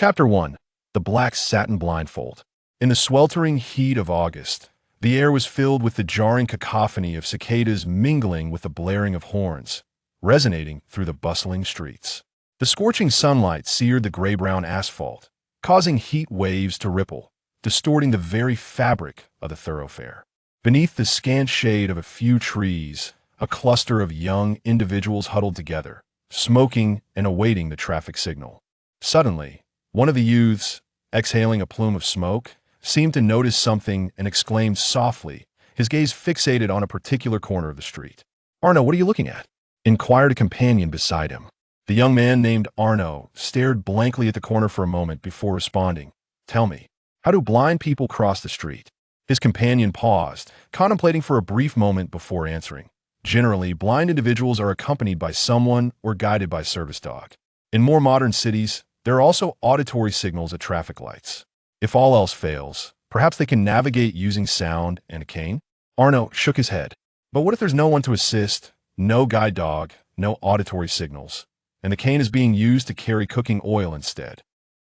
Chapter 1. The Black Satin Blindfold. In the sweltering heat of August, the air was filled with the jarring cacophony of cicadas mingling with the blaring of horns, resonating through the bustling streets. The scorching sunlight seared the gray-brown asphalt, causing heat waves to ripple, distorting the very fabric of the thoroughfare. Beneath the scant shade of a few trees, a cluster of young individuals huddled together, smoking and awaiting the traffic signal. Suddenly, one of the youths, exhaling a plume of smoke, seemed to notice something and exclaimed softly, his gaze fixated on a particular corner of the street. "Arno, what are you looking at?" inquired a companion beside him. The young man named Arno stared blankly at the corner for a moment before responding, "Tell me, how do blind people cross the street?" His companion paused, contemplating for a brief moment before answering. Generally, blind individuals are accompanied by someone or guided by a service dog. In more modern cities, there are also auditory signals at traffic lights. If all else fails, perhaps they can navigate using sound and a cane? Arno shook his head. But what if there's no one to assist, no guide dog, no auditory signals, and the cane is being used to carry cooking oil instead?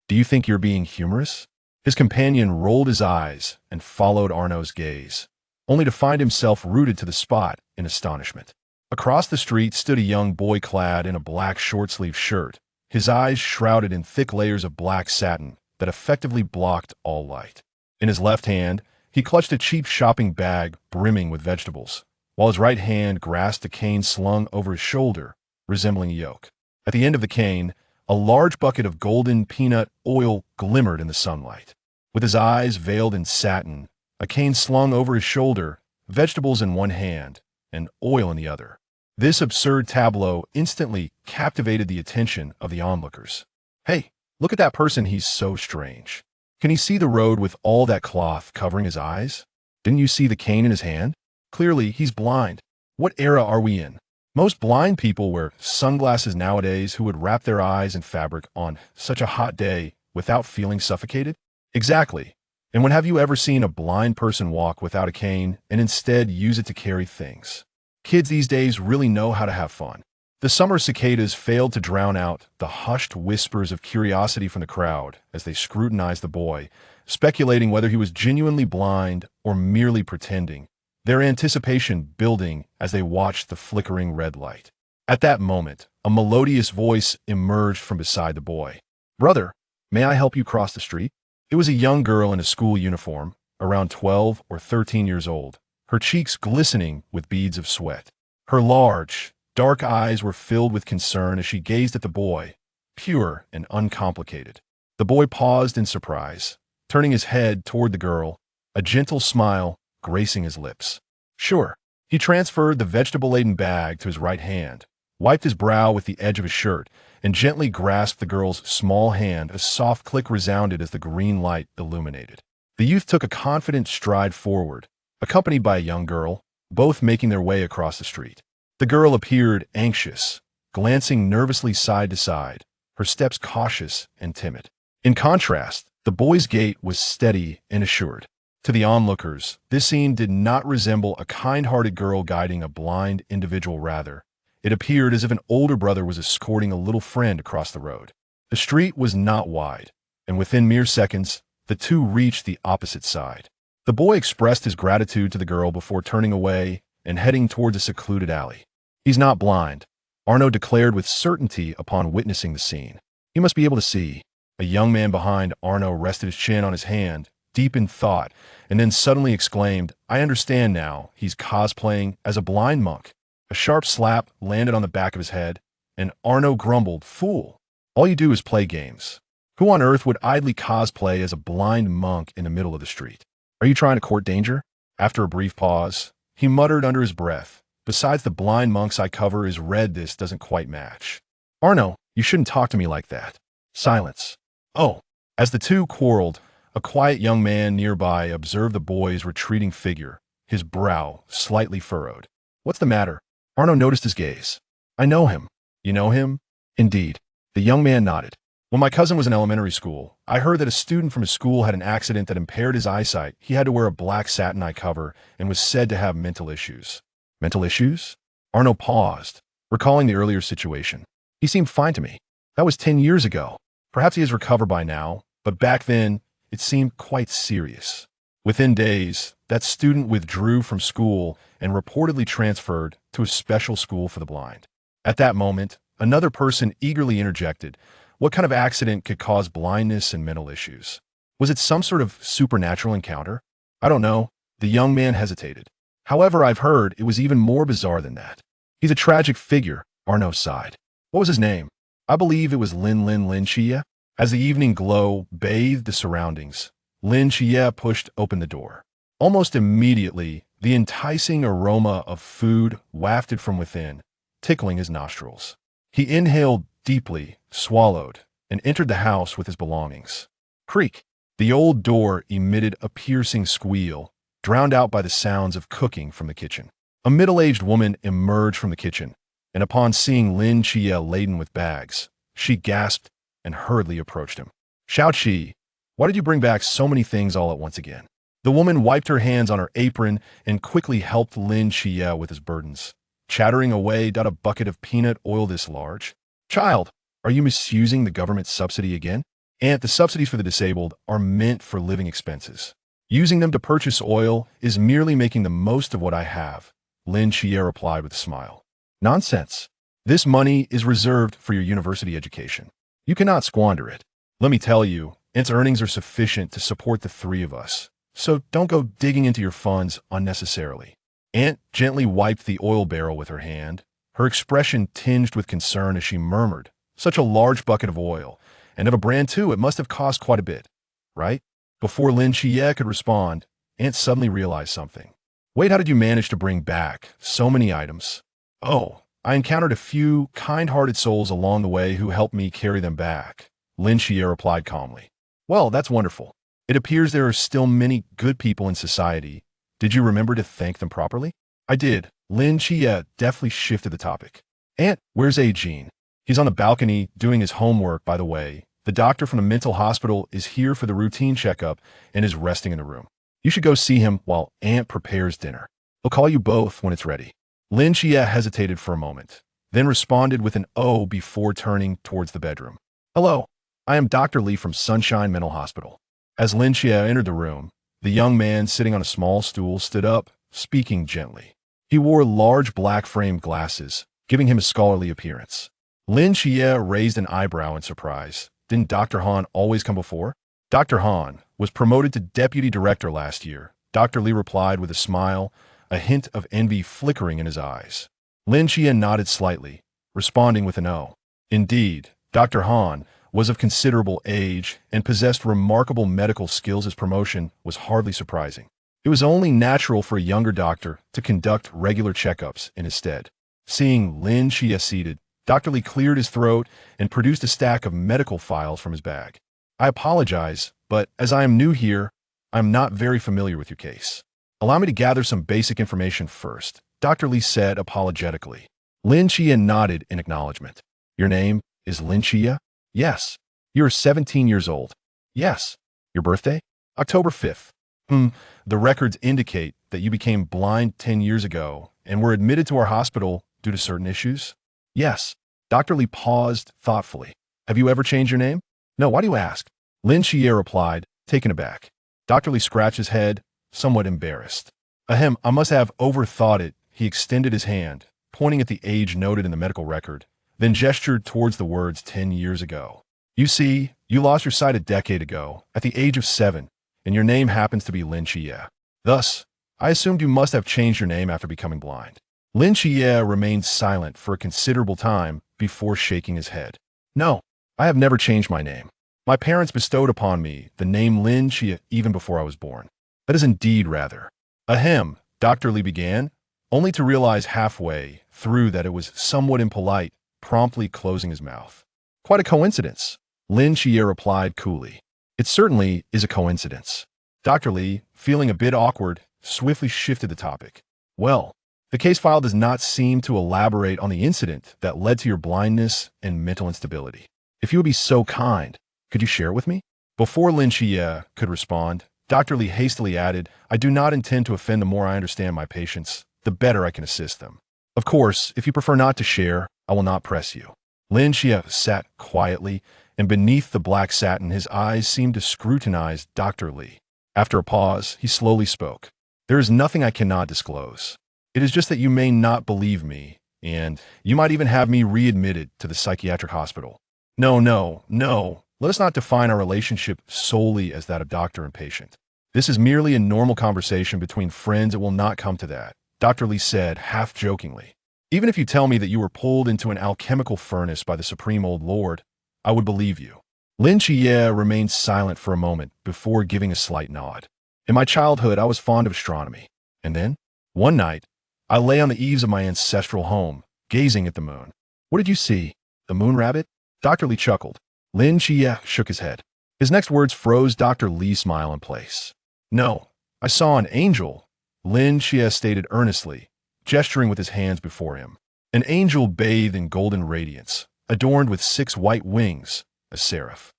"Do you think you're being humorous?" His companion rolled his eyes and followed Arno's gaze, only to find himself rooted to the spot in astonishment. Across the street stood a young boy clad in a black short-sleeved shirt, his eyes shrouded in thick layers of black satin that effectively blocked all light. In his left hand, he clutched a cheap shopping bag brimming with vegetables, while his right hand grasped a cane slung over his shoulder, resembling a yoke. At the end of the cane, a large bucket of golden peanut oil glimmered in the sunlight. With his eyes veiled in satin, a cane slung over his shoulder, vegetables in one hand, and oil in the other. This absurd tableau instantly captivated the attention of the onlookers. "Hey, look at that person, he's so strange. Can he see the road with all that cloth covering his eyes? Didn't you see the cane in his hand? Clearly, he's blind. What era are we in? Most blind people wear sunglasses nowadays who would wrap their eyes in fabric on such a hot day without feeling suffocated." Exactly. And when have you ever seen a blind person walk without a cane and instead use it to carry things? Kids these days really know how to have fun. The summer cicadas failed to drown out the hushed whispers of curiosity from the crowd as they scrutinized the boy, speculating whether he was genuinely blind or merely pretending, their anticipation building as they watched the flickering red light. At that moment, a melodious voice emerged from beside the boy. "Brother, may I help you cross the street?" It was a young girl in a school uniform, around 12 or 13 years old, her cheeks glistening with beads of sweat. Her large, dark eyes were filled with concern as she gazed at the boy, pure and uncomplicated. The boy paused in surprise, turning his head toward the girl, a gentle smile gracing his lips. "Sure." He transferred the vegetable-laden bag to his right hand, wiped his brow with the edge of his shirt, and gently grasped the girl's small hand. A soft click resounded as the green light illuminated. The youth took a confident stride forward, accompanied by a young girl, both making their way across the street. The girl appeared anxious, glancing nervously side to side, her steps cautious and timid. In contrast, the boy's gait was steady and assured. To the onlookers, this scene did not resemble a kind-hearted girl guiding a blind individual. Rather, it appeared as if an older brother was escorting a little friend across the road. The street was not wide, and within mere seconds, the two reached the opposite side. The boy expressed his gratitude to the girl before turning away and heading toward a secluded alley. "He's not blind," Arno declared with certainty upon witnessing the scene. "He must be able to see." A young man behind Arno rested his chin on his hand, deep in thought, and then suddenly exclaimed, "I understand now. He's cosplaying as a blind monk." A sharp slap landed on the back of his head, and Arno grumbled, "Fool! All you do is play games. Who on earth would idly cosplay as a blind monk in the middle of the street? Are you trying to court danger?" After a brief pause, he muttered under his breath, "Besides the blind monks I cover is red, this doesn't quite match." "Arno, you shouldn't talk to me like that." Silence. "Oh." As the two quarreled, a quiet young man nearby observed the boy's retreating figure, his brow slightly furrowed. "What's the matter?" Arno noticed his gaze. "I know him." "You know him?" "Indeed." The young man nodded. "When my cousin was in elementary school, I heard that a student from his school had an accident that impaired his eyesight. He had to wear a black satin eye cover and was said to have mental issues." "Mental issues?" Arno paused, recalling the earlier situation. "He seemed fine to me. That was 10 years ago." Perhaps he has recovered by now, but back then, it seemed quite serious. Within days, that student withdrew from school and reportedly transferred to a special school for the blind. At that moment, another person eagerly interjected, what kind of accident could cause blindness and mental issues? Was it some sort of supernatural encounter? I don't know. The young man hesitated. However, I've heard it was even more bizarre than that. He's a tragic figure, Arno sighed. What was his name? I believe it was Lin Chia. As the evening glow bathed the surroundings, Lin Chia pushed open the door. Almost immediately, the enticing aroma of food wafted from within, tickling his nostrils. He inhaled deeply, swallowed, and entered the house with his belongings. Creak! The old door emitted a piercing squeal, drowned out by the sounds of cooking from the kitchen. A middle-aged woman emerged from the kitchen, and upon seeing Lin Chia laden with bags, she gasped and hurriedly approached him. Xiao Qi, why did you bring back so many things all at once again? The woman wiped her hands on her apron and quickly helped Lin Chia with his burdens. Chattering away, a bucket of peanut oil this large. Child, are you misusing the government subsidy again? Aunt, the subsidies for the disabled are meant for living expenses. Using them to purchase oil is merely making the most of what I have, Lin Chia replied with a smile. Nonsense. This money is reserved for your university education. You cannot squander it. Let me tell you, Aunt's earnings are sufficient to support the three of us, so don't go digging into your funds unnecessarily. Aunt gently wiped the oil barrel with her hand, her expression tinged with concern as she murmured, such a large bucket of oil, and of a brand too, it must have cost quite a bit, right? Before Lin Chia could respond, Aunt suddenly realized something. Wait, how did you manage to bring back so many items? Oh, I encountered a few kind-hearted souls along the way who helped me carry them back, Lin Chia replied calmly. Well, that's wonderful. It appears there are still many good people in society. Did you remember to thank them properly? I did. Lin Chia deftly shifted the topic. Aunt, where's Jean? He's on the balcony doing his homework, by the way. The doctor from the mental hospital is here for the routine checkup and is resting in the room. You should go see him while Aunt prepares dinner. He'll call you both when it's ready. Lin Chia hesitated for a moment, then responded with an "oh" before turning towards the bedroom. Hello, I am Dr. Li from Sunshine Mental Hospital. As Lin Chia entered the room, the young man sitting on a small stool stood up, speaking gently. He wore large black-framed glasses, giving him a scholarly appearance. Lin Chia raised an eyebrow in surprise. Didn't Dr. Han always come before? Dr. Han was promoted to deputy director last year, Dr. Li replied with a smile, a hint of envy flickering in his eyes. Lin Chia nodded slightly, responding with an "oh." Indeed, Dr. Han was of considerable age and possessed remarkable medical skills. His promotion was hardly surprising. It was only natural for a younger doctor to conduct regular checkups in his stead. Seeing Lin Chia seated, Dr. Li cleared his throat and produced a stack of medical files from his bag. I apologize, but as I am new here, I am not very familiar with your case. Allow me to gather some basic information first, Dr. Li said apologetically. Lin Chia nodded in acknowledgement. Your name is Lin Chia? Yes. You are 17 years old? Yes. Your birthday? October 5th. The records indicate that you became blind 10 years ago and were admitted to our hospital due to certain issues? Yes. Dr. Li paused thoughtfully. Have you ever changed your name? No, why do you ask? Lin Chia replied, taken aback. Dr. Li scratched his head, somewhat embarrassed. Ahem, I must have overthought it. He extended his hand, pointing at the age noted in the medical record, then gestured towards the words 10 years ago. You see, you lost your sight a decade ago, at the age of 7, and your name happens to be Lin Chia. Thus, I assumed you must have changed your name after becoming blind. Lin Chia remained silent for a considerable time before shaking his head. No, I have never changed my name. My parents bestowed upon me the name Lin Chia even before I was born. That is indeed rather. Ahem, Dr. Li began, only to realize halfway through that it was somewhat impolite, promptly closing his mouth. Quite a coincidence, Lin Chia replied coolly. It certainly is a coincidence. Dr. Li, feeling a bit awkward, swiftly shifted the topic. Well, the case file does not seem to elaborate on the incident that led to your blindness and mental instability. If you would be so kind, could you share it with me? Before Lin Chia could respond, Dr. Li hastily added, I do not intend to offend. The more I understand my patients, the better I can assist them. Of course, if you prefer not to share, I will not press you. Lin Chia sat quietly and beneath the black satin his eyes seemed to scrutinize Dr. Lee. After a pause, he slowly spoke. There is nothing I cannot disclose. It is just that you may not believe me, and you might even have me readmitted to the psychiatric hospital. No, no, no. Let us not define our relationship solely as that of doctor and patient. This is merely a normal conversation between friends. It will not come to that, Dr. Lee said, half jokingly. Even if you tell me that you were pulled into an alchemical furnace by the Supreme Old Lord, I would believe you. Lin Chie remained silent for a moment before giving a slight nod. In my childhood, I was fond of astronomy. And then, one night, I lay on the eaves of my ancestral home, gazing at the moon. What did you see? The moon rabbit? Dr. Lee chuckled. Lin Chie shook his head. His next words froze Dr. Lee's smile in place. No, I saw an angel, Lin Chie stated earnestly, gesturing with his hands before him. An angel bathed in golden radiance, adorned with 6 white wings, a seraph.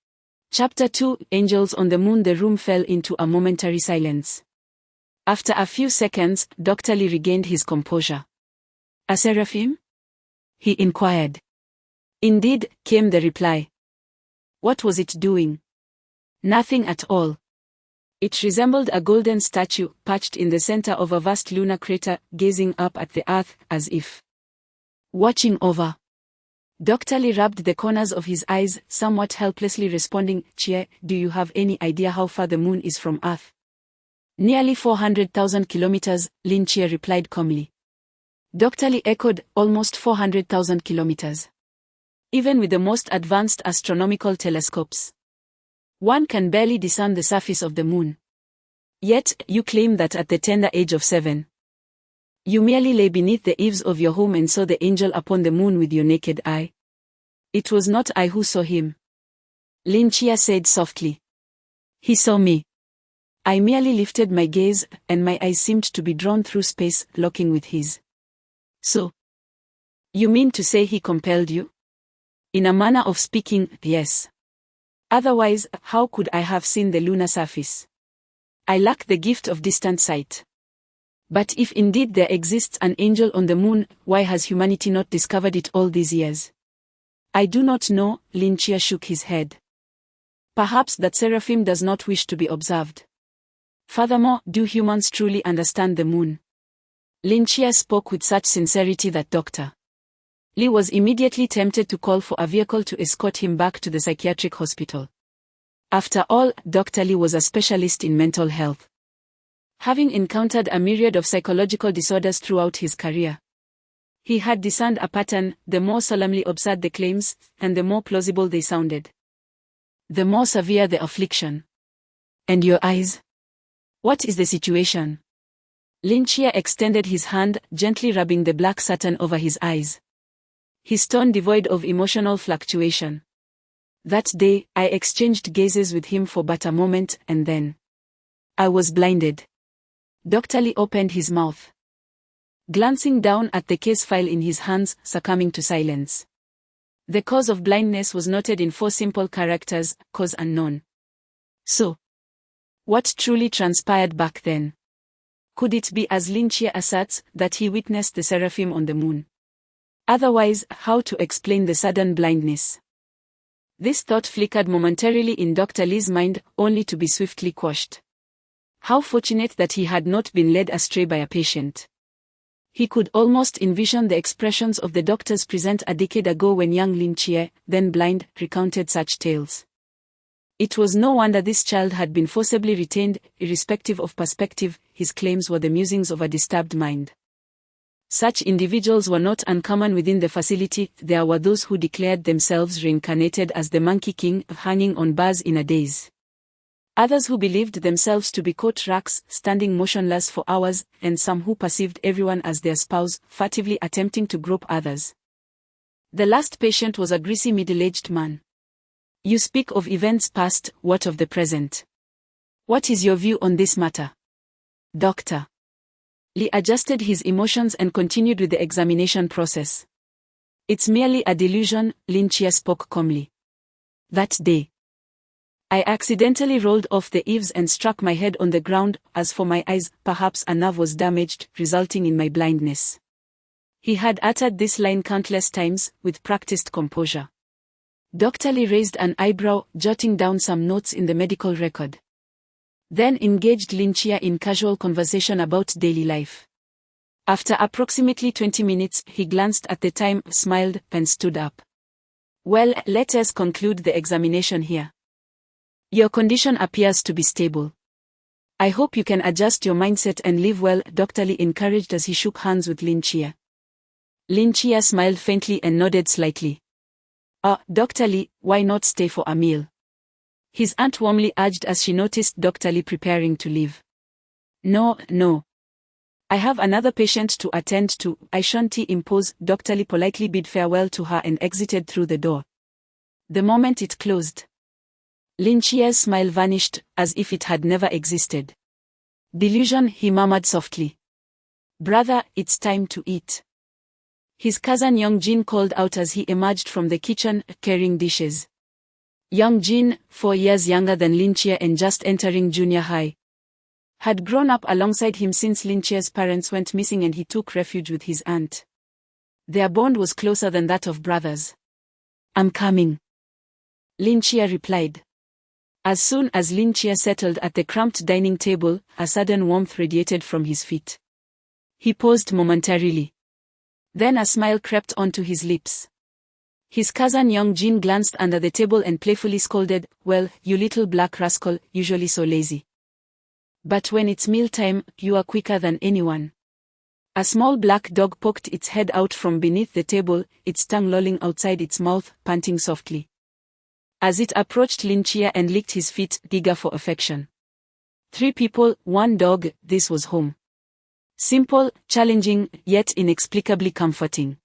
Chapter 2, Angels on the Moon. The room fell into a momentary silence. After a few seconds, Dr. Lee regained his composure. A seraphim? He inquired. Indeed, came the reply. What was it doing? Nothing at all. It resembled a golden statue perched in the center of a vast lunar crater, gazing up at the earth as if watching over. Dr. Lee rubbed the corners of his eyes, somewhat helplessly responding, Chie, do you have any idea how far the moon is from Earth? Nearly 400,000 kilometers, Lin Chie replied calmly. Dr. Lee echoed, almost 400,000 kilometers. Even with the most advanced astronomical telescopes, one can barely discern the surface of the moon. Yet, you claim that at the tender age of 7, you merely lay beneath the eaves of your home and saw the angel upon the moon with your naked eye. It was not I who saw him, Lin Chie said softly. He saw me. I merely lifted my gaze, and my eyes seemed to be drawn through space, locking with his. So, you mean to say he compelled you? In a manner of speaking, yes. Otherwise, how could I have seen the lunar surface? I lack the gift of distant sight. But if indeed there exists an angel on the moon, why has humanity not discovered it all these years? I do not know, Lin Chie shook his head. Perhaps that seraphim does not wish to be observed. Furthermore, do humans truly understand the moon? Lin Chie spoke with such sincerity that Dr. Lee was immediately tempted to call for a vehicle to escort him back to the psychiatric hospital. After all, Dr. Lee was a specialist in mental health, having encountered a myriad of psychological disorders throughout his career. He had discerned a pattern: the more solemnly absurd the claims, and the more plausible they sounded, the more severe the affliction. And your eyes? What is the situation? Lin Chie extended his hand, gently rubbing the black satin over his eyes. His tone devoid of emotional fluctuation. That day, I exchanged gazes with him for but a moment, and then I was blinded. Dr. Lee opened his mouth, glancing down at the case file in his hands, succumbing to silence. The cause of blindness was noted in 4 simple characters: cause unknown. So, what truly transpired back then? Could it be, as Lin Chie asserts, that he witnessed the seraphim on the moon? Otherwise, how to explain the sudden blindness? This thought flickered momentarily in Dr. Lee's mind, only to be swiftly quashed. How fortunate that he had not been led astray by a patient. He could almost envision the expressions of the doctors present a decade ago when young Lin Chie, then blind, recounted such tales. It was no wonder this child had been forcibly retained, irrespective of perspective. His claims were the musings of a disturbed mind. Such individuals were not uncommon within the facility. There were those who declared themselves reincarnated as the Monkey King, hanging on bars in a daze. Others who believed themselves to be court racks, standing motionless for hours, and some who perceived everyone as their spouse, furtively attempting to grope others. The last patient was a greasy middle-aged man. You speak of events past, what of the present? What is your view on this matter? Dr. Lee adjusted his emotions and continued with the examination process. It's merely a delusion, Lin Chie spoke calmly. That day, I accidentally rolled off the eaves and struck my head on the ground. As for my eyes, perhaps a nerve was damaged, resulting in my blindness. He had uttered this line countless times, with practiced composure. Dr. Lee raised an eyebrow, jotting down some notes in the medical record. Then engaged Lin Chia in casual conversation about daily life. After approximately 20 minutes, he glanced at the time, smiled, and stood up. Well, let us conclude the examination here. Your condition appears to be stable. I hope you can adjust your mindset and live well, Dr. Lee encouraged as he shook hands with Lin Chia. Lin Chia smiled faintly and nodded slightly. Dr. Lee, why not stay for a meal? His aunt warmly urged as she noticed Dr. Lee preparing to leave. No. I have another patient to attend to, I shan't impose. Dr. Lee politely bid farewell to her and exited through the door. The moment it closed, Lin Chia's smile vanished, as if it had never existed. Delusion, he murmured softly. Brother, it's time to eat. His cousin Young Jin called out as he emerged from the kitchen, carrying dishes. Young Jin, 4 years younger than Lin Chia and just entering junior high, had grown up alongside him since Lin Chia's parents went missing and he took refuge with his aunt. Their bond was closer than that of brothers. I'm coming, Lin Chia replied. As soon as Lin Chia settled at the cramped dining table, a sudden warmth radiated from his feet. He paused momentarily. Then a smile crept onto his lips. His cousin Young Jin glanced under the table and playfully scolded, well, you little black rascal, usually so lazy. But when it's mealtime, you are quicker than anyone. A small black dog poked its head out from beneath the table, its tongue lolling outside its mouth, panting softly. As it approached Lin Chia and licked his feet, eager for affection. 3 people, 1 dog, this was home. Simple, challenging, yet inexplicably comforting.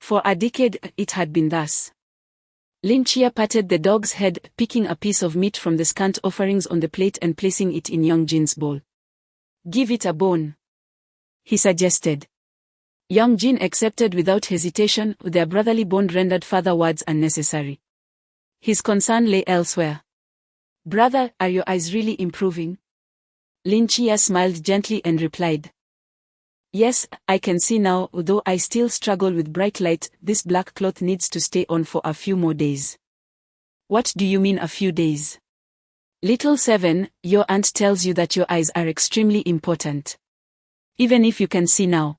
For a decade, it had been thus. Lin Chia patted the dog's head, picking a piece of meat from the scant offerings on the plate and placing it in Young Jin's bowl. Give it a bone, he suggested. Young Jin accepted without hesitation, their brotherly bond rendered further words unnecessary. His concern lay elsewhere. Brother, are your eyes really improving? Lin Chia smiled gently and replied. Yes, I can see now, though I still struggle with bright light. This black cloth needs to stay on for a few more days. What do you mean a few days? Little 7, your aunt tells you that your eyes are extremely important. Even if you can see now.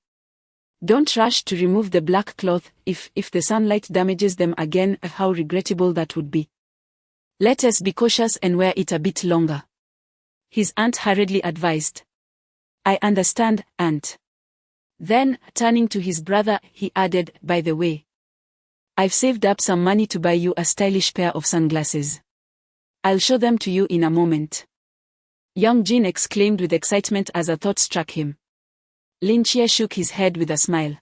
Don't rush to remove the black cloth. If the sunlight damages them again, how regrettable that would be. Let us be cautious and wear it a bit longer, his aunt hurriedly advised. I understand, aunt. Then, turning to his brother, he added, by the way, I've saved up some money to buy you a stylish pair of sunglasses. I'll show them to you in a moment. Young Jin exclaimed with excitement as a thought struck him. Lin Chia shook his head with a smile.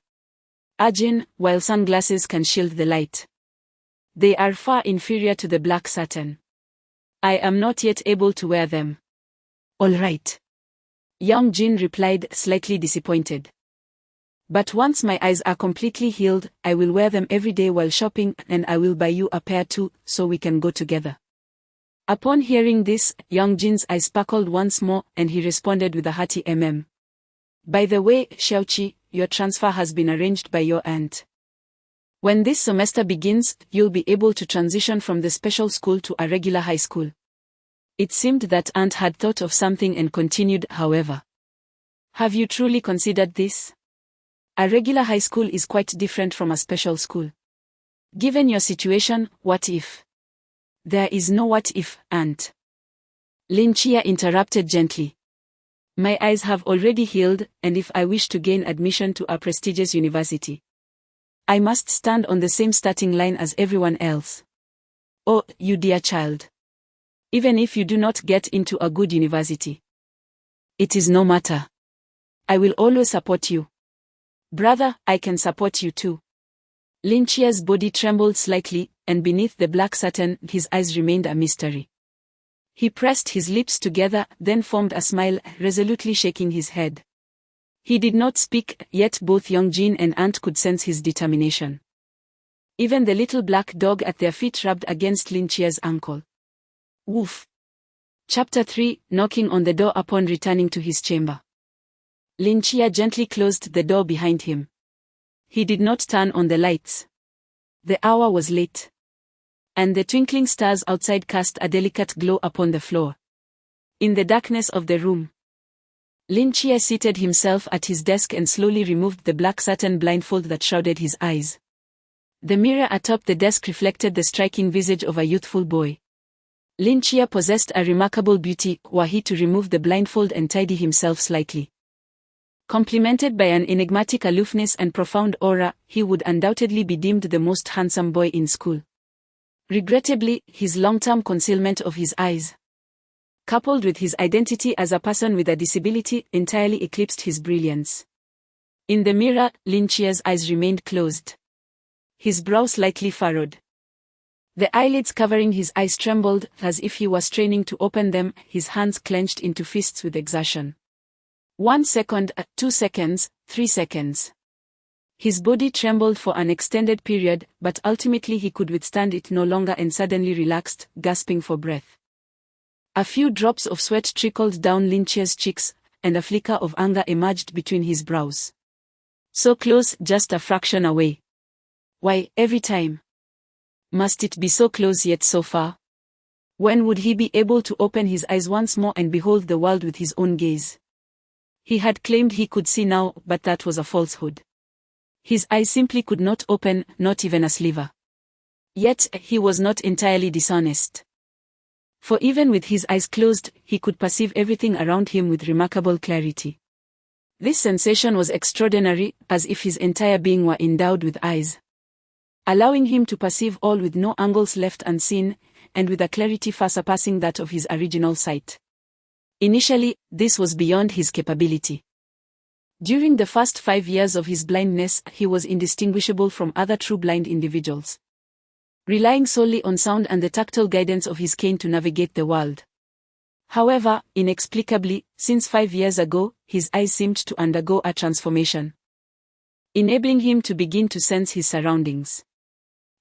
Jin, while sunglasses can shield the light, they are far inferior to the black satin. I am not yet able to wear them. All right, Young Jin replied, slightly disappointed. But once my eyes are completely healed, I will wear them every day while shopping, and I will buy you a pair too, so we can go together. Upon hearing this, Young Jin's eyes sparkled once more, and he responded with a hearty By the way, Xiaoqi, your transfer has been arranged by your aunt. When this semester begins, you'll be able to transition from the special school to a regular high school. It seemed that aunt had thought of something and continued, however. Have you truly considered this? A regular high school is quite different from a special school. Given your situation, what if? There is no what if, aunt. Lin Chia interrupted gently. My eyes have already healed, and if I wish to gain admission to a prestigious university, I must stand on the same starting line as everyone else. Oh, you dear child. Even if you do not get into a good university, it is no matter. I will always support you. Brother, I can support you too. Lin Chia's body trembled slightly, and beneath the black satin, his eyes remained a mystery. He pressed his lips together, then formed a smile, resolutely shaking his head. He did not speak, yet both Young Jin and aunt could sense his determination. Even the little black dog at their feet rubbed against Lin Chia's ankle. Woof. Chapter 3, knocking on the door upon returning to his chamber. Lin Chia gently closed the door behind him. He did not turn on the lights. The hour was late. and the twinkling stars outside cast a delicate glow upon the floor. In the darkness of the room, Lin Chia seated himself at his desk and slowly removed the black satin blindfold that shrouded his eyes. The mirror atop the desk reflected the striking visage of a youthful boy. Lin Chia possessed a remarkable beauty, were he to remove the blindfold and tidy himself slightly. Complemented by an enigmatic aloofness and profound aura, he would undoubtedly be deemed the most handsome boy in school. Regrettably, his long-term concealment of his eyes, coupled with his identity as a person with a disability, entirely eclipsed his brilliance. In the mirror, Lin Chia's eyes remained closed, his brow slightly furrowed. The eyelids covering his eyes trembled, as if he was straining to open them, his hands clenched into fists with exertion. 1 second, 2 seconds, 3 seconds. His body trembled for an extended period, but ultimately he could withstand it no longer and suddenly relaxed, gasping for breath. A few drops of sweat trickled down Lin Chia's cheeks, and a flicker of anger emerged between his brows. So close, just a fraction away. Why, every time? Must it be so close yet so far? When would he be able to open his eyes once more and behold the world with his own gaze? He had claimed he could see now, but that was a falsehood. His eyes simply could not open, not even a sliver. Yet, he was not entirely dishonest. For even with his eyes closed, he could perceive everything around him with remarkable clarity. This sensation was extraordinary, as if his entire being were endowed with eyes, allowing him to perceive all with no angles left unseen, and with a clarity far surpassing that of his original sight. Initially, this was beyond his capability. During the first 5 years of his blindness, he was indistinguishable from other true blind individuals, relying solely on sound and the tactile guidance of his cane to navigate the world. However, inexplicably, since 5 years ago, his eyes seemed to undergo a transformation, enabling him to begin to sense his surroundings.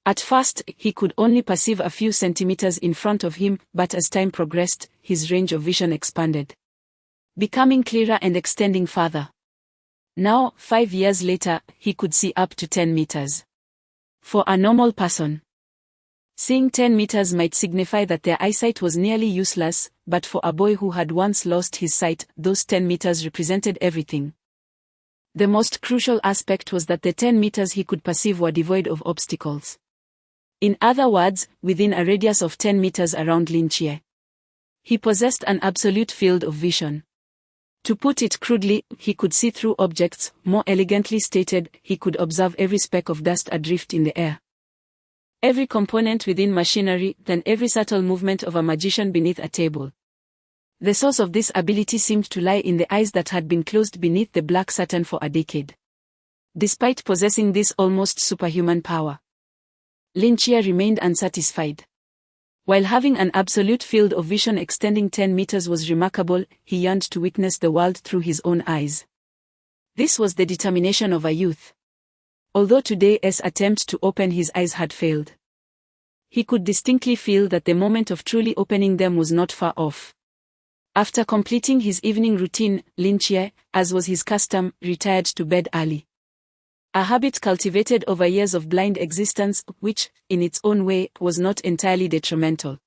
At first, he could only perceive a few centimeters in front of him, but as time progressed, his range of vision expanded, becoming clearer and extending farther. Now, 5 years later, he could see up to 10 meters. For a normal person, seeing 10 meters might signify that their eyesight was nearly useless, but for a boy who had once lost his sight, those 10 meters represented everything. The most crucial aspect was that the 10 meters he could perceive were devoid of obstacles. In other words, within a radius of 10 meters around Lin Chia, he possessed an absolute field of vision. To put it crudely, he could see through objects; more elegantly stated, he could observe every speck of dust adrift in the air, every component within machinery, then every subtle movement of a magician beneath a table. The source of this ability seemed to lie in the eyes that had been closed beneath the black satin for a decade. Despite possessing this almost superhuman power, Lin Chia remained unsatisfied. While having an absolute field of vision extending 10 meters was remarkable, he yearned to witness the world through his own eyes. This was the determination of a youth. Although today's attempt to open his eyes had failed, he could distinctly feel that the moment of truly opening them was not far off. After completing his evening routine, Lin Chia, as was his custom, retired to bed early. A habit cultivated over years of blind existence, which, in its own way, was not entirely detrimental.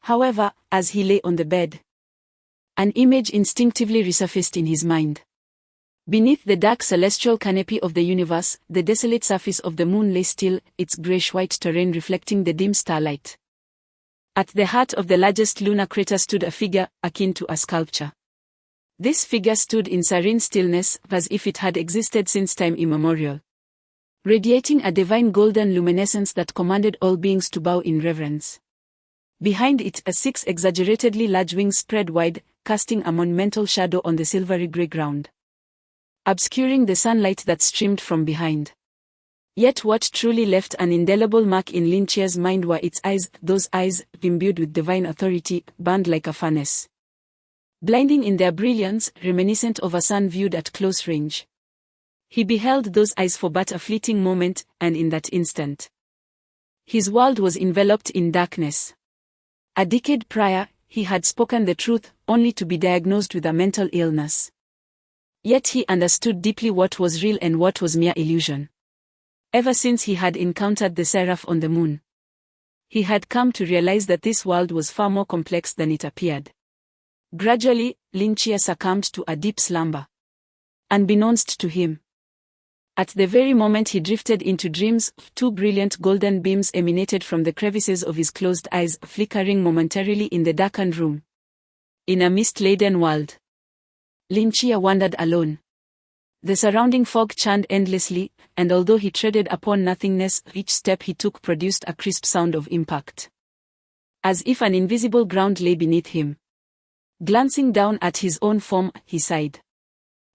However, as he lay on the bed, an image instinctively resurfaced in his mind. Beneath the dark celestial canopy of the universe, the desolate surface of the moon lay still, its grayish-white terrain reflecting the dim starlight. At the heart of the largest lunar crater stood a figure, akin to a sculpture. This figure stood in serene stillness, as if it had existed since time immemorial, radiating a divine golden luminescence that commanded all beings to bow in reverence. Behind it, a 6 exaggeratedly large wings spread wide, casting a monumental shadow on the silvery grey ground, obscuring the sunlight that streamed from behind. Yet what truly left an indelible mark in Lin Chia's mind were its eyes, those eyes, imbued with divine authority, burned like a furnace, blinding in their brilliance, reminiscent of a sun viewed at close range. He beheld those eyes for but a fleeting moment, and in that instant, his world was enveloped in darkness. A decade prior, he had spoken the truth, only to be diagnosed with a mental illness. Yet he understood deeply what was real and what was mere illusion. Ever since he had encountered the seraph on the moon, He had come to realize that this world was far more complex than it appeared. Gradually, Lin Chia succumbed to a deep slumber. Unbeknownst to him, at the very moment he drifted into dreams, two brilliant golden beams emanated from the crevices of his closed eyes, flickering momentarily in the darkened room. In a mist-laden world, Lin Chia wandered alone. The surrounding fog churned endlessly, and although he treaded upon nothingness, each step he took produced a crisp sound of impact. As if an invisible ground lay beneath him. Glancing down at his own form, he sighed.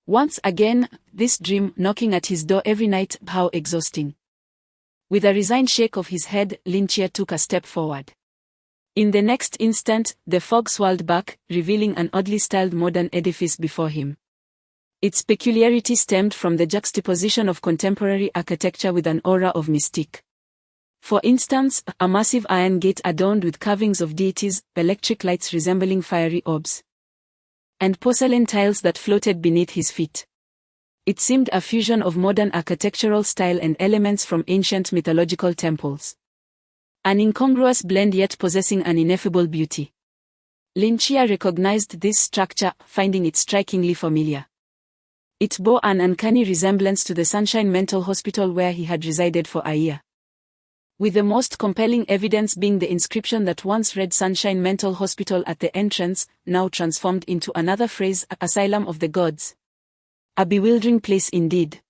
Once again, this dream knocking at his door every night, how exhausting. With a resigned shake of his head, Lin Chia took a step forward. In the next instant, the fog swirled back, revealing an oddly styled modern edifice before him. Its peculiarity stemmed from the juxtaposition of contemporary architecture with an aura of mystique. For instance, a massive iron gate adorned with carvings of deities, electric lights resembling fiery orbs, and porcelain tiles that floated beneath his feet. It seemed a fusion of modern architectural style and elements from ancient mythological temples. An incongruous blend yet possessing an ineffable beauty. Lin Chia recognized this structure, finding it strikingly familiar. It bore an uncanny resemblance to the Sunshine Mental Hospital where he had resided for a year. With the most compelling evidence being the inscription that once read Sunshine Mental Hospital at the entrance, now transformed into another phrase, Asylum of the Gods. A bewildering place indeed.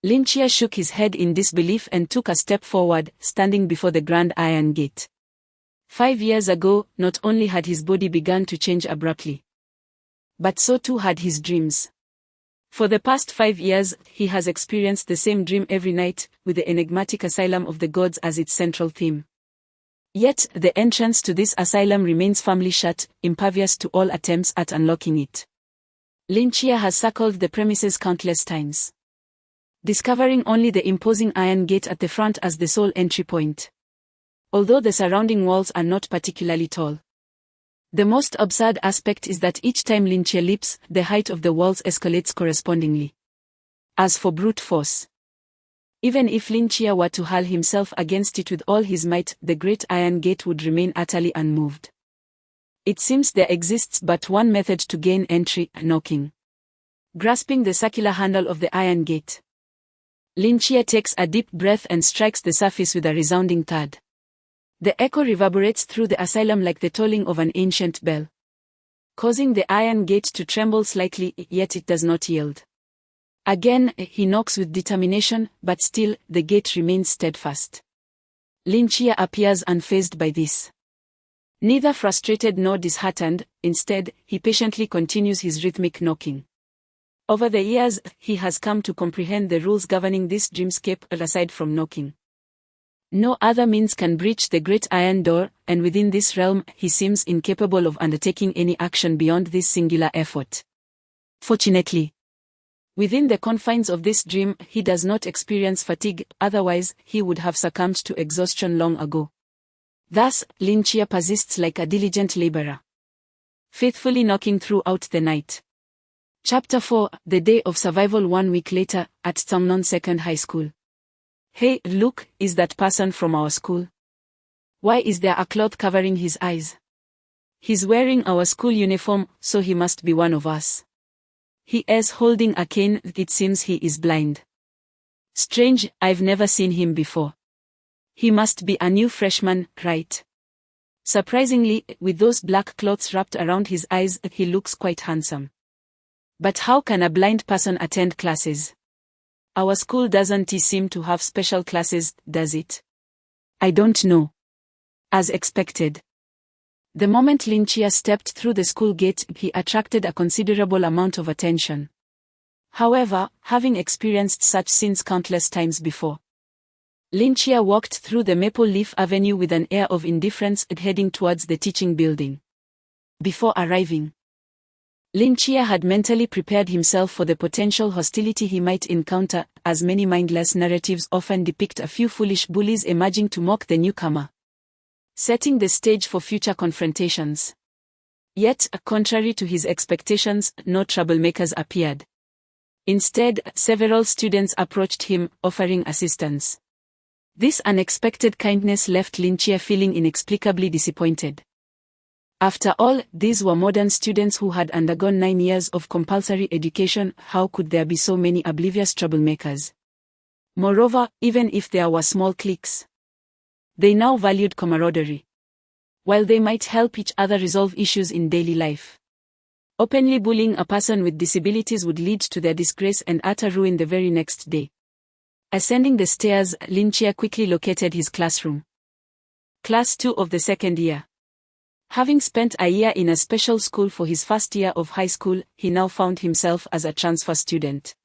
Lin Chia shook his head in disbelief and took a step forward, standing before the grand iron gate. 5 years ago, not only had his body begun to change abruptly, but so too had his dreams. For the past 5 years, he has experienced the same dream every night, with the enigmatic Asylum of the Gods as its central theme. Yet, the entrance to this asylum remains firmly shut, impervious to all attempts at unlocking it. Lin Chia has circled the premises countless times, discovering only the imposing iron gate at the front as the sole entry point. Although the surrounding walls are not particularly tall. The most absurd aspect is that each time Lin Chia leaps, the height of the walls escalates correspondingly. As for brute force, even if Lin Chia were to hurl himself against it with all his might, the great iron gate would remain utterly unmoved. It seems there exists but one method to gain entry, knocking. Grasping the circular handle of the iron gate, Lin Chia takes a deep breath and strikes the surface with a resounding thud. The echo reverberates through the asylum like the tolling of an ancient bell, causing the iron gate to tremble slightly, yet it does not yield. Again, he knocks with determination, but still, the gate remains steadfast. Lin Chia appears unfazed by this. Neither frustrated nor disheartened, instead, he patiently continues his rhythmic knocking. Over the years, he has come to comprehend the rules governing this dreamscape, aside from knocking. No other means can breach the great iron door, and within this realm, he seems incapable of undertaking any action beyond this singular effort. Fortunately, within the confines of this dream, he does not experience fatigue, otherwise, he would have succumbed to exhaustion long ago. Thus, Lin Chia persists like a diligent laborer, faithfully knocking throughout the night. Chapter 4, The Day of Survival. 1 week later, at Tongnon Second High School. Hey, look, is that person from our school? Why is there a cloth covering his eyes? He's wearing our school uniform, so he must be one of us. He is holding a cane, it seems he is blind. Strange, I've never seen him before. He must be a new freshman, right? Surprisingly, with those black cloths wrapped around his eyes, he looks quite handsome. But how can a blind person attend classes? Our school doesn't seem to have special classes, does it? I don't know. As expected. The moment Lin Chia stepped through the school gate, he attracted a considerable amount of attention. However, having experienced such scenes countless times before, Lin Chia walked through the Maple Leaf Avenue with an air of indifference, heading towards the teaching building. Before arriving, Lin Chia had mentally prepared himself for the potential hostility he might encounter, as many mindless narratives often depict a few foolish bullies emerging to mock the newcomer, setting the stage for future confrontations. Yet, contrary to his expectations, no troublemakers appeared. Instead, several students approached him, offering assistance. This unexpected kindness left Lin Chia feeling inexplicably disappointed. After all, these were modern students who had undergone 9 years of compulsory education. How could there be so many oblivious troublemakers? Moreover, even if there were small cliques, they now valued camaraderie. While they might help each other resolve issues in daily life, openly bullying a person with disabilities would lead to their disgrace and utter ruin the very next day. Ascending the stairs, Lin Chia quickly located his classroom. Class 2 of the second year. Having spent a year in a special school for his first year of high school, he now found himself as a transfer student.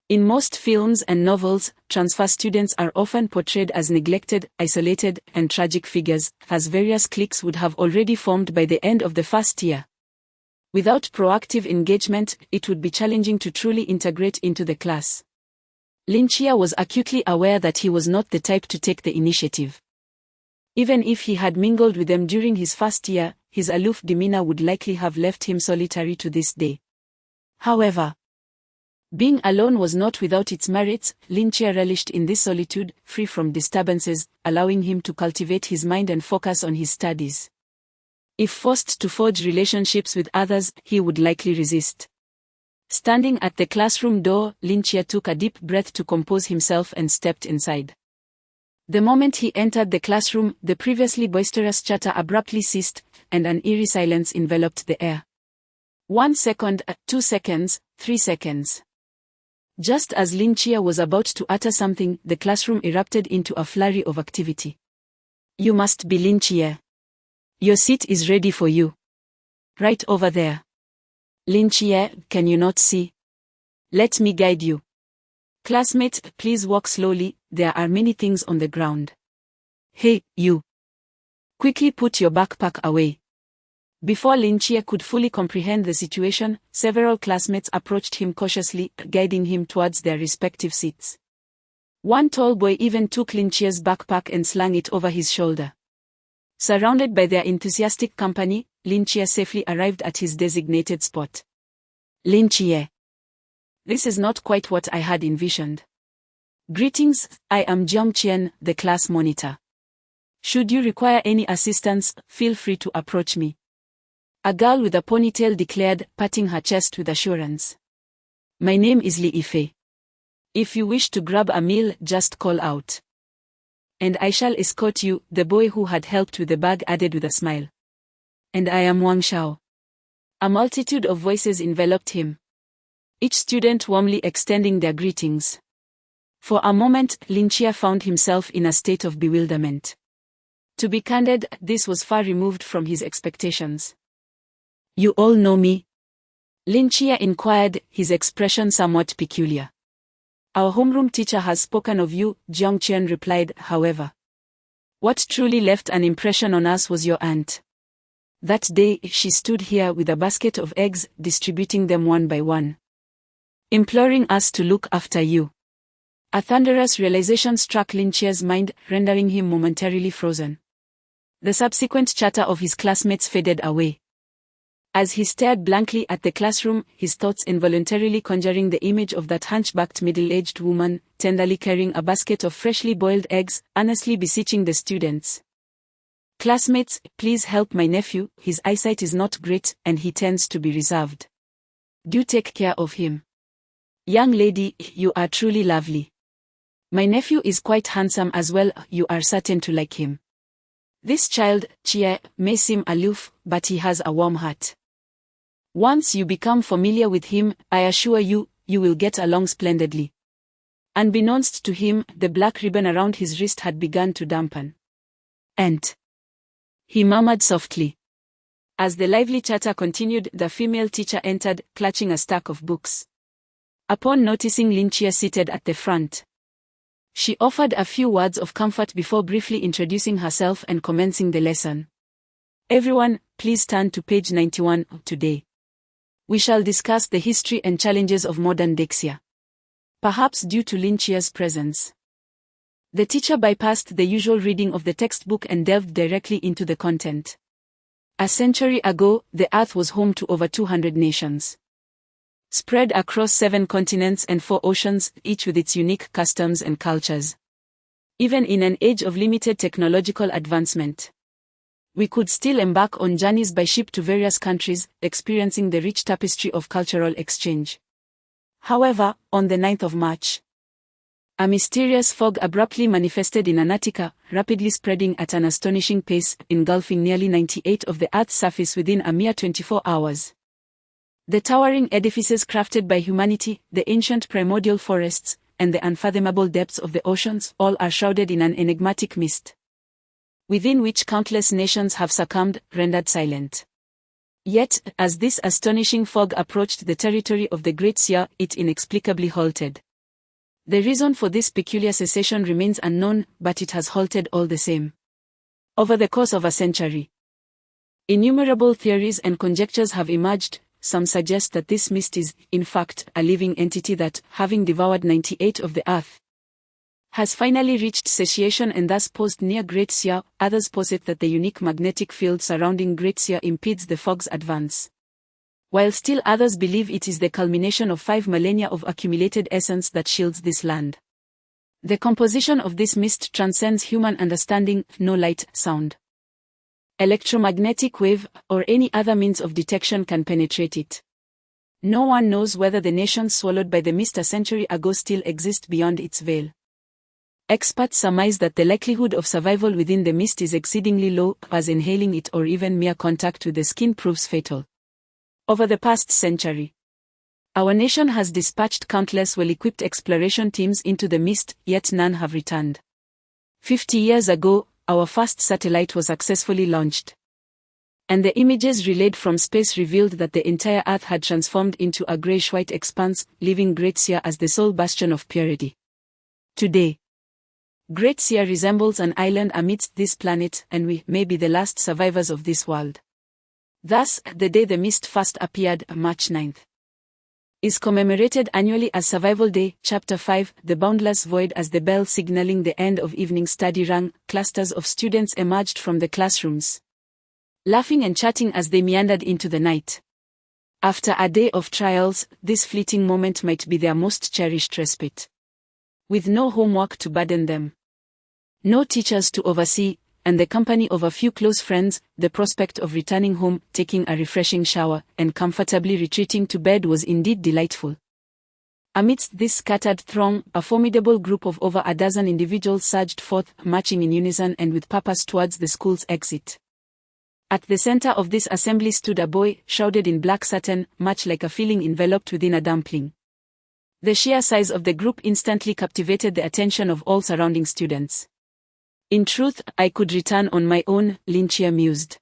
In most films and novels, transfer students are often portrayed as neglected, isolated, and tragic figures, as various cliques would have already formed by the end of the first year. Without proactive engagement, it would be challenging to truly integrate into the class. Lin Chia was acutely aware that he was not the type to take the initiative. Even if he had mingled with them during his first year, his aloof demeanor would likely have left him solitary to this day. However, being alone was not without its merits. Lin Chia relished in this solitude, free from disturbances, allowing him to cultivate his mind and focus on his studies. If forced to forge relationships with others, he would likely resist. Standing at the classroom door, Lin Chia took a deep breath to compose himself and stepped inside. The moment he entered the classroom, the previously boisterous chatter abruptly ceased, and an eerie silence enveloped the air. 1 second, 2 seconds, 3 seconds. Just as Lin Chia was about to utter something, the classroom erupted into a flurry of activity. You must be Lin Chia. Your seat is ready for you. Right over there. Lin Chia, can you not see? Let me guide you. Classmate, please walk slowly, there are many things on the ground. Hey, you. Quickly put your backpack away. Before Lin Chia could fully comprehend the situation, several classmates approached him cautiously, guiding him towards their respective seats. One tall boy even took Lin Chia's backpack and slung it over his shoulder. Surrounded by their enthusiastic company, Lin Chia safely arrived at his designated spot. Lin Chia. This is not quite what I had envisioned. Greetings, I am Jiang Qian, the class monitor. Should you require any assistance, feel free to approach me. A girl with a ponytail declared, patting her chest with assurance. My name is Li Yifei. If you wish to grab a meal, just call out. And I shall escort you, the boy who had helped with the bag added with a smile. And I am Wang Xiao. A multitude of voices enveloped him, each student warmly extending their greetings. For a moment, Lin Chia found himself in a state of bewilderment. To be candid, this was far removed from his expectations. You all know me? Lin Chia inquired, his expression somewhat peculiar. Our homeroom teacher has spoken of you, Jiang Qian replied, however. What truly left an impression on us was your aunt. That day, she stood here with a basket of eggs, distributing them one by one, imploring us to look after you. A thunderous realization struck Lin Chia's mind, rendering him momentarily frozen. The subsequent chatter of his classmates faded away. As he stared blankly at the classroom, his thoughts involuntarily conjuring the image of that hunchbacked middle-aged woman, tenderly carrying a basket of freshly boiled eggs, earnestly beseeching the students. Classmates, please help my nephew, his eyesight is not great, and he tends to be reserved. Do take care of him. Young lady, you are truly lovely. My nephew is quite handsome as well, you are certain to like him. This child, Chia, may seem aloof, but he has a warm heart. Once you become familiar with him, I assure you, you will get along splendidly. Unbeknownst to him, the black ribbon around his wrist had begun to dampen. And he murmured softly. As the lively chatter continued, the female teacher entered, clutching a stack of books. Upon noticing Lin Chia seated at the front, she offered a few words of comfort before briefly introducing herself and commencing the lesson. Everyone, please turn to page 91. Today, we shall discuss the history and challenges of modern Dexia. Perhaps due to Lin Chia's presence, the teacher bypassed the usual reading of the textbook and delved directly into the content. A century ago, the Earth was home to over 200 nations, spread across 7 continents and 4 oceans, each with its unique customs and cultures. Even in an age of limited technological advancement, we could still embark on journeys by ship to various countries, experiencing the rich tapestry of cultural exchange. However, on the 9th of March, a mysterious fog abruptly manifested in Antarctica, rapidly spreading at an astonishing pace, engulfing nearly 98% of the Earth's surface within a mere 24 hours. The towering edifices crafted by humanity, the ancient primordial forests, and the unfathomable depths of the oceans, all are shrouded in an enigmatic mist, within which countless nations have succumbed, rendered silent. Yet, as this astonishing fog approached the territory of the Great Seer, it inexplicably halted. The reason for this peculiar cessation remains unknown, but it has halted all the same. Over the course of a century, innumerable theories and conjectures have emerged. Some suggest that this mist is, in fact, a living entity that, having devoured 98% of the Earth, has finally reached satiation and thus paused near Great Seer. Others posit that the unique magnetic field surrounding Great Seer impedes the fog's advance, while still others believe it is the culmination of 5 millennia of accumulated essence that shields this land. The composition of this mist transcends human understanding. No light, sound, electromagnetic wave, or any other means of detection can penetrate it. No one knows whether the nations swallowed by the mist a century ago still exist beyond its veil. Experts surmise that the likelihood of survival within the mist is exceedingly low, as inhaling it or even mere contact with the skin proves fatal. Over the past century, our nation has dispatched countless well-equipped exploration teams into the mist, yet none have returned. 50 years ago, our first satellite was successfully launched, and the images relayed from space revealed that the entire Earth had transformed into a grayish-white expanse, leaving Great Seer as the sole bastion of purity. Today, Great Seer resembles an island amidst this planet, and we may be the last survivors of this world. Thus, the day the mist first appeared, March 9th, is commemorated annually as Survival Day. Chapter 5, The Boundless Void. As the bell signaling the end of evening study rang, clusters of students emerged from the classrooms, laughing and chatting as they meandered into the night. After a day of trials, this fleeting moment might be their most cherished respite. With no homework to burden them, no teachers to oversee, and the company of a few close friends, the prospect of returning home, taking a refreshing shower, and comfortably retreating to bed was indeed delightful. Amidst this scattered throng, a formidable group of over a dozen individuals surged forth, marching in unison and with purpose towards the school's exit. At the center of this assembly stood a boy, shrouded in black satin, much like a filling enveloped within a dumpling. The sheer size of the group instantly captivated the attention of all surrounding students. In truth, I could return on my own, Lin Chia mused,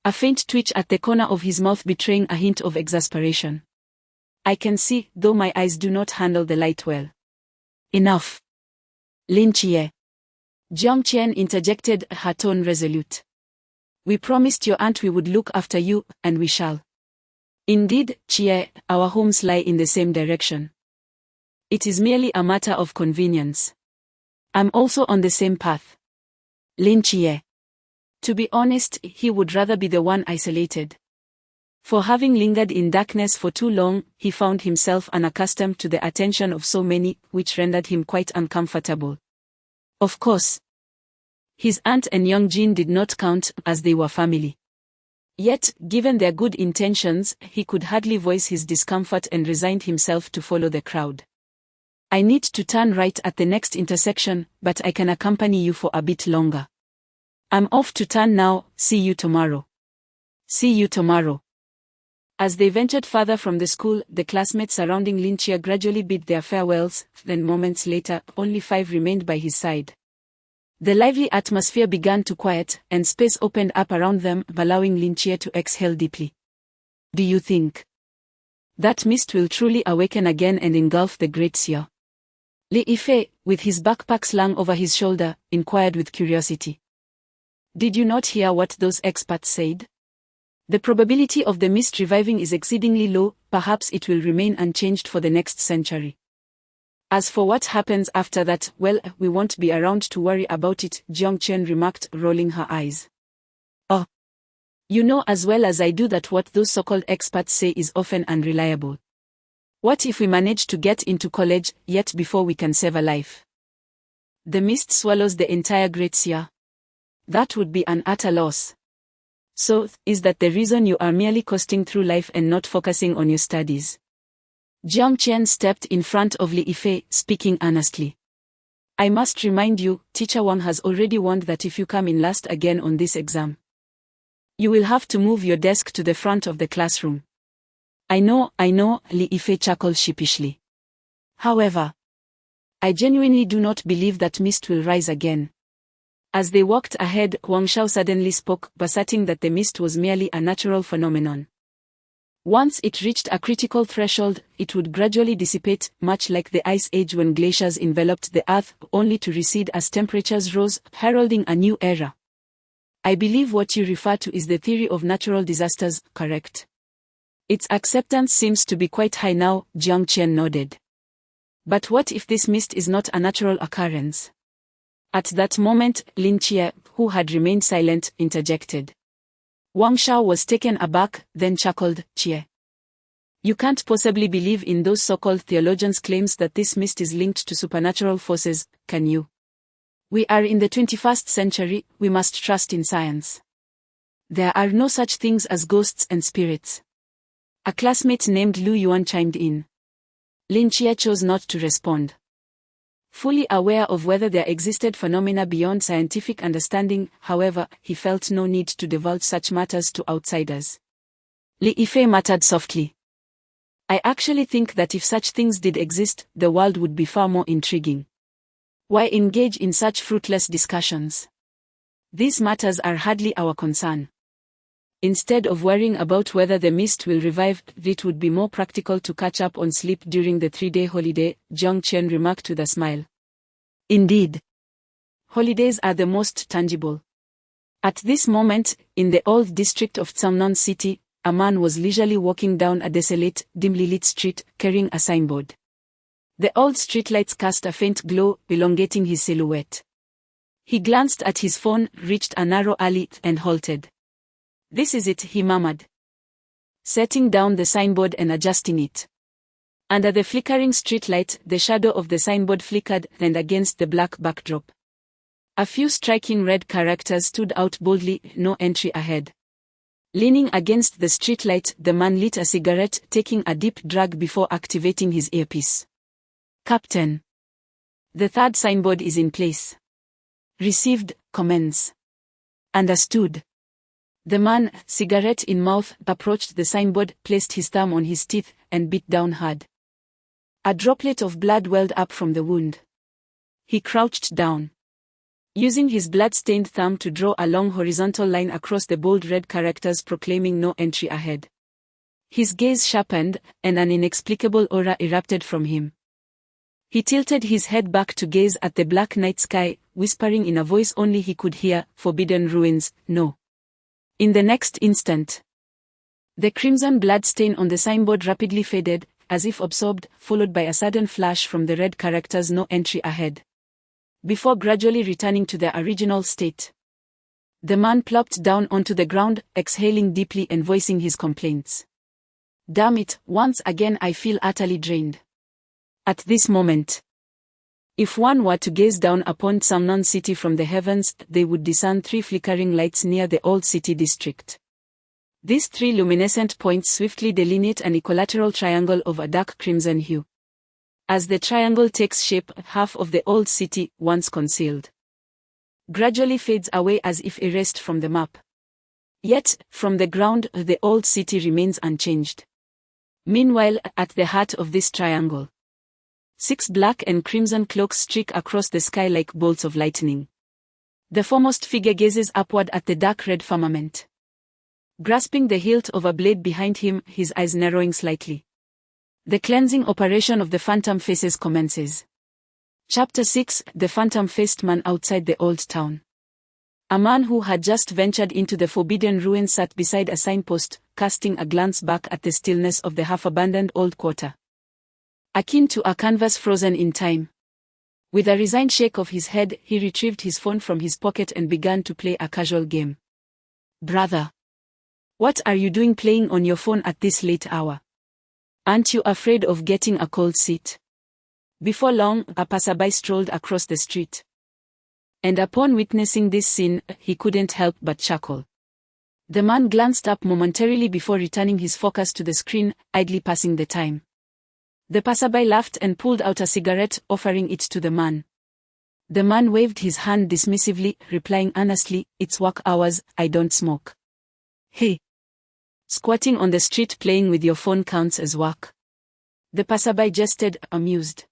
a faint twitch at the corner of his mouth betraying a hint of exasperation. I can see, though my eyes do not handle the light well. Enough, Lin Chia. Jiang Qian interjected, her tone resolute. We promised your aunt we would look after you, and we shall. Indeed, Chia, our homes lie in the same direction. It is merely a matter of convenience. I'm also on the same path. Lin Chia. To be honest, he would rather be the one isolated. For having lingered in darkness for too long, he found himself unaccustomed to the attention of so many, which rendered him quite uncomfortable. Of course, his aunt and young Jin did not count, as they were family. Yet, given their good intentions, he could hardly voice his discomfort and resigned himself to follow the crowd. I need to turn right at the next intersection, but I can accompany you for a bit longer. I'm off to turn now, see you tomorrow. See you tomorrow. As they ventured further from the school, the classmates surrounding Lin Chia gradually bid their farewells, then moments later, only 5 remained by his side. The lively atmosphere began to quiet, and space opened up around them, allowing Lin Chia to exhale deeply. Do you think that mist will truly awaken again and engulf the Great Seer? Li Yifei, with his backpack slung over his shoulder, inquired with curiosity. Did you not hear what those experts said? The probability of the mist reviving is exceedingly low, perhaps it will remain unchanged for the next century. As for what happens after that, well, we won't be around to worry about it, Jiang Chen remarked, rolling her eyes. Oh. You know as well as I do that what those so-called experts say is often unreliable. What if we manage to get into college, yet before we can save a life? The mist swallows the entire Great Seer. That would be an utter loss. So, is that the reason you are merely coasting through life and not focusing on your studies? Jiang Qian stepped in front of Li Yifei, speaking earnestly. I must remind you, Teacher Wang has already warned that if you come in last again on this exam, you will have to move your desk to the front of the classroom. I know, Li Yifei chuckled sheepishly. However, I genuinely do not believe that mist will rise again. As they walked ahead, Wang Shao suddenly spoke, asserting that the mist was merely a natural phenomenon. Once it reached a critical threshold, it would gradually dissipate, much like the Ice Age when glaciers enveloped the Earth, only to recede as temperatures rose, heralding a new era. I believe what you refer to is the theory of natural disasters, correct? Its acceptance seems to be quite high now, Jiang Qian nodded. But what if this mist is not a natural occurrence? At that moment, Lin Jie, who had remained silent, interjected. Wang Shao was taken aback, then chuckled, Jie. You can't possibly believe in those so-called theologians' claims that this mist is linked to supernatural forces, can you? We are in the 21st century, we must trust in science. There are no such things as ghosts and spirits. A classmate named Lu Yuan chimed in. Lin Jie chose not to respond. Fully aware of whether there existed phenomena beyond scientific understanding, however, he felt no need to divulge such matters to outsiders. Li Yifei muttered softly. I actually think that if such things did exist, the world would be far more intriguing. Why engage in such fruitless discussions? These matters are hardly our concern. Instead of worrying about whether the mist will revive, it would be more practical to catch up on sleep during the 3-day holiday, Jiang Qian remarked with a smile. Indeed. Holidays are the most tangible. At this moment, in the old district of Tsamnon City, a man was leisurely walking down a desolate, dimly lit street, carrying a signboard. The old streetlights cast a faint glow, elongating his silhouette. He glanced at his phone, reached a narrow alley, and halted. This is it, he murmured, setting down the signboard and adjusting it. Under the flickering streetlight, the shadow of the signboard flickered, and against the black backdrop, a few striking red characters stood out boldly, no entry ahead. Leaning against the streetlight, the man lit a cigarette, taking a deep drag before activating his earpiece. Captain. The third signboard is in place. Received, commence. Understood. The man, cigarette in mouth, approached the signboard, placed his thumb on his teeth, and bit down hard. A droplet of blood welled up from the wound. He crouched down, using his blood-stained thumb to draw a long horizontal line across the bold red characters proclaiming no entry ahead. His gaze sharpened, and an inexplicable aura erupted from him. He tilted his head back to gaze at the black night sky, whispering in a voice only he could hear, Forbidden Ruins, no. In the next instant, the crimson blood stain on the signboard rapidly faded, as if absorbed, followed by a sudden flash from the red characters no entry ahead, before gradually returning to their original state. The man plopped down onto the ground, exhaling deeply and voicing his complaints. Damn it, once again I feel utterly drained. At this moment, if one were to gaze down upon Tsamnon City from the heavens, they would discern 3 flickering lights near the old city district. These 3 luminescent points swiftly delineate an equilateral triangle of a dark crimson hue. As the triangle takes shape, half of the old city, once concealed, gradually fades away as if erased from the map. Yet, from the ground, the old city remains unchanged. Meanwhile, at the heart of this triangle, 6 black and crimson cloaks streak across the sky like bolts of lightning. The foremost figure gazes upward at the dark red firmament, grasping the hilt of a blade behind him, his eyes narrowing slightly. The cleansing operation of the phantom faces commences. Chapter 6: The phantom-faced man outside the old town. A man who had just ventured into the forbidden ruins sat beside a signpost, casting a glance back at the stillness of the half-abandoned old quarter, akin to a canvas frozen in time. With a resigned shake of his head, he retrieved his phone from his pocket and began to play a casual game. Brother, what are you doing playing on your phone at this late hour? Aren't you afraid of getting a cold seat? Before long, a passerby strolled across the street, And upon witnessing this scene, he couldn't help but chuckle. The man glanced up momentarily before returning his focus to the screen, idly passing the time. The passerby laughed and pulled out a cigarette, offering it to the man. The man waved his hand dismissively, replying earnestly, "It's work hours, I don't smoke." "Hey. Squatting on the street playing with your phone counts as work?" The passerby gestured, amused.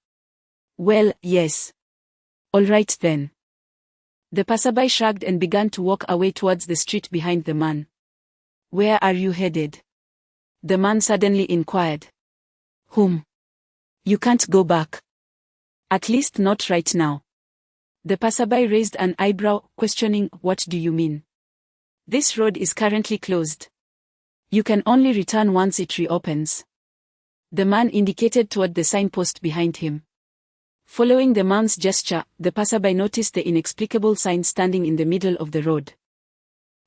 "Well, yes. All right then." The passerby shrugged and began to walk away towards the street behind the man. "Where are you headed?" the man suddenly inquired. "Home. You can't go back. At least not right now." The passerby raised an eyebrow, questioning, "What do you mean?" "This road is currently closed. You can only return once it reopens." The man indicated toward the signpost behind him. Following the man's gesture, the passerby noticed the inexplicable sign standing in the middle of the road.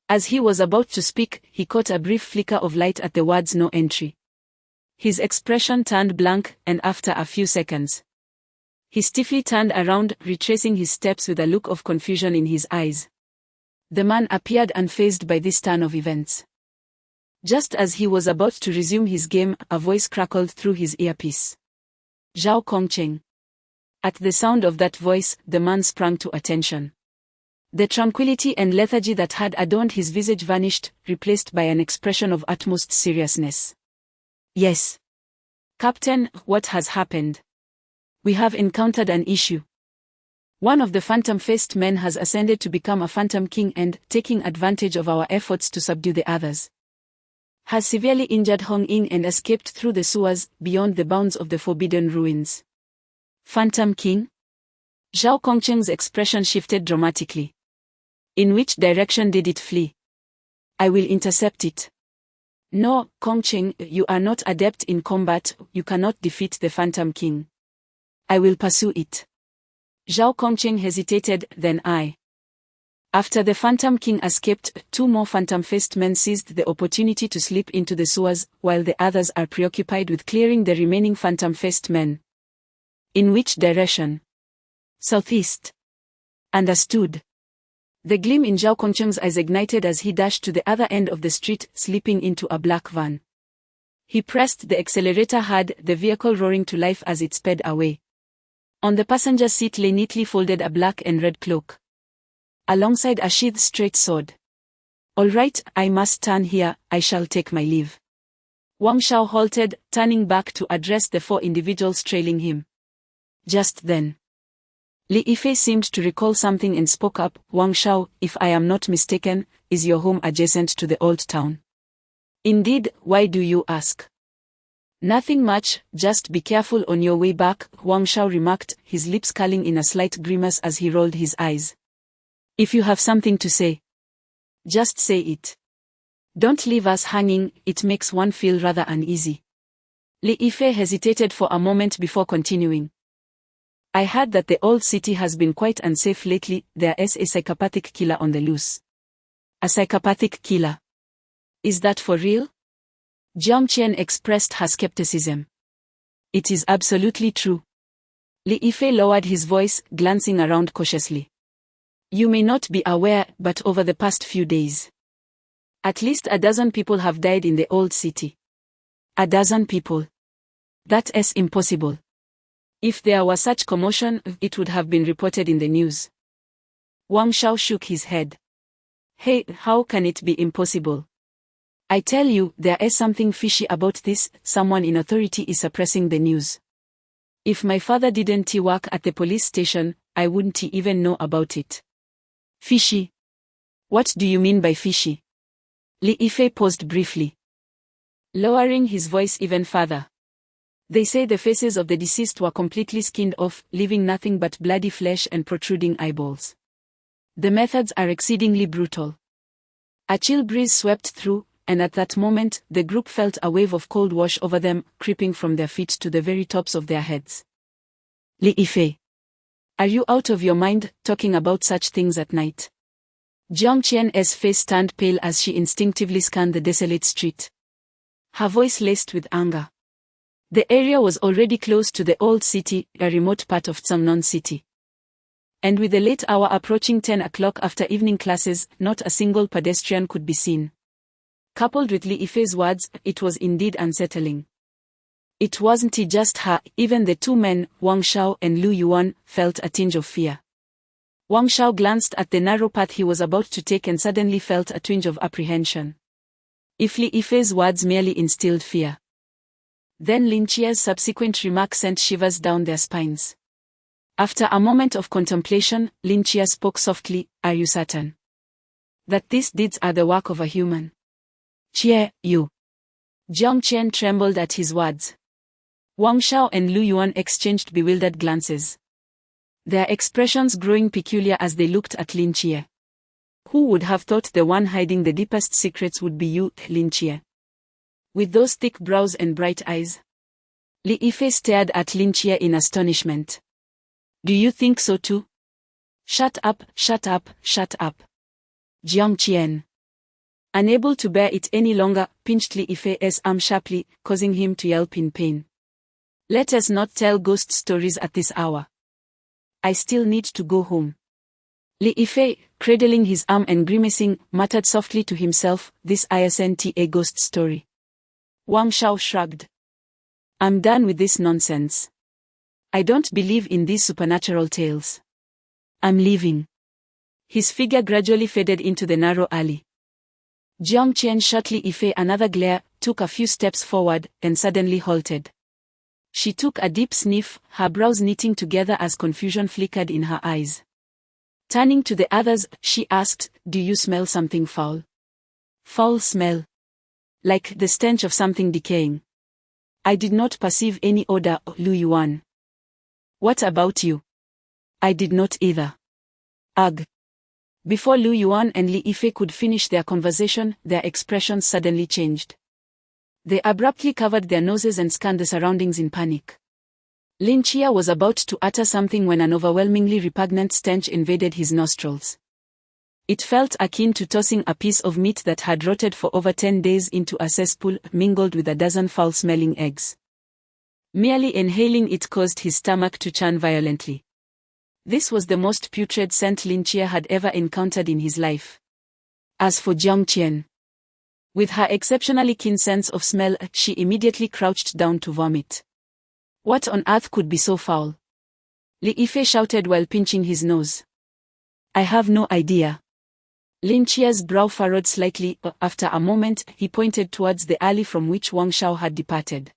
As he was about to speak, he caught a brief flicker of light at the words "no entry." His expression turned blank, and after a few seconds, he stiffly turned around, retracing his steps with a look of confusion in his eyes. The man appeared unfazed by this turn of events. Just as he was about to resume his game, a voice crackled through his earpiece. "Zhao Kongcheng." At the sound of that voice, the man sprang to attention. The tranquility and lethargy that had adorned his visage vanished, replaced by an expression of utmost seriousness. "Yes. Captain, what has happened? We have encountered an issue. One of the phantom-faced men has ascended to become a phantom king and, taking advantage of our efforts to subdue the others, has severely injured Hong Ying and escaped through the sewers, beyond the bounds of the Forbidden Ruins." "Phantom King?" Zhao Kongcheng's expression shifted dramatically. "In which direction did it flee?" "I will intercept it." "No, Kongcheng, you are not adept in combat, you cannot defeat the Phantom King." "I will pursue it." Zhao Kongcheng hesitated, then I. After the Phantom King escaped, 2 more phantom-faced men seized the opportunity to slip into the sewers, while the others are preoccupied with clearing the remaining phantom-faced men. "In which direction?" "Southeast." "Understood." The gleam in Zhao Kongcheng's eyes ignited as he dashed to the other end of the street, slipping into a black van. He pressed the accelerator hard, the vehicle roaring to life as it sped away. On the passenger seat lay neatly folded a black and red cloak, alongside a sheathed straight sword. "All right, I must turn here, I shall take my leave." Wang Shao halted, turning back to address the 4 individuals trailing him. Just then, Li Yifei seemed to recall something and spoke up. "Wang Shao, if I am not mistaken, is your home adjacent to the old town?" "Indeed, why do you ask?" "Nothing much, just be careful on your way back," Wang Shao remarked, his lips curling in a slight grimace as he rolled his eyes. "If you have something to say, just say it. Don't leave us hanging, it makes one feel rather uneasy." Li Yifei hesitated for a moment before continuing. "I heard that the old city has been quite unsafe lately. There is a psychopathic killer on the loose." "A psychopathic killer? Is that for real?" Jiang Qian expressed her skepticism. "It is absolutely true." Li Yifei lowered his voice, glancing around cautiously. "You may not be aware, but over the past few days, at least a dozen people have died in the old city." "A dozen people? That is impossible. If there were such commotion, it would have been reported in the news." Wang Shao shook his head. "Hey, how can it be impossible? I tell you, there is something fishy about this. Someone in authority is suppressing the news. If my father didn't work at the police station, I wouldn't even know about it." "Fishy? What do you mean by fishy?" Li Yifei paused briefly, lowering his voice even further. "They say the faces of the deceased were completely skinned off, leaving nothing but bloody flesh and protruding eyeballs. The methods are exceedingly brutal." A chill breeze swept through, and at that moment, the group felt a wave of cold wash over them, creeping from their feet to the very tops of their heads. "Li Yifei, are you out of your mind, talking about such things at night?" Jiang Qian's face turned pale as she instinctively scanned the desolate street, her voice laced with anger. The area was already close to the old city, a remote part of Zhongnan City. And with the late hour approaching 10 o'clock after evening classes, not a single pedestrian could be seen. Coupled with Li Yifei's words, it was indeed unsettling. It wasn't just her, even the two men, Wang Shao and Lu Yuan, felt a tinge of fear. Wang Shao glanced at the narrow path he was about to take and suddenly felt a twinge of apprehension. If Li Yifei's words merely instilled fear, then Lin Chia's subsequent remark sent shivers down their spines. After a moment of contemplation, Lin Chia spoke softly, "Are you certain that these deeds are the work of a human?" "Chia, you." Jiang Qian trembled at his words. Wang Shao and Lu Yuan exchanged bewildered glances, their expressions growing peculiar as they looked at Lin Chia. Who would have thought the one hiding the deepest secrets would be you, Lin Chia? With those thick brows and bright eyes. Li Yifei stared at Lin Chia in astonishment. "Do you think so too?" "Shut up, shut up, shut up." Jiang Qian, unable to bear it any longer, pinched Li Yifei's arm sharply, causing him to yelp in pain. "Let us not tell ghost stories at this hour. I still need to go home." Li Yifei, cradling his arm and grimacing, muttered softly to himself, "This isn't a ghost story." Wang Shao shrugged. "I'm done with this nonsense. I don't believe in these supernatural tales. I'm leaving." His figure gradually faded into the narrow alley. Jiang Qian shot Li Yifei another glare, took a few steps forward, and suddenly halted. She took a deep sniff, her brows knitting together as confusion flickered in her eyes. Turning to the others, she asked, "Do you smell something foul?" "Foul smell? Like the stench of something decaying?" "I did not perceive any odor, Lu Yuan." "What about you?" "I did not either." "Ugh." Before Lu Yuan and Li Yifei could finish their conversation, their expressions suddenly changed. They abruptly covered their noses and scanned the surroundings in panic. Lin Chia was about to utter something when an overwhelmingly repugnant stench invaded his nostrils. It felt akin to tossing a piece of meat that had rotted for over 10 days into a cesspool, mingled with a dozen foul-smelling eggs. Merely inhaling it caused his stomach to churn violently. This was the most putrid scent Lin Chia had ever encountered in his life. As for Jiang Qian, with her exceptionally keen sense of smell, she immediately crouched down to vomit. What on earth could be so foul? Li Yifei shouted while pinching his nose. "I have no idea." Lin Chia's brow furrowed slightly. After a moment, he pointed towards the alley from which Wang Shao had departed.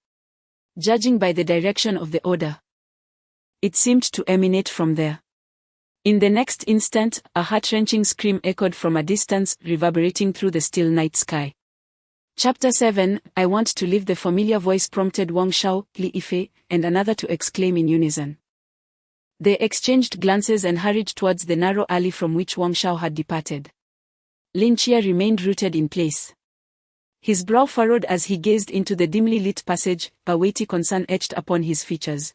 Judging by the direction of the odor, it seemed to emanate from there. In the next instant, a heart-wrenching scream echoed from a distance, reverberating through the still night sky. Chapter 7, "I want to leave." The familiar voice prompted Wang Shao, Li Yifei, and another to exclaim in unison. They exchanged glances and hurried towards the narrow alley from which Wang Shao had departed. Lin Chia remained rooted in place. His brow furrowed as he gazed into the dimly lit passage, a weighty concern etched upon his features.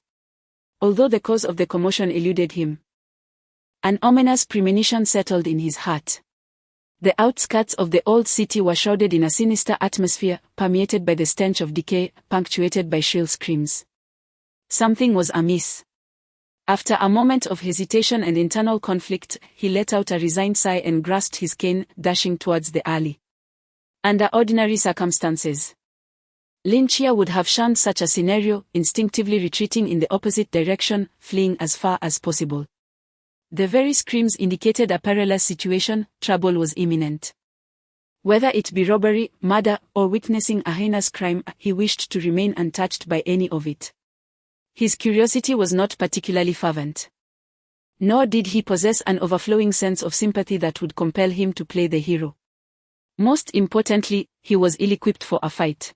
Although the cause of the commotion eluded him, an ominous premonition settled in his heart. The outskirts of the old city were shrouded in a sinister atmosphere, permeated by the stench of decay, punctuated by shrill screams. Something was amiss. After a moment of hesitation and internal conflict, he let out a resigned sigh and grasped his cane, dashing towards the alley. Under ordinary circumstances, Lin Chia would have shunned such a scenario, instinctively retreating in the opposite direction, fleeing as far as possible. The very screams indicated a perilous situation, trouble was imminent. Whether it be robbery, murder, or witnessing a heinous crime, he wished to remain untouched by any of it. His curiosity was not particularly fervent. Nor did he possess an overflowing sense of sympathy that would compel him to play the hero. Most importantly, he was ill-equipped for a fight.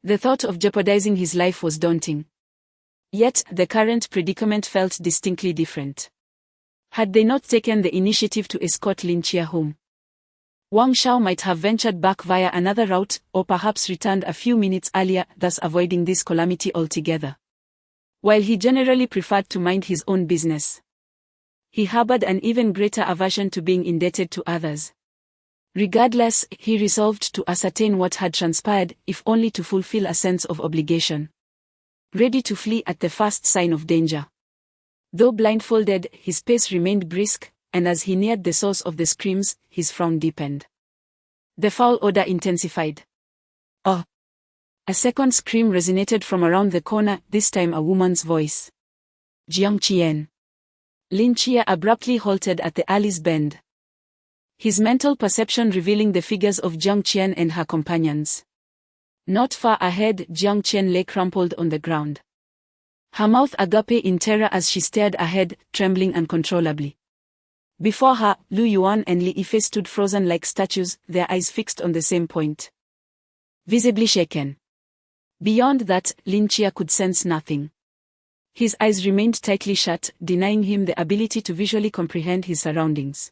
The thought of jeopardizing his life was daunting. Yet, the current predicament felt distinctly different. Had they not taken the initiative to escort Lin Chia home, Wang Shao might have ventured back via another route, or perhaps returned a few minutes earlier, thus avoiding this calamity altogether. While he generally preferred to mind his own business, he harbored an even greater aversion to being indebted to others. Regardless, he resolved to ascertain what had transpired, if only to fulfill a sense of obligation. Ready to flee at the first sign of danger. Though blindfolded, his pace remained brisk, and as he neared the source of the screams, his frown deepened. The foul odor intensified. Oh! A second scream resonated from around the corner, this time a woman's voice. Jiang Qian. Lin Chia abruptly halted at the alley's bend. His mental perception revealing the figures of Jiang Qian and her companions. Not far ahead, Jiang Qian lay crumpled on the ground. Her mouth agape in terror as she stared ahead, trembling uncontrollably. Before her, Lu Yuan and Li Yifei stood frozen like statues, their eyes fixed on the same point. Visibly shaken. Beyond that, Lin Chia could sense nothing. His eyes remained tightly shut, denying him the ability to visually comprehend his surroundings.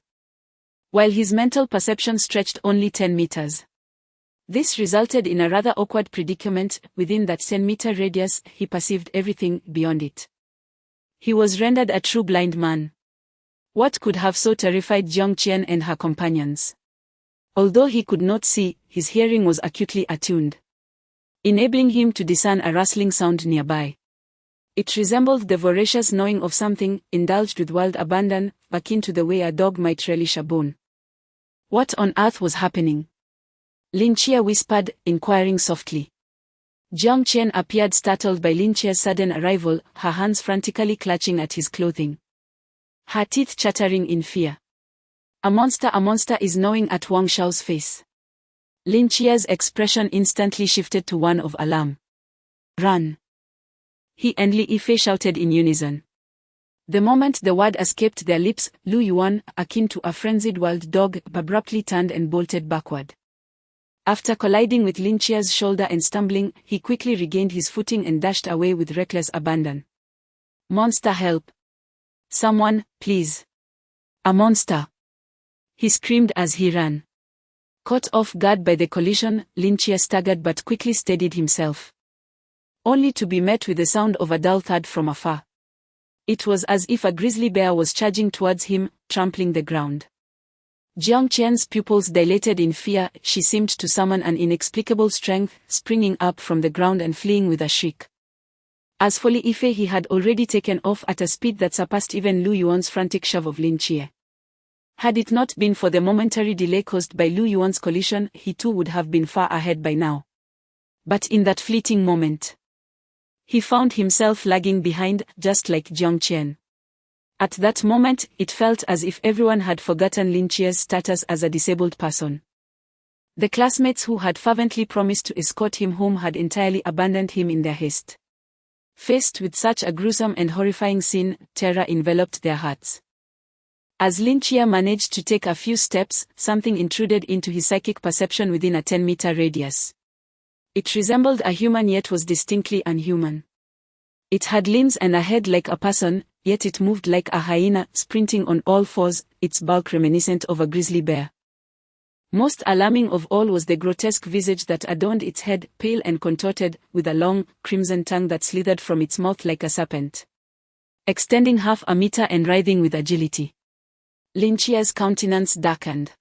While his mental perception stretched only 10 meters. This resulted in a rather awkward predicament. Within that 10-meter radius, he perceived everything beyond it. He was rendered a true blind man. What could have so terrified Jiang Qian and her companions? Although he could not see, his hearing was acutely attuned, enabling him to discern a rustling sound nearby. It resembled the voracious gnawing of something, indulged with wild abandon, akin to the way a dog might relish a bone. What on earth was happening? Lin Chia whispered, inquiring softly. Jiang Qian appeared startled by Lin Chia's sudden arrival, her hands frantically clutching at his clothing. Her teeth chattering in fear. A monster is gnawing at Wang Shao's face. Lin Chia's expression instantly shifted to one of alarm. Run! He and Li Yifei shouted in unison. The moment the word escaped their lips, Lu Yuan, akin to a frenzied wild dog, abruptly turned and bolted backward. After colliding with Lin Chia's shoulder and stumbling, he quickly regained his footing and dashed away with reckless abandon. Monster, help! Someone, please! A monster! He screamed as he ran. Caught off guard by the collision, Lin Chia staggered but quickly steadied himself. Only to be met with the sound of a dull thud from afar. It was as if a grizzly bear was charging towards him, trampling the ground. Jiang Qian's pupils dilated in fear. She seemed to summon an inexplicable strength, springing up from the ground and fleeing with a shriek. As for Li Yifei, he had already taken off at a speed that surpassed even Lu Yuan's frantic shove of Lin Chia. Had it not been for the momentary delay caused by Lu Yuan's collision, he too would have been far ahead by now. But in that fleeting moment, he found himself lagging behind, just like Jiang Qian. At that moment, it felt as if everyone had forgotten Lin Chia's status as a disabled person. The classmates who had fervently promised to escort him home had entirely abandoned him in their haste. Faced with such a gruesome and horrifying scene, terror enveloped their hearts. As Lin Chia managed to take a few steps, something intruded into his psychic perception within a 10-meter radius. It resembled a human yet was distinctly unhuman. It had limbs and a head like a person, yet it moved like a hyena, sprinting on all fours, its bulk reminiscent of a grizzly bear. Most alarming of all was the grotesque visage that adorned its head, pale and contorted, with a long, crimson tongue that slithered from its mouth like a serpent, extending half a meter and writhing with agility. Lin Chia's countenance darkened.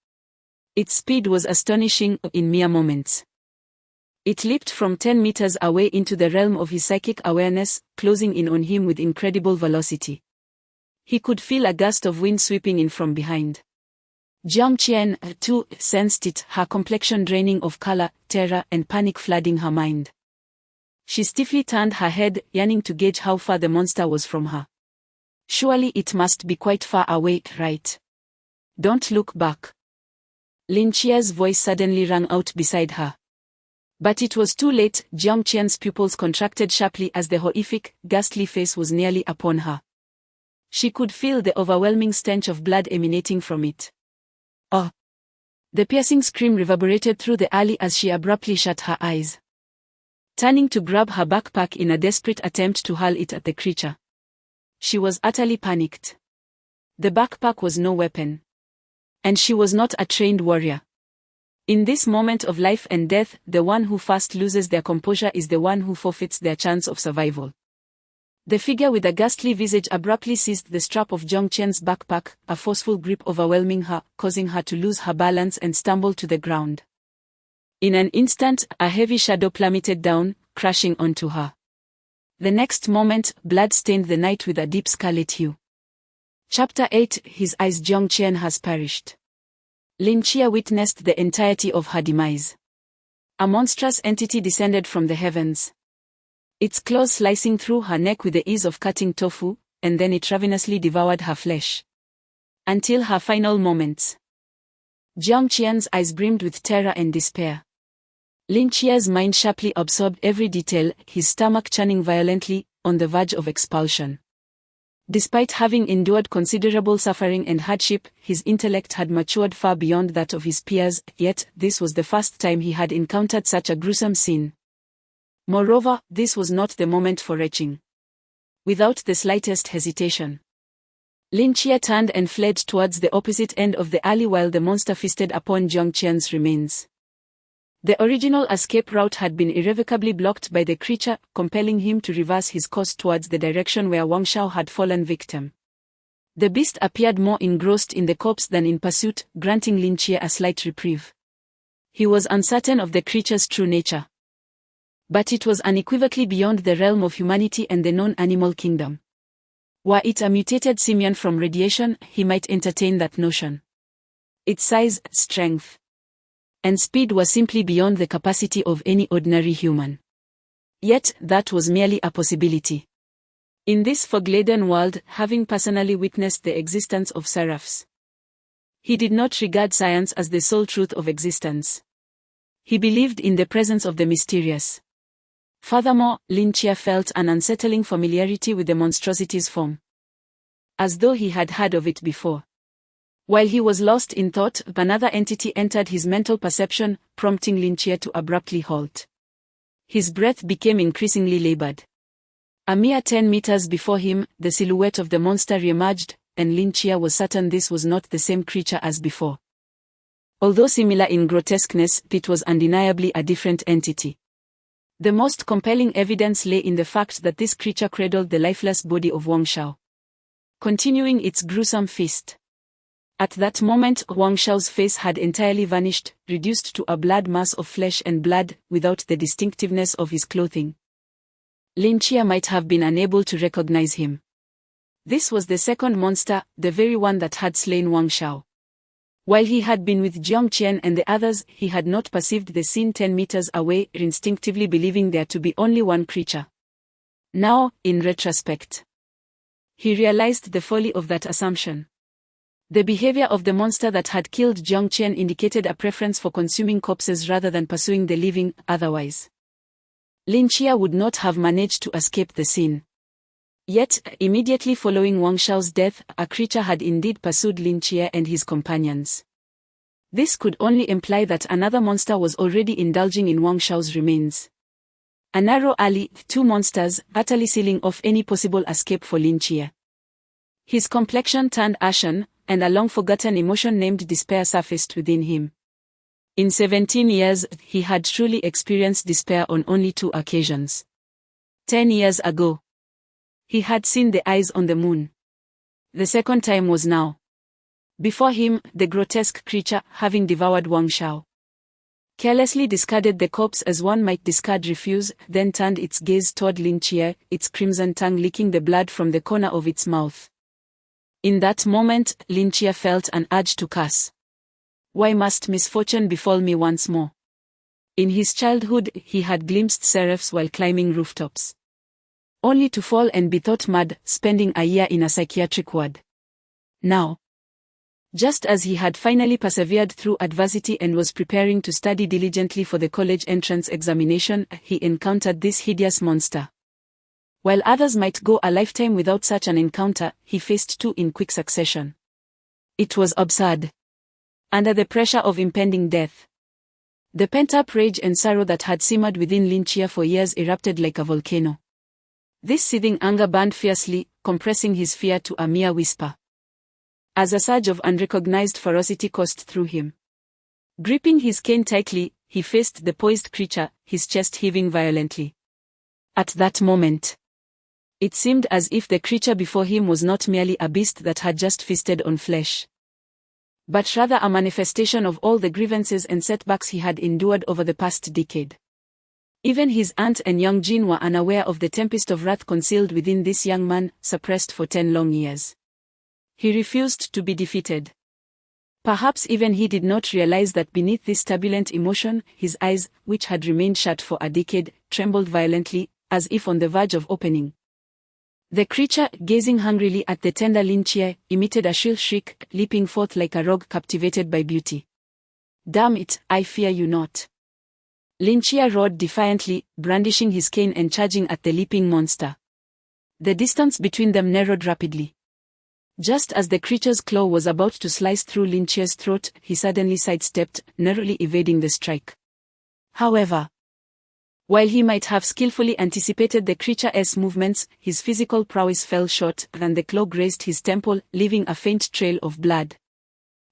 Its speed was astonishing in mere moments. It leaped from 10 meters away into the realm of his psychic awareness, closing in on him with incredible velocity. He could feel a gust of wind sweeping in from behind. Jiang Qian, too, sensed it, her complexion draining of color, terror and panic flooding her mind. She stiffly turned her head, yearning to gauge how far the monster was from her. Surely it must be quite far away, right? Don't look back. Lin Chia's voice suddenly rang out beside her. But it was too late. Jiang Qian's pupils contracted sharply as the horrific, ghastly face was nearly upon her. She could feel the overwhelming stench of blood emanating from it. Oh! The piercing scream reverberated through the alley as she abruptly shut her eyes, turning to grab her backpack in a desperate attempt to hurl it at the creature. She was utterly panicked. The backpack was no weapon. And she was not a trained warrior. In this moment of life and death, the one who first loses their composure is the one who forfeits their chance of survival. The figure with a ghastly visage abruptly seized the strap of Jiang Qian's backpack, a forceful grip overwhelming her, causing her to lose her balance and stumble to the ground. In an instant, a heavy shadow plummeted down, crashing onto her. The next moment, blood stained the night with a deep scarlet hue. Chapter 8. His eyes. Jiangqian has perished. Lin Chia witnessed the entirety of her demise. A monstrous entity descended from the heavens. Its claws slicing through her neck with the ease of cutting tofu, and then it ravenously devoured her flesh. Until her final moments. Jiangqian's eyes brimmed with terror and despair. Lin Chia's mind sharply absorbed every detail, his stomach churning violently, on the verge of expulsion. Despite having endured considerable suffering and hardship, his intellect had matured far beyond that of his peers, yet this was the first time he had encountered such a gruesome scene. Moreover, this was not the moment for retching. Without the slightest hesitation, Lin Chia turned and fled towards the opposite end of the alley while the monster feasted upon Jiangqian's remains. The original escape route had been irrevocably blocked by the creature, compelling him to reverse his course towards the direction where Wang Shao had fallen victim. The beast appeared more engrossed in the corpse than in pursuit, granting Lin Chia a slight reprieve. He was uncertain of the creature's true nature. But it was unequivocally beyond the realm of humanity and the known animal kingdom. Were it a mutated simian from radiation, he might entertain that notion. Its size, strength, and speed were simply beyond the capacity of any ordinary human. Yet, that was merely a possibility. In this fog-laden world, having personally witnessed the existence of seraphs, he did not regard science as the sole truth of existence. He believed in the presence of the mysterious. Furthermore, Lin Chia felt an unsettling familiarity with the monstrosity's form, as though he had heard of it before. While he was lost in thought, another entity entered his mental perception, prompting Lin Chia to abruptly halt. His breath became increasingly labored. A mere 10 meters before him, the silhouette of the monster re-emerged, and Lin Chia was certain this was not the same creature as before. Although similar in grotesqueness, it was undeniably a different entity. The most compelling evidence lay in the fact that this creature cradled the lifeless body of Wang Shao, continuing its gruesome feast. At that moment, Wang Shao's face had entirely vanished, reduced to a blood mass of flesh and blood, without the distinctiveness of his clothing. Lin Chia might have been unable to recognize him. This was the second monster, the very one that had slain Wang Shao. While he had been with Jiangqian and the others, he had not perceived the scene 10 meters away, instinctively believing there to be only one creature. Now, in retrospect, he realized the folly of that assumption. The behavior of the monster that had killed Jiangqian indicated a preference for consuming corpses rather than pursuing the living, otherwise Lin Chia would not have managed to escape the scene. Yet, immediately following Wang Shao's death, a creature had indeed pursued Lin Chia and his companions. This could only imply that another monster was already indulging in Wang Shao's remains. A narrow alley, 2 monsters, utterly sealing off any possible escape for Lin Chia. His complexion turned ashen, and a long-forgotten emotion named despair surfaced within him. In 17 years, he had truly experienced despair on only 2 occasions. 10 years ago, he had seen the eyes on the moon. The second time was now. Before him, the grotesque creature, having devoured Wang Shao, carelessly discarded the corpse as one might discard refuse, then turned its gaze toward Lin Chia, its crimson tongue licking the blood from the corner of its mouth. In that moment, Lin Chia felt an urge to curse. Why must misfortune befall me once more? In his childhood, he had glimpsed seraphs while climbing rooftops, only to fall and be thought mad, spending a year in a psychiatric ward. Now, just as he had finally persevered through adversity and was preparing to study diligently for the college entrance examination, he encountered this hideous monster. While others might go a lifetime without such an encounter, he faced 2 in quick succession. It was absurd. Under the pressure of impending death, the pent-up rage and sorrow that had simmered within Lin Chia for years erupted like a volcano. This seething anger burned fiercely, compressing his fear to a mere whisper, as a surge of unrecognized ferocity coursed through him. Gripping his cane tightly, he faced the poised creature, his chest heaving violently. At that moment, it seemed as if the creature before him was not merely a beast that had just feasted on flesh, but rather a manifestation of all the grievances and setbacks he had endured over the past decade. Even his aunt and young Jin were unaware of the tempest of wrath concealed within this young man, suppressed for 10 long years. He refused to be defeated. Perhaps even he did not realize that beneath this turbulent emotion, his eyes, which had remained shut for a decade, trembled violently, as if on the verge of opening. The creature, gazing hungrily at the tender Lin Chia, emitted a shrill shriek, leaping forth like a rogue captivated by beauty. "Damn it, I fear you not." Lin Chia roared defiantly, brandishing his cane and charging at the leaping monster. The distance between them narrowed rapidly. Just as the creature's claw was about to slice through Lin Chia's throat, he suddenly sidestepped, narrowly evading the strike. However, while he might have skillfully anticipated the creature's movements, his physical prowess fell short, and the claw grazed his temple, leaving a faint trail of blood.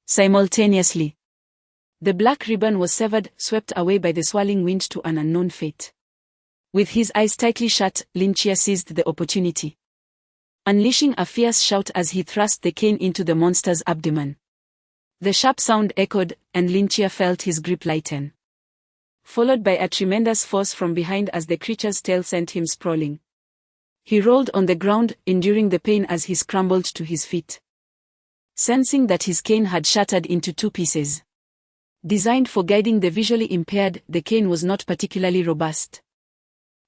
Simultaneously, the black ribbon was severed, swept away by the swirling wind to an unknown fate. With his eyes tightly shut, Lin Chia seized the opportunity, unleashing a fierce shout as he thrust the cane into the monster's abdomen. The sharp sound echoed, and Lin Chia felt his grip lighten, followed by a tremendous force from behind as the creature's tail sent him sprawling. He rolled on the ground, enduring the pain as he scrambled to his feet, sensing that his cane had shattered into 2 pieces. Designed for guiding the visually impaired, the cane was not particularly robust,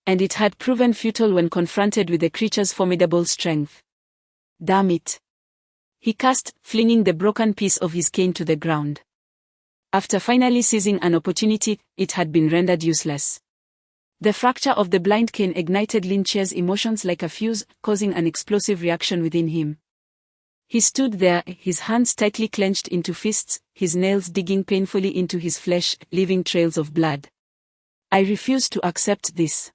and it had proven futile when confronted with the creature's formidable strength. "Damn it!" he cursed, flinging the broken piece of his cane to the ground. After finally seizing an opportunity, it had been rendered useless. The fracture of the blind cane ignited Lin Chia's emotions like a fuse, causing an explosive reaction within him. He stood there, his hands tightly clenched into fists, his nails digging painfully into his flesh, leaving trails of blood. "I refuse to accept this,"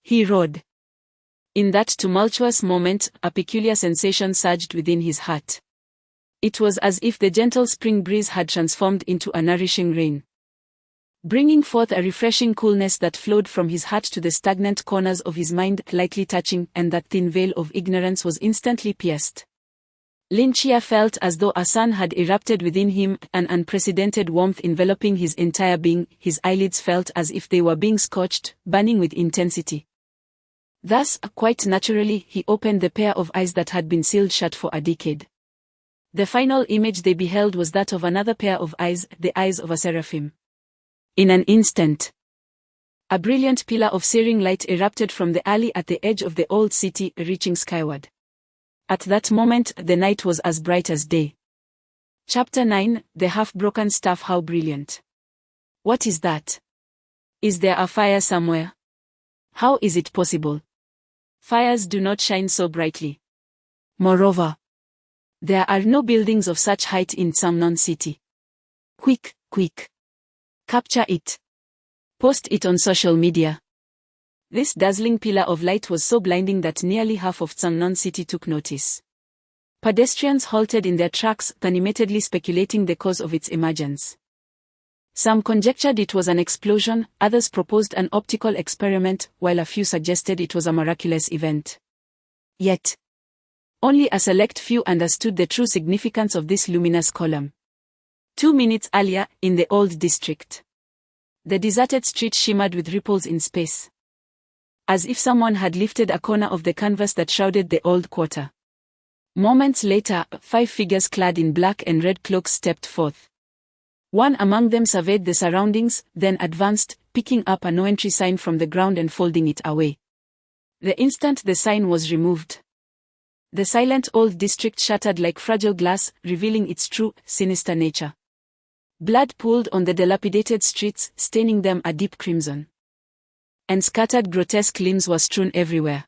he roared. In that tumultuous moment, a peculiar sensation surged within his heart. It was as if the gentle spring breeze had transformed into a nourishing rain, bringing forth a refreshing coolness that flowed from his heart to the stagnant corners of his mind, lightly touching, and that thin veil of ignorance was instantly pierced. Lin Chia felt as though a sun had erupted within him, an unprecedented warmth enveloping his entire being. His eyelids felt as if they were being scorched, burning with intensity. Thus, quite naturally, he opened the pair of eyes that had been sealed shut for a decade. The final image they beheld was that of another pair of eyes, the eyes of a seraphim. In an instant, a brilliant pillar of searing light erupted from the alley at the edge of the old city, reaching skyward. At that moment, the night was as bright as day. Chapter 9, The Half-Broken Staff. How brilliant! What is that? Is there a fire somewhere? How is it possible? Fires do not shine so brightly. Moreover, there are no buildings of such height in Samnon City. Quick, quick. Capture it. Post it on social media. This dazzling pillar of light was so blinding that nearly half of Samnon City took notice. Pedestrians halted in their tracks, animatedly speculating the cause of its emergence. Some conjectured it was an explosion, others proposed an optical experiment, while a few suggested it was a miraculous event. Yet, only a select few understood the true significance of this luminous column. 2 minutes earlier, in the old district, the deserted street shimmered with ripples in space, as if someone had lifted a corner of the canvas that shrouded the old quarter. Moments later, 5 figures clad in black and red cloaks stepped forth. One among them surveyed the surroundings, then advanced, picking up a no-entry sign from the ground and folding it away. The instant the sign was removed, the silent old district shattered like fragile glass, revealing its true, sinister nature. Blood pooled on the dilapidated streets, staining them a deep crimson, and scattered grotesque limbs were strewn everywhere.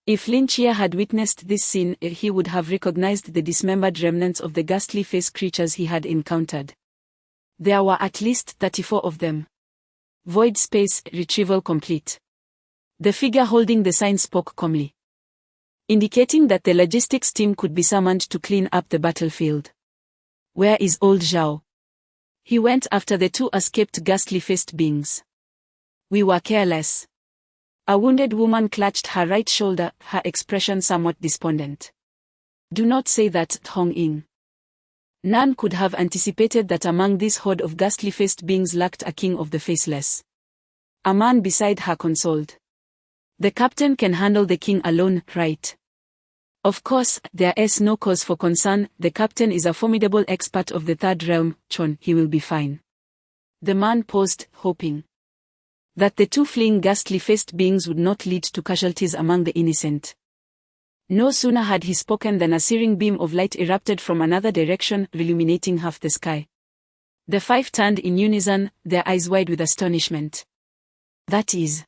If Lin Chia had witnessed this scene, he would have recognized the dismembered remnants of the ghastly face creatures he had encountered. There were at least 34 of them. Void space, retrieval complete. The figure holding the sign spoke calmly, indicating that the logistics team could be summoned to clean up the battlefield. "Where is old Zhao?" He went after the 2 escaped ghastly-faced beings. "We were careless." A wounded woman clutched her right shoulder, her expression somewhat despondent. "Do not say that, Hong Ying." None could have anticipated that among this horde of ghastly-faced beings lurked a king of the faceless. A man beside her consoled. The captain can handle the king alone, right? Of course, there is no cause for concern. The captain is a formidable expert of the third realm, Chon, he will be fine. The man paused, hoping that the two fleeing ghastly-faced beings would not lead to casualties among the innocent. No sooner had he spoken than a searing beam of light erupted from another direction, illuminating half the sky. The five turned in unison, their eyes wide with astonishment. That is,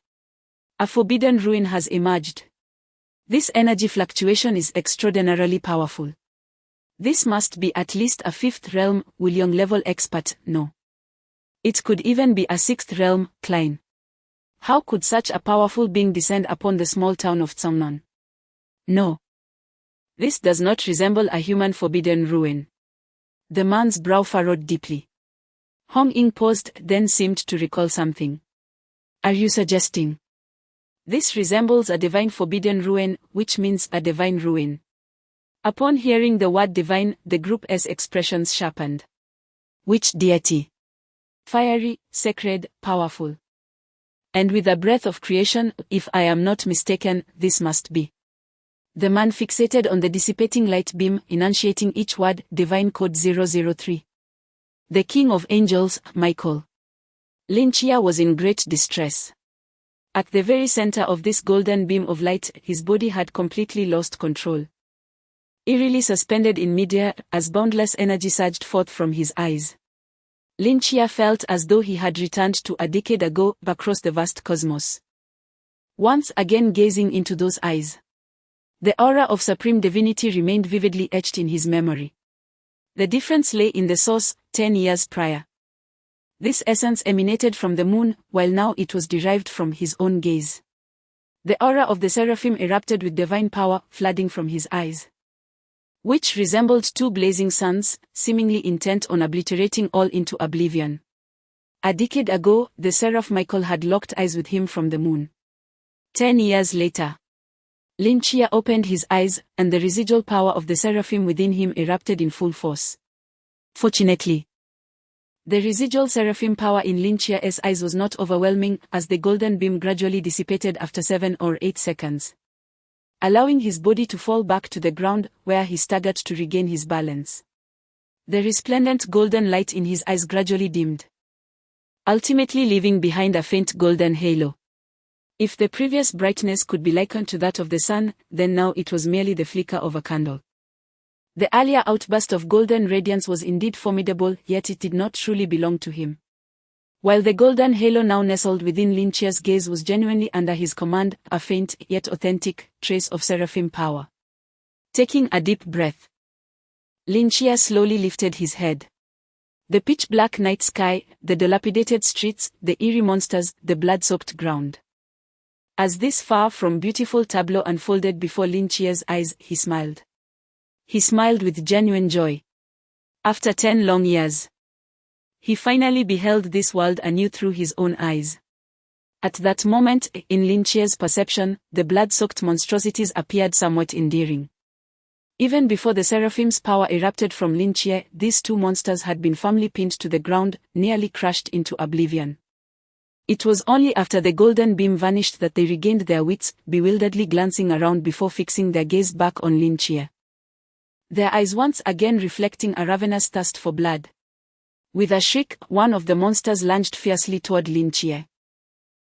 a forbidden ruin has emerged. This energy fluctuation is extraordinarily powerful. This must be at least a fifth realm, Wuliang-level expert, no. It could even be a sixth realm, Klein. How could such a powerful being descend upon the small town of Tsangnon? No. This does not resemble a human forbidden ruin. The man's brow furrowed deeply. Hong Ying paused, then seemed to recall something. Are you suggesting this resembles a divine forbidden ruin, which means a divine ruin? Upon hearing the word divine, the group's expressions sharpened. Which deity? Fiery, sacred, powerful. And with a breath of creation, if I am not mistaken, this must be. The man fixated on the dissipating light beam, enunciating each word, divine code 003. The king of angels, Michael. Lin Chia was in great distress. At the very center of this golden beam of light, his body had completely lost control. Eerily suspended in midair, as boundless energy surged forth from his eyes. Lin Chia felt as though he had returned to a decade ago, across the vast cosmos. Once again gazing into those eyes, the aura of supreme divinity remained vividly etched in his memory. The difference lay in the source, 10 years prior. This essence emanated from the moon, while now it was derived from his own gaze. The aura of the seraphim erupted with divine power, flooding from his eyes, which resembled two blazing suns, seemingly intent on obliterating all into oblivion. A decade ago, the seraph Michael had locked eyes with him from the moon. 10 years later, Lin Chia opened his eyes, and the residual power of the seraphim within him erupted in full force. Fortunately, the residual seraphim power in Lin Chia's eyes was not overwhelming, as the golden beam gradually dissipated after 7 or 8 seconds, allowing his body to fall back to the ground, where he staggered to regain his balance. The resplendent golden light in his eyes gradually dimmed, ultimately leaving behind a faint golden halo. If the previous brightness could be likened to that of the sun, then now it was merely the flicker of a candle. The earlier outburst of golden radiance was indeed formidable, yet it did not truly belong to him. While the golden halo now nestled within Lin Chia's gaze was genuinely under his command, a faint, yet authentic, trace of seraphim power. Taking a deep breath, Lin Chia slowly lifted his head. The pitch-black night sky, the dilapidated streets, the eerie monsters, the blood-soaked ground. As this far from beautiful tableau unfolded before Lin Chia's eyes, he smiled. He smiled with genuine joy. After 10 long years, he finally beheld this world anew through his own eyes. At that moment, in Lin Chia's perception, the blood-soaked monstrosities appeared somewhat endearing. Even before the seraphim's power erupted from Lin Chia, these two monsters had been firmly pinned to the ground, nearly crushed into oblivion. It was only after the golden beam vanished that they regained their wits, bewilderedly glancing around before fixing their gaze back on Lin Chia, their eyes once again reflecting a ravenous thirst for blood. With a shriek, one of the monsters lunged fiercely toward Lin Chia.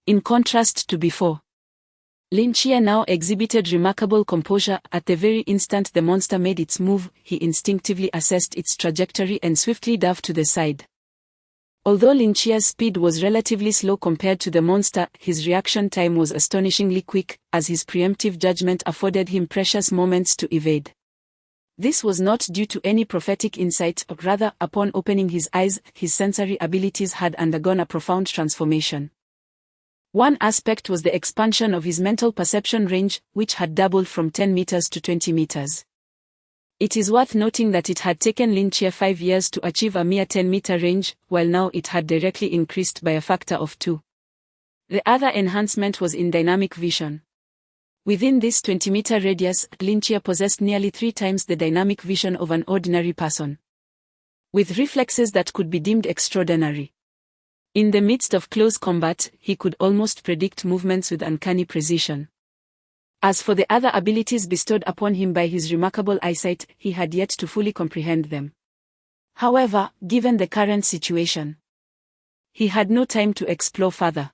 In contrast to before, Lin Chia now exhibited remarkable composure. At the very instant the monster made its move, he instinctively assessed its trajectory and swiftly dove to the side. Although Lin Chia's speed was relatively slow compared to the monster, his reaction time was astonishingly quick, as his preemptive judgment afforded him precious moments to evade. This was not due to any prophetic insight, but rather, upon opening his eyes, his sensory abilities had undergone a profound transformation. One aspect was the expansion of his mental perception range, which had doubled from 10 meters to 20 meters. It is worth noting that it had taken Lin Chia 5 years to achieve a mere 10-meter range, while now it had directly increased by a factor of 2. The other enhancement was in dynamic vision. Within this 20-meter radius, Lin Chia possessed nearly 3 times the dynamic vision of an ordinary person, with reflexes that could be deemed extraordinary. In the midst of close combat, he could almost predict movements with uncanny precision. As for the other abilities bestowed upon him by his remarkable eyesight, he had yet to fully comprehend them. However, given the current situation, he had no time to explore further.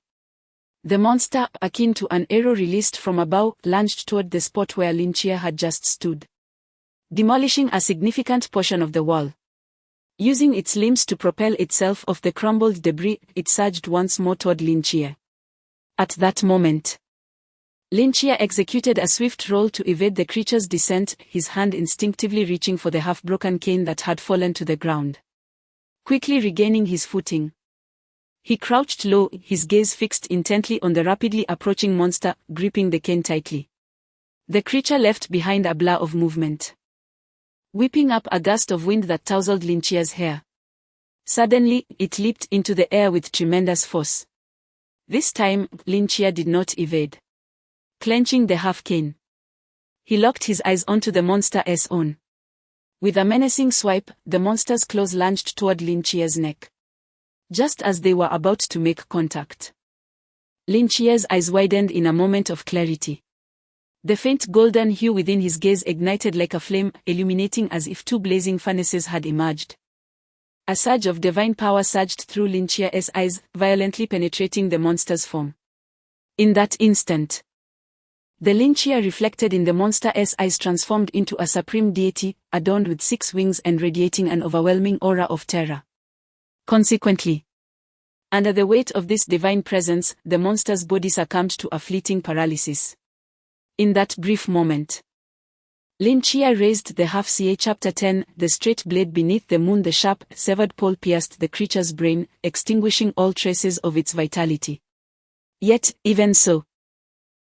The monster, akin to an arrow released from a bow, lunged toward the spot where Lin Chia had just stood, demolishing a significant portion of the wall. Using its limbs to propel itself off the crumbled debris, it surged once more toward Lin Chia. At that moment, Lin Chia executed a swift roll to evade the creature's descent, his hand instinctively reaching for the half-broken cane that had fallen to the ground. Quickly regaining his footing, he crouched low, his gaze fixed intently on the rapidly approaching monster, gripping the cane tightly. The creature left behind a blur of movement, whipping up a gust of wind that tousled Lin Chia's hair. Suddenly, it leaped into the air with tremendous force. This time, Lin Chia did not evade. Clenching the half-cane, he locked his eyes onto the monster's own. With a menacing swipe, the monster's claws lunged toward Lin Chia's neck. Just as they were about to make contact, Lin Chia's eyes widened in a moment of clarity. The faint golden hue within his gaze ignited like a flame, illuminating as if two blazing furnaces had emerged. A surge of divine power surged through Lin Chia's eyes, violently penetrating the monster's form. In that instant, the Lin Chia reflected in the monster's eyes transformed into a supreme deity, adorned with 6 wings and radiating an overwhelming aura of terror. Consequently, under the weight of this divine presence, the monster's body succumbed to a fleeting paralysis. In that brief moment, Lin Chia raised the half-CA Chapter 10, the straight blade beneath the moon. The sharp, severed pole pierced the creature's brain, extinguishing all traces of its vitality. Yet, even so,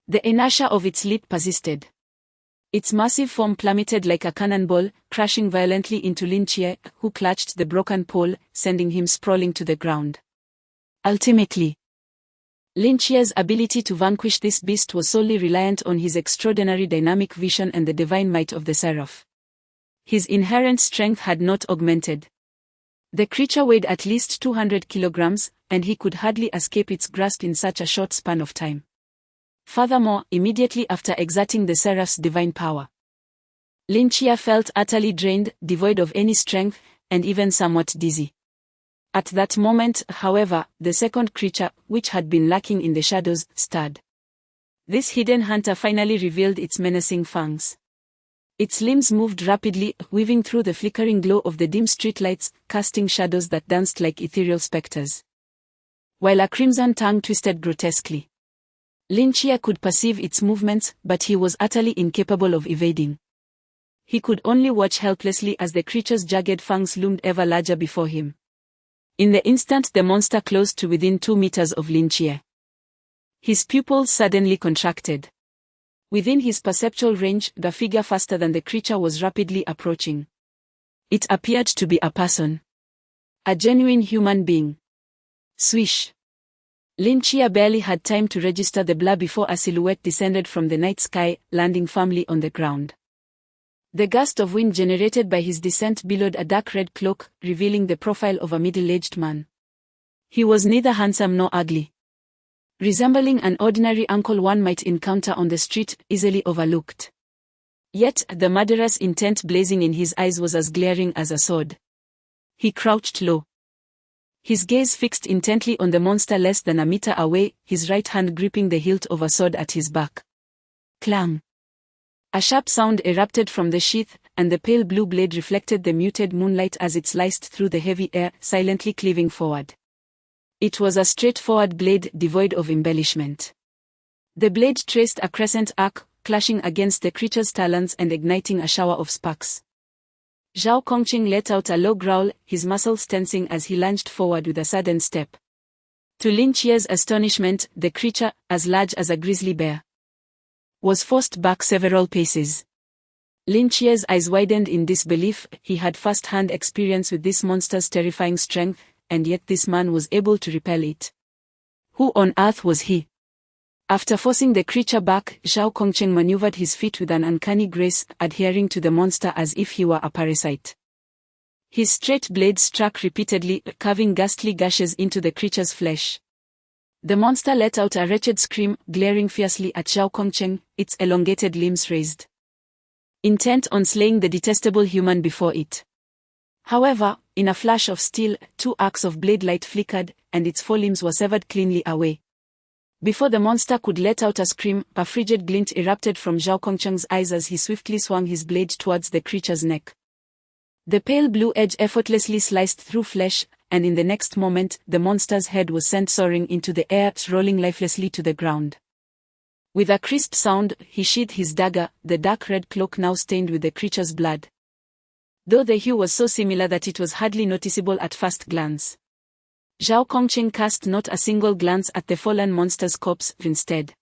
the inertia of its leap persisted. Its massive form plummeted like a cannonball, crashing violently into Lin Chia, who clutched the broken pole, sending him sprawling to the ground. Ultimately, Lin Chia's ability to vanquish this beast was solely reliant on his extraordinary dynamic vision and the divine might of the Seraph. His inherent strength had not augmented. The creature weighed at least 200 kilograms, and he could hardly escape its grasp in such a short span of time. Furthermore, immediately after exerting the Seraph's divine power, Lin Chia felt utterly drained, devoid of any strength, and even somewhat dizzy. At that moment, however, the second creature, which had been lurking in the shadows, stirred. This hidden hunter finally revealed its menacing fangs. Its limbs moved rapidly, weaving through the flickering glow of the dim streetlights, casting shadows that danced like ethereal specters, while a crimson tongue twisted grotesquely. Lin Chia could perceive its movements, but he was utterly incapable of evading. He could only watch helplessly as the creature's jagged fangs loomed ever larger before him. In the instant the monster closed to within 2 meters of Lin Chia, his pupils suddenly contracted. Within his perceptual range, the figure faster than the creature was rapidly approaching. It appeared to be a person. A genuine human being. Swish! Lin Chia barely had time to register the blur before a silhouette descended from the night sky, landing firmly on the ground. The gust of wind generated by his descent billowed a dark red cloak, revealing the profile of a middle-aged man. He was neither handsome nor ugly. Resembling an ordinary uncle one might encounter on the street, easily overlooked. Yet, the murderous intent blazing in his eyes was as glaring as a sword. He crouched low, his gaze fixed intently on the monster less than a meter away, his right hand gripping the hilt of a sword at his back. Clang! A sharp sound erupted from the sheath, and the pale blue blade reflected the muted moonlight as it sliced through the heavy air, silently cleaving forward. It was a straightforward blade devoid of embellishment. The blade traced a crescent arc, clashing against the creature's talons and igniting a shower of sparks. Zhao Kongqing let out a low growl, his muscles tensing as he lunged forward with a sudden step. To Lin Chia's astonishment, the creature, as large as a grizzly bear, was forced back several paces. Lin Chia's eyes widened in disbelief. He had first-hand experience with this monster's terrifying strength, and yet this man was able to repel it. Who on earth was he? After forcing the creature back, Zhao Kongqing maneuvered his feet with an uncanny grace, adhering to the monster as if he were a parasite. His straight blade struck repeatedly, carving ghastly gashes into the creature's flesh. The monster let out a wretched scream, glaring fiercely at Zhao Kongcheng, its elongated limbs raised, intent on slaying the detestable human before it. However, in a flash of steel, 2 arcs of blade light flickered, and its forelimbs were severed cleanly away. Before the monster could let out a scream, a frigid glint erupted from Zhao Kongcheng's eyes as he swiftly swung his blade towards the creature's neck. The pale blue edge effortlessly sliced through flesh, and in the next moment, the monster's head was sent soaring into the air, rolling lifelessly to the ground. With a crisp sound, he sheathed his dagger, the dark red cloak now stained with the creature's blood, though the hue was so similar that it was hardly noticeable at first glance. Zhao Kongcheng cast not a single glance at the fallen monster's corpse. Instead,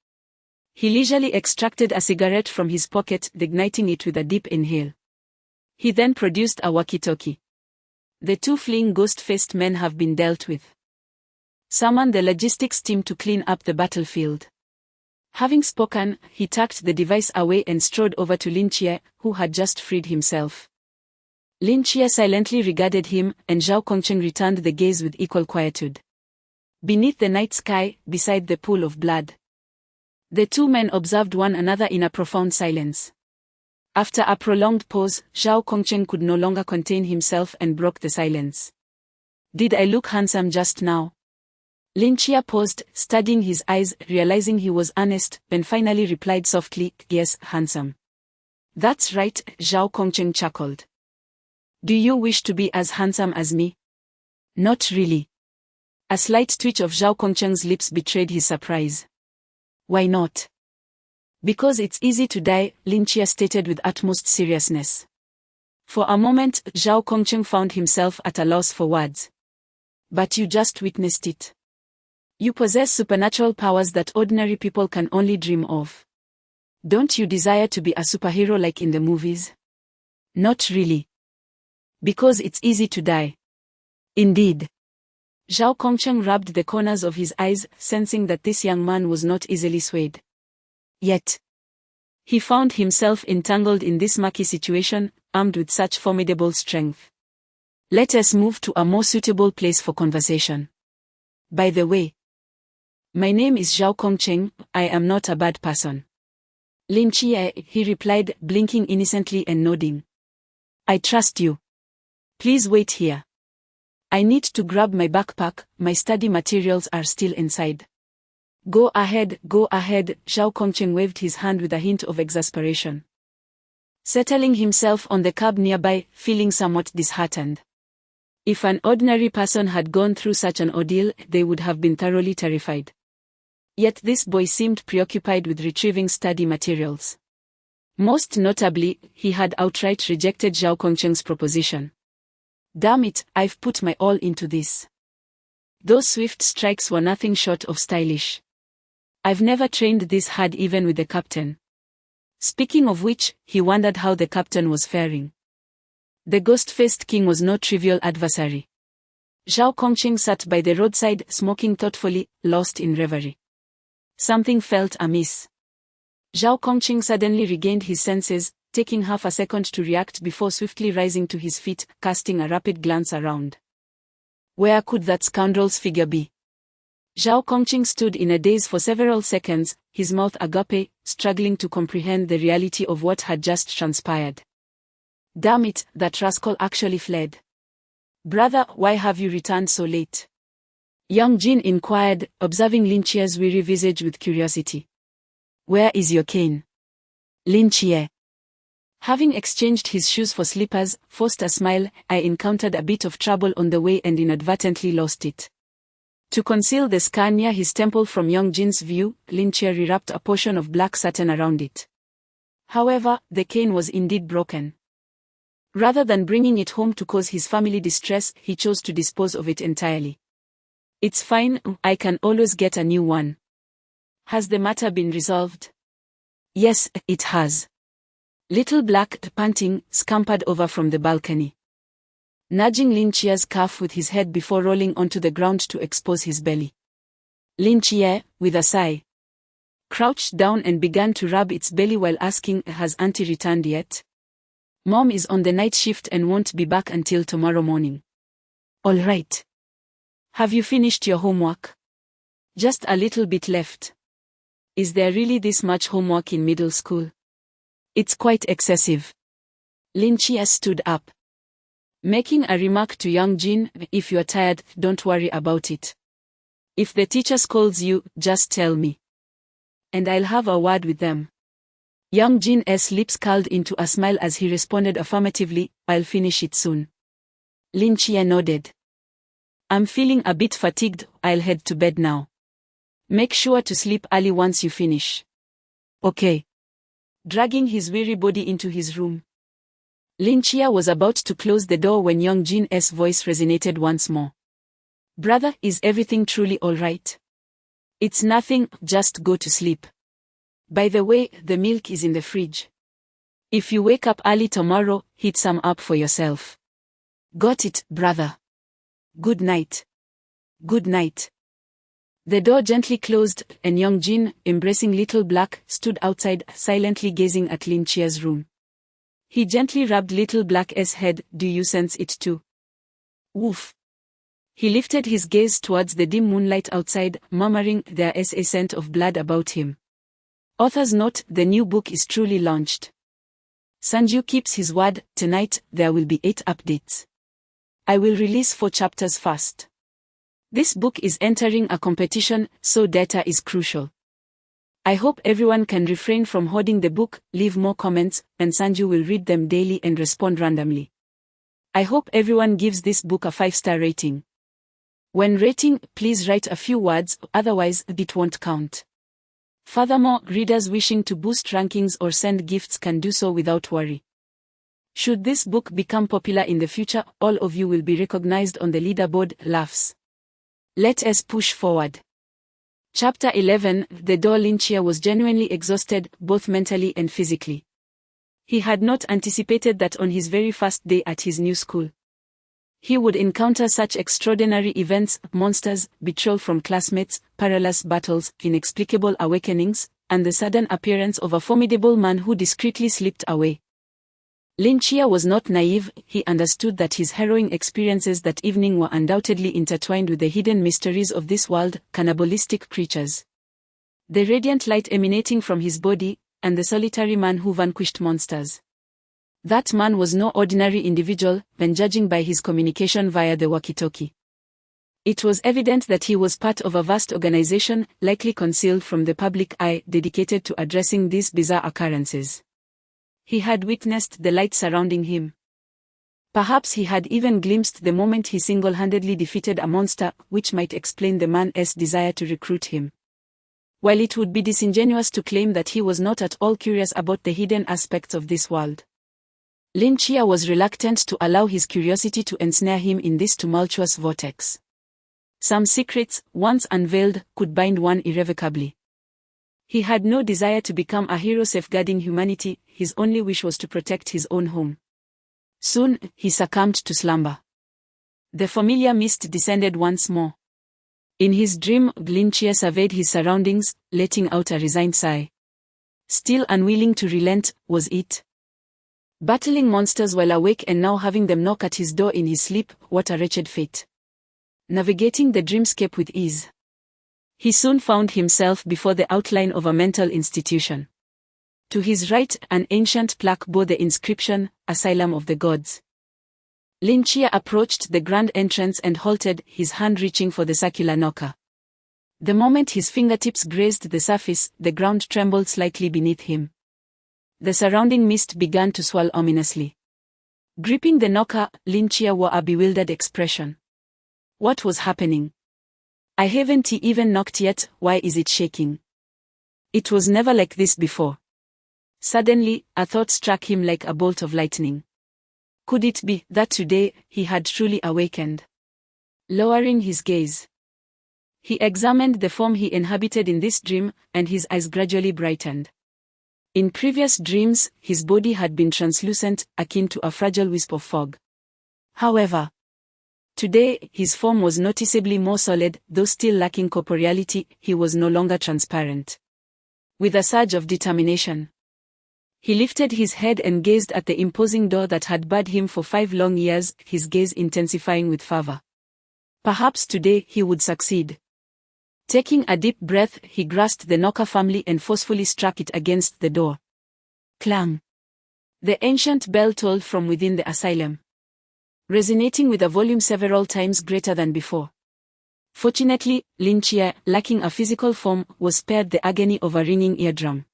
he leisurely extracted a cigarette from his pocket, igniting it with a deep inhale. He then produced a walkie-talkie. The 2 fleeing ghost-faced men have been dealt with. Summon the logistics team to clean up the battlefield. Having spoken, he tucked the device away and strode over to Lin Jie, who had just freed himself. Lin Jie silently regarded him, and Zhao Kongcheng returned the gaze with equal quietude. Beneath the night sky, beside the pool of blood, the 2 men observed one another in a profound silence. After a prolonged pause, Zhao Kongcheng could no longer contain himself and broke the silence. "Did I look handsome just now?" Lin Jie paused, studying his eyes, realizing he was honest, and finally replied softly, "Yes, handsome." "That's right," Zhao Kongcheng chuckled. "Do you wish to be as handsome as me?" "Not really." A slight twitch of Zhao Kongcheng's lips betrayed his surprise. "Why not?" "Because it's easy to die," Lin Jie stated with utmost seriousness. For a moment, Zhao Kongcheng found himself at a loss for words. "But you just witnessed it. You possess supernatural powers that ordinary people can only dream of. Don't you desire to be a superhero like in the movies?" "Not really. Because it's easy to die." "Indeed." Zhao Kongcheng rubbed the corners of his eyes, sensing that this young man was not easily swayed. Yet, he found himself entangled in this murky situation, armed with such formidable strength. "Let us move to a more suitable place for conversation. By the way, my name is Zhao Kongcheng, I am not a bad person." "Lin Jie," he replied, blinking innocently and nodding. "I trust you. Please wait here. I need to grab my backpack, my study materials are still inside." Go ahead, Zhao Kongcheng waved his hand with a hint of exasperation. Settling himself on the curb nearby, feeling somewhat disheartened. If an ordinary person had gone through such an ordeal, they would have been thoroughly terrified. Yet this boy seemed preoccupied with retrieving study materials. Most notably, he had outright rejected Zhao Kongcheng's proposition. "Damn it, I've put my all into this." Those swift strikes were nothing short of stylish. "I've never trained this hard even with the captain." Speaking of which, he wondered how the captain was faring. The ghost-faced king was no trivial adversary. Zhao Kongcheng sat by the roadside, smoking thoughtfully, lost in reverie. Something felt amiss. Zhao Kongcheng suddenly regained his senses, taking half a second to react before swiftly rising to his feet, casting a rapid glance around. Where could that scoundrel's figure be? Zhao Kongcheng stood in a daze for several seconds, his mouth agape, struggling to comprehend the reality of what had just transpired. Damn it, that rascal actually fled. "Brother, why have you returned so late?" Young Jin inquired, observing Lin Jie's weary visage with curiosity. "Where is your cane?" Lin Jie, having exchanged his shoes for slippers, forced a smile. "I encountered a bit of trouble on the way and inadvertently lost it." To conceal the scar near his temple from Young Jin's view, Lin Jie rewrapped a portion of black satin around it. However, the cane was indeed broken. Rather than bringing it home to cause his family distress, he chose to dispose of it entirely. "It's fine, I can always get a new one." "Has the matter been resolved?" "Yes, it has." Little Black, panting, scampered over from the balcony, nudging Lin Jie's calf with his head before rolling onto the ground to expose his belly. Lin Jie, with a sigh, crouched down and began to rub its belly while asking, "Has Auntie returned yet?" Mom is on the night shift and won't be back until tomorrow morning. All right. Have you finished your homework? Just a little bit left. Is there really this much homework in middle school? It's quite excessive. Lin Chia stood up, making a remark to Young Jin, if you're tired, don't worry about it. If the teacher scolds you, just tell me. And I'll have a word with them. Young Jin's lips curled into a smile as he responded affirmatively, I'll finish it soon. Lin Chia nodded. I'm feeling a bit fatigued, I'll head to bed now. Make sure to sleep early once you finish. Okay. Dragging his weary body into his room, Lin Chia was about to close the door when Young Jin's voice resonated once more. Brother, is everything truly all right? It's nothing, just go to sleep. By the way, the milk is in the fridge. If you wake up early tomorrow, heat some up for yourself. Got it, brother. Good night. Good night. The door gently closed, and Young Jin, embracing Little Black, stood outside, silently gazing at Lin Chia's room. He gently rubbed Little Black's head, do you sense it too? Woof. He lifted his gaze towards the dim moonlight outside, murmuring, there is a scent of blood about him. Author's note, the new book is truly launched. Sanju keeps his word, tonight, there will be 8 updates. I will release 4 chapters first. This book is entering a competition, so data is crucial. I hope everyone can refrain from hoarding the book, leave more comments, and Sanju will read them daily and respond randomly. I hope everyone gives this book a 5-star rating. When rating, please write a few words, otherwise it won't count. Furthermore, readers wishing to boost rankings or send gifts can do so without worry. Should this book become popular in the future, all of you will be recognized on the leaderboard, laughs. Let us push forward. Chapter 11, The Door. Lin Chia was genuinely exhausted, both mentally and physically. He had not anticipated that on his very first day at his new school, he would encounter such extraordinary events, monsters, betrayal from classmates, perilous battles, inexplicable awakenings, and the sudden appearance of a formidable man who discreetly slipped away. Lin Chia was not naive, he understood that his harrowing experiences that evening were undoubtedly intertwined with the hidden mysteries of this world, cannibalistic creatures, the radiant light emanating from his body, and the solitary man who vanquished monsters. That man was no ordinary individual, when judging by his communication via the walkie-talkie. It was evident that he was part of a vast organization, likely concealed from the public eye, dedicated to addressing these bizarre occurrences. He had witnessed the light surrounding him. Perhaps he had even glimpsed the moment he single-handedly defeated a monster, which might explain the man's desire to recruit him. While it would be disingenuous to claim that he was not at all curious about the hidden aspects of this world, Lin Chia was reluctant to allow his curiosity to ensnare him in this tumultuous vortex. Some secrets, once unveiled, could bind one irrevocably. He had no desire to become a hero safeguarding humanity, his only wish was to protect his own home. Soon, he succumbed to slumber. The familiar mist descended once more. In his dream, Lin Chia surveyed his surroundings, letting out a resigned sigh. Still unwilling to relent, was it? Battling monsters while awake and now having them knock at his door in his sleep, what a wretched fate. Navigating the dreamscape with ease, he soon found himself before the outline of a mental institution. To his right, an ancient plaque bore the inscription, Asylum of the Gods. Lin Chia approached the grand entrance and halted, his hand reaching for the circular knocker. The moment his fingertips grazed the surface, the ground trembled slightly beneath him. The surrounding mist began to swirl ominously. Gripping the knocker, Lin Chia wore a bewildered expression. What was happening? I haven't even knocked yet, why is it shaking? It was never like this before. Suddenly, a thought struck him like a bolt of lightning. Could it be that today, he had truly awakened? Lowering his gaze, he examined the form he inhabited in this dream, and his eyes gradually brightened. In previous dreams, his body had been translucent, akin to a fragile wisp of fog. However, today, his form was noticeably more solid, though still lacking corporeality, he was no longer transparent. With a surge of determination, He lifted his head and gazed at the imposing door that had barred him for 5 long years, his gaze intensifying with fervor. Perhaps today he would succeed. Taking a deep breath, he grasped the knocker firmly and forcefully struck it against the door. Clang! The ancient bell tolled from within the asylum, resonating with a volume several times greater than before. Fortunately, Lin Chia, lacking a physical form, was spared the agony of a ringing eardrum.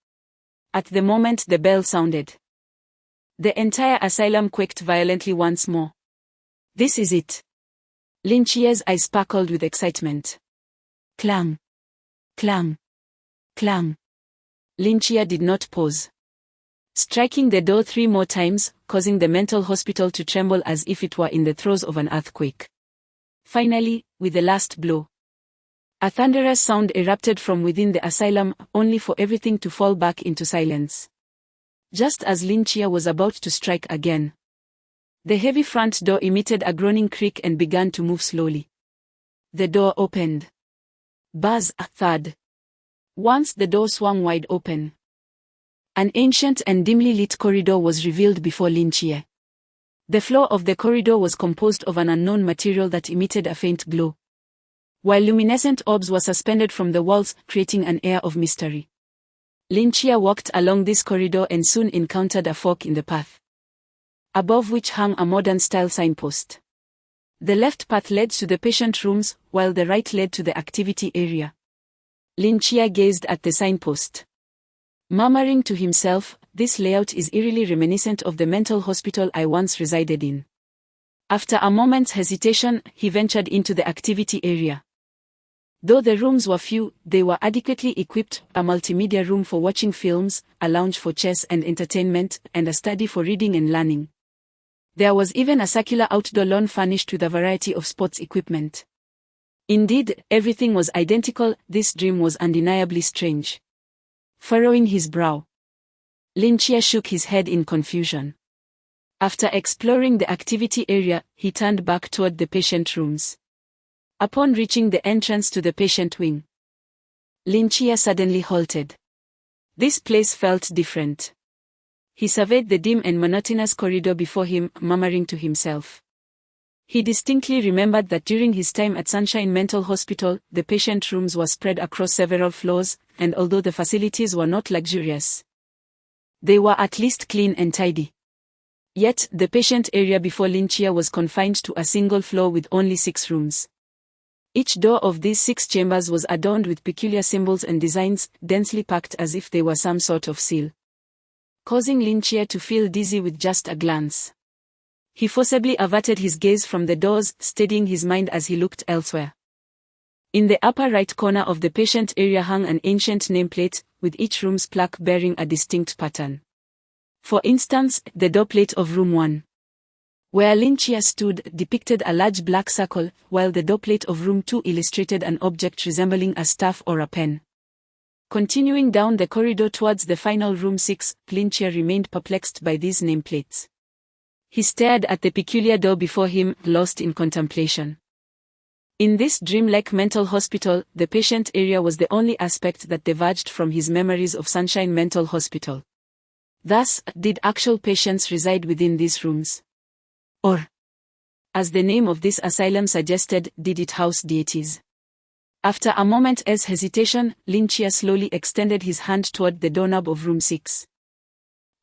At the moment the bell sounded, the entire asylum quaked violently once more. This is it. Lin Chia's eyes sparkled with excitement. Clang! Clang! Clang! Lin Chia did not pause, striking the door 3 more times, causing the mental hospital to tremble as if it were in the throes of an earthquake. Finally, with the last blow, a thunderous sound erupted from within the asylum, only for everything to fall back into silence. Just as Lin Chia was about to strike again, the heavy front door emitted a groaning creak and began to move slowly. The door opened. Buzz, a thud. Once the door swung wide open, an ancient and dimly lit corridor was revealed before Lin Chia. The floor of the corridor was composed of an unknown material that emitted a faint glow, while luminescent orbs were suspended from the walls, creating an air of mystery. Lin Chia walked along this corridor and soon encountered a fork in the path, above which hung a modern-style signpost. The left path led to the patient rooms, while the right led to the activity area. Lin Chia gazed at the signpost, murmuring to himself, "This layout is eerily reminiscent of the mental hospital I once resided in." After a moment's hesitation, he ventured into the activity area. Though the rooms were few, they were adequately equipped: a multimedia room for watching films, a lounge for chess and entertainment, and a study for reading and learning. There was even a circular outdoor lawn furnished with a variety of sports equipment. Indeed, everything was identical. This dream was undeniably strange. Furrowing his brow, Lin Chia shook his head in confusion. After exploring the activity area, he turned back toward the patient rooms. Upon reaching the entrance to the patient wing, Lin Chia suddenly halted. This place felt different. He surveyed the dim and monotonous corridor before him, murmuring to himself. He distinctly remembered that during his time at Sunshine Mental Hospital, the patient rooms were spread across several floors, and although the facilities were not luxurious, they were at least clean and tidy. Yet, the patient area before Lin Chia was confined to a single floor with only 6 rooms. Each door of these 6 chambers was adorned with peculiar symbols and designs, densely packed as if they were some sort of seal, causing Lin Chia to feel dizzy with just a glance. He forcibly averted his gaze from the doors, steadying his mind as he looked elsewhere. In the upper right corner of the patient area hung an ancient nameplate, with each room's plaque bearing a distinct pattern. For instance, the doorplate of room 1, where Lin Chia stood, depicted a large black circle, while the doorplate of room 2 illustrated an object resembling a staff or a pen. Continuing down the corridor towards the final room 6, Lin Chia remained perplexed by these nameplates. He stared at the peculiar door before him, lost in contemplation. In this dreamlike mental hospital, the patient area was the only aspect that diverged from his memories of Sunshine Mental Hospital. Thus, did actual patients reside within these rooms? Or, as the name of this asylum suggested, did it house deities? After a moment's hesitation, Lin Chia slowly extended his hand toward the doorknob of room 6.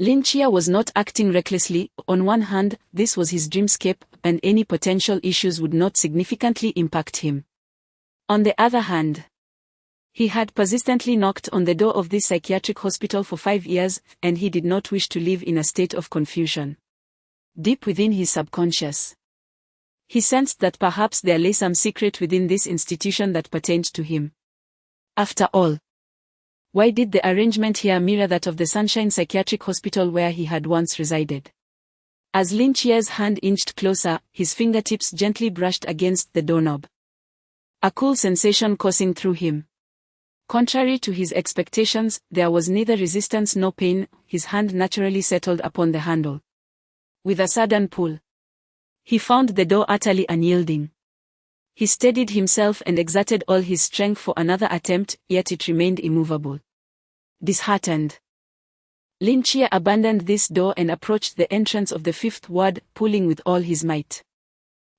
Lin Chia was not acting recklessly. On one hand, this was his dreamscape, and any potential issues would not significantly impact him. On the other hand, he had persistently knocked on the door of this psychiatric hospital for 5 years, and he did not wish to live in a state of confusion. Deep within his subconscious, he sensed that perhaps there lay some secret within this institution that pertained to him. After all, why did the arrangement here mirror that of the Sunshine Psychiatric Hospital where he had once resided? As Lin Chia's hand inched closer, his fingertips gently brushed against the doorknob, a cool sensation coursing through him. Contrary to his expectations, there was neither resistance nor pain. His hand naturally settled upon the handle. With a sudden pull, he found the door utterly unyielding. He steadied himself and exerted all his strength for another attempt, yet it remained immovable. Disheartened, Lin Chia abandoned this door and approached the entrance of the fifth ward, pulling with all his might.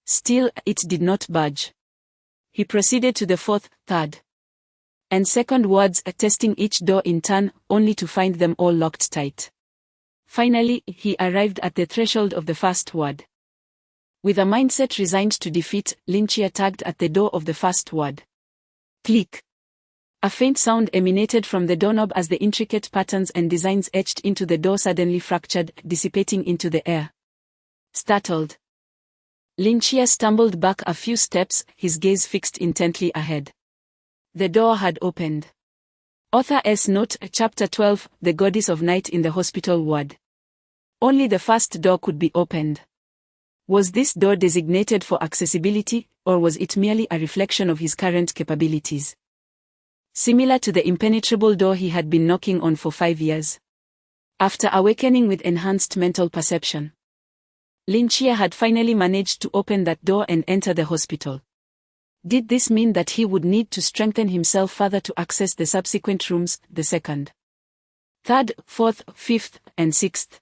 Still, it did not budge. He proceeded to the fourth, third, and second wards, testing each door in turn, only to find them all locked tight. Finally, he arrived at the threshold of the first ward. With a mindset resigned to defeat, Lin Chia tugged at the door of the first ward. Click. A faint sound emanated from the doorknob as the intricate patterns and designs etched into the door suddenly fractured, dissipating into the air. Startled, Lin Chia stumbled back a few steps, his gaze fixed intently ahead. The door had opened. Author S. Note, Chapter 12, The Goddess of Night in the Hospital Ward. Only the first door could be opened. Was this door designated for accessibility, or was it merely a reflection of his current capabilities? Similar to the impenetrable door he had been knocking on for 5 years. After awakening with enhanced mental perception, Lin Chia had finally managed to open that door and enter the hospital. Did this mean that he would need to strengthen himself further to access the subsequent rooms, the second, third, fourth, fifth, and sixth?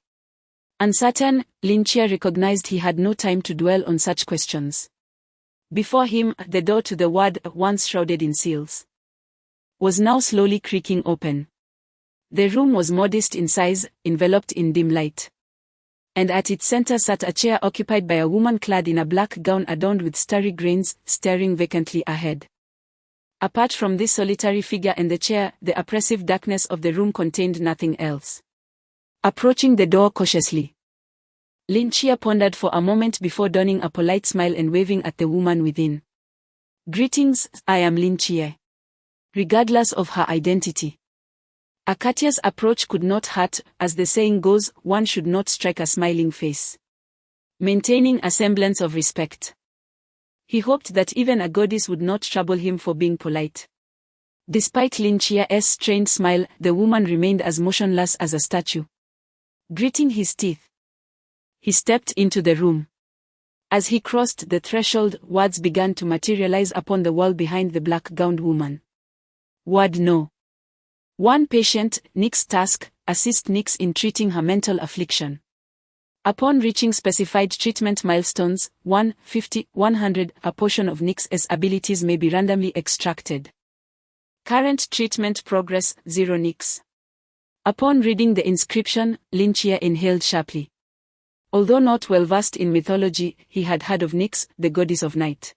Uncertain, Lin Chia recognized he had no time to dwell on such questions. Before him, the door to the ward, once shrouded in seals, was now slowly creaking open. The room was modest in size, enveloped in dim light. And at its center sat a chair occupied by a woman clad in a black gown adorned with starry grains, staring vacantly ahead. Apart from this solitary figure and the chair, the oppressive darkness of the room contained nothing else. Approaching the door cautiously, Lin Chia pondered for a moment before donning a polite smile and waving at the woman within. Greetings, I am Lin Chia. Regardless of her identity, a courteous approach could not hurt, as the saying goes, one should not strike a smiling face. Maintaining a semblance of respect, he hoped that even a goddess would not trouble him for being polite. Despite Lin Chia's strained smile, the woman remained as motionless as a statue. Gritting his teeth, he stepped into the room. As he crossed the threshold, words began to materialize upon the wall behind the black-gowned woman. Word No. 1 patient, Nix task, assist Nix in treating her mental affliction. Upon reaching specified treatment milestones, 1, 50, 100, a portion of Nix's abilities may be randomly extracted. Current treatment progress, 0 Nix. Upon reading the inscription, Lin Chia inhaled sharply. Although not well versed in mythology, he had heard of Nix, the goddess of night,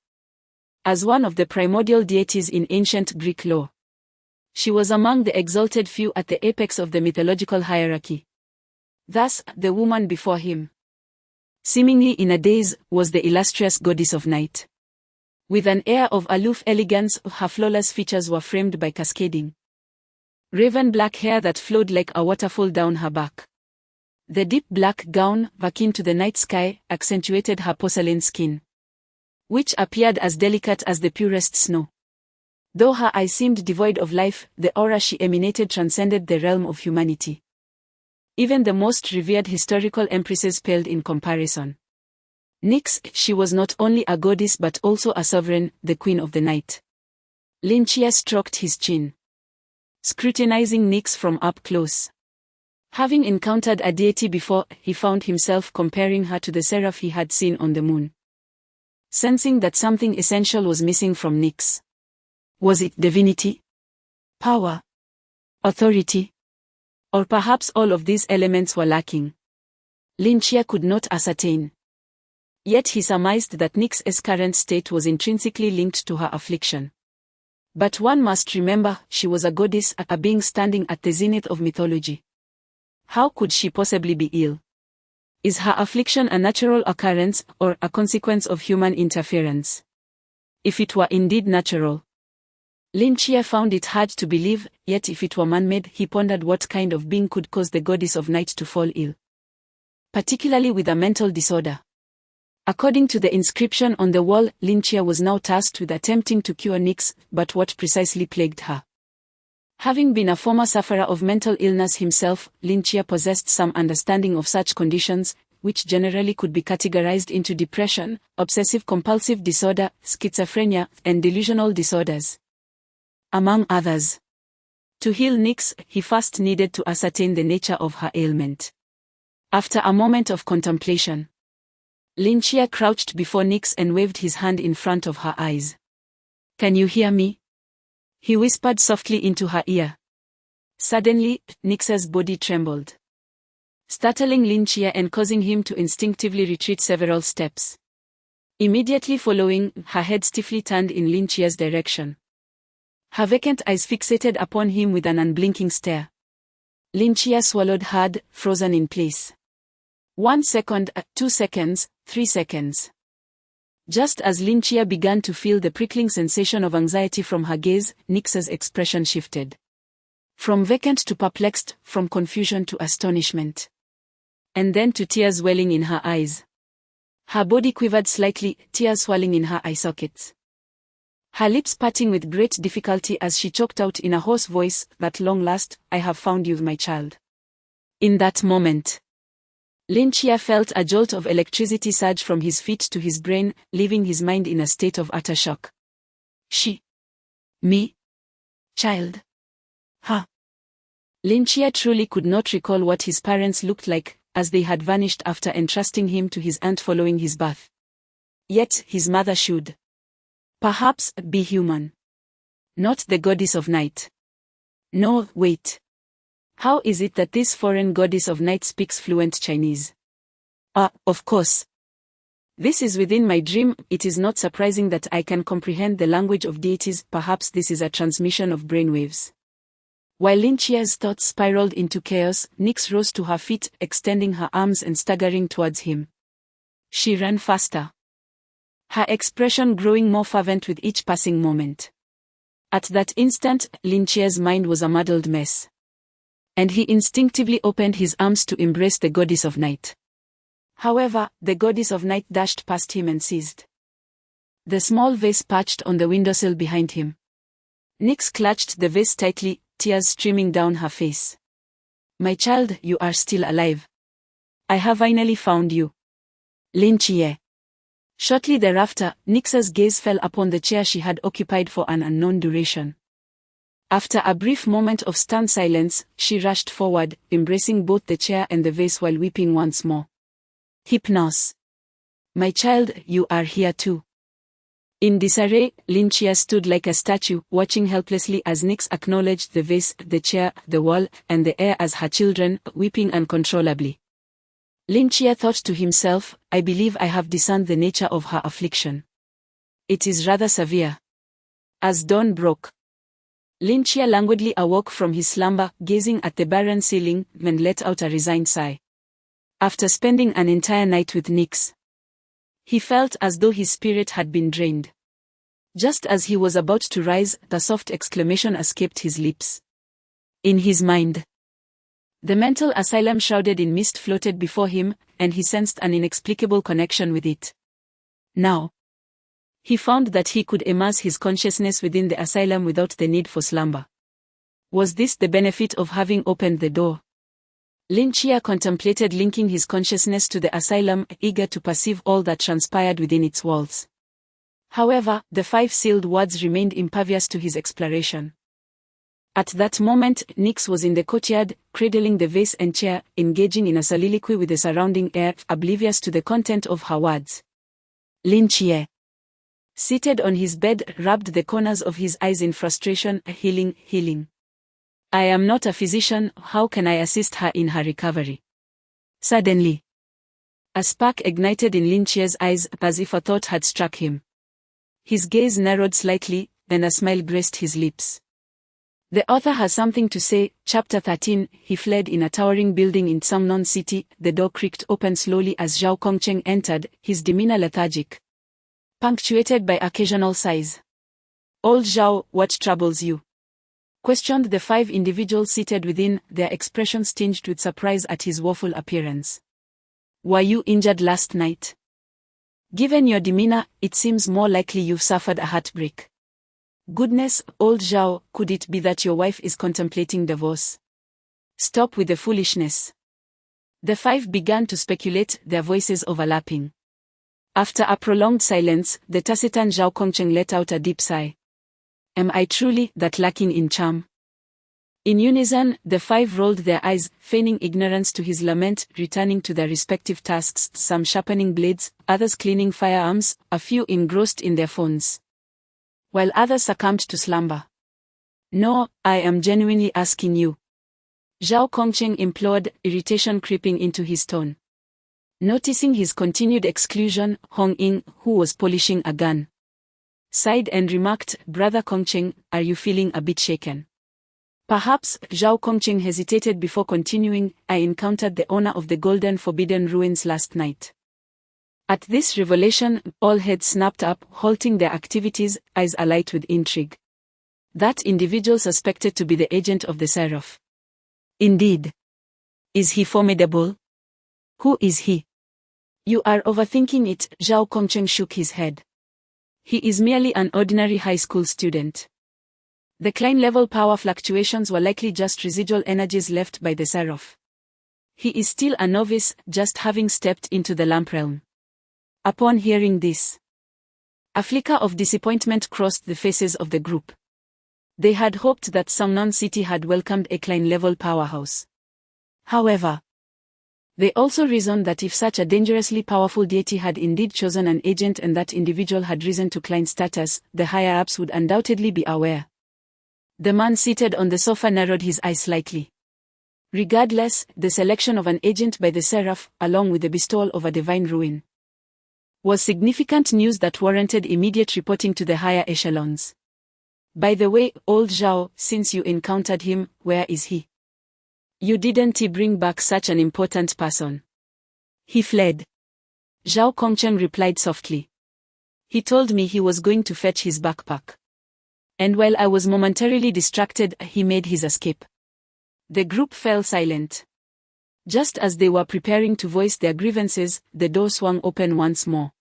as one of the primordial deities in ancient Greek lore. She was among the exalted few at the apex of the mythological hierarchy. Thus, the woman before him, seemingly in a daze, was the illustrious goddess of night. With an air of aloof elegance, her flawless features were framed by cascading raven black hair that flowed like a waterfall down her back. The deep black gown, akin to the night sky, accentuated her porcelain skin, which appeared as delicate as the purest snow. Though her eyes seemed devoid of life, the aura she emanated transcended the realm of humanity. Even the most revered historical empresses paled in comparison. Nix, she was not only a goddess but also a sovereign, the queen of the night. Lin Chia stroked his chin, scrutinizing Nix from up close. Having encountered a deity before, he found himself comparing her to the seraph he had seen on the moon. Sensing that something essential was missing from Nix. Was it divinity? Power? Authority? Or perhaps all of these elements were lacking? Lin Chia could not ascertain. Yet he surmised that Nix's current state was intrinsically linked to her affliction. But one must remember, she was a goddess, a being standing at the zenith of mythology. How could she possibly be ill? Is her affliction a natural occurrence, or a consequence of human interference? If it were indeed natural, Lin Chia found it hard to believe, yet if it were man-made, he pondered what kind of being could cause the goddess of night to fall ill, particularly with a mental disorder. According to the inscription on the wall, Lin Chia was now tasked with attempting to cure Nix, but what precisely plagued her? Having been a former sufferer of mental illness himself, Lin Chia possessed some understanding of such conditions, which generally could be categorized into depression, obsessive-compulsive disorder, schizophrenia, and delusional disorders, among others. To heal Nyx, he first needed to ascertain the nature of her ailment. After a moment of contemplation, Lin Chia crouched before Nyx and waved his hand in front of her eyes. "Can you hear me?" he whispered softly into her ear. Suddenly, Nyx's body trembled, startling Lin Chia and causing him to instinctively retreat several steps. Immediately following, her head stiffly turned in Lin Chia's direction. Her vacant eyes fixated upon him with an unblinking stare. Lin Chia swallowed hard, frozen in place. 1 second, 2 seconds, 3 seconds. Just as Lin Chia began to feel the prickling sensation of anxiety from her gaze, Nyx's expression shifted. From vacant to perplexed, from confusion to astonishment. And then to tears welling in her eyes. Her body quivered slightly, tears swelling in her eye sockets. Her lips parting with great difficulty as she choked out in a hoarse voice, "At long last, I have found you, my child." In that moment, Lin Chia felt a jolt of electricity surge from his feet to his brain, leaving his mind in a state of utter shock. "She? Me? Child? Huh?" Lin Chia truly could not recall what his parents looked like, as they had vanished after entrusting him to his aunt following his birth. Yet, his mother should, perhaps, be human. Not the goddess of night. No, wait. How is it that this foreign goddess of night speaks fluent Chinese? Of course. This is within my dream. It is not surprising that I can comprehend the language of deities. Perhaps this is a transmission of brainwaves. While Lin Chia's thoughts spiraled into chaos, Nyx rose to her feet, extending her arms and staggering towards him. She ran faster, her expression growing more fervent with each passing moment. At that instant, Lin Chia's mind was a muddled mess, and he instinctively opened his arms to embrace the goddess of night. However, the goddess of night dashed past him and seized the small vase perched on the windowsill behind him. Nyx clutched the vase tightly, tears streaming down her face. "My child, you are still alive. I have finally found you." Lin Chia. Shortly thereafter, Nyx's gaze fell upon the chair she had occupied for an unknown duration. After a brief moment of stunned silence, she rushed forward, embracing both the chair and the vase while weeping once more. "Hypnos. My child, you are here too." In disarray, Lin Chia stood like a statue, watching helplessly as Nyx acknowledged the vase, the chair, the wall, and the air as her children, weeping uncontrollably. Lin Chia thought to himself, "I believe I have discerned the nature of her affliction. It is rather severe." As dawn broke, Lin Chia languidly awoke from his slumber, gazing at the barren ceiling, and let out a resigned sigh. After spending an entire night with Nyx, he felt as though his spirit had been drained. Just as he was about to rise, the soft exclamation escaped his lips. In his mind, the mental asylum shrouded in mist floated before him, and he sensed an inexplicable connection with it. Now, he found that he could immerse his consciousness within the asylum without the need for slumber. Was this the benefit of having opened the door? Lin Chia contemplated linking his consciousness to the asylum, eager to perceive all that transpired within its walls. However, the 5 sealed wards remained impervious to his exploration. At that moment, Nyx was in the courtyard, cradling the vase and chair, engaging in a soliloquy with the surrounding air, oblivious to the content of her words. Lin Chia, seated on his bed, rubbed the corners of his eyes in frustration, healing. "I am not a physician, how can I assist her in her recovery?" Suddenly, a spark ignited in Lin Chia's eyes, as if a thought had struck him. His gaze narrowed slightly, then a smile graced his lips. "The author has something to say." Chapter 13. He fled in a towering building in Sangnon City. The door creaked open slowly as Zhao Kongcheng entered, his demeanor lethargic, punctuated by occasional sighs. "Old Zhao, what troubles you?" questioned the 5 individuals seated within, their expressions tinged with surprise at his woeful appearance. "Were you injured last night? Given your demeanor, it seems more likely you've suffered a heartbreak." "Goodness, old Zhao, could it be that your wife is contemplating divorce?" "Stop with the foolishness." The 5 began to speculate, their voices overlapping. After a prolonged silence, the taciturn Zhao Kongcheng let out a deep sigh. "Am I truly that lacking in charm?" In unison, the five rolled their eyes, feigning ignorance to his lament, returning to their respective tasks, some sharpening blades, others cleaning firearms, a few engrossed in their phones, while others succumbed to slumber. "No, I am genuinely asking you," Zhao Kongqing implored, irritation creeping into his tone. Noticing his continued exclusion, Hong Ying, who was polishing a gun, sighed and remarked, "Brother Kongqing, are you feeling a bit shaken?" "Perhaps," Zhao Kongqing hesitated before continuing, "I encountered the owner of the Golden Forbidden Ruins last night." At this revelation, all heads snapped up, halting their activities, eyes alight with intrigue. That individual suspected to be the agent of the Seraph. Indeed. Is he formidable? Who is he? You are overthinking it, Zhao Kongqing shook his head. He is merely an ordinary high school student. The Klein-level power fluctuations were likely just residual energies left by the Seraph. He is still a novice, just having stepped into the lamp realm. Upon hearing this, a flicker of disappointment crossed the faces of the group. They had hoped that Sangnon City had welcomed a Klein-level powerhouse. However, they also reasoned that if such a dangerously powerful deity had indeed chosen an agent and that individual had risen to Klein status, the higher-ups would undoubtedly be aware. The man seated on the sofa narrowed his eyes slightly. Regardless, the selection of an agent by the Seraph, along with the bestowal of a divine ruin, was significant news that warranted immediate reporting to the higher echelons. By the way, old Zhao, since you encountered him, where is he? You didn't bring back such an important person. He fled. Zhao Kongqing replied softly. He told me he was going to fetch his backpack. And while I was momentarily distracted, he made his escape. The group fell silent. Just as they were preparing to voice their grievances, the door swung open once more.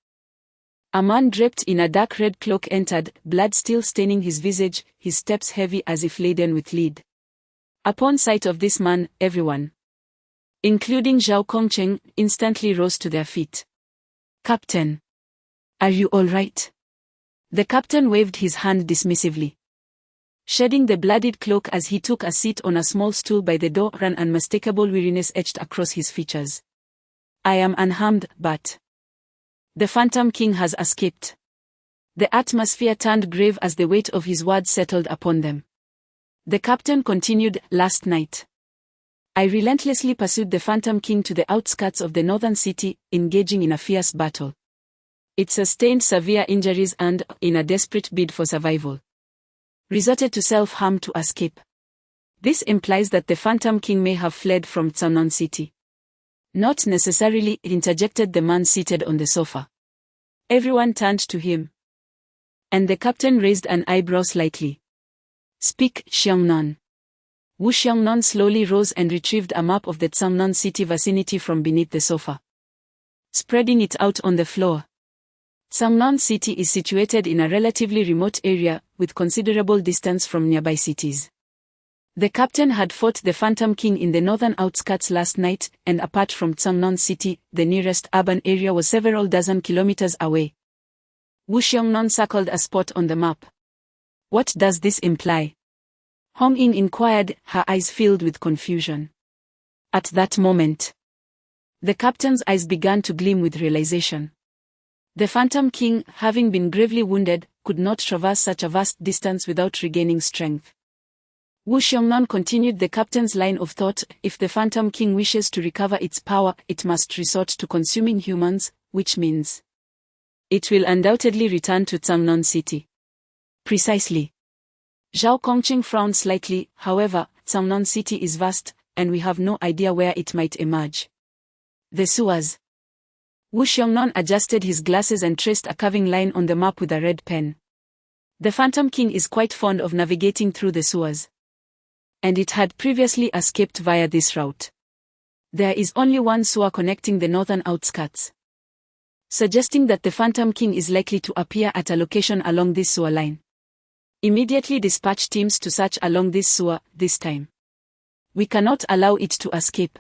A man draped in a dark red cloak entered, blood still staining his visage, his steps heavy as if laden with lead. Upon sight of this man, everyone, including Zhao Kongqing, instantly rose to their feet. "Captain, are you all right?" The captain waved his hand dismissively. Shedding the bloodied cloak as he took a seat on a small stool by the door, an unmistakable weariness etched across his features. "I am unharmed, but the Phantom King has escaped." The atmosphere turned grave as the weight of his words settled upon them. The captain continued, "Last night, I relentlessly pursued the Phantom King to the outskirts of the northern city, engaging in a fierce battle. It sustained severe injuries and, in a desperate bid for survival, resorted to self-harm to escape. This implies that the Phantom King may have fled from Sangnon City." "Not necessarily," interjected the man seated on the sofa. Everyone turned to him, and the captain raised an eyebrow slightly. "Speak, Xiongnan." Wu Xiongnan slowly rose and retrieved a map of the Sangnon City vicinity from beneath the sofa, spreading it out on the floor. Sangnon City is situated in a relatively remote area, with considerable distance from nearby cities. The captain had fought the Phantom King in the northern outskirts last night, and apart from Sangnon City, the nearest urban area was several dozen kilometers away. Wu Xiongnan circled a spot on the map. "What does this imply?" Hong Ying inquired, her eyes filled with confusion. At that moment, the captain's eyes began to gleam with realization. The Phantom King, having been gravely wounded, could not traverse such a vast distance without regaining strength. Wu Xiongnan continued the captain's line of thought: if the Phantom King wishes to recover its power, it must resort to consuming humans, which means it will undoubtedly return to Sangnon City. Precisely. Zhao Kongqing frowned slightly. However, Sangnon City is vast, and we have no idea where it might emerge. The sewers. Wu Xiongnan adjusted his glasses and traced a curving line on the map with a red pen. The Phantom King is quite fond of navigating through the sewers, and it had previously escaped via this route. There is only one sewer connecting the northern outskirts, suggesting that the Phantom King is likely to appear at a location along this sewer line. Immediately dispatch teams to search along this sewer, this time. We cannot allow it to escape.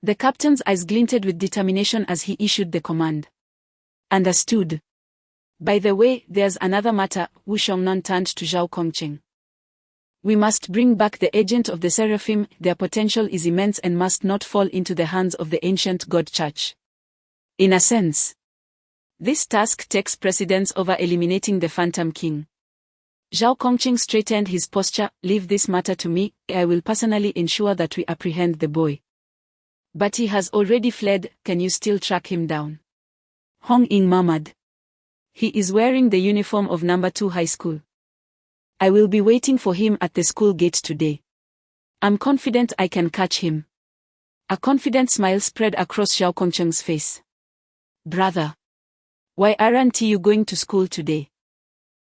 The captain's eyes glinted with determination as he issued the command. Understood. By the way, there's another matter. Wu Xiongnan turned to Zhao Kongqing. We must bring back the agent of the Seraphim. Their potential is immense and must not fall into the hands of the ancient God Church. In a sense, this task takes precedence over eliminating the Phantom King. Zhao Kongqing straightened his posture. Leave this matter to me. I will personally ensure that we apprehend the boy. But he has already fled. Can you still track him down? Hong Ying murmured. He is wearing the uniform of number 2 high school. I will be waiting for him at the school gate today. I'm confident I can catch him. A confident smile spread across Zhao Kongqing's face. Brother, why aren't you going to school today?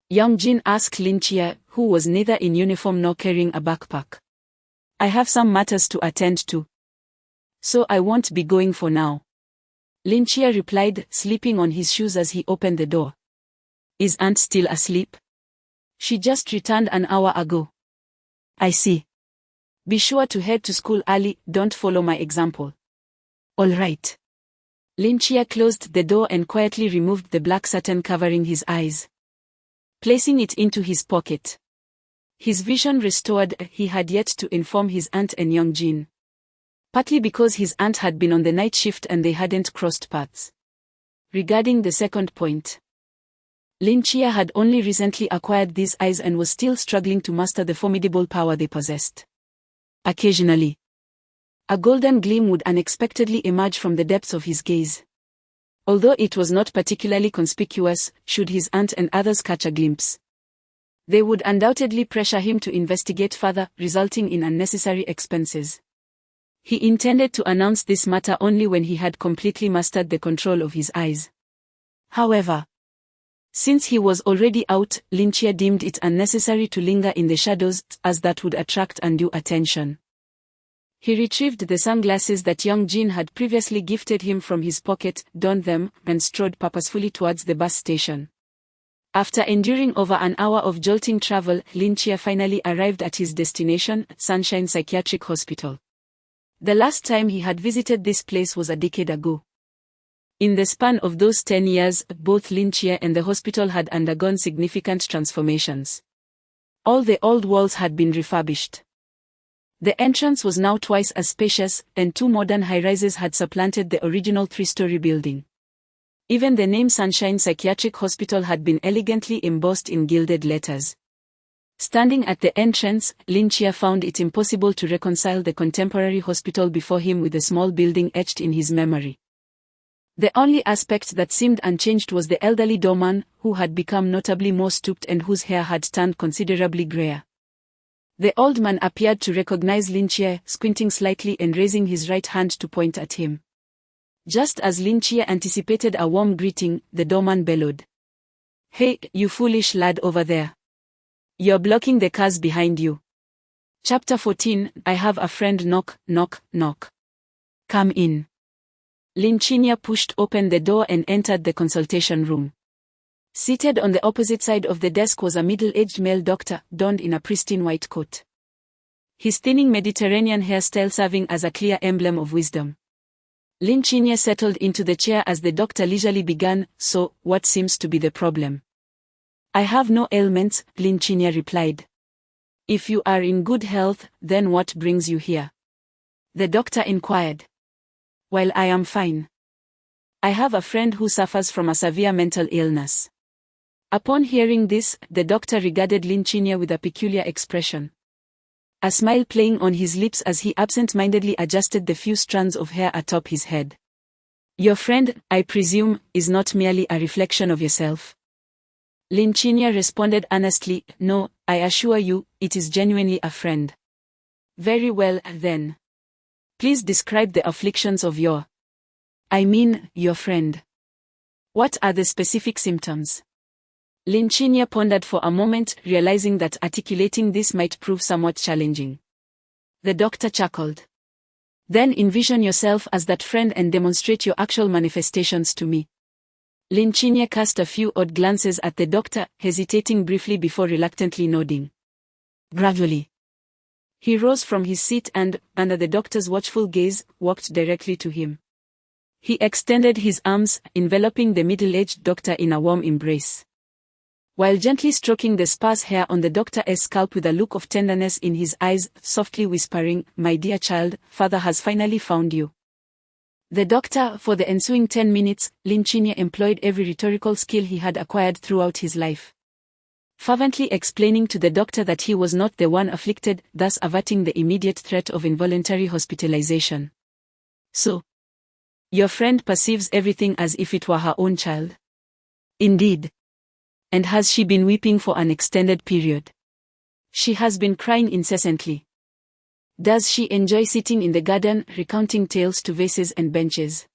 Young Jin asked Lin Chia, who was neither in uniform nor carrying a backpack. I have some matters to attend to. So I won't be going for now. Lin Chia replied, slipping on his shoes as he opened the door. Is Aunt still asleep? She just returned an hour ago. I see. Be sure to head to school early. Don't follow my example. All right. Lin Chia closed the door and quietly removed the black satin covering his eyes, placing it into his pocket. His vision restored. He had yet to inform his aunt and Young Jin, partly because his aunt had been on the night shift and they hadn't crossed paths. Regarding the second point, Lin Chia had only recently acquired these eyes and was still struggling to master the formidable power they possessed. Occasionally, a golden gleam would unexpectedly emerge from the depths of his gaze. Although it was not particularly conspicuous, should his aunt and others catch a glimpse, they would undoubtedly pressure him to investigate further, resulting in unnecessary expenses. He intended to announce this matter only when he had completely mastered the control of his eyes. However, since he was already out, Lin Chia deemed it unnecessary to linger in the shadows, as that would attract undue attention. He retrieved the sunglasses that Young Jin had previously gifted him from his pocket, donned them, and strode purposefully towards the bus station. After enduring over an hour of jolting travel, Lin Chia finally arrived at his destination, Sunshine Psychiatric Hospital. The last time he had visited this place was a decade ago. In the span of those 10 years, both Lin Chia and the hospital had undergone significant transformations. All the old walls had been refurbished. The entrance was now twice as spacious, and 2 modern high-rises had supplanted the original 3-story building. Even the name Sunshine Psychiatric Hospital had been elegantly embossed in gilded letters. Standing at the entrance, Lin Chia found it impossible to reconcile the contemporary hospital before him with the small building etched in his memory. The only aspect that seemed unchanged was the elderly doorman, who had become notably more stooped and whose hair had turned considerably grayer. The old man appeared to recognize Lin Chia, squinting slightly and raising his right hand to point at him. Just as Lin Chia anticipated a warm greeting, the doorman bellowed. Hey, you foolish lad over there. You're blocking the cars behind you. Chapter 14, I have a friend. Knock, knock, knock. Come in. Lin Chia pushed open the door and entered the consultation room. Seated on the opposite side of the desk was a middle-aged male doctor, donned in a pristine white coat. His thinning Mediterranean hairstyle serving as a clear emblem of wisdom. Lin Chia settled into the chair as the doctor leisurely began. So, what seems to be the problem? I have no ailments, Lin Chia replied. If you are in good health, then what brings you here? The doctor inquired. Well, I am fine. I have a friend who suffers from a severe mental illness. Upon hearing this, the doctor regarded Lin Chia with a peculiar expression, a smile playing on his lips as he absent-mindedly adjusted the few strands of hair atop his head. Your friend, I presume, is not merely a reflection of yourself? Lin Chia responded earnestly. No, I assure you, it is genuinely a friend. Very well, then. Please describe the afflictions of your friend. What are the specific symptoms? Lin Chia pondered for a moment, realizing that articulating this might prove somewhat challenging. The doctor chuckled. Then envision yourself as that friend and demonstrate your actual manifestations to me. Lin Chia cast a few odd glances at the doctor, hesitating briefly before reluctantly nodding. Gradually, he rose from his seat and, under the doctor's watchful gaze, walked directly to him. He extended his arms, enveloping the middle-aged doctor in a warm embrace. while gently stroking the sparse hair on the doctor's scalp with a look of tenderness in his eyes, softly whispering, "My dear child, father has finally found you." The doctor, for the ensuing 10 minutes, Lin Chinya employed every rhetorical skill he had acquired throughout his life, fervently explaining to the doctor that he was not the one afflicted, thus averting the immediate threat of involuntary hospitalization. "So, your friend perceives everything as if it were her own child?" "Indeed. And has she been weeping for an extended period?" "She has been crying incessantly." "Does she enjoy sitting in the garden, recounting tales to vases and benches?"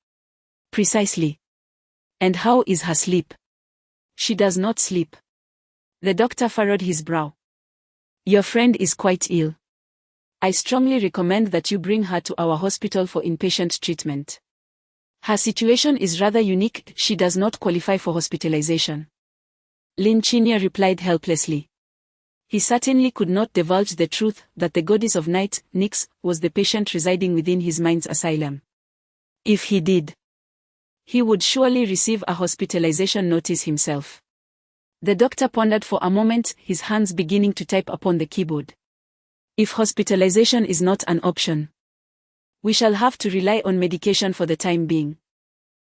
"Precisely." "And how is her sleep?" "She does not sleep." The doctor furrowed his brow. "Your friend is quite ill. I strongly recommend that you bring her to our hospital for inpatient treatment. Her situation is rather unique, she does not qualify for hospitalization." Lin Chinya replied helplessly. He certainly could not divulge the truth that the goddess of night, Nyx, was the patient residing within his mind's asylum. If he did, he would surely receive a hospitalization notice himself. The doctor pondered for a moment, his hands beginning to type upon the keyboard. "If hospitalization is not an option, we shall have to rely on medication for the time being.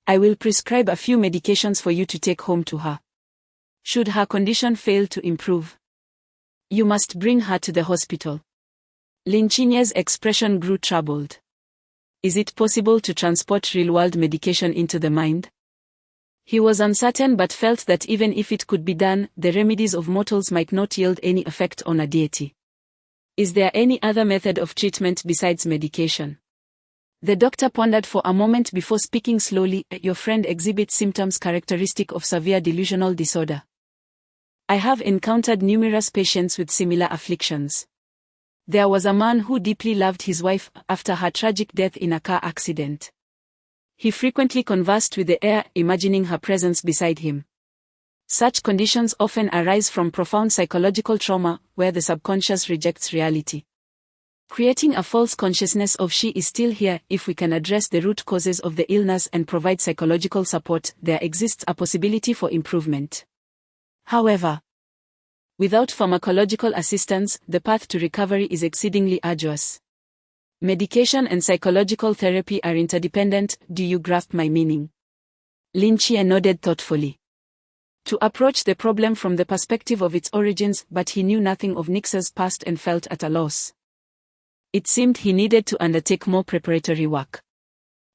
I will prescribe a few medications for you to take home to her. Should her condition fail to improve, you must bring her to the hospital." Lin Chinya's expression grew troubled. Is it possible to transport real-world medication into the mind? He was uncertain but felt that even if it could be done, the remedies of mortals might not yield any effect on a deity. Is there any other method of treatment besides medication? The doctor pondered for a moment before speaking slowly. "Your friend exhibits symptoms characteristic of severe delusional disorder. I have encountered numerous patients with similar afflictions. There was a man who deeply loved his wife after her tragic death in a car accident. He frequently conversed with the air, imagining her presence beside him. Such conditions often arise from profound psychological trauma, where the subconscious rejects reality, creating a false consciousness of she is still here. If we can address the root causes of the illness and provide psychological support, there exists a possibility for improvement. However, without pharmacological assistance, the path to recovery is exceedingly arduous. Medication and psychological therapy are interdependent. Do you grasp my meaning?" Lin Chinya nodded thoughtfully. To approach the problem from the perspective of its origins, but he knew nothing of Nyx's past and felt at a loss. It seemed he needed to undertake more preparatory work.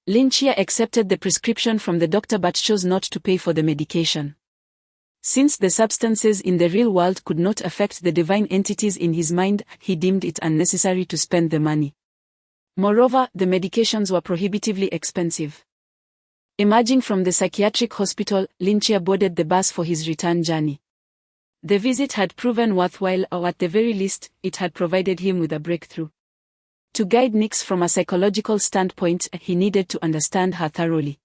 Lin Chinya accepted the prescription from the doctor but chose not to pay for the medication. Since the substances in the real world could not affect the divine entities in his mind, he deemed it unnecessary to spend the money. Moreover, the medications were prohibitively expensive. Emerging from the psychiatric hospital, Lin Chinya boarded the bus for his return journey. The visit had proven worthwhile, or at the very least, it had provided him with a breakthrough. To guide Nyx from a psychological standpoint, he needed to understand her thoroughly.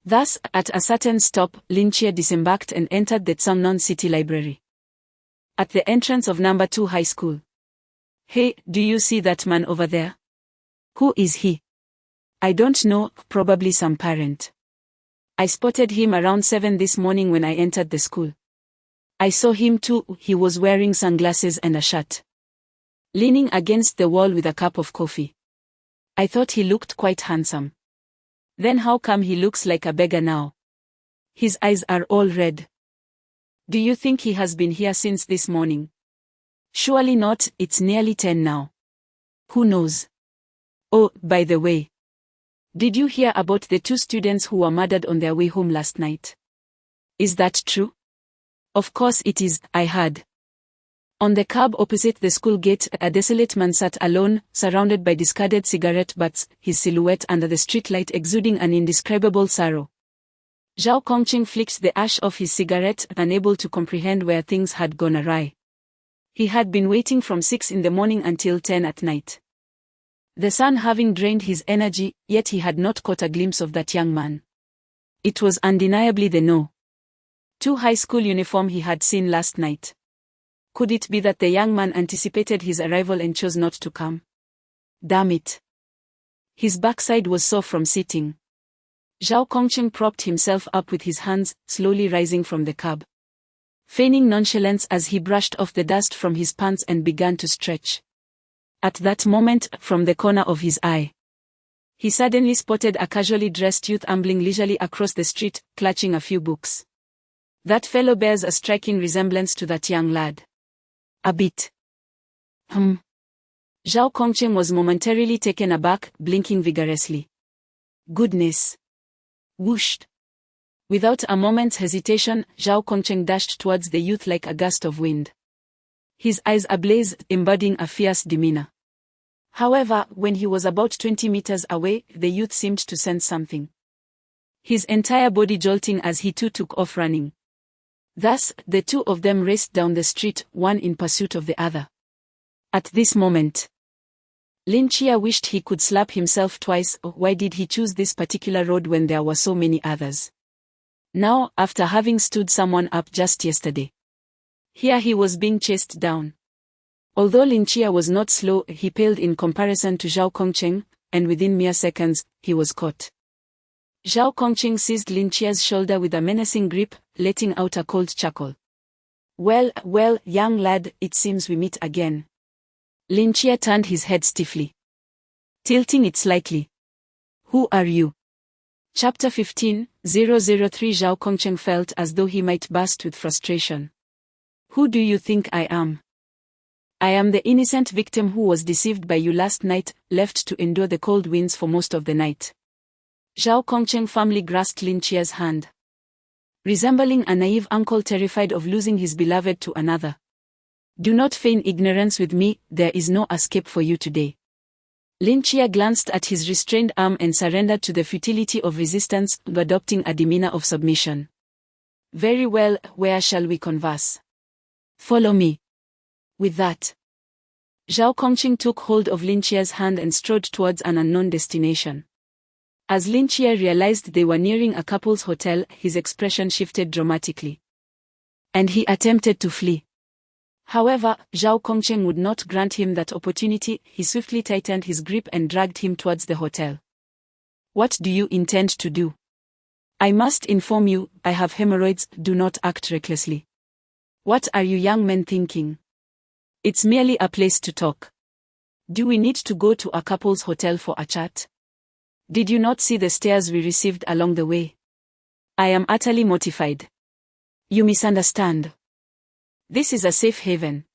Thus, at a certain stop, Lin Chinya disembarked and entered the Tsangnon City Library. At the entrance of No. 2 High School. "Hey, do you see that man over there?" "Who is he?" "I don't know, probably some parent. I spotted him around 7 this morning when I entered the school. I saw him too, he was wearing sunglasses and a shirt. Leaning against the wall with a cup of coffee. I thought he looked quite handsome. Then how come he looks like a beggar now? His eyes are all red. Do you think he has been here since this morning?" "Surely not, it's nearly 10 now." "Who knows? Oh, by the way, did you hear about the 2 students who were murdered on their way home last night?" "Is that true?" "Of course it is, I heard." On the curb opposite the school gate, a desolate man sat alone, surrounded by discarded cigarette butts, his silhouette under the streetlight exuding an indescribable sorrow. Zhao Kongqing flicked the ash off his cigarette, unable to comprehend where things had gone awry. He had been waiting from 6 in the morning until 10 at night. The sun having drained his energy, yet he had not caught a glimpse of that young man. It was undeniably the No. 2 high school uniform he had seen last night. Could it be that the young man anticipated his arrival and chose not to come? Damn it. His backside was sore from sitting. Zhao Kongqing propped himself up with his hands, slowly rising from the cab. feigning nonchalance as he brushed off the dust from his pants and began to stretch. At that moment, from the corner of his eye, he suddenly spotted a casually dressed youth ambling leisurely across the street, clutching a few books. That fellow bears a striking resemblance to that young lad. A bit. Zhao Kongcheng was momentarily taken aback, blinking vigorously. Goodness. Whooshed. Without a moment's hesitation, Zhao Kongcheng dashed towards the youth like a gust of wind. His eyes ablaze, embodying a fierce demeanor. However, when he was about 20 meters away, the youth seemed to sense something. His entire body jolting as he too took off running. Thus, the two of them raced down the street, one in pursuit of the other. At this moment, Lin Chia wished he could slap himself twice. Why did he choose this particular road when there were so many others? Now, after having stood someone up just yesterday, here he was being chased down. Although Lin Chia was not slow, he paled in comparison to Zhao Kongcheng, and within mere seconds, he was caught. Zhao Kongcheng seized Lin Chia's shoulder with a menacing grip, letting out a cold chuckle. Well, young lad, it seems we meet again. Lin Chia turned his head stiffly, tilting it slightly. Who are you? Chapter 15, 003. Zhao Kongcheng felt as though he might burst with frustration. Who do you think I am? I am the innocent victim who was deceived by you last night, left to endure the cold winds for most of the night. Zhao Kongcheng firmly grasped Lin Chia's hand, resembling a naive uncle terrified of losing his beloved to another. Do not feign ignorance with me, there is no escape for you today. Lin Chia glanced at his restrained arm and surrendered to the futility of resistance, adopting a demeanor of submission. Very well, where shall we converse? Follow me. With that, Zhao Kongcheng took hold of Lin Chia's hand and strode towards an unknown destination. As Lin Chia realized they were nearing a couple's hotel, his expression shifted dramatically, and he attempted to flee. However, Zhao Kongcheng would not grant him that opportunity. He swiftly tightened his grip and dragged him towards the hotel. What do you intend to do? I must inform you, I have hemorrhoids, do not act recklessly. What are you young men thinking? It's merely a place to talk. Do we need to go to a couple's hotel for a chat? Did you not see the stares we received along the way? I am utterly mortified. You misunderstand. This is a safe haven.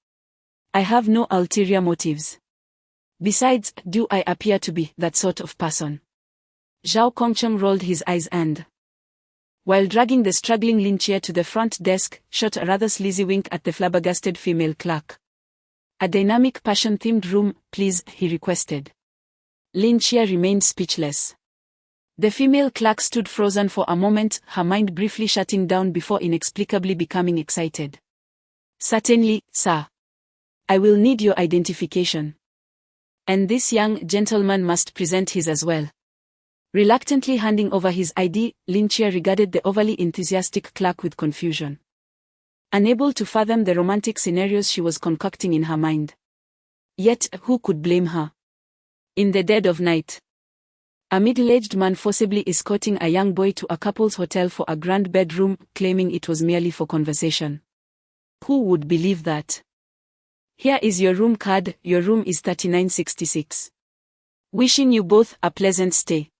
I have no ulterior motives. Besides, do I appear to be that sort of person? Zhao Kongcheng rolled his eyes and, while dragging the struggling Lin Chia to the front desk, shot a rather sleazy wink at the flabbergasted female clerk. A dynamic passion-themed room, please, he requested. Lin Chia remained speechless. The female clerk stood frozen for a moment, her mind briefly shutting down before inexplicably becoming excited. Certainly, sir. I will need your identification. And this young gentleman must present his as well. Reluctantly handing over his ID, Lin Chia regarded the overly enthusiastic clerk with confusion, unable to fathom the romantic scenarios she was concocting in her mind. Yet, who could blame her? In the dead of night, a middle-aged man forcibly escorting a young boy to a couple's hotel for a grand bedroom, claiming it was merely for conversation. Who would believe that? Here is your room card, your room is 3966. Wishing you both a pleasant stay.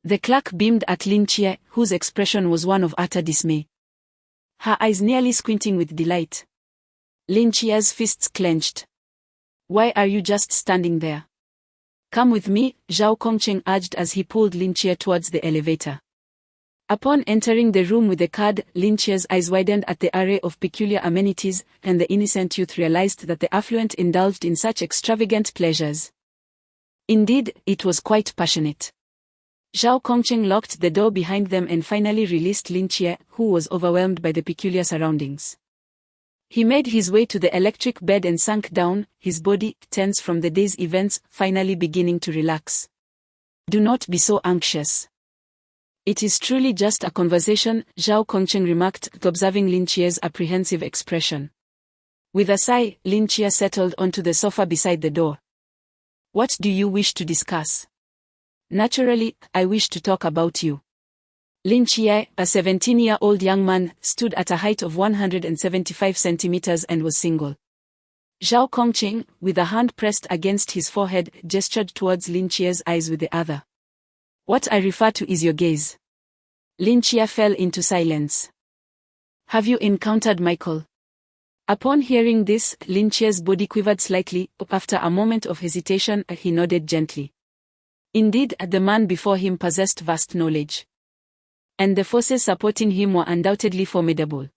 The clerk beamed at Lin Chia, whose expression was one of utter dismay, her eyes nearly squinting with delight. Lin Chia's fists clenched. Why are you just standing there? Come with me, Zhao Kongcheng urged as he pulled Lin Chia towards the elevator. Upon entering the room with the card, Lin Chia's eyes widened at the array of peculiar amenities, and the innocent youth realized that the affluent indulged in such extravagant pleasures. Indeed, it was quite passionate. Zhao Kongcheng locked the door behind them and finally released Lin Chia, who was overwhelmed by the peculiar surroundings. He made his way to the electric bed and sank down, his body, tense from the day's events, finally beginning to relax. Do not be so anxious. It is truly just a conversation, Zhao Kongcheng remarked, observing Lin Chia's apprehensive expression. With a sigh, Lin Chia settled onto the sofa beside the door. What do you wish to discuss? Naturally, I wish to talk about you. Lin Chia, a 17-year-old young man, stood at a height of 175 centimeters and was single. Zhao Kongqing, with a hand pressed against his forehead, gestured towards Lin Chia's eyes with the other. What I refer to is your gaze. Lin Chia fell into silence. Have you encountered Michael? Upon hearing this, Lin Chia's body quivered slightly. After a moment of hesitation, he nodded gently. Indeed, the man before him possessed vast knowledge. And the forces supporting him were undoubtedly formidable.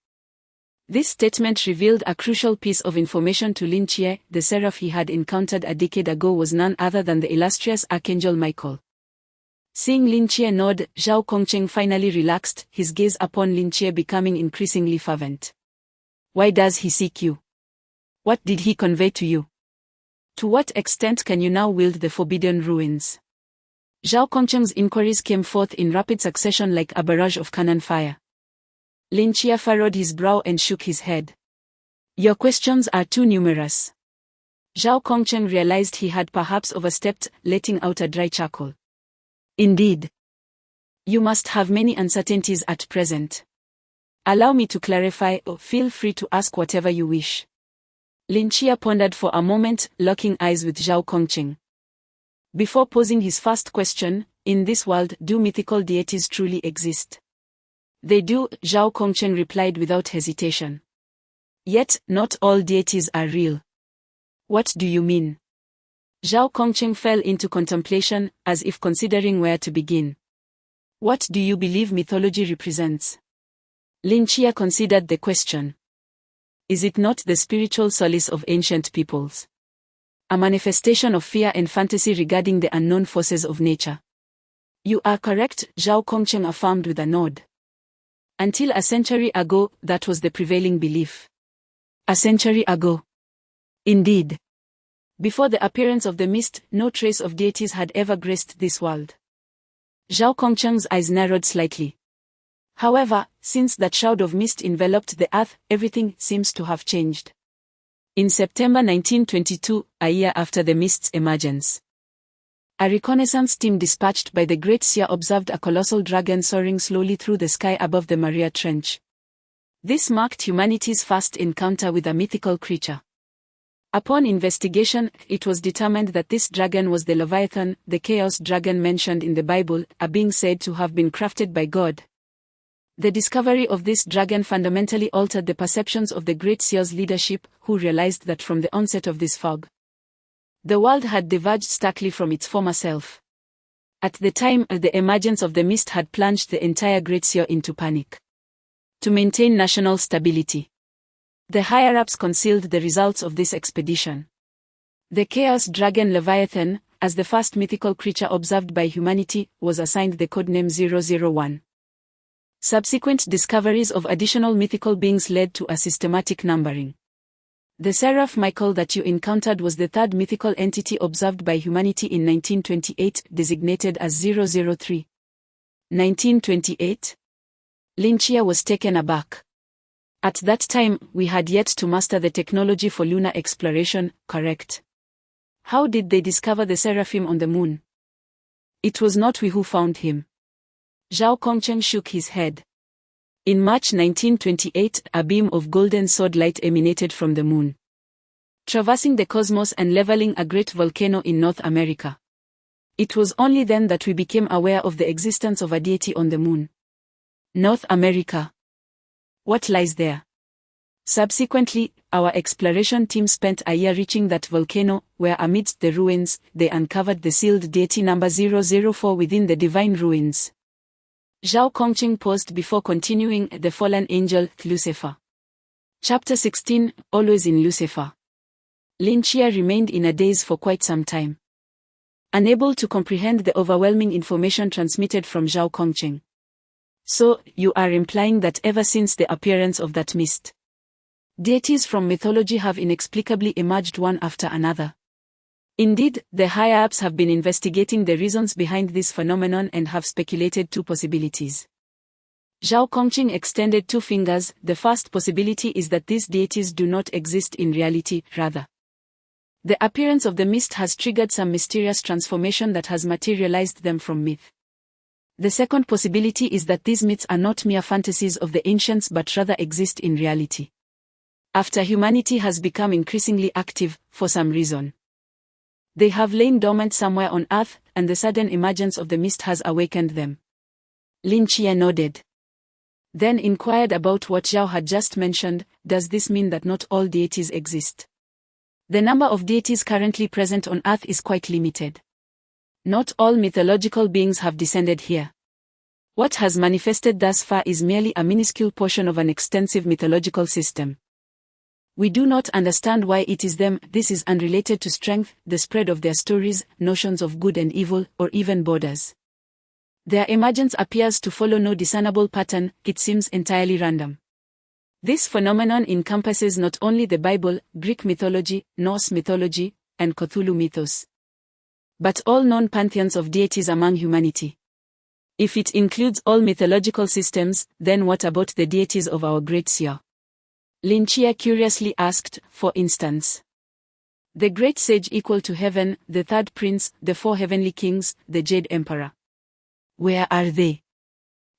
This statement revealed a crucial piece of information to Lin Chia. The seraph he had encountered a decade ago was none other than the illustrious Archangel Michael. Seeing Lin Chia nod, Zhao Kongqing finally relaxed, his gaze upon Lin Chia becoming increasingly fervent. Why does he seek you? What did he convey to you? To what extent can you now wield the forbidden ruins? Zhao Kongqing's inquiries came forth in rapid succession like a barrage of cannon fire. Lin Chia furrowed his brow and shook his head. Your questions are too numerous. Zhao Kongqing realized he had perhaps overstepped, letting out a dry chuckle. Indeed. You must have many uncertainties at present. Allow me to clarify, or feel free to ask whatever you wish. Lin Chia pondered for a moment, locking eyes with Zhao Kongqing. Before posing his first question, in this world, do mythical deities truly exist? They do, Zhao Kongqing replied without hesitation. Yet, not all deities are real. What do you mean? Zhao Kongqing fell into contemplation, as if considering where to begin. What do you believe mythology represents? Lin Chia considered the question. Is it not the spiritual solace of ancient peoples? A manifestation of fear and fantasy regarding the unknown forces of nature. You are correct, Zhao Kongqing affirmed with a nod. Until a century ago, that was the prevailing belief. A century ago. Indeed. Before the appearance of the mist, no trace of deities had ever graced this world. Zhao Kongqing's eyes narrowed slightly. However, since that shroud of mist enveloped the earth, everything seems to have changed. In September 1922, a year after the mist's emergence, a reconnaissance team dispatched by the Great Seer observed a colossal dragon soaring slowly through the sky above the Maria Trench. This marked humanity's first encounter with a mythical creature. Upon investigation, it was determined that this dragon was the Leviathan, the chaos dragon mentioned in the Bible, a being said to have been crafted by God. The discovery of this dragon fundamentally altered the perceptions of the Great Seer's leadership, who realized that from the onset of this fog, the world had diverged starkly from its former self. At the time, the emergence of the mist had plunged the entire Great Seer into panic. To maintain national stability, the higher-ups concealed the results of this expedition. The chaos dragon Leviathan, as the first mythical creature observed by humanity, was assigned the codename 001. Subsequent discoveries of additional mythical beings led to a systematic numbering. The seraph Michael that you encountered was the third mythical entity observed by humanity in 1928, designated as 003. 1928? Lin Chia was taken aback. At that time, we had yet to master the technology for lunar exploration, correct? How did they discover the seraphim on the moon? It was not we who found him. Zhao Kongqing shook his head. In March 1928, a beam of golden sword light emanated from the moon, traversing the cosmos and leveling a great volcano in North America. It was only then that we became aware of the existence of a deity on the moon. North America. What lies there? Subsequently, our exploration team spent a year reaching that volcano, where amidst the ruins, they uncovered the sealed deity number 004 within the divine ruins. Zhao Kongqing paused before continuing, the fallen angel, Lucifer. Chapter 16, Always in Lucifer. Lin Chia remained in a daze for quite some time, unable to comprehend the overwhelming information transmitted from Zhao Kongqing. So, you are implying that ever since the appearance of that mist, deities from mythology have inexplicably emerged one after another. Indeed, the higher-ups have been investigating the reasons behind this phenomenon and have speculated two possibilities. Zhao Kongqing extended two fingers. The first possibility is that these deities do not exist in reality, rather. The appearance of the mist has triggered some mysterious transformation that has materialized them from myth. The second possibility is that these myths are not mere fantasies of the ancients but rather exist in reality. After humanity has become increasingly active, for some reason, they have lain dormant somewhere on Earth, and the sudden emergence of the mist has awakened them. Lin Chia nodded. Then inquired about what Zhao had just mentioned. Does this mean that not all deities exist? The number of deities currently present on Earth is quite limited. Not all mythological beings have descended here. What has manifested thus far is merely a minuscule portion of an extensive mythological system. We do not understand why it is them. This is unrelated to strength, the spread of their stories, notions of good and evil, or even borders. Their emergence appears to follow no discernible pattern. It seems entirely random. This phenomenon encompasses not only the Bible, Greek mythology, Norse mythology, and Cthulhu mythos, but all known pantheons of deities among humanity. If it includes all mythological systems, then what about the deities of our Great Seer? Lin Chia curiously asked. For instance, the Great Sage equal to heaven, the Third Prince, the Four Heavenly Kings, the Jade Emperor. Where are they?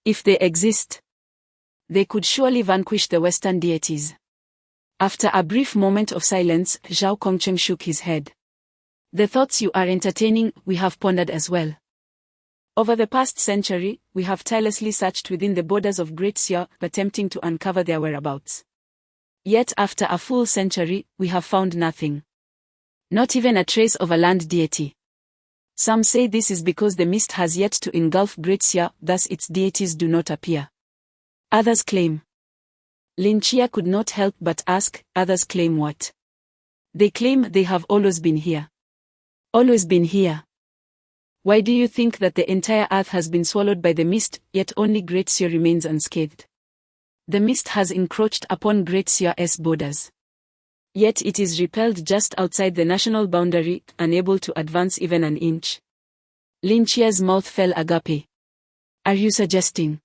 If they exist, they could surely vanquish the Western deities. After a brief moment of silence, Zhao Kongcheng shook his head. The thoughts you are entertaining, we have pondered as well. Over the past century, we have tirelessly searched within the borders of Great Seer, attempting to uncover their whereabouts. Yet after a full century, we have found nothing. Not even a trace of a land deity. Some say this is because the mist has yet to engulf Great Seer, thus its deities do not appear. Others claim. Lin Chia could not help but ask, others claim what? They claim they have always been here. Always been here. Why do you think that the entire earth has been swallowed by the mist, yet only Great Seer remains unscathed? The mist has encroached upon Great Seer's borders. Yet it is repelled just outside the national boundary, unable to advance even an inch. Lin Chia's mouth fell agape. Are you suggesting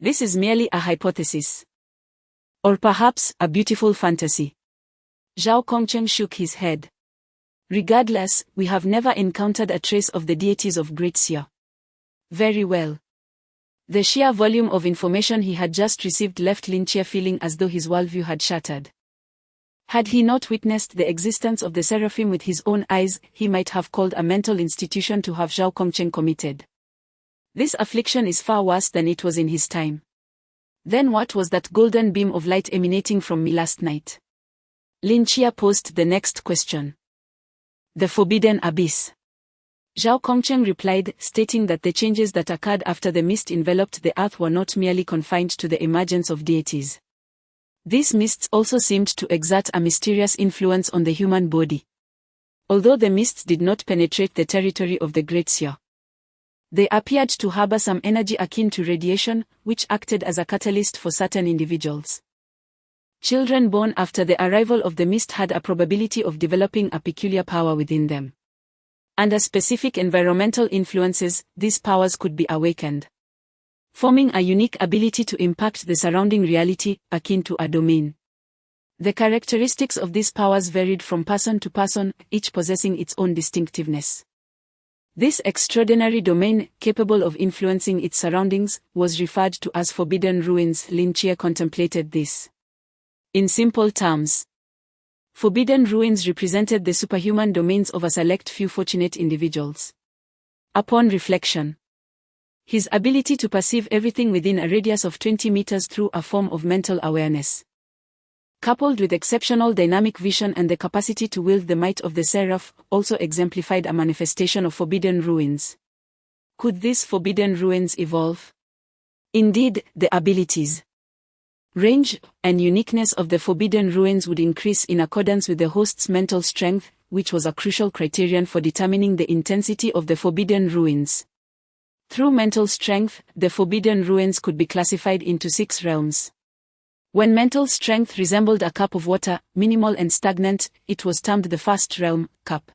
this is merely a hypothesis? Or perhaps a beautiful fantasy? Zhao Kongcheng shook his head. Regardless, we have never encountered a trace of the deities of Great Seer. Very well. The sheer volume of information he had just received left Lin Chia feeling as though his worldview had shattered. Had he not witnessed the existence of the seraphim with his own eyes, he might have called a mental institution to have Zhao Kongcheng committed. This affliction is far worse than it was in his time. Then what was that golden beam of light emanating from me last night? Lin Chia posed the next question. The Forbidden Abyss. Zhao Kongcheng replied, stating that the changes that occurred after the mist enveloped the earth were not merely confined to the emergence of deities. These mists also seemed to exert a mysterious influence on the human body. Although the mists did not penetrate the territory of the Great Seer, they appeared to harbor some energy akin to radiation, which acted as a catalyst for certain individuals. Children born after the arrival of the mist had a probability of developing a peculiar power within them. Under specific environmental influences, these powers could be awakened, forming a unique ability to impact the surrounding reality, akin to a domain. The characteristics of these powers varied from person to person, each possessing its own distinctiveness. This extraordinary domain, capable of influencing its surroundings, was referred to as Forbidden Ruins. Lin Chia contemplated this. In simple terms, Forbidden Ruins represented the superhuman domains of a select few fortunate individuals. Upon reflection, his ability to perceive everything within a radius of 20 meters through a form of mental awareness, coupled with exceptional dynamic vision and the capacity to wield the might of the seraph, also exemplified a manifestation of Forbidden Ruins. Could these Forbidden Ruins evolve? Indeed, the abilities, range, and uniqueness of the Forbidden Ruins would increase in accordance with the host's mental strength, which was a crucial criterion for determining the intensity of the Forbidden Ruins. Through mental strength, the Forbidden Ruins could be classified into 6 realms. When mental strength resembled a cup of water, minimal and stagnant, it was termed the first realm, cup.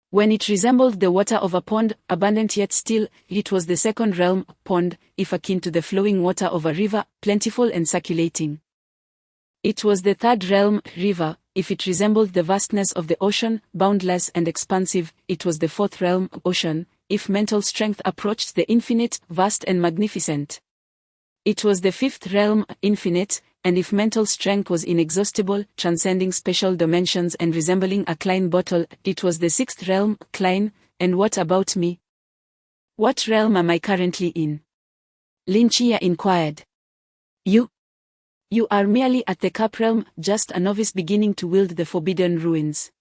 When it resembled the water of a pond, abundant yet still, it was the second realm, pond, if akin to the flowing water of a river, plentiful and circulating. It was the third realm, river, if it resembled the vastness of the ocean, boundless and expansive. It was the fourth realm, ocean, if mental strength approached the infinite, vast and magnificent. It was the fifth realm, infinite, and if mental strength was inexhaustible, transcending spatial dimensions and resembling a Klein bottle, it was the sixth realm, Klein. And what about me? What realm am I currently in? Lin Chia inquired. You are merely at the Cup realm, just a novice beginning to wield the forbidden ruins.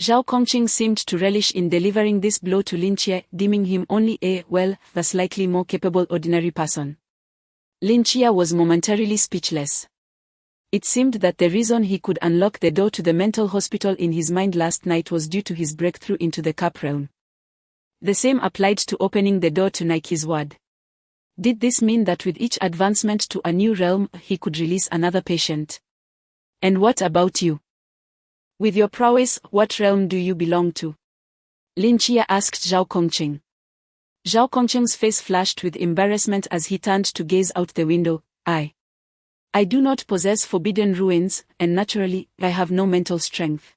Zhao Kongqing seemed to relish in delivering this blow to Lin Chia, deeming him only the slightly more capable ordinary person. Lin Chia was momentarily speechless. It seemed that the reason he could unlock the door to the mental hospital in his mind last night was due to his breakthrough into the Cup realm. The same applied to opening the door to Nike's ward. Did this mean that with each advancement to a new realm, he could release another patient? And what about you? With your prowess, what realm do you belong to? Lin Chia asked Zhao Kongqing. Zhao Kongqing's face flashed with embarrassment as he turned to gaze out the window. I do not possess forbidden ruins, and naturally, I have no mental strength.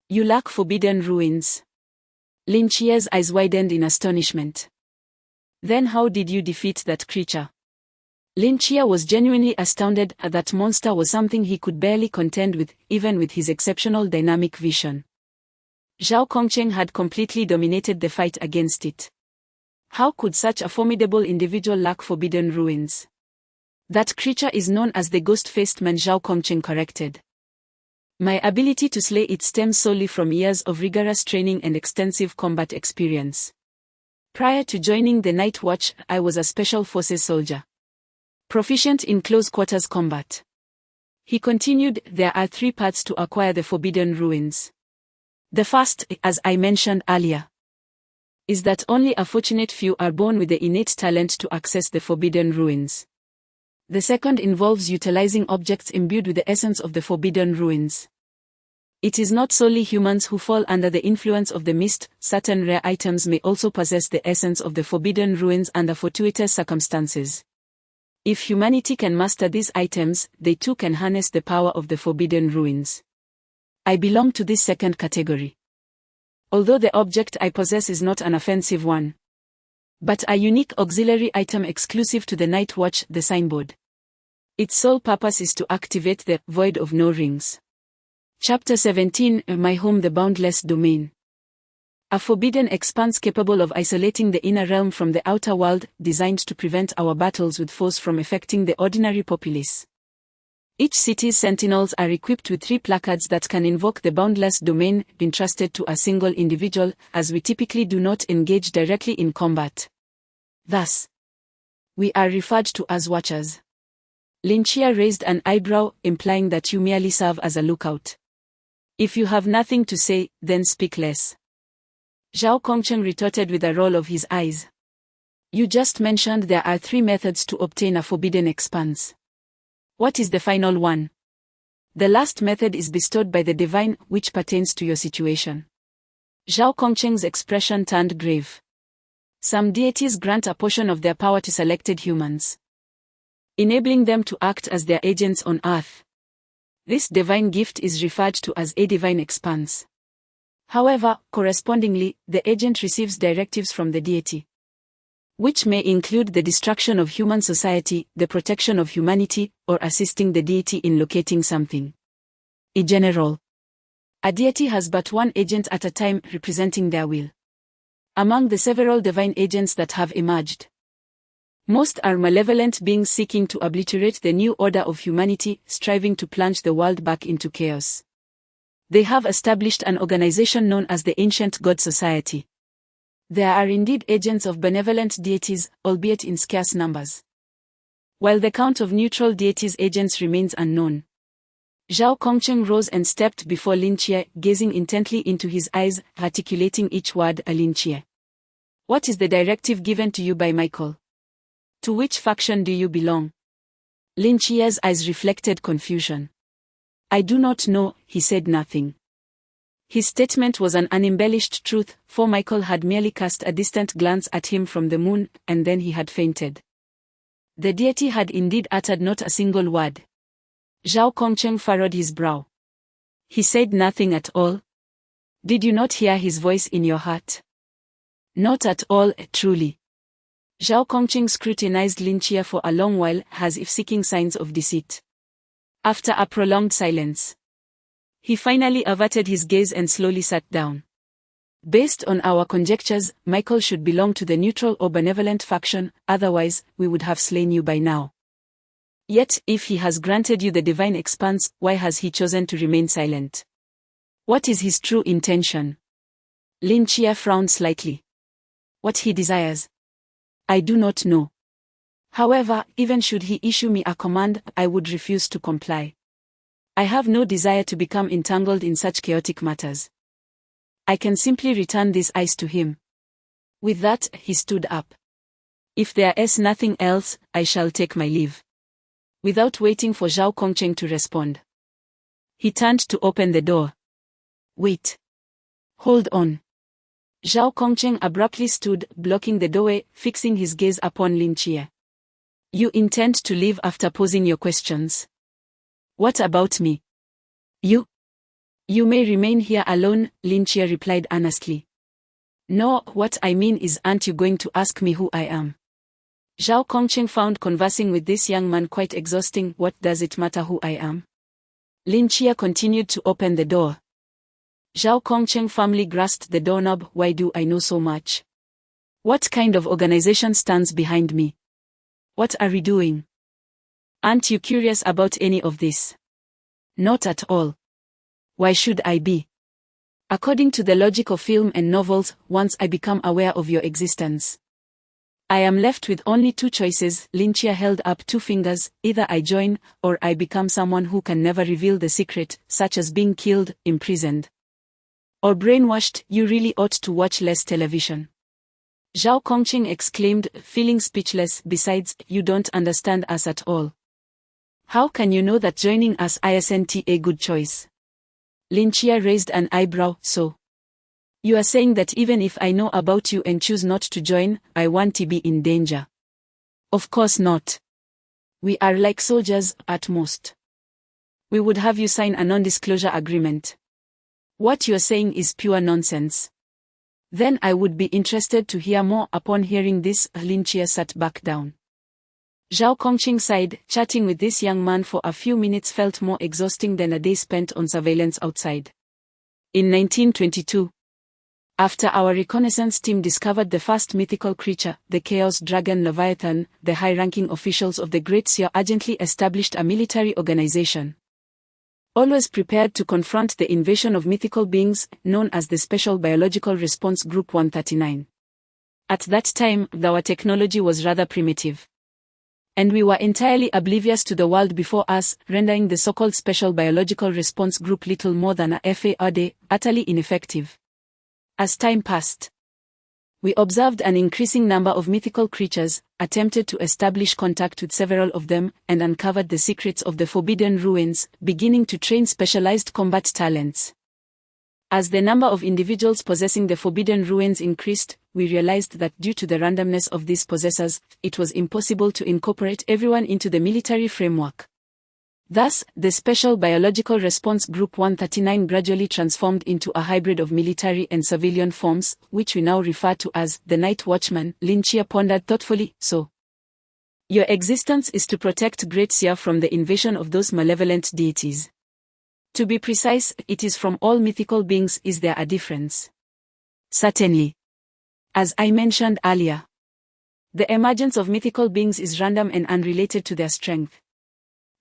You lack forbidden ruins. Lin Chia's eyes widened in astonishment. Then how did you defeat that creature? Lin Chia was genuinely astounded. That monster was something he could barely contend with, even with his exceptional dynamic vision. Zhao Kongqing had completely dominated the fight against it. How could such a formidable individual lack forbidden ruins? That creature is known as the ghost-faced man, Zhao Kongqing corrected. My ability to slay it stems solely from years of rigorous training and extensive combat experience. Prior to joining the Night Watch, I was a Special Forces soldier. Proficient in close-quarters combat. He continued, there are 3 paths to acquire the forbidden ruins. The first, as I mentioned earlier, is that only a fortunate few are born with the innate talent to access the forbidden ruins. The second involves utilizing objects imbued with the essence of the forbidden ruins. It is not solely humans who fall under the influence of the mist. Certain rare items may also possess the essence of the forbidden ruins under fortuitous circumstances. If humanity can master these items, they too can harness the power of the forbidden ruins. I belong to this second category. Although the object I possess is not an offensive one, but a unique auxiliary item exclusive to the Night Watch, the signboard. Its sole purpose is to activate the Void of No Rings. Chapter 17, My Home, the Boundless Domain. A forbidden expanse capable of isolating the inner realm from the outer world, designed to prevent our battles with foes from affecting the ordinary populace. Each city's sentinels are equipped with 3 placards that can invoke the boundless domain, entrusted to a single individual, as we typically do not engage directly in combat. Thus, we are referred to as Watchers. Lin Chia raised an eyebrow, implying that you merely serve as a lookout. If you have nothing to say, then speak less. Zhao Kongqing retorted with a roll of his eyes. You just mentioned there are 3 methods to obtain a forbidden expanse. What is the final one? The last method is bestowed by the divine, which pertains to your situation. Zhao Kongqing's expression turned grave. Some deities grant a portion of their power to selected humans, enabling them to act as their agents on earth. This divine gift is referred to as a divine expanse. However, correspondingly, the agent receives directives from the deity, which may include the destruction of human society, the protection of humanity, or assisting the deity in locating something. In general, a deity has but one agent at a time, representing their will. Among the several divine agents that have emerged, most are malevolent beings seeking to obliterate the new order of humanity, striving to plunge the world back into chaos. They have established an organization known as the Ancient God Society. There are indeed agents of benevolent deities, albeit in scarce numbers, while the count of neutral deities' agents remains unknown. Zhao Kongqing rose and stepped before Lin Chia, gazing intently into his eyes, articulating each word. Lin Chia. What is the directive given to you by Michael? To which faction do you belong? Lin Chia's eyes reflected confusion. I do not know, he said nothing. His statement was an unembellished truth, for Michael had merely cast a distant glance at him from the moon, and then he had fainted. The deity had indeed uttered not a single word. Zhao Kongqing furrowed his brow. He said nothing at all. Did you not hear his voice in your heart? Not at all, truly. Zhao Kongqing scrutinized Lin Chia for a long while, as if seeking signs of deceit. After a prolonged silence, he finally averted his gaze and slowly sat down. Based on our conjectures, Michael should belong to the neutral or benevolent faction, otherwise, we would have slain you by now. Yet, if he has granted you the divine expanse, why has he chosen to remain silent? What is his true intention? Lin Chia frowned slightly. What he desires, I do not know. However, even should he issue me a command, I would refuse to comply. I have no desire to become entangled in such chaotic matters. I can simply return these eyes to him. With that, he stood up. If there is nothing else, I shall take my leave. Without waiting for Zhao Kongqing to respond, he turned to open the door. Wait. Hold on. Zhao Kongqing abruptly stood, blocking the doorway, fixing his gaze upon Lin Chia. You intend to leave after posing your questions? What about me? You may remain here alone, Lin Chia replied earnestly. No, what I mean is, aren't you going to ask me who I am? Zhao Kongqing found conversing with this young man quite exhausting. What does it matter who I am? Lin Chia continued to open the door. Zhao Kongqing firmly grasped the doorknob. Why do I know so much? What kind of organization stands behind me? What are we doing? Aren't you curious about any of this? Not at all. Why should I be? According to the logic of film and novels, once I become aware of your existence, I am left with only two choices. Lin Chia held up two fingers. Either I join, or I become someone who can never reveal the secret, such as being killed, imprisoned, or brainwashed. You really ought to watch less television. Zhao Kongqing exclaimed, feeling speechless. Besides, you don't understand us at all. How can you know that joining us isn't a good choice? Lin Chia raised an eyebrow. So, you are saying that even if I know about you and choose not to join, I want to be in danger? Of course not. We are like soldiers, at most. We would have you sign a non-disclosure agreement. What you're saying is pure nonsense. Then I would be interested to hear more. Upon hearing this, Lin Chia sat back down. Zhao Kongqing sighed. Chatting with this young man for a few minutes felt more exhausting than a day spent on surveillance outside. In 1922, after our reconnaissance team discovered the first mythical creature, the Chaos Dragon Leviathan, the high-ranking officials of the Great Seer urgently established a military organization, always prepared to confront the invasion of mythical beings, known as the Special Biological Response Group 139. At that time, our technology was rather primitive, and we were entirely oblivious to the world before us, rendering the so-called Special Biological Response Group little more than a FARD, utterly ineffective. As time passed, we observed an increasing number of mythical creatures, attempted to establish contact with several of them, and uncovered the secrets of the Forbidden Ruins, beginning to train specialized combat talents. As the number of individuals possessing the Forbidden Ruins increased, we realized that due to the randomness of these possessors, it was impossible to incorporate everyone into the military framework. Thus, the Special Biological Response Group 139 gradually transformed into a hybrid of military and civilian forms, which we now refer to as the Night Watchman. Lin Chia pondered thoughtfully. So, your existence is to protect Great Seer from the invasion of those malevolent deities. To be precise, it is from all mythical beings. Is there a difference? Certainly. As I mentioned earlier, the emergence of mythical beings is random and unrelated to their strength.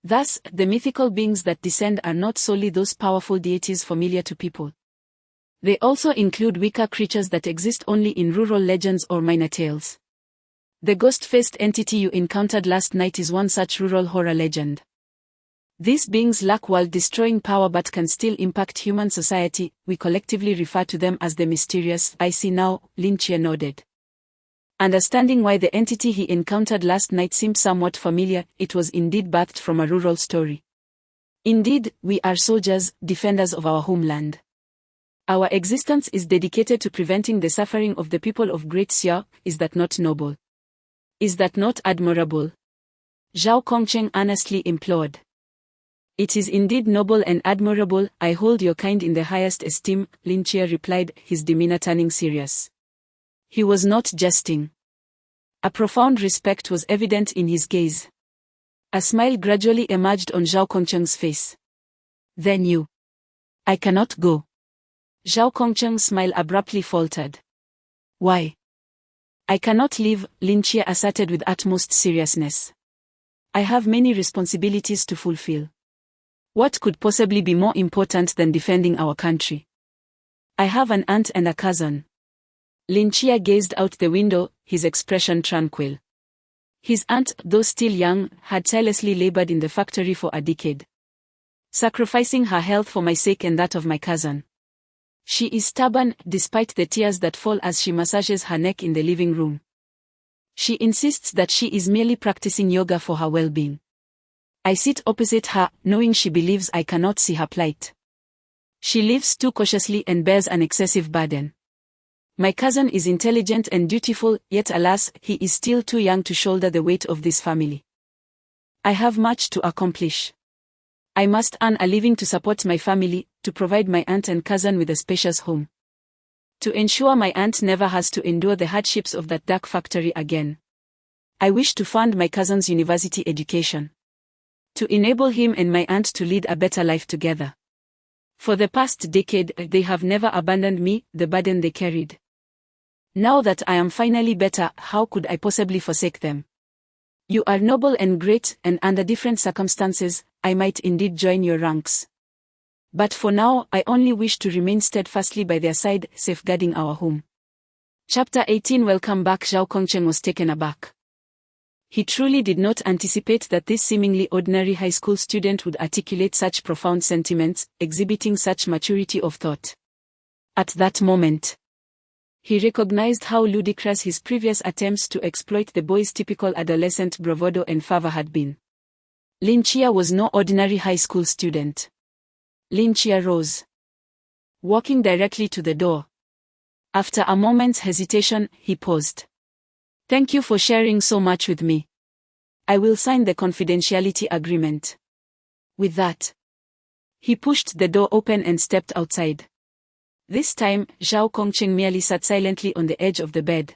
Thus, the mythical beings that descend are not solely those powerful deities familiar to people. They also include weaker creatures that exist only in rural legends or minor tales. The ghost-faced entity you encountered last night is one such rural horror legend. These beings lack world-destroying power but can still impact human society. We collectively refer to them as the mysterious. I see now, Lin Chia nodded. Understanding why the entity he encountered last night seemed somewhat familiar, it was indeed birthed from a rural story. Indeed, we are soldiers, defenders of our homeland. Our existence is dedicated to preventing the suffering of the people of Great Seer. Is that not noble? Is that not admirable? Zhao Kongqing earnestly implored. It is indeed noble and admirable. I hold your kind in the highest esteem, Lin Chia replied, his demeanor turning serious. He was not jesting. A profound respect was evident in his gaze. A smile gradually emerged on Zhao Kongcheng's face. Then you. I cannot go. Zhao Kongcheng's smile abruptly faltered. Why? I cannot leave, Lin Chia asserted with utmost seriousness. I have many responsibilities to fulfill. What could possibly be more important than defending our country? I have an aunt and a cousin. Lin Chia gazed out the window, his expression tranquil. His aunt, though still young, had tirelessly labored in the factory for a decade, sacrificing her health for my sake and that of my cousin. She is stubborn, despite the tears that fall as she massages her neck in the living room. She insists that she is merely practicing yoga for her well-being. I sit opposite her, knowing she believes I cannot see her plight. She lives too cautiously and bears an excessive burden. My cousin is intelligent and dutiful, yet alas, he is still too young to shoulder the weight of this family. I have much to accomplish. I must earn a living to support my family, to provide my aunt and cousin with a spacious home, to ensure my aunt never has to endure the hardships of that dark factory again. I wish to fund my cousin's university education, to enable him and my aunt to lead a better life together. For the past decade, they have never abandoned me, the burden they carried. Now that I am finally better, how could I possibly forsake them? You are noble and great, and under different circumstances, I might indeed join your ranks. But for now, I only wish to remain steadfastly by their side, safeguarding our home. Chapter 18. Welcome back. Zhao Kongcheng was taken aback. He truly did not anticipate that this seemingly ordinary high school student would articulate such profound sentiments, exhibiting such maturity of thought. At that moment, he recognized how ludicrous his previous attempts to exploit the boy's typical adolescent bravado and fervor had been. Lin Chia was no ordinary high school student. Lin Chia rose, walking directly to the door. After a moment's hesitation, he paused. Thank you for sharing so much with me. I will sign the confidentiality agreement. With that, he pushed the door open and stepped outside. This time, Zhao Kongcheng merely sat silently on the edge of the bed,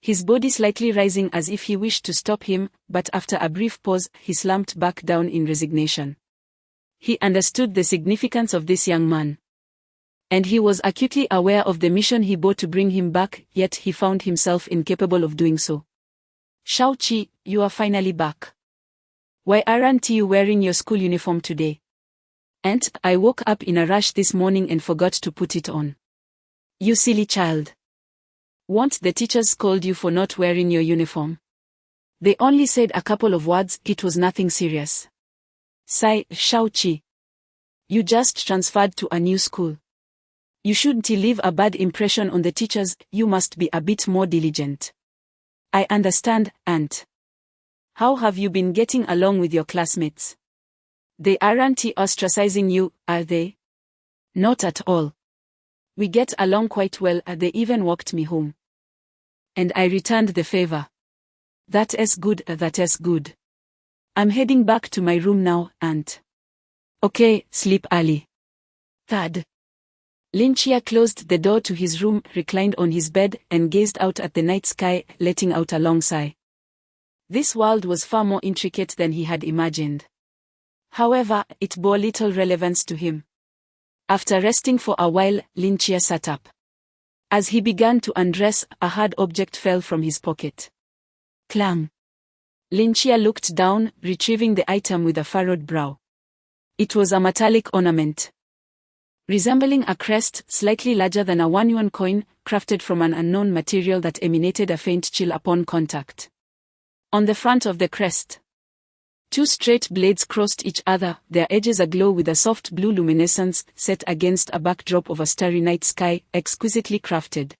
his body slightly rising as if he wished to stop him, but after a brief pause, he slumped back down in resignation. He understood the significance of this young man, and he was acutely aware of the mission he bore to bring him back, yet he found himself incapable of doing so. Shao-Chi, you are finally back. Why aren't you wearing your school uniform today? And I woke up in a rush this morning and forgot to put it on. You silly child. Won't the teachers scold you for not wearing your uniform? They only said a couple of words, it was nothing serious. Sigh, Shao-Chi. You just transferred to a new school. You shouldn't leave a bad impression on the teachers, you must be a bit more diligent. I understand, Aunt. How have you been getting along with your classmates? They aren't ostracizing you, are they? Not at all. We get along quite well, they even walked me home. And I returned the favor. That is good, that is good. I'm heading back to my room now, Aunt. Okay, sleep early. Third. Lin Chia closed the door to his room, reclined on his bed, and gazed out at the night sky, letting out a long sigh. This world was far more intricate than he had imagined. However, it bore little relevance to him. After resting for a while, Lin Chia sat up. As he began to undress, a hard object fell from his pocket. Clang. Lin Chia looked down, retrieving the item with a furrowed brow. It was a metallic ornament, resembling a crest, slightly larger than a 1 yuan coin, crafted from an unknown material that emanated a faint chill upon contact. On the front of the crest, 2 straight blades crossed each other, their edges aglow with a soft blue luminescence set against a backdrop of a starry night sky, exquisitely crafted.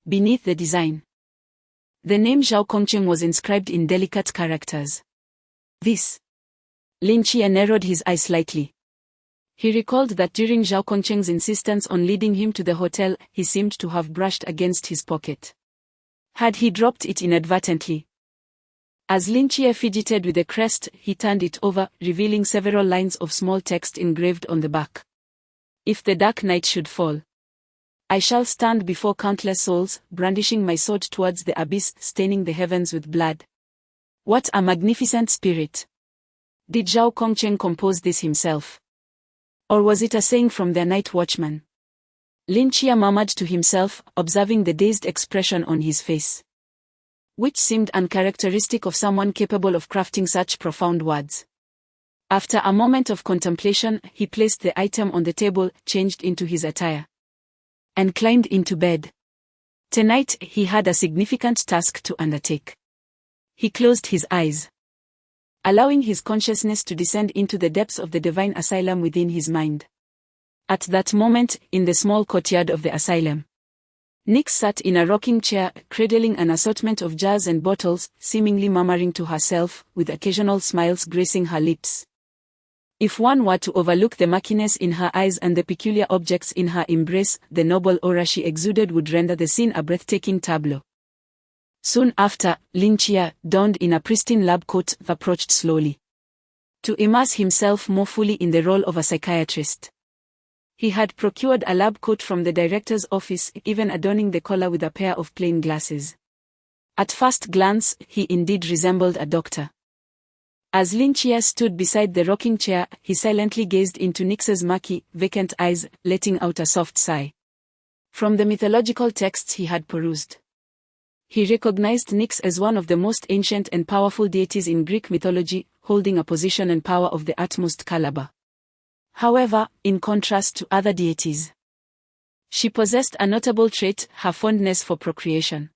Beneath the design, the name Zhao Kongcheng was inscribed in delicate characters. This. Lin Chia narrowed his eyes slightly. He recalled that during Zhao Kongcheng's insistence on leading him to the hotel, he seemed to have brushed against his pocket. Had he dropped it inadvertently? As Lin Chia fidgeted with the crest, he turned it over, revealing several lines of small text engraved on the back. If the dark night should fall, I shall stand before countless souls, brandishing my sword towards the abyss, staining the heavens with blood. What a magnificent spirit! Did Zhao Kongcheng compose this himself? Or was it a saying from their night watchman? Lin Chia murmured to himself, observing the dazed expression on his face, which seemed uncharacteristic of someone capable of crafting such profound words. After a moment of contemplation, he placed the item on the table, changed into his attire, and climbed into bed. Tonight, he had a significant task to undertake. He closed his eyes, allowing his consciousness to descend into the depths of the divine asylum within his mind. At that moment, in the small courtyard of the asylum, Nyx sat in a rocking chair, cradling an assortment of jars and bottles, seemingly murmuring to herself, with occasional smiles gracing her lips. If one were to overlook the murkiness in her eyes and the peculiar objects in her embrace, the noble aura she exuded would render the scene a breathtaking tableau. Soon after, Lin Chia, donned in a pristine lab coat, approached slowly to immerse himself more fully in the role of a psychiatrist. He had procured a lab coat from the director's office, even adorning the collar with a pair of plain glasses. At first glance, he indeed resembled a doctor. As Lin Chia stood beside the rocking chair, he silently gazed into Nyx's murky, vacant eyes, letting out a soft sigh. From the mythological texts he had perused, he recognized Nyx as one of the most ancient and powerful deities in Greek mythology, holding a position and power of the utmost caliber. However, in contrast to other deities, she possessed a notable trait, her fondness for procreation.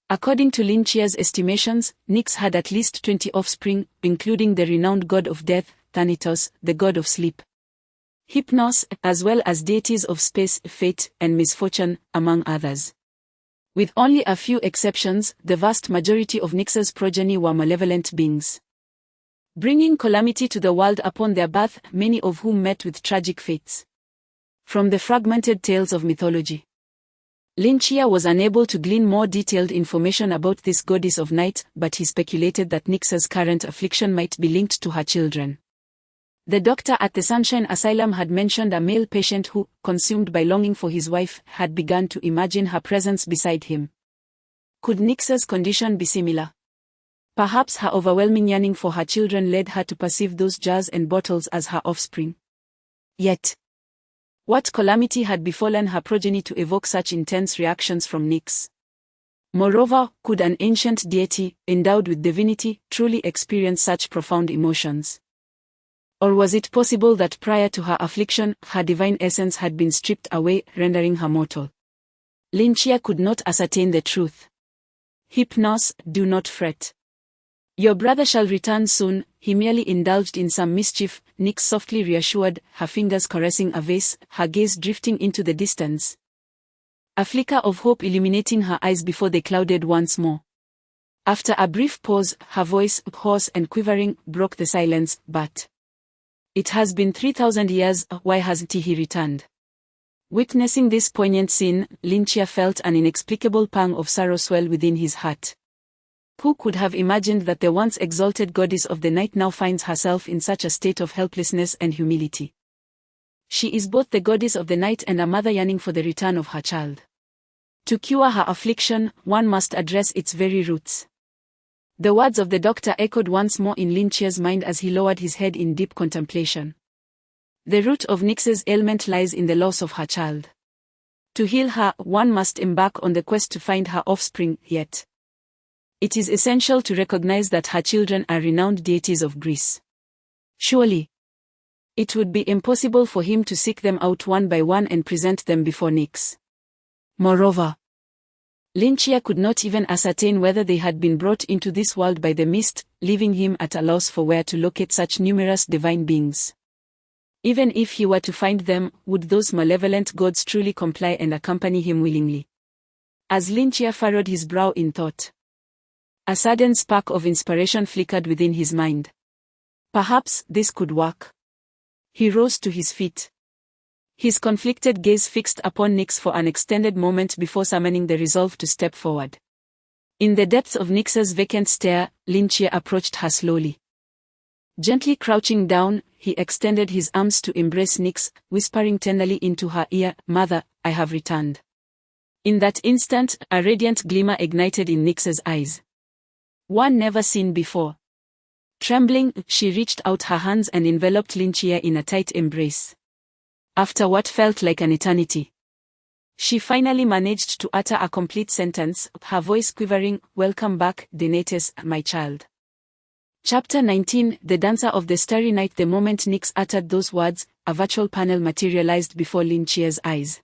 According to Lin Chia's estimations, Nyx had at least 20 offspring, including the renowned god of death, Thanatos, the god of sleep, Hypnos, as well as deities of space, fate, and misfortune, among others. With only a few exceptions, the vast majority of Nyx's progeny were malevolent beings, bringing calamity to the world upon their birth, many of whom met with tragic fates. From the fragmented tales of mythology, Lin Chia was unable to glean more detailed information about this goddess of night, but he speculated that Nyx's current affliction might be linked to her children. The doctor at the Sunshine Asylum had mentioned a male patient who, consumed by longing for his wife, had begun to imagine her presence beside him. Could Nyx's condition be similar? Perhaps her overwhelming yearning for her children led her to perceive those jars and bottles as her offspring. Yet, what calamity had befallen her progeny to evoke such intense reactions from Nyx? Moreover, could an ancient deity, endowed with divinity, truly experience such profound emotions? Or was it possible that prior to her affliction, her divine essence had been stripped away, rendering her mortal? Lin Chia could not ascertain the truth. Hypnos, do not fret. Your brother shall return soon. He merely indulged in some mischief, Nyx softly reassured, her fingers caressing a vase, her gaze drifting into the distance, a flicker of hope illuminating her eyes before they clouded once more. After a brief pause, her voice, hoarse and quivering, broke the silence. But it has been 3,000 years, why hasn't he returned? Witnessing this poignant scene, Lin Chia felt an inexplicable pang of sorrow swell within his heart. Who could have imagined that the once exalted goddess of the night now finds herself in such a state of helplessness and humility? She is both the goddess of the night and a mother yearning for the return of her child. To cure her affliction, one must address its very roots. The words of the doctor echoed once more in Lin Chia's mind as he lowered his head in deep contemplation. The root of Nyx's ailment lies in the loss of her child. To heal her, one must embark on the quest to find her offspring, yet it is essential to recognize that her children are renowned deities of Greece. Surely, it would be impossible for him to seek them out one by one and present them before Nyx. Moreover, Lin Chia could not even ascertain whether they had been brought into this world by the mist, leaving him at a loss for where to locate such numerous divine beings. Even if he were to find them, would those malevolent gods truly comply and accompany him willingly? As Lin Chia furrowed his brow in thought, a sudden spark of inspiration flickered within his mind. Perhaps this could work. He rose to his feet, his conflicted gaze fixed upon Nyx for an extended moment before summoning the resolve to step forward. In the depths of Nyx's vacant stare, Lin Chia approached her slowly. Gently crouching down, he extended his arms to embrace Nyx, whispering tenderly into her ear, "Mother, I have returned." In that instant, a radiant glimmer ignited in Nyx's eyes. One never seen before. Trembling, she reached out her hands and enveloped Lynchia in a tight embrace. After what felt like an eternity, she finally managed to utter a complete sentence, her voice quivering, "Welcome back, Denatus, my child." Chapter 19, The Dancer of the Starry Night. The moment Nyx uttered those words, a virtual panel materialized before Lynchia's eyes.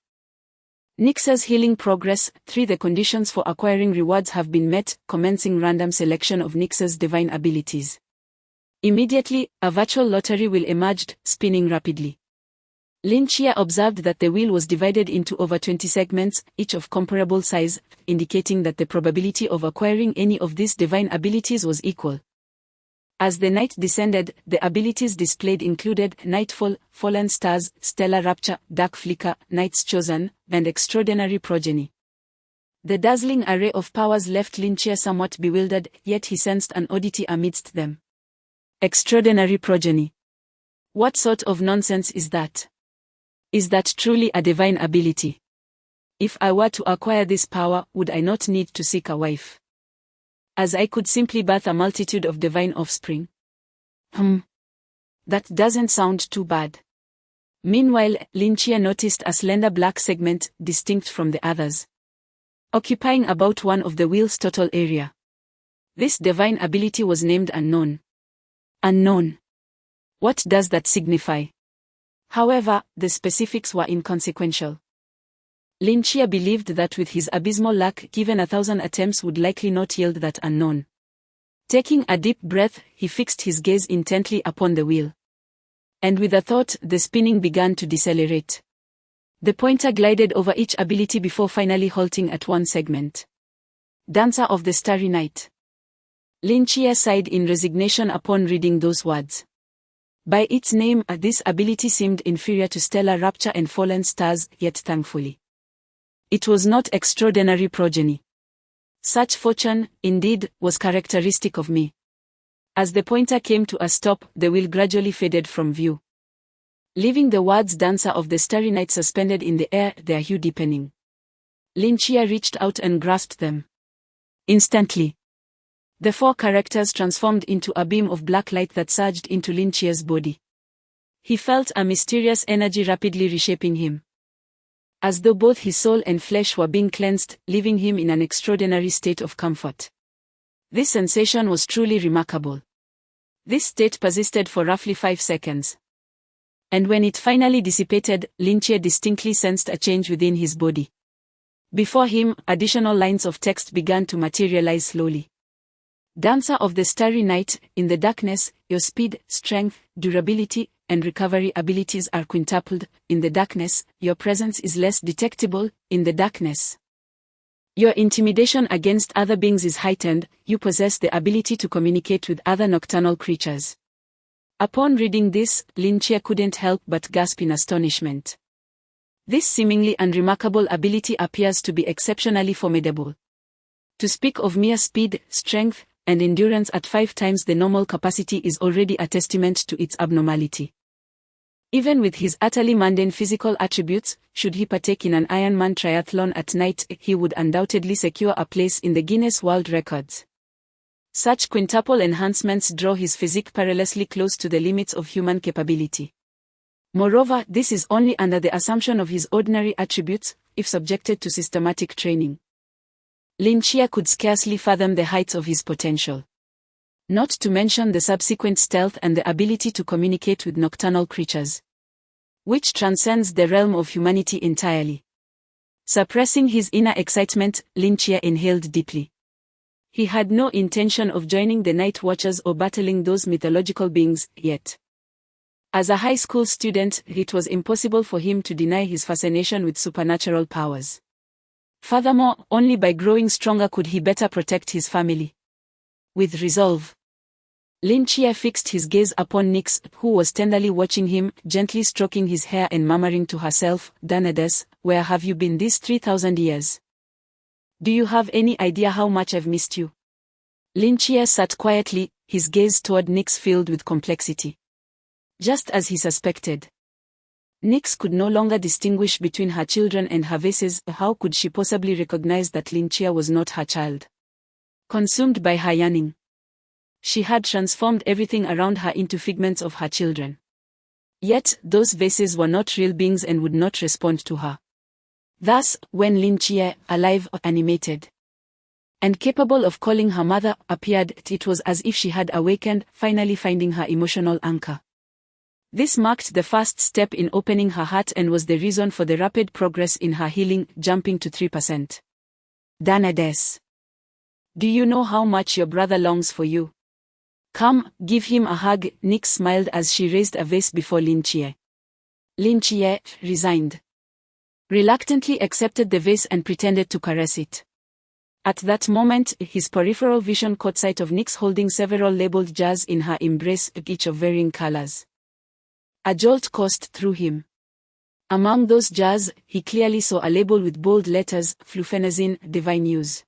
Nyx's healing progress. 3. The conditions for acquiring rewards have been met, commencing random selection of Nyx's divine abilities. Immediately, a virtual lottery wheel emerged, spinning rapidly. Lynchia observed that the wheel was divided into over 20 segments, each of comparable size, indicating that the probability of acquiring any of these divine abilities was equal. As the night descended, the abilities displayed included Nightfall, Fallen Stars, Stellar Rapture, Dark Flicker, Night's Chosen, and Extraordinary Progeny. The dazzling array of powers left Lynchia somewhat bewildered, yet he sensed an oddity amidst them. Extraordinary Progeny. What sort of nonsense is that? Is that truly a divine ability? If I were to acquire this power, would I not need to seek a wife? As I could simply birth a multitude of divine offspring? That doesn't sound too bad. Meanwhile, Lynchia noticed a slender black segment, distinct from the others, occupying about one of the wheel's total area. This divine ability was named Unknown. Unknown. What does that signify? However, the specifics were inconsequential. Lynchia believed that with his abysmal luck, given 1,000 attempts would likely not yield that unknown. Taking a deep breath, he fixed his gaze intently upon the wheel. And with a thought, the spinning began to decelerate. The pointer glided over each ability before finally halting at one segment. Dancer of the Starry Night. Lynchia sighed in resignation upon reading those words. By its name, this ability seemed inferior to Stellar Rapture and Fallen Stars, yet thankfully, it was not Extraordinary Progeny. Such fortune, indeed, was characteristic of me. As the pointer came to a stop, the wheel gradually faded from view, leaving the words Dancer of the Starry Night suspended in the air, their hue deepening. Lynchia reached out and grasped them. Instantly, the 4 characters transformed into a beam of black light that surged into Lynchia's body. He felt a mysterious energy rapidly reshaping him, as though both his soul and flesh were being cleansed, leaving him in an extraordinary state of comfort. This sensation was truly remarkable. This state persisted for roughly 5 seconds. And when it finally dissipated, Lynchia distinctly sensed a change within his body. Before him, additional lines of text began to materialize slowly. Dancer of the Starry Night, in the darkness, your speed, strength, durability, and recovery abilities are quintupled. In the darkness, your presence is less detectable. In the darkness, your intimidation against other beings is heightened. You possess the ability to communicate with other nocturnal creatures. Upon reading this, Lynchia couldn't help but gasp in astonishment. This seemingly unremarkable ability appears to be exceptionally formidable. To speak of mere speed, strength, and endurance at 5 times the normal capacity is already a testament to its abnormality. Even with his utterly mundane physical attributes, should he partake in an Ironman triathlon at night, he would undoubtedly secure a place in the Guinness World Records. Such quintuple enhancements draw his physique perilously close to the limits of human capability. Moreover, this is only under the assumption of his ordinary attributes, if subjected to systematic training. Lynchia could scarcely fathom the heights of his potential. Not to mention the subsequent stealth and the ability to communicate with nocturnal creatures, which transcends the realm of humanity entirely. Suppressing his inner excitement, Lynchia inhaled deeply. He had no intention of joining the Night Watchers or battling those mythological beings, yet. As a high school student, it was impossible for him to deny his fascination with supernatural powers. Furthermore, only by growing stronger could he better protect his family. With resolve, Lynchia fixed his gaze upon Nyx, who was tenderly watching him, gently stroking his hair and murmuring to herself, "Denatus, where have you been these 3,000 years? Do you have any idea how much I've missed you?" Lynchia sat quietly, his gaze toward Nyx filled with complexity. Just as he suspected. Nix could no longer distinguish between her children and her vases. How could she possibly recognize that Lynchia was not her child? Consumed by her yearning, she had transformed everything around her into figments of her children. Yet, those vases were not real beings and would not respond to her. Thus, when Lynchia, alive, animated, and capable of calling her mother, appeared, it was as if she had awakened, finally finding her emotional anchor. This marked the first step in opening her heart and was the reason for the rapid progress in her healing, jumping to 3%. Danades. Do you know how much your brother longs for you? Come, give him a hug. Nix smiled as she raised a vase before Lynchia. Lynchia, resigned, reluctantly accepted the vase and pretended to caress it. At that moment, his peripheral vision caught sight of Nix holding several labeled jars in her embrace, each of varying colors. A jolt coursed through him. Among those jars, he clearly saw a label with bold letters, Flufenazine, Divine Use.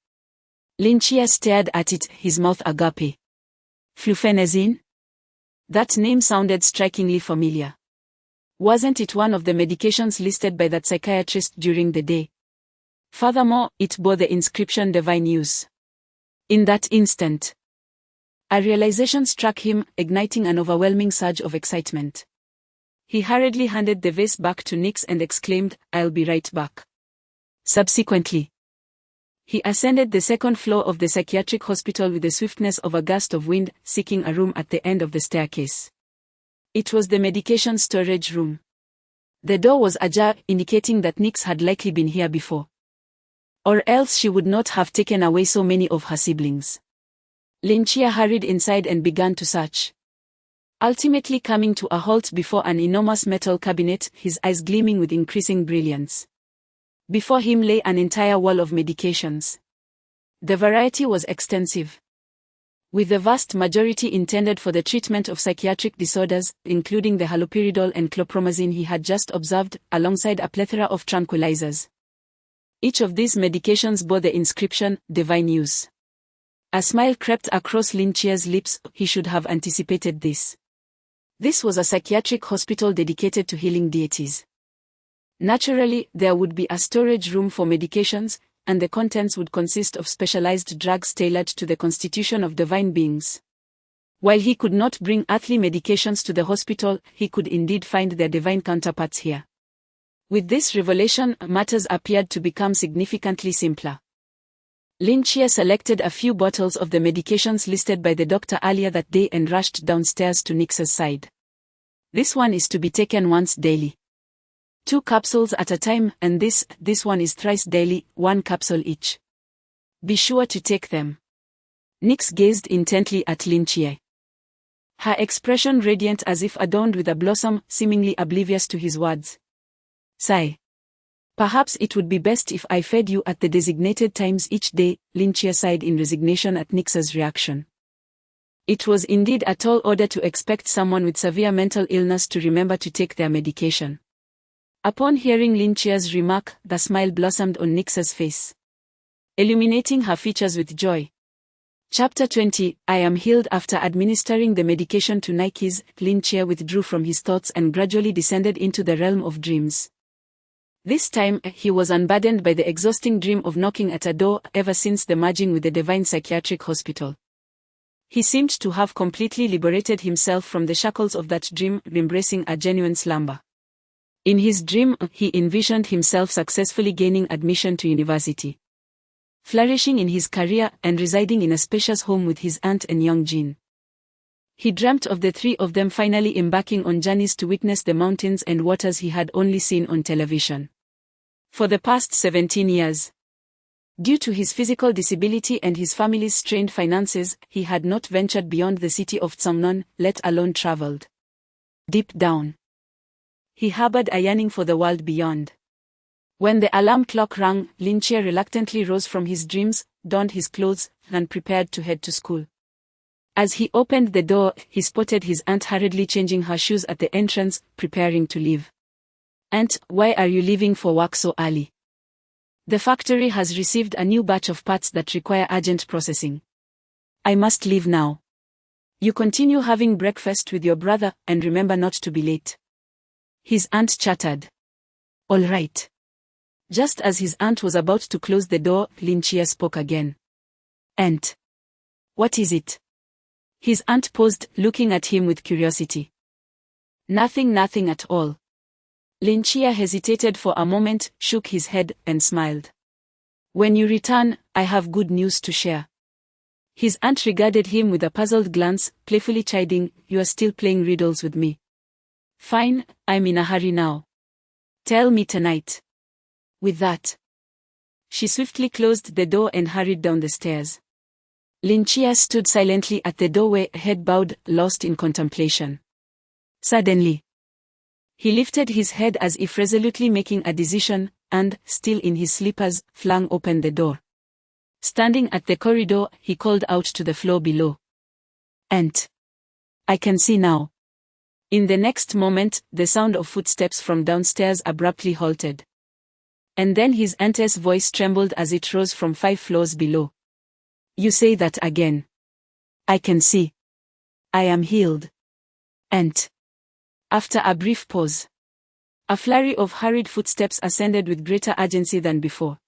Lynchia stared at it, his mouth agape. Flufenazine? That name sounded strikingly familiar. Wasn't it one of the medications listed by that psychiatrist during the day? Furthermore, it bore the inscription Divine Use. In that instant, a realization struck him, igniting an overwhelming surge of excitement. He hurriedly handed the vase back to Nix and exclaimed, "I'll be right back." Subsequently, he ascended the second floor of the psychiatric hospital with the swiftness of a gust of wind, seeking a room at the end of the staircase. It was the medication storage room. The door was ajar, indicating that Nix had likely been here before. Or else she would not have taken away so many of her siblings. Lynchia hurried inside and began to search, ultimately coming to a halt before an enormous metal cabinet, his eyes gleaming with increasing brilliance. Before him lay an entire wall of medications. The variety was extensive, with the vast majority intended for the treatment of psychiatric disorders, including the haloperidol and chlorpromazine he had just observed, alongside a plethora of tranquilizers. Each of these medications bore the inscription, Divine Use. A smile crept across Lynchia's lips. He should have anticipated this. This was a psychiatric hospital dedicated to healing deities. Naturally, there would be a storage room for medications, and the contents would consist of specialized drugs tailored to the constitution of divine beings. While he could not bring earthly medications to the hospital, he could indeed find their divine counterparts here. With this revelation, matters appeared to become significantly simpler. Lynchia selected a few bottles of the medications listed by the doctor earlier that day and rushed downstairs to Nix's side. This one is to be taken once daily. 2 capsules at a time, and this one is thrice daily, 1 capsule each. Be sure to take them. Nix gazed intently at Lynchia, her expression radiant as if adorned with a blossom, seemingly oblivious to his words. Sigh. Perhaps it would be best if I fed you at the designated times each day, Lynchia sighed in resignation at Nix's reaction. It was indeed a tall order to expect someone with severe mental illness to remember to take their medication. Upon hearing Lynchia's remark, the smile blossomed on Nix's face, illuminating her features with joy. Chapter 20, I am healed. After administering the medication to Nikes, Lynchia withdrew from his thoughts and gradually descended into the realm of dreams. This time, he was unburdened by the exhausting dream of knocking at a door ever since the merging with the Divine Psychiatric Hospital. He seemed to have completely liberated himself from the shackles of that dream, embracing a genuine slumber. In his dream, he envisioned himself successfully gaining admission to university, flourishing in his career, and residing in a spacious home with his aunt and young Jean. He dreamt of the 3 of them finally embarking on journeys to witness the mountains and waters he had only seen on television. For the past 17 years, due to his physical disability and his family's strained finances, he had not ventured beyond the city of Tsamnon, let alone traveled. Deep down, he harbored a yearning for the world beyond. When the alarm clock rang, Lynchia reluctantly rose from his dreams, donned his clothes, and prepared to head to school. As he opened the door, he spotted his aunt hurriedly changing her shoes at the entrance, preparing to leave. "Aunt, why are you leaving for work so early?" "The factory has received a new batch of parts that require urgent processing. I must leave now." You continue having breakfast with your brother and remember not to be late. His aunt chattered. All right. Just as his aunt was about to close the door, Lynchia spoke again. Aunt. What is it? His aunt paused, looking at him with curiosity. Nothing at all. Lynchia hesitated for a moment, shook his head, and smiled. When you return, I have good news to share. His aunt regarded him with a puzzled glance, playfully chiding, You are still playing riddles with me. Fine, I'm in a hurry now. Tell me tonight. With that, she swiftly closed the door and hurried down the stairs. Lynchia stood silently at the doorway, head bowed, lost in contemplation. Suddenly, he lifted his head as if resolutely making a decision, and, still in his slippers, flung open the door. Standing at the corridor, he called out to the floor below. Aunt. I can see now. In the next moment, the sound of footsteps from downstairs abruptly halted. And then his aunt's voice trembled as it rose from 5 floors below. You say that again. I can see. I am healed. Aunt. After a brief pause, a flurry of hurried footsteps ascended with greater urgency than before.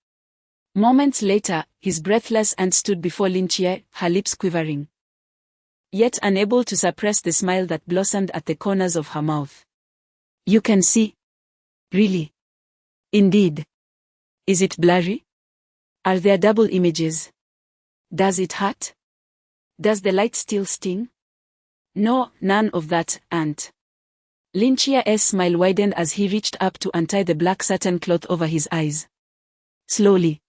Moments later, his breathless aunt stood before Lynchia, her lips quivering, yet unable to suppress the smile that blossomed at the corners of her mouth. You can see? Really? Indeed. Is it blurry? Are there double images? Does it hurt? Does the light still sting? No, none of that, aunt. Lynchia's smile widened as he reached up to untie the black satin cloth over his eyes. Slowly,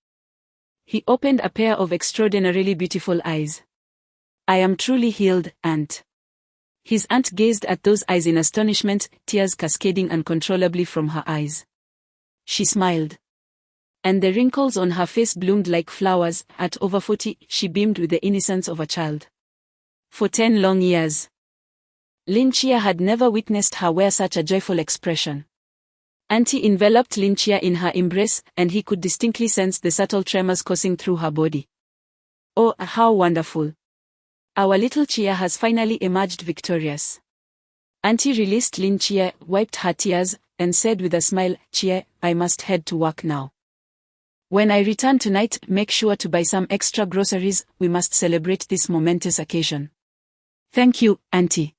he opened a pair of extraordinarily beautiful eyes. I am truly healed, aunt. His aunt gazed at those eyes in astonishment, tears cascading uncontrollably from her eyes. She smiled, and the wrinkles on her face bloomed like flowers. At over 40, she beamed with the innocence of a child. For 10 long years, Lynchia had never witnessed her wear such a joyful expression. Auntie enveloped Lynchia in her embrace, and he could distinctly sense the subtle tremors coursing through her body. Oh, how wonderful! Our little Chia has finally emerged victorious. Auntie released Lynchia, wiped her tears, and said with a smile, Chia, I must head to work now. When I return tonight, make sure to buy some extra groceries. We must celebrate this momentous occasion. Thank you, Auntie.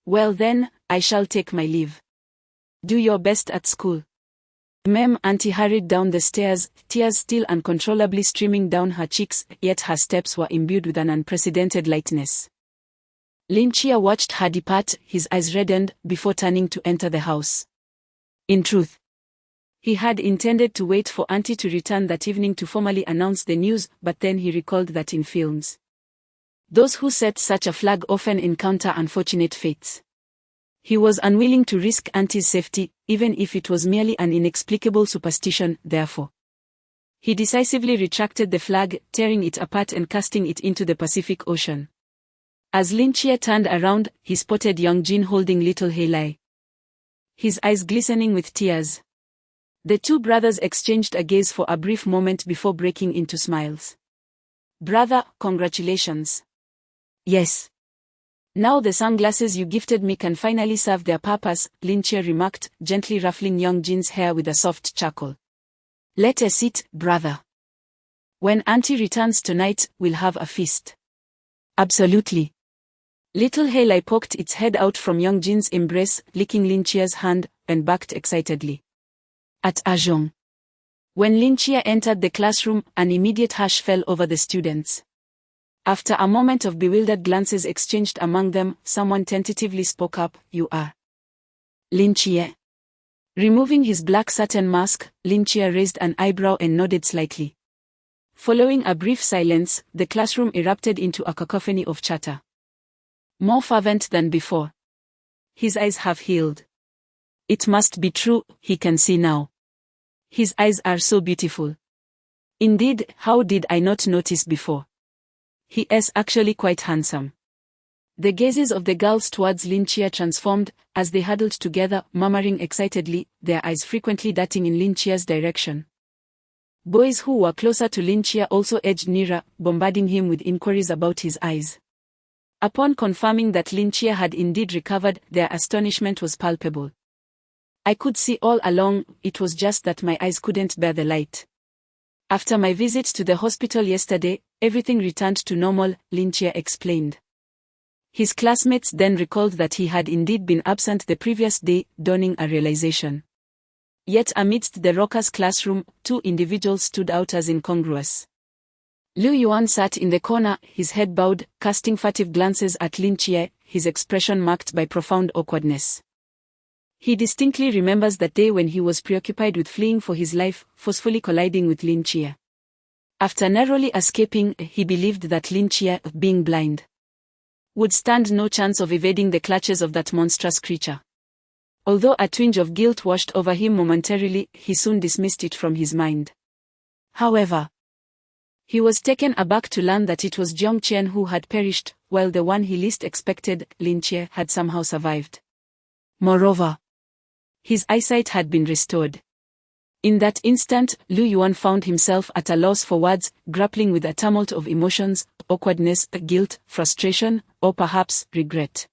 Well then, I shall take my leave. Do your best at school. Ma'am. Auntie hurried down the stairs, tears still uncontrollably streaming down her cheeks, yet her steps were imbued with an unprecedented lightness. Lynchia watched her depart, his eyes reddened, before turning to enter the house. In truth, he had intended to wait for Auntie to return that evening to formally announce the news, but then he recalled that in films, those who set such a flag often encounter unfortunate fates. He was unwilling to risk Auntie's safety, even if it was merely an inexplicable superstition. Therefore, he decisively retracted the flag, tearing it apart and casting it into the Pacific Ocean. As Lynchia turned around, he spotted Youngjin holding little Haley, his eyes glistening with tears. The two brothers exchanged a gaze for a brief moment before breaking into smiles. Brother, congratulations. Yes. Now the sunglasses you gifted me can finally serve their purpose, Lynchia remarked, gently ruffling Youngjin's hair with a soft chuckle. Let us eat, brother. When Auntie returns tonight, we'll have a feast. Absolutely. Little Haley poked its head out from Youngjin's embrace, licking Lynchia's hand, and barked excitedly. At Ajong. When Lynchia entered the classroom, an immediate hush fell over the students. After a moment of bewildered glances exchanged among them, someone tentatively spoke up, You are Lynchia. Removing his black satin mask, Lynchia raised an eyebrow and nodded slightly. Following a brief silence, the classroom erupted into a cacophony of chatter, more fervent than before. His eyes have healed. It must be true, he can see now. His eyes are so beautiful. Indeed, how did I not notice before? He is actually quite handsome. The gazes of the girls towards Lynchia transformed, as they huddled together, murmuring excitedly, their eyes frequently darting in Lynchia's direction. Boys who were closer to Lynchia also edged nearer, bombarding him with inquiries about his eyes. Upon confirming that Lin Chia had indeed recovered, their astonishment was palpable. I could see all along, it was just that my eyes couldn't bear the light. After my visit to the hospital yesterday, everything returned to normal, Lin Chia explained. His classmates then recalled that he had indeed been absent the previous day, dawning a realization. Yet amidst the raucous classroom, two individuals stood out as incongruous. Liu Yuan sat in the corner, his head bowed, casting furtive glances at Lin Chia, his expression marked by profound awkwardness. He distinctly remembers that day when he was preoccupied with fleeing for his life, forcefully colliding with Lin Chia. After narrowly escaping, he believed that Lin Chia, being blind, would stand no chance of evading the clutches of that monstrous creature. Although a twinge of guilt washed over him momentarily, he soon dismissed it from his mind. However, he was taken aback to learn that it was Jiang Qian who had perished, while the one he least expected, Lin Chia, had somehow survived. Moreover, his eyesight had been restored. In that instant, Liu Yuan found himself at a loss for words, grappling with a tumult of emotions, awkwardness, guilt, frustration, or perhaps regret.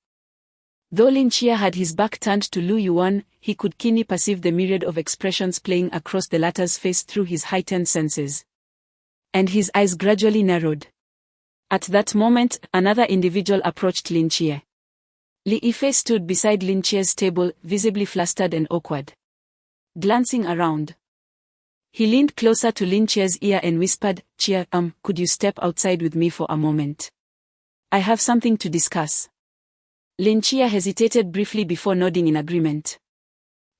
Though Lin Chia had his back turned to Liu Yuan, he could keenly perceive the myriad of expressions playing across the latter's face through his heightened senses. And his eyes gradually narrowed. At that moment, another individual approached Lin Chia. Li Yifei stood beside Lin Chia's table, visibly flustered and awkward. Glancing around, he leaned closer to Lin Chia's ear and whispered, "Chia, could you step outside with me for a moment? I have something to discuss." Lin Chia hesitated briefly before nodding in agreement.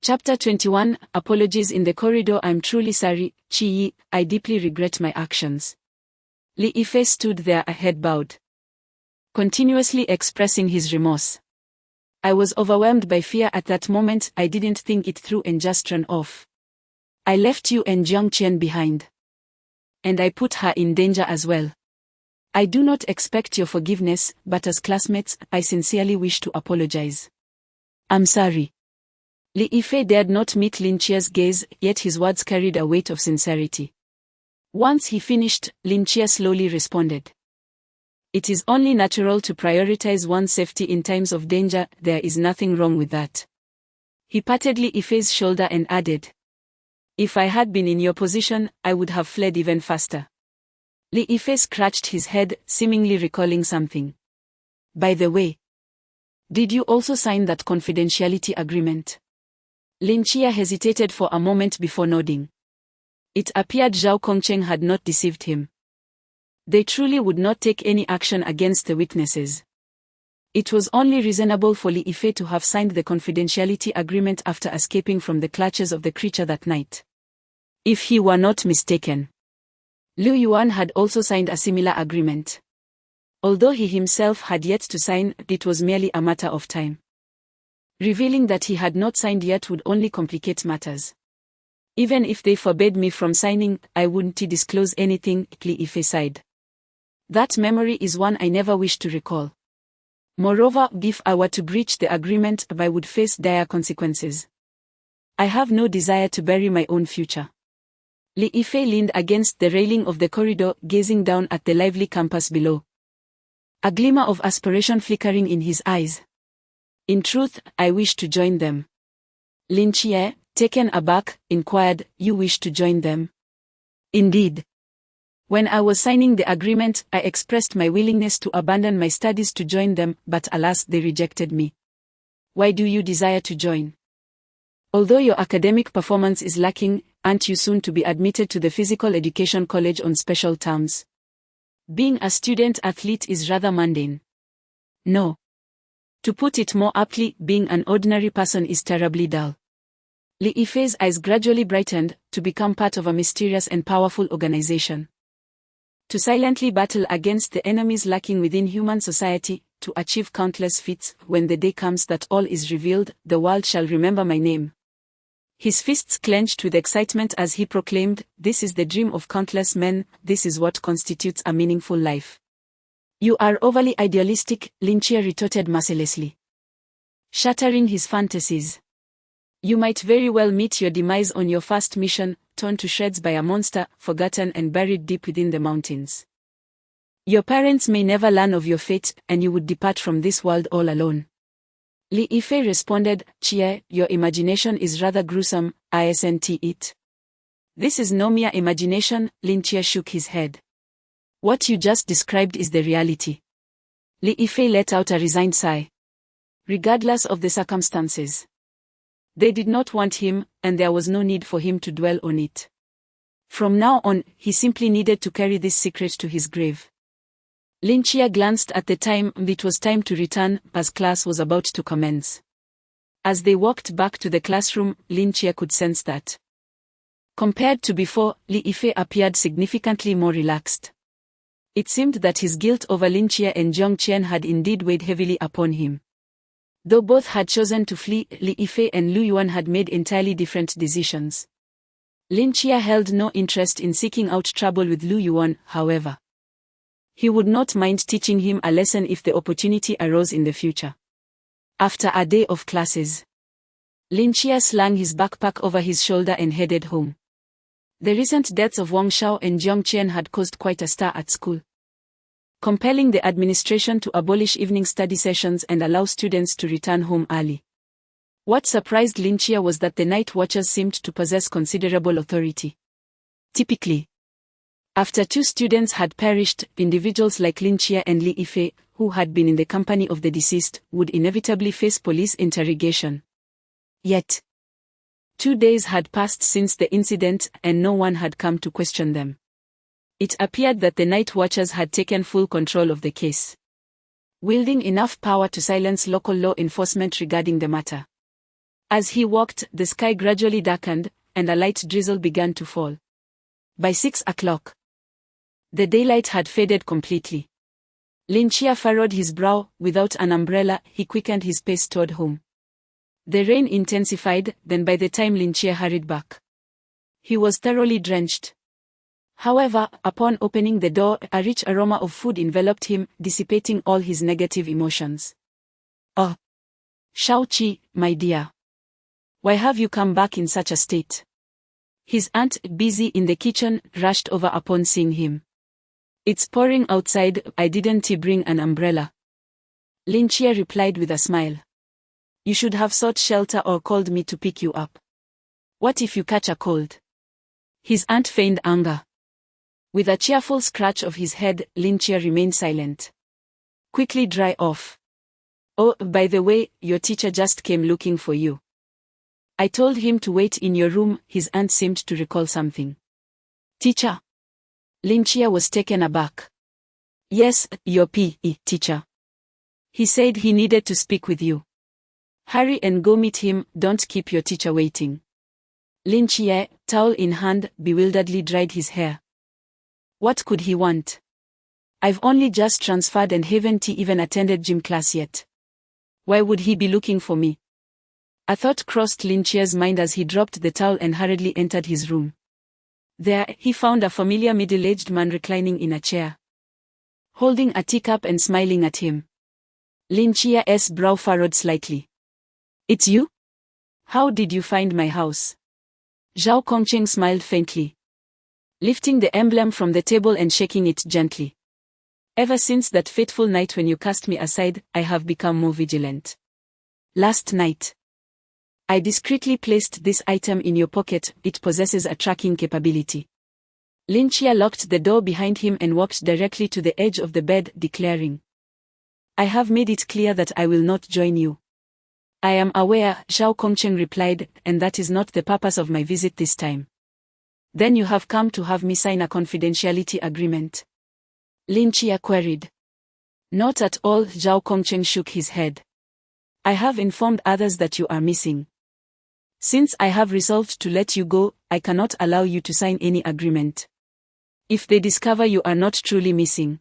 Chapter 21, Apologies in the Corridor. I'm truly sorry, Chi Yi, I deeply regret my actions. Li Yifei stood there, a head bowed, continuously expressing his remorse. I was overwhelmed by fear at that moment. I didn't think it through and just ran off. I left you and Jiang Qian behind. And I put her in danger as well. I do not expect your forgiveness, but as classmates, I sincerely wish to apologize. I'm sorry. Li Yifei dared not meet Lin Chia's gaze, yet his words carried a weight of sincerity. Once he finished, Lin Chia slowly responded. It is only natural to prioritize one's safety in times of danger. There is nothing wrong with that. He patted Li Yifei's shoulder and added, If I had been in your position, I would have fled even faster. Li Yifei scratched his head, seemingly recalling something. By the way, did you also sign that confidentiality agreement? Lin Chia hesitated for a moment before nodding. It appeared Zhao Kongcheng had not deceived him. They truly would not take any action against the witnesses. It was only reasonable for Li Yifei to have signed the confidentiality agreement after escaping from the clutches of the creature that night. If he were not mistaken, Liu Yuan had also signed a similar agreement. Although he himself had yet to sign, it was merely a matter of time. Revealing that he had not signed yet would only complicate matters. Even if they forbade me from signing, I wouldn't disclose anything, Li Yifei sighed. That memory is one I never wish to recall. Moreover, if I were to breach the agreement, I would face dire consequences. I have no desire to bury my own future. Li Yifei leaned against the railing of the corridor, gazing down at the lively campus below. A glimmer of aspiration flickering in his eyes. In truth, I wish to join them. Lin Chia, taken aback, inquired, You wish to join them? Indeed. When I was signing the agreement, I expressed my willingness to abandon my studies to join them, but alas, they rejected me. Why do you desire to join? Although your academic performance is lacking, aren't you soon to be admitted to the Physical Education College on special terms? Being a student athlete is rather mundane. No. To put it more aptly, being an ordinary person is terribly dull. Li Yifei's eyes gradually brightened, to become part of a mysterious and powerful organization. To silently battle against the enemies lurking within human society, to achieve countless feats. When the day comes that all is revealed, the world shall remember my name. His fists clenched with excitement as he proclaimed, This is the dream of countless men, this is what constitutes a meaningful life. You are overly idealistic, Lin Chia retorted mercilessly, shattering his fantasies. You might very well meet your demise on your first mission, torn to shreds by a monster, forgotten and buried deep within the mountains. Your parents may never learn of your fate, and you would depart from this world all alone. Li Yifei responded, Chie, your imagination is rather gruesome, isn't it? This is no mere imagination, Lin Chia shook his head. What you just described is the reality. Li Yifei let out a resigned sigh. Regardless of the circumstances. They did not want him, and there was no need for him to dwell on it. From now on, he simply needed to carry this secret to his grave. Lin Chia glanced at the time. It was time to return, as class was about to commence. As they walked back to the classroom, Lin Chia could sense that. Compared to before, Li Yifei appeared significantly more relaxed. It seemed that his guilt over Lin Chia and Jiang Qian had indeed weighed heavily upon him. Though both had chosen to flee, Li Yifei and Lu Yuan had made entirely different decisions. Lin Chia held no interest in seeking out trouble with Lu Yuan, however. He would not mind teaching him a lesson if the opportunity arose in the future. After a day of classes, Lin Chia slung his backpack over his shoulder and headed home. The recent deaths of Wang Shao and Jiang Qian had caused quite a stir at school, compelling the administration to abolish evening study sessions and allow students to return home early. What surprised Lin Chia was that the night watchers seemed to possess considerable authority. Typically, after 2 students had perished, individuals like Lin Chia and Li Yifei, who had been in the company of the deceased, would inevitably face police interrogation. Yet, 2 days had passed since the incident, and no one had come to question them. It appeared that the night watchers had taken full control of the case, wielding enough power to silence local law enforcement regarding the matter. As he walked, the sky gradually darkened, and a light drizzle began to fall. By 6 o'clock, the daylight had faded completely. Lin Chia furrowed his brow. Without an umbrella, he quickened his pace toward home. The rain intensified, then by the time Lin Chia hurried back, he was thoroughly drenched. However, upon opening the door, a rich aroma of food enveloped him, dissipating all his negative emotions. Oh, Shao-Chi, my dear. Why have you come back in such a state? His aunt, busy in the kitchen, rushed over upon seeing him. It's pouring outside. I didn't bring an umbrella. Lin Chia replied with a smile. You should have sought shelter or called me to pick you up. What if you catch a cold? His aunt feigned anger. With a cheerful scratch of his head, Lin Chia remained silent. Quickly dry off. Oh, by the way, your teacher just came looking for you. I told him to wait in your room. His aunt seemed to recall something. Teacher? Lin Chia was taken aback. Yes, your PE teacher. He said he needed to speak with you. Hurry and go meet him. Don't keep your teacher waiting. Lin Chia, towel in hand, bewilderedly dried his hair. What could he want? I've only just transferred and haven't even attended gym class yet. Why would he be looking for me? A thought crossed Lin Chia's mind as he dropped the towel and hurriedly entered his room. There, he found a familiar middle-aged man reclining in a chair, holding a teacup and smiling at him. Lin Chia's brow furrowed slightly. It's you? How did you find my house? Zhao Kongcheng smiled faintly, lifting the emblem from the table and shaking it gently. Ever since that fateful night when you cast me aside, I have become more vigilant. Last night, I discreetly placed this item in your pocket. It possesses a tracking capability. Lin Chia locked the door behind him and walked directly to the edge of the bed, declaring, I have made it clear that I will not join you. I am aware, Zhao Kongcheng replied, and that is not the purpose of my visit this time. Then you have come to have me sign a confidentiality agreement? Lin Chia queried. Not at all, Zhao Kongcheng shook his head. I have informed others that you are missing. Since I have resolved to let you go, I cannot allow you to sign any agreement. If they discover you are not truly missing,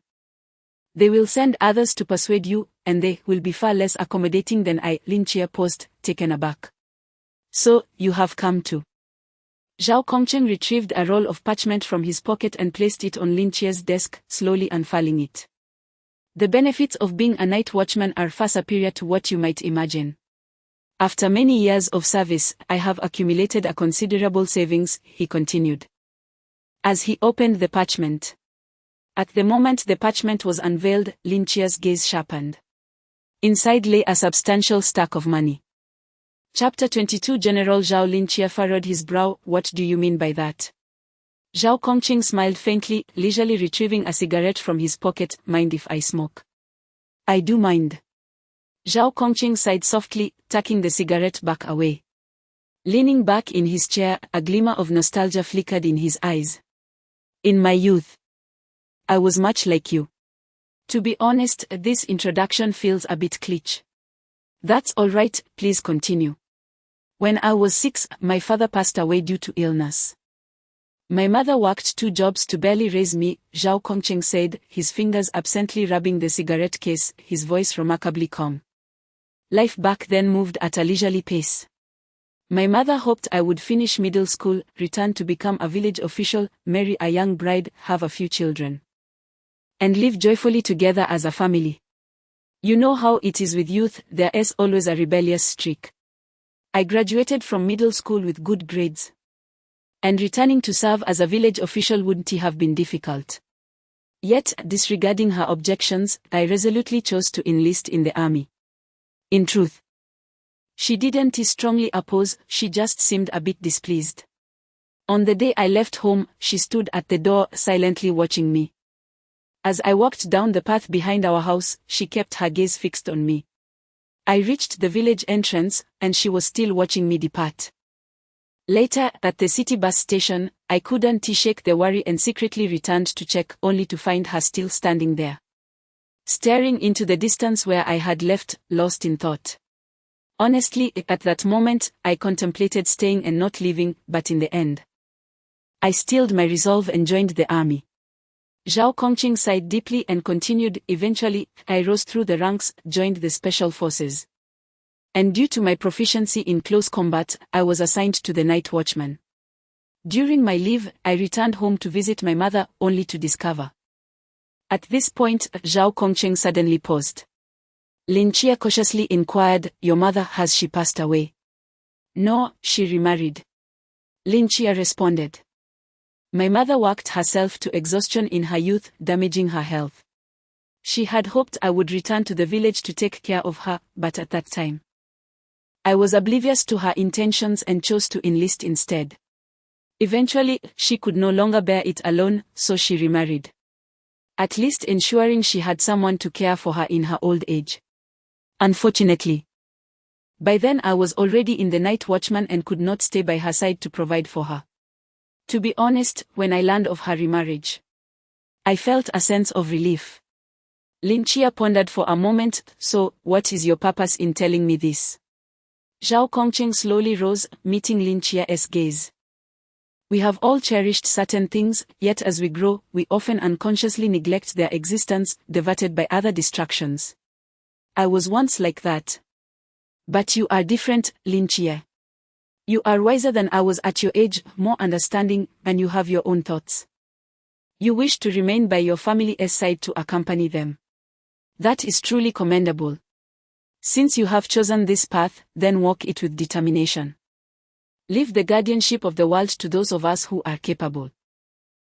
they will send others to persuade you, and they will be far less accommodating than I. Lin Chia paused, taken aback. So, you have come to. Zhao Kongcheng retrieved a roll of parchment from his pocket and placed it on Lin Chia's desk, slowly unfurling it. The benefits of being a night watchman are far superior to what you might imagine. After many years of service, I have accumulated a considerable savings, he continued, as he opened the parchment. At the moment the parchment was unveiled, Lin Chia's gaze sharpened. Inside lay a substantial stack of money. Chapter 22 General Zhao Lin Chia furrowed his brow. What do you mean by that? Zhao Kongqing smiled faintly, leisurely retrieving a cigarette from his pocket. Mind if I smoke? I do mind. Zhao Kongqing sighed softly, tucking the cigarette back away. Leaning back in his chair, a glimmer of nostalgia flickered in his eyes. In my youth, I was much like you. To be honest, this introduction feels a bit cliché. That's all right, please continue. When I was 6, my father passed away due to illness. My mother worked 2 jobs to barely raise me, Zhao Kongqing said, his fingers absently rubbing the cigarette case, his voice remarkably calm. Life back then moved at a leisurely pace. My mother hoped I would finish middle school, return to become a village official, marry a young bride, have a few children, and live joyfully together as a family. You know how it is with youth, there is always a rebellious streak. I graduated from middle school with good grades, and returning to serve as a village official wouldn't have been difficult. Yet, disregarding her objections, I resolutely chose to enlist in the army. In truth, she didn't strongly oppose, she just seemed a bit displeased. On the day I left home, she stood at the door, silently watching me. As I walked down the path behind our house, she kept her gaze fixed on me. I reached the village entrance, and she was still watching me depart. Later, at the city bus station, I couldn't shake the worry and secretly returned to check, only to find her still standing there, staring into the distance where I had left, lost in thought. Honestly, at that moment, I contemplated staying and not leaving, but in the end, I steeled my resolve and joined the army. Zhao Kongqing sighed deeply and continued. Eventually, I rose through the ranks, joined the special forces. And due to my proficiency in close combat, I was assigned to the night watchman. During my leave, I returned home to visit my mother, only to discover. At this point, Zhao Kongqing suddenly paused. Lin Chia cautiously inquired, Your mother, has she passed away? No, she remarried. Lin Chia responded. My mother worked herself to exhaustion in her youth, damaging her health. She had hoped I would return to the village to take care of her, but at that time, I was oblivious to her intentions and chose to enlist instead. Eventually, she could no longer bear it alone, so she remarried. At least ensuring she had someone to care for her in her old age. Unfortunately, by then I was already in the night watchman and could not stay by her side to provide for her. To be honest, when I learned of her remarriage, I felt a sense of relief. Lin Chia pondered for a moment. So, what is your purpose in telling me this? Zhao Kongqing slowly rose, meeting Lin Chia's gaze. We have all cherished certain things, yet as we grow, we often unconsciously neglect their existence, diverted by other distractions. I was once like that. But you are different, Lin Chia. You are wiser than I was at your age, more understanding, and you have your own thoughts. You wish to remain by your family's side to accompany them. That is truly commendable. Since you have chosen this path, then walk it with determination. Leave the guardianship of the world to those of us who are capable.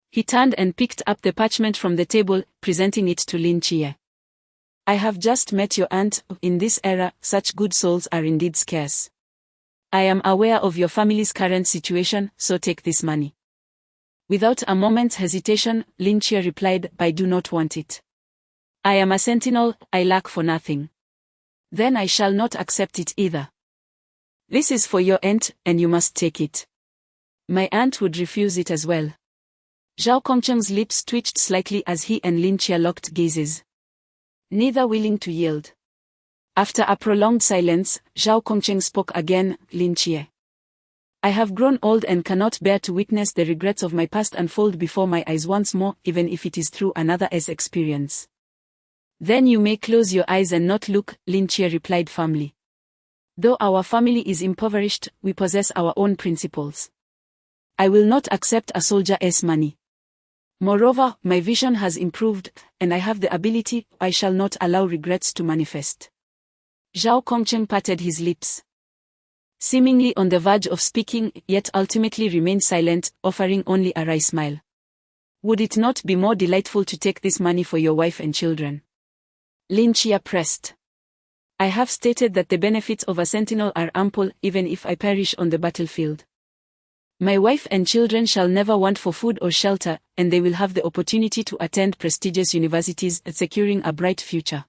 He turned and picked up the parchment from the table, presenting it to Lin Chia. I have just met your aunt. In this era, such good souls are indeed scarce. I am aware of your family's current situation, so take this money. Without a moment's hesitation, Lin Chia replied, I do not want it. I am a sentinel, I lack for nothing. Then I shall not accept it either. This is for your aunt, and you must take it. My aunt would refuse it as well. Zhao Kongqing's lips twitched slightly as he and Lin Chia locked gazes, neither willing to yield. After a prolonged silence, Zhao Kongqing spoke again. Lin Chia, I have grown old and cannot bear to witness the regrets of my past unfold before my eyes once more, even if it is through another's experience. Then you may close your eyes and not look, Lin Chia replied firmly. Though our family is impoverished, we possess our own principles. I will not accept a soldier's money. Moreover, my vision has improved, and I have the ability. I shall not allow regrets to manifest. Zhao Kongqing parted his lips, seemingly on the verge of speaking, yet ultimately remained silent, offering only a wry smile. Would it not be more delightful to take this money for your wife and children? Lin Chia pressed. I have stated that the benefits of a sentinel are ample even if I perish on the battlefield. My wife and children shall never want for food or shelter, and they will have the opportunity to attend prestigious universities, securing a bright future.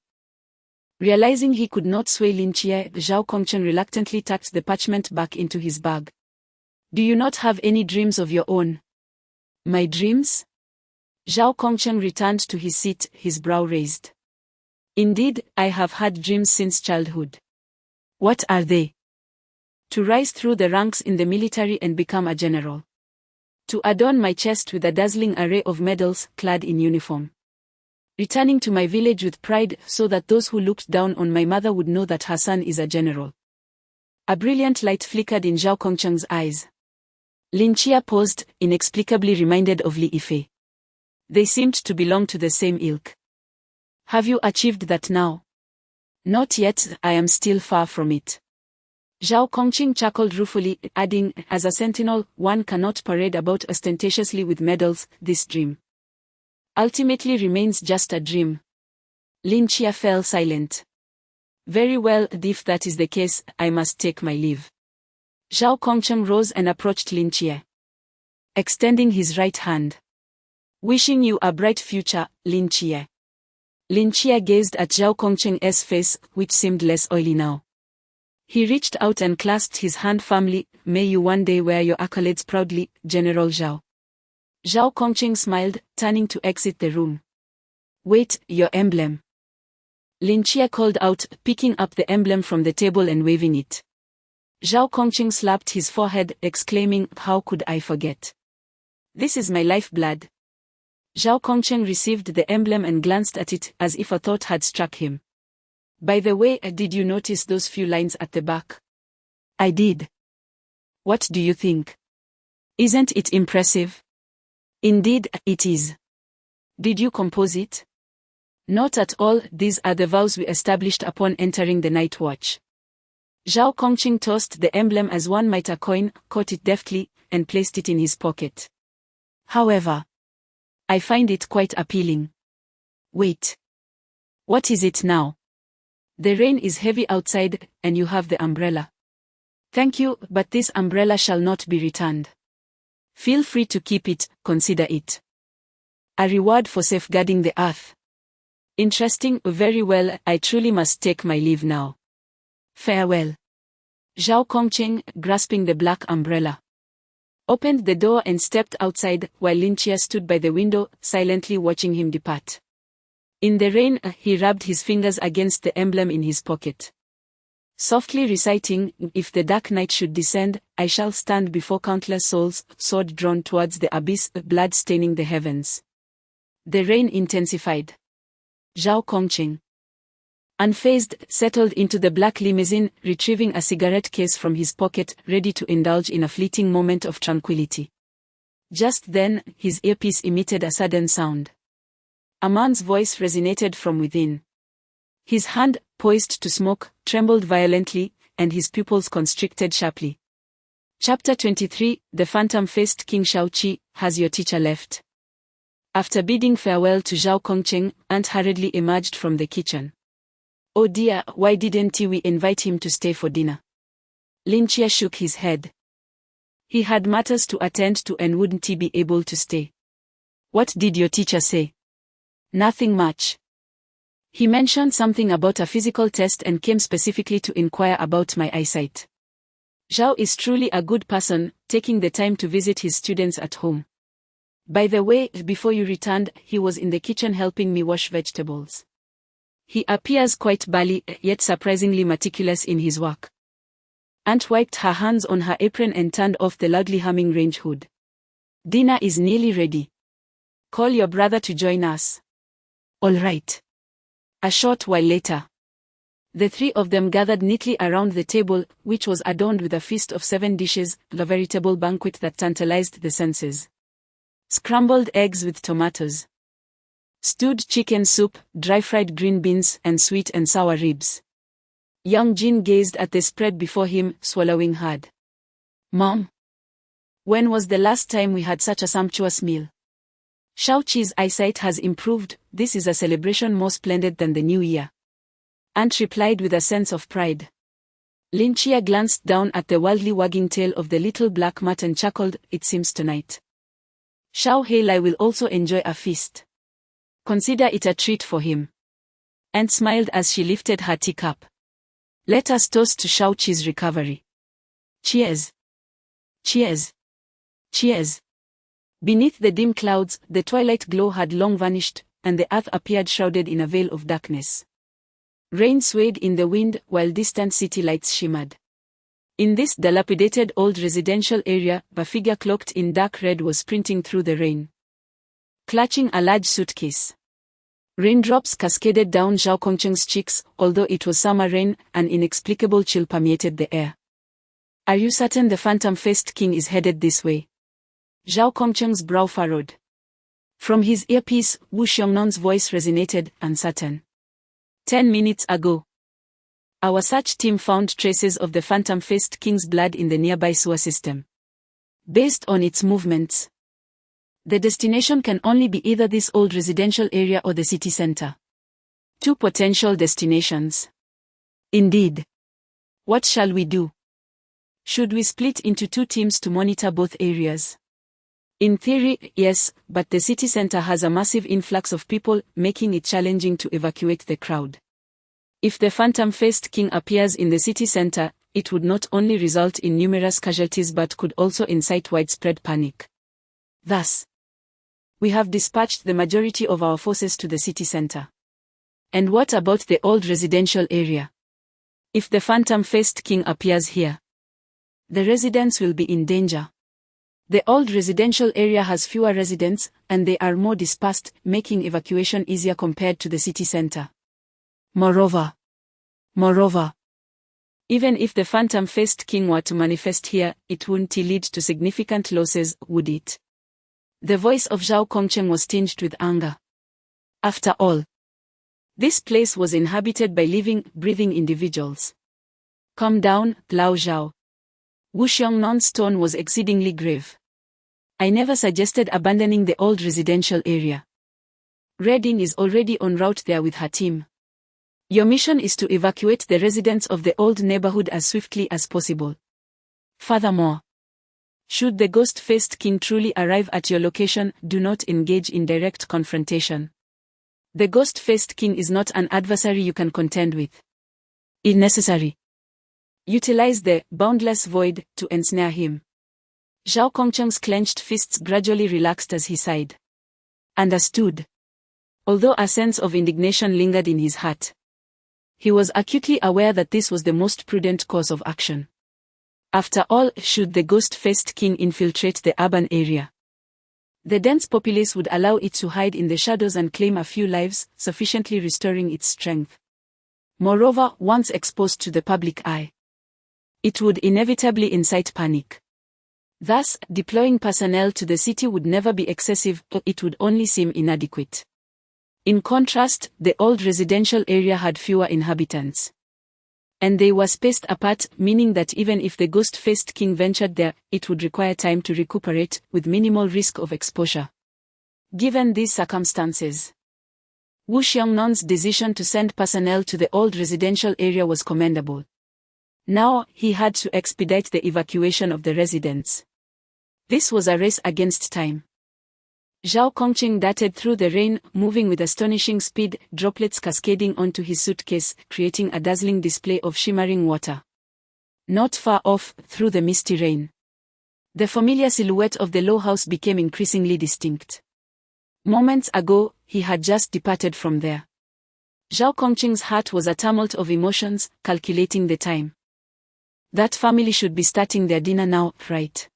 Realizing he could not sway Lin Chia, Zhao Kongchen reluctantly tucked the parchment back into his bag. Do you not have any dreams of your own? My dreams? Zhao Kongchen returned to his seat, his brow raised. Indeed, I have had dreams since childhood. What are they? To rise through the ranks in the military and become a general. To adorn my chest with a dazzling array of medals, clad in uniform. Returning to my village with pride so that those who looked down on my mother would know that her son is a general. A brilliant light flickered in Zhao Kongchen's eyes. Lin Chia paused, inexplicably reminded of Li Yifei. They seemed to belong to the same ilk. Have you achieved that now? Not yet, I am still far from it. Zhao Kongqing chuckled ruefully, adding, as a sentinel, one cannot parade about ostentatiously with medals, this dream ultimately remains just a dream. Lin Chia fell silent. Very well, if that is the case, I must take my leave. Zhao Kongqing rose and approached Lin Chia, extending his right hand. Wishing you a bright future, Lin Chia. Lin Chia gazed at Zhao Kongqing's face, which seemed less oily now. He reached out and clasped his hand firmly. May you one day wear your accolades proudly, General Zhao. Zhao Kongqing smiled, turning to exit the room. Wait, your emblem. Lin Chia called out, picking up the emblem from the table and waving it. Zhao Kongqing slapped his forehead, exclaiming, how could I forget? This is my lifeblood. Zhao Kongqing received the emblem and glanced at it, as if a thought had struck him. By the way, did you notice those few lines at the back? I did. What do you think? Isn't it impressive? Indeed, it is. Did you compose it? Not at all, these are the vows we established upon entering the night watch. Zhao Kongqing tossed the emblem as one might a coin, caught it deftly, and placed it in his pocket. However, I find it quite appealing. Wait. What is it now? The rain is heavy outside, and you have the umbrella. Thank you, but this umbrella shall not be returned. Feel free to keep it, consider it a reward for safeguarding the earth. Interesting, very well, I truly must take my leave now. Farewell. Zhao Kongqing, grasping the black umbrella, opened the door and stepped outside, while Lin Chia stood by the window, silently watching him depart. In the rain, he rubbed his fingers against the emblem in his pocket, softly reciting, if the dark night should descend, I shall stand before countless souls, sword drawn towards the abyss, blood staining the heavens. The rain intensified. Zhao Kongqing, unfazed, settled into the black limousine, retrieving a cigarette case from his pocket, ready to indulge in a fleeting moment of tranquility. Just then, his earpiece emitted a sudden sound. A man's voice resonated from within. His hand, poised to smoke, trembled violently, and his pupils constricted sharply. Chapter 23, The Phantom-Faced King Shaoqi, Has Your Teacher Left? After bidding farewell to Zhao Kongqing, Aunt hurriedly emerged from the kitchen. Oh dear, why didn't we invite him to stay for dinner? Lin Chia shook his head. He had matters to attend to and wouldn't he be able to stay? What did your teacher say? Nothing much. He mentioned something about a physical test and came specifically to inquire about my eyesight. Zhao is truly a good person, taking the time to visit his students at home. By the way, before you returned, he was in the kitchen helping me wash vegetables. He appears quite burly, yet surprisingly meticulous in his work. Aunt wiped her hands on her apron and turned off the loudly humming range hood. Dinner is nearly ready. Call your brother to join us. All right. A short while later, the three of them gathered neatly around the table, which was adorned with a feast of 7 dishes, a veritable banquet that tantalized the senses. Scrambled eggs with tomatoes, stewed chicken soup, dry-fried green beans, and sweet and sour ribs. Young Jin gazed at the spread before him, swallowing hard. Mom, when was the last time we had such a sumptuous meal? Shao Qi's eyesight has improved, this is a celebration more splendid than the new year. Aunt replied with a sense of pride. Lin Chia glanced down at the wildly wagging tail of the little black mat and chuckled, it seems tonight Shao Heilai will also enjoy a feast. Consider it a treat for him. Aunt smiled as she lifted her teacup. Let us toast to Shao Qi's recovery. Cheers. Cheers. Cheers. Beneath the dim clouds, the twilight glow had long vanished, and the earth appeared shrouded in a veil of darkness. Rain swayed in the wind while distant city lights shimmered. In this dilapidated old residential area, a figure cloaked in dark red was sprinting through the rain, clutching a large suitcase. Raindrops cascaded down Zhao Kongcheng's cheeks, although it was summer rain, an inexplicable chill permeated the air. Are you certain the phantom-faced king is headed this way? Zhao Kongcheng's brow furrowed. From his earpiece, Wu Xiongnan's voice resonated, uncertain. 10 minutes ago, our search team found traces of the phantom-faced king's blood in the nearby sewer system. Based on its movements, the destination can only be either this old residential area or the city center. 2 potential destinations. Indeed. What shall we do? Should we split into 2 teams to monitor both areas? In theory, yes, but the city center has a massive influx of people, making it challenging to evacuate the crowd. If the phantom-faced king appears in the city center, it would not only result in numerous casualties but could also incite widespread panic. Thus, we have dispatched the majority of our forces to the city center. And what about the old residential area? If the phantom-faced king appears here, the residents will be in danger. The old residential area has fewer residents, and they are more dispersed, making evacuation easier compared to the city center. Moreover, even if the phantom-faced king were to manifest here, it wouldn't lead to significant losses, would it? The voice of Zhao Kongcheng was tinged with anger. After all, this place was inhabited by living, breathing individuals. Calm down, Lao Zhao. Wu Xiongnan's tone was exceedingly grave. I never suggested abandoning the old residential area. Reding is already en route there with her team. Your mission is to evacuate the residents of the old neighborhood as swiftly as possible. Furthermore, should the ghost-faced king truly arrive at your location, do not engage in direct confrontation. The ghost-faced king is not an adversary you can contend with. If necessary, utilize the boundless void to ensnare him. Zhao Kongcheng's clenched fists gradually relaxed as he sighed. Understood. Although a sense of indignation lingered in his heart, he was acutely aware that this was the most prudent course of action. After all, should the ghost-faced king infiltrate the urban area, the dense populace would allow it to hide in the shadows and claim a few lives, sufficiently restoring its strength. Moreover, once exposed to the public eye, it would inevitably incite panic. Thus, deploying personnel to the city would never be excessive, or it would only seem inadequate. In contrast, the old residential area had fewer inhabitants. And they were spaced apart, meaning that even if the ghost-faced king ventured there, it would require time to recuperate, with minimal risk of exposure. Given these circumstances, Wu Xiongnan's decision to send personnel to the old residential area was commendable. Now, he had to expedite the evacuation of the residents. This was a race against time. Zhao Kongcheng darted through the rain, moving with astonishing speed, droplets cascading onto his suitcase, creating a dazzling display of shimmering water. Not far off, through the misty rain, the familiar silhouette of the low house became increasingly distinct. Moments ago, he had just departed from there. Zhao Kongcheng's heart was a tumult of emotions, calculating the time. That family should be starting their dinner now, right?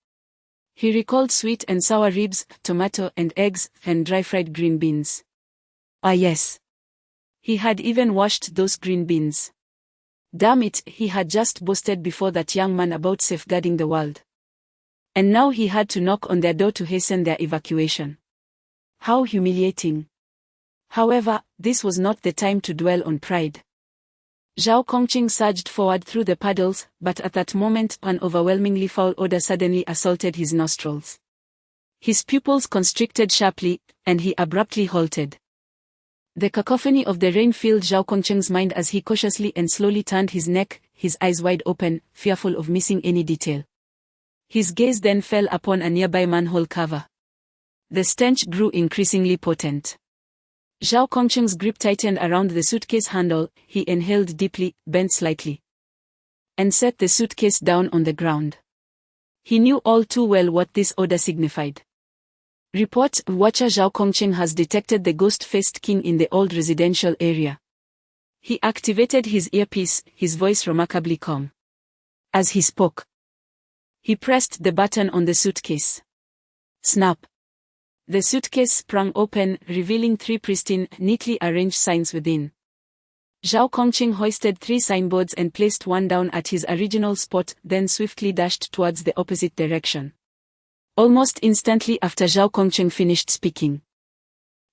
He recalled sweet and sour ribs, tomato and eggs, and dry-fried green beans. Ah yes. He had even washed those green beans. Damn it, he had just boasted before that young man about safeguarding the world. And now he had to knock on their door to hasten their evacuation. How humiliating. However, this was not the time to dwell on pride. Zhao Kongcheng surged forward through the puddles, but at that moment an overwhelmingly foul odor suddenly assaulted his nostrils. His pupils constricted sharply, and he abruptly halted. The cacophony of the rain filled Zhao Kongcheng's mind as he cautiously and slowly turned his neck, his eyes wide open, fearful of missing any detail. His gaze then fell upon a nearby manhole cover. The stench grew increasingly potent. Zhao Kongcheng's grip tightened around the suitcase handle, he inhaled deeply, bent slightly, and set the suitcase down on the ground. He knew all too well what this order signified. Report: Watcher Zhao Kongcheng has detected the ghost-faced king in the old residential area. He activated his earpiece, his voice remarkably calm. As he spoke, he pressed the button on the suitcase. Snap! The suitcase sprung open, revealing 3 pristine, neatly arranged signs within. Zhao Kongcheng hoisted 3 signboards and placed one down at his original spot, then swiftly dashed towards the opposite direction. Almost instantly after Zhao Kongcheng finished speaking,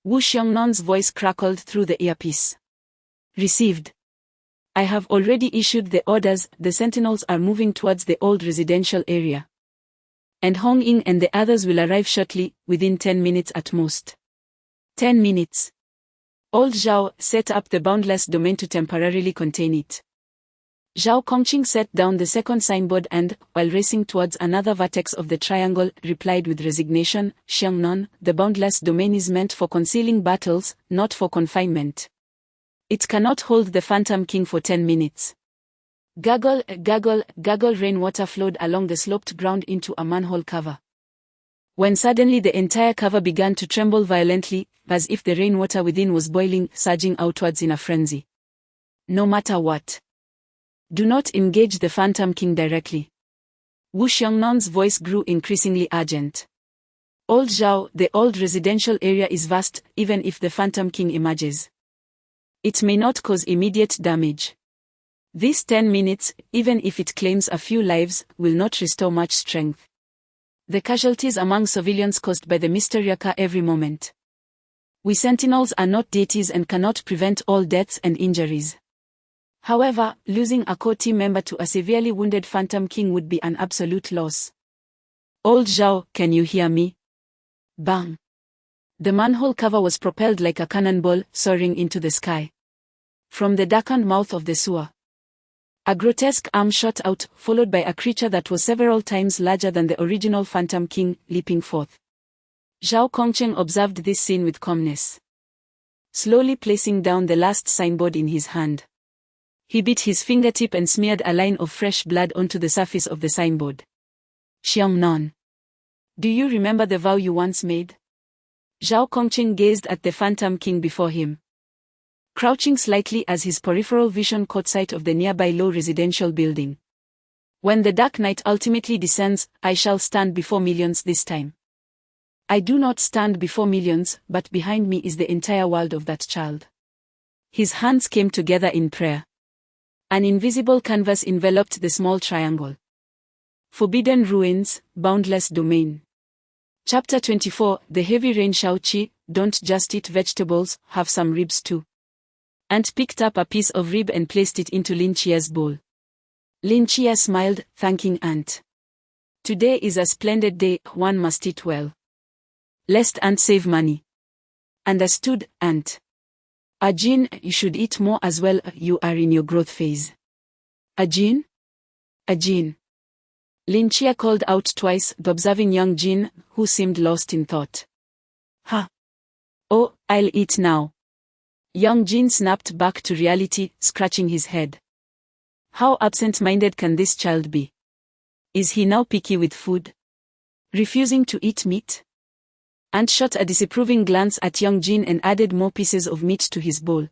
Wu Xiangnan's voice crackled through the earpiece. Received. I have already issued the orders. The sentinels are moving towards the old residential area. And Hong Ying and the others will arrive shortly, within 10 minutes at most. 10 minutes. Old Zhao set up the boundless domain to temporarily contain it. Zhao Kongcheng set down the second signboard and, while racing towards another vertex of the triangle, replied with resignation, Xiangnan, the boundless domain is meant for concealing battles, not for confinement. It cannot hold the Phantom King for 10 minutes. Gurgle, gurgle, gurgle. Rainwater flowed along the sloped ground into a manhole cover. When suddenly the entire cover began to tremble violently, as if the rainwater within was boiling, surging outwards in a frenzy. No matter what. Do not engage the Phantom King directly. Wu Xiangnan's voice grew increasingly urgent. Old Zhao, the old residential area is vast, even if the Phantom King emerges. It may not cause immediate damage. These 10 minutes, even if it claims a few lives, will not restore much strength. The casualties among civilians caused by the mystery occur every moment. We sentinels are not deities and cannot prevent all deaths and injuries. However, losing a core team member to a severely wounded Phantom King would be an absolute loss. Old Zhao, can you hear me? Bang! The manhole cover was propelled like a cannonball, soaring into the sky. From the darkened mouth of the sewer, a grotesque arm shot out, followed by a creature that was several times larger than the original Phantom King, leaping forth. Zhao Kongcheng observed this scene with calmness. Slowly placing down the last signboard in his hand, he bit his fingertip and smeared a line of fresh blood onto the surface of the signboard. Xiangnan. Do you remember the vow you once made? Zhao Kongcheng gazed at the Phantom King before him, crouching slightly as his peripheral vision caught sight of the nearby low residential building. When the dark night ultimately descends, I shall stand before millions this time. I do not stand before millions, but behind me is the entire world of that child. His hands came together in prayer. An invisible canvas enveloped the small triangle. Forbidden Ruins, Boundless Domain. Chapter 24, The Heavy Rain. Shao-Chi, don't just eat vegetables, have some ribs too. Ant picked up a piece of rib and placed it into Lin Chia's bowl. Lin Chia smiled, thanking Ant. Today is a splendid day, one must eat well. Lest Ant save money. Understood, Ant. Ajin, you should eat more as well, you are in your growth phase. Ajin? Ajin. Lin Chia called out twice, observing young Jin, who seemed lost in thought. Ha! Oh, I'll eat now. Young Jin snapped back to reality, scratching his head. How absent-minded can this child be? Is he now picky with food? Refusing to eat meat? Ant shot a disapproving glance at young Jin and added more pieces of meat to his bowl.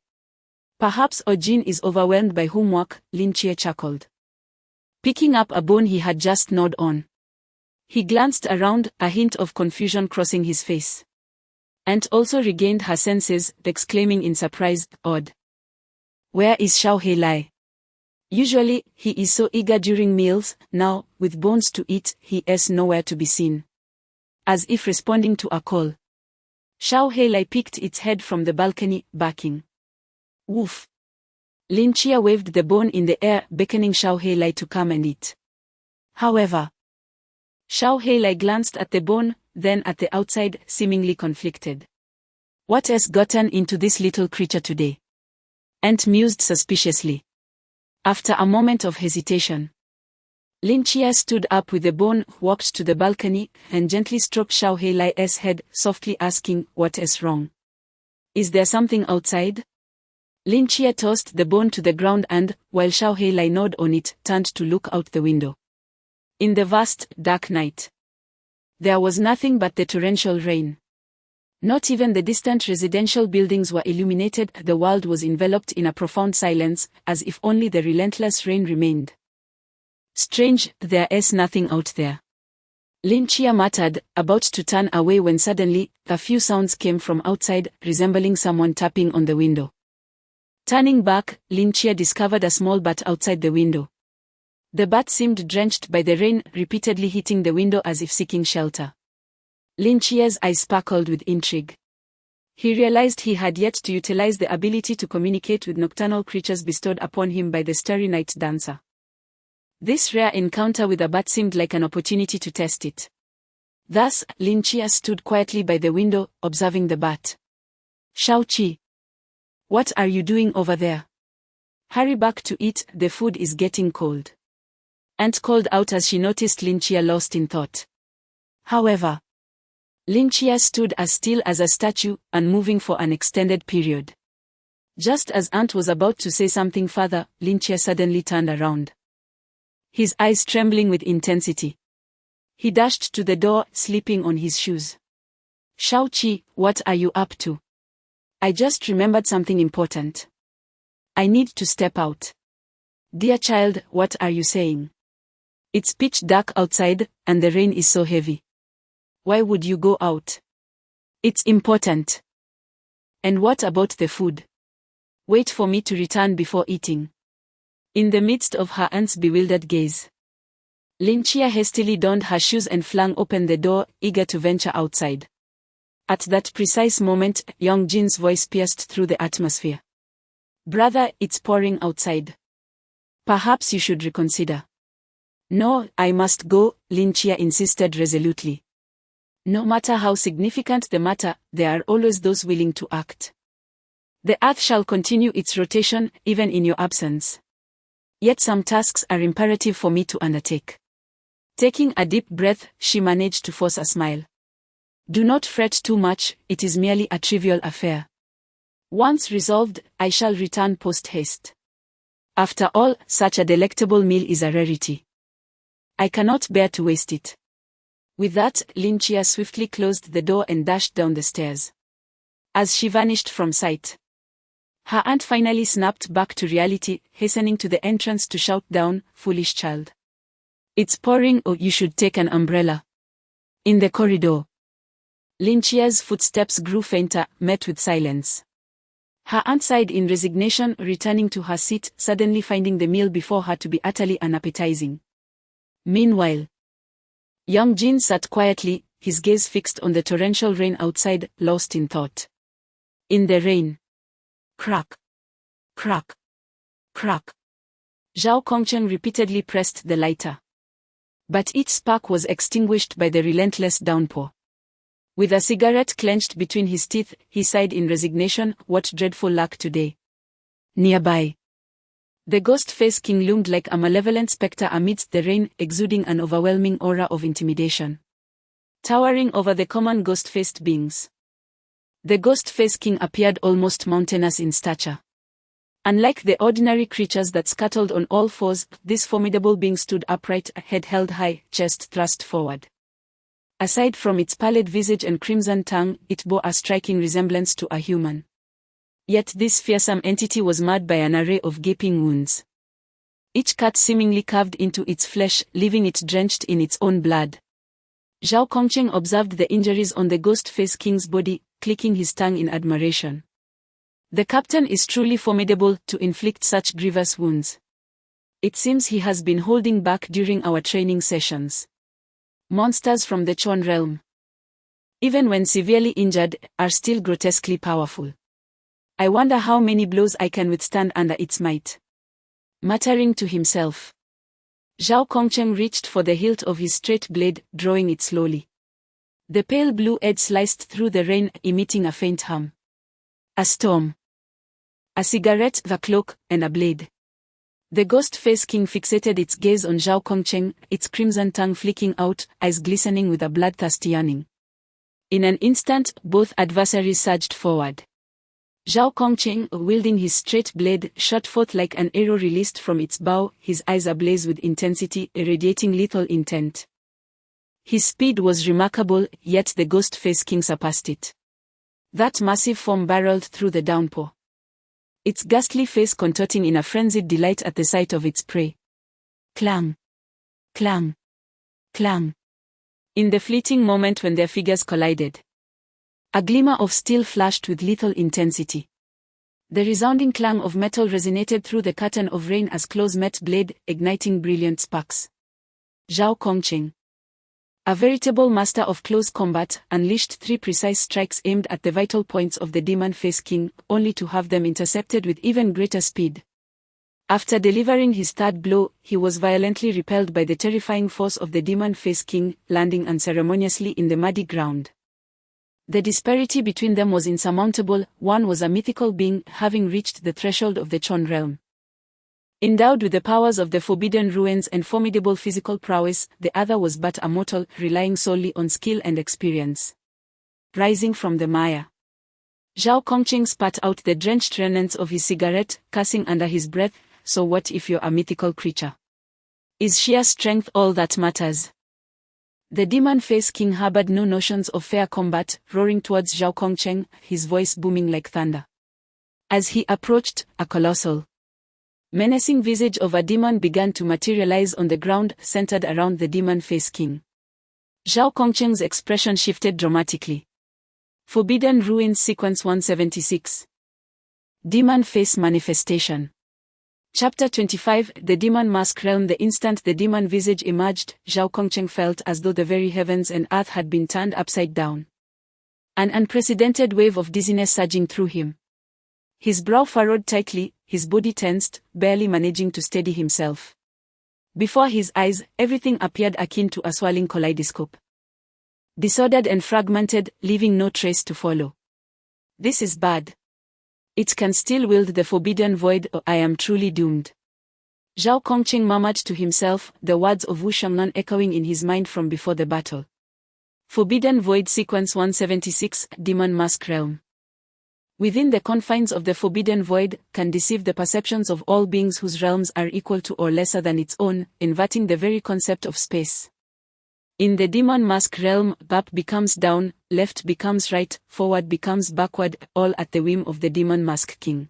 Perhaps Jin is overwhelmed by homework, Lin Chia chuckled, picking up a bone he had just gnawed on. He glanced around, a hint of confusion crossing his face. Ant also regained her senses, exclaiming in surprise, odd. Where is Xiao Lai? Usually, he is so eager during meals, now, with bones to eat, he is nowhere to be seen. As if responding to a call, Xiao Lai peeked its head from the balcony, barking. Woof. Lin Chia waved the bone in the air, beckoning Xiao Lai to come and eat. However, Xiao Lai glanced at the bone, then at the outside, seemingly conflicted. What has gotten into this little creature today? Ant mused suspiciously. After a moment of hesitation, Lin Chia stood up with the bone, walked to the balcony, and gently stroked Xiao Heilai's head, softly asking, "What is wrong? Is there something outside?" Lin Chia tossed the bone to the ground and, while Xiao Heilai gnawed on it, turned to look out the window. In the vast, dark night, there was nothing but the torrential rain. Not even the distant residential buildings were illuminated. The world was enveloped in a profound silence, as if only the relentless rain remained. "Strange, there is nothing out there," Lin Chia muttered, about to turn away when suddenly, a few sounds came from outside, resembling someone tapping on the window. Turning back, Lin Chia discovered a small bat outside the window. The bat seemed drenched by the rain, repeatedly hitting the window as if seeking shelter. Lin Chia's eyes sparkled with intrigue. He realized he had yet to utilize the ability to communicate with nocturnal creatures bestowed upon him by the Starry Night Dancer. This rare encounter with a bat seemed like an opportunity to test it. Thus, Lin Chia stood quietly by the window, observing the bat. "Shao Qi, what are you doing over there? Hurry back to eat, the food is getting cold." Ant called out as she noticed Lin Chia lost in thought. However, Lin Chia stood as still as a statue, unmoving for an extended period. Just as Ant was about to say something further, Lin Chia suddenly turned around, his eyes trembling with intensity. He dashed to the door, slipping on his shoes. "Shao Qi, what are you up to? I just remembered something important. I need to step out." "Dear child, what are you saying? It's pitch dark outside, and the rain is so heavy. Why would you go out?" "It's important." "And what about the food?" "Wait for me to return before eating." In the midst of her aunt's bewildered gaze, Lin Chia hastily donned her shoes and flung open the door, eager to venture outside. At that precise moment, young Jin's voice pierced through the atmosphere. "Brother, it's pouring outside. Perhaps you should reconsider." "No, I must go," Lin Chia insisted resolutely. "No matter how significant the matter, there are always those willing to act. The earth shall continue its rotation, even in your absence. Yet some tasks are imperative for me to undertake." Taking a deep breath, she managed to force a smile. "Do not fret too much, it is merely a trivial affair. Once resolved, I shall return post-haste. After all, such a delectable meal is a rarity. I cannot bear to waste it." With that, Lin Chia swiftly closed the door and dashed down the stairs. As she vanished from sight, her aunt finally snapped back to reality, hastening to the entrance to shout down, "Foolish child. It's pouring, or you should take an umbrella." In the corridor, Lin Chia's footsteps grew fainter, met with silence. Her aunt sighed in resignation, returning to her seat, suddenly finding the meal before her to be utterly unappetizing. Meanwhile, young Jin sat quietly, his gaze fixed on the torrential rain outside, lost in thought. In the rain, crack, crack, crack, Zhao Kongcheng repeatedly pressed the lighter. But each spark was extinguished by the relentless downpour. With a cigarette clenched between his teeth, he sighed in resignation, "What dreadful luck today." Nearby, the ghost-face king loomed like a malevolent specter amidst the rain, exuding an overwhelming aura of intimidation. Towering over the common ghost-faced beings, the ghost-face king appeared almost mountainous in stature. Unlike the ordinary creatures that scuttled on all fours, this formidable being stood upright, head held high, chest thrust forward. Aside from its pallid visage and crimson tongue, it bore a striking resemblance to a human. Yet this fearsome entity was marred by an array of gaping wounds, each cut seemingly carved into its flesh, leaving it drenched in its own blood. Zhao Kongcheng observed the injuries on the ghost-face king's body, clicking his tongue in admiration. The captain is truly formidable to inflict such grievous wounds. It seems he has been holding back during our training sessions. Monsters from the Chon realm, even when severely injured, are still grotesquely powerful. I wonder how many blows I can withstand under its might. Muttering to himself, Zhao Kongcheng reached for the hilt of his straight blade, drawing it slowly. The pale blue edge sliced through the rain, emitting a faint hum. A storm. A cigarette, the cloak, and a blade. The ghost face king fixated its gaze on Zhao Kongcheng, its crimson tongue flicking out, eyes glistening with a bloodthirsty yearning. In an instant, both adversaries surged forward. Zhao Kongcheng, wielding his straight blade, shot forth like an arrow released from its bow, his eyes ablaze with intensity, irradiating lethal intent. His speed was remarkable, yet the ghost face king surpassed it. That massive form barreled through the downpour, its ghastly face contorting in a frenzied delight at the sight of its prey. Clang! Clang! Clang! In the fleeting moment when their figures collided, a glimmer of steel flashed with lethal intensity. The resounding clang of metal resonated through the curtain of rain as claws met blade, igniting brilliant sparks. Zhao Kongcheng, a veritable master of close combat, unleashed 3 precise strikes aimed at the vital points of the Demon Face King, only to have them intercepted with even greater speed. After delivering his third blow, he was violently repelled by the terrifying force of the Demon Face King, landing unceremoniously in the muddy ground. The disparity between them was insurmountable. One was a mythical being, having reached the threshold of the Chon realm, endowed with the powers of the Forbidden Ruins and formidable physical prowess. The other was but a mortal, relying solely on skill and experience. Rising from the mire, Zhao Kongcheng spat out the drenched remnants of his cigarette, cursing under his breath. So what if you're a mythical creature? Is sheer strength all that matters? The Demon Face King harbored no notions of fair combat, roaring towards Zhao Kongcheng, his voice booming like thunder. As he approached, a colossal, menacing visage of a demon began to materialize on the ground, centered around the Demon Face King. Zhao Kongcheng's expression shifted dramatically. Forbidden Ruins Sequence 176. Demon Face Manifestation. Chapter 25, The Demon Mask Realm. The instant the demon visage emerged, Zhao Kongcheng felt as though the very heavens and earth had been turned upside down. An unprecedented wave of dizziness surging through him. His brow furrowed tightly, his body tensed, barely managing to steady himself. Before his eyes, everything appeared akin to a swirling kaleidoscope. Disordered and fragmented, leaving no trace to follow. This is bad. It can still wield the forbidden void, or I am truly doomed. Zhao Kongcheng murmured to himself, the words of Wu Shangnan echoing in his mind from before the battle. Forbidden Void Sequence 176, Demon Mask Realm. Within the confines of the Forbidden Void, can deceive the perceptions of all beings whose realms are equal to or lesser than its own, inverting the very concept of space. In the Demon Mask Realm, up becomes down, left becomes right, forward becomes backward, all at the whim of the Demon Mask King.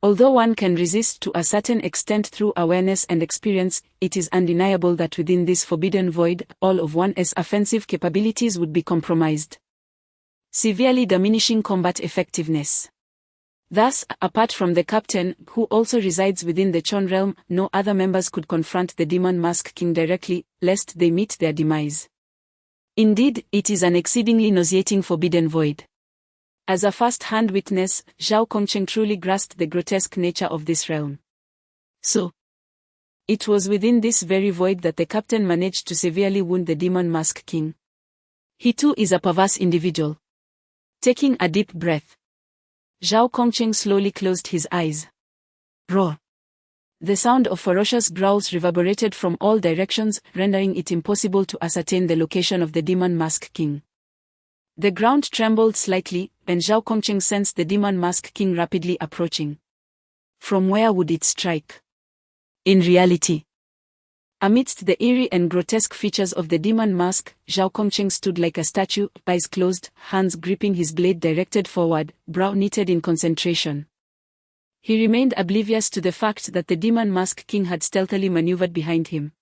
Although one can resist to a certain extent through awareness and experience, it is undeniable that within this forbidden void, all of one's offensive capabilities would be compromised, severely diminishing combat effectiveness. Thus, apart from the captain, who also resides within the Chon realm, no other members could confront the Demon Mask King directly, lest they meet their demise. Indeed, it is an exceedingly nauseating forbidden void. As a first-hand witness, Zhao Kongcheng truly grasped the grotesque nature of this realm. So, it was within this very void that the captain managed to severely wound the Demon Mask King. He too is a perverse individual. Taking a deep breath, Zhao Kongcheng slowly closed his eyes. Roar! The sound of ferocious growls reverberated from all directions, rendering it impossible to ascertain the location of the Demon Mask King. The ground trembled slightly, and Zhao Kongcheng sensed the Demon Mask King rapidly approaching. From where would it strike? In reality, amidst the eerie and grotesque features of the demon mask, Zhao Kongcheng stood like a statue, eyes closed, hands gripping his blade directed forward, brow knitted in concentration. He remained oblivious to the fact that the Demon Mask King had stealthily maneuvered behind him.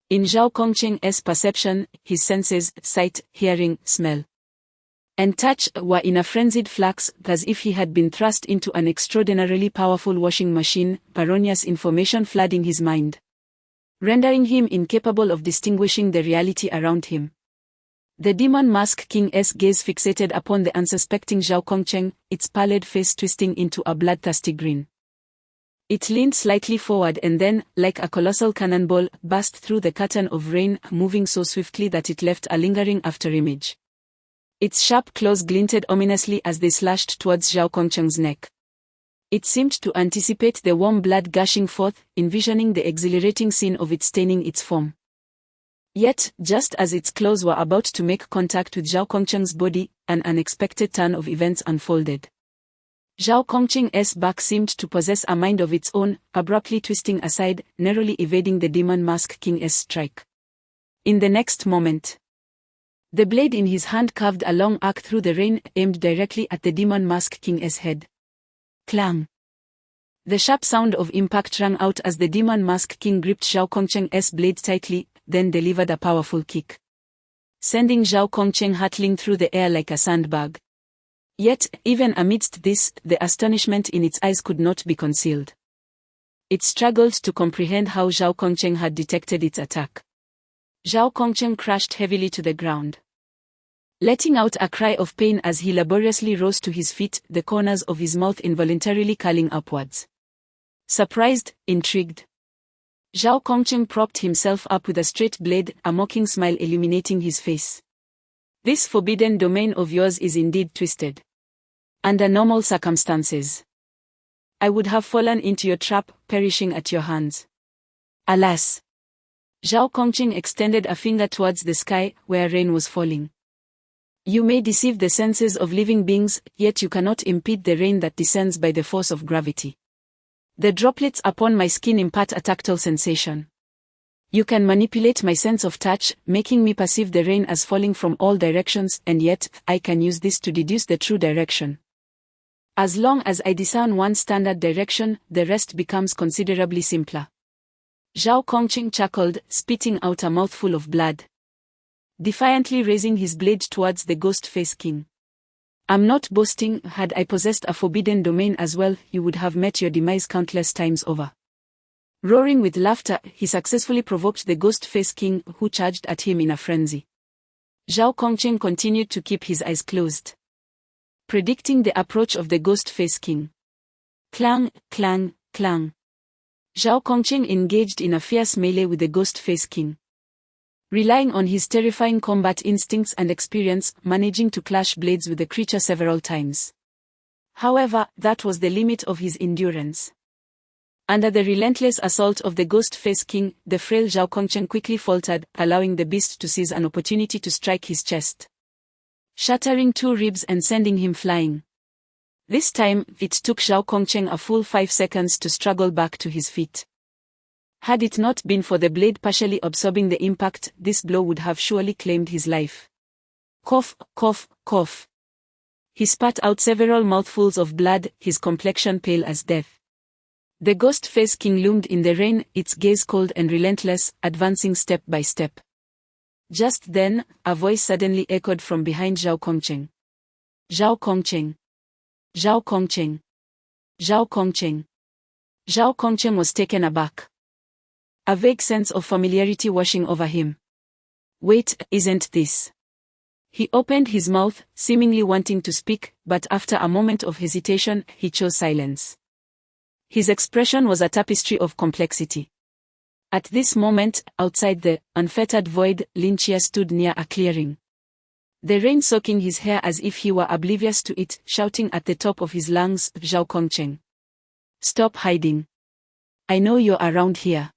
In Zhao Kongcheng's perception, his senses, sight, hearing, smell, and touch were in a frenzied flux, as if he had been thrust into an extraordinarily powerful washing machine, erroneous information flooding his mind, rendering him incapable of distinguishing the reality around him. The Demon Mask King's gaze fixated upon the unsuspecting Zhao Kongcheng, its pallid face twisting into a bloodthirsty grin. It leaned slightly forward and then, like a colossal cannonball, burst through the curtain of rain, moving so swiftly that it left a lingering afterimage. Its sharp claws glinted ominously as they slashed towards Zhao Kongcheng's neck. It seemed to anticipate the warm blood gushing forth, envisioning the exhilarating scene of it staining its form. Yet, just as its claws were about to make contact with Zhao Kongcheng's body, an unexpected turn of events unfolded. Zhao Kongcheng's back seemed to possess a mind of its own, abruptly twisting aside, narrowly evading the Demon Mask King's strike. In the next moment, the blade in his hand carved a long arc through the rain, aimed directly at the Demon Mask King's head. Clang! The sharp sound of impact rang out as the Demon Mask King gripped Zhao Kongcheng's blade tightly, then delivered a powerful kick, sending Zhao Kongcheng hurtling through the air like a sandbag. Yet, even amidst this, the astonishment in its eyes could not be concealed. It struggled to comprehend how Zhao Kongcheng had detected its attack. Zhao Kongcheng crashed heavily to the ground, letting out a cry of pain as he laboriously rose to his feet, the corners of his mouth involuntarily curling upwards. Surprised, intrigued, Zhao Kongcheng propped himself up with a straight blade, a mocking smile illuminating his face. This forbidden domain of yours is indeed twisted. Under normal circumstances, I would have fallen into your trap, perishing at your hands. Alas! Zhao Kongcheng extended a finger towards the sky, where rain was falling. You may deceive the senses of living beings, yet you cannot impede the rain that descends by the force of gravity. The droplets upon my skin impart a tactile sensation. You can manipulate my sense of touch, making me perceive the rain as falling from all directions, and yet, I can use this to deduce the true direction. As long as I discern one standard direction, the rest becomes considerably simpler. Zhao Kongcheng chuckled, spitting out a mouthful of blood, defiantly raising his blade towards the Ghost-Face King. I'm not boasting. Had I possessed a forbidden domain as well, you would have met your demise countless times over. Roaring with laughter, he successfully provoked the Ghost-Face King, who charged at him in a frenzy. Zhao Kongcheng continued to keep his eyes closed, predicting the approach of the Ghost-Face King. Clang, clang, clang. Zhao Kongcheng engaged in a fierce melee with the Ghost-Face King, relying on his terrifying combat instincts and experience, managing to clash blades with the creature several times. However, that was the limit of his endurance. Under the relentless assault of the Ghost-Face King, the frail Zhao Kongcheng quickly faltered, allowing the beast to seize an opportunity to strike his chest, shattering 2 ribs and sending him flying. This time, it took Zhao Kongcheng a full 5 seconds to struggle back to his feet. Had it not been for the blade partially absorbing the impact, this blow would have surely claimed his life. Cough, cough, cough. He spat out several mouthfuls of blood, his complexion pale as death. The Ghost-Face King loomed in the rain, its gaze cold and relentless, advancing step by step. Just then, a voice suddenly echoed from behind Zhao Kongcheng. Zhao Kongcheng. Zhao Kongcheng. Zhao Kongcheng. Zhao Kongcheng was taken aback, a vague sense of familiarity washing over him. Wait, isn't this? He opened his mouth, seemingly wanting to speak, but after a moment of hesitation, he chose silence. His expression was a tapestry of complexity. At this moment, outside the unfettered void, Lin Chia stood near a clearing, the rain soaking his hair as if he were oblivious to it, shouting at the top of his lungs, Zhao Kongcheng. Stop hiding. I know you're around here.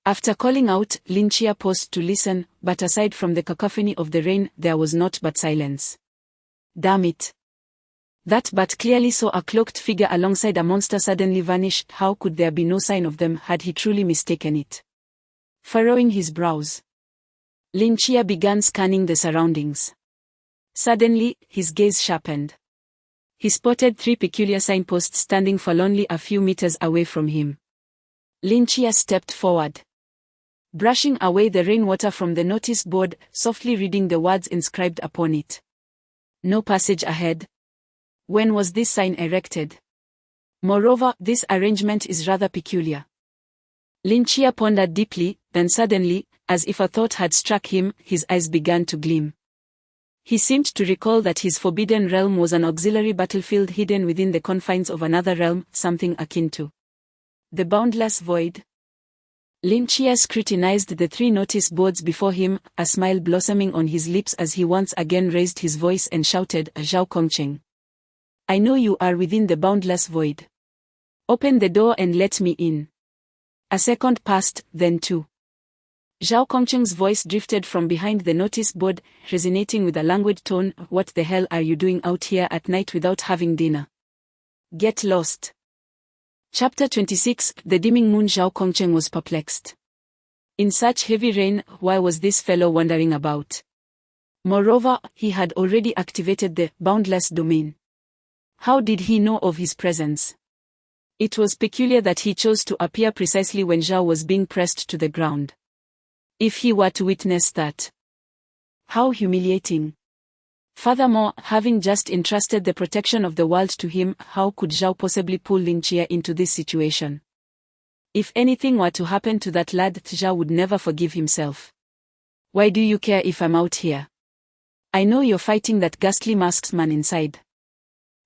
After calling out, Lin Chia paused to listen, but aside from the cacophony of the rain, there was naught but silence. Damn it. That bat clearly saw a cloaked figure alongside a monster suddenly vanish. How could there be no sign of them? Had he truly mistaken it? Furrowing his brows, Lin Chia began scanning the surroundings. Suddenly, his gaze sharpened. He spotted 3 peculiar signposts standing forlornly a few meters away from him. Lin Chia stepped forward, brushing away the rainwater from the notice board, softly reading the words inscribed upon it. No passage ahead. When was this sign erected? Moreover, this arrangement is rather peculiar. Lin Chia pondered deeply, then suddenly, as if a thought had struck him, his eyes began to gleam. He seemed to recall that his forbidden realm was an auxiliary battlefield hidden within the confines of another realm, something akin to The boundless void. Lin Chia scrutinized the 3 notice boards before him, a smile blossoming on his lips as he once again raised his voice and shouted, Zhao Kongqing. I know you are within the boundless void. Open the door and let me in. A second passed, then 2. Zhao Kongqing's voice drifted from behind the notice board, resonating with a languid tone. What the hell are you doing out here at night without having dinner? Get lost. Chapter 26. The dimming moon. Zhao Kongqing was perplexed. In such heavy rain, why was this fellow wandering about? Moreover, he had already activated the boundless domain. How did he know of his presence? It was peculiar that he chose to appear precisely when Zhao was being pressed to the ground. If he were to witness that. How humiliating. Furthermore, having just entrusted the protection of the world to him, how could Zhao possibly pull Lin Chia into this situation? If anything were to happen to that lad, Zhao would never forgive himself. Why do you care if I'm out here? I know you're fighting that ghastly masked man inside.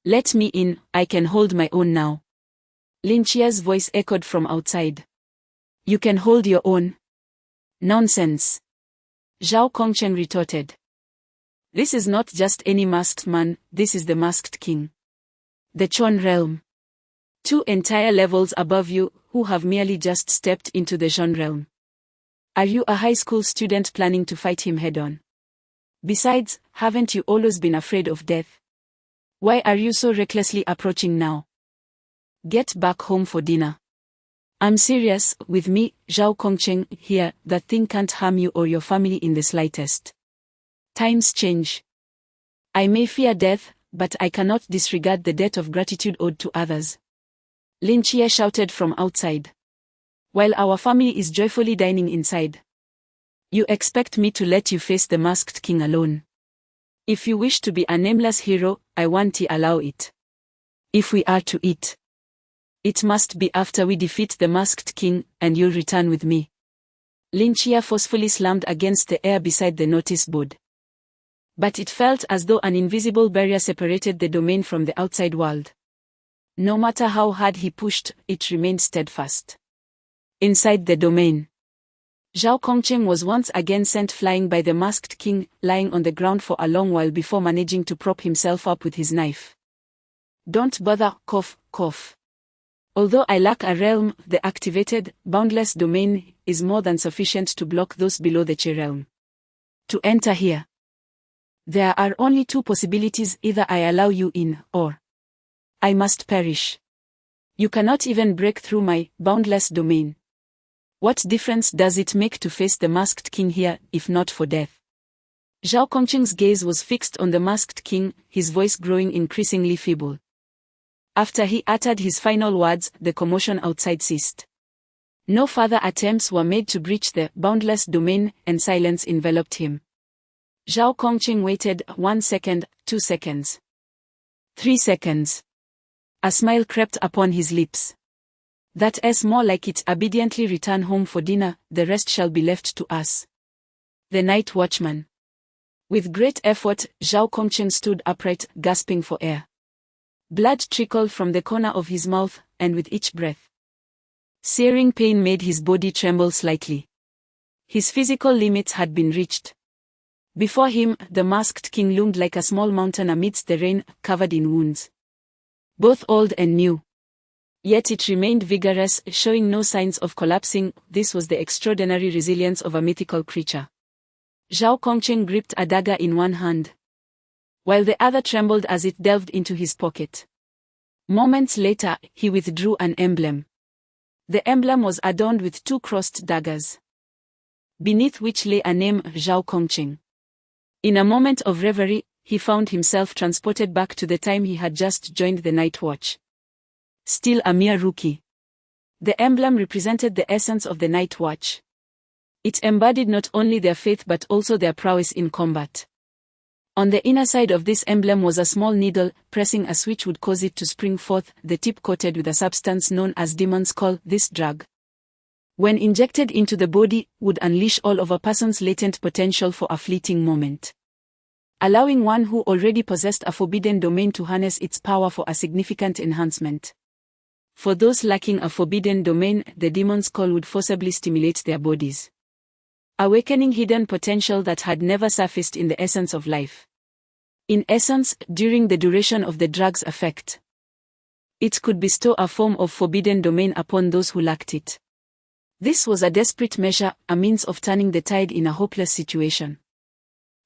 Let me in, I can hold my own now. Lin Chia's voice echoed from outside. You can hold your own? Nonsense. Zhao Kongqing retorted. This is not just any masked man, this is the masked king. The Chon realm. 2 entire levels above you, who have merely just stepped into the Zhon realm. Are you a high school student planning to fight him head-on? Besides, haven't you always been afraid of death? Why are you so recklessly approaching now? Get back home for dinner. I'm serious, with me, Zhao Kongqing, here, that thing can't harm you or your family in the slightest. Times change. I may fear death, but I cannot disregard the debt of gratitude owed to others. Lin Chia shouted from outside. While our family is joyfully dining inside. You expect me to let you face the masked king alone? If you wish to be a nameless hero, I want to allow it. If we are to eat, it must be after we defeat the masked king, and you'll return with me. Lin Chia forcefully slammed against the air beside the notice board. But it felt as though an invisible barrier separated the domain from the outside world. No matter how hard he pushed, it remained steadfast. Inside the domain, Zhao Kongqing was once again sent flying by the masked king, lying on the ground for a long while before managing to prop himself up with his knife. Don't bother, cough, cough. Although I lack a realm, the activated, boundless domain is more than sufficient to block those below the Chi realm. To enter here, there are only 2 possibilities: either I allow you in, or I must perish. You cannot even break through my boundless domain. What difference does it make to face the masked king here, if not for death? Zhao Kongqing's gaze was fixed on the masked king, his voice growing increasingly feeble. After he uttered his final words, the commotion outside ceased. No further attempts were made to breach the boundless domain, and silence enveloped him. Zhao Kongqing waited 1 second, 2 seconds. 3 seconds. A smile crept upon his lips. That's more like it. Obediently return home for dinner, the rest shall be left to us. The night watchman. With great effort, Zhao Kongqing stood upright, gasping for air. Blood trickled from the corner of his mouth, and with each breath, searing pain made his body tremble slightly. His physical limits had been reached. Before him, the masked king loomed like a small mountain amidst the rain, covered in wounds. Both old and new. Yet it remained vigorous, showing no signs of collapsing. This was the extraordinary resilience of a mythical creature. Zhao Kongqing gripped a dagger in one hand, while the other trembled as it delved into his pocket. Moments later, he withdrew an emblem. The emblem was adorned with 2 crossed daggers, beneath which lay a name, Zhao Kongqing. In a moment of reverie, he found himself transported back to the time he had just joined the night watch. Still a mere rookie, the emblem represented the essence of the night watch. It embodied not only their faith but also their prowess in combat. On the inner side of this emblem was a small needle. Pressing a switch would cause it to spring forth, the tip coated with a substance known as demon's call. This drug, when injected into the body, would unleash all of a person's latent potential for a fleeting moment, allowing one who already possessed a forbidden domain to harness its power for a significant enhancement. For those lacking a forbidden domain, the demon's call would forcibly stimulate their bodies, awakening hidden potential that had never surfaced in the essence of life. In essence, during the duration of the drug's effect, it could bestow a form of forbidden domain upon those who lacked it. This was a desperate measure, a means of turning the tide in a hopeless situation,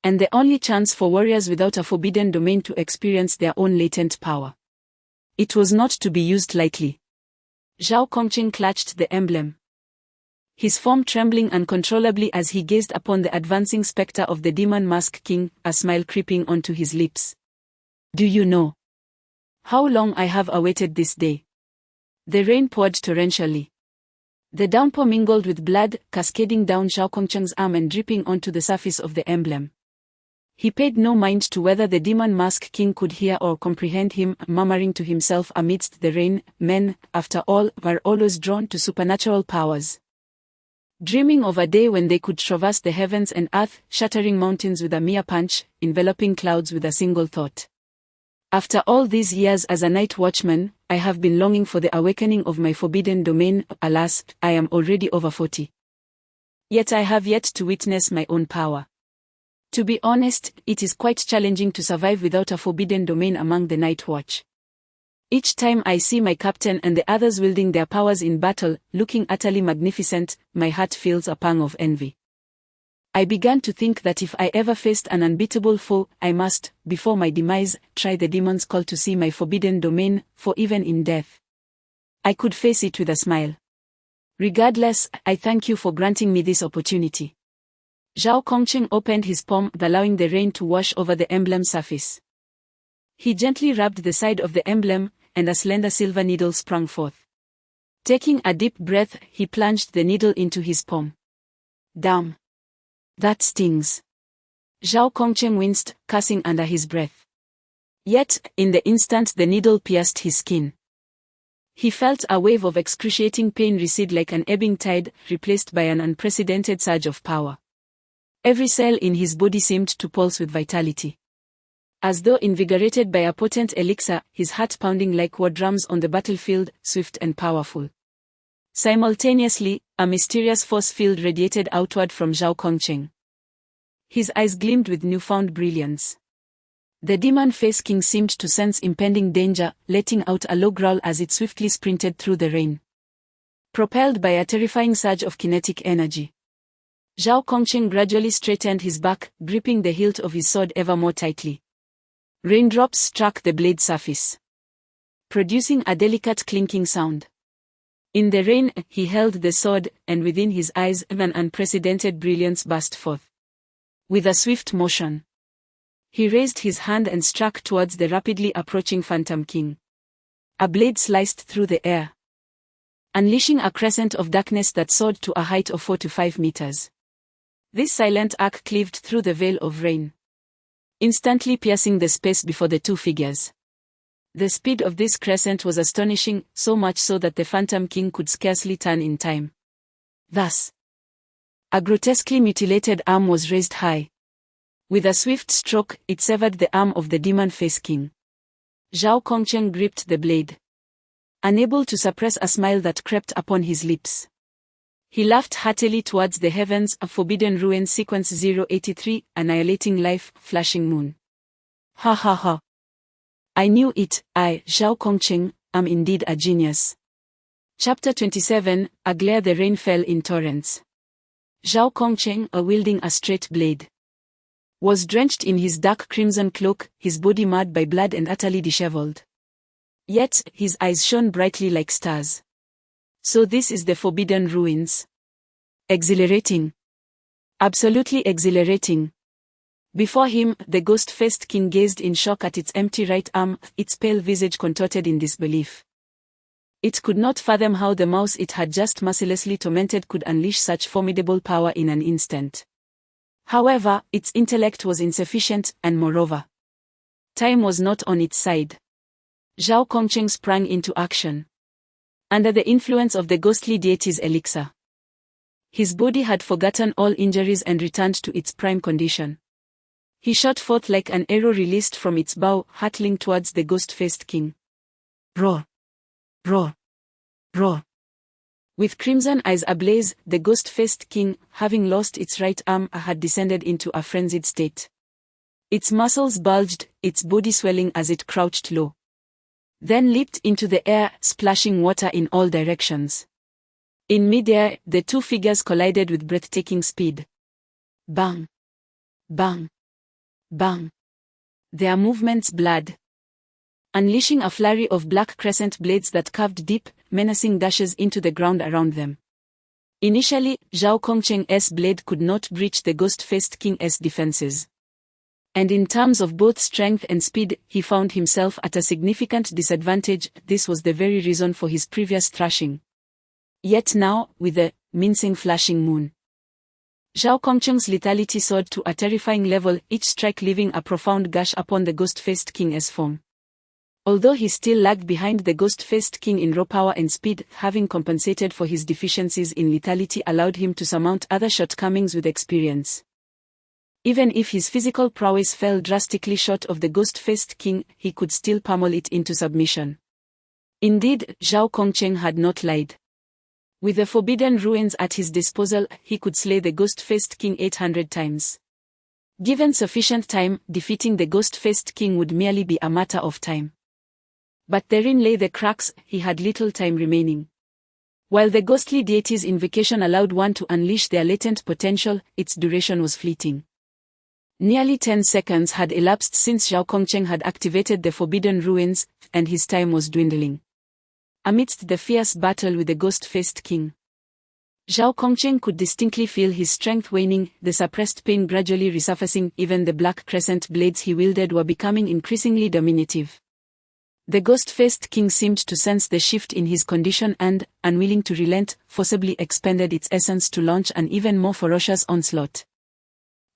and the only chance for warriors without a forbidden domain to experience their own latent power. It was not to be used lightly. Zhao Kongqing clutched the emblem, his form trembling uncontrollably as he gazed upon the advancing specter of the Demon Mask King, a smile creeping onto his lips. Do you know how long I have awaited this day? The rain poured torrentially. The downpour mingled with blood, cascading down Zhao Kongqing's arm and dripping onto the surface of the emblem. He paid no mind to whether the Demon Mask King could hear or comprehend him, murmuring to himself amidst the rain, men, after all, were always drawn to supernatural powers, dreaming of a day when they could traverse the heavens and earth, shattering mountains with a mere punch, enveloping clouds with a single thought. After all these years as a night watchman, I have been longing for the awakening of my forbidden domain. Alas, I am already over 40. Yet I have yet to witness my own power. To be honest, it is quite challenging to survive without a forbidden domain among the night watch. Each time I see my captain and the others wielding their powers in battle, looking utterly magnificent, my heart feels a pang of envy. I began to think that if I ever faced an unbeatable foe, I must, before my demise, try the demon's call to see my forbidden domain, for even in death, I could face it with a smile. Regardless, I thank you for granting me this opportunity. Zhao Kongqing opened his palm, allowing the rain to wash over the emblem surface. He gently rubbed the side of the emblem, and a slender silver needle sprang forth. Taking a deep breath, he plunged the needle into his palm. Damn! That stings. Zhao Kongqing winced, cursing under his breath. Yet, in the instant the needle pierced his skin, he felt a wave of excruciating pain recede like an ebbing tide, replaced by an unprecedented surge of power. Every cell in his body seemed to pulse with vitality. As though invigorated by a potent elixir, his heart pounding like war drums on the battlefield, swift and powerful. Simultaneously, a mysterious force field radiated outward from Zhao Kongqing. His eyes gleamed with newfound brilliance. The Demon Face King seemed to sense impending danger, letting out a low growl as it swiftly sprinted through the rain, propelled by a terrifying surge of kinetic energy. Zhao Kongqing gradually straightened his back, gripping the hilt of his sword ever more tightly. Raindrops struck the blade surface, producing a delicate clinking sound. In the rain, he held the sword, and within his eyes an unprecedented brilliance burst forth. With a swift motion, he raised his hand and struck towards the rapidly approaching Phantom King. A blade sliced through the air, unleashing a crescent of darkness that soared to a height of 4 to 5 meters. This silent arc cleaved through the veil of rain, instantly piercing the space before the two figures. The speed of this crescent was astonishing, so much so that the Phantom King could scarcely turn in time. Thus, a grotesquely mutilated arm was raised high. With a swift stroke, it severed the arm of the Demon Face King. Zhao Kongqing gripped the blade, unable to suppress a smile that crept upon his lips. He laughed heartily towards the heavens, a Forbidden Ruin Sequence 083, Annihilating Life, Flashing Moon. Ha ha ha. I knew it, I, Zhao Kongqing, am indeed a genius. Chapter 27, A Glare. The rain fell in torrents. Zhao Kongqing, wielding a straight blade, was drenched in his dark crimson cloak, his body marred by blood and utterly disheveled. Yet, his eyes shone brightly like stars. So this is the Forbidden Ruins. Exhilarating. Absolutely exhilarating. Before him, the ghost-faced king gazed in shock at its empty right arm, its pale visage contorted in disbelief. It could not fathom how the mouse it had just mercilessly tormented could unleash such formidable power in an instant. However, its intellect was insufficient, and moreover, time was not on its side. Zhao Kongqing sprang into action, under the influence of the ghostly deity's elixir. His body had forgotten all injuries and returned to its prime condition. He shot forth like an arrow released from its bow, hurtling towards the ghost-faced king. Roar! Roar! Roar. With crimson eyes ablaze, the ghost-faced king, having lost its right arm, had descended into a frenzied state. Its muscles bulged, its body swelling as it crouched low. Then leaped into the air, splashing water in all directions. In midair, the two figures collided with breathtaking speed. Bang! Bang! Bang! Their movements blurred, unleashing a flurry of black crescent blades that carved deep, menacing gashes into the ground around them. Initially, Zhao Kongcheng's blade could not breach the ghost-faced king's defenses. And in terms of both strength and speed, he found himself at a significant disadvantage. This was the very reason for his previous thrashing. Yet now, with the mincing flashing moon, Zhao Kongcheng's lethality soared to a terrifying level, each strike leaving a profound gash upon the ghost-faced king's form. Although he still lagged behind the ghost-faced king in raw power and speed, having compensated for his deficiencies in lethality allowed him to surmount other shortcomings with experience. Even if his physical prowess fell drastically short of the ghost-faced king, he could still pummel it into submission. Indeed, Zhao Kongcheng had not lied. With the forbidden ruins at his disposal, he could slay the ghost-faced king 800 times. Given sufficient time, defeating the ghost-faced king would merely be a matter of time. But therein lay the crux, he had little time remaining. While the ghostly deity's invocation allowed one to unleash their latent potential, its duration was fleeting. Nearly 10 seconds had elapsed since Zhao Kongcheng had activated the Forbidden Ruins, and his time was dwindling. Amidst the fierce battle with the ghost-faced king, Zhao Kongcheng could distinctly feel his strength waning, the suppressed pain gradually resurfacing. Even the black crescent blades he wielded were becoming increasingly dominative. The ghost-faced king seemed to sense the shift in his condition and, unwilling to relent, forcibly expended its essence to launch an even more ferocious onslaught.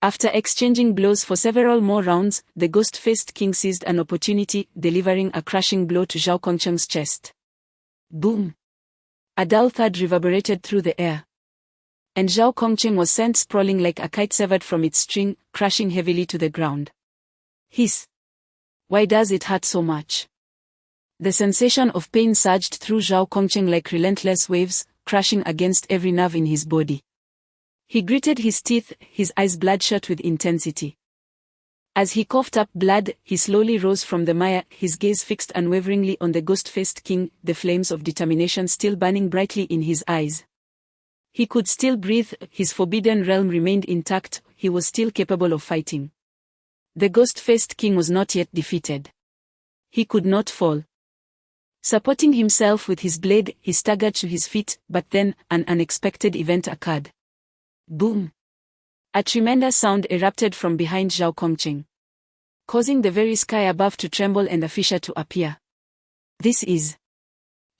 After exchanging blows for several more rounds, the ghost-faced king seized an opportunity, delivering a crushing blow to Zhao Kongcheng's chest. Boom! A dull thud reverberated through the air. And Zhao Kongcheng was sent sprawling like a kite severed from its string, crashing heavily to the ground. Hiss! Why does it hurt so much? The sensation of pain surged through Zhao Kongcheng like relentless waves, crashing against every nerve in his body. He gritted his teeth, his eyes bloodshot with intensity. As he coughed up blood, he slowly rose from the mire, his gaze fixed unwaveringly on the ghost-faced king, the flames of determination still burning brightly in his eyes. He could still breathe, his forbidden realm remained intact, he was still capable of fighting. The ghost-faced king was not yet defeated. He could not fall. Supporting himself with his blade, he staggered to his feet, but then, an unexpected event occurred. Boom! A tremendous sound erupted from behind Zhao Kongcheng, causing the very sky above to tremble and a fissure to appear. This is...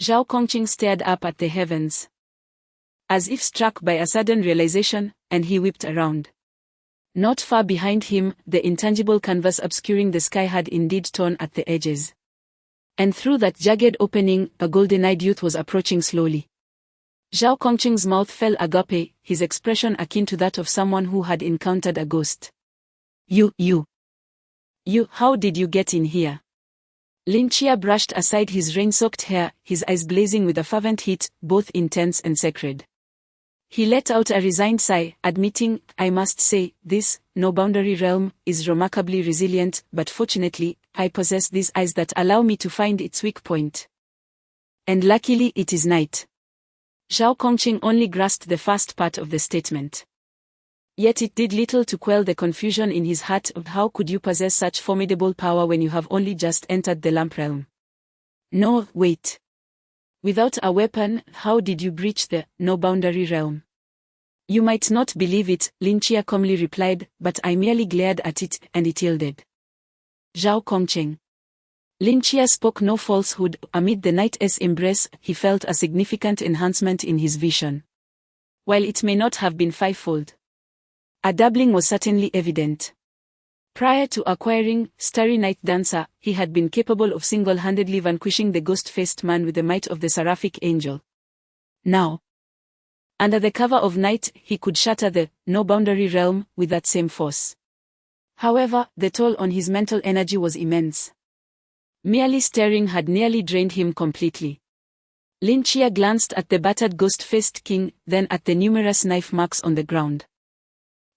Zhao Kongcheng stared up at the heavens, as if struck by a sudden realization, and he whipped around. Not far behind him, the intangible canvas obscuring the sky had indeed torn at the edges. And through that jagged opening, a golden-eyed youth was approaching slowly. Zhao Kongcheng's mouth fell agape, his expression akin to that of someone who had encountered a ghost. You, how did you get in here? Lin Chia brushed aside his rain-soaked hair, his eyes blazing with a fervent heat, both intense and sacred. He let out a resigned sigh, admitting, I must say, this, no-boundary realm, is remarkably resilient, but fortunately, I possess these eyes that allow me to find its weak point. And luckily it is night. Zhao Kongcheng only grasped the first part of the statement. Yet it did little to quell the confusion in his heart of how could you possess such formidable power when you have only just entered the lamp realm. No, wait. Without a weapon, how did you breach the no-boundary realm? You might not believe it, Lin Chia calmly replied, but I merely glared at it, and it yielded. Zhao Kongcheng. Lin Chia spoke no falsehood. Amid the night's embrace, he felt a significant enhancement in his vision. While it may not have been fivefold, a doubling was certainly evident. Prior to acquiring Starry Night Dancer, he had been capable of single-handedly vanquishing the ghost-faced man with the might of the Seraphic Angel. Now, under the cover of night, he could shatter the no-boundary realm with that same force. However, the toll on his mental energy was immense. Merely staring had nearly drained him completely. Lin Chia glanced at the battered ghost-faced king, then at the numerous knife marks on the ground.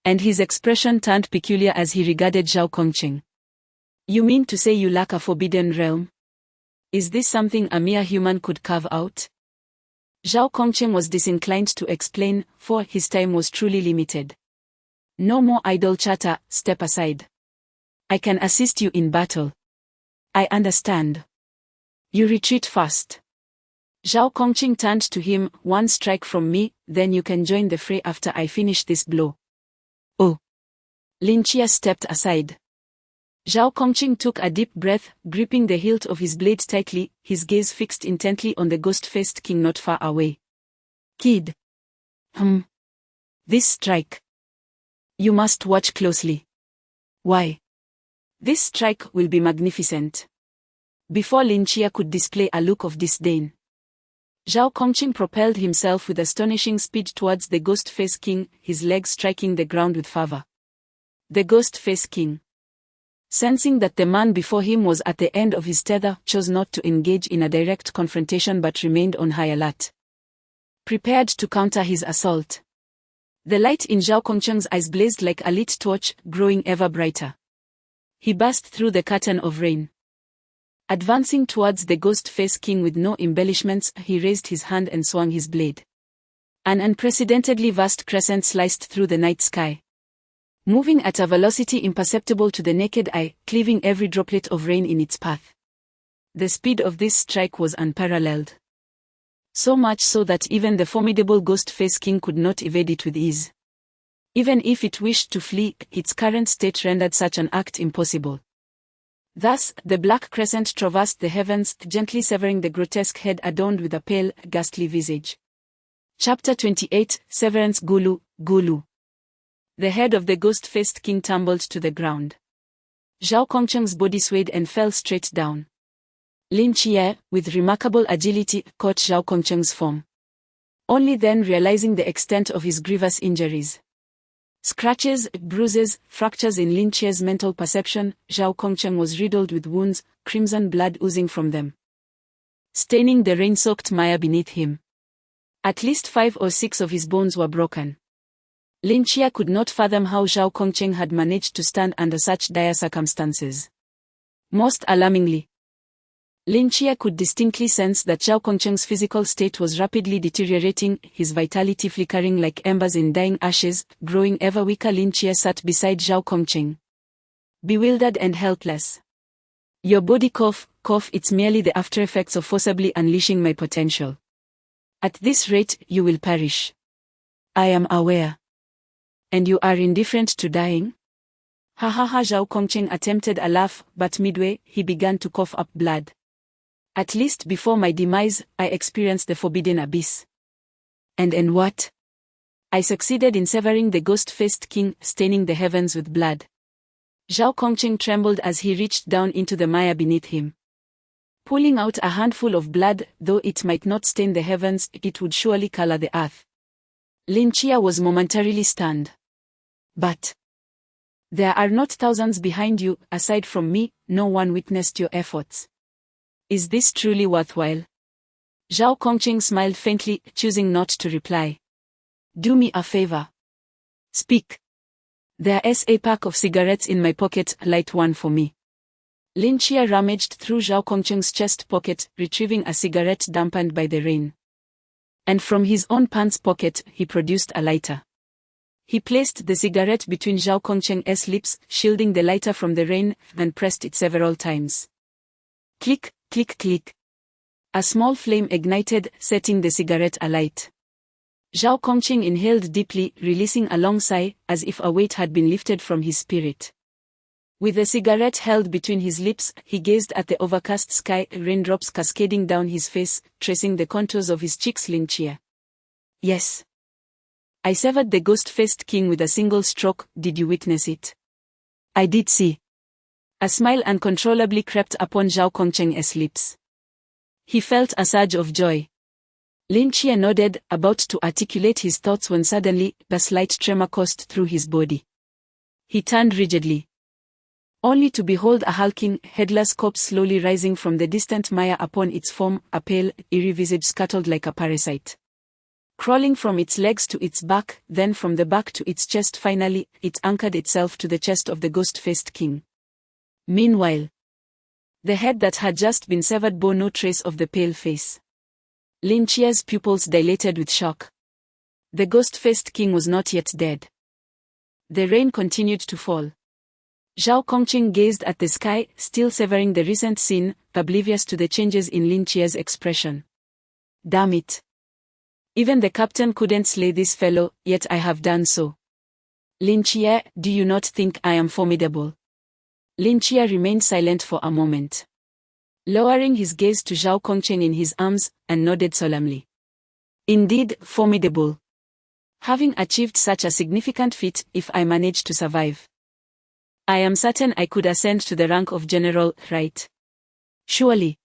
And his expression turned peculiar as he regarded Zhao Kongqing. You mean to say you lack a forbidden realm? Is this something a mere human could carve out? Zhao Kongqing was disinclined to explain, for his time was truly limited. No more idle chatter, step aside. I can assist you in battle. I understand. You retreat fast. Zhao Kongqing turned to him, one strike from me, then you can join the fray after I finish this blow. Oh. Lin Chia stepped aside. Zhao Kongqing took a deep breath, gripping the hilt of his blade tightly, his gaze fixed intently on the ghost-faced king not far away. Kid. This strike. You must watch closely. Why? This strike will be magnificent. Before Lin Chia could display a look of disdain, Zhao Kongqing propelled himself with astonishing speed towards the ghost-faced king, his legs striking the ground with fervor. The ghost-faced king, sensing that the man before him was at the end of his tether, chose not to engage in a direct confrontation but remained on high alert, prepared to counter his assault. The light in Zhao Kongqing's eyes blazed like a lit torch, growing ever brighter. He burst through the curtain of rain. Advancing towards the ghost-faced king with no embellishments, he raised his hand and swung his blade. An unprecedentedly vast crescent sliced through the night sky, moving at a velocity imperceptible to the naked eye, cleaving every droplet of rain in its path. The speed of this strike was unparalleled. So much so that even the formidable ghost-faced king could not evade it with ease. Even if it wished to flee, its current state rendered such an act impossible. Thus, the black crescent traversed the heavens, gently severing the grotesque head adorned with a pale, ghastly visage. Chapter 28, Severance. Gulu, Gulu. The head of the ghost-faced king tumbled to the ground. Zhao Kongqing's body swayed and fell straight down. Lin Chia, with remarkable agility, caught Zhao Kongqing's form. Only then realizing the extent of his grievous injuries. Scratches, bruises, fractures in Lin Chia's mental perception, Zhao Kongqing was riddled with wounds, crimson blood oozing from them, staining the rain-soaked mire beneath him. At least 5 or 6 of his bones were broken. Lin Chia could not fathom how Zhao Kongqing had managed to stand under such dire circumstances. Most alarmingly, Lin Chia could distinctly sense that Zhao Kongqing's physical state was rapidly deteriorating, his vitality flickering like embers in dying ashes, growing ever weaker. Lin Chia sat beside Zhao Kongqing, bewildered and helpless. Your body cough, it's merely the aftereffects of forcibly unleashing my potential. At this rate, you will perish. I am aware. And you are indifferent to dying? Ha ha ha. Zhao Kongqing attempted a laugh, but midway, he began to cough up blood. At least before my demise, I experienced the forbidden abyss. And what? I succeeded in severing the ghost-faced king, staining the heavens with blood. Zhao Kongqing trembled as he reached down into the mire beneath him. Pulling out a handful of blood, though it might not stain the heavens, it would surely color the earth. Lin Chia was momentarily stunned. But there are not thousands behind you, aside from me, no one witnessed your efforts. Is this truly worthwhile? Zhao Kongqing smiled faintly, choosing not to reply. Do me a favor. Speak. There's a pack of cigarettes in my pocket, light one for me. Lin Chia rummaged through Zhao Kongqing's chest pocket, retrieving a cigarette dampened by the rain. And from his own pants pocket, he produced a lighter. He placed the cigarette between Zhao Kongqing's lips, shielding the lighter from the rain, and pressed it several times. Click, click, click. A small flame ignited, setting the cigarette alight. Zhao Kongqing inhaled deeply, releasing a long sigh, as if a weight had been lifted from his spirit. With the cigarette held between his lips, he gazed at the overcast sky, raindrops cascading down his face, tracing the contours of his cheeks. Lin Chia. Yes. I severed the ghost-faced king with a single stroke. Did you witness it? I did see. A smile uncontrollably crept upon Zhao Kongqing's lips. He felt a surge of joy. Lin Chia nodded, about to articulate his thoughts when suddenly, a slight tremor coursed through his body. He turned rigidly. only to behold a hulking, headless corpse slowly rising from the distant mire upon its form, a pale, eerie visage scuttled like a parasite. Crawling from its legs to its back, then from the back to its chest, finally, it anchored itself to the chest of the ghost-faced king. Meanwhile, the head that had just been severed bore no trace of the pale face. Lin Chia's pupils dilated with shock. The ghost-faced king was not yet dead. The rain continued to fall. Zhao Kongqing gazed at the sky, still savoring the recent scene, oblivious to the changes in Lin Chia's expression. Damn it. Even the captain couldn't slay this fellow, yet I have done so. Lin Chia, do you not think I am formidable? Lin Chia remained silent for a moment, lowering his gaze to Zhao Kongqing in his arms, and nodded solemnly. Indeed, formidable. Having achieved such a significant feat, if I manage to survive, I am certain I could ascend to the rank of general, right? Surely.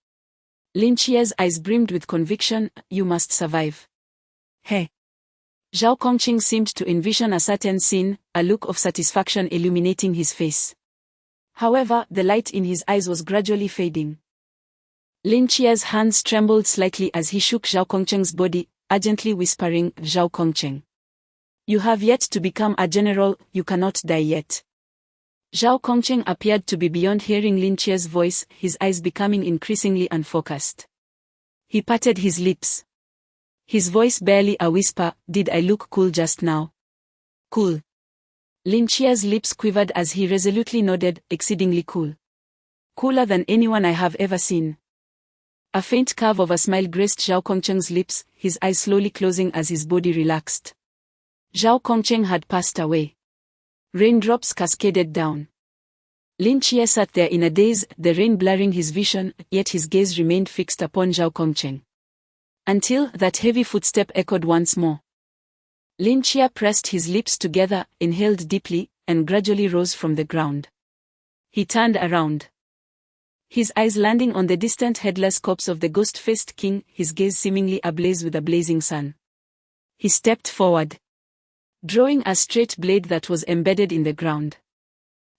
Lin Chia's eyes brimmed with conviction. You must survive. Hey. Zhao Kongqing seemed to envision a certain scene, a look of satisfaction illuminating his face. However, the light in his eyes was gradually fading. Lin Chia's hands trembled slightly as he shook Zhao Kongqing's body, urgently whispering, Zhao Kongqing, you have yet to become a general, you cannot die yet. Zhao Kongqing appeared to be beyond hearing Lin Chia's voice, his eyes becoming increasingly unfocused. He parted his lips. His voice barely a whisper, did I look cool just now? Cool. Lin Chia's lips quivered as he resolutely nodded, exceedingly cool. Cooler than anyone I have ever seen. A faint curve of a smile graced Zhao Kongqing's lips, his eyes slowly closing as his body relaxed. Zhao Kongqing had passed away. Raindrops cascaded down. Lin Chia sat there in a daze, the rain blurring his vision, yet his gaze remained fixed upon Zhao Kongqing. Until that heavy footstep echoed once more. Lin Chia pressed his lips together, inhaled deeply, and gradually rose from the ground. He turned around. His eyes landing on the distant headless corpse of the ghost-faced king, his gaze seemingly ablaze with a blazing sun. He stepped forward, drawing a straight blade that was embedded in the ground.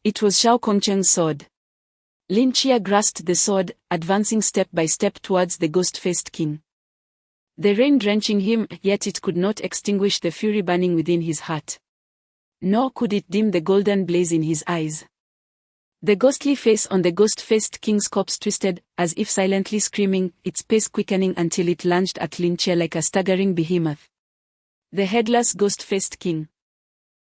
It was Zhao Kongqing's sword. Lin Chia grasped the sword, advancing step by step towards the ghost-faced king. The rain drenching him, yet it could not extinguish the fury burning within his heart. Nor could it dim the golden blaze in his eyes. The ghostly face on the ghost-faced king's corpse twisted, as if silently screaming, its pace quickening until it lunged at Lin Chia like a staggering behemoth. The headless ghost-faced king,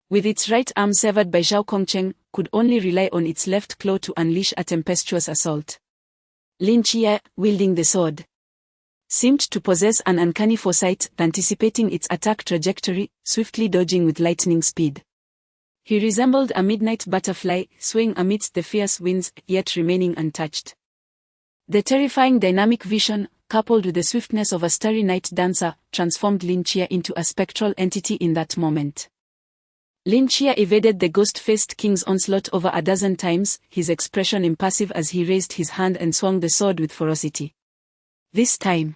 with its right arm severed by Zhao Kongqing, could only rely on its left claw to unleash a tempestuous assault. Lin Chia, wielding the sword, seemed to possess an uncanny foresight, anticipating its attack trajectory, swiftly dodging with lightning speed. He resembled a midnight butterfly, swaying amidst the fierce winds, yet remaining untouched. The terrifying dynamic vision, coupled with the swiftness of a starry night dancer, transformed Lin Chia into a spectral entity in that moment. Lin Chia evaded the ghost-faced king's onslaught over a dozen times, his expression impassive as he raised his hand and swung the sword with ferocity. This time,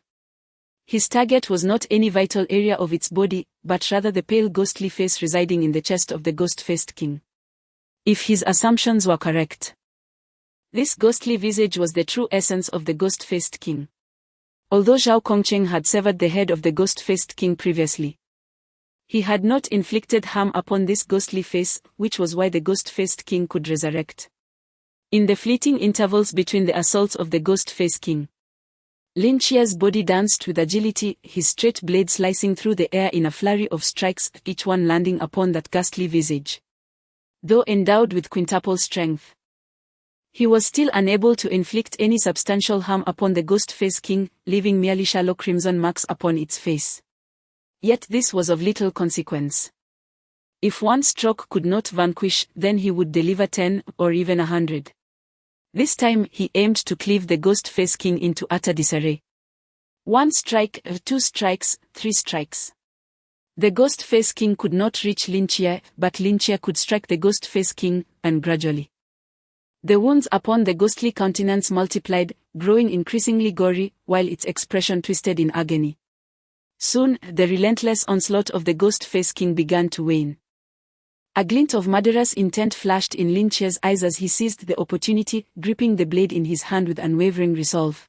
his target was not any vital area of its body, but rather the pale ghostly face residing in the chest of the ghost-faced king. If his assumptions were correct, this ghostly visage was the true essence of the ghost-faced king. Although Zhao Kongqing had severed the head of the ghost-faced king previously, he had not inflicted harm upon this ghostly face, which was why the ghost-faced king could resurrect. In the fleeting intervals between the assaults of the ghost-faced king, Lin Chia's body danced with agility, his straight blade slicing through the air in a flurry of strikes, each one landing upon that ghastly visage. Though endowed with quintuple strength, he was still unable to inflict any substantial harm upon the ghost-faced king, leaving merely shallow crimson marks upon its face. Yet this was of little consequence. If one stroke could not vanquish, then he would deliver 10, or even 100. This time he aimed to cleave the ghost-faced king into utter disarray. 1 strike, 2 strikes, 3 strikes. The ghost-faced king could not reach Lin Chia, but Lin Chia could strike the ghost-faced king, and gradually the wounds upon the ghostly countenance multiplied, growing increasingly gory, while its expression twisted in agony. Soon, the relentless onslaught of the ghost-faced king began to wane. A glint of murderous intent flashed in Lin Chia's eyes as he seized the opportunity, gripping the blade in his hand with unwavering resolve.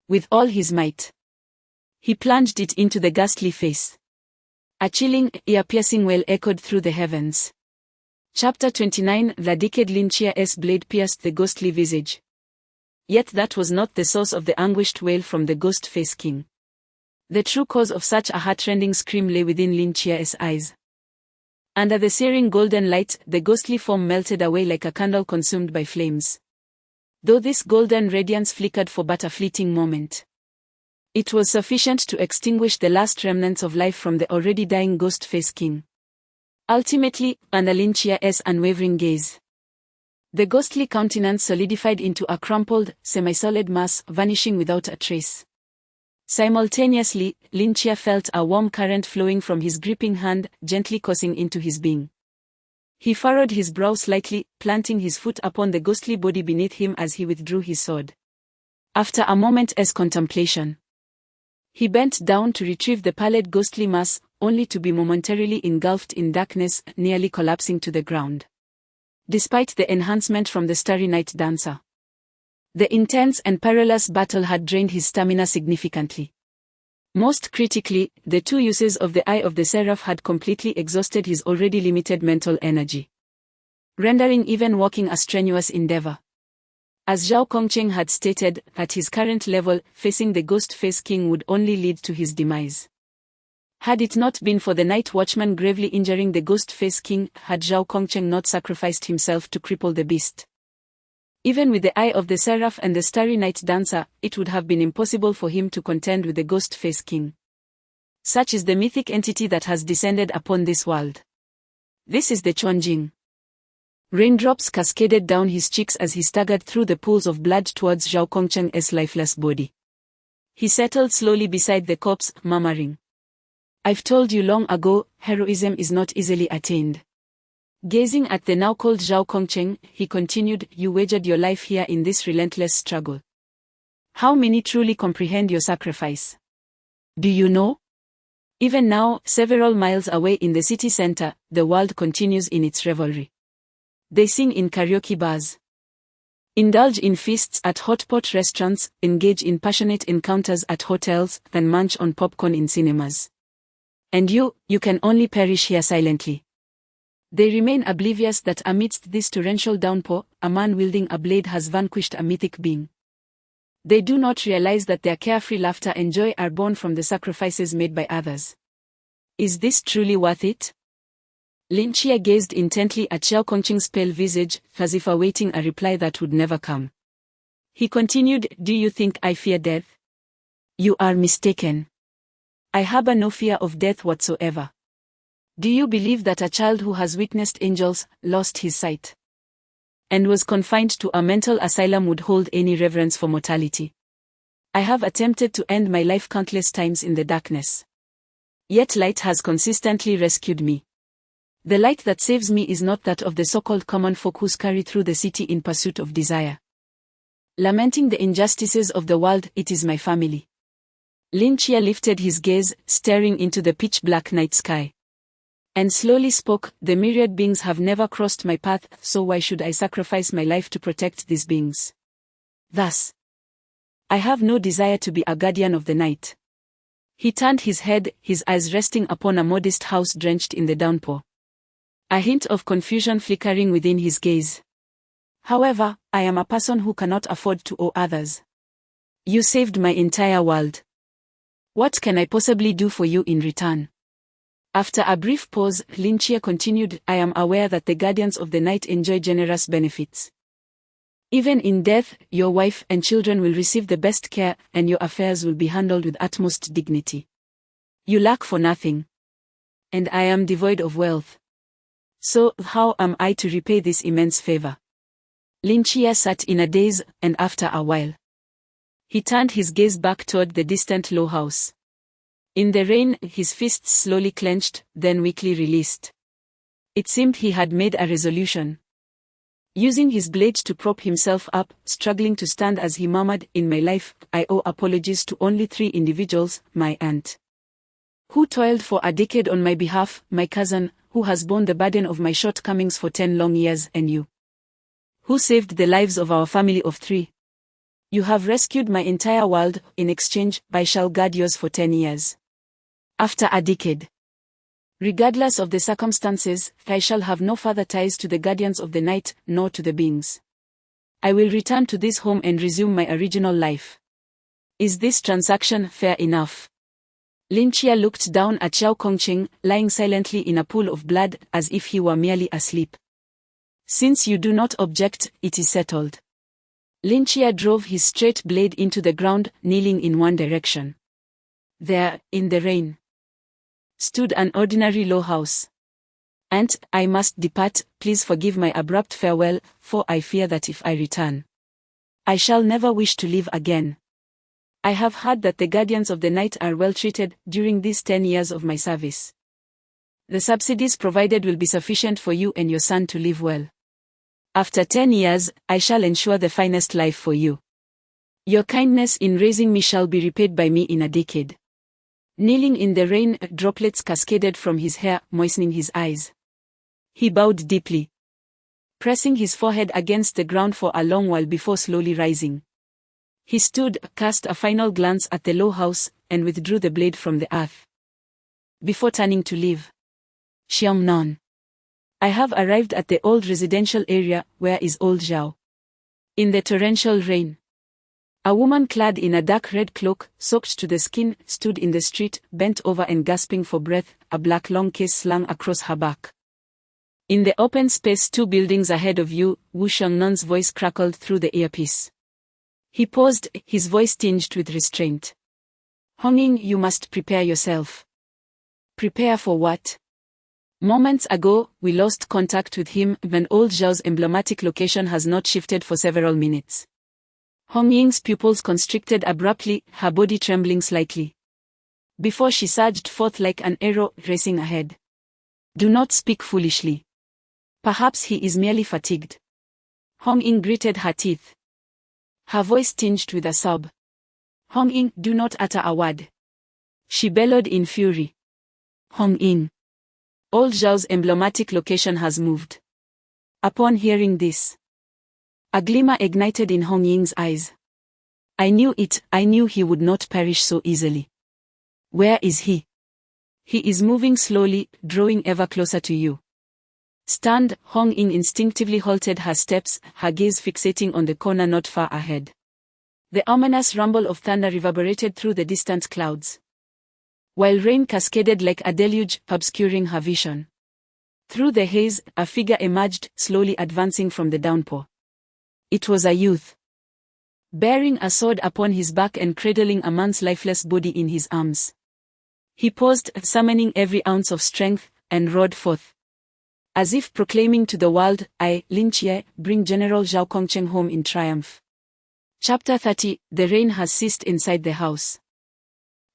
With all his might, he plunged it into the ghastly face. A chilling, ear-piercing wail echoed through the heavens. Chapter 29. The decade Lin Chia's blade pierced the ghostly visage. Yet that was not the source of the anguished wail from the Ghost-Face King. The true cause of such a heart-rending scream lay within Lin Chia's eyes. Under the searing golden light, the ghostly form melted away like a candle consumed by flames. Though this golden radiance flickered for but a fleeting moment, it was sufficient to extinguish the last remnants of life from the already dying Ghost-Face King. Ultimately, under Lin Chia's unwavering gaze, the ghostly countenance solidified into a crumpled, semi-solid mass, vanishing without a trace. Simultaneously, Lin Chia felt a warm current flowing from his gripping hand, gently coursing into his being. He furrowed his brow slightly, planting his foot upon the ghostly body beneath him as he withdrew his sword. After a moment's contemplation, he bent down to retrieve the pallid ghostly mass, only to be momentarily engulfed in darkness, nearly collapsing to the ground. Despite the enhancement from the Starry Night Dancer, the intense and perilous battle had drained his stamina significantly. Most critically, the two uses of the Eye of the Seraph had completely exhausted his already limited mental energy, rendering even walking a strenuous endeavor. As Zhao Kongcheng had stated, at his current level, facing the Ghost-Face King would only lead to his demise. Had it not been for the night watchman gravely injuring the Ghost-Face King, had Zhao Kongcheng not sacrificed himself to cripple the beast. Even with the Eye of the Seraph and the Starry Night Dancer, it would have been impossible for him to contend with the Ghost-Face King. Such is the mythic entity that has descended upon this world. This is the Chuanjing. Raindrops cascaded down his cheeks as he staggered through the pools of blood towards Zhao Kongcheng's lifeless body. He settled slowly beside the corpse, murmuring, "I've told you long ago, heroism is not easily attained." Gazing at the now cold Zhao Kongcheng, he continued, "You wagered your life here in this relentless struggle. How many truly comprehend your sacrifice? Do you know? Even now, several miles away in the city center, the world continues in its revelry. They sing in karaoke bars, indulge in feasts at hotpot restaurants, engage in passionate encounters at hotels, and munch on popcorn in cinemas. And you can only perish here silently." They remain oblivious that amidst this torrential downpour, a man wielding a blade has vanquished a mythic being. They do not realize that their carefree laughter and joy are born from the sacrifices made by others. Is this truly worth it? Lin Chia gazed intently at Zhao Kongcheng's pale visage, as if awaiting a reply that would never come. He continued, "Do you think I fear death? You are mistaken. I harbor no fear of death whatsoever. Do you believe that a child who has witnessed angels, lost his sight, and was confined to a mental asylum would hold any reverence for mortality? I have attempted to end my life countless times in the darkness. Yet light has consistently rescued me. The light that saves me is not that of the so-called common folk who scurry through the city in pursuit of desire, lamenting the injustices of the world. It is my family." Lin Chia lifted his gaze, staring into the pitch-black night sky, and slowly spoke, "The myriad beings have never crossed my path, so why should I sacrifice my life to protect these beings? Thus, I have no desire to be a guardian of the night." He turned his head, his eyes resting upon a modest house drenched in the downpour, a hint of confusion flickering within his gaze. "However, I am a person who cannot afford to owe others. You saved my entire world. What can I possibly do for you in return?" After a brief pause, Lin Chia continued, "I am aware that the guardians of the night enjoy generous benefits. Even in death, your wife and children will receive the best care, and your affairs will be handled with utmost dignity. You lack for nothing. And I am devoid of wealth. So, how am I to repay this immense favor?" Lin Chia sat in a daze, and after a while, he turned his gaze back toward the distant low house. In the rain, his fists slowly clenched, then weakly released. It seemed he had made a resolution. Using his blade to prop himself up, struggling to stand as he murmured, "In my life, I owe apologies to only 3 individuals, my aunt, who toiled for a decade on my behalf, my cousin, who has borne the burden of my shortcomings for 10 long years, and you, who saved the lives of our family of 3. You have rescued my entire world. In exchange, I shall guard yours for 10 years. After a decade. Regardless of the circumstances, I shall have no further ties to the guardians of the night, nor to the beings. I will return to this home and resume my original life. Is this transaction fair enough? Lin Chia looked down at Xiao Kongqing, lying silently in a pool of blood, as if he were merely asleep. Since you do not object, it is settled. Lin Chia drove his straight blade into the ground, kneeling in one direction. There, in the rain, stood an ordinary low house. "Aunt, I must depart. Please forgive my abrupt farewell, for I fear that if I return, I shall never wish to live again. I have heard that the guardians of the night are well treated during these 10 years of my service. The subsidies provided will be sufficient for you and your son to live well. After 10 years, I shall ensure the finest life for you. Your kindness in raising me shall be repaid by me in a decade." Kneeling in the rain, droplets cascaded from his hair, moistening his eyes. He bowed deeply, pressing his forehead against the ground for a long while before slowly rising. He stood, cast a final glance at the low house, and withdrew the blade from the earth. Before turning to leave, "Xiangnan, I have arrived at the old residential area. Where is old Zhao?" In the torrential rain, a woman clad in a dark red cloak, soaked to the skin, stood in the street, bent over and gasping for breath, a black long case slung across her back. In the open space 2 buildings ahead of you, Wu Xiangnan's voice crackled through the earpiece. He paused, his voice tinged with restraint. "Hongying, you must prepare yourself." "Prepare for what?" "Moments ago, we lost contact with him, and old Zhao's emblematic location has not shifted for several minutes." Hongying's pupils constricted abruptly, her body trembling slightly, before she surged forth like an arrow, racing ahead. "Do not speak foolishly. Perhaps he is merely fatigued." Hongying gritted her teeth, her voice tinged with a sob. "Hongying, do not utter a word," she bellowed in fury. "Hongying, old Zhao's emblematic location has moved." Upon hearing this, a glimmer ignited in Hongying's eyes. "I knew it, I knew he would not perish so easily. Where is he?" "He is moving slowly, drawing ever closer to you." Stunned, Hongying instinctively halted her steps, her gaze fixating on the corner not far ahead. The ominous rumble of thunder reverberated through the distant clouds, while rain cascaded like a deluge, obscuring her vision. Through the haze, a figure emerged, slowly advancing from the downpour. It was a youth, bearing a sword upon his back and cradling a man's lifeless body in his arms. He paused, summoning every ounce of strength, and roared forth, as if proclaiming to the world, "I, Lin Chia, bring General Zhao Kongqing home in triumph." Chapter 30. The rain has ceased inside the house.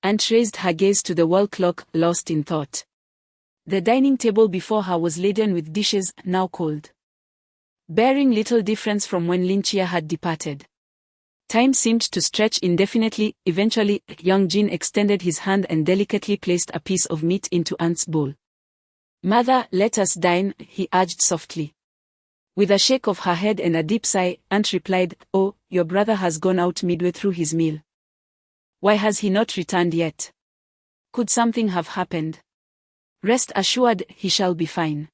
Aunt raised her gaze to the wall clock, lost in thought. The dining table before her was laden with dishes, now cold, bearing little difference from when Lin Chia had departed. Time seemed to stretch indefinitely. Eventually, young Jin extended his hand and delicately placed a piece of meat into Aunt's bowl. "Mother, let us dine," he urged softly. With a shake of her head and a deep sigh, Aunt replied, "Oh, your brother has gone out midway through his meal. Why has he not returned yet? Could something have happened?" "Rest assured, he shall be fine.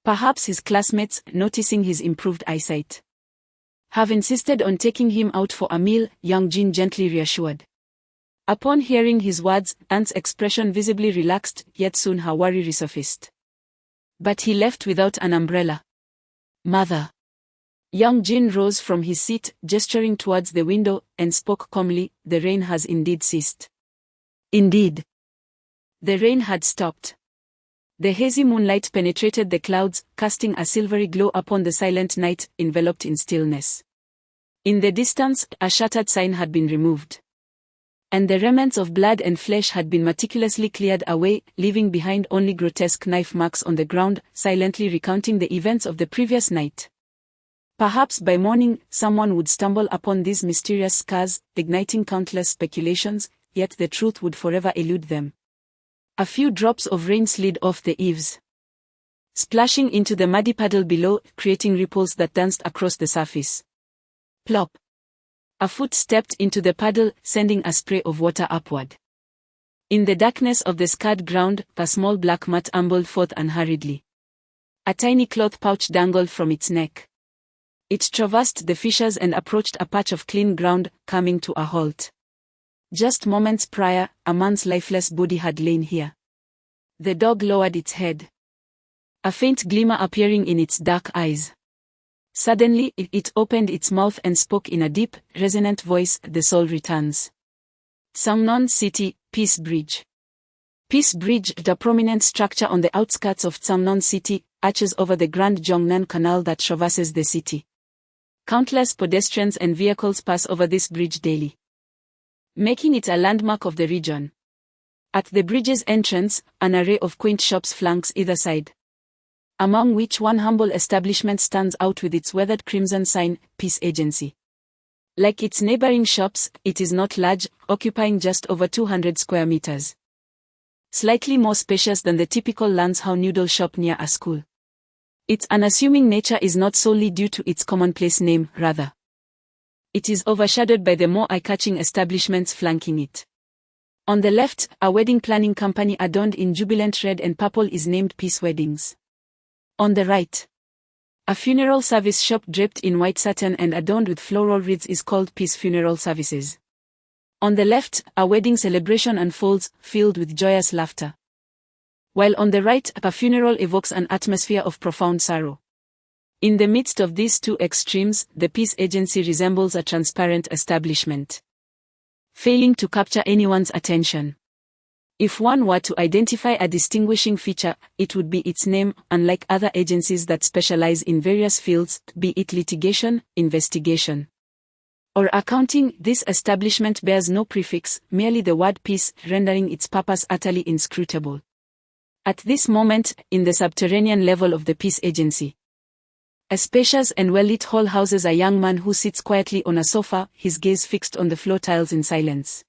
Perhaps his classmates, noticing his improved eyesight, have insisted on taking him out for a meal," young Jin gently reassured. Upon hearing his words, Aunt's expression visibly relaxed, yet soon her worry resurfaced. "But he left without an umbrella." "Mother." Young Jin rose from his seat, gesturing towards the window, and spoke calmly, "The rain has indeed ceased." Indeed, the rain had stopped. The hazy moonlight penetrated the clouds, casting a silvery glow upon the silent night, enveloped in stillness. In the distance, a shattered sign had been removed, and the remnants of blood and flesh had been meticulously cleared away, leaving behind only grotesque knife marks on the ground, silently recounting the events of the previous night. Perhaps by morning, someone would stumble upon these mysterious scars, igniting countless speculations, yet the truth would forever elude them. A few drops of rain slid off the eaves, splashing into the muddy puddle below, creating ripples that danced across the surface. Plop! A foot stepped into the puddle, sending a spray of water upward. In the darkness of the scarred ground, a small black mat ambled forth unhurriedly. A tiny cloth pouch dangled from its neck. It traversed the fissures and approached a patch of clean ground, coming to a halt. Just moments prior, a man's lifeless body had lain here. The dog lowered its head, a faint glimmer appearing in its dark eyes. Suddenly, it opened its mouth and spoke in a deep, resonant voice, "The soul returns." Sangnon City, Peace Bridge. Peace Bridge, the prominent structure on the outskirts of Sangnon City, arches over the Grand Jongnan Canal that traverses the city. Countless pedestrians and vehicles pass over this bridge daily, making it a landmark of the region. At the bridge's entrance, an array of quaint shops flanks either side, among which one humble establishment stands out with its weathered crimson sign, Peace Agency. Like its neighboring shops, it is not large, occupying just over 200 square meters. Slightly more spacious than the typical Lansdowne noodle shop near a school. Its unassuming nature is not solely due to its commonplace name, rather. It is overshadowed by the more eye-catching establishments flanking it. On the left, a wedding planning company adorned in jubilant red and purple is named Peace Weddings. On the right, a funeral service shop draped in white satin and adorned with floral wreaths is called Peace Funeral Services. On the left, a wedding celebration unfolds, filled with joyous laughter. While on the right, a funeral evokes an atmosphere of profound sorrow. In the midst of these two extremes, the Peace Agency resembles a transparent establishment, failing to capture anyone's attention. If one were to identify a distinguishing feature, it would be its name. Unlike other agencies that specialize in various fields, be it litigation, investigation, or accounting, this establishment bears no prefix, merely the word peace, rendering its purpose utterly inscrutable. At this moment, in the subterranean level of the Peace Agency, a spacious and well-lit hall houses a young man who sits quietly on a sofa, his gaze fixed on the floor tiles in silence.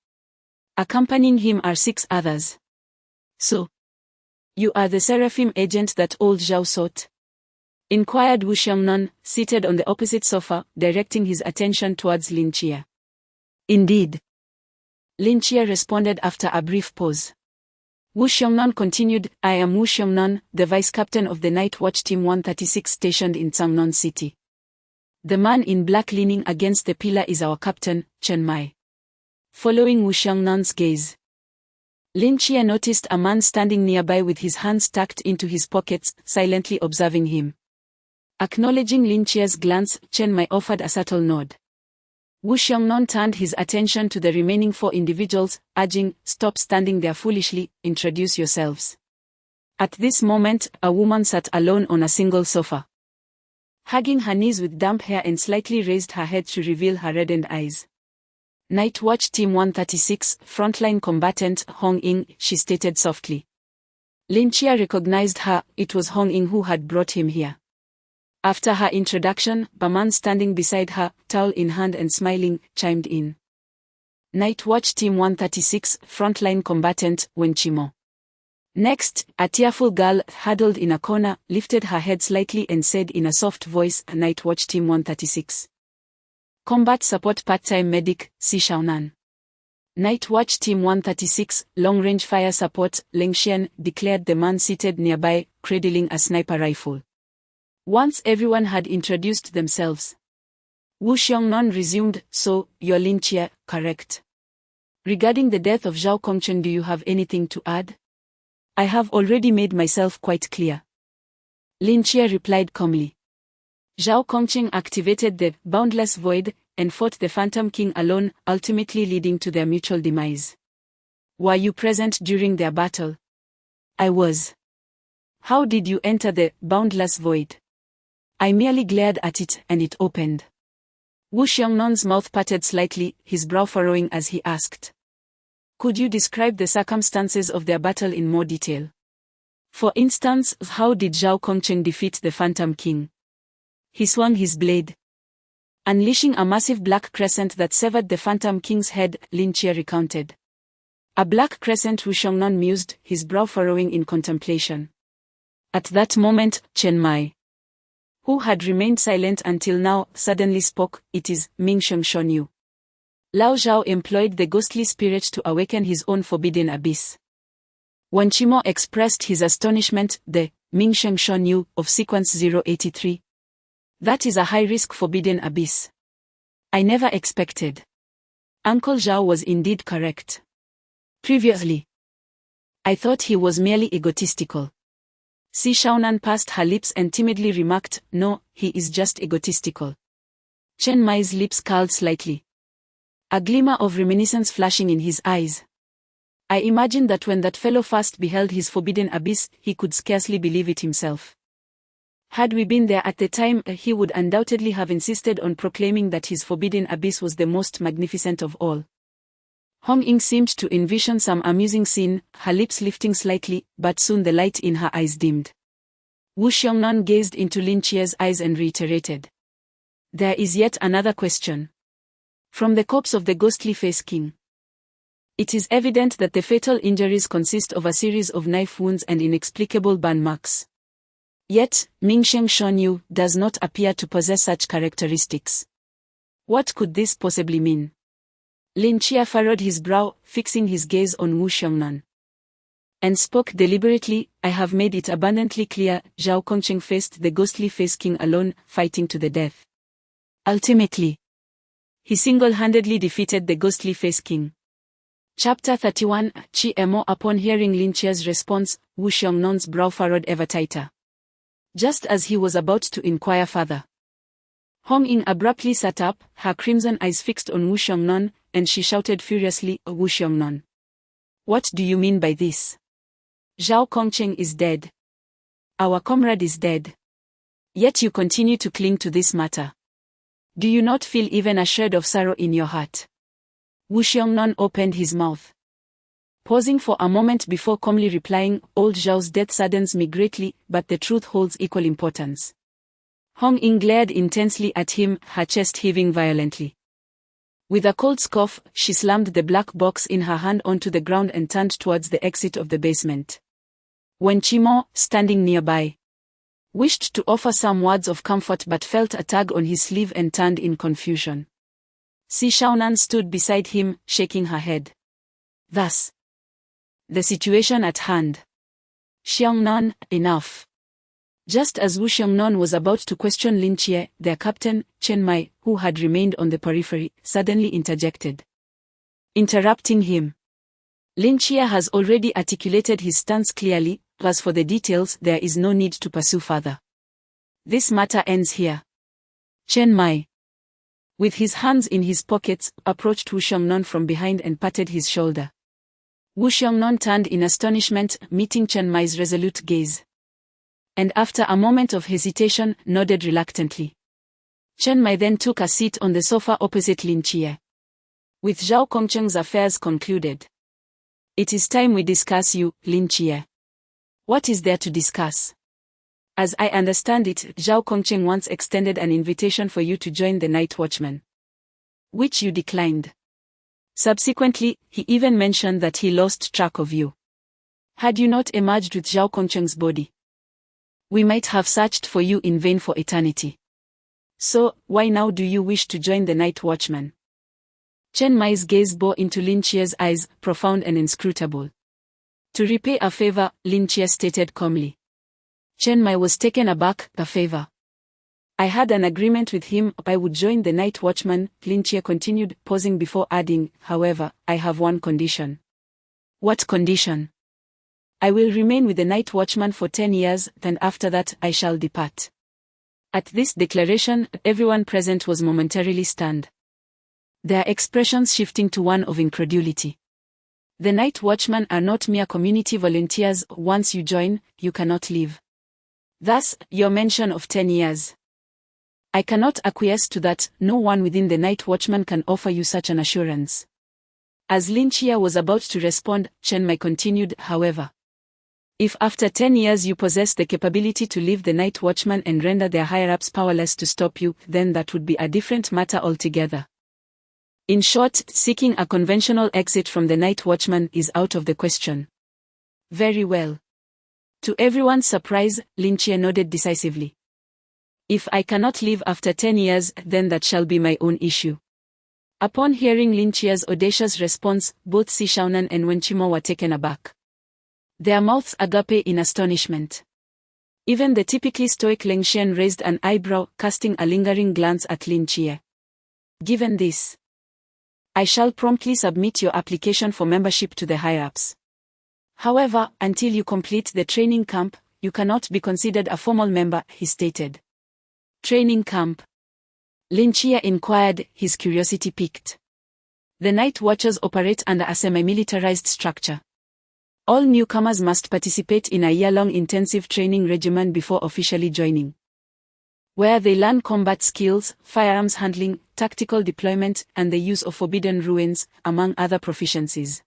Accompanying him are 6 others. "So, you are the Seraphim agent that old Zhao sought?" inquired Wu Xiongnan, seated on the opposite sofa, directing his attention towards Lin Chia. "Indeed," Lin Chia responded after a brief pause. Wu Xiongnan continued, "I am Wu Xiongnan, the vice captain of the Night Watch Team 136 stationed in Sangnon City. The man in black leaning against the pillar is our captain, Chen Mai." Following Wu Xiongnan gaze, Lin Chia noticed a man standing nearby with his hands tucked into his pockets, silently observing him. Acknowledging Lin Chia's glance, Chen Mai offered a subtle nod. Wu Xiongnan turned his attention to the remaining 4 individuals, urging, "Stop standing there foolishly, introduce yourselves." At this moment, a woman sat alone on a single sofa, hugging her knees with damp hair and slightly raised her head to reveal her reddened eyes. "Night Watch Team 136, frontline combatant, Hong Ying," she stated softly. Lin Chia recognized her. It was Hong Ying who had brought him here. After her introduction, a man standing beside her, towel in hand and smiling, chimed in. "Night Watch Team 136, frontline combatant, Wen Chimo." Next, a tearful girl, huddled in a corner, lifted her head slightly and said in a soft voice, "Night Watch Team 136. Combat Support Part-Time Medic, Si Shaonan." "Night Watch Team 136, Long-Range Fire Support, Leng Xian," declared the man seated nearby, cradling a sniper rifle. Once everyone had introduced themselves, Wu Xiongnan resumed, "So, you're Lin Chia, correct? Regarding the death of Zhao Kongchen, do you have anything to add?" "I have already made myself quite clear," Lin Chia replied calmly. Zhao Kongchen activated the Boundless Void and fought the Phantom King alone, ultimately leading to their mutual demise. "Were you present during their battle?" "I was." "How did you enter the Boundless Void?" "I merely glared at it, and it opened." Wu Xiongnan's mouth parted slightly, his brow furrowing as he asked, "Could you describe the circumstances of their battle in more detail? For instance, how did Zhao Kongchen defeat the Phantom King?" He swung his blade, unleashing a massive black crescent that severed the Phantom King's head, Lin Chia recounted. "A black crescent," Wu Xiongnan mused, his brow furrowing in contemplation. At that moment, Chen Mai, who had remained silent until now, suddenly spoke. It is Ming Sheng Shon Yu. Lao Zhao employed the ghostly spirit to awaken his own forbidden abyss. When Chimo expressed his astonishment, the Ming Sheng Shon Yu of sequence 083. That is a high-risk forbidden abyss. I never expected. Uncle Zhao was indeed correct. Previously, I thought he was merely egotistical. Si Shaonan passed her lips and timidly remarked, no, he is just egotistical. Chen Mai's lips curled slightly, a glimmer of reminiscence flashing in his eyes. I imagined that when that fellow first beheld his forbidden abyss, he could scarcely believe it himself. Had we been there at the time, he would undoubtedly have insisted on proclaiming that his forbidden abyss was the most magnificent of all. Hong Ying seemed to envision some amusing scene, her lips lifting slightly, but soon the light in her eyes dimmed. Wu Xiongnan gazed into Lin Chia's eyes and reiterated. There is yet another question. From the corpse of the ghostly face king, it is evident that the fatal injuries consist of a series of knife wounds and inexplicable burn marks. Yet, Ming Sheng Shon Yu does not appear to possess such characteristics. What could this possibly mean? Lin Chia furrowed his brow, fixing his gaze on Wu Xiongnan, and spoke deliberately. I have made it abundantly clear, Zhao Kongcheng faced the ghostly face king alone, fighting to the death. Ultimately, he single-handedly defeated the ghostly face king. Chapter 31, Chi Emo. Upon hearing Lin Chia's response, Wu Xiongnan's brow furrowed ever tighter. Just as he was about to inquire further, Hong Ying abruptly sat up, her crimson eyes fixed on Wu Xiongnan, and she shouted furiously, Wu Xiongnan, what do you mean by this? Zhao Kongcheng is dead. Our comrade is dead. Yet you continue to cling to this matter. Do you not feel even a shred of sorrow in your heart? Wu Xiongnan opened his mouth, pausing for a moment before calmly replying, old Zhao's death saddens me greatly, but the truth holds equal importance. Hong Ying glared intensely at him, her chest heaving violently. With a cold scoff, she slammed the black box in her hand onto the ground and turned towards the exit of the basement. When Chimo, standing nearby, wished to offer some words of comfort but felt a tug on his sleeve and turned in confusion. Si Shaonan stood beside him, shaking her head. Thus, the situation at hand. Xiongnan, enough. Just as Wu Xiongnan was about to question Lin Chia, their captain, Chen Mai, who had remained on the periphery, suddenly interjected, interrupting him. Lin Chia has already articulated his stance clearly. As for the details, there is no need to pursue further. This matter ends here. Chen Mai, with his hands in his pockets, approached Wu Xiongnan from behind and patted his shoulder. Wu Xiongnan turned in astonishment, meeting Chen Mai's resolute gaze, and after a moment of hesitation, nodded reluctantly. Chen Mai then took a seat on the sofa opposite Lin Chia. With Zhao Kongcheng's affairs concluded, it is time we discuss you, Lin Chia. What is there to discuss? As I understand it, Zhao Kongcheng once extended an invitation for you to join the Night Watchman, which you declined. Subsequently, he even mentioned that he lost track of you. Had you not emerged with Zhao Kongcheng's body, we might have searched for you in vain for eternity. So, why now do you wish to join the Night Watchman? Chen Mai's gaze bore into Lin Chia's eyes, profound and inscrutable. To repay a favor, Lin Chia stated calmly. Chen Mai was taken aback. A favor? I had an agreement with him, I would join the Night Watchman, Lin Chia continued, pausing before adding, however, I have one condition. What condition? I will remain with the Night Watchman for 10 years, and after that, I shall depart. At this declaration, everyone present was momentarily stunned, their expressions shifting to one of incredulity. The Night Watchmen are not mere community volunteers. Once you join, you cannot leave. Thus, your mention of 10 years. I cannot acquiesce to that. No one within the Night Watchman can offer you such an assurance. As Lin Chia was about to respond, Chen Mai continued, however, if after 10 years you possess the capability to leave the Night Watchman and render their higher-ups powerless to stop you, then that would be a different matter altogether. In short, seeking a conventional exit from the Night Watchman is out of the question. Very well. To everyone's surprise, Lin Chia nodded decisively. If I cannot leave after 10 years, then that shall be my own issue. Upon hearing Lin Chia's audacious response, both Si Xiaonan and Wen Qimo were taken aback. Their mouths agape in astonishment. Even the typically stoic Leng Xian raised an eyebrow, casting a lingering glance at Lin Chia. Given this, I shall promptly submit your application for membership to the higher-ups. However, until you complete the training camp, you cannot be considered a formal member, he stated. Training camp? Lin Chia inquired, his curiosity piqued. The Night Watchers operate under a semi-militarized structure. All newcomers must participate in a year-long intensive training regimen before officially joining, where they learn combat skills, firearms handling, tactical deployment, and the use of forbidden ruins, among other proficiencies.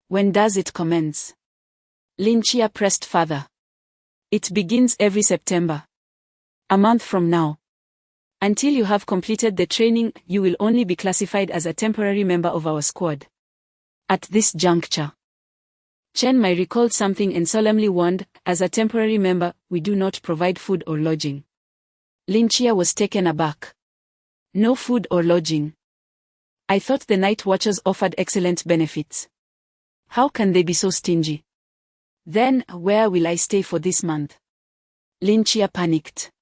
When does it commence? Lin Chia pressed further. It begins every September. A month from now. Until you have completed the training, you will only be classified as a temporary member of our squad. At this juncture, Chen Mai recalled something and solemnly warned, as a temporary member, we do not provide food or lodging. Lin Chia was taken aback. No food or lodging. I thought the Night Watchers offered excellent benefits. How can they be so stingy? Then, where will I stay for this month? Lin Chia panicked.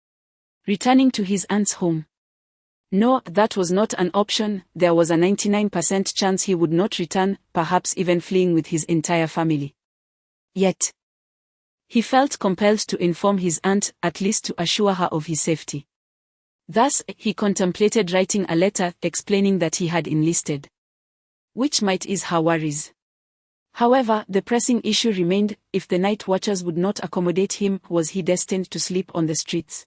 Returning to his aunt's home. No, that was not an option. There was a 99% chance he would not return, perhaps even fleeing with his entire family. Yet, he felt compelled to inform his aunt, at least to assure her of his safety. Thus, he contemplated writing a letter explaining that he had enlisted, which might ease her worries. However, the pressing issue remained: if the Night Watchers would not accommodate him, was he destined to sleep on the streets?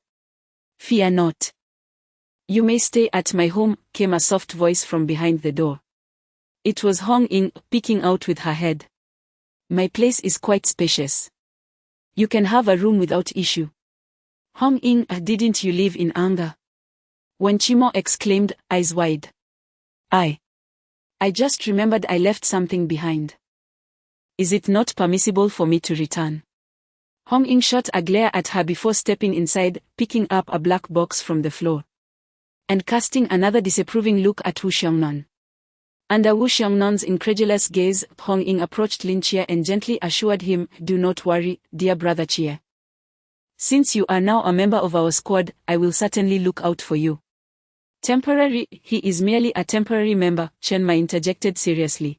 Fear not. You may stay at my home, came a soft voice from behind the door. It was Hong Ying, peeking out with her head. My place is quite spacious. You can have a room without issue. Hong Ying, didn't you leave in anger? Wen Qimo exclaimed, eyes wide. I just remembered I left something behind. Is it not permissible for me to return? Hong Ying shot a glare at her before stepping inside, picking up a black box from the floor, and casting another disapproving look at Wu Xiongnan. Under Wu Xiongnan incredulous gaze, Hong Ying approached Lin Chia and gently assured him, do not worry, dear brother Chia. Since you are now a member of our squad, I will certainly look out for you. Temporary? He is merely a temporary member, Chen Mai interjected seriously.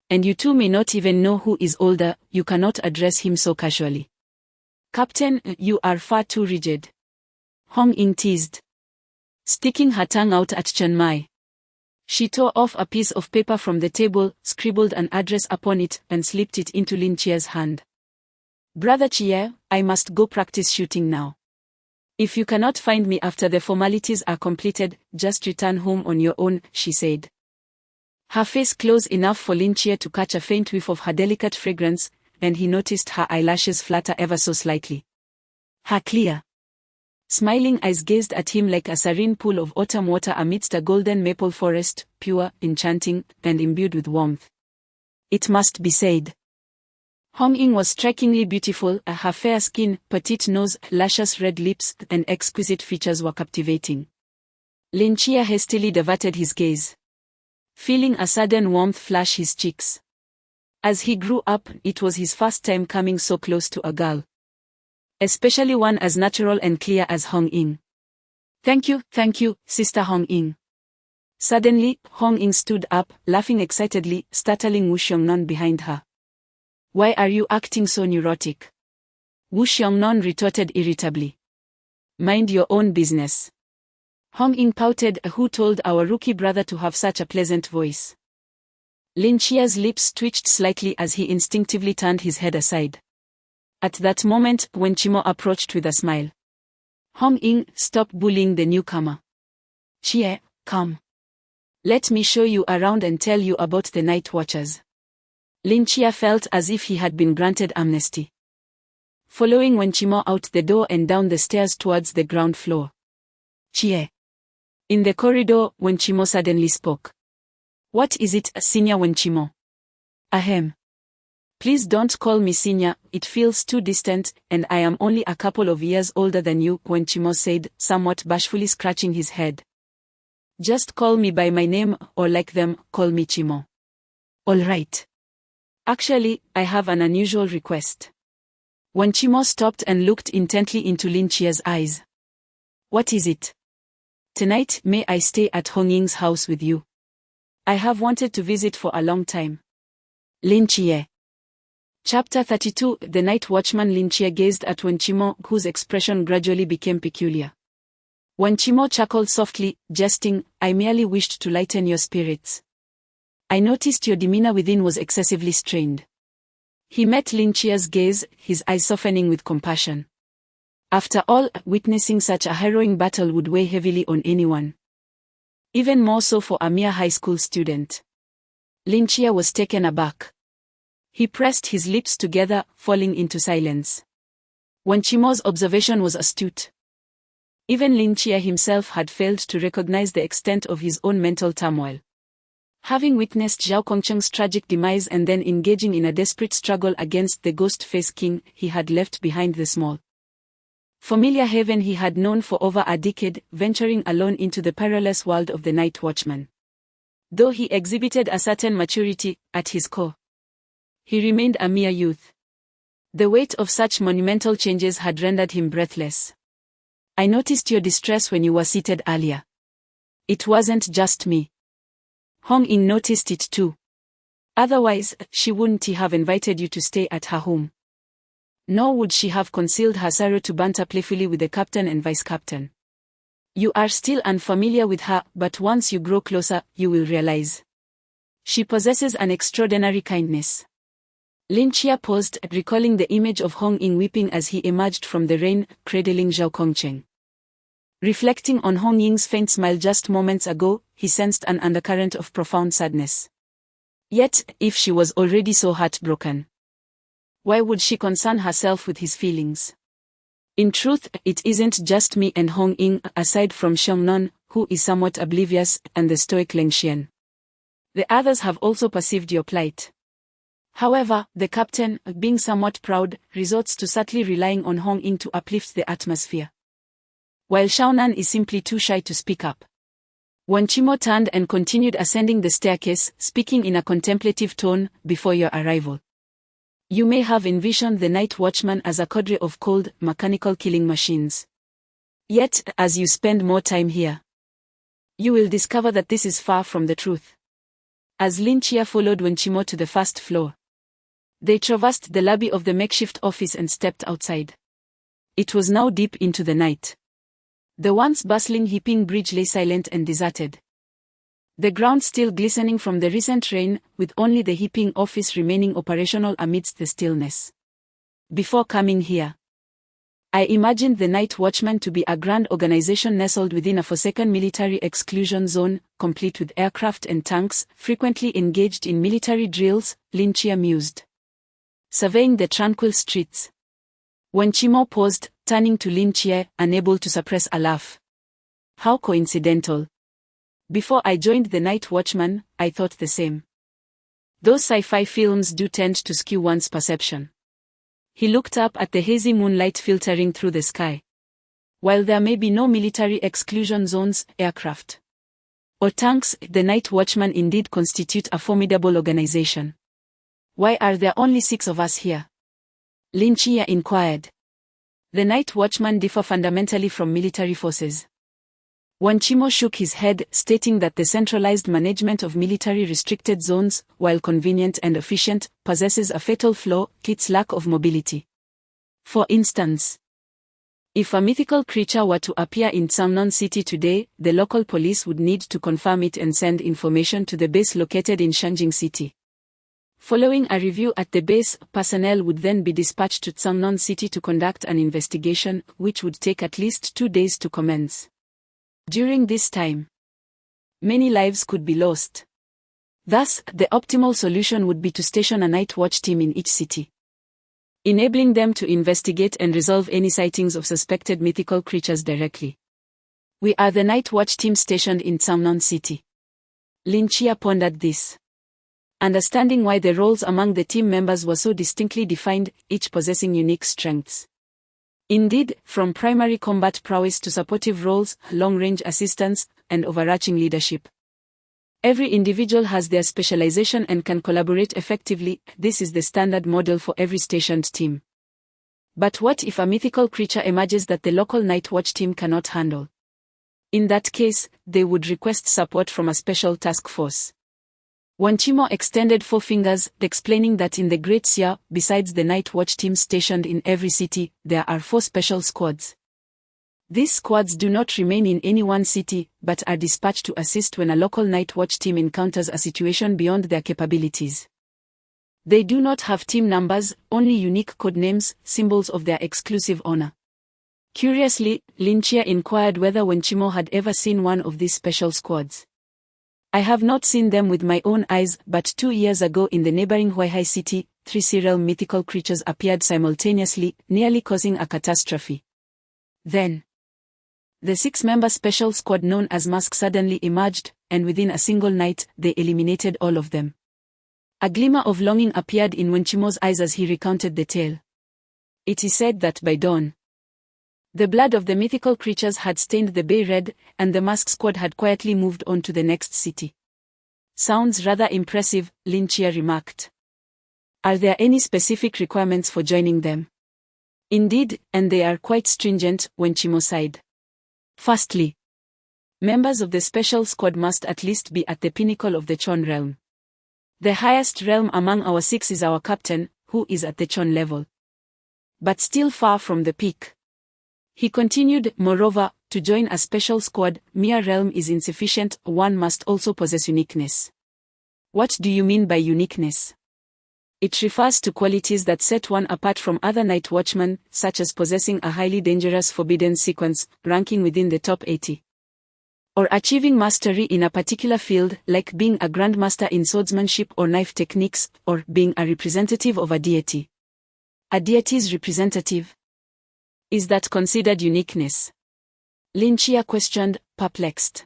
And you two may not even know who is older, you cannot address him so casually. Captain, you are far too rigid. Hong Ying teased, sticking her tongue out at Chen Mai. She tore off a piece of paper from the table, scribbled an address upon it, and slipped it into Lin Chia's hand. Brother Chia, I must go practice shooting now. If you cannot find me after the formalities are completed, just return home on your own, she said. Her face close enough for Lin Chia to catch a faint whiff of her delicate fragrance, and he noticed her eyelashes flutter ever so slightly. Her clear, smiling eyes gazed at him like a serene pool of autumn water amidst a golden maple forest, pure, enchanting, and imbued with warmth. It must be said, Hong Ying was strikingly beautiful. Her fair skin, petite nose, luscious red lips, and exquisite features were captivating. Lin Chia hastily diverted his gaze, feeling a sudden warmth flush his cheeks. As he grew up, it was his first time coming so close to a girl, especially one as natural and clear as Hong Ying. Thank you, Sister Hong Ying. Suddenly, Hong Ying stood up, laughing excitedly, startling Wu Xiongnan behind her. Why are you acting so neurotic? Wu Xiongnan retorted irritably. Mind your own business. Hong Ying pouted. Who told our rookie brother to have such a pleasant voice? Lin Chia's lips twitched slightly as he instinctively turned his head aside. At that moment, Wen Qimo approached with a smile. Hong Ying, stop bullying the newcomer. Chia, come. Let me show you around and tell you about the Night Watchers. Lin Chia felt as if he had been granted amnesty, following Wen Qimo out the door and down the stairs towards the ground floor. Chia. In the corridor, Wen Qimo suddenly spoke. What is it, Senior Wen Qimo? Ahem. Please don't call me senior, it feels too distant, and I am only a couple of years older than you, Wenchimo said, somewhat bashfully scratching his head. Just call me by my name, or like them, call me Chimo. All right. Actually, I have an unusual request. Wenchimo stopped and looked intently into Lin Chia's eyes. What is it? Tonight, may I stay at Hong Ying's house with you? I have wanted to visit for a long time. Lin Chia. Chapter 32. The night watchman Lin Chia gazed at Wenchimo, whose expression gradually became peculiar. Wenchimo chuckled softly, jesting, I merely wished to lighten your spirits. I noticed your demeanor within was excessively strained. He met Lin Chia's gaze, his eyes softening with compassion. After all, witnessing such a harrowing battle would weigh heavily on anyone. Even more so for a mere high school student. Lin Chia was taken aback. He pressed his lips together, falling into silence. Wenchimo's observation was astute. Even Lin Chia himself had failed to recognize the extent of his own mental turmoil. Having witnessed Zhao Kongcheng's tragic demise and then engaging in a desperate struggle against the Ghost-Face King, he had left behind the small, familiar haven he had known for over a decade, venturing alone into the perilous world of the night watchman. Though he exhibited a certain maturity, at his core, he remained a mere youth. The weight of such monumental changes had rendered him breathless. I noticed your distress when you were seated earlier. It wasn't just me. Hong Ying noticed it too. Otherwise, she wouldn't have invited you to stay at her home. Nor would she have concealed her sorrow to banter playfully with the captain and vice-captain. You are still unfamiliar with her, but once you grow closer, you will realize. She possesses an extraordinary kindness. Lin Chia paused, recalling the image of Hong Ying weeping as he emerged from the rain, cradling Zhao Kongcheng. Reflecting on Hong Ying's faint smile just moments ago, he sensed an undercurrent of profound sadness. Yet, if she was already so heartbroken, why would she concern herself with his feelings? In truth, it isn't just me and Hong Ying, aside from Xiongnon, who is somewhat oblivious, and the stoic Leng Xian. The others have also perceived your plight. However, the captain, being somewhat proud, resorts to subtly relying on Hong Ying to uplift the atmosphere, while Xiaonan is simply too shy to speak up. Wenchimo turned and continued ascending the staircase, speaking in a contemplative tone, before your arrival. You may have envisioned the night watchman as a cadre of cold, mechanical killing machines. Yet, as you spend more time here, you will discover that this is far from the truth. As Lin Chia followed Wenchimo to the first floor, they traversed the lobby of the makeshift office and stepped outside. It was now deep into the night. The once bustling Hiping Bridge lay silent and deserted, the ground still glistening from the recent rain, with only the Hiping office remaining operational amidst the stillness. Before coming here, I imagined the night watchman to be a grand organization nestled within a forsaken military exclusion zone, complete with aircraft and tanks, frequently engaged in military drills, Lin Chia mused, surveying the tranquil streets. Wenchimo paused, turning to Lin Chia, unable to suppress a laugh. How coincidental. Before I joined the night watchman, I thought the same. Those sci-fi films do tend to skew one's perception. He looked up at the hazy moonlight filtering through the sky. While there may be no military exclusion zones, aircraft, or tanks, the night watchman indeed constitute a formidable organization. Why are there only 6 of us here? Lin Chia inquired. The night watchmen differ fundamentally from military forces. Wenchimo shook his head, stating that the centralized management of military restricted zones, while convenient and efficient, possesses a fatal flaw, its lack of mobility. For instance, if a mythical creature were to appear in Samnon City today, the local police would need to confirm it and send information to the base located in Shangjing City. Following a review at the base, personnel would then be dispatched to Samnon City to conduct an investigation, which would take at least 2 days to commence. During this time, many lives could be lost. Thus, the optimal solution would be to station a night watch team in each city, enabling them to investigate and resolve any sightings of suspected mythical creatures directly. We are the night watch team stationed in Samnon City. Lin Chia pondered this. Understanding why the roles among the team members were so distinctly defined, each possessing unique strengths. Indeed, from primary combat prowess to supportive roles, long-range assistance, and overarching leadership. Every individual has their specialization and can collaborate effectively. This is the standard model for every stationed team. But what if a mythical creature emerges that the local night watch team cannot handle? In that case, they would request support from a special task force. Wanchimo extended 4 fingers, explaining that in the Great Seer, besides the night watch teams stationed in every city, there are 4 special squads. These squads do not remain in any one city, but are dispatched to assist when a local night watch team encounters a situation beyond their capabilities. They do not have team numbers, only unique code names, symbols of their exclusive honor. Curiously, Lynchia inquired whether Wanchimo had ever seen one of these special squads. I have not seen them with my own eyes, but 2 years ago in the neighboring Huaihai city, 3 serial mythical creatures appeared simultaneously, nearly causing a catastrophe. Then, the 6-member special squad known as Mask suddenly emerged, and within a single night, they eliminated all of them. A glimmer of longing appeared in Wanchimo's eyes as he recounted the tale. It is said that by dawn, the blood of the mythical creatures had stained the bay red, and the Mask squad had quietly moved on to the next city. Sounds rather impressive, Lynchia remarked. Are there any specific requirements for joining them? Indeed, and they are quite stringent, Wanchimo sighed. Firstly, members of the special squad must at least be at the pinnacle of the Chon realm. The highest realm among our 6 is our captain, who is at the Chon level. But still far from the peak. He continued, moreover, to join a special squad, mere realm is insufficient, one must also possess uniqueness. What do you mean by uniqueness? It refers to qualities that set one apart from other night watchmen, such as possessing a highly dangerous forbidden sequence, ranking within the top 80. Or achieving mastery in a particular field, like being a grandmaster in swordsmanship or knife techniques, or being a representative of a deity. A deity's representative? Is that considered uniqueness? Lynchia questioned, perplexed.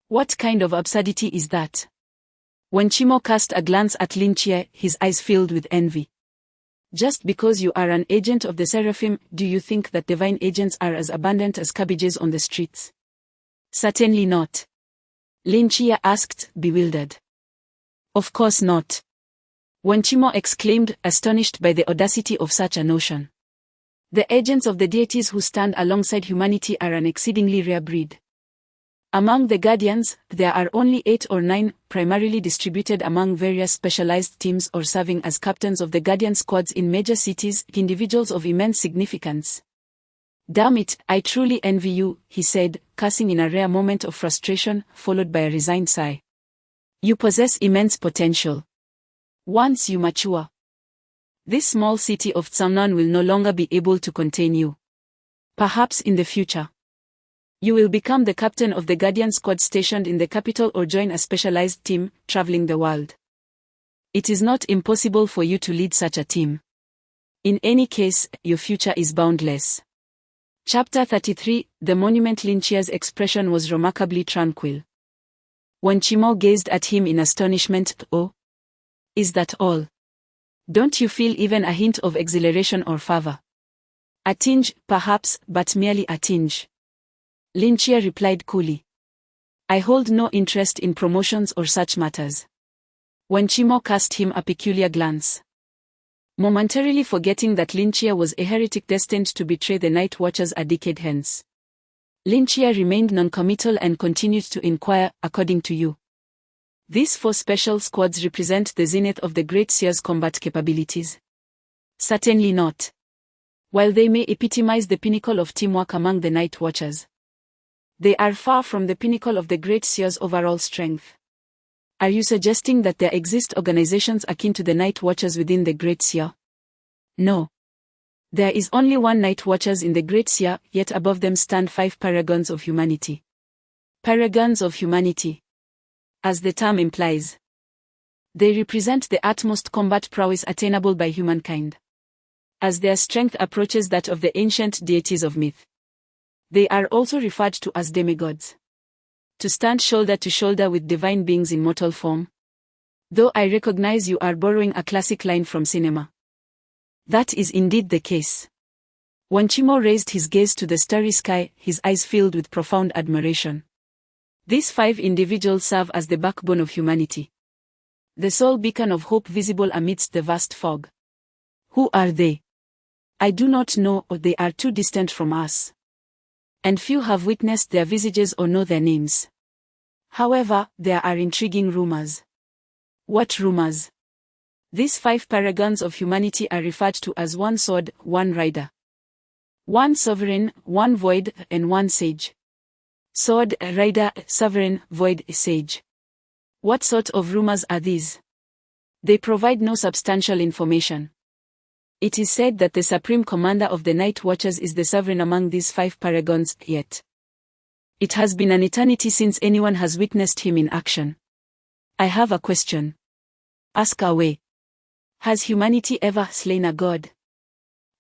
What kind of absurdity is that? Wanchimo cast a glance at Lynchia, his eyes filled with envy. Just because you are an agent of the Seraphim, do you think that divine agents are as abundant as cabbages on the streets? Certainly not. Lynchia asked, bewildered. Of course not. Wanchimo exclaimed, astonished by the audacity of such a notion. The agents of the deities who stand alongside humanity are an exceedingly rare breed. Among the Guardians, there are only 8 or 9, primarily distributed among various specialized teams or serving as captains of the Guardian squads in major cities, individuals of immense significance. Damn it, I truly envy you, he said, cursing in a rare moment of frustration, followed by a resigned sigh. You possess immense potential. Once you mature, this small city of Tsamnan will no longer be able to contain you. Perhaps in the future, you will become the captain of the Guardian squad stationed in the capital or join a specialized team, traveling the world. It is not impossible for you to lead such a team. In any case, your future is boundless. Chapter 33, The Monument. Lynchia's expression was remarkably tranquil. Wanchimo gazed at him in astonishment. Oh? Is that all? Don't you feel even a hint of exhilaration or fervor? A tinge, perhaps, but merely a tinge. Lynchia replied coolly. I hold no interest in promotions or such matters. Wanchimo cast him a peculiar glance. Momentarily forgetting that Lynchia was a heretic destined to betray the Night Watchers a decade hence. Lynchia remained noncommittal and continued to inquire, according to you, these 4 special squads represent the zenith of the Great Seer's combat capabilities? Certainly not. While they may epitomize the pinnacle of teamwork among the Night Watchers, they are far from the pinnacle of the Great Seer's overall strength. Are you suggesting that there exist organizations akin to the Night Watchers within the Great Seer? No. There is only one Night Watchers in the Great Seer, yet above them stand 5 paragons of humanity. Paragons of humanity. As the term implies, they represent the utmost combat prowess attainable by humankind. As their strength approaches that of the ancient deities of myth, they are also referred to as demigods. To stand shoulder to shoulder with divine beings in mortal form, Though I recognize you are borrowing a classic line from cinema. That is indeed the case. Wanchimo raised his gaze to the starry sky, his eyes filled with profound admiration. These 5 individuals serve as the backbone of humanity. The sole beacon of hope visible amidst the vast fog. Who are they? I do not know, or they are too distant from us. And few have witnessed their visages or know their names. However, there are intriguing rumors. What rumors? These 5 paragons of humanity are referred to as 1 sword, 1 rider, 1 sovereign, 1 void, and 1 sage. Sword, rider, sovereign, void, sage. What sort of rumors are these? They provide no substantial information. It is said that the supreme commander of the Night Watchers is the sovereign among these 5 paragons, yet it has been an eternity since anyone has witnessed him in action. I have a question. Ask away. Has humanity ever slain a god?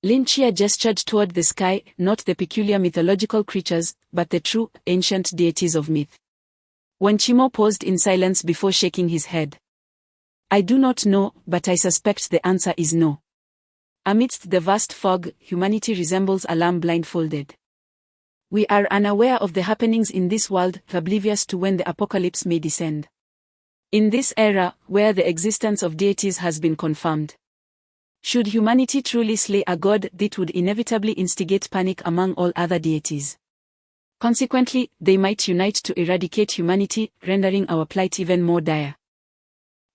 Lin Chia gestured toward the sky, not the peculiar mythological creatures, but the true, ancient deities of myth. Wanchimo paused in silence before shaking his head. I do not know, but I suspect the answer is no. Amidst the vast fog, humanity resembles a lamb blindfolded. We are unaware of the happenings in this world, oblivious to when the apocalypse may descend. In this era, where the existence of deities has been confirmed, should humanity truly slay a god, that would inevitably instigate panic among all other deities. Consequently, they might unite to eradicate humanity, rendering our plight even more dire.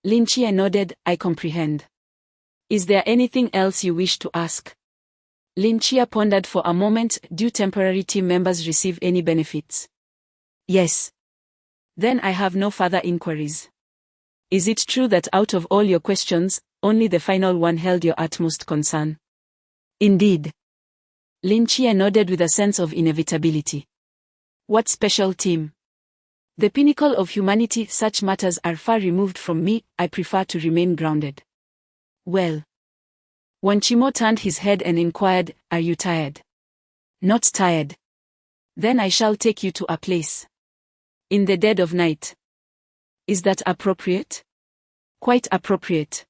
Lin Chia nodded, I comprehend. Is there anything else you wish to ask? Lin Chia pondered for a moment, do temporary team members receive any benefits? Yes. Then I have no further inquiries. Is it true that out of all your questions, only the final one held your utmost concern? Indeed. Lin Chia nodded with a sense of inevitability. What special team? The pinnacle of humanity, such matters are far removed from me, I prefer to remain grounded. Well. Wanchimo turned his head and inquired, are you tired? Not tired. Then I shall take you to a place. In the dead of night. Is that appropriate? Quite appropriate.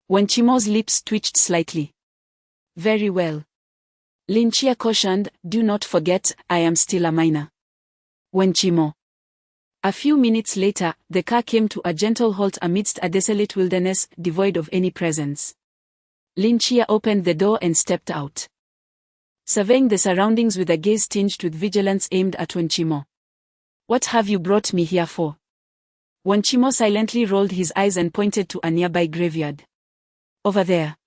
Wanchimo's lips twitched slightly. Very well. Lin Chia cautioned, do not forget, I am still a minor. Wanchimo. A few minutes later, the car came to a gentle halt amidst a desolate wilderness, devoid of any presence. Lin Chia opened the door and stepped out, surveying the surroundings with a gaze tinged with vigilance aimed at Wanchimo. What have you brought me here for? Wanchimo silently rolled his eyes and pointed to a nearby graveyard. Over there.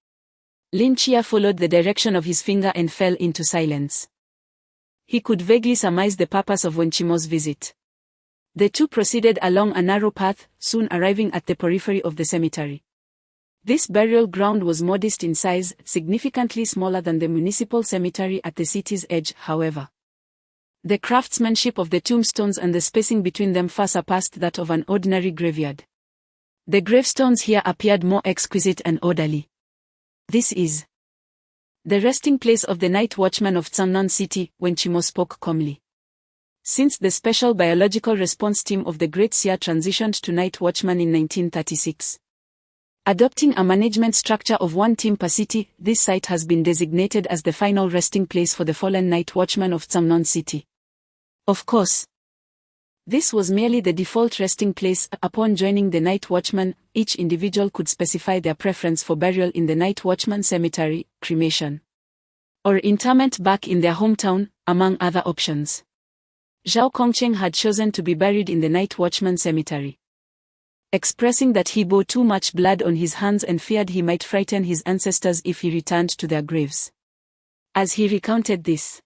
Lin Chia followed the direction of his finger and fell into silence. He could vaguely surmise the purpose of Wanchimo's visit. The two proceeded along a narrow path, soon arriving at the periphery of the cemetery. This burial ground was modest in size, significantly smaller than the municipal cemetery at the city's edge, however. The craftsmanship of the tombstones and the spacing between them far surpassed that of an ordinary graveyard. The gravestones here appeared more exquisite and orderly. This is the resting place of the Night Watchman of Tsamnon City, Wanchimo spoke calmly. Since the Special Biological Response Team of the Great Seer transitioned to Night Watchman in 1936. Adopting a management structure of 1 team per city, this site has been designated as the final resting place for the fallen Night Watchman of Tsamnon City. Of course, this was merely the default resting place. Upon joining the Night Watchman, each individual could specify their preference for burial in the Night Watchman cemetery, cremation, or interment back in their hometown, among other options. Zhao Kongcheng had chosen to be buried in the Night Watchman cemetery, expressing that he bore too much blood on his hands and feared he might frighten his ancestors if he returned to their graves. As he recounted this,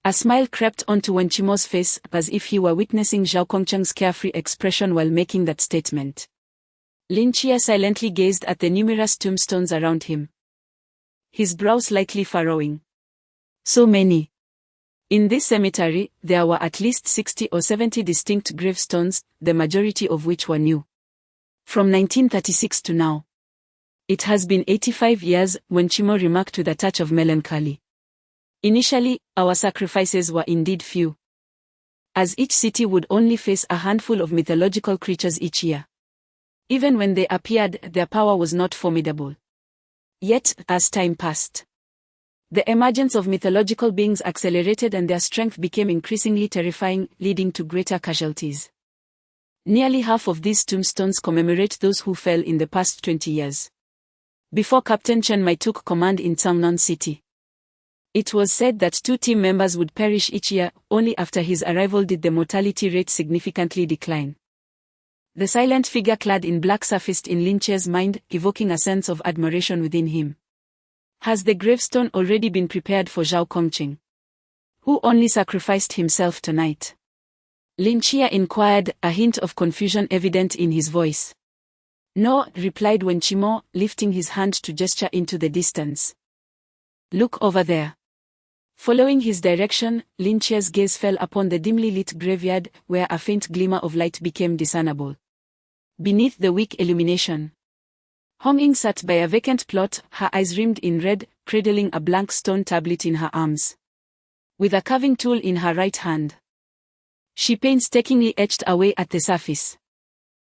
a smile crept onto Wanchimo's face, as if he were witnessing Zhao Kongcheng's carefree expression while making that statement. Lin Chia silently gazed at the numerous tombstones around him, his brow slightly furrowing. So many. In this cemetery, there were at least 60 or 70 distinct gravestones, the majority of which were new. From 1936 to now. It has been 85 years, Wanchimo remarked with a touch of melancholy. Initially, our sacrifices were indeed few, as each city would only face a handful of mythological creatures each year. Even when they appeared, their power was not formidable. Yet, as time passed, the emergence of mythological beings accelerated and their strength became increasingly terrifying, leading to greater casualties. Nearly half of these tombstones commemorate those who fell in the past 20 years. Before Captain Chen Mai took command in Sangnon City, it was said that 2 team members would perish each year. Only after his arrival did the mortality rate significantly decline. The silent figure clad in black surfaced in Lin Che's mind, evoking a sense of admiration within him. Has the gravestone already been prepared for Zhao Kongqing, who only sacrificed himself tonight? Lin Chia inquired, a hint of confusion evident in his voice. No, replied Wen Qimo, lifting his hand to gesture into the distance. Look over there. Following his direction, Lin Chia's gaze fell upon the dimly lit graveyard, where a faint glimmer of light became discernible. Beneath the weak illumination, Hong Ying sat by a vacant plot, her eyes rimmed in red, cradling a blank stone tablet in her arms. With a carving tool in her right hand, she painstakingly etched away at the surface.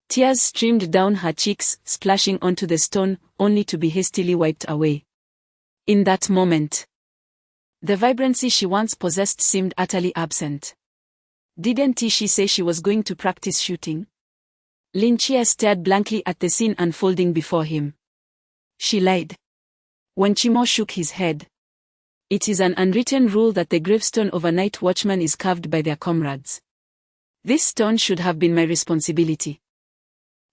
Tears streamed down her cheeks, splashing onto the stone, only to be hastily wiped away. In that moment, the vibrancy she once possessed seemed utterly absent. Didn't she say she was going to practice shooting? Lin Chia stared blankly at the scene unfolding before him. She lied. Wen Qimo shook his head. It is an unwritten rule that the gravestone of a night watchman is carved by their comrades. This stone should have been my responsibility.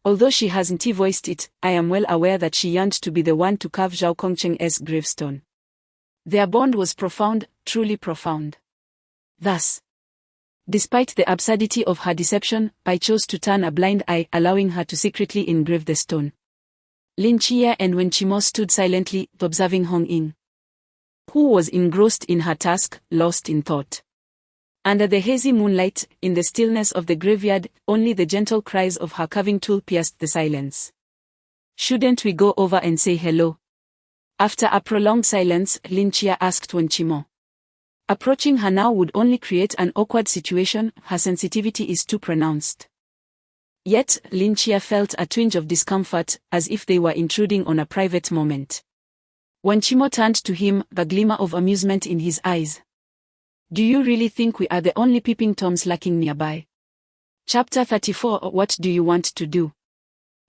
Although she hasn't voiced it, I am well aware that she yearned to be the one to carve Zhao Kongqing's gravestone. Their bond was profound, truly profound. Thus, despite the absurdity of her deception, I chose to turn a blind eye, allowing her to secretly engrave the stone. Lin Chia and Wen Qimo stood silently, observing Hong Ying, who was engrossed in her task, lost in thought. Under the hazy moonlight, in the stillness of the graveyard, only the gentle cries of her carving tool pierced the silence. Shouldn't we go over and say hello? After a prolonged silence, Lin Chia asked Wen Qimo. Approaching her now would only create an awkward situation, her sensitivity is too pronounced. Yet, Lin Chia felt a twinge of discomfort, as if they were intruding on a private moment. Wen Qimo turned to him, a glimmer of amusement in his eyes. Do you really think we are the only peeping toms lurking nearby? Chapter 34. What do you want to do?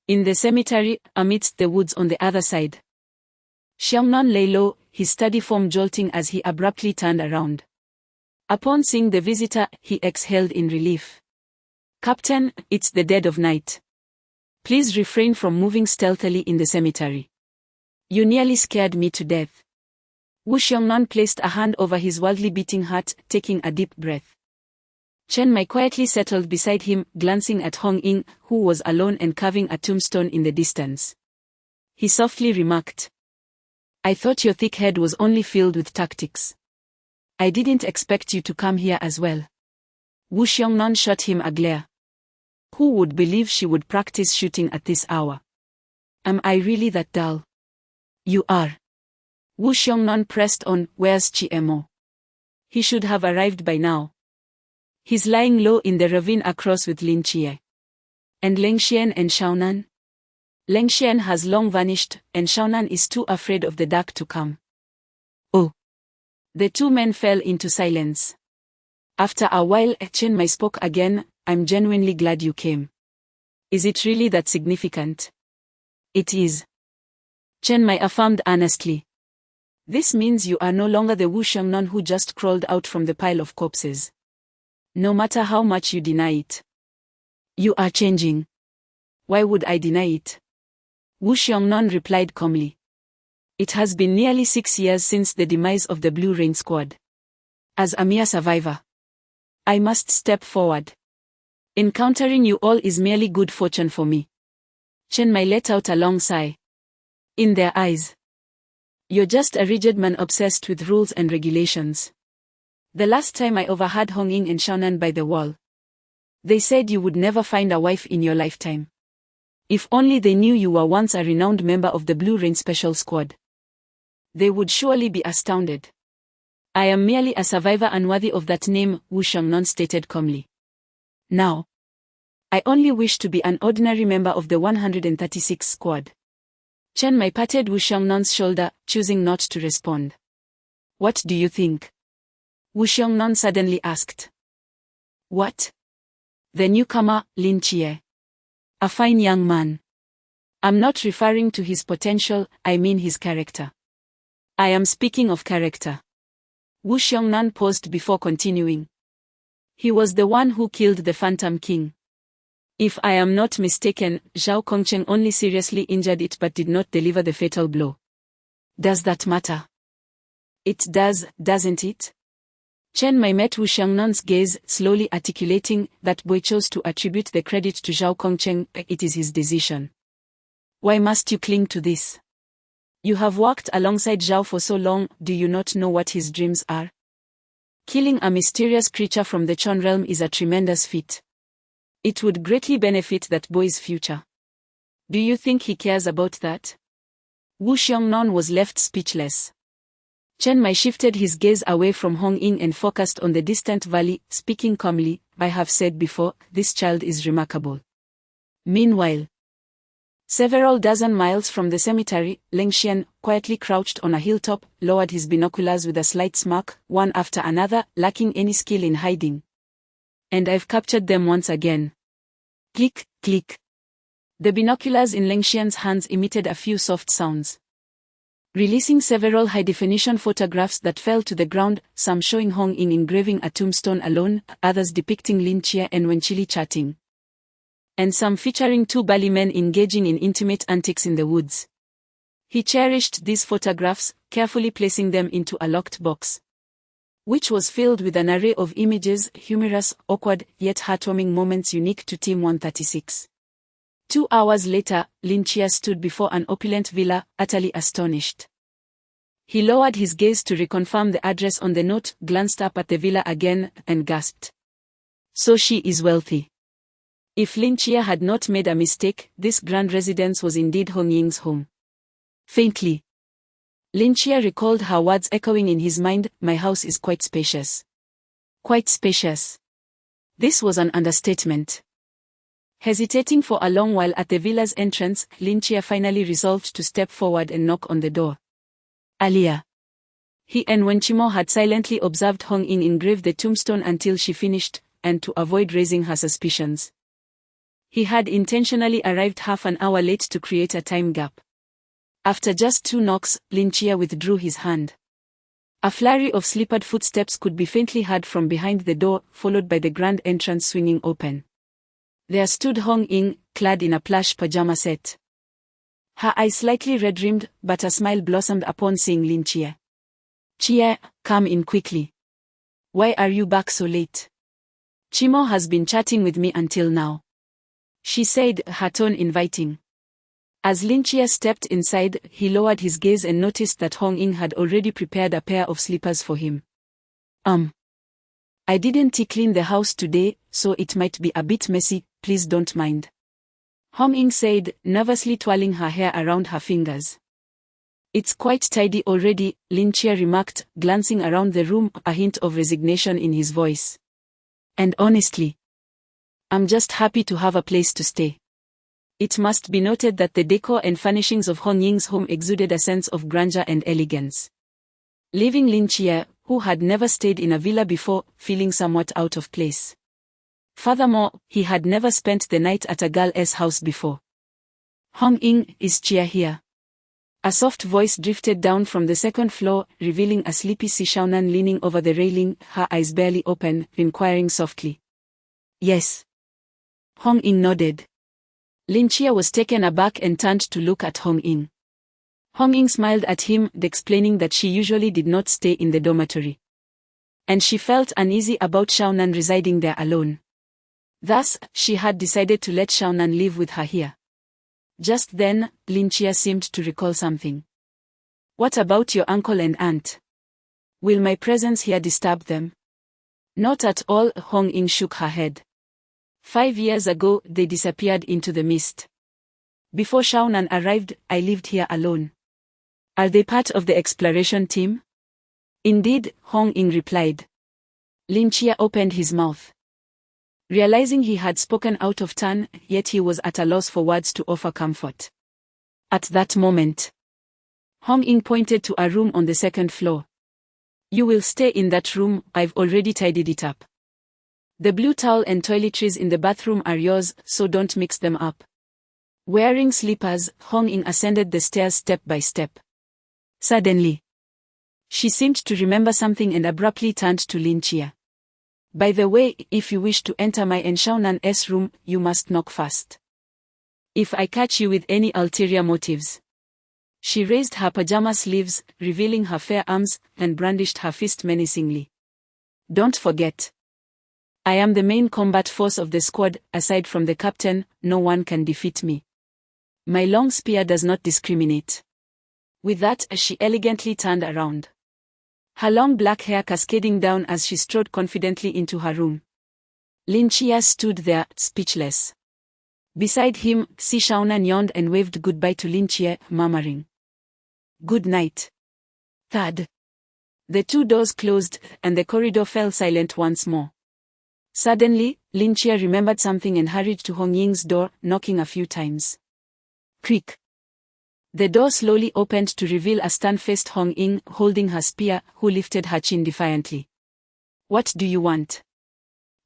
In the cemetery, amidst the woods on the other side, Xiangnan lay low, his steady form jolting as he abruptly turned around. Upon seeing the visitor, he exhaled in relief. Captain, it's the dead of night. Please refrain from moving stealthily in the cemetery. You nearly scared me to death. Wu Xiangnan placed a hand over his wildly beating heart, taking a deep breath. Chen Mai quietly settled beside him, glancing at Hong Ying, who was alone and carving a tombstone in the distance. He softly remarked, I thought your thick head was only filled with tactics. I didn't expect you to come here as well. Wu Xiangnan shot him a glare. Who would believe she would practice shooting at this hour? Am I really that dull? You are. Wu Xiangnan pressed on, where's Chiemo? He should have arrived by now. He's lying low in the ravine across with Lin Chia. And Leng Xian and Xiaonan? Leng Xian has long vanished, and Xiaonan is too afraid of the dark to come. Oh. The 2 men fell into silence. After a while, Chen Mai spoke again. I'm genuinely glad you came. Is it really that significant? It is. Chen Mai affirmed earnestly. This means you are no longer the Wu Xiangnan who just crawled out from the pile of corpses. No matter how much you deny it. You are changing. Why would I deny it? Wu Xiangnan replied calmly. It has been nearly 6 years since the demise of the Blue Rain Squad. As a mere survivor, I must step forward. Encountering you all is merely good fortune for me. Chen Mai let out a long sigh. In their eyes, you're just a rigid man obsessed with rules and regulations. The last time I overheard Hong Ying and Xiaonan by the wall, they said you would never find a wife in your lifetime. If only they knew you were once a renowned member of the Blue Rain Special Squad. They would surely be astounded. I am merely a survivor unworthy of that name, Wu Xiangnan stated calmly. Now, I only wish to be an ordinary member of the 136 squad. Chen Mai patted Wu Xiangnan's shoulder, choosing not to respond. What do you think? Wu Xiangnan suddenly asked. What? The newcomer, Lin Jie. A fine young man. I'm not referring to his potential, I mean his character. I am speaking of character. Wu Xiangnan paused before continuing. He was the one who killed the Phantom King. If I am not mistaken, Zhao Kongcheng only seriously injured it but did not deliver the fatal blow. Does that matter? It does, doesn't it? Chen Mai met Wu Xiangnan's gaze, slowly articulating that boy chose to attribute the credit to Zhao Kongcheng. It is his decision. Why must you cling to this? You have worked alongside Zhao for so long, do you not know what his dreams are? Killing a mysterious creature from the Chon realm is a tremendous feat. It would greatly benefit that boy's future. Do you think he cares about that? Wu Xiangnan was left speechless. Chen Mai shifted his gaze away from Hong Ying and focused on the distant valley, speaking calmly. I have said before, this child is remarkable. Meanwhile, several dozen miles from the cemetery, Leng Xian, quietly crouched on a hilltop, lowered his binoculars with a slight smirk, one after another, lacking any skill in hiding. And I've captured them once again. Click, click. The binoculars in Leng Xian's hands emitted a few soft sounds, releasing several high-definition photographs that fell to the ground, some showing Hong Ying engraving a tombstone alone, others depicting Lin Jie and Wen Qili chatting, and some featuring two Bali men engaging in intimate antics in the woods. He cherished these photographs, carefully placing them into a locked box, which was filled with an array of images, humorous, awkward, yet heartwarming moments unique to Team 136. 2 hours later, Lin Jie stood before an opulent villa, utterly astonished. He lowered his gaze to reconfirm the address on the note, glanced up at the villa again, and gasped. So she is wealthy. If Lin Jie had not made a mistake, this grand residence was indeed Hong Ying's home. Faintly, Lin Jie recalled her words echoing in his mind, my house is quite spacious. Quite spacious. This was an understatement. Hesitating for a long while at the villa's entrance, Lin Jie finally resolved to step forward and knock on the door. Earlier, he and Wen Qimo had silently observed Hong Ying engrave the tombstone until she finished, and to avoid raising her suspicions, he had intentionally arrived half an hour late to create a time gap. After just 2 knocks, Lin Jie withdrew his hand. A flurry of slippered footsteps could be faintly heard from behind the door, followed by the grand entrance swinging open. There stood Hong Ying, clad in a plush pajama set. Her eyes slightly red-rimmed, but a smile blossomed upon seeing Lin Jie. Jie, come in quickly. Why are you back so late? Qimo has been chatting with me until now, she said, her tone inviting. As Lin Jie stepped inside, he lowered his gaze and noticed that Hong Ying had already prepared a pair of slippers for him. I didn't clean the house today, so it might be a bit messy, please don't mind, Hong Ying said, nervously twirling her hair around her fingers. It's quite tidy already, Lin Jie remarked, glancing around the room, a hint of resignation in his voice. And honestly, I'm just happy to have a place to stay. It must be noted that the decor and furnishings of Hong Ying's home exuded a sense of grandeur and elegance, leaving Lin Jie, who had never stayed in a villa before, feeling somewhat out of place. Furthermore, he had never spent the night at a girl's house before. Hong Ying, is Jie here? A soft voice drifted down from the second floor, revealing a sleepy Si Xiaonan leaning over the railing, her eyes barely open, inquiring softly. Yes. Hong Ying nodded. Lin Jie was taken aback and turned to look at Hong Ying. Hong Ying smiled at him, explaining that she usually did not stay in the dormitory, and she felt uneasy about Xiaonan residing there alone. Thus, she had decided to let Xiaonan live with her here. Just then, Lin Jie seemed to recall something. What about your uncle and aunt? Will my presence here disturb them? Not at all, Hong Ying shook her head. 5 years ago, they disappeared into the mist. Before Xiaonan arrived, I lived here alone. Are they part of the exploration team? Indeed, Hong Ying replied. Lin Jie opened his mouth. Realizing he had spoken out of turn, yet he was at a loss for words to offer comfort. At that moment, Hong Ying pointed to a room on the second floor. You will stay in that room, I've already tidied it up. The blue towel and toiletries in the bathroom are yours, so don't mix them up. Wearing slippers, Hong Ying ascended the stairs step by step. Suddenly, she seemed to remember something and abruptly turned to Lin Chia. By the way, if you wish to enter my and Shaonan's room, you must knock first. If I catch you with any ulterior motives. She raised her pajama sleeves, revealing her fair arms, and brandished her fist menacingly. Don't forget. I am the main combat force of the squad, aside from the captain, no one can defeat me. My long spear does not discriminate. With that, she elegantly turned around. Her long black hair cascading down as she strode confidently into her room. Lin Chia stood there, speechless. Beside him, Si Shaonan yawned and waved goodbye to Lin Chia, murmuring, "Good night." Third. The two doors closed, and the corridor fell silent once more. Suddenly, Lin Chia remembered something and hurried to Hong Ying's door, knocking a few times. Creak. The door slowly opened to reveal a stern-faced Hong Ying holding her spear, who lifted her chin defiantly. What do you want?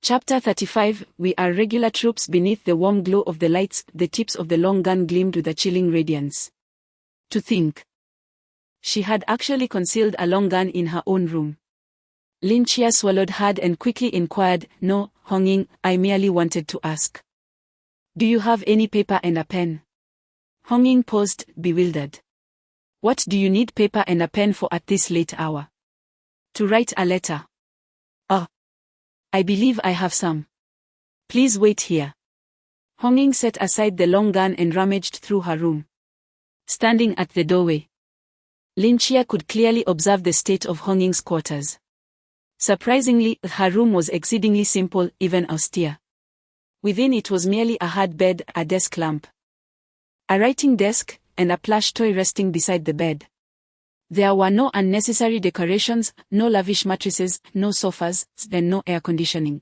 Chapter 35. We are regular troops. Beneath the warm glow of the lights, the tips of the long gun gleamed with a chilling radiance. To think, she had actually concealed a long gun in her own room. Lin Chia swallowed hard and quickly inquired, "No, Hong Ying, I merely wanted to ask. Do you have any paper and a pen?" Hong Ying paused, bewildered. What do you need paper and a pen for at this late hour? To write a letter. Oh. I believe I have some. Please wait here. Hong Ying set aside the long gun and rummaged through her room. Standing at the doorway, Lin Chia could clearly observe the state of Hong Ying's quarters. Surprisingly, her room was exceedingly simple, even austere. Within it was merely a hard bed, a desk lamp, a writing desk, and a plush toy resting beside the bed. There were no unnecessary decorations, no lavish mattresses, no sofas, and no air conditioning.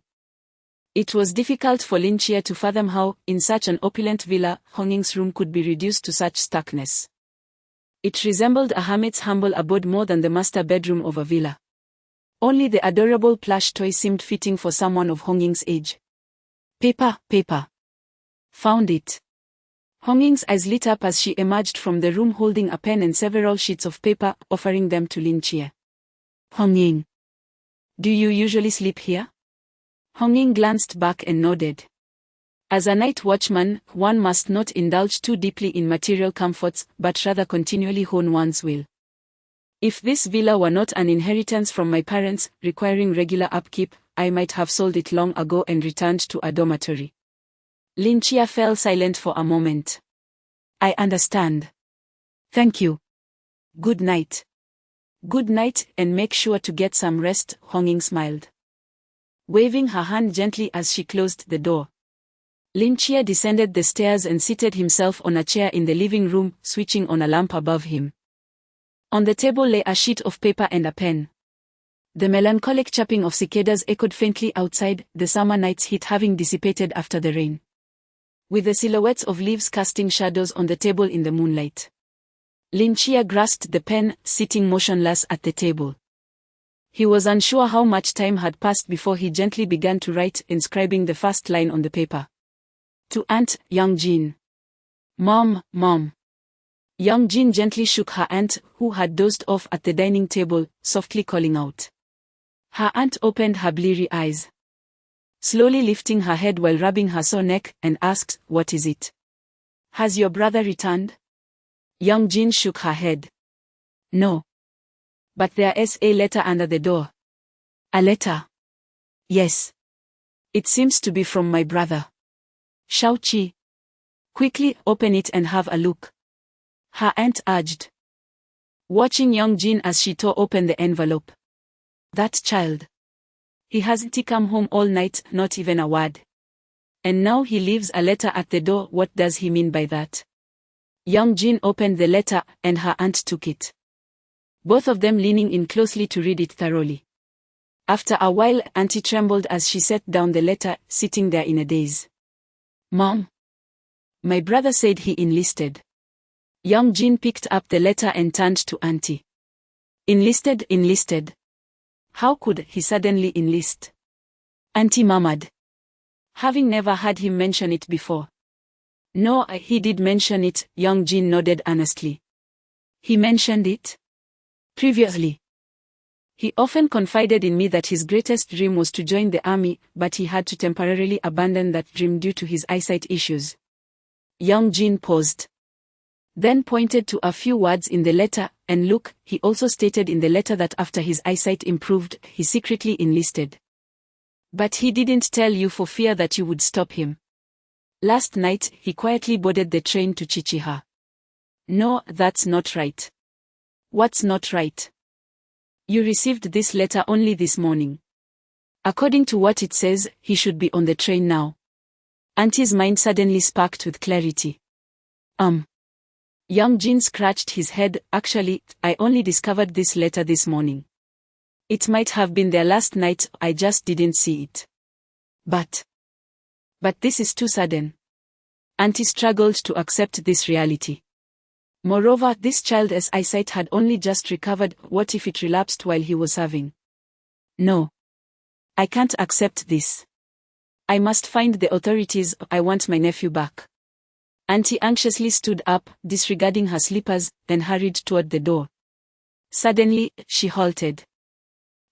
It was difficult for Lin Chia to fathom how, in such an opulent villa, Hong Ying's room could be reduced to such starkness. It resembled a hermit's humble abode more than the master bedroom of a villa. Only the adorable plush toy seemed fitting for someone of Hong Ying's age. Paper. Found it. Hong Ying's eyes lit up as she emerged from the room holding a pen and several sheets of paper, offering them to Lin Chia. Hong Ying, do you usually sleep here? Hong Ying glanced back and nodded. As a night watchman, one must not indulge too deeply in material comforts, but rather continually hone one's will. If this villa were not an inheritance from my parents, requiring regular upkeep, I might have sold it long ago and returned to a dormitory. Lin Chia fell silent for a moment. I understand. Thank you. Good night. Good night, and make sure to get some rest, Hong Ying smiled, waving her hand gently as she closed the door. Lin Chia descended the stairs and seated himself on a chair in the living room, switching on a lamp above him. On the table lay a sheet of paper and a pen. The melancholic chirping of cicadas echoed faintly outside, the summer night's heat having dissipated after the rain, with the silhouettes of leaves casting shadows on the table in the moonlight. Lin Chia grasped the pen, sitting motionless at the table. He was unsure how much time had passed before he gently began to write, inscribing the first line on the paper. To Aunt, Young Jin. Mom. Young Jin gently shook her aunt, who had dozed off at the dining table, softly calling out. Her aunt opened her bleary eyes, slowly lifting her head while rubbing her sore neck, and asked, What is it? Has your brother returned? Young Jin shook her head. No. But there's a letter under the door. A letter? Yes. It seems to be from my brother. Shao Qi. Quickly open it and have a look, her aunt urged, watching Young Jin as she tore open the envelope. That child. He hasn't come home all night, not even a word. And now he leaves a letter at the door. What does he mean by that? Young Jin opened the letter, and her aunt took it, both of them leaning in closely to read it thoroughly. After a while, Auntie trembled as she set down the letter, sitting there in a daze. Mom. My brother said he enlisted. Young Jin picked up the letter and turned to Auntie. Enlisted. How could he suddenly enlist? Auntie murmured, having never heard him mention it before. No, he did mention it, Young Jin nodded earnestly. He mentioned it? Previously. He often confided in me that his greatest dream was to join the army, but he had to temporarily abandon that dream due to his eyesight issues. Young Jin paused. Then pointed to a few words in the letter, and look, he also stated in the letter that after his eyesight improved, he secretly enlisted. But he didn't tell you for fear that you would stop him. Last night, he quietly boarded the train to Chichiha. No, that's not right. What's not right? You received this letter only this morning. According to what it says, he should be on the train now. Auntie's mind suddenly sparked with clarity. Young Jin scratched his head. Actually, I only discovered this letter this morning. It might have been there last night, I just didn't see it. But this is too sudden. Auntie struggled to accept this reality. Moreover, this child's eyesight had only just recovered. What if it relapsed while he was serving? No. I can't accept this. I must find the authorities. I want my nephew back. Auntie anxiously stood up, disregarding her slippers, then hurried toward the door. Suddenly, she halted.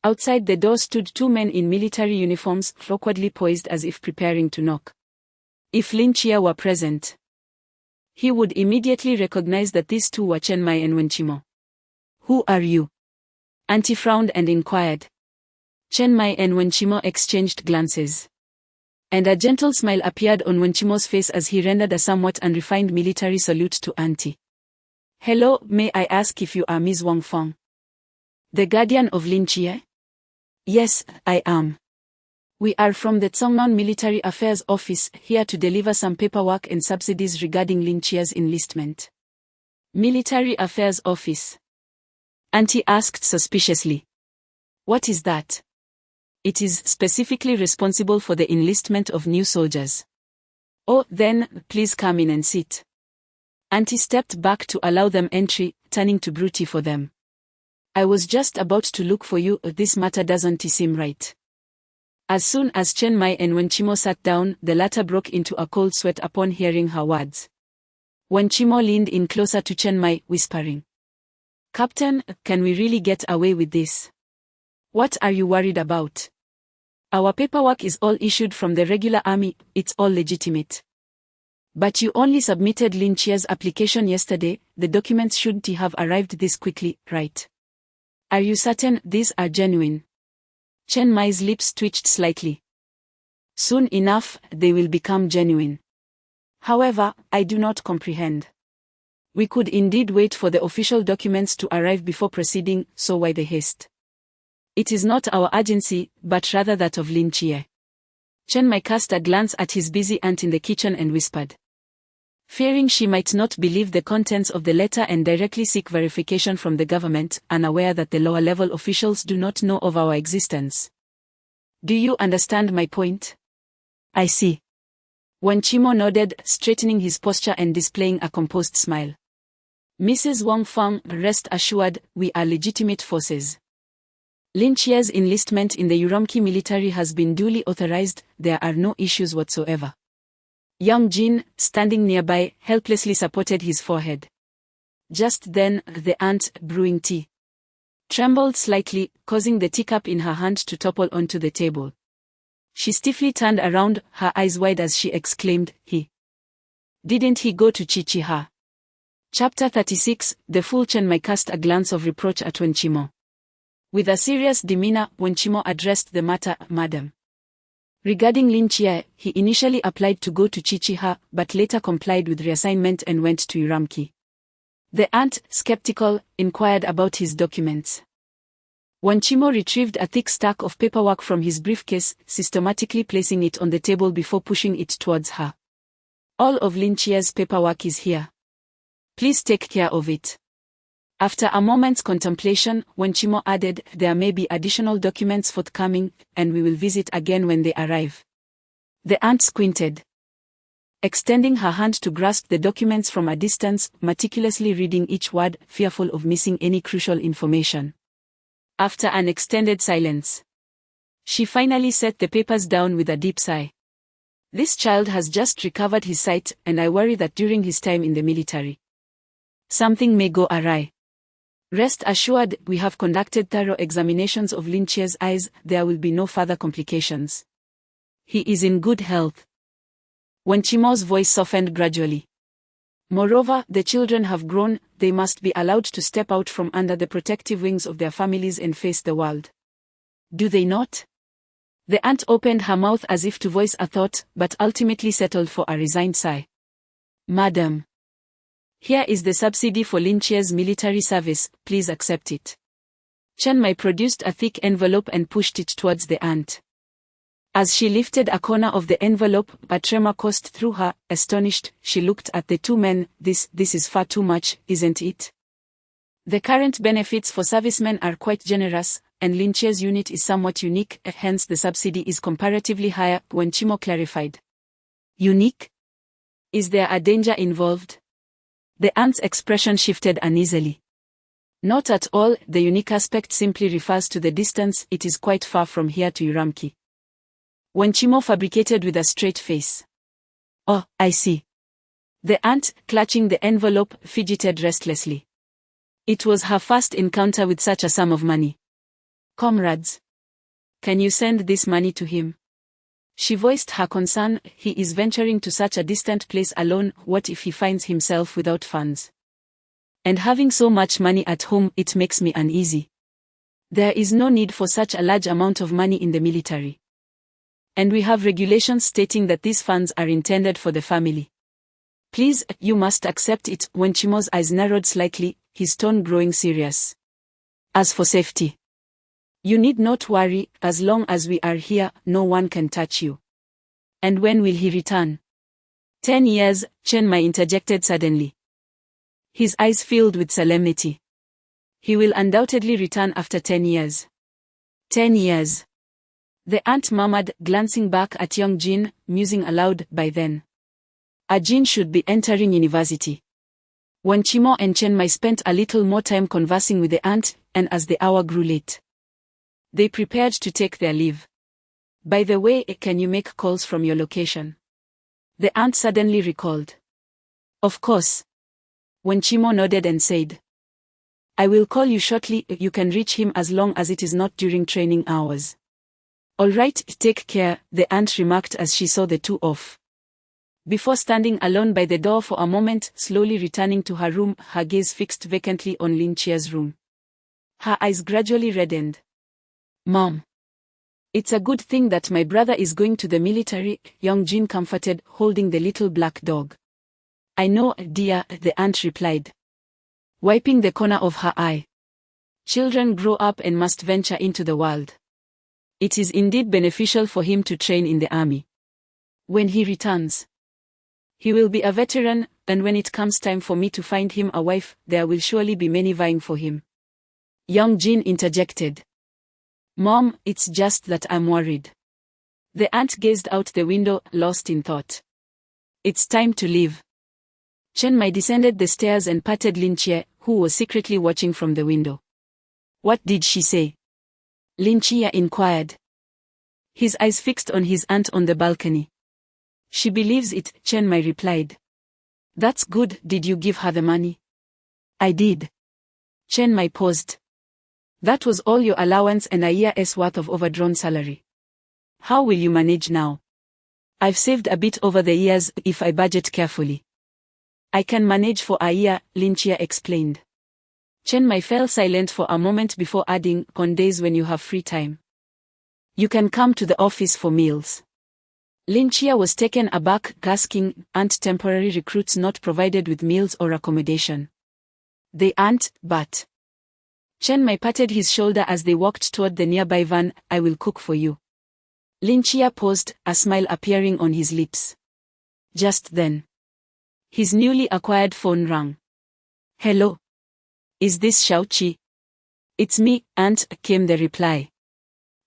Outside the door stood two men in military uniforms, awkwardly poised as if preparing to knock. If Lin Chia were present, he would immediately recognize that these two were Chen Mai and Wenchimo. Who are you? Auntie frowned and inquired. Chen Mai and Wenchimo exchanged glances. And a gentle smile appeared on Wenchimo's face as he rendered a somewhat unrefined military salute to Auntie. Hello, may I ask if you are Ms. Wang Feng? The guardian of Lin Chia? Yes, I am. We are from the Zhongnan Military Affairs Office, here to deliver some paperwork and subsidies regarding Lin Chia's enlistment. Military Affairs Office? Auntie asked suspiciously. What is that? It is specifically responsible for the enlistment of new soldiers. Oh, then, please come in and sit. Auntie stepped back to allow them entry, turning to Bruti for them. I was just about to look for you. This matter doesn't seem right. As soon as Chen Mai and Wenchimo sat down, the latter broke into a cold sweat upon hearing her words. Wenchimo leaned in closer to Chen Mai, whispering, Captain, can we really get away with this? What are you worried about? Our paperwork is all issued from the regular army, it's all legitimate. But you only submitted Lin Chia's application yesterday, the documents shouldn't have arrived this quickly, right? Are you certain these are genuine? Chen Mai's lips twitched slightly. Soon enough, they will become genuine. However, I do not comprehend. We could indeed wait for the official documents to arrive before proceeding, so why the haste? It is not our agency, but rather that of Lin Chia. Chen Mai cast a glance at his busy aunt in the kitchen and whispered. Fearing she might not believe the contents of the letter and directly seek verification from the government, unaware that the lower-level officials do not know of our existence. Do you understand my point? I see. Wenchimo nodded, straightening his posture and displaying a composed smile. Mrs. Wang Feng, rest assured, we are legitimate forces. Lin Chia's enlistment in the Urumqi military has been duly authorized, there are no issues whatsoever. Young Jin, standing nearby, helplessly supported his forehead. Just then, the aunt, brewing tea, trembled slightly, causing the teacup in her hand to topple onto the table. She stiffly turned around, her eyes wide as she exclaimed, Didn't he go to Chichiha? Chapter 36, The fool Chen Mai cast a glance of reproach at Wenchimo. With a serious demeanor, Wenchimo addressed the matter, Madam. Regarding Lin Chia, he initially applied to go to Chichiha, but later complied with reassignment and went to Urumqi. The aunt, skeptical, inquired about his documents. Wenchimo retrieved a thick stack of paperwork from his briefcase, systematically placing it on the table before pushing it towards her. All of Lin Chia's paperwork is here. Please take care of it. After a moment's contemplation, Wenchimo added, there may be additional documents forthcoming, and we will visit again when they arrive. The aunt squinted, extending her hand to grasp the documents from a distance, meticulously reading each word, fearful of missing any crucial information. After an extended silence, she finally set the papers down with a deep sigh. This child has just recovered his sight, and I worry that during his time in the military, something may go awry. Rest assured, we have conducted thorough examinations of Linchia's eyes, there will be no further complications. He is in good health. Wenchimo's voice softened gradually. Moreover, the children have grown, they must be allowed to step out from under the protective wings of their families and face the world. Do they not? The aunt opened her mouth as if to voice a thought, but ultimately settled for a resigned sigh. Madam, here is the subsidy for Linchia's military service, please accept it. Chenmai produced a thick envelope and pushed it towards the aunt. As she lifted a corner of the envelope, a tremor coursed through her. Astonished, she looked at the two men. This is far too much, isn't it? The current benefits for servicemen are quite generous, and Linchia's unit is somewhat unique, hence the subsidy is comparatively higher, Wenchimo clarified. Unique? Is there a danger involved? The aunt's expression shifted uneasily. Not at all, the unique aspect simply refers to the distance, it is quite far from here to Uramki. Wenchimo fabricated with a straight face. Oh, I see. The aunt, clutching the envelope, fidgeted restlessly. It was her first encounter with such a sum of money. Comrades, can you send this money to him? She voiced her concern. He is venturing to such a distant place alone, what if he finds himself without funds? And having so much money at home, it makes me uneasy. There is no need for such a large amount of money in the military. And we have regulations stating that these funds are intended for the family. Please, you must accept it. Wenchimo's eyes narrowed slightly, his tone growing serious. As for safety, you need not worry, as long as we are here, no one can touch you. And when will he return? 10 years, Chenmai interjected suddenly. His eyes filled with solemnity. He will undoubtedly return after 10 years. 10 years. The aunt murmured, glancing back at young Jin, musing aloud, by then. Jin should be entering university. Wenchimo and Chenmai spent a little more time conversing with the aunt, and as the hour grew late, they prepared to take their leave. By the way, can you make calls from your location? The aunt suddenly recalled. Of course. Wenchimo nodded and said, I will call you shortly. You can reach him as long as it is not during training hours. All right, take care, the aunt remarked as she saw the two off. Before standing alone by the door for a moment, slowly returning to her room, her gaze fixed vacantly on Linchia's room. Her eyes gradually reddened. Mom. It's a good thing that my brother is going to the military, young Jin comforted, holding the little black dog. I know, dear, the aunt replied, wiping the corner of her eye. Children grow up and must venture into the world. It is indeed beneficial for him to train in the army. When he returns, he will be a veteran, and when it comes time for me to find him a wife, there will surely be many vying for him. Young Jin interjected. Mom, it's just that I'm worried. The aunt gazed out the window, lost in thought. It's time to leave. Chenmai descended the stairs and patted Linchia, who was secretly watching from the window. What did she say? Linchia inquired. His eyes fixed on his aunt on the balcony. She believes it, Chenmai replied. That's good, did you give her the money? I did. Chenmai paused. That was all your allowance and a year's worth of overdrawn salary. How will you manage now? I've saved a bit over the years, if I budget carefully. I can manage for a year, Linchia explained. Chenmai fell silent for a moment before adding, on days when you have free time, you can come to the office for meals. Linchia was taken aback, asking, aren't temporary recruits not provided with meals or accommodation? They aren't, but... Chenmai patted his shoulder as they walked toward the nearby van. I will cook for you. Linchia paused, a smile appearing on his lips. Just then, his newly acquired phone rang. Hello. Is this Xiaoqi? It's me, Aunt, came the reply.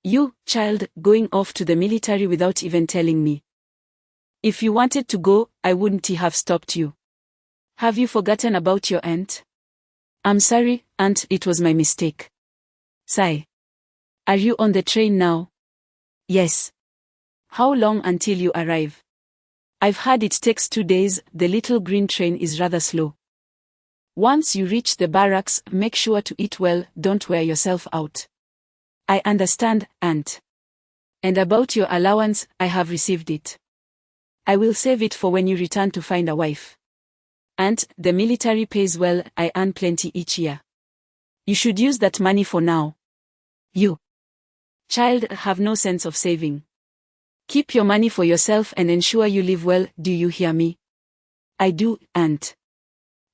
You, child, going off to the military without even telling me. If you wanted to go, I wouldn't have stopped you. Have you forgotten about your aunt? I'm sorry, Aunt, it was my mistake. Sigh. Are you on the train now? Yes. How long until you arrive? I've heard it takes 2 days, the little green train is rather slow. Once you reach the barracks, make sure to eat well, don't wear yourself out. I understand, Aunt. And about your allowance, I have received it. I will save it for when you return to find a wife. Aunt, the military pays well, I earn plenty each year. You should use that money for now. You, child, have no sense of saving. Keep your money for yourself and ensure you live well, do you hear me? I do, Aunt.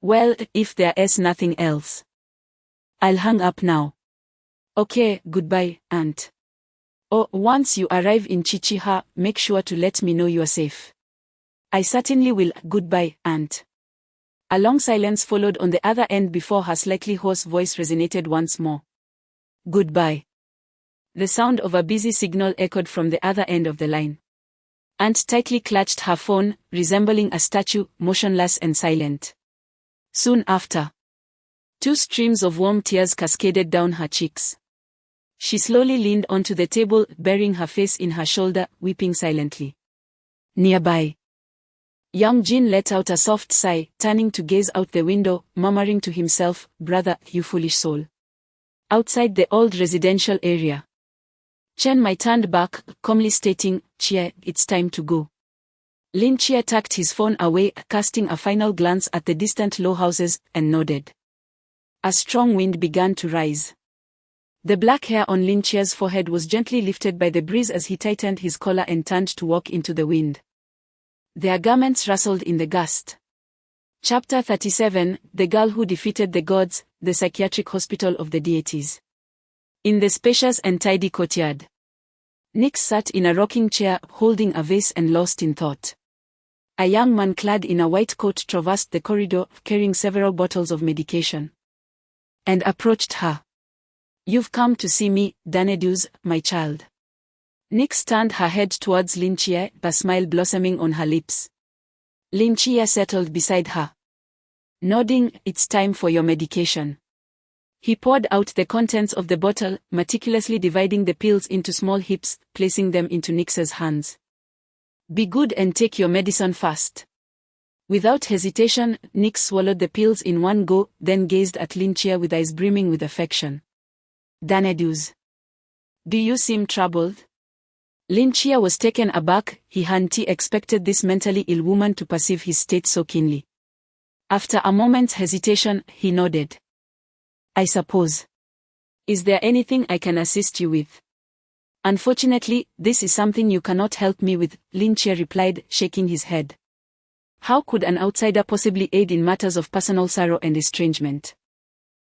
Well, if there's nothing else. I'll hang up now. Okay, goodbye, Aunt. Oh, once you arrive in Chichiha, make sure to let me know you are safe. I certainly will, goodbye, Aunt. A long silence followed on the other end before her slightly hoarse voice resonated once more. Goodbye. The sound of a busy signal echoed from the other end of the line. Aunt tightly clutched her phone, resembling a statue, motionless and silent. Soon after, 2 streams of warm tears cascaded down her cheeks. She slowly leaned onto the table, burying her face in her shoulder, weeping silently. Nearby, young Jin let out a soft sigh, turning to gaze out the window, murmuring to himself, "Brother, you foolish soul." Outside the old residential area, Chen Mai turned back, calmly stating, "Chia, it's time to go." Lin Chia tucked his phone away, casting a final glance at the distant low houses, and nodded. A strong wind began to rise. The black hair on Lin Chia's forehead was gently lifted by the breeze as he tightened his collar and turned to walk into the wind. Their garments rustled in the gust. Chapter 37, The Girl Who Defeated the Gods, the Psychiatric Hospital of the Deities. In the spacious and tidy courtyard, Nix sat in a rocking chair, holding a vase and lost in thought. A young man clad in a white coat traversed the corridor, carrying several bottles of medication, and approached her. "You've come to see me, Daneduz, my child." Nix turned her head towards Lin Chia, a smile blossoming on her lips. Lin Chia settled beside her, nodding, "It's time for your medication." He poured out the contents of the bottle, meticulously dividing the pills into small heaps, placing them into Nix's hands. "Be good and take your medicine fast." Without hesitation, Nix swallowed the pills in one go, then gazed at Lin Chia with eyes brimming with affection. "Daneduz, do you seem troubled?" Lin Chia was taken aback. He hadn't expected this mentally ill woman to perceive his state so keenly. After a moment's hesitation, he nodded. "I suppose. Is there anything I can assist you with?" "Unfortunately, this is something you cannot help me with," Lin Chia replied, shaking his head. How could an outsider possibly aid in matters of personal sorrow and estrangement?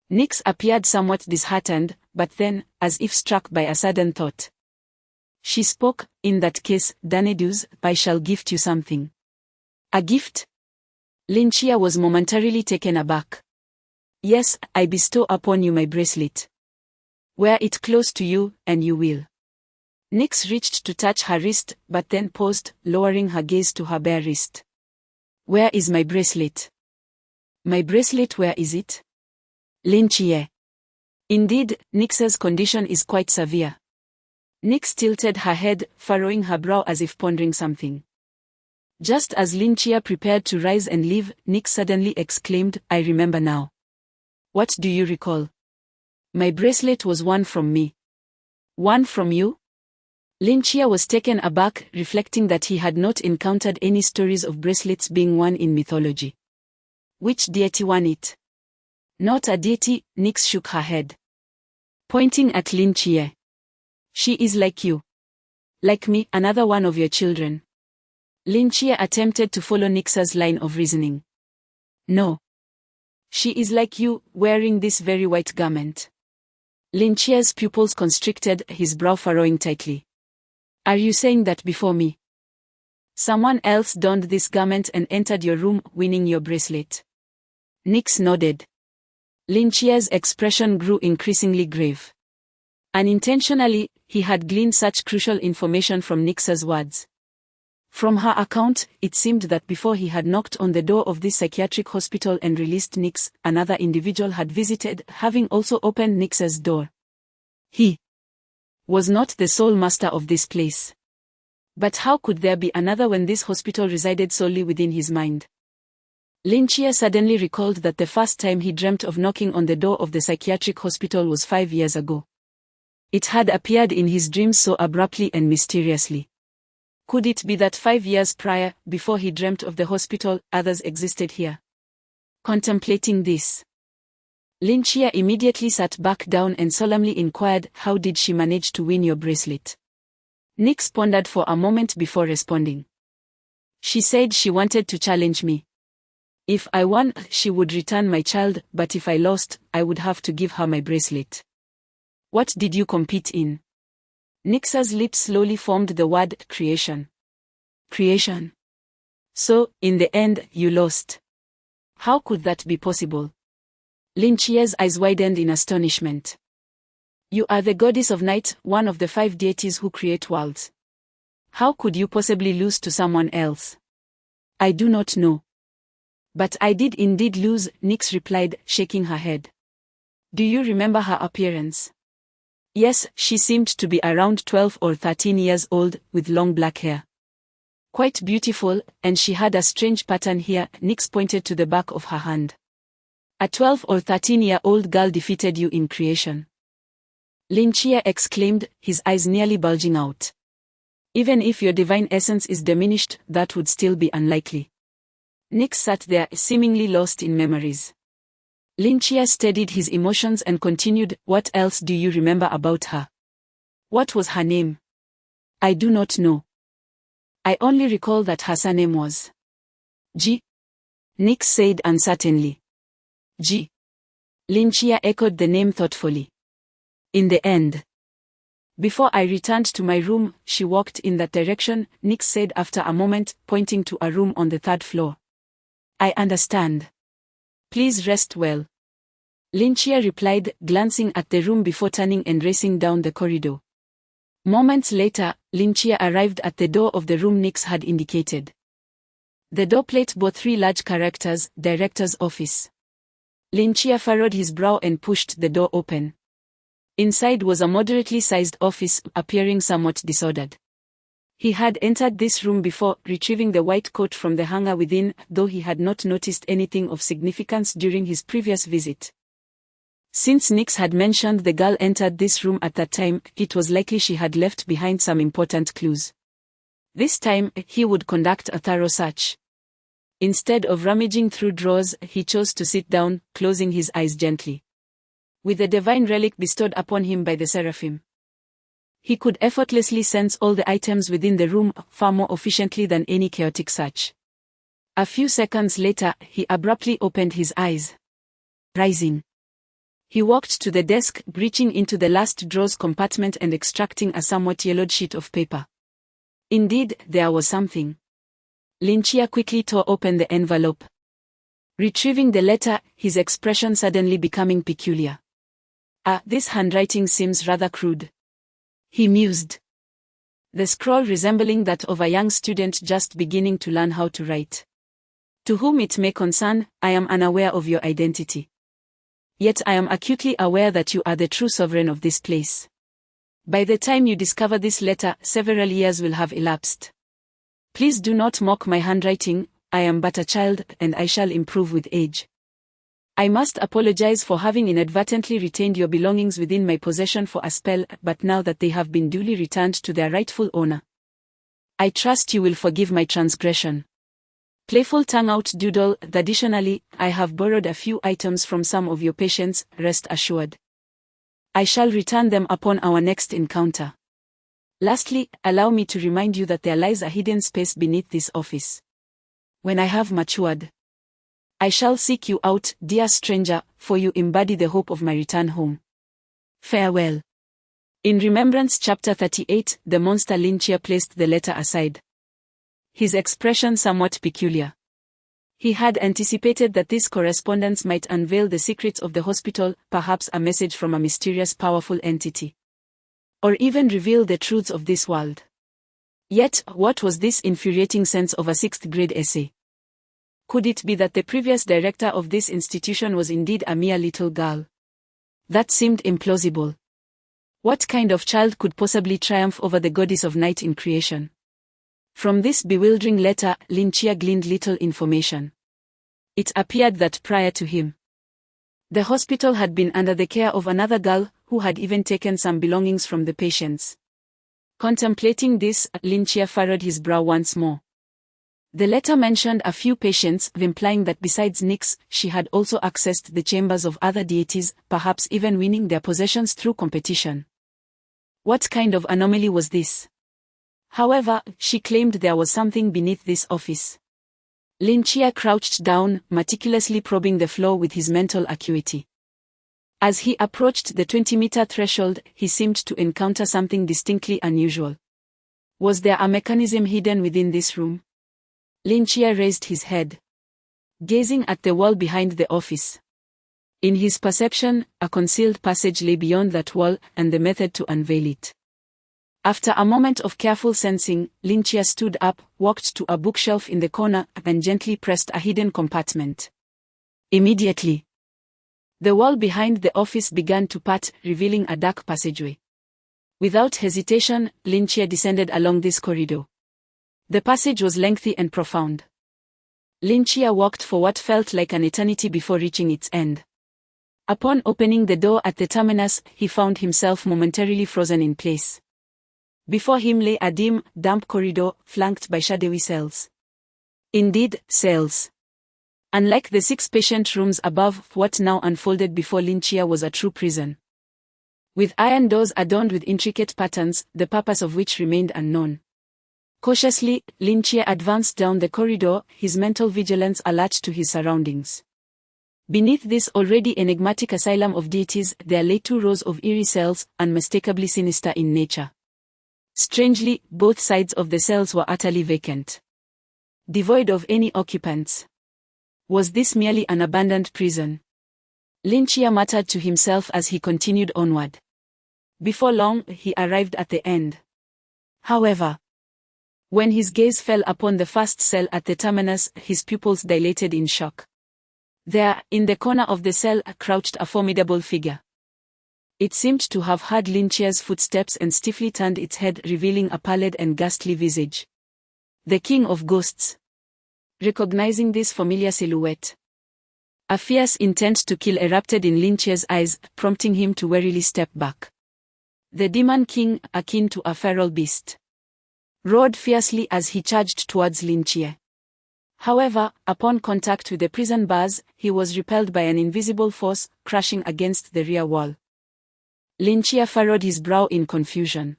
Nix appeared somewhat disheartened, but then, as if struck by a sudden thought, she spoke, "In that case, Daneduz, I shall gift you something." "A gift?" Lin Chia was momentarily taken aback. "Yes, I bestow upon you my bracelet. Wear it close to you, and you will." Nix reached to touch her wrist, but then paused, lowering her gaze to her bare wrist. "Where is my bracelet?" "My bracelet, where is it?" Lin Chia. Indeed, Nix's condition is quite severe. Nix tilted her head, furrowing her brow as if pondering something. Just as Lin Chia prepared to rise and leave, Nix suddenly exclaimed, "I remember now." "What do you recall?" "My bracelet was won from me." "Won from you?" Lin Chia was taken aback, reflecting that he had not encountered any stories of bracelets being won in mythology. "Which deity won it?" "Not a deity," Nix shook her head, pointing at Lin Chia. "She is like you. Like me, another one of your children." Lin Chia attempted to follow Nix's line of reasoning. "No. She is like you, wearing this very white garment." Lin Chia's pupils constricted, his brow furrowing tightly. "Are you saying that before me someone else donned this garment and entered your room, winning your bracelet?" Nix nodded. Lin Chia's expression grew increasingly grave. Unintentionally, he had gleaned such crucial information from Nix's words. From her account, it seemed that before he had knocked on the door of this psychiatric hospital and released Nix, another individual had visited, having also opened Nix's door. He was not the sole master of this place. But how could there be another when this hospital resided solely within his mind? Lin Chia suddenly recalled that the first time he dreamt of knocking on the door of the psychiatric hospital was 5 years ago. It had appeared in his dreams so abruptly and mysteriously. Could it be that 5 years prior, before he dreamt of the hospital, others existed here? Contemplating this, Lin Chia immediately sat back down and solemnly inquired, "How did she manage to win your bracelet?" Nix pondered for a moment before responding. "She said she wanted to challenge me. If I won, she would return my child, but if I lost, I would have to give her my bracelet." "What did you compete in?" Nix's lips slowly formed the word creation. Creation. So, in the end, you lost. How could that be possible? Lin Chia's eyes widened in astonishment. "You are the goddess of night, one of the 5 deities who create worlds. How could you possibly lose to someone else?" "I do not know. But I did indeed lose," Nix replied, shaking her head. "Do you remember her appearance?" "Yes, she seemed to be around 12 or 13 years old, with long black hair. Quite beautiful, and she had a strange pattern here." Nix pointed to the back of her hand. "A 12 or 13-year-old girl defeated you in creation?" Lin Chia exclaimed, his eyes nearly bulging out. "Even if your divine essence is diminished, that would still be unlikely." Nix sat there, seemingly lost in memories. Lin Chia steadied his emotions and continued, "What else do you remember about her? What was her name?" "I do not know. I only recall that her surname was Ji," Nix said uncertainly. "Ji." Lin Chia echoed the name thoughtfully. "In the end. Before I returned to my room, she walked in that direction," Nix said after a moment, pointing to a room on the 3rd floor. "I understand. Please rest well," Lin Chia replied, glancing at the room before turning and racing down the corridor. Moments later, Lin Chia arrived at the door of the room Nix had indicated. The door plate bore 3 large characters, "Director's Office." Lin Chia furrowed his brow and pushed the door open. Inside was a moderately sized office, appearing somewhat disordered. He had entered this room before, retrieving the white coat from the hanger within, though he had not noticed anything of significance during his previous visit. Since Nix had mentioned the girl entered this room at that time, it was likely she had left behind some important clues. This time, he would conduct a thorough search. Instead of rummaging through drawers, he chose to sit down, closing his eyes gently. With the divine relic bestowed upon him by the Seraphim, he could effortlessly sense all the items within the room, far more efficiently than any chaotic search. A few seconds later, he abruptly opened his eyes. Rising, he walked to the desk, reaching into the last drawer's compartment and extracting a somewhat yellowed sheet of paper. Indeed, there was something. Lin Chia quickly tore open the envelope. Retrieving the letter, his expression suddenly becoming peculiar. This handwriting seems rather crude," he mused. "The scroll resembling that of a young student just beginning to learn how to write. To whom it may concern, I am unaware of your identity. Yet I am acutely aware that you are the true sovereign of this place. By the time you discover this letter, several years will have elapsed. Please do not mock my handwriting, I am but a child, and I shall improve with age. I must apologize for having inadvertently retained your belongings within my possession for a spell, but now that they have been duly returned to their rightful owner, I trust you will forgive my transgression. Playful tongue-out doodle. Additionally, I have borrowed a few items from some of your patients, rest assured. I shall return them upon our next encounter. Lastly, allow me to remind you that there lies a hidden space beneath this office. When I have matured, I shall seek you out, dear stranger, for you embody the hope of my return home. Farewell." In Remembrance Chapter 38, the monster Lin Chia placed the letter aside. His expression somewhat peculiar. He had anticipated that this correspondence might unveil the secrets of the hospital, perhaps a message from a mysterious powerful entity. Or even reveal the truths of this world. Yet, what was this infuriating sense of a sixth-grade essay? Could it be that the previous director of this institution was indeed a mere little girl? That seemed implausible. What kind of child could possibly triumph over the goddess of night in creation? From this bewildering letter, Lin Chia gleaned little information. It appeared that prior to him, the hospital had been under the care of another girl who had even taken some belongings from the patients. Contemplating this, Lin Chia furrowed his brow once more. The letter mentioned a few patients, implying that besides Nyx, she had also accessed the chambers of other deities, perhaps even winning their possessions through competition. What kind of anomaly was this? However, she claimed there was something beneath this office. Lin Chia crouched down, meticulously probing the floor with his mental acuity. As he approached the 20-meter threshold, he seemed to encounter something distinctly unusual. Was there a mechanism hidden within this room? Lin Chia raised his head, gazing at the wall behind the office. In his perception, a concealed passage lay beyond that wall, and the method to unveil it. After a moment of careful sensing, Lin Chia stood up, walked to a bookshelf in the corner, and gently pressed a hidden compartment. Immediately, the wall behind the office began to part, revealing a dark passageway. Without hesitation, Lin Chia descended along this corridor. The passage was lengthy and profound. Lin Chia walked for what felt like an eternity before reaching its end. Upon opening the door at the terminus, he found himself momentarily frozen in place. Before him lay a dim, damp corridor, flanked by shadowy cells. Indeed, cells. Unlike the 6 patient rooms above, what now unfolded before Lin Chia was a true prison. With iron doors adorned with intricate patterns, the purpose of which remained unknown. Cautiously, Lin Chia advanced down the corridor, his mental vigilance alert to his surroundings. Beneath this already enigmatic asylum of deities, there lay 2 rows of eerie cells, unmistakably sinister in nature. Strangely, both sides of the cells were utterly vacant, devoid of any occupants. Was this merely an abandoned prison? Lin Chia muttered to himself as he continued onward. Before long, he arrived at the end. However, when his gaze fell upon the first cell at the terminus, his pupils dilated in shock. There, in the corner of the cell, crouched a formidable figure. It seemed to have heard Lin Chia's footsteps and stiffly turned its head, revealing a pallid and ghastly visage. The King of Ghosts. Recognizing this familiar silhouette, a fierce intent to kill erupted in Lin Chia's eyes, prompting him to warily step back. The Demon King, akin to a feral beast, roared fiercely as he charged towards Lin Chia. However, upon contact with the prison bars, he was repelled by an invisible force, crashing against the rear wall. Lin Chia furrowed his brow in confusion.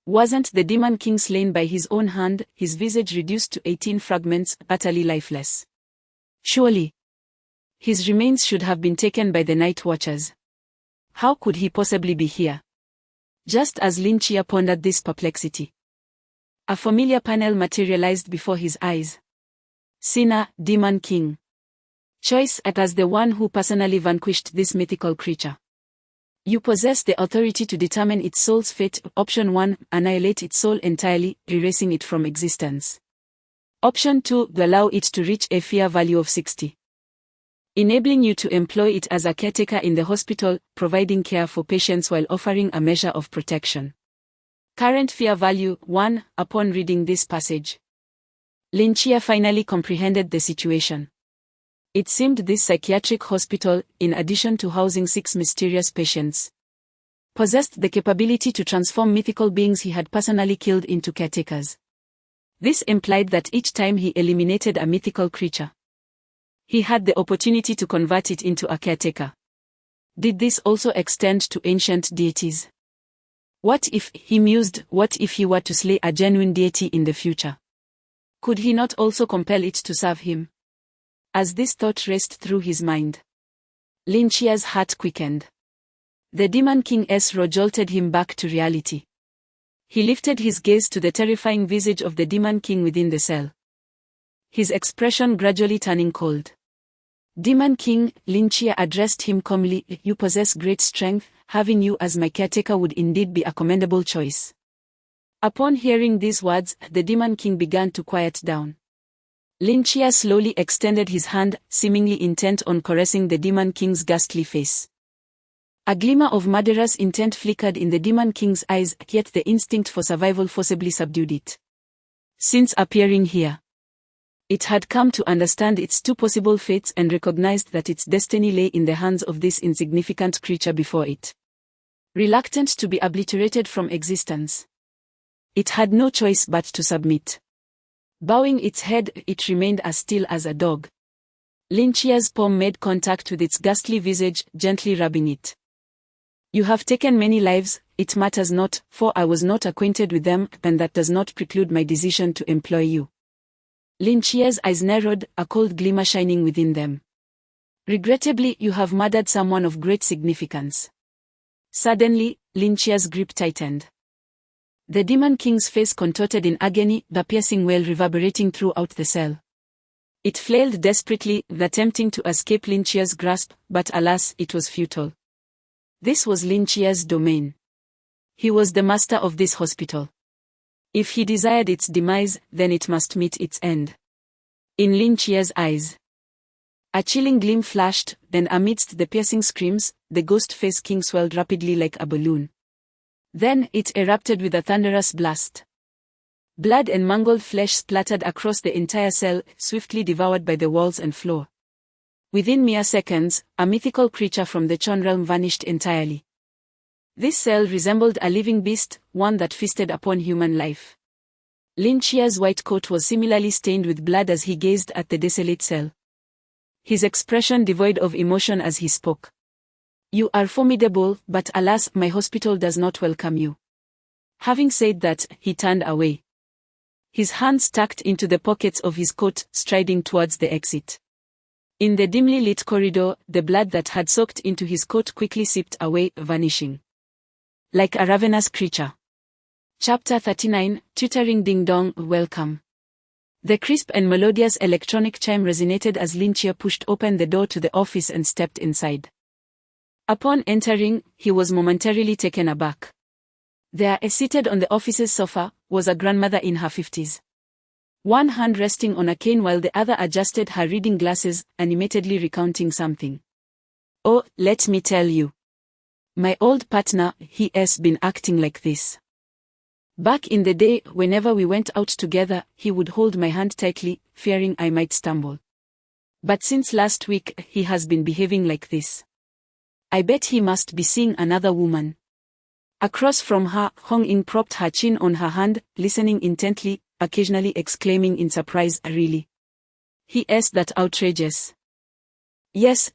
Wasn't the Demon King slain by his own hand, his visage reduced to 18 fragments, utterly lifeless? Surely, his remains should have been taken by the Night Watchers. How could he possibly be here? Just as Lin Chia pondered this perplexity, a familiar panel materialized before his eyes. Sina, Demon King. Choice as the one who personally vanquished this mythical creature. You possess the authority to determine its soul's fate. Option 1, annihilate its soul entirely, erasing it from existence. Option 2, allow it to reach a fear value of 60. Enabling you to employ it as a caretaker in the hospital, providing care for patients while offering a measure of protection. Current fear value 1. Upon reading this passage, Lin Chia finally comprehended the situation. It seemed this psychiatric hospital, in addition to housing 6 mysterious patients, possessed the capability to transform mythical beings he had personally killed into caretakers. This implied that each time he eliminated a mythical creature, he had the opportunity to convert it into a caretaker. Did this also extend to ancient deities? What if, he mused, what if he were to slay a genuine deity in the future? Could he not also compel it to serve him? As this thought raced through his mind, Lin Chia's heart quickened. The Demon King's roar jolted him back to reality. He lifted his gaze to the terrifying visage of the Demon King within the cell. his expression gradually turning cold. Demon King, Lin Chia addressed him calmly, "You possess great strength, having you as my caretaker would indeed be a commendable choice." Upon hearing these words, the Demon King began to quiet down. Lin Chia slowly extended his hand, seemingly intent on caressing the Demon King's ghastly face. A glimmer of murderous intent flickered in the Demon King's eyes, yet the instinct for survival forcibly subdued it. Since appearing here, it had come to understand its two possible fates and recognized that its destiny lay in the hands of this insignificant creature before it. Reluctant to be obliterated from existence, it had no choice but to submit. Bowing its head, it remained as still as a dog. Lin Chia's palm made contact with its ghastly visage, gently rubbing it. "You have taken many lives, it matters not, for I was not acquainted with them, and that does not preclude my decision to employ you." Lin Chia's eyes narrowed, a cold glimmer shining within them. "Regrettably, you have murdered someone of great significance." Suddenly, Lin Chia's grip tightened. The Demon King's face contorted in agony, the piercing wail reverberating throughout the cell. It flailed desperately, attempting to escape Lin Chia's grasp, but alas, it was futile. This was Lin Chia's domain. He was the master of this hospital. If he desired its demise, then it must meet its end. In Lin Chia's eyes, a chilling gleam flashed, then amidst the piercing screams, the ghost-faced king swelled rapidly like a balloon. Then it erupted with a thunderous blast. Blood and mangled flesh splattered across the entire cell, swiftly devoured by the walls and floor. Within mere seconds, a mythical creature from the Chon realm vanished entirely. This cell resembled a living beast, one that feasted upon human life. Lin Chia's white coat was similarly stained with blood as he gazed at the desolate cell. His expression devoid of emotion as he spoke. "You are formidable, but alas, my hospital does not welcome you." Having said that, he turned away. His hands tucked into the pockets of his coat, striding towards the exit. In the dimly lit corridor, the blood that had soaked into his coat quickly seeped away, vanishing like a ravenous creature. Chapter 39, Tutoring Ding Dong, Welcome. The crisp and melodious electronic chime resonated as Lin Chia pushed open the door to the office and stepped inside. Upon entering, he was momentarily taken aback. There, seated on the office's sofa, was a grandmother in her 50s. One hand resting on a cane while the other adjusted her reading glasses, animatedly recounting something. "Oh, let me tell you. My old partner, he has been acting like this. Back in the day, whenever we went out together, he would hold my hand tightly, fearing I might stumble. But since last week, he has been behaving like this. I bet he must be seeing another woman." Across from her, Hong Ying propped her chin on her hand, listening intently, occasionally exclaiming in surprise, "Really? He is that outrageous?" Yes,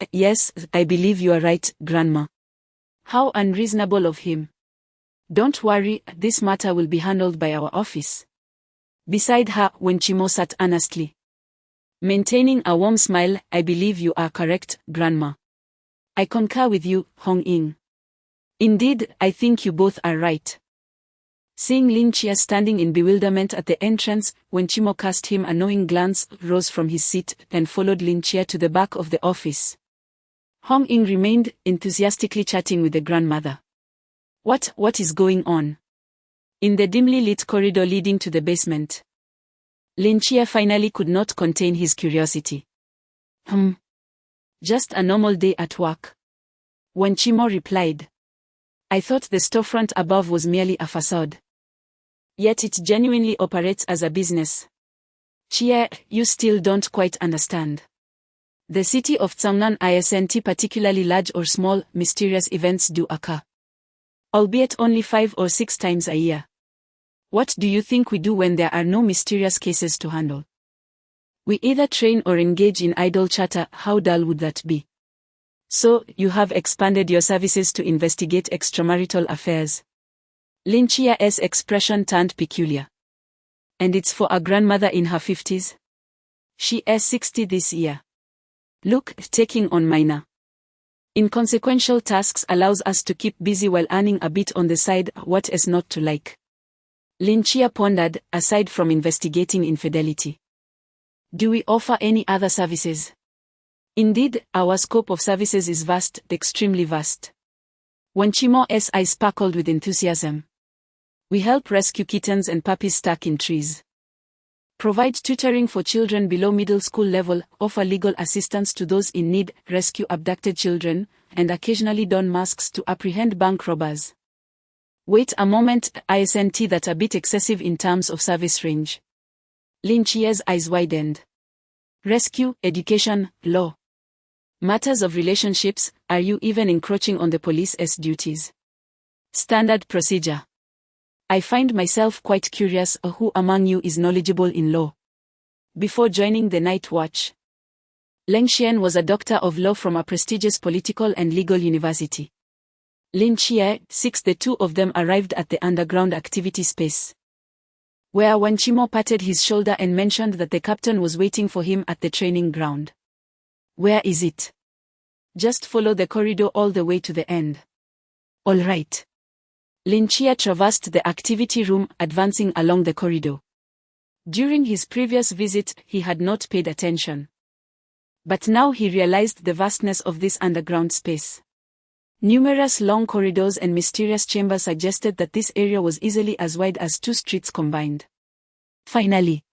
I believe you are right, Grandma. How unreasonable of him. Don't worry, this matter will be handled by our office." Beside her, Wenchimo sat earnestly, maintaining a warm smile. "I believe you are correct, Grandma. I concur with you, Hong Ying. Indeed, I think you both are right." Seeing Lin Chia standing in bewilderment at the entrance, Wenchimo cast him a knowing glance, rose from his seat, and followed Lin Chia to the back of the office. Hong Ying remained, enthusiastically chatting with the grandmother. What is going on?" In the dimly lit corridor leading to the basement, Lin Chia finally could not contain his curiosity. Just a normal day at work," Wenchimo replied. "I thought the storefront above was merely a facade. Yet it genuinely operates as a business. Chia, you still don't quite understand. The city of Changnan isn't particularly large or small, mysterious events do occur. Albeit only 5 or 6 times a year. What do you think we do when there are no mysterious cases to handle? We either train or engage in idle chatter. How dull would that be? So, you have expanded your services to investigate extramarital affairs." Lin Chia's expression turned peculiar. "And it's for a grandmother in her 50s? She is 60 this year. Look, taking on minor, inconsequential tasks allows us to keep busy while earning a bit on the side. What is not to like?" Lin Chia pondered, aside from investigating infidelity. Do we offer any other services? Indeed, our scope of services is vast, extremely vast. Wenchimo's eyes sparkled with enthusiasm. We help rescue kittens and puppies stuck in trees. Provide tutoring for children below middle school level, offer legal assistance to those in need, rescue abducted children, and occasionally don masks to apprehend bank robbers. Wait a moment, isn't that a bit excessive in terms of service range? Lin Chia's eyes widened. Rescue, education, law. Matters of relationships, are you even encroaching on the police's duties? Standard procedure. I find myself quite curious who among you is knowledgeable in law. Before joining the night watch, Leng Xian was a doctor of law from a prestigious political and legal university. Lin Chia, 6. The two of them arrived at the underground activity space, where Wenchimo patted his shoulder and mentioned that the captain was waiting for him at the training ground. Where is it? Just follow the corridor all the way to the end. All right. Lin Chia traversed the activity room, advancing along the corridor. During his previous visit, he had not paid attention. But now he realized the vastness of this underground space. Numerous long corridors and mysterious chambers suggested that this area was easily as wide as 2 streets combined. Finally,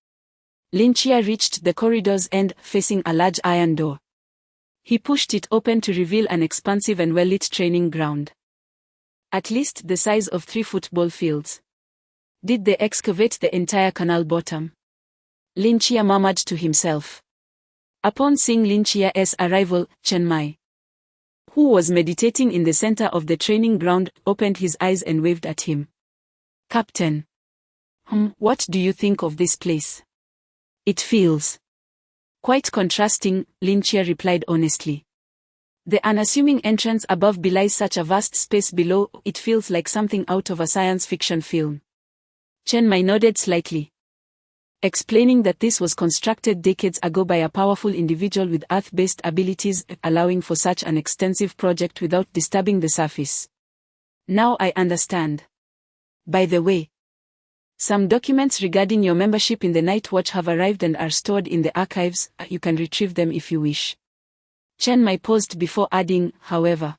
Lin Chia reached the corridor's end, facing a large iron door. He pushed it open to reveal an expansive and well-lit training ground. At least the size of 3 football fields. Did they excavate the entire canal bottom? Lin Chia murmured to himself. Upon seeing Lin Chia's arrival, Chen Mai, who was meditating in the center of the training ground, opened his eyes and waved at him. Captain. What do you think of this place? It feels quite contrasting, Lin Chia replied honestly. The unassuming entrance above belies such a vast space below, it feels like something out of a science fiction film. Chen Mai nodded slightly, explaining that this was constructed decades ago by a powerful individual with Earth-based abilities, allowing for such an extensive project without disturbing the surface. Now I understand. By the way, some documents regarding your membership in the Night Watch have arrived and are stored in the archives. You can retrieve them if you wish. Chen Mai paused before adding, however,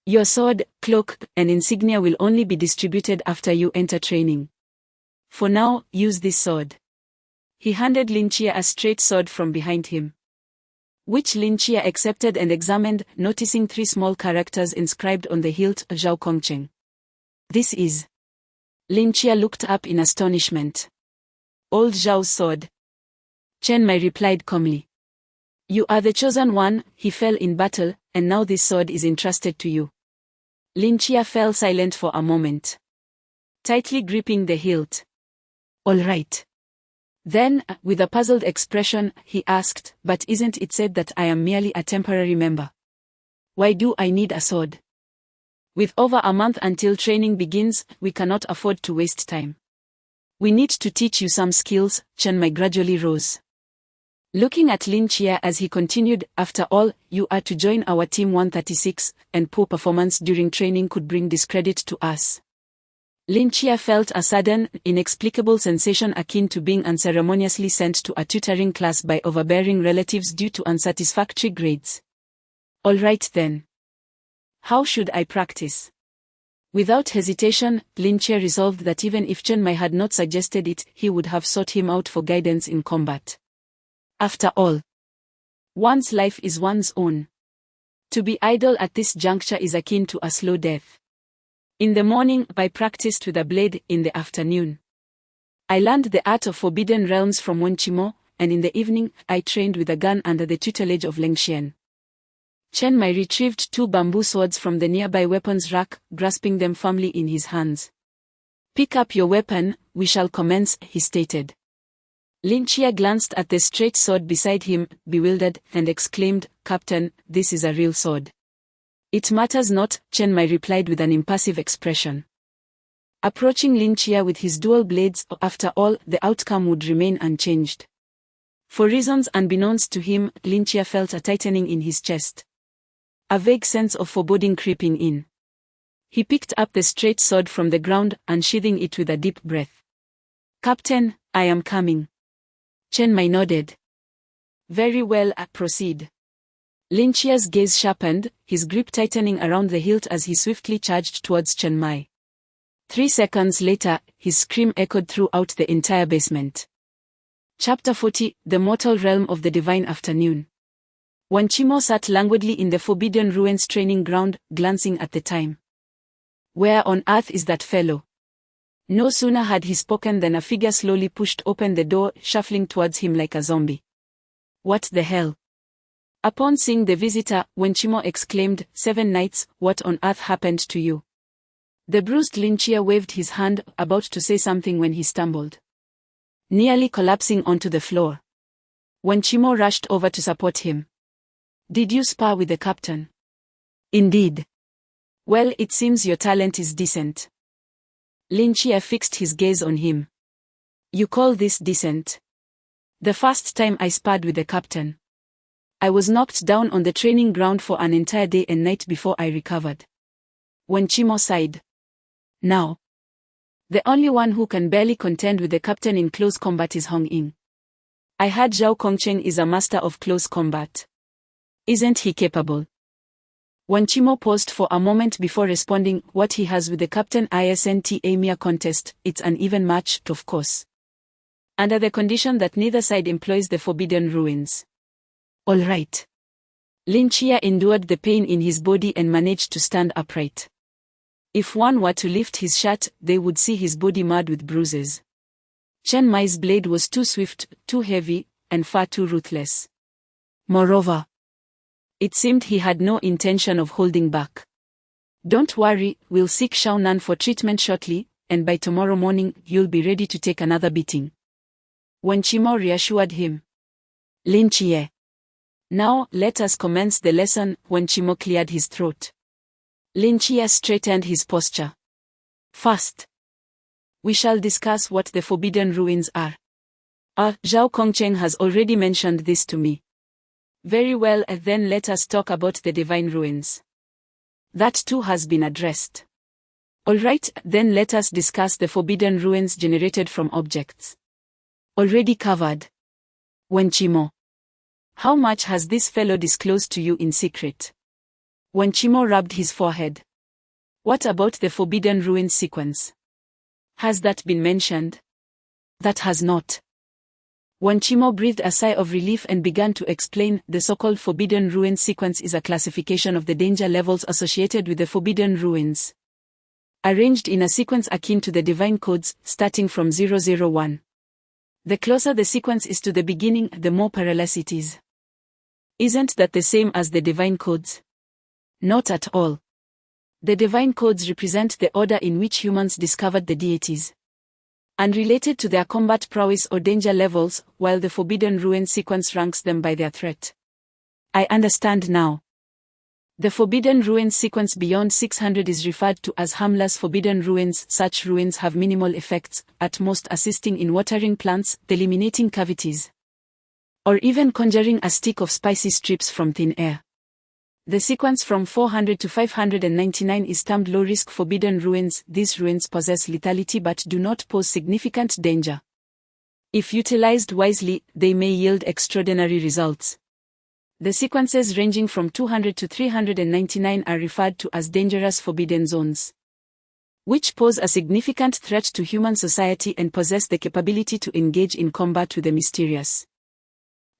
your sword, cloak, and insignia will only be distributed after you enter training. For now, use this sword. He handed Lin Chia a straight sword from behind him, which Lin Chia accepted and examined, noticing 3 small characters inscribed on the hilt, Zhao Kongcheng. This is. Lin Chia looked up in astonishment. Old Zhao's sword. Chen Mai replied calmly. You are the chosen one, he fell in battle, and now this sword is entrusted to you. Lin Chia fell silent for a moment, tightly gripping the hilt. All right. Then, with a puzzled expression, he asked, but isn't it said that I am merely a temporary member? Why do I need a sword? With over a month until training begins, we cannot afford to waste time. We need to teach you some skills. Chen Mai gradually rose, looking at Lin Chia as he continued, after all, you are to join our Team 136, and poor performance during training could bring discredit to us. Lin Chia felt a sudden, inexplicable sensation akin to being unceremoniously sent to a tutoring class by overbearing relatives due to unsatisfactory grades. All right then. How should I practice? Without hesitation, Lin Chia resolved that even if Chen Mai had not suggested it, he would have sought him out for guidance in combat. After all, one's life is one's own. To be idle at this juncture is akin to a slow death. In the morning, I practiced with a blade. In the afternoon, I learned the art of forbidden realms from Wenchimo, and in the evening, I trained with a gun under the tutelage of Leng Xian. Chen Mai retrieved 2 bamboo swords from the nearby weapons rack, grasping them firmly in his hands. Pick up your weapon, we shall commence, he stated. Lin Chia glanced at the straight sword beside him, bewildered, and exclaimed, Captain, this is a real sword. It matters not, Chen Mai replied with an impassive expression. Approaching Lin Chia with his dual blades, after all, the outcome would remain unchanged. For reasons unbeknownst to him, Lin Chia felt a tightening in his chest, a vague sense of foreboding creeping in. He picked up the straight sword from the ground, unsheathing it with a deep breath. Captain, I am coming. Chen Mai nodded. Very well, proceed. Lin Chia's gaze sharpened, his grip tightening around the hilt as he swiftly charged towards Chen Mai. 3 seconds later, his scream echoed throughout the entire basement. Chapter 40, The Mortal Realm of the Divine Afternoon. Wen Qimo sat languidly in the Forbidden Ruins training ground, glancing at the time. Where on earth is that fellow? No sooner had he spoken than a figure slowly pushed open the door, shuffling towards him like a zombie. What the hell? Upon seeing the visitor, Wen Qimo exclaimed, 7 nights, what on earth happened to you? The bruised Lin Chia waved his hand, about to say something when he stumbled, nearly collapsing onto the floor. Wen Qimo rushed over to support him. Did you spar with the captain? Indeed. Well, it seems your talent is decent. Lin Chia fixed his gaze on him. You call this decent? The first time I sparred with the captain, I was knocked down on the training ground for an entire day and night before I recovered. Wen Qimo sighed. Now, the only one who can barely contend with the captain in close combat is Hong Ying. I heard Zhao Kongcheng is a master of close combat. Isn't he capable? Wen Qimo paused for a moment before responding, what he has with the captain isn't a mere contest, it's an even match, of course. Under the condition that neither side employs the Forbidden Ruins. All right. Lin Chia endured the pain in his body and managed to stand upright. If one were to lift his shirt, they would see his body marred with bruises. Chen Mai's blade was too swift, too heavy, and far too ruthless. Moreover, it seemed he had no intention of holding back. Don't worry, we'll seek Shao Nan for treatment shortly, and by tomorrow morning you'll be ready to take another beating. Wen Qimo reassured him. Lin Chia. Now, let us commence the lesson. Wen Qimo cleared his throat. Lin Chia straightened his posture. First, we shall discuss what the Forbidden Ruins are. Zhao Kongcheng has already mentioned this to me. Very well, then let us talk about the Divine Ruins. That too has been addressed. Alright, then let us discuss the Forbidden Ruins generated from objects. Already covered. Wen Qimo. How much has this fellow disclosed to you in secret? Wen Qimo rubbed his forehead. What about the Forbidden Ruins sequence? Has that been mentioned? That has not. Wen Qimo breathed a sigh of relief and began to explain. The so-called Forbidden Ruins sequence is a classification of the danger levels associated with the Forbidden Ruins, arranged in a sequence akin to the Divine Codes, starting from 001. The closer the sequence is to the beginning, the more perilous it is. Isn't that the same as the Divine Codes? Not at all. The Divine Codes represent the order in which humans discovered the deities, unrelated to their combat prowess or danger levels, while the Forbidden Ruins sequence ranks them by their threat. I understand now. The Forbidden Ruins sequence beyond 600 is referred to as harmless Forbidden Ruins. Such ruins have minimal effects, at most assisting in watering plants, eliminating cavities, or even conjuring a stick of spicy strips from thin air. The sequence from 400 to 599 is termed low-risk Forbidden Ruins. These ruins possess lethality but do not pose significant danger. If utilized wisely, they may yield extraordinary results. The sequences ranging from 200 to 399 are referred to as dangerous Forbidden Zones, which pose a significant threat to human society and possess the capability to engage in combat with the mysterious.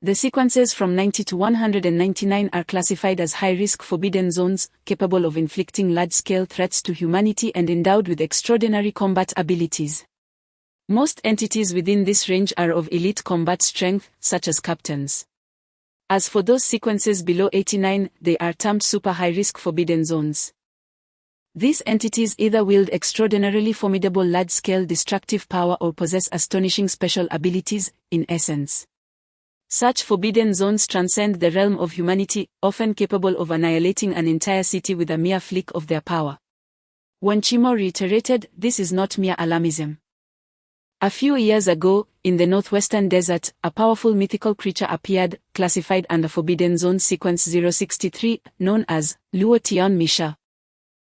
The sequences from 90 to 199 are classified as high-risk Forbidden Zones, capable of inflicting large-scale threats to humanity and endowed with extraordinary combat abilities. Most entities within this range are of elite combat strength, such as captains. As for those sequences below 89, they are termed super high-risk Forbidden Zones. These entities either wield extraordinarily formidable large-scale destructive power or possess astonishing special abilities. In essence, such Forbidden Zones transcend the realm of humanity, often capable of annihilating an entire city with a mere flick of their power. Wen Qimo reiterated, this is not mere alarmism. A few years ago, in the northwestern desert, a powerful mythical creature appeared, classified under Forbidden Zone Sequence 063, known as Luo Tian Misha,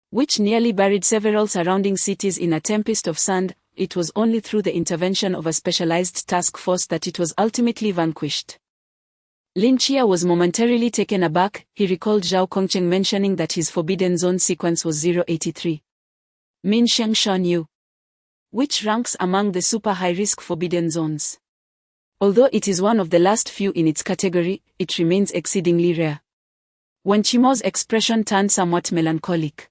which nearly buried several surrounding cities in a tempest of sand. It was only through the intervention of a specialized task force that it was ultimately vanquished. Lin Chia was momentarily taken aback. He recalled Zhao Kongcheng mentioning that his Forbidden Zone sequence was 083. Min Sheng Shan Yu, which ranks among the super high-risk Forbidden Zones. Although it is one of the last few in its category, it remains exceedingly rare. Wen Qimo's expression turned somewhat melancholic.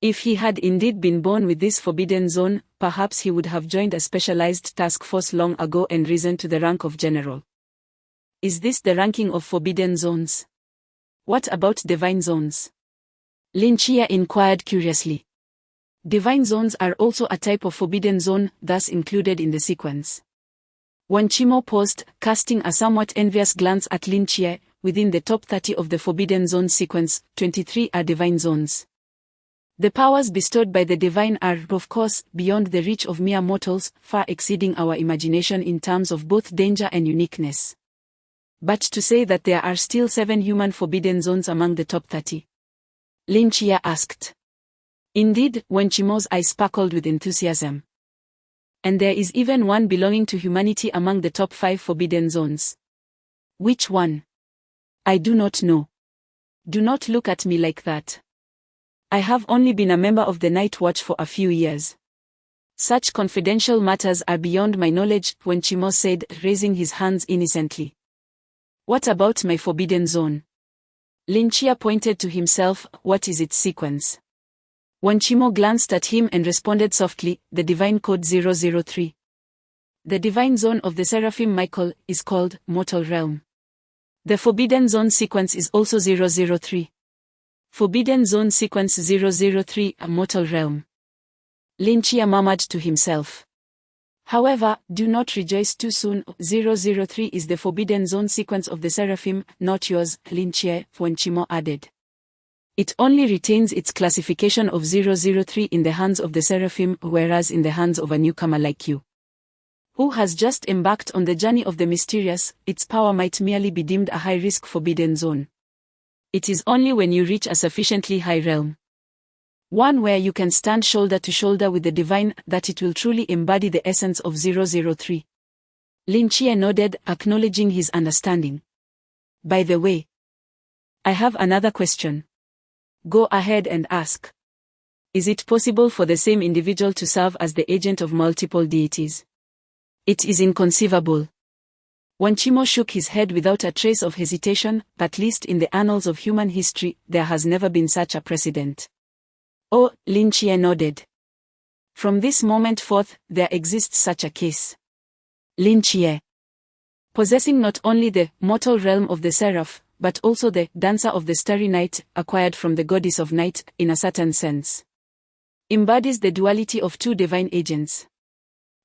If he had indeed been born with this Forbidden Zone, perhaps he would have joined a specialized task force long ago and risen to the rank of general. Is this the ranking of Forbidden Zones? What about Divine Zones? Lin Chia inquired curiously. Divine Zones are also a type of Forbidden Zone, thus included in the sequence. Wen Qimo paused, casting a somewhat envious glance at Lin Chia. Within the top 30 of the Forbidden Zone sequence, 23 are Divine Zones. The powers bestowed by the Divine are, of course, beyond the reach of mere mortals, far exceeding our imagination in terms of both danger and uniqueness. But to say that there are still 7 human Forbidden Zones among the top 30? Lin Chia asked. Indeed, Wen Qimo's eyes sparkled with enthusiasm. And there is even one belonging to humanity among the top 5 Forbidden Zones. Which one? I do not know. Do not look at me like that. I have only been a member of the Night Watch for a few years. Such confidential matters are beyond my knowledge, Wen Qimo said, raising his hands innocently. What about my Forbidden Zone? Lin Chia pointed to himself. What is its sequence? Wen Qimo glanced at him and responded softly, the Divine Code 003. The Divine Zone of the Seraphim Michael is called Mortal Realm. The Forbidden Zone sequence is also 003. Forbidden Zone sequence 003, a Mortal Realm. Lin Chia murmured to himself. However, do not rejoice too soon. 003 is the Forbidden Zone sequence of the Seraphim, not yours, Lin Chia, Wen Qimo added. It only retains its classification of 003 in the hands of the Seraphim, whereas in the hands of a newcomer like you, who has just embarked on the journey of the mysterious, its power might merely be deemed a high-risk Forbidden Zone. It is only when you reach a sufficiently high realm, one where you can stand shoulder to shoulder with the divine, that it will truly embody the essence of 003. Lin Chia nodded, acknowledging his understanding. By the way, I have another question. Go ahead and ask. Is it possible for the same individual to serve as the agent of multiple deities? It is inconceivable. Wen Qimo shook his head without a trace of hesitation. At least in the annals of human history, there has never been such a precedent. Oh, Lin Chia nodded. From this moment forth, there exists such a case. Lin Chia, possessing not only the mortal realm of the seraph, but also the dancer of the starry night, acquired from the goddess of night, in a certain sense, embodies the duality of 2 divine agents.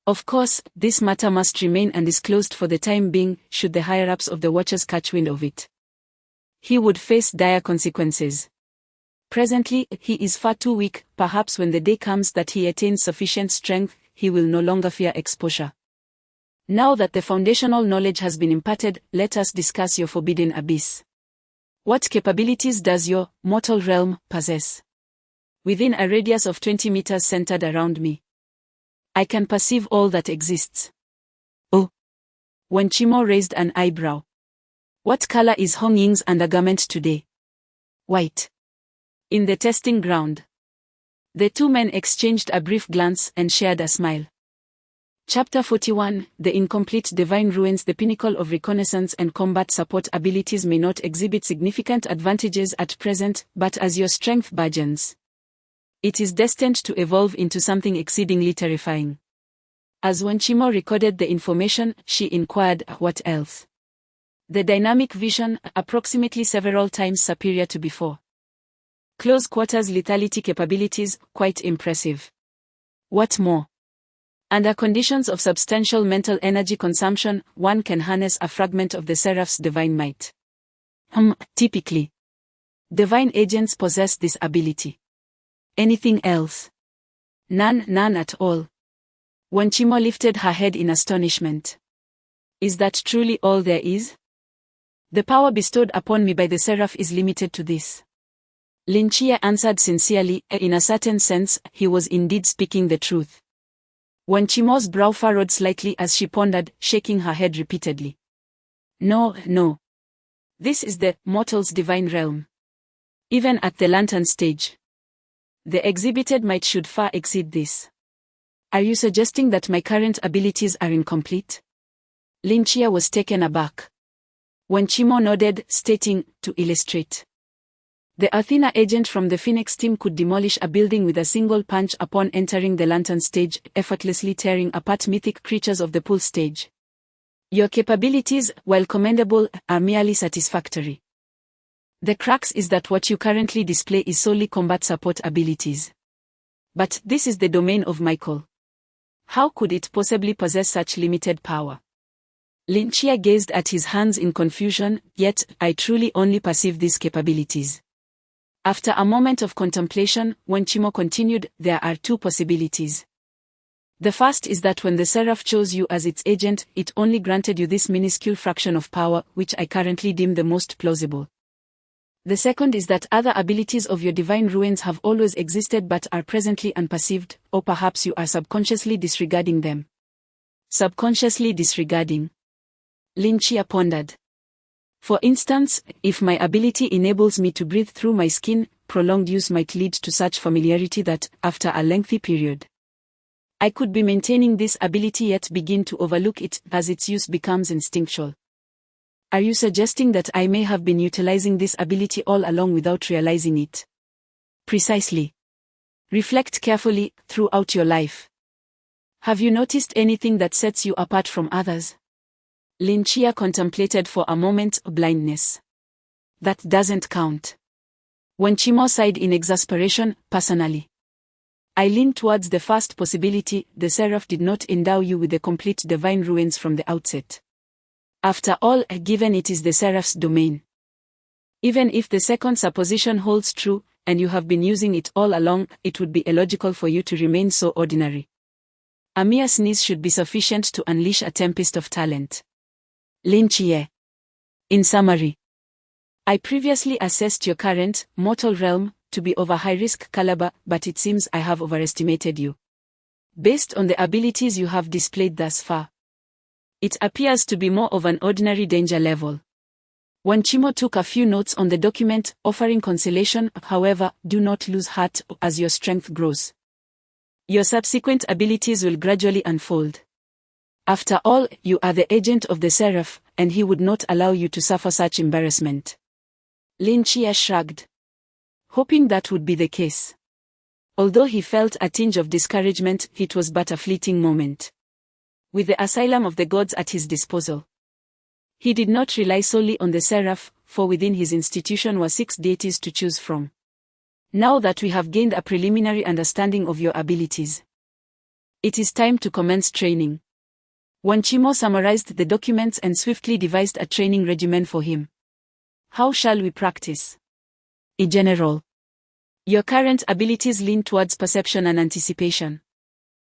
Of course, this matter must remain undisclosed for the time being. Should the higher-ups of the Watchers catch wind of it, he would face dire consequences. Presently, he is far too weak. Perhaps when the day comes that he attains sufficient strength, he will no longer fear exposure. Now that the foundational knowledge has been imparted, let us discuss your Forbidden Abyss. What capabilities does your mortal realm possess? Within a radius of 20 meters centered around me, I can perceive all that exists. Oh. Wen Qimo raised an eyebrow. What color is Hong Ying's undergarment today? White. In the testing ground. The 2 men exchanged a brief glance and shared a smile. Chapter 41, The Incomplete Divine Ruins. The pinnacle of reconnaissance and combat support abilities may not exhibit significant advantages at present, but as your strength burgeons, it is destined to evolve into something exceedingly terrifying. As Wen Qimo recorded the information, she inquired, what else? The dynamic vision, approximately several times superior to before. Close quarters lethality capabilities, quite impressive. What more? Under conditions of substantial mental energy consumption, one can harness a fragment of the Seraph's divine might. Typically, divine agents possess this ability. Anything else? None at all. Wen Qimo lifted her head in astonishment. Is that truly all there is? The power bestowed upon me by the Seraph is limited to this. Lin Chia answered sincerely. In a certain sense, he was indeed speaking the truth. Wen Qimo's brow furrowed slightly as she pondered, shaking her head repeatedly. No. This is the mortal's divine realm. Even at the lantern stage, the exhibited might should far exceed this. Are you suggesting that my current abilities are incomplete? Lin Chia was taken aback when Chimo nodded, stating, to illustrate. The Athena agent from the Phoenix team could demolish a building with a single punch upon entering the lantern stage, effortlessly tearing apart mythic creatures of the pool stage. Your capabilities, while commendable, are merely satisfactory. The crux is that what you currently display is solely combat support abilities. But this is the domain of Michael. How could it possibly possess such limited power? Lin Chia gazed at his hands in confusion, yet, I truly only perceive these capabilities. After a moment of contemplation, when Chimo continued, there are two possibilities. The first is that when the Seraph chose you as its agent, it only granted you this minuscule fraction of power, which I currently deem the most plausible. The second is that other abilities of your divine ruins have always existed but are presently unperceived, or perhaps you are subconsciously disregarding them. Subconsciously disregarding. Lin Chia pondered. For instance, if my ability enables me to breathe through my skin, prolonged use might lead to such familiarity that, after a lengthy period, I could be maintaining this ability yet begin to overlook it as its use becomes instinctual. Are you suggesting that I may have been utilizing this ability all along without realizing it? Precisely. Reflect carefully throughout your life. Have you noticed anything that sets you apart from others? Lin Chia contemplated for a moment blindness. That doesn't count. When Chimo sighed in exasperation, personally, I lean towards the first possibility. The Seraph did not endow you with the complete divine ruins from the outset. After all, given it is the Seraph's domain. Even if the second supposition holds true, and you have been using it all along, it would be illogical for you to remain so ordinary. A mere sneeze should be sufficient to unleash a tempest of talent. Lin Chia. In summary, I previously assessed your current, mortal realm, to be of a high-risk caliber, but it seems I have overestimated you. Based on the abilities you have displayed thus far, it appears to be more of an ordinary danger level. When Chimo took a few notes on the document, offering consolation, however, do not lose heart as your strength grows. Your subsequent abilities will gradually unfold. After all, you are the agent of the Seraph, and he would not allow you to suffer such embarrassment. Lin Chia shrugged, hoping that would be the case. Although he felt a tinge of discouragement, it was but a fleeting moment. With the asylum of the gods at his disposal, he did not rely solely on the Seraph, for within his institution were 6 deities to choose from. Now that we have gained a preliminary understanding of your abilities, it is time to commence training. When Chimo summarized the documents and swiftly devised a training regimen for him. How shall we practice? In general, your current abilities lean towards perception and anticipation.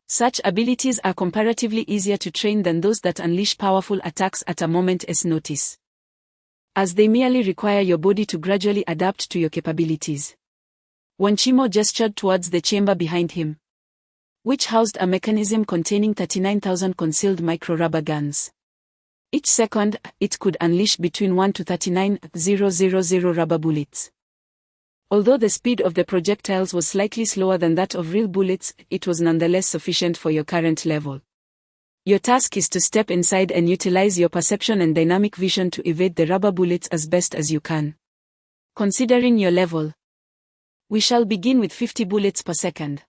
Such abilities are comparatively easier to train than those that unleash powerful attacks at a moment's notice, as they merely require your body to gradually adapt to your capabilities. When Chimo gestured towards the chamber behind him, which housed a mechanism containing 39,000 concealed micro-rubber guns. Each second, it could unleash between 1 to 39,000 rubber bullets. Although the speed of the projectiles was slightly slower than that of real bullets, it was nonetheless sufficient for your current level. Your task is to step inside and utilize your perception and dynamic vision to evade the rubber bullets as best as you can. Considering your level, we shall begin with 50 bullets per second.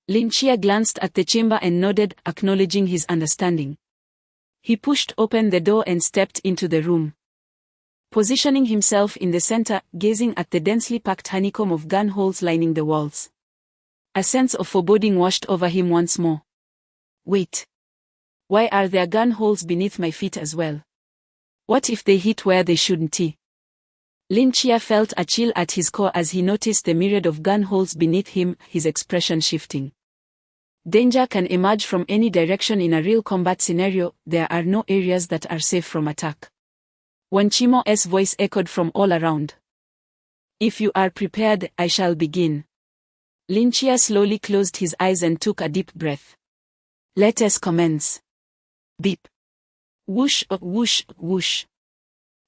Lin Chia glanced at the chamber and nodded, acknowledging his understanding. He pushed open the door and stepped into the room. Positioning himself in the center, gazing at the densely packed honeycomb of gun holes lining the walls. A sense of foreboding washed over him once more. Wait. Why are there gun holes beneath my feet as well? What if they hit where they shouldn't? Lin Chia felt a chill at his core as he noticed the myriad of gun holes beneath him, his expression shifting. Danger can emerge from any direction in a real combat scenario. There are no areas that are safe from attack. When Chimo's voice echoed from all around. If you are prepared, I shall begin. Lin Chia slowly closed his eyes and took a deep breath. Let us commence. Beep. Whoosh, whoosh, whoosh.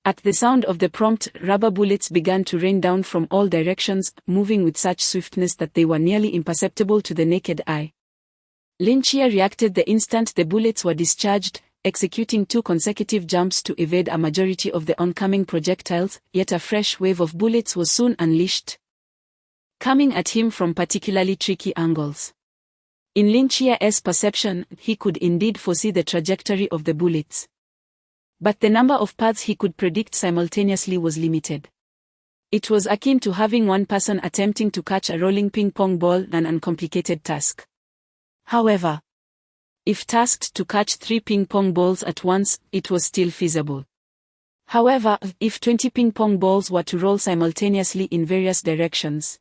At the sound of the prompt, rubber bullets began to rain down from all directions, moving with such swiftness that they were nearly imperceptible to the naked eye. Lin Chia reacted the instant the bullets were discharged, executing 2 consecutive jumps to evade a majority of the oncoming projectiles, yet a fresh wave of bullets was soon unleashed, coming at him from particularly tricky angles. In Lin Chia's perception, he could indeed foresee the trajectory of the bullets. But the number of paths he could predict simultaneously was limited. It was akin to having one person attempting to catch a rolling ping-pong ball, an uncomplicated task. However, if tasked to catch 3 ping-pong balls at once, it was still feasible. However, if 20 ping-pong balls were to roll simultaneously in various directions,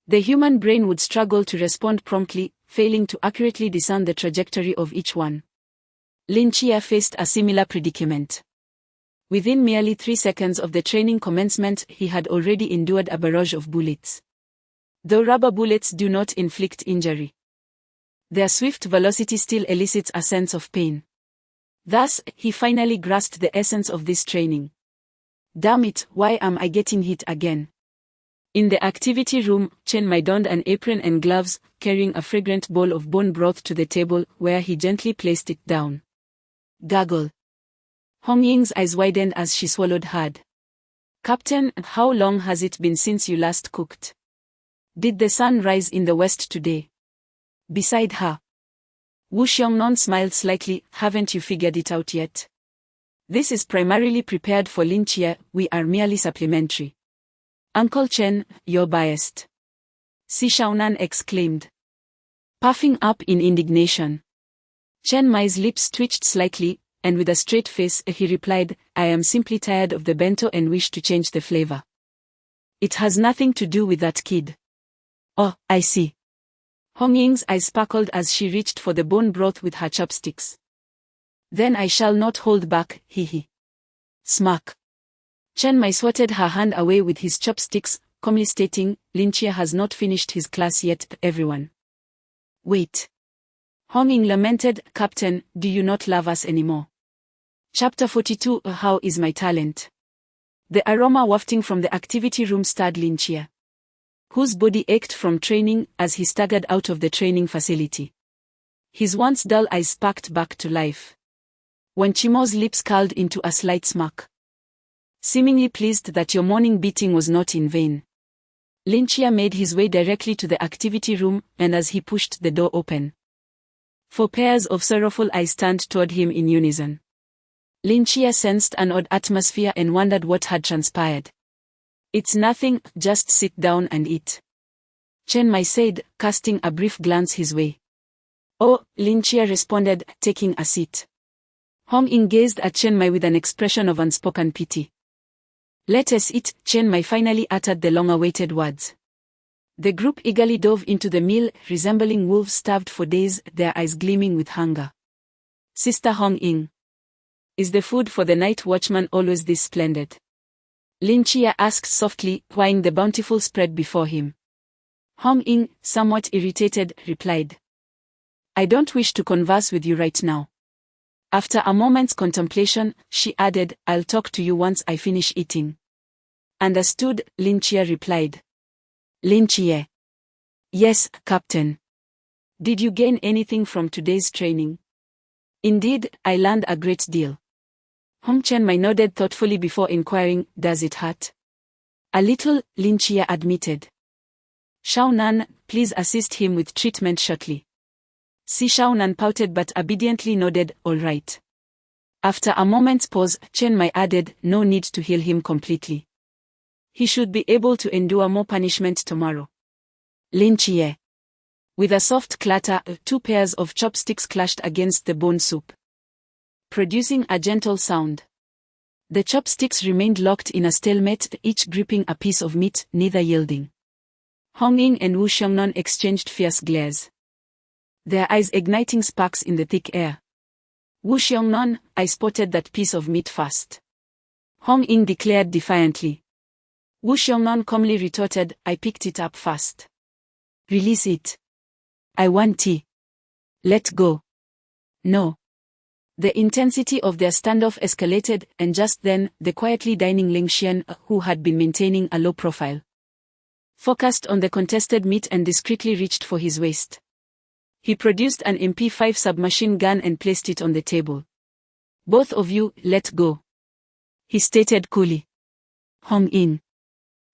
the human brain would struggle to respond promptly, failing to accurately discern the trajectory of each one. Lin Chia faced a similar predicament. Within merely 3 seconds of the training commencement, he had already endured a barrage of bullets. Though rubber bullets do not inflict injury, their swift velocity still elicits a sense of pain. Thus, he finally grasped the essence of this training. Damn it, why am I getting hit again? In the activity room, Chen Mai donned an apron and gloves, carrying a fragrant bowl of bone broth to the table, where he gently placed it down. Gaggle. Hong Ying's eyes widened as she swallowed hard. Captain, how long has it been since you last cooked? Did the sun rise in the west today? Beside her, Wu Xiongnon smiled slightly. Haven't you figured it out yet? This is primarily prepared for Lin Chia, we are merely supplementary. Uncle Chen, you're biased. Si Shaonan exclaimed, puffing up in indignation. Chen Mai's lips twitched slightly, and with a straight face he replied, I am simply tired of the bento and wish to change the flavor. It has nothing to do with that kid. Oh, I see. Hong Ying's eyes sparkled as she reached for the bone broth with her chopsticks. Then I shall not hold back, hee. Smack. Chen Mai swatted her hand away with his chopsticks, calmly stating, Lin Chia has not finished his class yet, everyone. Wait. Hong Ying lamented, Captain, do you not love us anymore? Chapter 42 How is my talent? The aroma wafting from the activity room stirred Lin Chia, whose body ached from training as he staggered out of the training facility. His once dull eyes sparked back to life. When Chimo's lips curled into a slight smirk, seemingly pleased that your morning beating was not in vain, Lin Chia made his way directly to the activity room, and as he pushed the door open, 4 pairs of sorrowful eyes turned toward him in unison. Lin Chia sensed an odd atmosphere and wondered what had transpired. It's nothing, just sit down and eat, Chen Mai said, casting a brief glance his way. Oh, Lin Chia responded, taking a seat. Hong Ying gazed at Chen Mai with an expression of unspoken pity. Let us eat, Chen Mai finally uttered the long-awaited words. The group eagerly dove into the meal, resembling wolves starved for days, their eyes gleaming with hunger. Sister Hong Ying, is the food for the night watchman always this splendid? Lin Chia asked softly, eyeing the bountiful spread before him. Hong Ying, somewhat irritated, replied, I don't wish to converse with you right now. After a moment's contemplation, she added, I'll talk to you once I finish eating. Understood, Lin Chia replied. Lin Chia. Yes, Captain. Did you gain anything from today's training? Indeed, I learned a great deal. Hong Chen Mai nodded thoughtfully before inquiring, does it hurt? A little, Lin Chia admitted. Shaonan, please assist him with treatment shortly. Si Shaonan pouted but obediently nodded, all right. After a moment's pause, Chen Mai added, no need to heal him completely. He should be able to endure more punishment tomorrow. Lin Chia. With a soft clatter, 2 pairs of chopsticks clashed against the bone soup, producing a gentle sound. The chopsticks remained locked in a stalemate, each gripping a piece of meat, neither yielding. Hong Ying and Wu Xiongnon exchanged fierce glares, their eyes igniting sparks in the thick air. Wu Xiongnon, I spotted that piece of meat first, Hong Ying declared defiantly. Wu Xiongnon calmly retorted, I picked it up first. Release it. I want tea. Let go. No. The intensity of their standoff escalated, and just then, the quietly dining Ling Xian, who had been maintaining a low profile, focused on the contested meat and discreetly reached for his waist. He produced an MP5 submachine gun and placed it on the table. "Both of you, let go," he stated coolly. Hong Ying.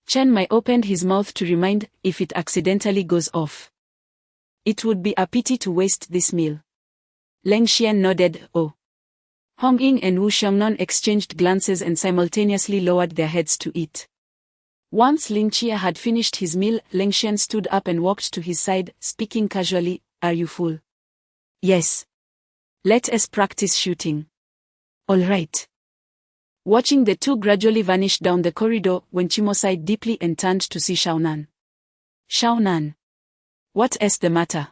Chen Mai opened his mouth to remind, "If it accidentally goes off, it would be a pity to waste this meal." Ling Xian nodded, "Oh." Hong Ying and Wu Xiongnan exchanged glances and simultaneously lowered their heads to eat. Once Lin Chia had finished his meal, Ling Xian stood up and walked to his side, speaking casually, "Are you full?" "Yes. Let us practice shooting." "All right." Watching the two gradually vanish down the corridor, Wen Qimo sighed deeply and turned to see Xiaonan. "Xiaonan. What is the matter?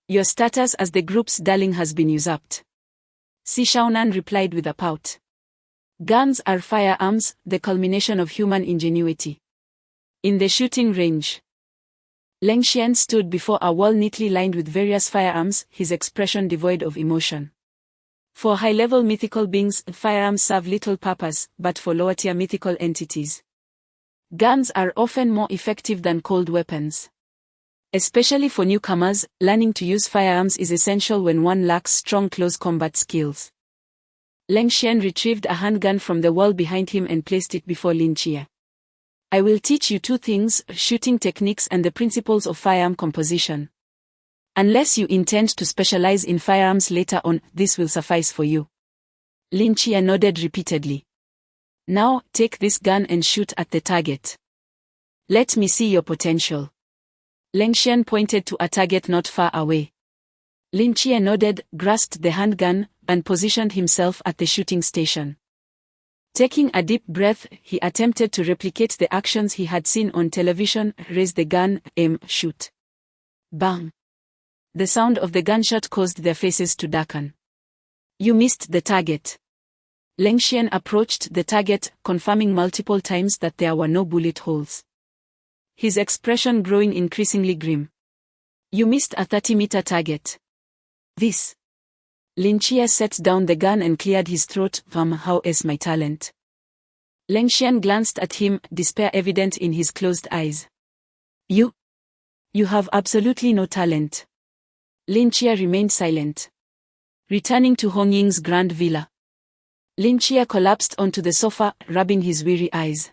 Your status as the group's darling has been usurped." Si Xiaonan replied with a pout. "Guns are firearms, the culmination of human ingenuity. In the shooting range." Ling Xian stood before a wall neatly lined with various firearms, his expression devoid of emotion. For high-level mythical beings, firearms serve little purpose, but for lower-tier mythical entities, guns are often more effective than cold weapons. Especially for newcomers, learning to use firearms is essential when one lacks strong close combat skills. Ling Xian retrieved a handgun from the wall behind him and placed it before Lin Chia. "I will teach you two things, shooting techniques and the principles of firearm composition. Unless you intend to specialize in firearms later on, this will suffice for you." Lin Chia nodded repeatedly. "Now, take this gun and shoot at the target. Let me see your potential." Ling Xian pointed to a target not far away. Lin Chia nodded, grasped the handgun, and positioned himself at the shooting station. Taking a deep breath, he attempted to replicate the actions he had seen on television: raise the gun, aim, shoot. Bang! The sound of the gunshot caused their faces to darken. "You missed the target." Ling Xian approached the target, confirming multiple times that there were no bullet holes, his expression growing increasingly grim. "You missed a 30-meter target." "This." Lin Chia set down the gun and cleared his throat. "How is my talent?" Ling Xian glanced at him, despair evident in his closed eyes. You have absolutely no talent." Lin Chia remained silent. Returning to Hong Ying's grand villa, Lin Chia collapsed onto the sofa, rubbing his weary eyes.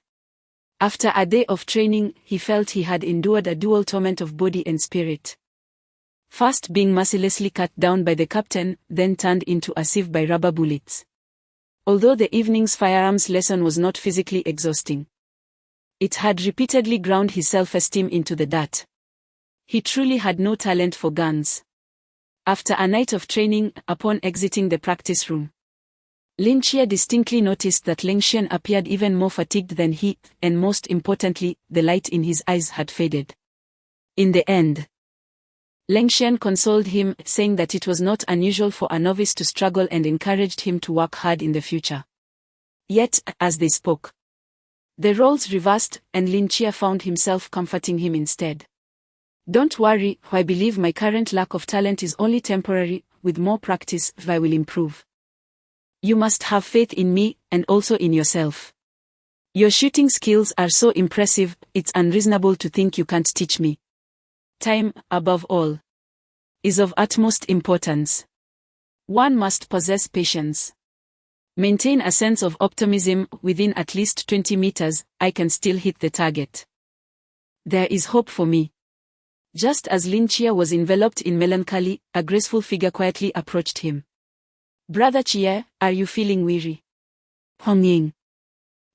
After a day of training, he felt he had endured a dual torment of body and spirit. First being mercilessly cut down by the captain, then turned into a sieve by rubber bullets. Although the evening's firearms lesson was not physically exhausting, it had repeatedly ground his self-esteem into the dirt. He truly had no talent for guns. After a night of training, upon exiting the practice room, Lin Chia distinctly noticed that Ling Xian appeared even more fatigued than he, and most importantly, the light in his eyes had faded. In the end, Ling Xian consoled him, saying that it was not unusual for a novice to struggle and encouraged him to work hard in the future. Yet, as they spoke, the roles reversed, and Lin Chia found himself comforting him instead. "Don't worry, I believe my current lack of talent is only temporary. With more practice, I will improve. You must have faith in me, and also in yourself. Your shooting skills are so impressive, it's unreasonable to think you can't teach me. Time, above all, is of utmost importance. One must possess patience. Maintain a sense of optimism. Within at least 20 meters, I can still hit the target. There is hope for me." Just as Lin Chia was enveloped in melancholy, a graceful figure quietly approached him. "Brother Chia, are you feeling weary?" Hong Ying,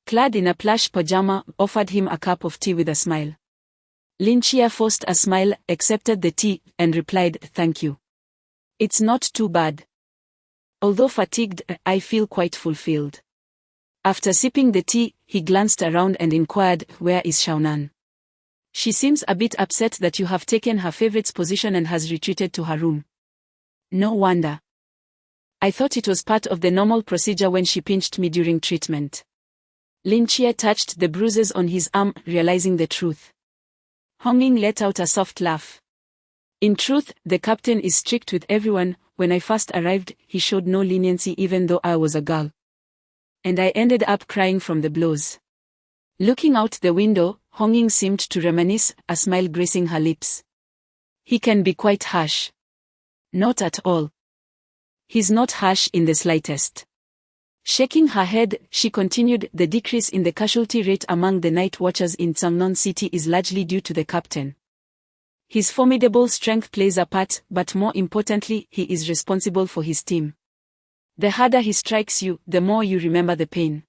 clad in a plush pajama, offered him a cup of tea with a smile. Lin Chia forced a smile, accepted the tea, and replied, "Thank you. It's not too bad. Although fatigued, I feel quite fulfilled." After sipping the tea, he glanced around and inquired, "Where is Xiaonan? She seems a bit upset that you have taken her favorite's position and has retreated to her room." "No wonder. I thought it was part of the normal procedure when she pinched me during treatment." Lin Chia touched the bruises on his arm, realizing the truth. Hong Ying let out a soft laugh. "In truth, the captain is strict with everyone, when I first arrived, he showed no leniency even though I was a girl. And I ended up crying from the blows. Looking out the window, Hongying seemed to reminisce, a smile gracing her lips. He can be quite harsh. Not at all. He's not harsh in the slightest. Shaking her head, she continued, the decrease in the casualty rate among the night watchers in Changnon City is largely due to the captain. His formidable strength plays a part, but more importantly, he is responsible for his team. The harder he strikes you, the more you remember the pain.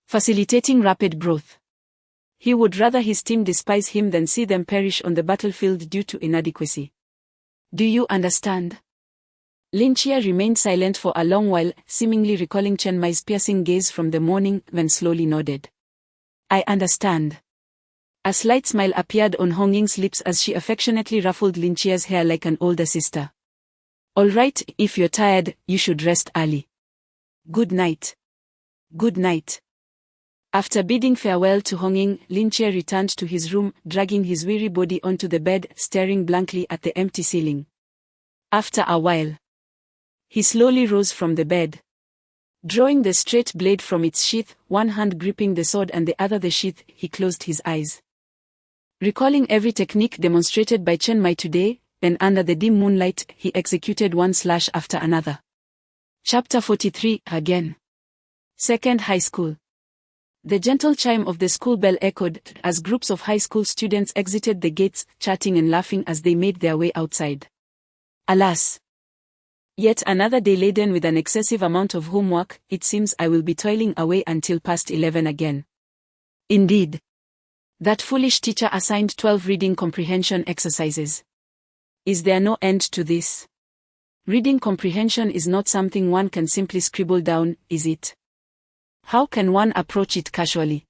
Facilitating rapid growth. He would rather his team despise him than see them perish on the battlefield due to inadequacy. Do you understand? Lin Chia remained silent for a long while, seemingly recalling Chen Mai's piercing gaze from the morning, then slowly nodded. I understand. A slight smile appeared on Hongying's lips as she affectionately ruffled Lin Chia's hair like an older sister. All right, if you're tired, you should rest early. Good night. Good night. After bidding farewell to Hongying, Lin Chia returned to his room, dragging his weary body onto the bed, staring blankly at the empty ceiling. After a while, he slowly rose from the bed. Drawing the straight blade from its sheath, one hand gripping the sword and the other the sheath, he closed his eyes. Recalling every technique demonstrated by Chen Mai today, and under the dim moonlight, he executed one slash after another. Chapter 43, again. Second high school. The gentle chime of the school bell echoed as groups of high school students exited the gates, chatting and laughing as they made their way outside. Alas! Yet another day laden with an excessive amount of homework, it seems I will be toiling away until past 11 again. Indeed. That foolish teacher assigned 12 reading comprehension exercises. Is there no end to this? Reading comprehension is not something one can simply scribble down, is it? How can one approach it casually?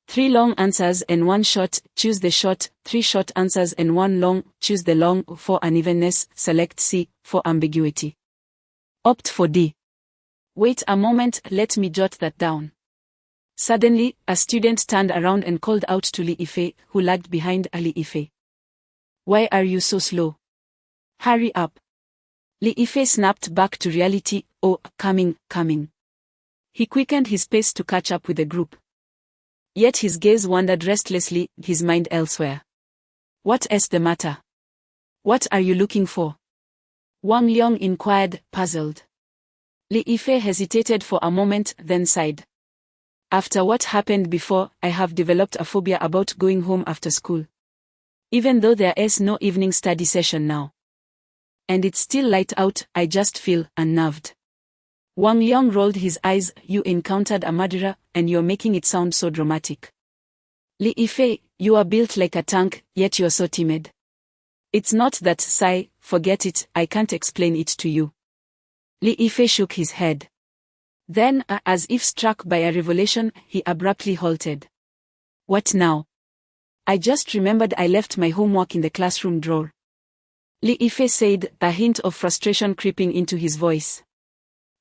3 long answers and 1 short, choose the short, 3 short answers and 1 long, choose the long, for unevenness, select C, for ambiguity. Opt for D. Wait a moment, let me jot that down. Suddenly, a student turned around and called out to Li Yifei, who lagged behind Li Yifei. Why are you so slow? Hurry up. Li Yifei snapped back to reality, oh, coming. He quickened his pace to catch up with the group. Yet his gaze wandered restlessly, his mind elsewhere. What is the matter? What are you looking for? Wang Liang inquired, puzzled. Li Yifei hesitated for a moment, then sighed. After what happened before, I have developed a phobia about going home after school. Even though there is no evening study session now. And it's still light out, I just feel unnerved. Wang Liang rolled his eyes, you encountered a murderer, and you're making it sound so dramatic. Li Yifei, you are built like a tank, yet you're so timid. It's not that, Sai, forget it, I can't explain it to you. Li Yifei shook his head. Then, as if struck by a revelation, he abruptly halted. What now? I just remembered I left my homework in the classroom drawer. Li Yifei said, a hint of frustration creeping into his voice.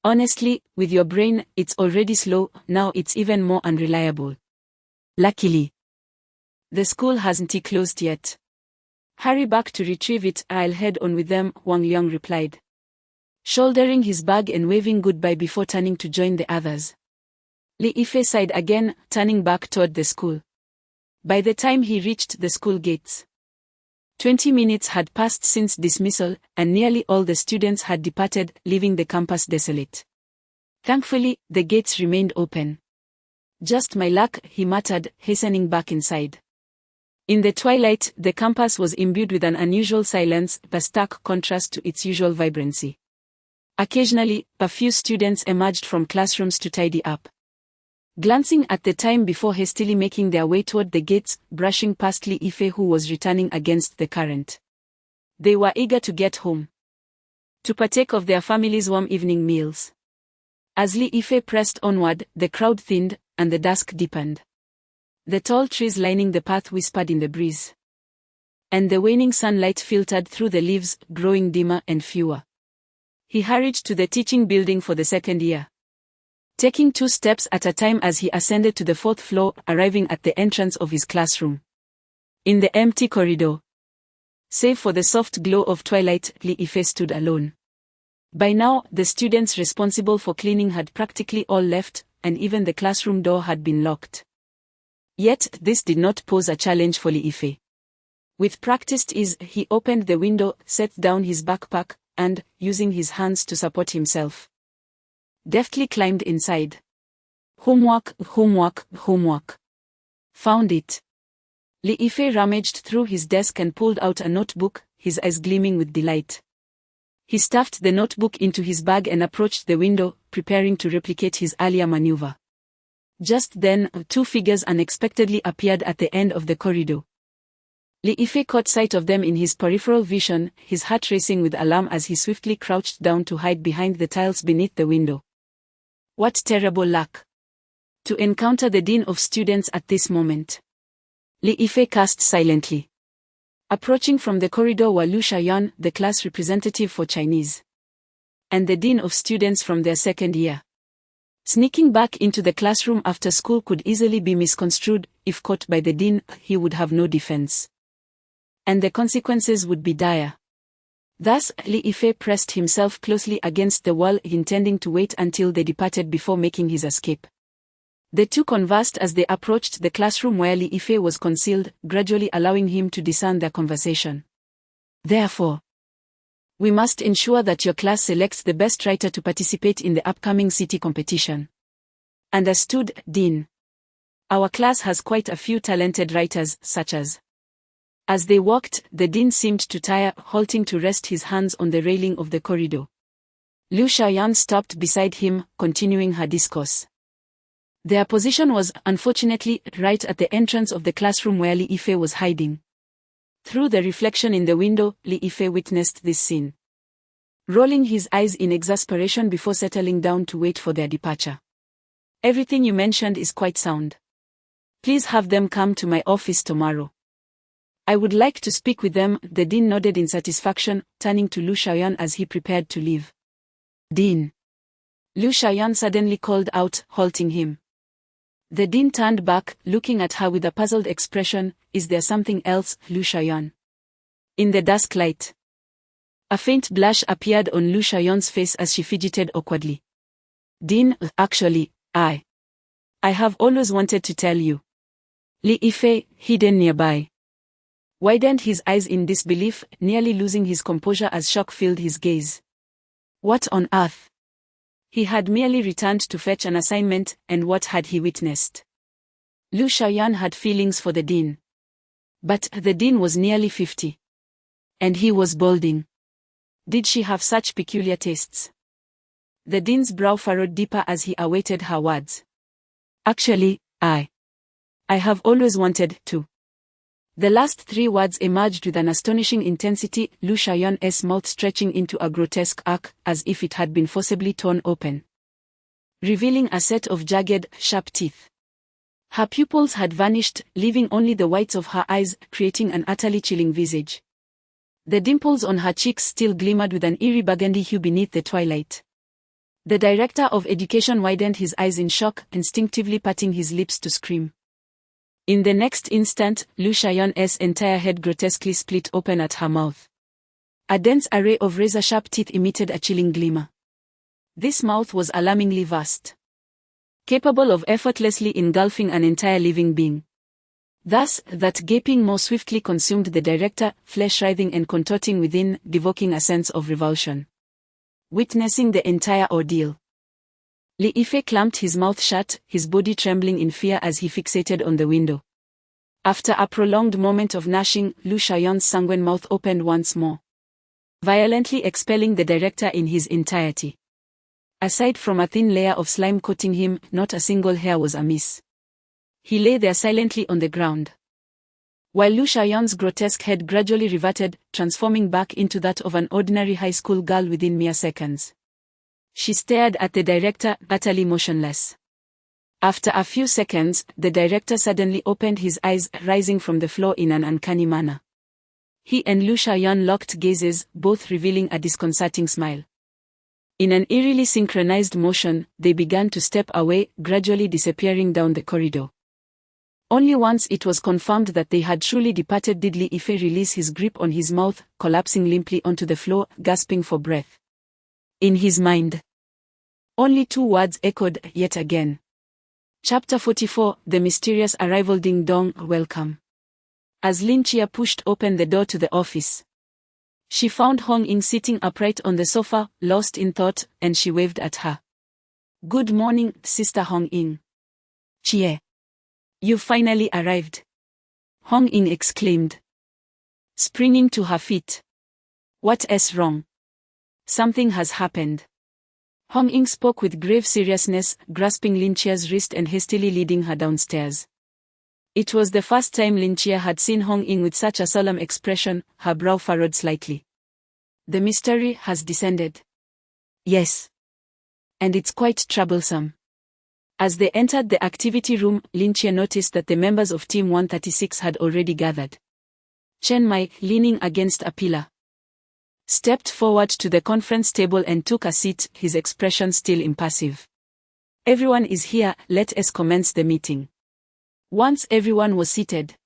Honestly, with your brain, it's already slow, now it's even more unreliable. Luckily. The school hasn't closed yet. Hurry back to retrieve it, I'll head on with them, Wang Liang replied. Shouldering his bag and waving goodbye before turning to join the others. Li Yifei sighed again, turning back toward the school. By the time he reached the school gates, 20 minutes had passed since dismissal, and nearly all the students had departed, leaving the campus desolate. Thankfully, the gates remained open. Just my luck, he muttered, hastening back inside. In the twilight, the campus was imbued with an unusual silence, a stark contrast to its usual vibrancy. Occasionally, a few students emerged from classrooms to tidy up. Glancing at the time before hastily making their way toward the gates, brushing past Li Yifei who was returning against the current. They were eager to get home. To partake of their family's warm evening meals. As Li Yifei pressed onward, the crowd thinned, and the dusk deepened. The tall trees lining the path whispered in the breeze. And the waning sunlight filtered through the leaves, growing dimmer and fewer. He hurried to the teaching building for the second year. Taking 2 steps at a time as he ascended to the 4th floor, arriving at the entrance of his classroom. In the empty corridor, save for the soft glow of twilight, Li Yifei stood alone. By now, the students responsible for cleaning had practically all left, and even the classroom door had been locked. Yet, this did not pose a challenge for Li Yifei. With practiced ease, he opened the window, set down his backpack, and, using his hands to support himself, deftly climbed inside. Homework, homework, homework. Found it. Li Yifei rummaged through his desk and pulled out a notebook, his eyes gleaming with delight. He stuffed the notebook into his bag and approached the window, preparing to replicate his earlier maneuver. Just then, two figures unexpectedly appeared at the end of the corridor. Li Yifei caught sight of them in his peripheral vision, his heart racing with alarm as he swiftly crouched down to hide behind the tiles beneath the window. What terrible luck! To encounter the dean of students at this moment. Li Yifei cursed silently. Approaching from the corridor were Lu Xiaoyan, the class representative for Chinese, and the dean of students from their second year. Sneaking back into the classroom after school could easily be misconstrued. If caught by the dean, he would have no defense, and the consequences would be dire. Thus, Li Yifei pressed himself closely against the wall, intending to wait until they departed before making his escape. The two conversed as they approached the classroom where Li Yifei was concealed, gradually allowing him to discern their conversation. Therefore, we must ensure that your class selects the best writer to participate in the upcoming city competition. Understood, Dean? Our class has quite a few talented writers, such as. As they walked, the dean seemed to tire, halting to rest his hands on the railing of the corridor. Lu Xiaoyan stopped beside him, continuing her discourse. Their position was, unfortunately, right at the entrance of the classroom where Li Yifei was hiding. Through the reflection in the window, Li Yifei witnessed this scene, rolling his eyes in exasperation before settling down to wait for their departure. Everything you mentioned is quite sound. Please have them come to my office tomorrow. I would like to speak with them. The dean nodded in satisfaction, turning to Lu Xiaoyan as he prepared to leave. Dean! Lu Xiaoyan suddenly called out, halting him. The dean turned back, looking at her with a puzzled expression. Is there something else, Lu Xiaoyan? In the dusk light, a faint blush appeared on Lu Xiaoyan's face as she fidgeted awkwardly. Dean, actually, I have always wanted to tell you. Li Yifei, hidden nearby, widened his eyes in disbelief, nearly losing his composure as shock filled his gaze. What on earth? He had merely returned to fetch an assignment, and what had he witnessed? Lu Xiaoyan had feelings for the dean. But the dean was nearly 50. And he was balding. Did she have such peculiar tastes? The dean's brow furrowed deeper as he awaited her words. Actually, I have always wanted to. The last three words emerged with an astonishing intensity, Lu Xiaoyan's mouth stretching into a grotesque arc, as if it had been forcibly torn open, revealing a set of jagged, sharp teeth. Her pupils had vanished, leaving only the whites of her eyes, creating an utterly chilling visage. The dimples on her cheeks still glimmered with an eerie burgundy hue beneath the twilight. The director of education widened his eyes in shock, instinctively parting his lips to scream. In the next instant, Lu Xiaoyan's entire head grotesquely split open at her mouth. A dense array of razor-sharp teeth emitted a chilling glimmer. This mouth was alarmingly vast, capable of effortlessly engulfing an entire living being. Thus, that gaping maw swiftly consumed the director, flesh writhing and contorting within, evoking a sense of revulsion. Witnessing the entire ordeal, Li Yifei clamped his mouth shut, his body trembling in fear as he fixated on the window. After a prolonged moment of gnashing, Lu Xiaoyan's sanguine mouth opened once more, violently expelling the director in his entirety. Aside from a thin layer of slime coating him, not a single hair was amiss. He lay there silently on the ground, while Lu Xiaoyan's grotesque head gradually reverted, transforming back into that of an ordinary high school girl within mere seconds. She stared at the director, utterly motionless. After a few seconds, the director suddenly opened his eyes, rising from the floor in an uncanny manner. He and Lu Xiaoyan locked gazes, both revealing a disconcerting smile. In an eerily synchronized motion, they began to step away, gradually disappearing down the corridor. Only once it was confirmed that they had truly departed did Li Yifei release his grip on his mouth, collapsing limply onto the floor, gasping for breath. In his mind, only 2 words echoed yet again. Chapter 44, The Mysterious Arrival. Ding dong, welcome. As Lin Chia pushed open the door to the office, she found Hong Ying sitting upright on the sofa, lost in thought, and she waved at her. Good morning, Sister Hong Ying. Chia. You've finally arrived. Hong Ying exclaimed, springing to her feet. What's wrong? Something has happened. Hong Ying spoke with grave seriousness, grasping Lin Chia's wrist and hastily leading her downstairs. It was the first time Lin Chia had seen Hong Ying with such a solemn expression, her brow furrowed slightly. The mystery has descended. Yes. And it's quite troublesome. As they entered the activity room, Lin Chia noticed that the members of Team 136 had already gathered. Chen Mai, leaning against a pillar, stepped forward to the conference table and took a seat, his expression still impassive. Everyone is here, let us commence the meeting. Once everyone was seated,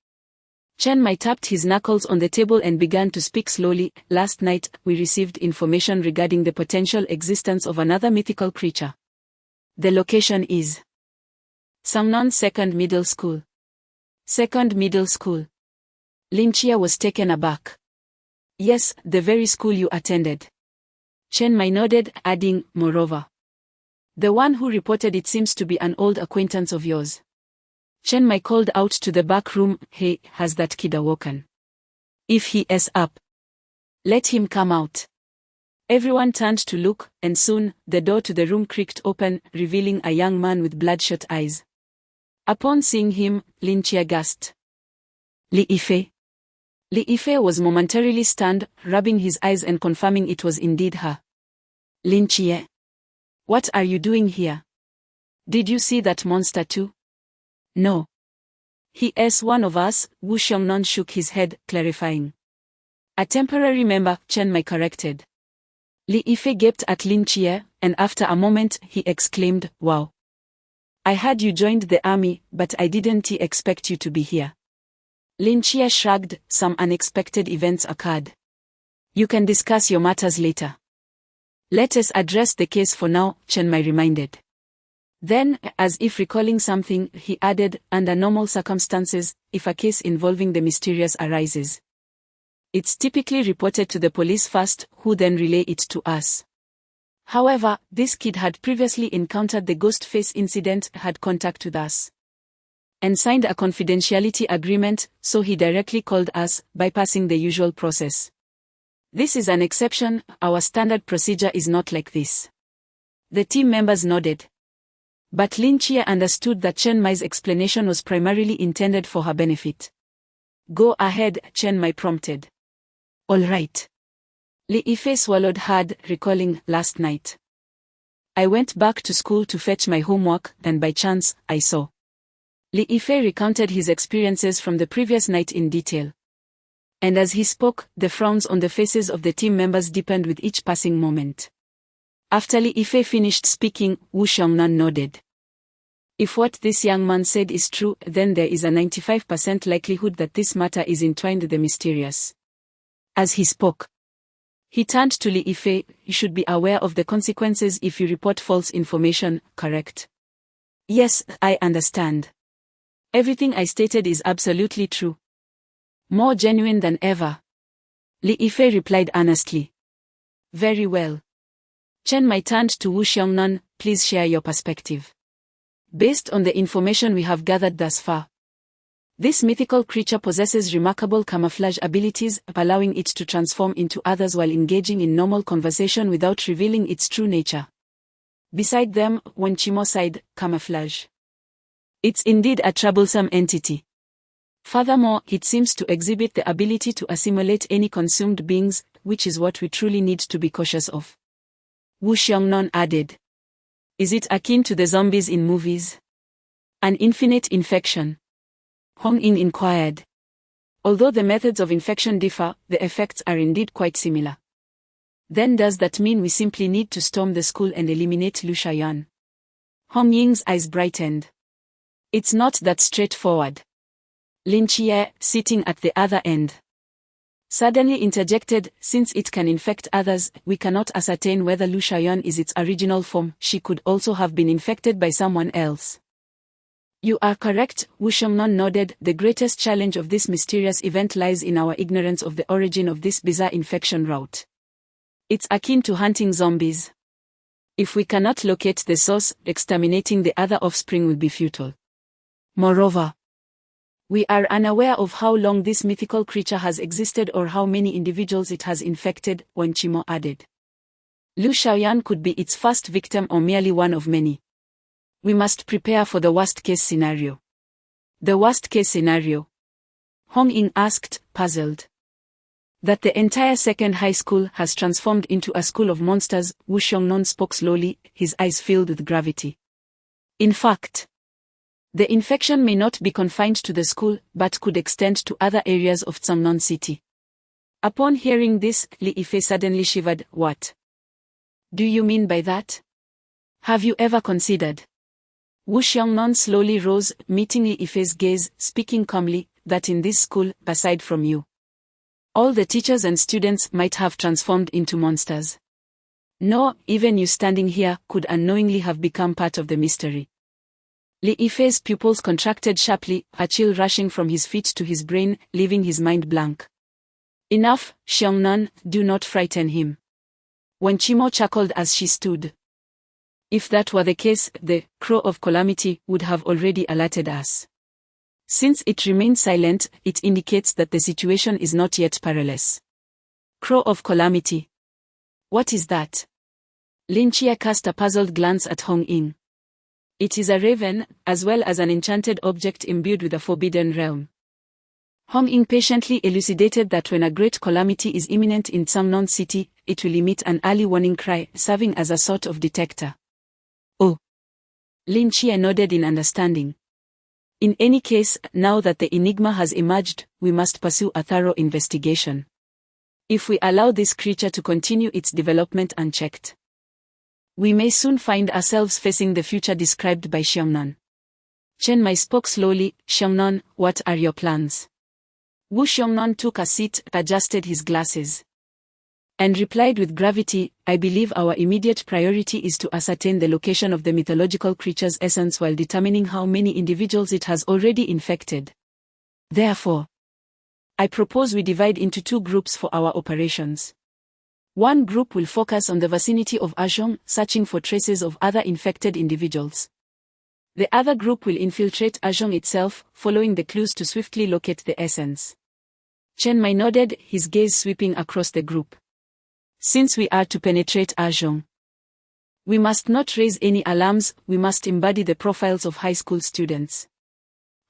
Chen Mai tapped his knuckles on the table and began to speak slowly. Last night, we received information regarding the potential existence of another mythical creature. The location is Sangnon Second Middle School. Second Middle School. Lin Chia was taken aback. Yes, the very school you attended. Chen Mai nodded, adding, moreover, the one who reported it seems to be an old acquaintance of yours. Chen Mai called out to the back room, hey, has that kid awoken? If he is up, let him come out. Everyone turned to look, and soon, the door to the room creaked open, revealing a young man with bloodshot eyes. Upon seeing him, Lin Chia gasped. Li Yifei. Li Yifei was momentarily stunned, rubbing his eyes and confirming it was indeed her. Lin Chia. What are you doing here? Did you see that monster too? No. He is one of us, Wu Xiongnan shook his head, clarifying. A temporary member, Chen Mai corrected. Li Yifei gaped at Lin Chia, and after a moment, he exclaimed, wow. I heard you joined the army, but I didn't expect you to be here. Lin Chia shrugged, some unexpected events occurred. You can discuss your matters later. Let us address the case for now, Chen Mai reminded. Then, as if recalling something, he added, under normal circumstances, if a case involving the mysterious arises, it's typically reported to the police first, who then relay it to us. However, this kid had previously encountered the ghost face incident, had contact with us, and signed a confidentiality agreement, so he directly called us, bypassing the usual process. This is an exception, our standard procedure is not like this. The team members nodded. But Lin Chia understood that Chen Mai's explanation was primarily intended for her benefit. Go ahead, Chen Mai prompted. All right. Li Yifei swallowed hard, recalling, last night. I went back to school to fetch my homework, and by chance, I saw. Li Yifei recounted his experiences from the previous night in detail. And as he spoke, the frowns on the faces of the team members deepened with each passing moment. After Li Yifei finished speaking, Wu Xiongnan nodded. If what this young man said is true, then there is a 95% likelihood that this matter is entwined with the mysterious. As he spoke, he turned to Li Yifei. You should be aware of the consequences if you report false information, correct? Yes, I understand. Everything I stated is absolutely true. More genuine than ever. Li Yifei replied earnestly. Very well. Chen Mai turned to Wu Xiongnan, please share your perspective. Based on the information we have gathered thus far, this mythical creature possesses remarkable camouflage abilities, allowing it to transform into others while engaging in normal conversation without revealing its true nature. Beside them, Wen Qimo sighed, camouflage. It's indeed a troublesome entity. Furthermore, it seems to exhibit the ability to assimilate any consumed beings, which is what we truly need to be cautious of. Wu Xiongnan added. Is it akin to the zombies in movies? An infinite infection? Hong Ying inquired. Although the methods of infection differ, the effects are indeed quite similar. Then does that mean we simply need to storm the school and eliminate Lu Shayan? Hong Ying's eyes brightened. It's not that straightforward. Lin Chia, sitting at the other end, suddenly interjected, since it can infect others, we cannot ascertain whether Lu Xiaoyan is its original form. She could also have been infected by someone else. You are correct, Wu Xiongnan nodded. The greatest challenge of this mysterious event lies in our ignorance of the origin of this bizarre infection route. It's akin to hunting zombies. If we cannot locate the source, exterminating the other offspring will be futile. Moreover, we are unaware of how long this mythical creature has existed or how many individuals it has infected, Wen Qimo added. Lu Xiaoyan could be its first victim or merely one of many. We must prepare for the worst-case scenario. The worst-case scenario? Hong Ying asked, puzzled. That the entire second high school has transformed into a school of monsters, Wu Xiongnan spoke slowly, his eyes filled with gravity. In fact, the infection may not be confined to the school, but could extend to other areas of Changnan City. Upon hearing this, Li Yifei suddenly shivered. What do you mean by that? Have you ever considered? Wu Xiongnan slowly rose, meeting Li Yifei's gaze, speaking calmly, that in this school, aside from you, all the teachers and students might have transformed into monsters. No, even you standing here could unknowingly have become part of the mystery. Li Yifei's pupils contracted sharply, a chill rushing from his feet to his brain, leaving his mind blank. Enough, Xiongnan, do not frighten him. Wen Qimo chuckled as she stood. If that were the case, the Crow of Calamity would have already alerted us. Since it remains silent, it indicates that the situation is not yet perilous. Crow of Calamity. What is that? Lin Chia cast a puzzled glance at Hong Ying. It is a raven, as well as an enchanted object imbued with a forbidden realm. Hong Ying patiently elucidated that when a great calamity is imminent in Changnan City, it will emit an early warning cry, serving as a sort of detector. Oh. Lin Chia nodded in understanding. In any case, now that the enigma has emerged, we must pursue a thorough investigation. If we allow this creature to continue its development unchecked, we may soon find ourselves facing the future described by Xiongnan. Chen Mai spoke slowly. Xiongnan, what are your plans? Wu Xiongnan took a seat, adjusted his glasses, and replied with gravity, I believe our immediate priority is to ascertain the location of the mythological creature's essence while determining how many individuals it has already infected. Therefore, I propose we divide into two groups for our operations. One group will focus on the vicinity of Azhong, searching for traces of other infected individuals. The other group will infiltrate Azhong itself, following the clues to swiftly locate the essence. Chen Mai nodded, his gaze sweeping across the group. Since we are to penetrate Azhong, we must not raise any alarms, we must embody the profiles of high school students.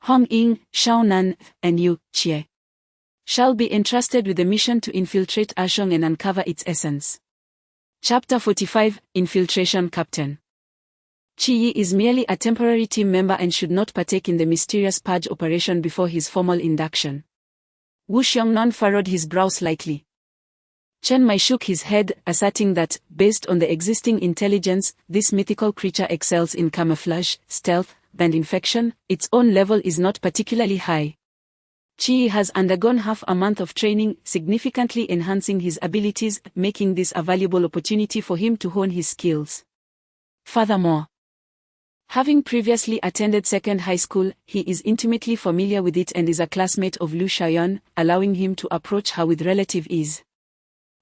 Hong Ying, Xiaonan, and Yu Qie shall be entrusted with the mission to infiltrate Azhong and uncover its essence. Chapter 45, Infiltration Captain. Qi Yi is merely a temporary team member and should not partake in the mysterious purge operation before his formal induction. Wu Xiongnan furrowed his brow slightly. Chen Mai shook his head, asserting that, based on the existing intelligence, this mythical creature excels in camouflage, stealth, and infection. Its own level is not particularly high. Qi Yi has undergone half a month of training, significantly enhancing his abilities, making this a valuable opportunity for him to hone his skills. Furthermore, having previously attended second high school, he is intimately familiar with it and is a classmate of Lu Xiaoyan, allowing him to approach her with relative ease.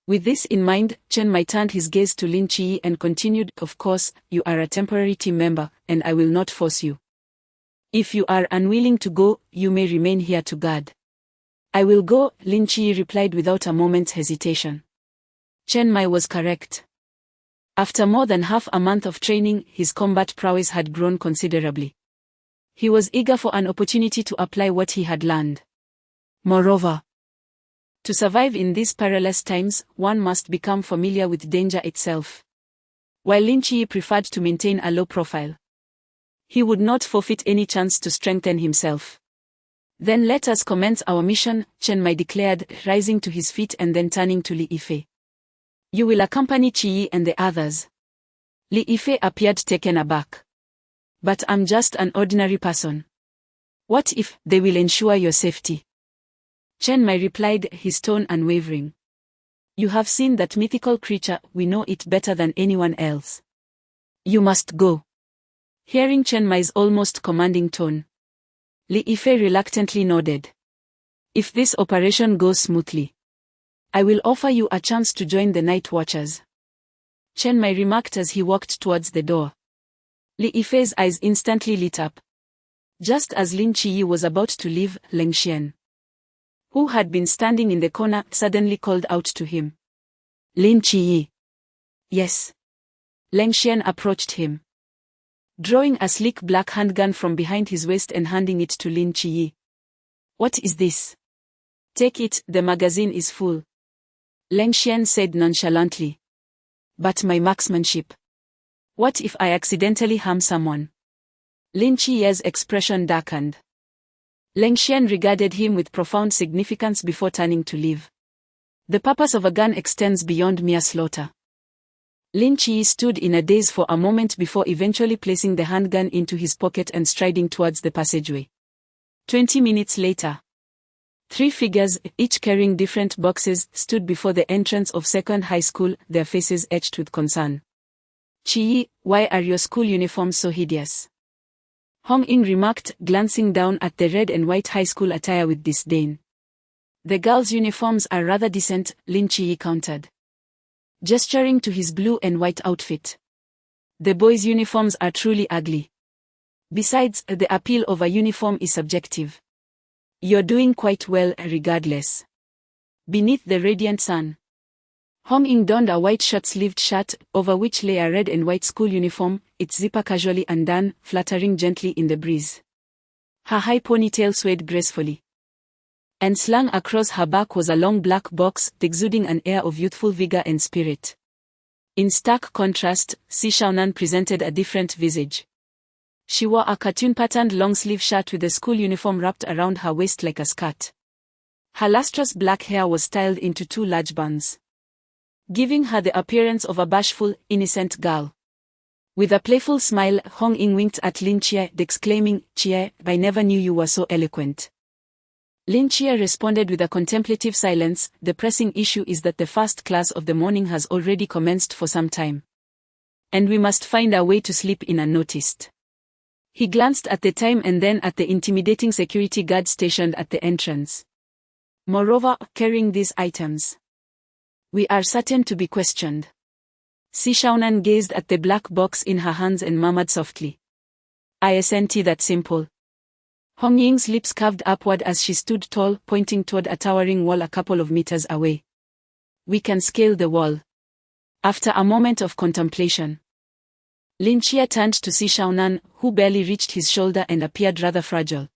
With this in mind, Chen Mai turned his gaze to Lin Qi and continued, of course, you are a temporary team member, and I will not force you. If you are unwilling to go, you may remain here to guard. I will go, Lin Qi replied without a moment's hesitation. Chen Mai was correct. After more than half a month of training, his combat prowess had grown considerably. He was eager for an opportunity to apply what he had learned. Moreover, to survive in these perilous times, one must become familiar with danger itself. While Lin Qi preferred to maintain a low profile, he would not forfeit any chance to strengthen himself. Then let us commence our mission, Chen Mai declared, rising to his feet and then turning to Li Yifei. You will accompany Qi Yi and the others. Li Yifei appeared taken aback. But I'm just an ordinary person. What if they will ensure your safety? Chen Mai replied, his tone unwavering. You have seen that mythical creature, we know it better than anyone else. You must go. Hearing Chen Mai's almost commanding tone, Li Yifei reluctantly nodded. If this operation goes smoothly, I will offer you a chance to join the Night Watchers, Chen Mai remarked as he walked towards the door. Li Yifei's eyes instantly lit up. Just as Lin Qiyi was about to leave, Leng Xian, who had been standing in the corner, suddenly called out to him. Lin Qiyi. Yes. Leng Xian approached him, drawing a sleek black handgun from behind his waist and handing it to Lin Qiyi. What is this? Take it, the magazine is full, Leng Xian said nonchalantly. But my marksmanship. What if I accidentally harm someone? Lin Qiyi's expression darkened. Leng Xian regarded him with profound significance before turning to leave. The purpose of a gun extends beyond mere slaughter. Lin Qiyi stood in a daze for a moment before eventually placing the handgun into his pocket and striding towards the passageway. 20 minutes later, 3 figures, each carrying different boxes, stood before the entrance of Second High School, their faces etched with concern. Qiyi, why are your school uniforms so hideous? Hong Ying remarked, glancing down at the red and white high school attire with disdain. The girls' uniforms are rather decent, Lin Qiyi countered, gesturing to his blue and white outfit. The boys' uniforms are truly ugly. Besides, the appeal of a uniform is subjective. You're doing quite well, regardless. Beneath the radiant sun, Hong Ying donned a white short-sleeved shirt, over which lay a red and white school uniform, its zipper casually undone, fluttering gently in the breeze. Her high ponytail swayed gracefully, and slung across her back was a long black box, exuding an air of youthful vigor and spirit. In stark contrast, Si Shaonan presented a different visage. She wore a cartoon-patterned long-sleeve shirt with the school uniform wrapped around her waist like a skirt. Her lustrous black hair was styled into 2 large buns, giving her the appearance of a bashful, innocent girl. With a playful smile, Hong Ying winked at Lin Qiyi, exclaiming, "Qiyi, I never knew you were so eloquent." Lin Qiyi responded with a contemplative silence. The pressing issue is that the first class of the morning has already commenced for some time, and we must find a way to slip in unnoticed. He glanced at the time and then at the intimidating security guard stationed at the entrance. Moreover, carrying these items, we are certain to be questioned. Si Shaonan gazed at the black box in her hands and murmured softly, "Isn't that simple?" Hong Ying's lips curved upward as she stood tall, pointing toward a towering wall a couple of meters away. "We can scale the wall." After a moment of contemplation, Lin Qiyi turned to Si Shaonan, who barely reached his shoulder and appeared rather fragile.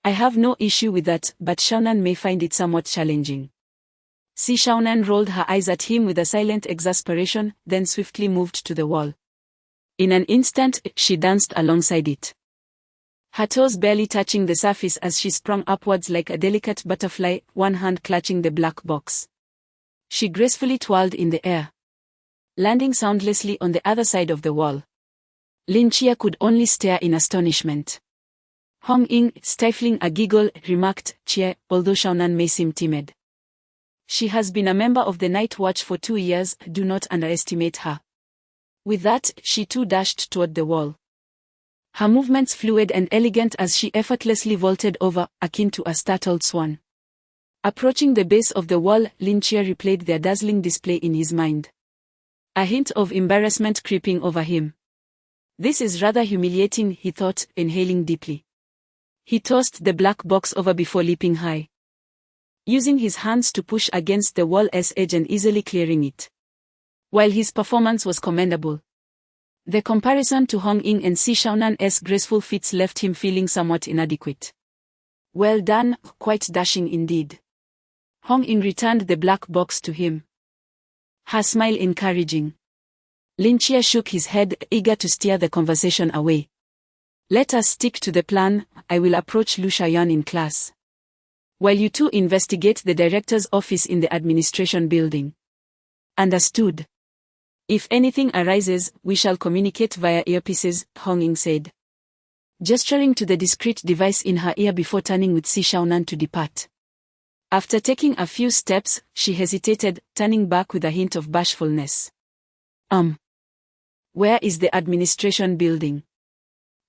"I have no issue with that, but Shaonan may find it somewhat challenging." Si Shaonan rolled her eyes at him with a silent exasperation, then swiftly moved to the wall. In an instant, she danced alongside it, her toes barely touching the surface as she sprung upwards like a delicate butterfly, one hand clutching the black box. She gracefully twirled in the air, landing soundlessly on the other side of the wall. Lin Qiyi could only stare in astonishment. Hong Ying, stifling a giggle, remarked, "Qiyi, although Shaonan may seem timid, she has been a member of the Night Watch for 2 years, do not underestimate her." With that, she too dashed toward the wall, her movements fluid and elegant as she effortlessly vaulted over, akin to a startled swan. Approaching the base of the wall, Lin Qiyi replayed their dazzling display in his mind, a hint of embarrassment creeping over him. This is rather humiliating, he thought, inhaling deeply. He tossed the black box over before leaping high, using his hands to push against the wall's edge and easily clearing it. While his performance was commendable, the comparison to Hong Ying and Si Shaonan's graceful feats left him feeling somewhat inadequate. "Well done, quite dashing indeed." Hong Ying returned the black box to him, her smile encouraging. Lin Qiyi shook his head, eager to steer the conversation away. "Let us stick to the plan. I will approach Lu Shaoyan in class, while you two investigate the director's office in the administration building." "Understood. If anything arises, we shall communicate via earpieces," Hong Ying said, gesturing to the discreet device in her ear before turning with Si Shaonan to depart. After taking a few steps, she hesitated, turning back with a hint of bashfulness. Where is the administration building?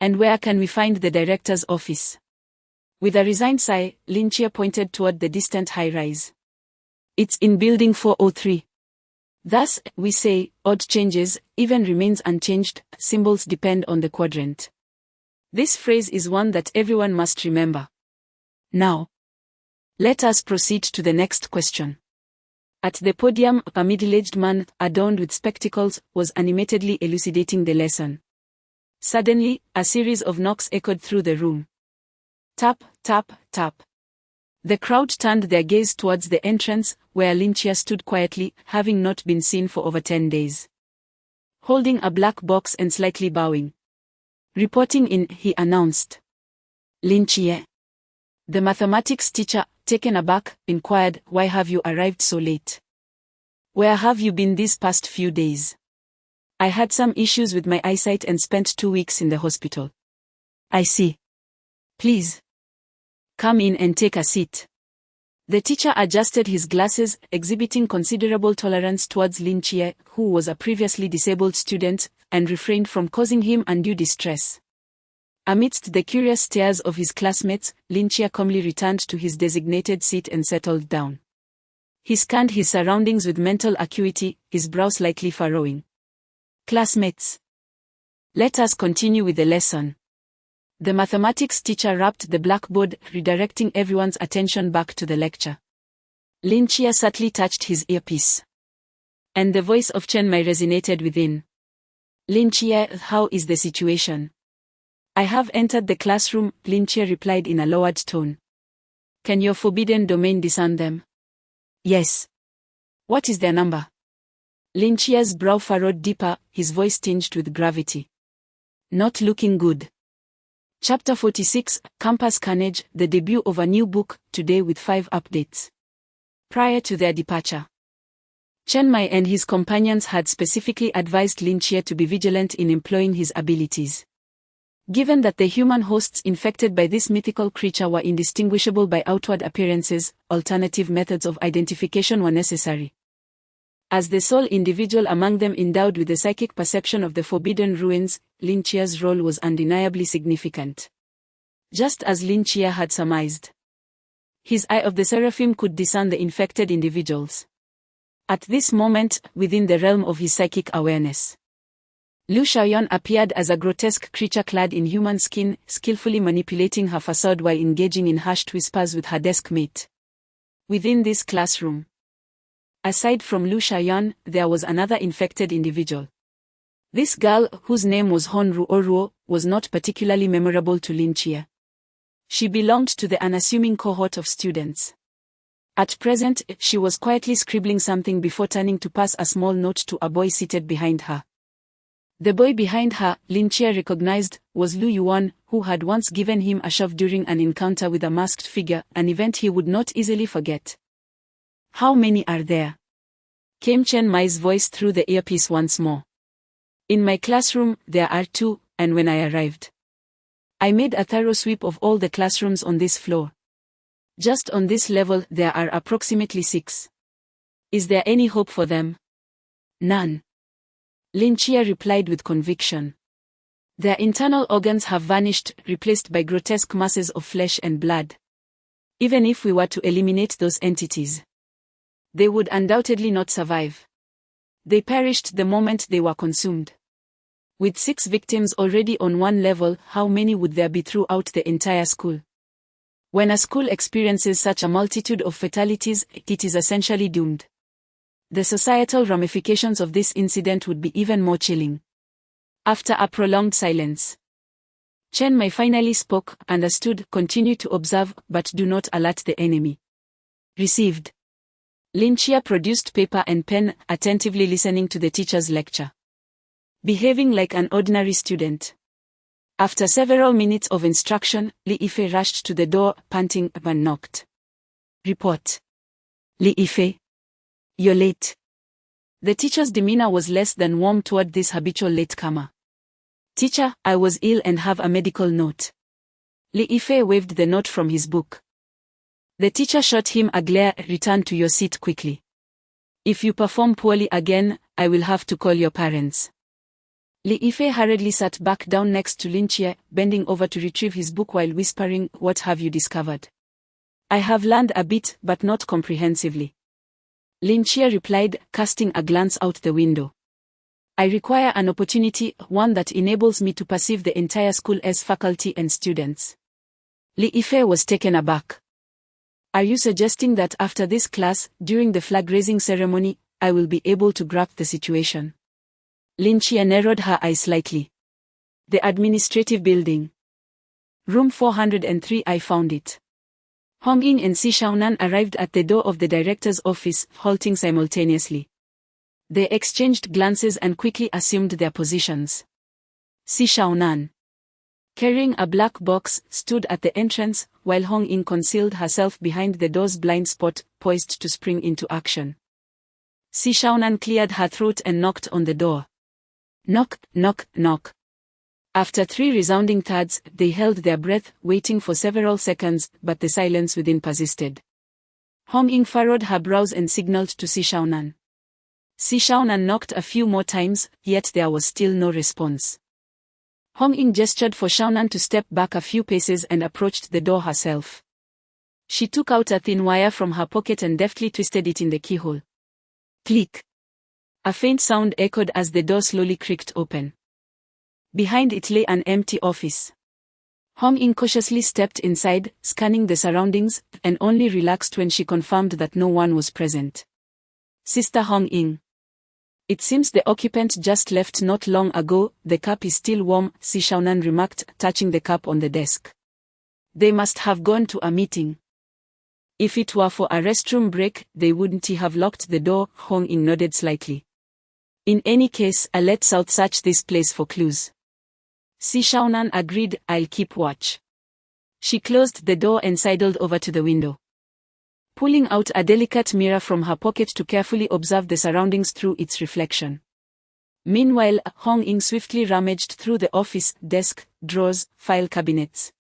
And where can we find the director's office? With a resigned sigh, Lynchia pointed toward the distant high-rise. It's in building 403. Thus, we say, odd changes, even remains unchanged, symbols depend on the quadrant. This phrase is one that everyone must remember. Now, let us proceed to the next question. At the podium, a middle-aged man, adorned with spectacles, was animatedly elucidating the lesson. Suddenly, a series of knocks echoed through the room. Tap, tap, tap. The crowd turned their gaze towards the entrance, where Lynchia stood quietly, having not been seen for over 10 days. Holding a black box and slightly bowing. Reporting in, he announced. Lynchia. The mathematics teacher, taken aback, inquired, why have you arrived so late? Where have you been these past few days? I had some issues with my eyesight and spent 2 weeks in the hospital. I see. Please. Come in and take a seat. The teacher adjusted his glasses, exhibiting considerable tolerance towards Lynchia, who was a previously disabled student, and refrained from causing him undue distress. Amidst the curious stares of his classmates, Lynchia calmly returned to his designated seat and settled down. He scanned his surroundings with mental acuity, his brow slightly furrowing. Classmates. Let us continue with the lesson. The mathematics teacher rapped the blackboard, redirecting everyone's attention back to the lecture. Lynchia subtly touched his earpiece. And the voice of Chen Mai resonated within. Lynchia, how is the situation? I have entered the classroom, Lynchia replied in a lowered tone. Can your forbidden domain discern them? Yes. What is their number? Lynchia's brow furrowed deeper, his voice tinged with gravity. Not looking good. Chapter 46, Campus Carnage, the debut of a new book, today with 5 updates. Prior to their departure, Chen Mai and his companions had specifically advised Lynchia to be vigilant in employing his abilities. Given that the human hosts infected by this mythical creature were indistinguishable by outward appearances, alternative methods of identification were necessary. As the sole individual among them endowed with the psychic perception of the Forbidden Ruins, Lynchia's role was undeniably significant. Just as Lynchia had surmised. His eye of the seraphim could discern the infected individuals. At this moment, within the realm of his psychic awareness, Lu Xiaoyan appeared as a grotesque creature clad in human skin, skillfully manipulating her facade while engaging in hushed whispers with her desk mate. Within this classroom, aside from Lu Xiaoyan, there was another infected individual. This girl, whose name was Hon Ruoruo, was not particularly memorable to Lynchia. She belonged to the unassuming cohort of students. At present, she was quietly scribbling something before turning to pass a small note to a boy seated behind her. The boy behind her, Lynchia recognized, was Lu Yuan, who had once given him a shove during an encounter with a masked figure, an event he would not easily forget. How many are there? Came Chen Mai's voice through the earpiece once more. In my classroom, there are 2, and when I arrived, I made a thorough sweep of all the classrooms on this floor. Just on this level, there are approximately 6. Is there any hope for them? None. Lynchia replied with conviction. Their internal organs have vanished, replaced by grotesque masses of flesh and blood. Even if we were to eliminate those entities, they would undoubtedly not survive. They perished the moment they were consumed. With 6 victims already on one level, how many would there be throughout the entire school? When a school experiences such a multitude of fatalities, it is essentially doomed. The societal ramifications of this incident would be even more chilling. After a prolonged silence, Chen Mai finally spoke, understood, continue to observe, but do not alert the enemy. Received. Lynchia produced paper and pen, attentively listening to the teacher's lecture. Behaving like an ordinary student. After several minutes of instruction, Li Yifei rushed to the door, panting, and knocked. Report. Li Yifei. You're late. The teacher's demeanor was less than warm toward this habitual latecomer. Teacher, I was ill and have a medical note. Li Yifei waved the note from his book. The teacher shot him a glare. Return to your seat quickly. If you perform poorly again, I will have to call your parents. Li Yifei hurriedly sat back down next to Lin Jie, bending over to retrieve his book while whispering, "What have you discovered?" "I have learned a bit, but not comprehensively," Lin Jie replied, casting a glance out the window. "I require an opportunity, one that enables me to perceive the entire school as faculty and students." Li Yifei was taken aback. "Are you suggesting that after this class, during the flag-raising ceremony, I will be able to grasp the situation?" Lin Jie narrowed her eyes slightly. "The administrative building. Room 403. I found it." Hong Ying and Si Shaonan arrived at the door of the director's office, halting simultaneously. They exchanged glances and quickly assumed their positions. Si Shaonan, carrying a black box, stood at the entrance, while Hong Ying concealed herself behind the door's blind spot, poised to spring into action. Si Shaonan cleared her throat and knocked on the door. Knock, knock, knock. After 3 resounding thuds, they held their breath, waiting for several seconds, but the silence within persisted. Hong Ying furrowed her brows and signaled to Si Shaonan. Si Shaonan knocked a few more times, yet there was still no response. Hong Ying gestured for Shaonan to step back a few paces and approached the door herself. She took out a thin wire from her pocket and deftly twisted it in the keyhole. Click. A faint sound echoed as the door slowly creaked open. Behind it lay an empty office. Hong Ying cautiously stepped inside, scanning the surroundings, and only relaxed when she confirmed that no one was present. "Sister Hong Ying. It seems the occupant just left not long ago. The cup is still warm," Si Shaonan remarked, touching the cup on the desk. "They must have gone to a meeting. If it were for a restroom break, they wouldn't have locked the door." Hong Ying nodded slightly. "In any case, let's search this place for clues." Si Shaonan agreed. "I'll keep watch." She closed the door and sidled over to the window. Pulling out a delicate mirror from her pocket to carefully observe the surroundings through its reflection. Meanwhile, Hong Ying swiftly rummaged through the office, desk, drawers, file cabinets.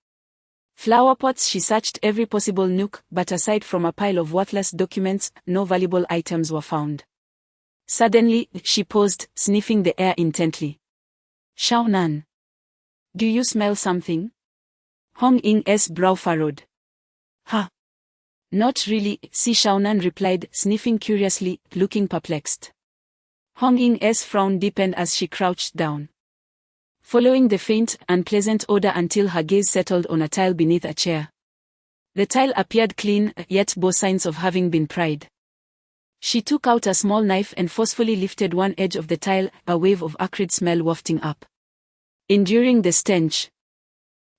Flower pots. She searched every possible nook, but aside from a pile of worthless documents, no valuable items were found. Suddenly, she paused, sniffing the air intently. "Shaonan, do you smell something?" Hong Ying's brow furrowed. "Huh? Not really," Si Shaonan replied, sniffing curiously, looking perplexed. Hong Ying's frown deepened as she crouched down, following the faint, unpleasant odor until her gaze settled on a tile beneath a chair. The tile appeared clean, yet bore signs of having been pried. She took out a small knife and forcefully lifted one edge of the tile, a wave of acrid smell wafting up. Enduring the stench,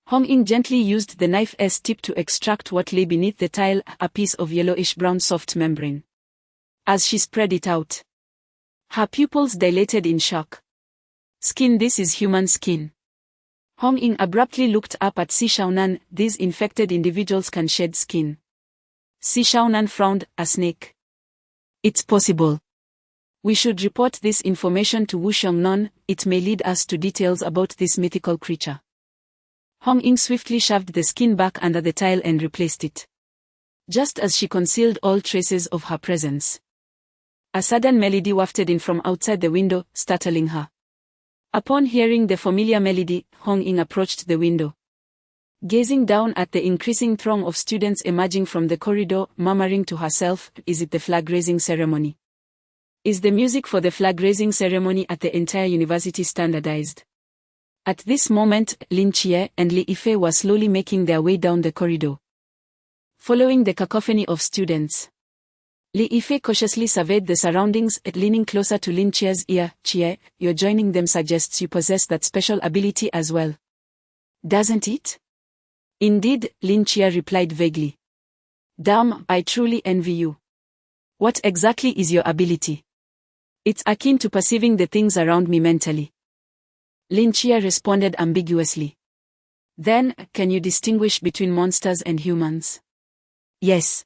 Hong Ying gently used the knife's tip to extract what lay beneath the tile, a piece of yellowish-brown soft membrane. As she spread it out, her pupils dilated in shock. "Skin. This is human skin." Hong Ying abruptly looked up at Si Shaonan. "These infected individuals can shed skin." Si Shaonan frowned. "A snake? It's possible. We should report this information to Wu Xiongnon. It may lead us to details about this mythical creature." Hong Ying swiftly shoved the skin back under the tile and replaced it. Just as she concealed all traces of her presence, a sudden melody wafted in from outside the window, startling her. Upon hearing the familiar melody, Hong Ying approached the window. Gazing down at the increasing throng of students emerging from the corridor, murmuring to herself, "Is it the flag-raising ceremony? Is the music for the flag-raising ceremony at the entire university standardized?" At this moment, Lin Jie and Li Yifei were slowly making their way down the corridor, following the cacophony of students. Li Yifei cautiously surveyed the surroundings, leaning closer to Lin Jie's ear. "Jie, your joining them suggests you possess that special ability as well, doesn't it?" "Indeed," Lin Jie replied vaguely. "Damn, I truly envy you. What exactly is your ability?" "It's akin to perceiving the things around me mentally," Lin Jie responded ambiguously. "Then, can you distinguish between monsters and humans?" "Yes."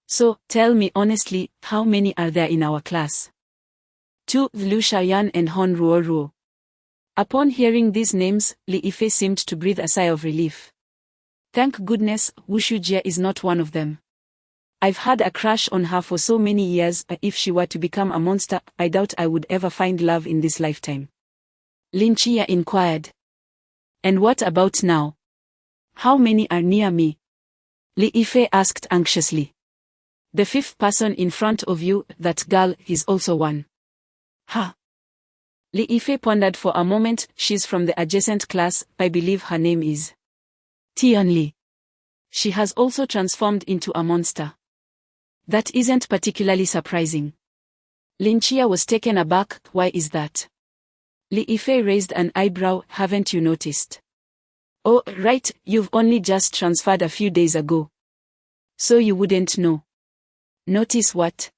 "So, tell me honestly, how many are there in our class?" "2, Lu Xiaoyan and Hon Ruoruo." Upon hearing these names, Li Yifei seemed to breathe a sigh of relief. Thank goodness, Wu Shujie is not one of them. I've had a crush on her for so many years. If she were to become a monster, I doubt I would ever find love in this lifetime. Lin Chia inquired. And what about now? How many are near me? Li Yifei asked anxiously. The fifth person in front of you, that girl, is also one. Huh? Li Yifei pondered for a moment. She's from the adjacent class. I believe her name is Tianli. She has also transformed into a monster. That isn't particularly surprising. Lin Chia was taken aback. Why is that? Li Yifei raised an eyebrow. Haven't you noticed? Oh, right, you've only just transferred a few days ago. So you wouldn't know. Notice what?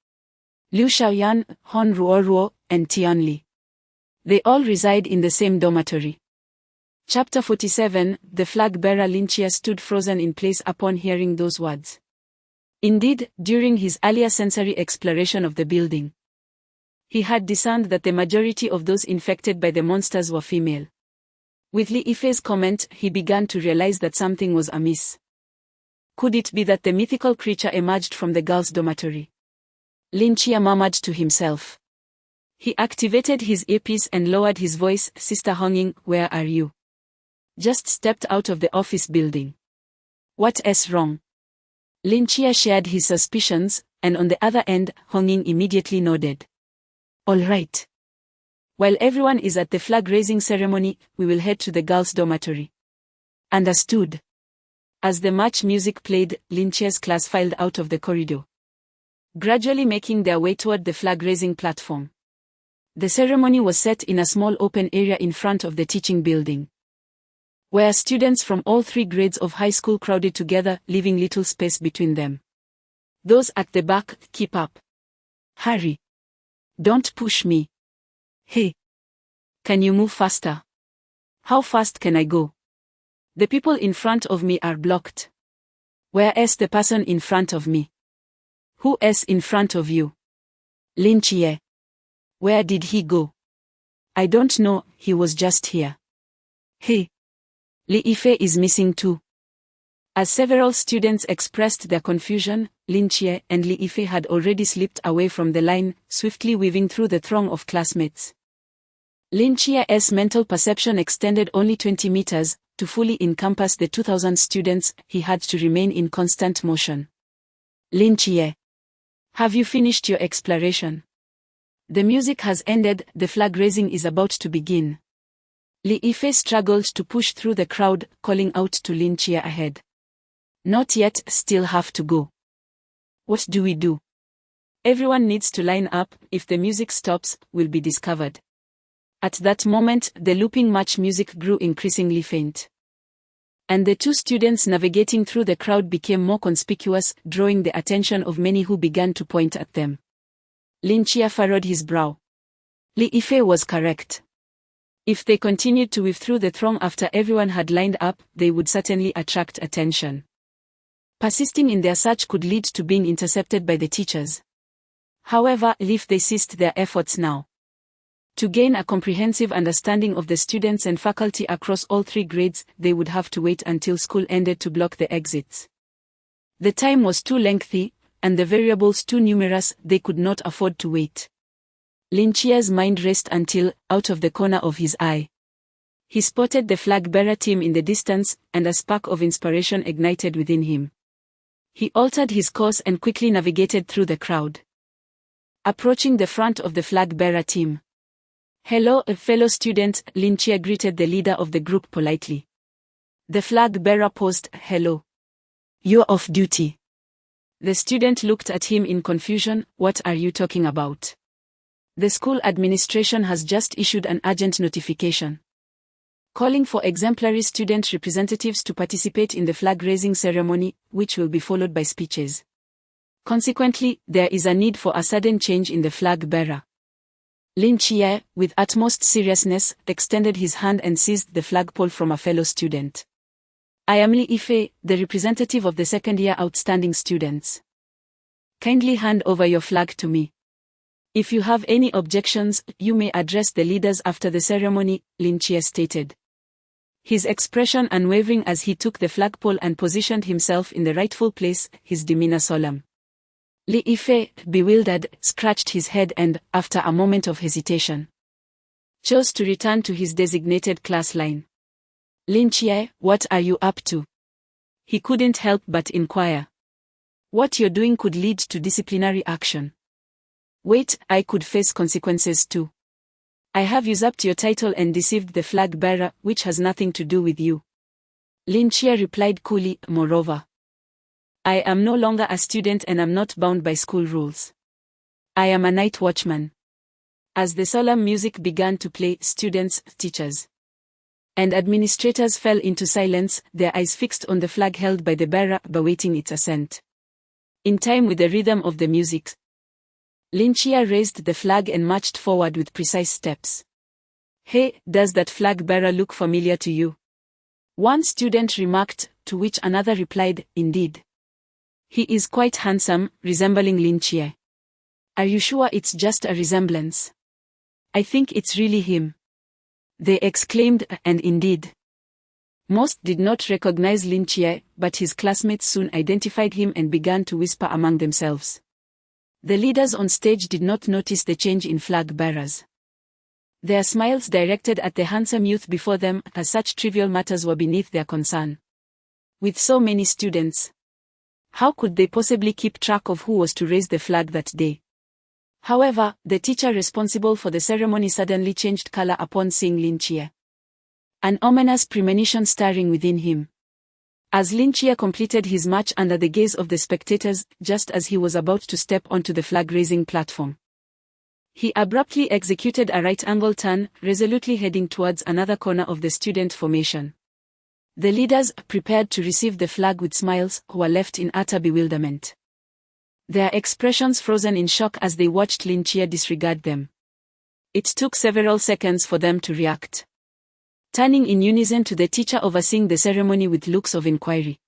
Liu Xiaoyan, Hon Ruoruo, and Tianli. They all reside in the same dormitory. Chapter 47, The flag bearer. Lin Chia stood frozen in place upon hearing those words. Indeed, during his earlier sensory exploration of the building, he had discerned that the majority of those infected by the monsters were female. With Li Yifei's comment, he began to realize that something was amiss. Could it be that the mythical creature emerged from the girls' dormitory? Lin Chia murmured to himself. He activated his earpiece and lowered his voice. Sister Honging, where are you? Just stepped out of the office building. What's wrong? Lin Chia shared his suspicions, and on the other end, Honging immediately nodded. All right. While everyone is at the flag-raising ceremony, we will head to the girls' dormitory. Understood. As the march music played, Lin Chia's class filed out of the corridor, gradually making their way toward the flag-raising platform. The ceremony was set in a small open area in front of the teaching building, where students from all 3 grades of high school crowded together, leaving little space between them. Those at the back, keep up. Hurry. Don't push me. Hey. Can you move faster? How fast can I go? The people in front of me are blocked. Where is the person in front of me? Who is in front of you? Lin Chia. Where did he go? I don't know, he was just here. Hey. Li Yifei is missing too. As several students expressed their confusion, Lin Chia and Li Yifei had already slipped away from the line, swiftly weaving through the throng of classmates. Lin Chia's mental perception extended only 20 meters. To fully encompass the 2,000 students, he had to remain in constant motion. Lin Chia. Have you finished your exploration? The music has ended, the flag raising is about to begin. Li Yifei struggled to push through the crowd, calling out to Lin Chia ahead. Not yet, still have to go. What do we do? Everyone needs to line up. If the music stops, we'll be discovered. At that moment, the looping march music grew increasingly faint. And the 2 students navigating through the crowd became more conspicuous, drawing the attention of many who began to point at them. Lin Chia furrowed his brow. Li Yifei was correct. If they continued to weave through the throng after everyone had lined up, they would certainly attract attention. Persisting in their search could lead to being intercepted by the teachers. However, if they ceased their efforts now, to gain a comprehensive understanding of the students and faculty across all 3 grades, they would have to wait until school ended to block the exits. The time was too lengthy, and the variables too numerous. They could not afford to wait. Lin Chia's mind raced until, out of the corner of his eye, he spotted the flag-bearer team in the distance, and a spark of inspiration ignited within him. He altered his course and quickly navigated through the crowd. Approaching the front of the flag-bearer team. Hello, fellow student, Lin Chia greeted the leader of the group politely. The flag-bearer paused. Hello. You're off duty. The student looked at him in confusion. What are you talking about? The school administration has just issued an urgent notification, calling for exemplary student representatives to participate in the flag-raising ceremony, which will be followed by speeches. Consequently, there is a need for a sudden change in the flag-bearer. Lin Chia, with utmost seriousness, extended his hand and seized the flagpole from a fellow student. I am Li Yifei, the representative of the second-year outstanding students. Kindly hand over your flag to me. If you have any objections, you may address the leaders after the ceremony, Lin Chia stated. His expression unwavering as he took the flagpole and positioned himself in the rightful place, his demeanor solemn. Li Yifei, bewildered, scratched his head and, after a moment of hesitation, chose to return to his designated class line. Lin Jie, what are you up to? He couldn't help but inquire. What you're doing could lead to disciplinary action. Wait, I could face consequences too. I have usurped your title and deceived the flag bearer, which has nothing to do with you. Lin Jie replied coolly, moreover, I am no longer a student and am not bound by school rules. I am a night watchman. As the solemn music began to play, students, teachers, and administrators fell into silence, their eyes fixed on the flag held by the bearer, awaiting its ascent. In time with the rhythm of the music, Lin Jie raised the flag and marched forward with precise steps. Hey, does that flag bearer look familiar to you? One student remarked, to which another replied, indeed. He is quite handsome, resembling Lin Jie. Are you sure it's just a resemblance? I think it's really him. They exclaimed, and indeed. Most did not recognize Lin Jie, but his classmates soon identified him and began to whisper among themselves. The leaders on stage did not notice the change in flag bearers. Their smiles directed at the handsome youth before them, as such trivial matters were beneath their concern. With so many students, how could they possibly keep track of who was to raise the flag that day? However, the teacher responsible for the ceremony suddenly changed color upon seeing Lin Jie. An ominous premonition stirring within him. As Lin Jie completed his march under the gaze of the spectators, just as he was about to step onto the flag-raising platform, he abruptly executed a right-angle turn, resolutely heading towards another corner of the student formation. The leaders, prepared to receive the flag with smiles, were left in utter bewilderment. Their expressions frozen in shock as they watched Lin Jie disregard them. It took several seconds for them to react, turning in unison to the teacher overseeing the ceremony with looks of inquiry.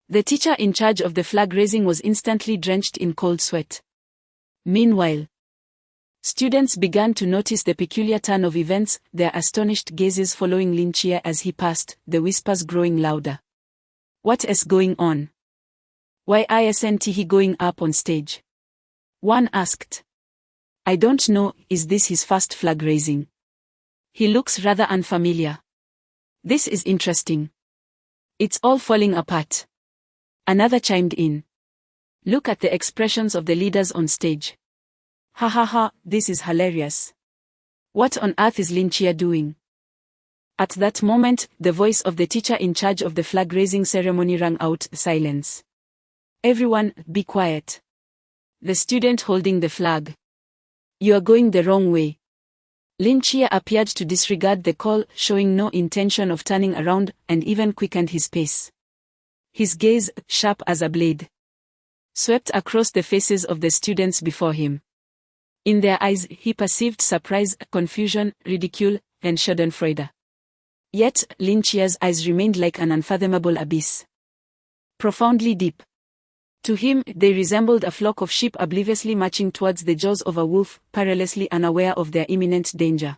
The teacher in charge of the flag raising was instantly drenched in cold sweat. Meanwhile, students began to notice the peculiar turn of events, their astonished gazes following Lin Jie as he passed, the whispers growing louder. What is going on? Why isn't he going up on stage? One asked. I don't know, is this his first flag raising? He looks rather unfamiliar. This is interesting. It's all falling apart. Another chimed in. Look at the expressions of the leaders on stage. Ha ha ha, this is hilarious. What on earth is Lin Jie doing? At that moment, the voice of the teacher in charge of the flag-raising ceremony rang out, silence. Everyone, be quiet. The student holding the flag. You are going the wrong way. Lin Jie appeared to disregard the call, showing no intention of turning around, and even quickened his pace. His gaze, sharp as a blade, swept across the faces of the students before him. In their eyes he perceived surprise, confusion, ridicule, and schadenfreude. Yet, Lin Jie's eyes remained like an unfathomable abyss. Profoundly deep. To him, they resembled a flock of sheep obliviously marching towards the jaws of a wolf, perilously unaware of their imminent danger.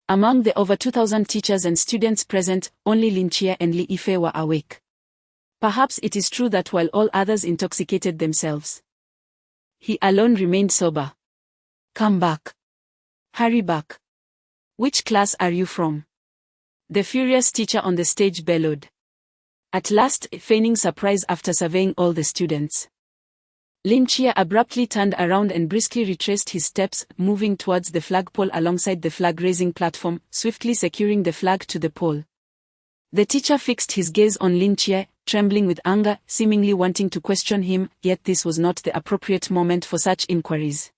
Among the over 2,000 teachers and students present, only Lin Jie and Li Yifei were awake. Perhaps it is true that while all others intoxicated themselves, he alone remained sober. Come back. Hurry back. Which class are you from? The furious teacher on the stage bellowed. At last, feigning surprise after surveying all the students, Lin Jie abruptly turned around and briskly retraced his steps, moving towards the flagpole alongside the flag-raising platform, swiftly securing the flag to the pole. The teacher fixed his gaze on Lin Jie, trembling with anger, seemingly wanting to question him, yet this was not the appropriate moment for such inquiries.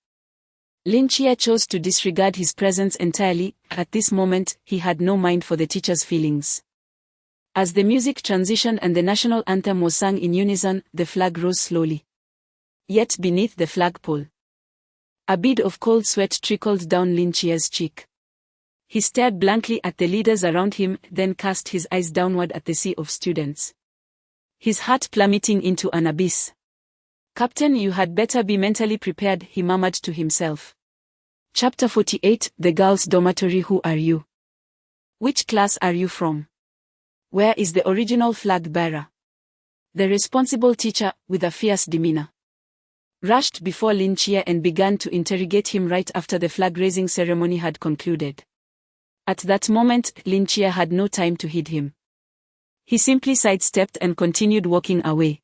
Lin Jie chose to disregard his presence entirely. At this moment, he had no mind for the teacher's feelings. As the music transitioned and the national anthem was sung in unison, the flag rose slowly. Yet beneath the flagpole, a bead of cold sweat trickled down Lin Jie's cheek. He stared blankly at the leaders around him, then cast his eyes downward at the sea of students, his heart plummeting into an abyss. Captain, you had better be mentally prepared, he murmured to himself. Chapter 48, The Girls' Dormitory. Who are you? Which class are you from? Where is the original flag bearer? The responsible teacher, with a fierce demeanor, rushed before Lin Chia and began to interrogate him right after the flag-raising ceremony had concluded. At that moment, Lin Chia had no time to heed him. He simply sidestepped and continued walking away.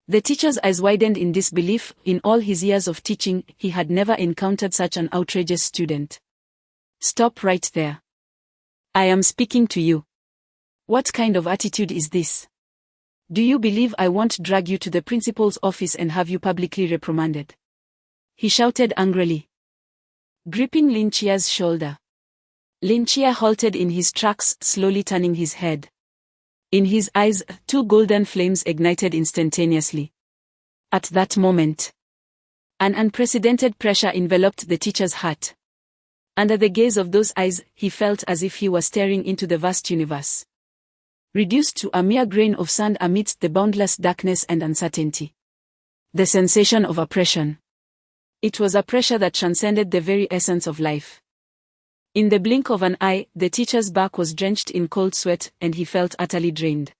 The teacher's eyes widened in disbelief. In all his years of teaching, he had never encountered such an outrageous student. "Stop right there. I am speaking to you. What kind of attitude is this? Do you believe I won't drag you to the principal's office and have you publicly reprimanded?" he shouted angrily, gripping Lin Chia's shoulder. Lin Chia halted in his tracks, slowly turning his head. In his eyes, two golden flames ignited instantaneously. At that moment, an unprecedented pressure enveloped the teacher's heart. Under the gaze of those eyes, he felt as if he was staring into the vast universe, reduced to a mere grain of sand amidst the boundless darkness and uncertainty. The sensation of oppression. It was a pressure that transcended the very essence of life. In the blink of an eye, the teacher's back was drenched in cold sweat, and he felt utterly drained.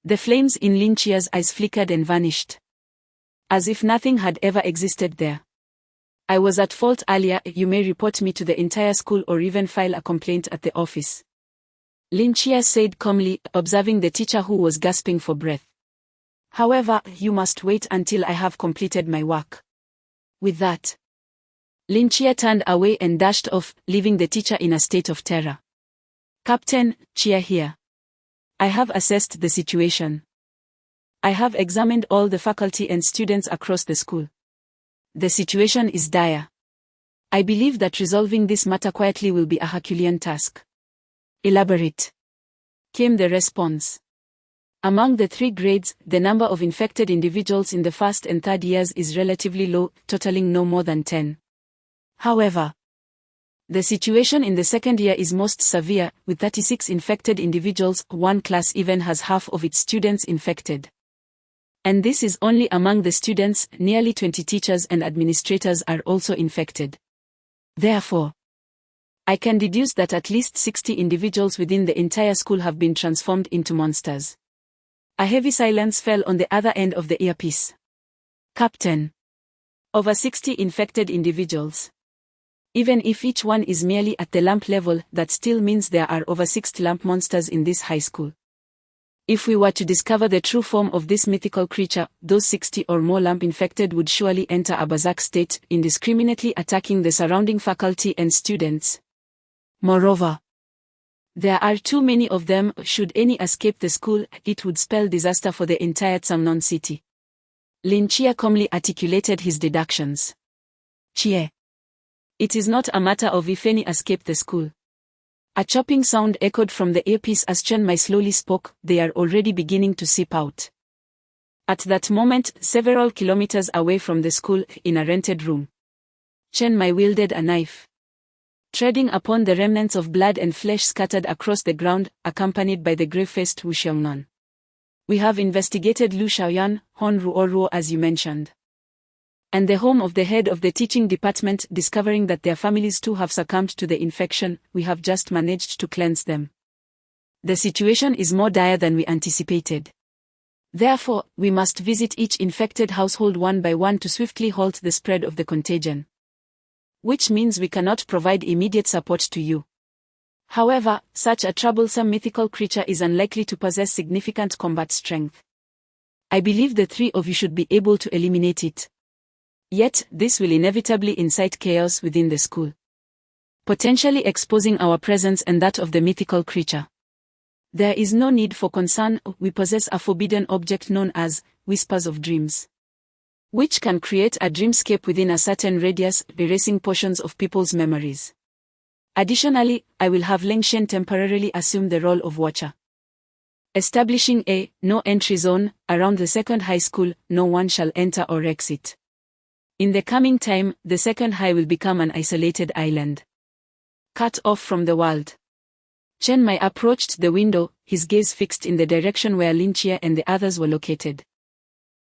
The flames in Lin Chia's eyes flickered and vanished, as if nothing had ever existed there. "I was at fault earlier. You may report me to the entire school or even file a complaint at the office," Lin Chia said calmly, observing the teacher who was gasping for breath. "However, you must wait until I have completed my work." With that, Lin Chia turned away and dashed off, leaving the teacher in a state of terror. "Captain Chia here. I have assessed the situation. I have examined all the faculty and students across the school. The situation is dire. I believe that resolving this matter quietly will be a Herculean task." "Elaborate," came the response. "Among the 3 grades, the number of infected individuals in the first and third years is relatively low, totaling no more than 10. However, the situation in the second year is most severe, with 36 infected individuals. One class even has half of its students infected. And this is only among the students. Nearly 20 teachers and administrators are also infected. Therefore, I can deduce that at least 60 individuals within the entire school have been transformed into monsters." A heavy silence fell on the other end of the earpiece. "Captain, over 60 infected individuals. Even if each one is merely at the lump level, that still means there are over 60 lump monsters in this high school. If we were to discover the true form of this mythical creature, those 60 or more lump infected would surely enter a berserk state, indiscriminately attacking the surrounding faculty and students. Moreover, there are too many of them. Should any escape the school, it would spell disaster for the entire Tsamnon city." Lin Chia calmly articulated his deductions. "Chia. It is not a matter of if any escape the school." A chopping sound echoed from the earpiece as Chen Mai slowly spoke. "They are already beginning to seep out." At that moment, several kilometers away from the school, in a rented room, Chen Mai wielded a knife, treading upon the remnants of blood and flesh scattered across the ground, accompanied by the grey-faced Wu Xiongnan. "We have investigated Lu Xiaoyan, Hon Ruoruo as you mentioned, and the home of the head of the teaching department. Discovering that their families too have succumbed to the infection, we have just managed to cleanse them. The situation is more dire than we anticipated. Therefore, we must visit each infected household one by one to swiftly halt the spread of the contagion. Which means we cannot provide immediate support to you. However, such a troublesome mythical creature is unlikely to possess significant combat strength. I believe the 3 of you should be able to eliminate it. Yet, this will inevitably incite chaos within the school, potentially exposing our presence and that of the mythical creature. There is no need for concern. We possess a forbidden object known as Whispers of Dreams, which can create a dreamscape within a certain radius, erasing portions of people's memories. Additionally, I will have Leng Shen temporarily assume the role of Watcher, establishing a no-entry zone around the second high school. No one shall enter or exit. In the coming time, the second high will become an isolated island, cut off from the world." Chen Mai approached the window, his gaze fixed in the direction where Lin Chia and the others were located,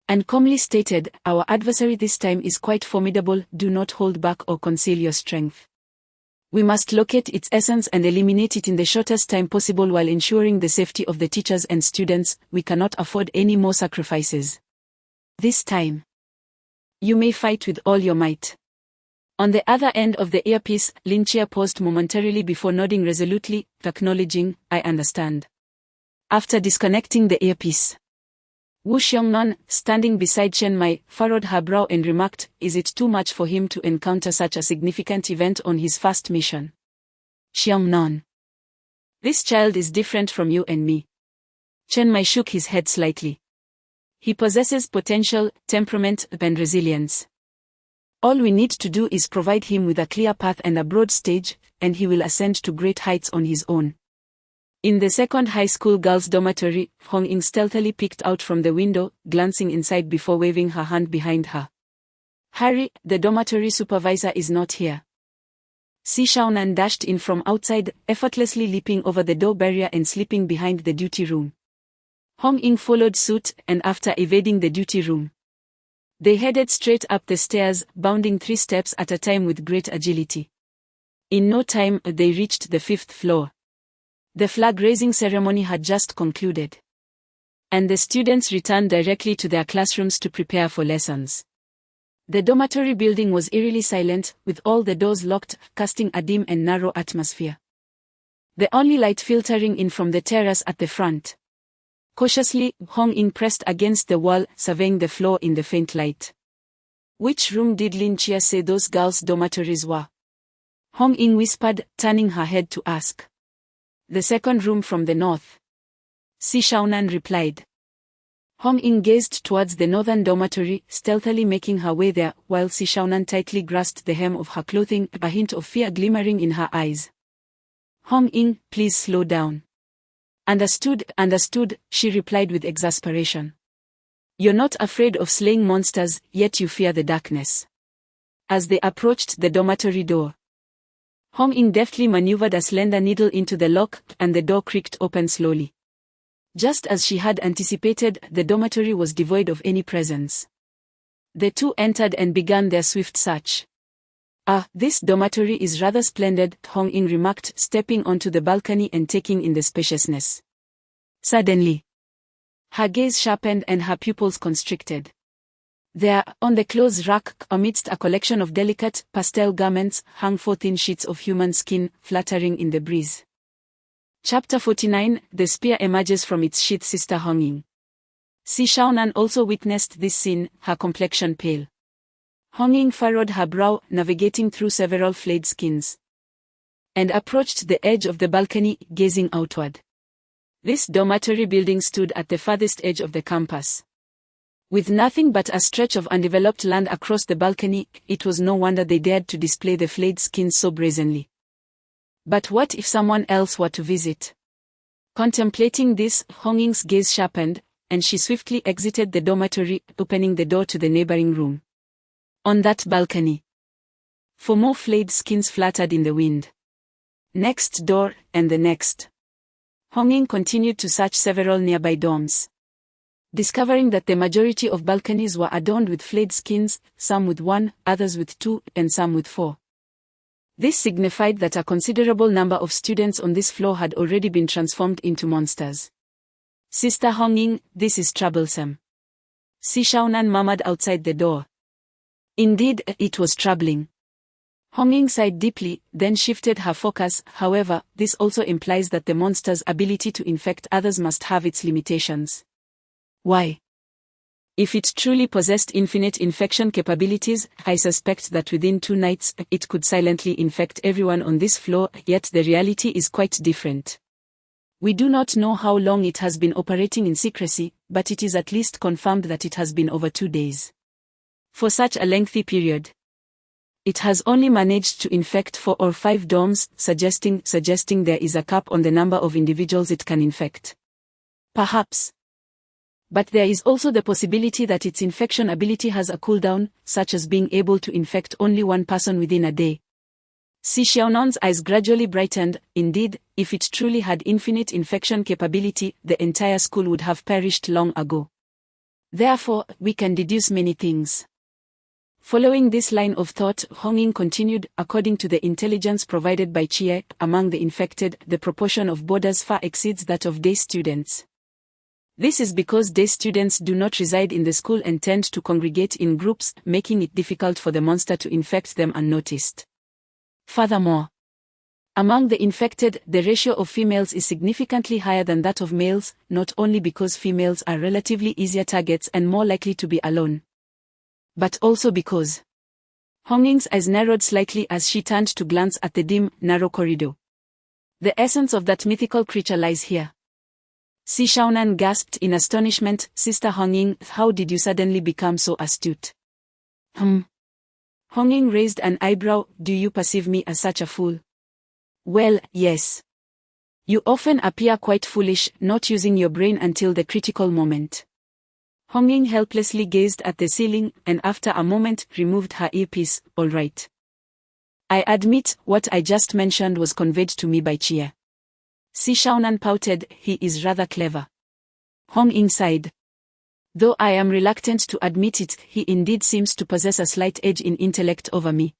and calmly stated, "Our adversary this time is quite formidable. Do not hold back or conceal your strength. We must locate its essence and eliminate it in the shortest time possible while ensuring the safety of the teachers and students. We cannot afford any more sacrifices. This time, You may fight with all your might. On the other end of the earpiece, Lin Chia paused momentarily before nodding resolutely, acknowledging, I understand. After disconnecting the earpiece, Wu Xiongnan, standing beside Chen Mai, furrowed her brow and remarked, is it too much for him to encounter such a significant event on his first mission? Xiongnan. This child is different from you and me. Chen Mai shook his head slightly. He possesses potential, temperament, and resilience. All we need to do is provide him with a clear path and a broad stage, and he will ascend to great heights on his own. In the second high school girls' dormitory, Hong Ying stealthily peeked out from the window, glancing inside before waving her hand behind her. Harry, the dormitory supervisor is not here. Si Shaonan dashed in from outside, effortlessly leaping over the door barrier and slipping behind the duty room. Hong Ying followed suit, and after evading the duty room, they headed straight up the stairs, bounding 3 steps at a time with great agility. In no time, they reached the 5th floor. The flag-raising ceremony had just concluded, and the students returned directly to their classrooms to prepare for lessons. The dormitory building was eerily silent, with all the doors locked, casting a dim and narrow atmosphere. The only light filtering in from the terrace at the front. Cautiously, Hong Ying pressed against the wall, surveying the floor in the faint light. Which room did Lin Chia say those girls' dormitories were? Hong Ying whispered, turning her head to ask. The second room from the north. Si Shaonan replied. Hong Ying gazed towards the northern dormitory, stealthily making her way there, while Si Shaonan tightly grasped the hem of her clothing, a hint of fear glimmering in her eyes. Hong Ying, please slow down. Understood, she replied with exasperation. You're not afraid of slaying monsters, yet you fear the darkness. As they approached the dormitory door, Hong Ying deftly maneuvered a slender needle into the lock, and the door creaked open slowly. Just as she had anticipated, the dormitory was devoid of any presence. The two entered and began their swift search. This dormitory is rather splendid, Hong Ying remarked, stepping onto the balcony and taking in the spaciousness. Suddenly, her gaze sharpened and her pupils constricted. There, on the clothes rack, amidst a collection of delicate, pastel garments, hung 4 thin sheets of human skin, fluttering in the breeze. Chapter 49, The spear emerges from its sheath. Sister Hong Ying. Si Shaonan also witnessed this scene, her complexion pale. Hong Ying furrowed her brow, navigating through several flayed skins, and approached the edge of the balcony, gazing outward. This dormitory building stood at the farthest edge of the campus. With nothing but a stretch of undeveloped land across the balcony, it was no wonder they dared to display the flayed skins so brazenly. But what if someone else were to visit? Contemplating this, Hong Ying's gaze sharpened, and she swiftly exited the dormitory, opening the door to the neighboring room. On that balcony, 4 more flayed skins fluttered in the wind. Next door, and the next. Hong Ying continued to search several nearby dorms, discovering that the majority of balconies were adorned with flayed skins, some with 1, others with 2, and some with 4. This signified that a considerable number of students on this floor had already been transformed into monsters. Sister Hong Ying, this is troublesome. Si Shaonan murmured outside the door. Indeed, it was troubling. Hong Ying sighed deeply, then shifted her focus. However, this also implies that the monster's ability to infect others must have its limitations. Why? If it truly possessed infinite infection capabilities, I suspect that within 2 nights, it could silently infect everyone on this floor, yet the reality is quite different. We do not know how long it has been operating in secrecy, but it is at least confirmed that it has been over 2 days. For such a lengthy period, it has only managed to infect 4 or 5 dorms, suggesting there is a cap on the number of individuals it can infect. Perhaps. But there is also the possibility that its infection ability has a cooldown, such as being able to infect only 1 person within a day. Si Xiaonan's eyes gradually brightened. Indeed, if it truly had infinite infection capability, the entire school would have perished long ago. Therefore, we can deduce many things. Following this line of thought, Hong Ying continued, according to the intelligence provided by Chie, among the infected, the proportion of boarders far exceeds that of day students. This is because day students do not reside in the school and tend to congregate in groups, making it difficult for the monster to infect them unnoticed. Furthermore, among the infected, the ratio of females is significantly higher than that of males, not only because females are relatively easier targets and more likely to be alone, but also because Hong Ying's eyes narrowed slightly as she turned to glance at the dim, narrow corridor. The essence of that mythical creature lies here. Si Shaonan gasped in astonishment. Sister Hong Ying, how did you suddenly become so astute? Hong Ying raised an eyebrow. Do you perceive me as such a fool? Well, yes. You often appear quite foolish, not using your brain until the critical moment. Hong Ying helplessly gazed at the ceiling, and after a moment, removed her earpiece. All right. I admit, what I just mentioned was conveyed to me by Chia. Si Shaonan pouted. He is rather clever. Hong Ying sighed. Though I am reluctant to admit it, he indeed seems to possess a slight edge in intellect over me.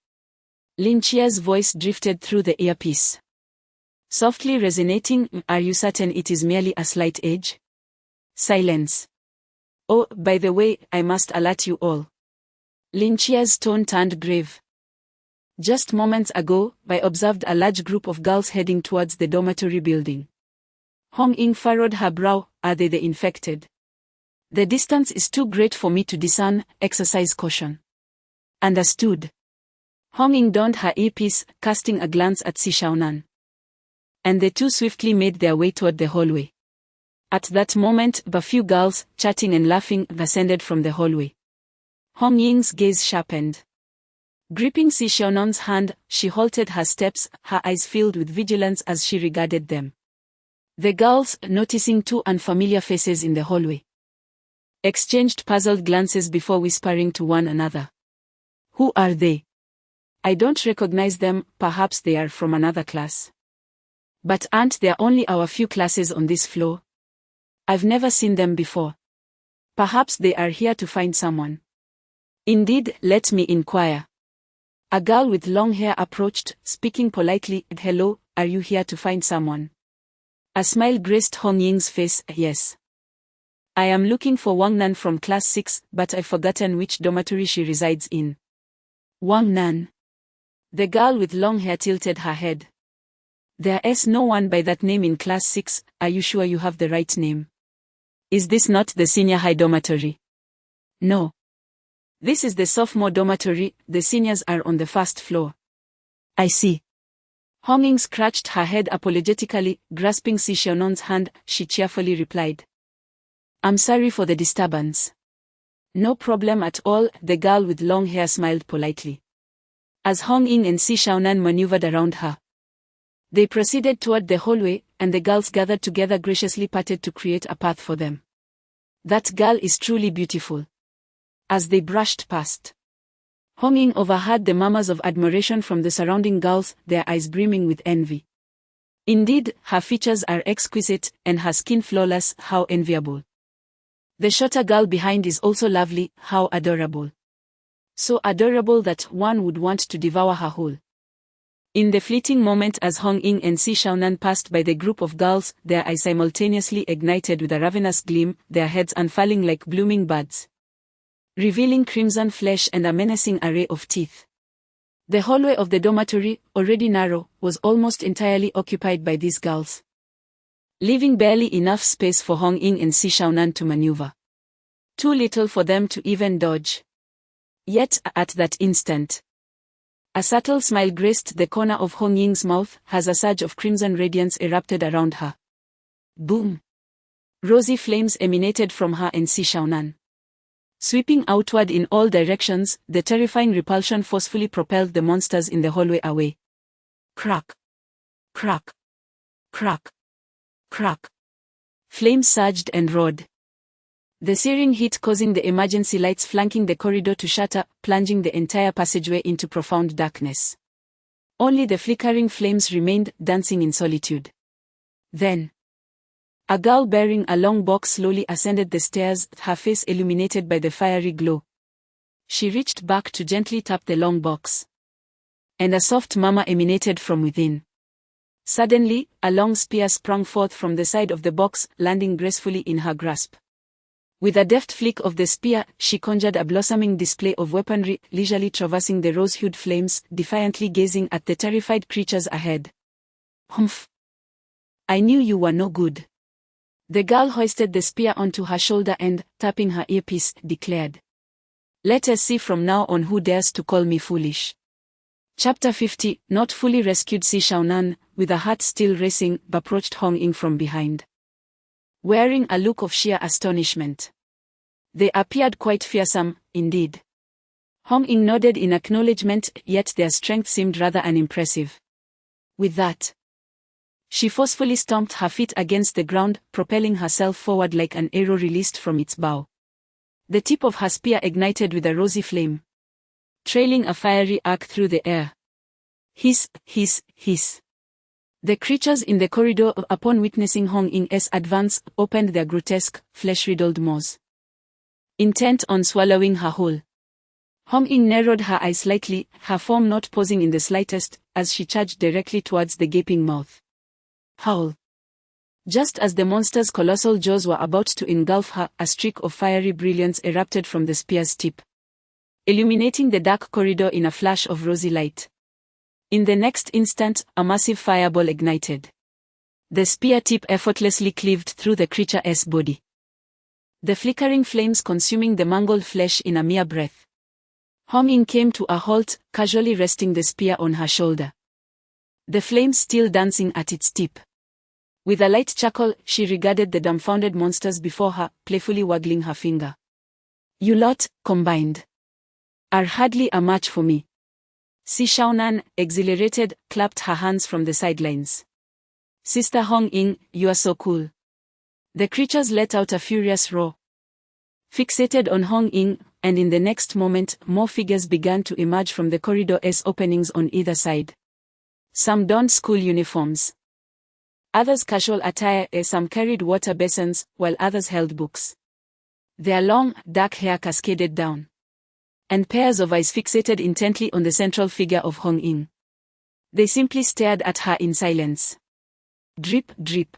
Lin Chia's voice drifted through the earpiece, softly resonating. Are you certain it is merely a slight edge? Silence. Oh, by the way, I must alert you all. Lin Chia's tone turned grave. Just moments ago, I observed a large group of girls heading towards the dormitory building. Hong Ying furrowed her brow. Are they the infected? The distance is too great for me to discern. Exercise caution. Understood. Hong Ying donned her earpiece, casting a glance at Si Shaonan. And the two swiftly made their way toward the hallway. At that moment, a few girls, chatting and laughing, ascended from the hallway. Hong Ying's gaze sharpened. Gripping Si Shaonan's hand, she halted her steps, her eyes filled with vigilance as she regarded them. The girls, noticing two unfamiliar faces in the hallway, exchanged puzzled glances before whispering to one another. Who are they? I don't recognize them. Perhaps they are from another class. But aren't there only our few classes on this floor? I've never seen them before. Perhaps they are here to find someone. Indeed, let me inquire. A girl with long hair approached, speaking politely. Hello, are you here to find someone? A smile graced Hong Ying's face. Yes. I am looking for Wang Nan from class 6, but I've forgotten which dormitory she resides in. Wang Nan. The girl with long hair tilted her head. There's no one by that name in class 6. Are you sure you have the right name? Is this not the senior high dormitory? No. This is the sophomore dormitory. The seniors are on the first floor. I see. Hong Ying scratched her head apologetically, grasping Si Shaonan's hand. She cheerfully replied. I'm sorry for the disturbance. No problem at all. The girl with long hair smiled politely. As Hong Ying and Si Shaonan maneuvered around her, they proceeded toward the hallway, and the girls gathered together graciously parted to create a path for them. That girl is truly beautiful. As they brushed past, Hong Ying overheard the murmurs of admiration from the surrounding girls, their eyes brimming with envy. Indeed, her features are exquisite, and her skin flawless. How enviable. The shorter girl behind is also lovely. How adorable. So adorable that one would want to devour her whole. In the fleeting moment as Hong Ying and Si Shaonan passed by the group of girls, their eyes simultaneously ignited with a ravenous gleam, their heads unfurling like blooming buds, revealing crimson flesh and a menacing array of teeth. The hallway of the dormitory, already narrow, was almost entirely occupied by these girls, leaving barely enough space for Hong Ying and Si Shaonan to maneuver. Too little for them to even dodge. Yet, at that instant, a subtle smile graced the corner of Hong Ying's mouth, as a surge of crimson radiance erupted around her. Boom! Rosy flames emanated from her and Si Shaonan. Sweeping outward in all directions, the terrifying repulsion forcefully propelled the monsters in the hallway away. Crack! Crack! Crack! Crack! Flames surged and roared, the searing heat causing the emergency lights flanking the corridor to shatter, plunging the entire passageway into profound darkness. Only the flickering flames remained, dancing in solitude. Then, a girl bearing a long box slowly ascended the stairs, her face illuminated by the fiery glow. She reached back to gently tap the long box, and a soft murmur emanated from within. Suddenly, a long spear sprang forth from the side of the box, landing gracefully in her grasp. With a deft flick of the spear, she conjured a blossoming display of weaponry, leisurely traversing the rose-hued flames, defiantly gazing at the terrified creatures ahead. Humph! I knew you were no good. The girl hoisted the spear onto her shoulder and, tapping her earpiece, declared. Let us see from now on who dares to call me foolish. Chapter 50, Not fully rescued. Si Xiaonan, with a heart still racing, approached Hong Ying from behind, wearing a look of sheer astonishment. They appeared quite fearsome, indeed. Hong Ying nodded in acknowledgement, yet their strength seemed rather unimpressive. With that, she forcefully stomped her feet against the ground, propelling herself forward like an arrow released from its bow. The tip of her spear ignited with a rosy flame, trailing a fiery arc through the air. Hiss, hiss, hiss. The creatures in the corridor, upon witnessing Hong Ying's advance, opened their grotesque, flesh-riddled maws, intent on swallowing her whole. Hong Ying narrowed her eyes slightly, her form not posing in the slightest, as she charged directly towards the gaping mouth. Howl! Just as the monster's colossal jaws were about to engulf her, a streak of fiery brilliance erupted from the spear's tip, illuminating the dark corridor in a flash of rosy light. In the next instant, a massive fireball ignited. The spear tip effortlessly cleaved through the creature's body, the flickering flames consuming the mangled flesh in a mere breath. Hong Ying came to a halt, casually resting the spear on her shoulder, the flames still dancing at its tip. With a light chuckle, she regarded the dumbfounded monsters before her, playfully waggling her finger. You lot, combined, are hardly a match for me. Si Xiaonan, exhilarated, clapped her hands from the sidelines. Sister Hong Ying, you are so cool. The creatures let out a furious roar, fixated on Hong Ying, and in the next moment, more figures began to emerge from the corridor's openings on either side. Some donned school uniforms, others casual attire, some carried water basins, while others held books. Their long, dark hair cascaded down, and pairs of eyes fixated intently on the central figure of Hong Ying. They simply stared at her in silence. Drip, drip.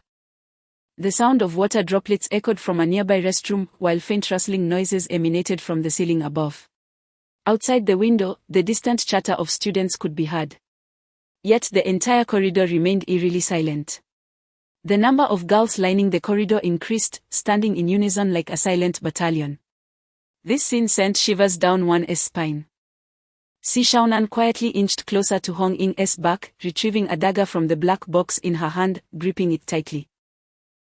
The sound of water droplets echoed from a nearby restroom, while faint rustling noises emanated from the ceiling above. Outside the window, the distant chatter of students could be heard. Yet the entire corridor remained eerily silent. The number of girls lining the corridor increased, standing in unison like a silent battalion. This scene sent shivers down one's spine. Si Xiaonan quietly inched closer to Hong Ying's back, retrieving a dagger from the black box in her hand, gripping it tightly.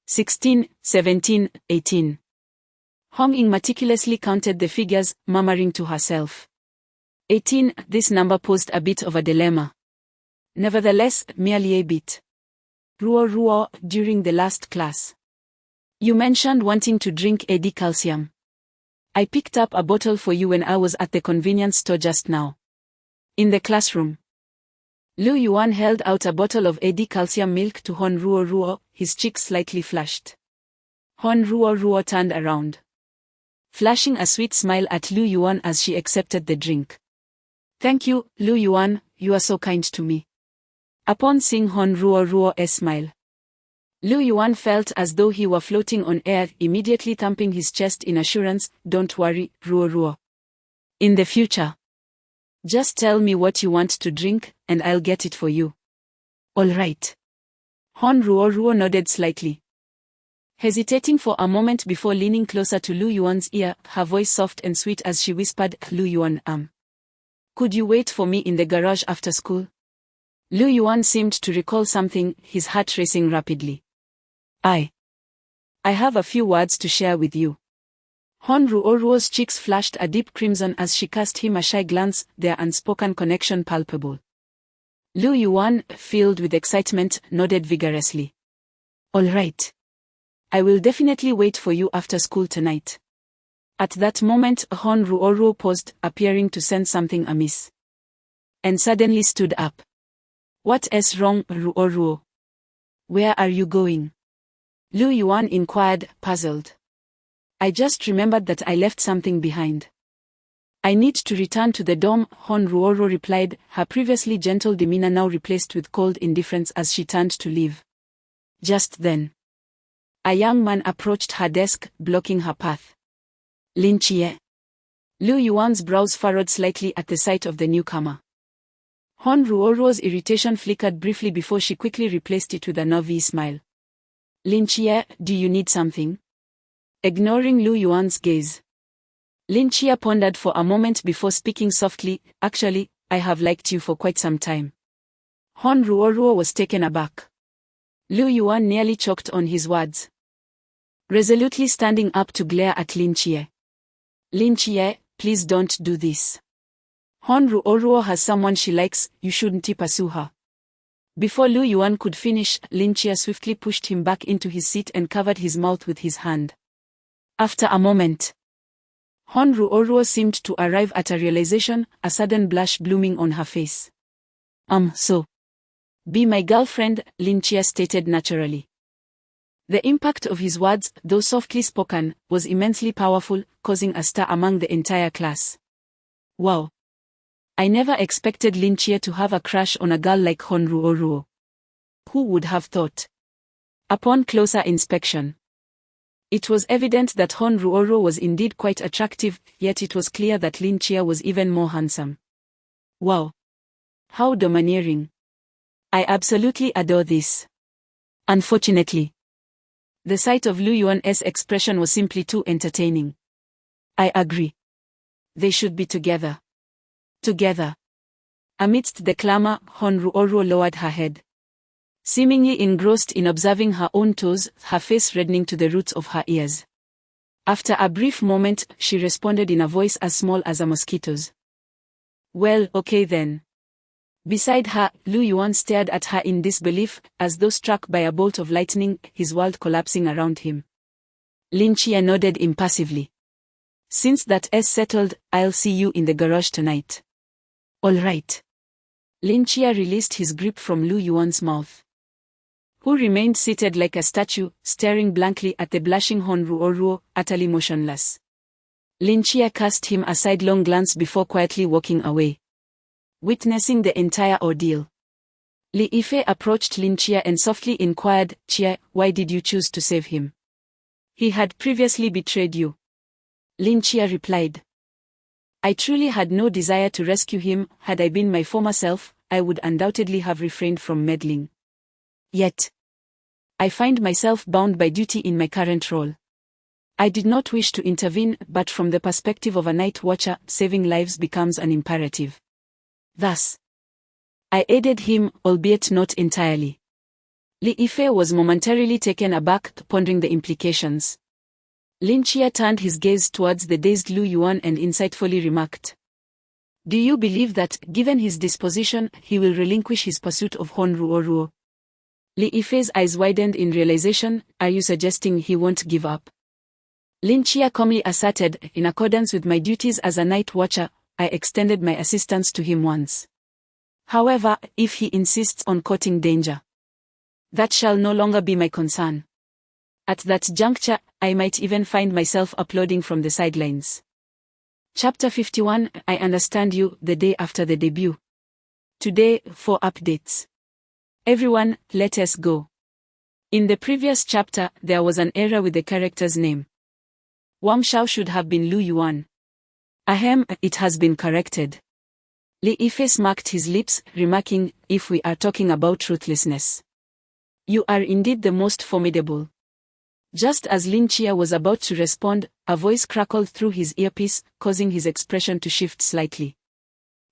16, 17, 18. Hong Ying meticulously counted the figures, murmuring to herself. 18, this number posed a bit of a dilemma. Nevertheless, merely a bit. Ruo, during the last class, you mentioned wanting to drink AD calcium. I picked up a bottle for you when I was at the convenience store just now. In the classroom, Lu Yuan held out a bottle of AD calcium milk to Hon Ruo, his cheeks slightly flushed. Hon Ruo turned around, flashing a sweet smile at Lu Yuan as she accepted the drink. Thank you, Lu Yuan, you are so kind to me. Upon seeing Hon Ruo's smile, Lu Yuan felt as though he were floating on air, immediately thumping his chest in assurance. Don't worry, Ruo. In the future, just tell me what you want to drink, and I'll get it for you. All right. Hon Ruo nodded slightly, hesitating for a moment before leaning closer to Lu Yuan's ear, her voice soft and sweet as she whispered, Lu Yuan, could you wait for me in the garage after school? Lu Yuan seemed to recall something, his heart racing rapidly. I have a few words to share with you. Hon Ruo's cheeks flashed a deep crimson as she cast him a shy glance, their unspoken connection palpable. Lu Yuan, filled with excitement, nodded vigorously. All right. I will definitely wait for you after school tonight. At that moment, Hon Ruo paused, appearing to sense something amiss, and suddenly stood up. What's wrong, Ruo? Where are you going? Lu Yuan inquired, puzzled. I just remembered that I left something behind. I need to return to the dorm, Hon Ruoro replied, her previously gentle demeanor now replaced with cold indifference as she turned to leave. Just then, a young man approached her desk, blocking her path. Lin Chie. Lu Yuan's brows furrowed slightly at the sight of the newcomer. Hon Ruoro's irritation flickered briefly before she quickly replaced it with a nervous smile. Lin Chie, do you need something? Ignoring Lu Yuan's gaze, Lin Chie pondered for a moment before speaking softly, actually, I have liked you for quite some time. Hon Ruoro was taken aback. Lu Yuan nearly choked on his words, resolutely standing up to glare at Lin Chie. Lin Chie, please don't do this. Hon Ruoro has someone she likes, you shouldn't pursue her. Before Lu Yuan could finish, Lin Chie swiftly pushed him back into his seat and covered his mouth with his hand. After a moment, Hon Ruoro seemed to arrive at a realization, a sudden blush blooming on her face. So. Be my girlfriend, Lin Chie stated naturally. The impact of his words, though softly spoken, was immensely powerful, causing a stir among the entire class. Wow. I never expected Lin Chie to have a crush on a girl like Hon Ruoro. Who would have thought? Upon closer inspection, it was evident that Hon Ruoro was indeed quite attractive, yet it was clear that Lin Chie was even more handsome. Wow. How domineering. I absolutely adore this. Unfortunately, the sight of Lu Yuan's expression was simply too entertaining. I agree. They should be together. Together. Amidst the clamor, Hon Ruoro lowered her head. Seemingly engrossed in observing her own toes, her face reddening to the roots of her ears. After a brief moment, she responded in a voice as small as a mosquito's. Well, okay then. Beside her, Lu Yuan stared at her in disbelief, as though struck by a bolt of lightning, his world collapsing around him. Lin Chie nodded impassively. Since that's settled, I'll see you in the garage tonight. All right. Lin Chie released his grip from Lu Yuan's mouth, who remained seated like a statue, staring blankly at the blushing Hon Ruoro, utterly motionless. Lin Chie cast him a sidelong glance before quietly walking away. Witnessing the entire ordeal, Li Yifei approached Lin Chie and softly inquired, Chie, why did you choose to save him? He had previously betrayed you. Lin Chie replied, I truly had no desire to rescue him. Had I been my former self, I would undoubtedly have refrained from meddling. Yet, I find myself bound by duty in my current role. I did not wish to intervene, but from the perspective of a night watcher, saving lives becomes an imperative. Thus, I aided him, albeit not entirely. Li Yifei was momentarily taken aback, pondering the implications. Lin Chie turned his gaze towards the dazed Lu Yuan and insightfully remarked, do you believe that, given his disposition, he will relinquish his pursuit of Hon Ruoro? Li Yifei's eyes widened in realization, are you suggesting he won't give up? Lin Chie calmly asserted, in accordance with my duties as a night watcher, I extended my assistance to him once. However, if he insists on courting danger, that shall no longer be my concern. At that juncture, I might even find myself applauding from the sidelines. Chapter 51, I Understand You, the day after the debut. Today, 4 updates. Everyone, let us go. In the previous chapter, there was an error with the character's name. Wang Shao should have been Lu Yuan. Ahem, it has been corrected. Li Yifei smacked his lips, remarking, if we are talking about ruthlessness, you are indeed the most formidable. Just as Lin Chie was about to respond, a voice crackled through his earpiece, causing his expression to shift slightly.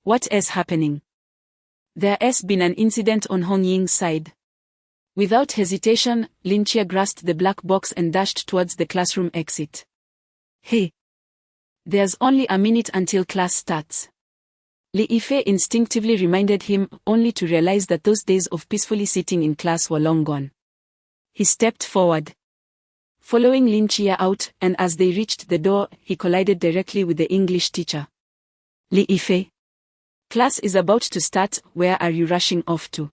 What is happening? There's been an incident on Hong Ying's side. Without hesitation, Lin Chie grasped the black box and dashed towards the classroom exit. Hey! There's only a minute until class starts. Li Yifei instinctively reminded him, only to realize that those days of peacefully sitting in class were long gone. He stepped forward, following Lin Chie out, and as they reached the door, he collided directly with the English teacher. Li Yifei. Class is about to start, where are you rushing off to?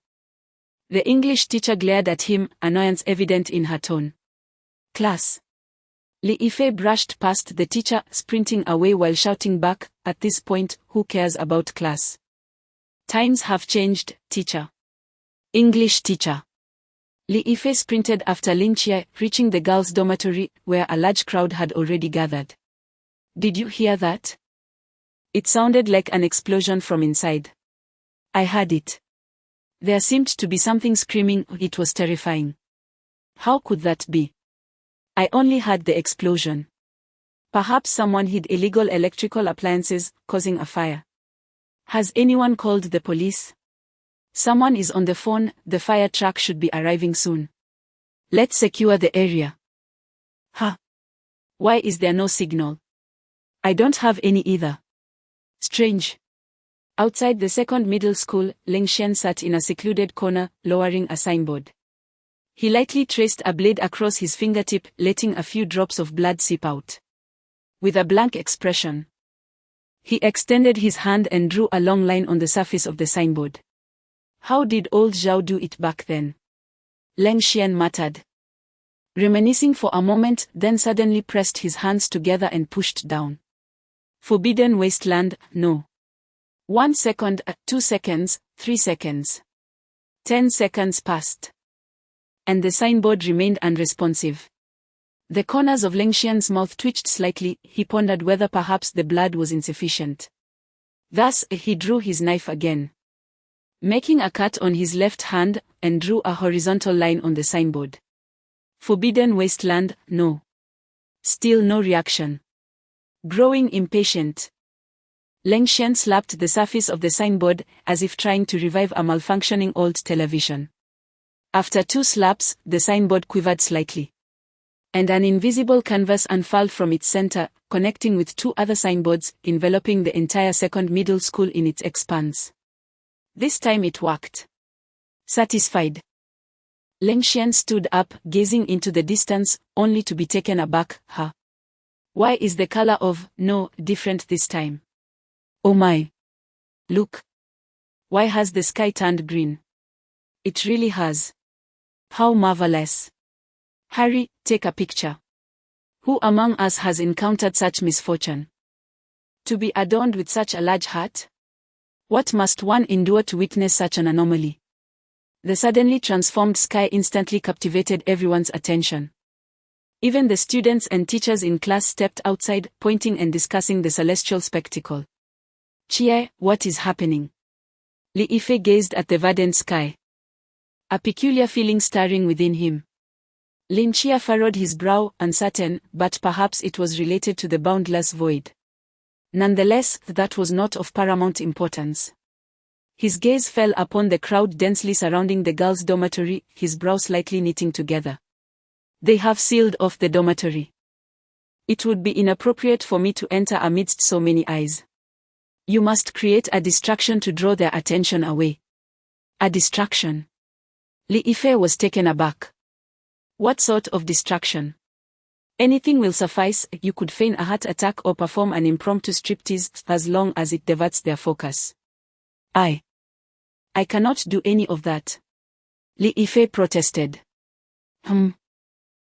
The English teacher glared at him, annoyance evident in her tone. Class. Li Yifei brushed past the teacher, sprinting away while shouting back, "At this point, who cares about class? Times have changed, teacher." English teacher. Li Yifei sprinted after Lin Chia, reaching the girls' dormitory, where a large crowd had already gathered. "Did you hear that?" It sounded like an explosion from inside. "I heard it. There seemed to be something screaming. It was terrifying." "How could that be?" "I only heard the explosion. Perhaps someone hid illegal electrical appliances, causing a fire." "Has anyone called the police?" "Someone is on the phone. The fire truck should be arriving soon." "Let's secure the area." "Huh? Why is there no signal?" "I don't have any either." "Strange." Outside the second middle school, Leng Xian sat in a secluded corner, lowering a signboard. He lightly traced a blade across his fingertip, letting a few drops of blood seep out. With a blank expression, he extended his hand and drew a long line on the surface of the signboard. "How did old Zhao do it back then?" Leng Xian muttered, reminiscing for a moment, then suddenly pressed his hands together and pushed down. "Forbidden Wasteland, no. 1 second, 2 seconds, 3 seconds. 10 seconds passed. And the signboard remained unresponsive. The corners of Leng Xian's mouth twitched slightly. He pondered whether perhaps the blood was insufficient. Thus, he drew his knife again, making a cut on his left hand, and drew a horizontal line on the signboard. "Forbidden Wasteland, no." Still no reaction. Growing impatient, Leng Xian slapped the surface of the signboard, as if trying to revive a malfunctioning old television. After 2 slaps, the signboard quivered slightly, and an invisible canvas unfurled from its center, connecting with 2 other signboards, enveloping the entire second middle school in its expanse. This time it worked. Satisfied, Leng Xian stood up, gazing into the distance, only to be taken aback. "Huh? Why is the color of no different this time? Oh my! Look! Why has the sky turned green? It really has. How marvelous! Hurry, take a picture. Who among us has encountered such misfortune? To be adorned with such a large heart? What must one endure to witness such an anomaly?" The suddenly transformed sky instantly captivated everyone's attention. Even the students and teachers in class stepped outside, pointing and discussing the celestial spectacle. "Chia, what is happening?" Li Yifei gazed at the verdant sky, a peculiar feeling stirring within him. Lin Chia furrowed his brow, uncertain, but perhaps it was related to the boundless void. Nonetheless, that was not of paramount importance. His gaze fell upon the crowd densely surrounding the girls' dormitory, his brow slightly knitting together. "They have sealed off the dormitory. It would be inappropriate for me to enter amidst so many eyes. You must create a distraction to draw their attention away." "A distraction?" Li Yifei was taken aback. "What sort of distraction?" "Anything will suffice. You could feign a heart attack or perform an impromptu striptease, as long as it diverts their focus." I cannot do any of that," Li Yifei protested.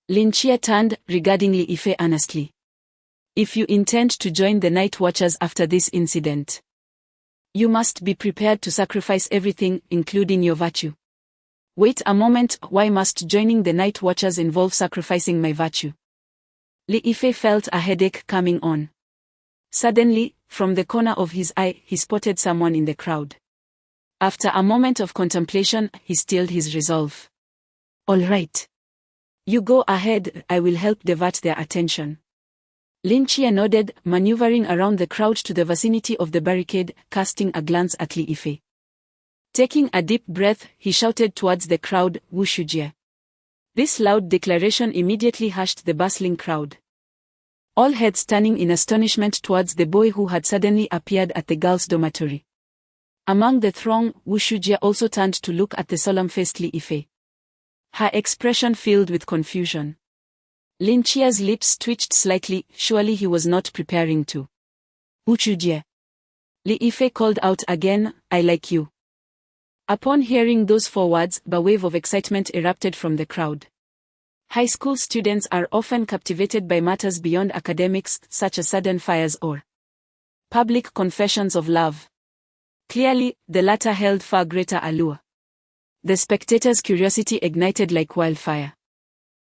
Lin Chia turned, regarding Li Yifei earnestly. "If you intend to join the Night Watchers after this incident, you must be prepared to sacrifice everything, including your virtue." "Wait a moment, why must joining the Night Watchers involve sacrificing my virtue?" Li Yifei felt a headache coming on. Suddenly, from the corner of his eye, he spotted someone in the crowd. After a moment of contemplation, he steeled his resolve. "All right. You go ahead, I will help divert their attention." Lin Chia nodded, maneuvering around the crowd to the vicinity of the barricade, casting a glance at Li Yifei. Taking a deep breath, he shouted towards the crowd, "Wu Shujie." This loud declaration immediately hushed the bustling crowd, all heads turning in astonishment towards the boy who had suddenly appeared at the girls' dormitory. Among the throng, Wu Shujie also turned to look at the solemn-faced Li Yifei, her expression filled with confusion. Lin Chia's lips twitched slightly, surely he was not preparing to. "Wu Shujie." Li Yifei called out again, "I like you." Upon hearing those 4 words, a wave of excitement erupted from the crowd. High school students are often captivated by matters beyond academics, such as sudden fires or public confessions of love. Clearly, the latter held far greater allure. The spectators' curiosity ignited like wildfire.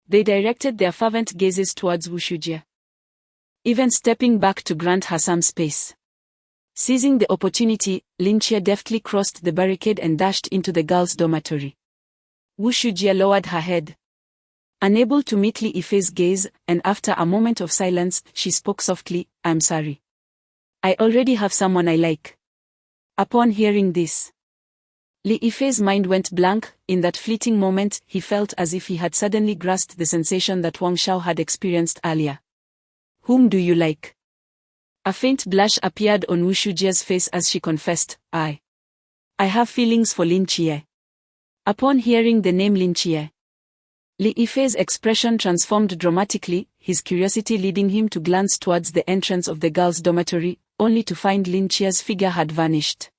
They directed their fervent gazes towards Wu Shujie, even stepping back to grant her some space. Seizing the opportunity, Lin Chia deftly crossed the barricade and dashed into the girls' dormitory. Wu Shujie lowered her head, unable to meet Li Yifei's gaze, and after a moment of silence, she spoke softly, "I'm sorry. I already have someone I like." Upon hearing this, Li Yifei's mind went blank. In that fleeting moment, he felt as if he had suddenly grasped the sensation that Wang Shao had experienced earlier. "Whom do you like?" A faint blush appeared on Wu Shujie's face as she confessed, I have feelings for Lin Chia." Upon hearing the name Lin Chia, Li Yifei's expression transformed dramatically, his curiosity leading him to glance towards the entrance of the girls' dormitory, only to find Lin Chia's figure had vanished.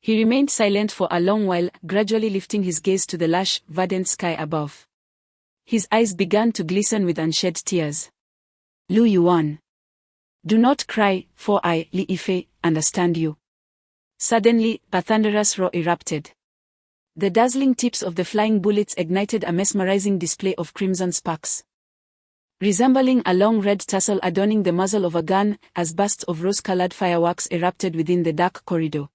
He remained silent for a long while, gradually lifting his gaze to the lush, verdant sky above. His eyes began to glisten with unshed tears. "Lu Yuan. Do not cry, for I, Li Yifei, understand you." Suddenly, a thunderous roar erupted. The dazzling tips of the flying bullets ignited a mesmerizing display of crimson sparks, resembling a long red tassel adorning the muzzle of a gun, as bursts of rose-colored fireworks erupted within the dark corridor.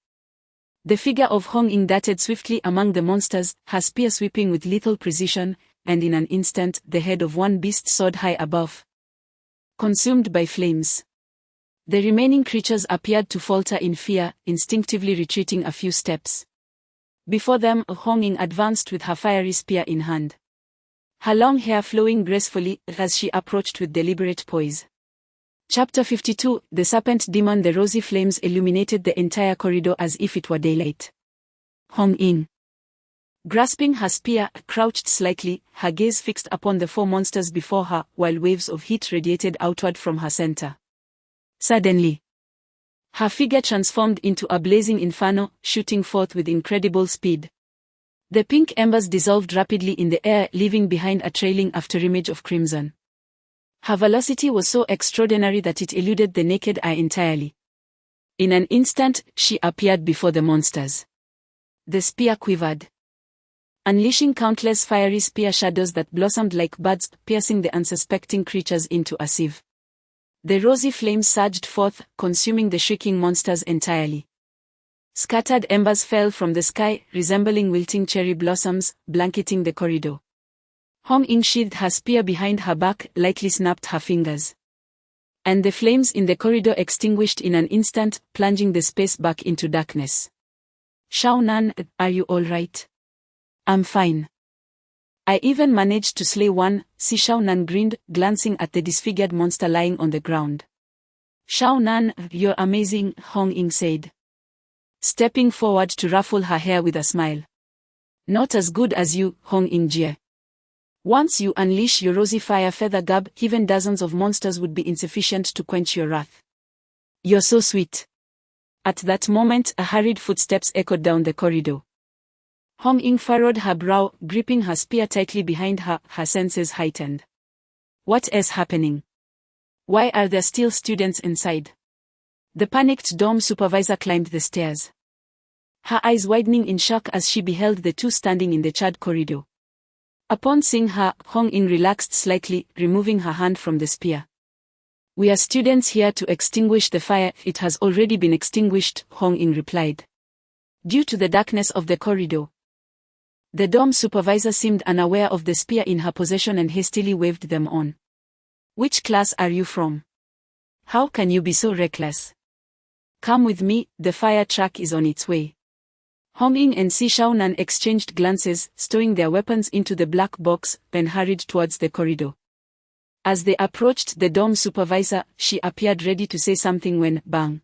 The figure of Hong Ying darted swiftly among the monsters, her spear sweeping with lethal precision, and in an instant the head of one beast soared high above, consumed by flames. The remaining creatures appeared to falter in fear, instinctively retreating a few steps. Before them, Hong Ying advanced with her fiery spear in hand, her long hair flowing gracefully as she approached with deliberate poise. Chapter 52, The Serpent Demon. The rosy flames illuminated the entire corridor as if it were daylight. Hong Ying, grasping her spear, crouched slightly, her gaze fixed upon the four monsters before her, while waves of heat radiated outward from her center. Suddenly, her figure transformed into a blazing inferno, shooting forth with incredible speed. The pink embers dissolved rapidly in the air, leaving behind a trailing afterimage of crimson. Her velocity was so extraordinary that it eluded the naked eye entirely. In an instant, she appeared before the monsters. The spear quivered, unleashing countless fiery spear shadows that blossomed like buds, piercing the unsuspecting creatures into a sieve. The rosy flames surged forth, consuming the shrieking monsters entirely. Scattered embers fell from the sky, resembling wilting cherry blossoms, blanketing the corridor. Hong Ying sheathed her spear behind her back, lightly snapped her fingers, and the flames in the corridor extinguished in an instant, plunging the space back into darkness. "Shao Nan, are you all right?" "I'm fine. I even managed to slay one," Si Shao Nan grinned, glancing at the disfigured monster lying on the ground. "Shao Nan, you're amazing," Hong Ying said, stepping forward to ruffle her hair with a smile. "Not as good as you, Hong Ying Jie. Once you unleash your rosy fire feather gab, even dozens of monsters would be insufficient to quench your wrath. You're so sweet." At that moment, a hurried footsteps echoed down the corridor. Hong Ying furrowed her brow, gripping her spear tightly behind her, her senses heightened. What is happening? Why are there still students inside? The panicked dorm supervisor climbed the stairs, her eyes widening in shock as she beheld the two standing in the charred corridor. Upon seeing her, Hong Ying relaxed slightly, removing her hand from the spear. "We are students here to extinguish the fire." "It has already been extinguished," Hong Ying replied. Due to the darkness of the corridor, the dorm supervisor seemed unaware of the spear in her possession and hastily waved them on. "Which class are you from? How can you be so reckless? Come with me, the fire truck is on its way." Hong Ying and Si Shao Nan exchanged glances, stowing their weapons into the black box, then hurried towards the corridor. As they approached the dorm supervisor, she appeared ready to say something when, bang!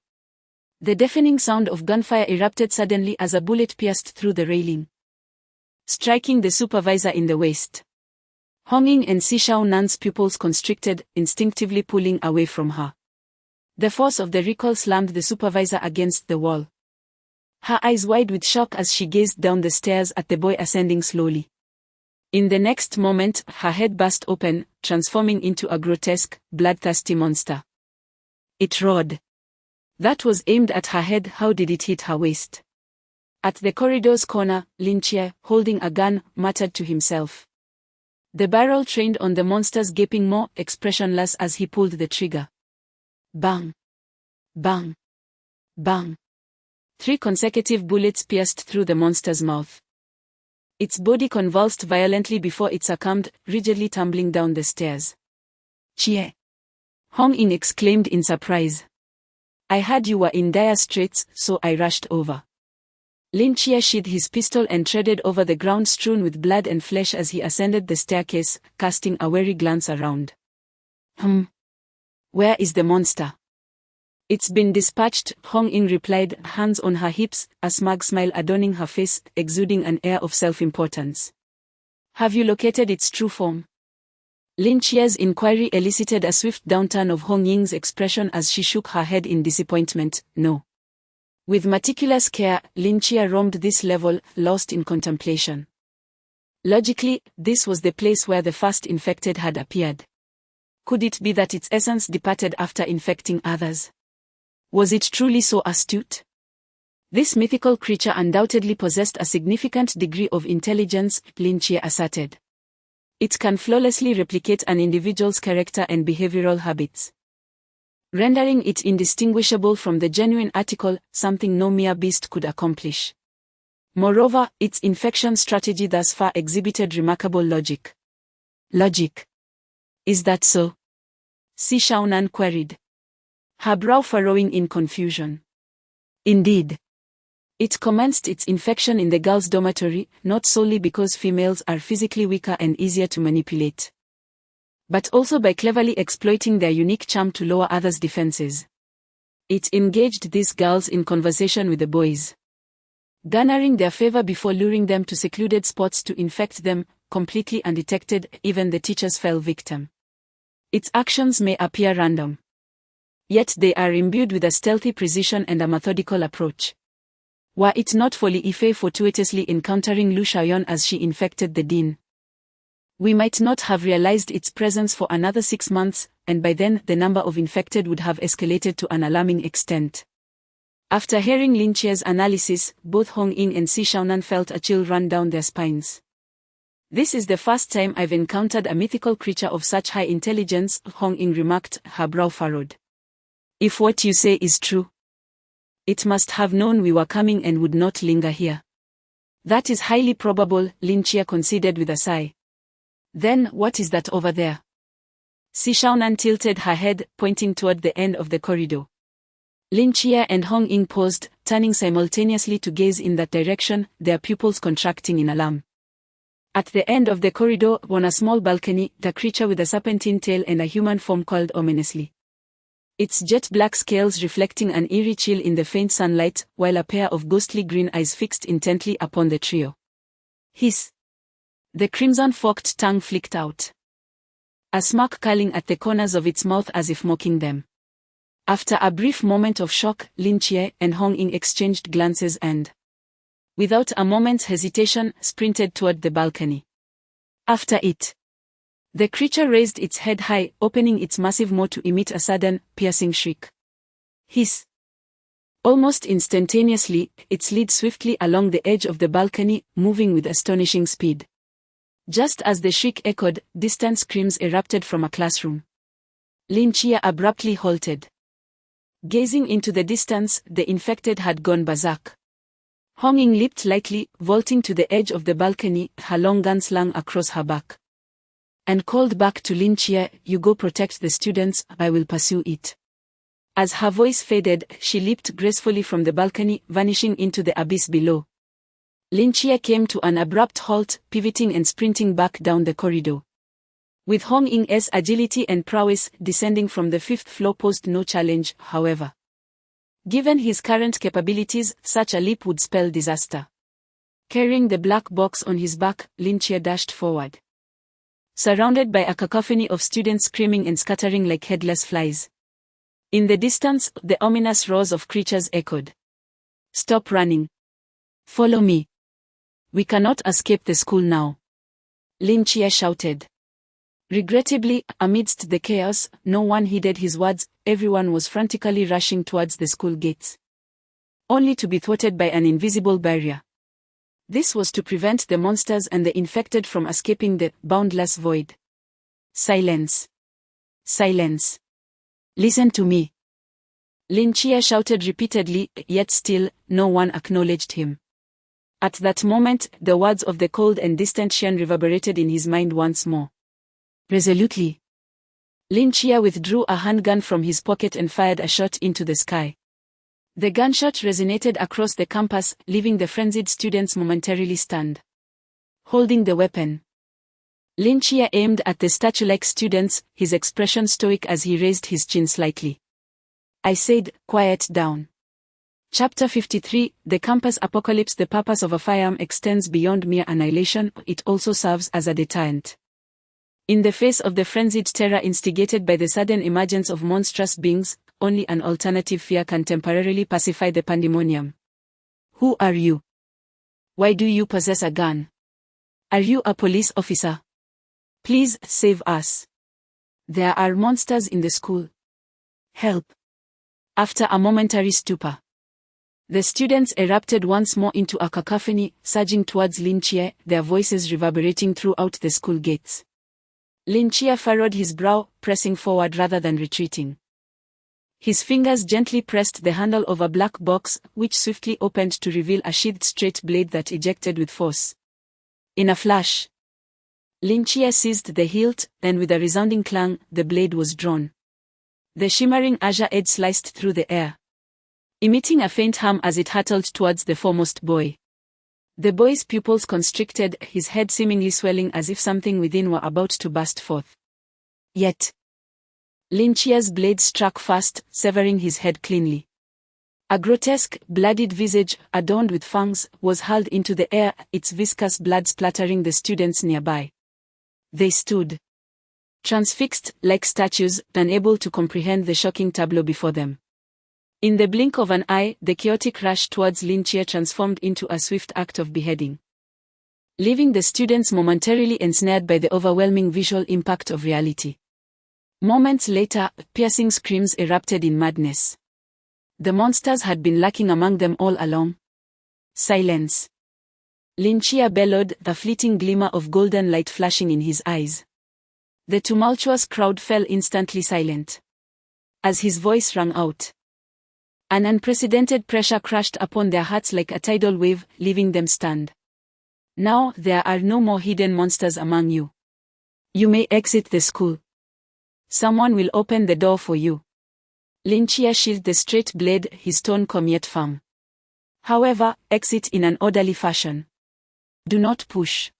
The deafening sound of gunfire erupted suddenly as a bullet pierced through the railing, striking the supervisor in the waist. Hong Ying and Si Shao Nan's pupils constricted, instinctively pulling away from her. The force of the recoil slammed the supervisor against the wall, her eyes wide with shock as she gazed down the stairs at the boy ascending slowly. In the next moment, her head burst open, transforming into a grotesque, bloodthirsty monster. It roared. That was aimed at her head. How did it hit her waist? At the corridor's corner, Lin Chia, holding a gun, muttered to himself. The barrel trained on the monster's gaping maw, expressionless as he pulled the trigger. Bang! Bang! Bang! 3 consecutive bullets pierced through the monster's mouth. Its body convulsed violently before it succumbed, rigidly tumbling down the stairs. Chie! Hong Ying exclaimed in surprise. I heard you were in dire straits, so I rushed over. Lin Chia sheathed his pistol and treaded over the ground strewn with blood and flesh as he ascended the staircase, casting a wary glance around. Where is the monster? It's been dispatched, Hong Ying replied, hands on her hips, a smug smile adorning her face, exuding an air of self-importance. Have you located its true form? Lin Chia's inquiry elicited a swift downturn of Hong Ying's expression as she shook her head in disappointment. No. With meticulous care, Lin Chia roamed this level, lost in contemplation. Logically, this was the place where the first infected had appeared. Could it be that its essence departed after infecting others? Was it truly so astute? This mythical creature undoubtedly possessed a significant degree of intelligence, Lin Chia asserted. It can flawlessly replicate an individual's character and behavioral habits, rendering it indistinguishable from the genuine article, something no mere beast could accomplish. Moreover, its infection strategy thus far exhibited remarkable logic. Logic? Is that so? Si Shaonan queried, her brow furrowing in confusion. Indeed. It commenced its infection in the girls' dormitory, not solely because females are physically weaker and easier to manipulate, but also by cleverly exploiting their unique charm to lower others' defenses. It engaged these girls in conversation with the boys, garnering their favor before luring them to secluded spots to infect them, completely undetected. Even the teachers fell victim. Its actions may appear random, yet they are imbued with a stealthy precision and a methodical approach. Were it not for Li Yifei fortuitously encountering Lu Xiaoyan as she infected the dean, we might not have realized its presence for another 6 months, and by then the number of infected would have escalated to an alarming extent. After hearing Lin Chia's analysis, both Hong Ying and Si Shaonan felt a chill run down their spines. This is the first time I've encountered a mythical creature of such high intelligence, Hong Ying remarked, her brow furrowed. If what you say is true, it must have known we were coming and would not linger here. That is highly probable, Lin Chia conceded with a sigh. Then, what is that over there? Si Shaonan tilted her head, pointing toward the end of the corridor. Lin Chia and Hong Ying paused, turning simultaneously to gaze in that direction, their pupils contracting in alarm. At the end of the corridor, on a small balcony, the creature with a serpentine tail and a human form coiled ominously, its jet-black scales reflecting an eerie chill in the faint sunlight, while a pair of ghostly green eyes fixed intently upon the trio. Hiss! The crimson-forked tongue flicked out, a smirk curling at the corners of its mouth as if mocking them. After a brief moment of shock, Lin Chia and Hong Ying exchanged glances and, without a moment's hesitation, sprinted toward the balcony. After it, the creature raised its head high, opening its massive maw to emit a sudden, piercing shriek. Hiss! Almost instantaneously, it slid swiftly along the edge of the balcony, moving with astonishing speed. Just as the shriek echoed, distant screams erupted from a classroom. Lin Chia abruptly halted. Gazing into the distance, the infected had gone berserk. Hong Ying leaped lightly, vaulting to the edge of the balcony, her long gun slung across her back, and called back to Lin Chia, "You go protect the students, I will pursue it." As her voice faded, she leaped gracefully from the balcony, vanishing into the abyss below. Lin Chia came to an abrupt halt, pivoting and sprinting back down the corridor. With Hong Ying's agility and prowess, descending from the 5th floor posed no challenge, however. Given his current capabilities, such a leap would spell disaster. Carrying the black box on his back, Lin Chia dashed forward, surrounded by a cacophony of students screaming and scattering like headless flies. In the distance, the ominous roars of creatures echoed. "Stop running. Follow me. We cannot escape the school now." Lin Chia shouted. Regrettably, amidst the chaos, no one heeded his words. Everyone was frantically rushing towards the school gates, only to be thwarted by an invisible barrier. This was to prevent the monsters and the infected from escaping the boundless void. Silence. Silence. Listen to me. Lin Chia shouted repeatedly, yet still, no one acknowledged him. At that moment, the words of the cold and distant Xian reverberated in his mind once more. Resolutely, Lin Chia withdrew a handgun from his pocket and fired a shot into the sky. The gunshot resonated across the campus, leaving the frenzied students momentarily stunned. Holding the weapon, Lin Chia aimed at the statue-like students, his expression stoic as he raised his chin slightly. I said, quiet down. Chapter 53, The Campus Apocalypse. The purpose of a firearm extends beyond mere annihilation, it also serves as a deterrent. In the face of the frenzied terror instigated by the sudden emergence of monstrous beings, only an alternative fear can temporarily pacify the pandemonium. Who are you? Why do you possess a gun? Are you a police officer? Please save us. There are monsters in the school. Help. After a momentary stupor, the students erupted once more into a cacophony, surging towards Lin Chia, their voices reverberating throughout the school gates. Lin Chia furrowed his brow, pressing forward rather than retreating. His fingers gently pressed the handle of a black box, which swiftly opened to reveal a sheathed straight blade that ejected with force. In a flash, Lin Chia seized the hilt, and with a resounding clang, the blade was drawn. The shimmering azure edge sliced through the air, emitting a faint hum as it hurtled towards the foremost boy. The boy's pupils constricted, his head seemingly swelling as if something within were about to burst forth. Yet, Lin Chia's blade struck fast, severing his head cleanly. A grotesque, bloodied visage, adorned with fangs, was hurled into the air, its viscous blood splattering the students nearby. They stood transfixed, like statues, unable to comprehend the shocking tableau before them. In the blink of an eye, the chaotic rush towards Lin Chia transformed into a swift act of beheading, leaving the students momentarily ensnared by the overwhelming visual impact of reality. Moments later, piercing screams erupted in madness. The monsters had been lurking among them all along. Silence. Lin Chia bellowed, the fleeting glimmer of golden light flashing in his eyes. The tumultuous crowd fell instantly silent as his voice rang out. An unprecedented pressure crashed upon their hearts like a tidal wave, leaving them stunned. Now there are no more hidden monsters among you. You may exit the school. Someone will open the door for you. Lin Chia shielded the straight blade, his tone calm yet firm. However, exit in an orderly fashion. Do not push.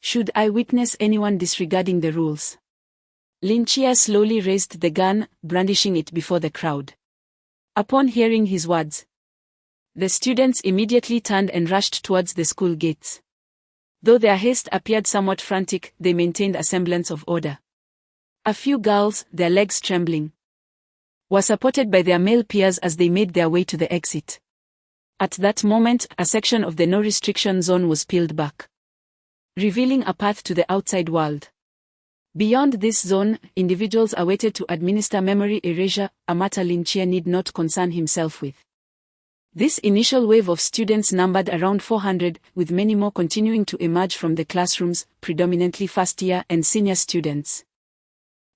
Should I witness anyone disregarding the rules? Lin Chia slowly raised the gun, brandishing it before the crowd. Upon hearing his words, the students immediately turned and rushed towards the school gates. Though their haste appeared somewhat frantic, they maintained a semblance of order. A few girls, their legs trembling, were supported by their male peers as they made their way to the exit. At that moment, a section of the no-restriction zone was peeled back, revealing a path to the outside world. Beyond this zone, individuals awaited to administer memory erasure, a matter Lin Chia need not concern himself with. This initial wave of students numbered around 400, with many more continuing to emerge from the classrooms, predominantly first-year and senior students.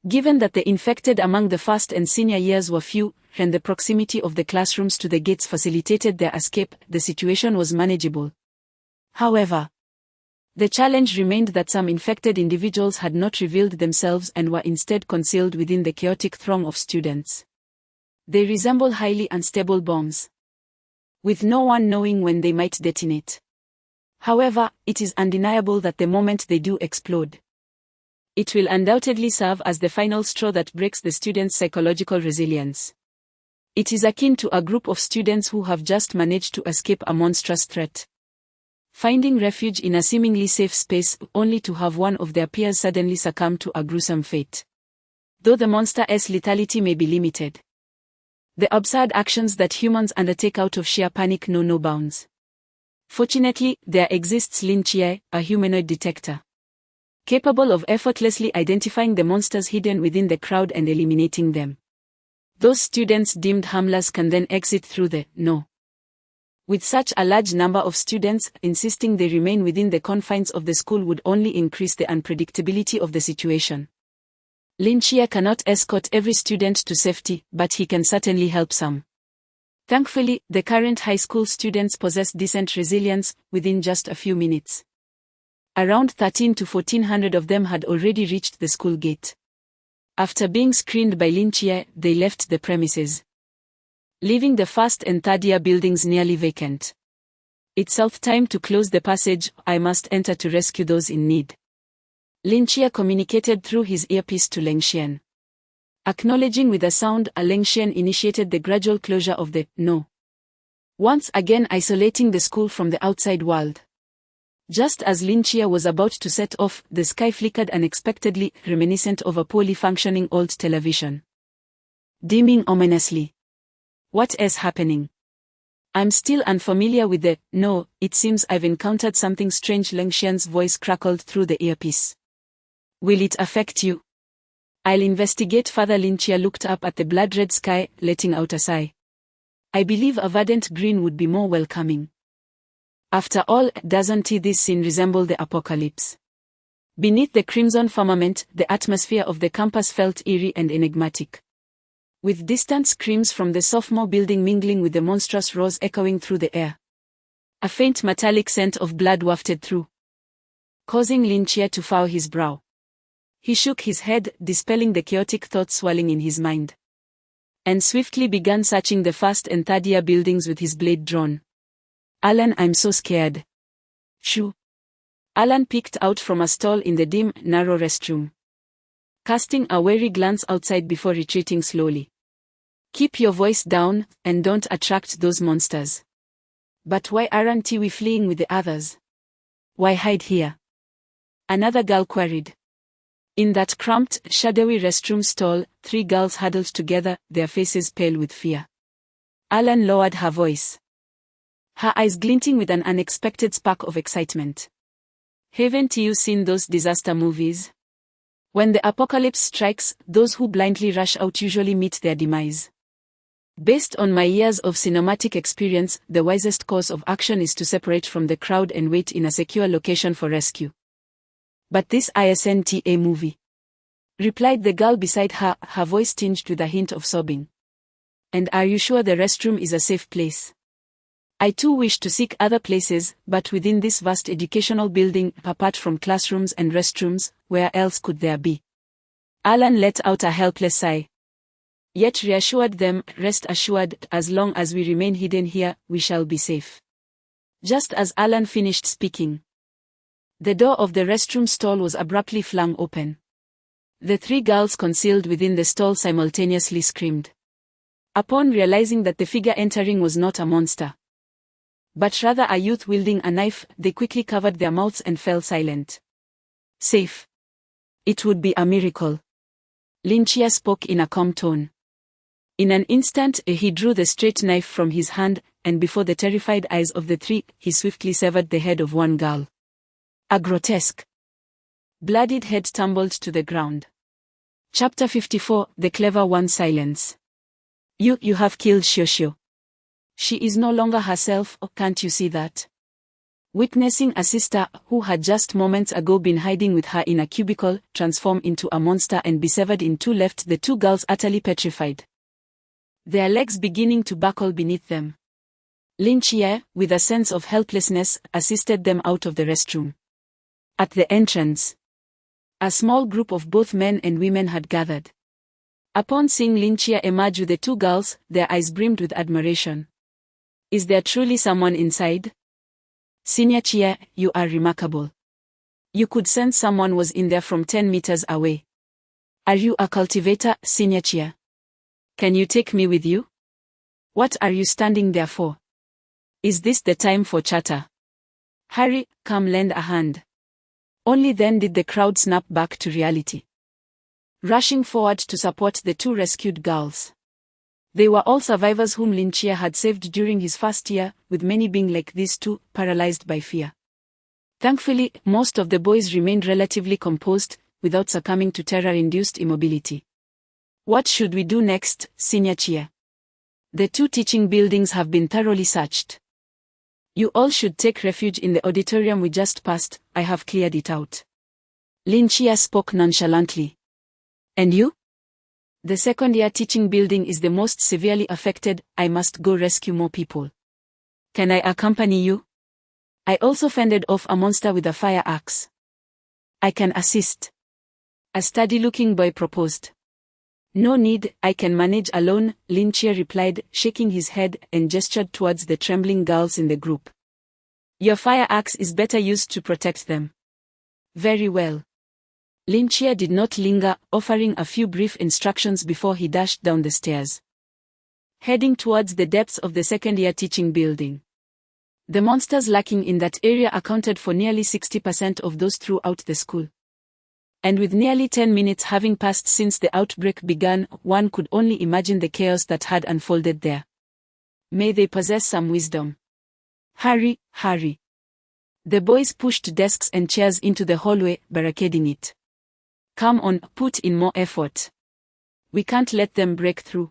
Given that the infected among the first and senior years were few, and the proximity of the classrooms to the gates facilitated their escape, the situation was manageable. However, the challenge remained that some infected individuals had not revealed themselves and were instead concealed within the chaotic throng of students. They resemble highly unstable bombs, with no one knowing when they might detonate. However, it is undeniable that the moment they do explode, it will undoubtedly serve as the final straw that breaks the students' psychological resilience. It is akin to a group of students who have just managed to escape a monstrous threat, finding refuge in a seemingly safe space, only to have one of their peers suddenly succumb to a gruesome fate. Though the monster's lethality may be limited, the absurd actions that humans undertake out of sheer panic know no bounds. Fortunately, there exists Lin Chia, a humanoid detector, capable of effortlessly identifying the monsters hidden within the crowd and eliminating them. Those students deemed harmless can then exit through the no. With such a large number of students, insisting they remain within the confines of the school would only increase the unpredictability of the situation. Lin Chia cannot escort every student to safety, but he can certainly help some. Thankfully, the current high school students possess decent resilience within just a few minutes. Around 13 to 1400 of them had already reached the school gate. After being screened by Lin Chia, they left the premises, leaving the first and third year buildings nearly vacant. It's time to close the passage. I must enter to rescue those in need. Lin Chia communicated through his earpiece to Leng Xian. Acknowledging with a sound, Leng Xian initiated the gradual closure of the no. Once again isolating the school from the outside world. Just as Lin Chia was about to set off, the sky flickered unexpectedly, reminiscent of a poorly functioning old television. Dimming ominously. What is happening? I'm still unfamiliar with the no, it seems I've encountered something strange. Leng Xian's voice crackled through the earpiece. Will it affect you? I'll investigate further. Lin Chia looked up at the blood-red sky, letting out a sigh. I believe a verdant green would be more welcoming. After all, doesn't this scene resemble the apocalypse? Beneath the crimson firmament, the atmosphere of the campus felt eerie and enigmatic. With distant screams from the sophomore building mingling with the monstrous roars echoing through the air. A faint metallic scent of blood wafted through, causing Lin Chia to furrow his brow. He shook his head, dispelling the chaotic thoughts swirling in his mind, and swiftly began searching the first and third year buildings with his blade drawn. Alan, I'm so scared. Shoo. Alan peeked out from a stall in the dim, narrow restroom, casting a wary glance outside before retreating slowly. Keep your voice down, and don't attract those monsters. But why aren't we fleeing with the others? Why hide here? Another girl queried. In that cramped, shadowy restroom stall, 3 girls huddled together, their faces pale with fear. Alan lowered her voice, her eyes glinting with an unexpected spark of excitement. Haven't you seen those disaster movies? When the apocalypse strikes, those who blindly rush out usually meet their demise. Based on my years of cinematic experience, the wisest course of action is to separate from the crowd and wait in a secure location for rescue. But this isn't a movie, replied the girl beside her, her voice tinged with a hint of sobbing. And are you sure the restroom is a safe place? I too wish to seek other places, but within this vast educational building, apart from classrooms and restrooms, where else could there be? Alan let out a helpless sigh, yet reassured them, rest assured, as long as we remain hidden here, we shall be safe. Just as Alan finished speaking, the door of the restroom stall was abruptly flung open. The 3 girls concealed within the stall simultaneously screamed. Upon realizing that the figure entering was not a monster, but rather a youth wielding a knife, they quickly covered their mouths and fell silent. Safe. It would be a miracle. Lin Chia spoke in a calm tone. In an instant, he drew the straight knife from his hand, and before the terrified eyes of the 3, he swiftly severed the head of one girl. A grotesque, bloodied head tumbled to the ground. Chapter 54, The Clever One. Silence. You have killed Xiuxiu. She is no longer herself, can't you see that? Witnessing a sister, who had just moments ago been hiding with her in a cubicle, transform into a monster and be severed in 2 left the 2 girls utterly petrified, their legs beginning to buckle beneath them. Lin Chia, with a sense of helplessness, assisted them out of the restroom. At the entrance, a small group of both men and women had gathered. Upon seeing Lin Chia emerge with the 2 girls, their eyes brimmed with admiration. Is there truly someone inside? Senior Chia, you are remarkable. You could sense someone was in there from 10 meters away. Are you a cultivator, Senior Chia? Can you take me with you? What are you standing there for? Is this the time for chatter? Hurry, come lend a hand. Only then did the crowd snap back to reality, rushing forward to support the 2 rescued girls. They were all survivors whom Lin Chia had saved during his first year, with many being like these 2, paralyzed by fear. Thankfully, most of the boys remained relatively composed, without succumbing to terror-induced immobility. What should we do next, Senior Chia? The 2 teaching buildings have been thoroughly searched. You all should take refuge in the auditorium we just passed, I have cleared it out. Lin Chia spoke nonchalantly. And you? The second-year teaching building is the most severely affected, I must go rescue more people. Can I accompany you? I also fended off a monster with a fire axe. I can assist. A sturdy-looking boy proposed. No need, I can manage alone, Lin Chia replied, shaking his head and gestured towards the trembling girls in the group. Your fire axe is better used to protect them. Very well. Lin Chia did not linger, offering a few brief instructions before he dashed down the stairs, heading towards the depths of the second-year teaching building. The monsters lacking in that area accounted for nearly 60% of those throughout the school. And with nearly 10 minutes having passed since the outbreak began, one could only imagine the chaos that had unfolded there. May they possess some wisdom. Hurry, hurry. The boys pushed desks and chairs into the hallway, barricading it. Come on, put in more effort. We can't let them break through.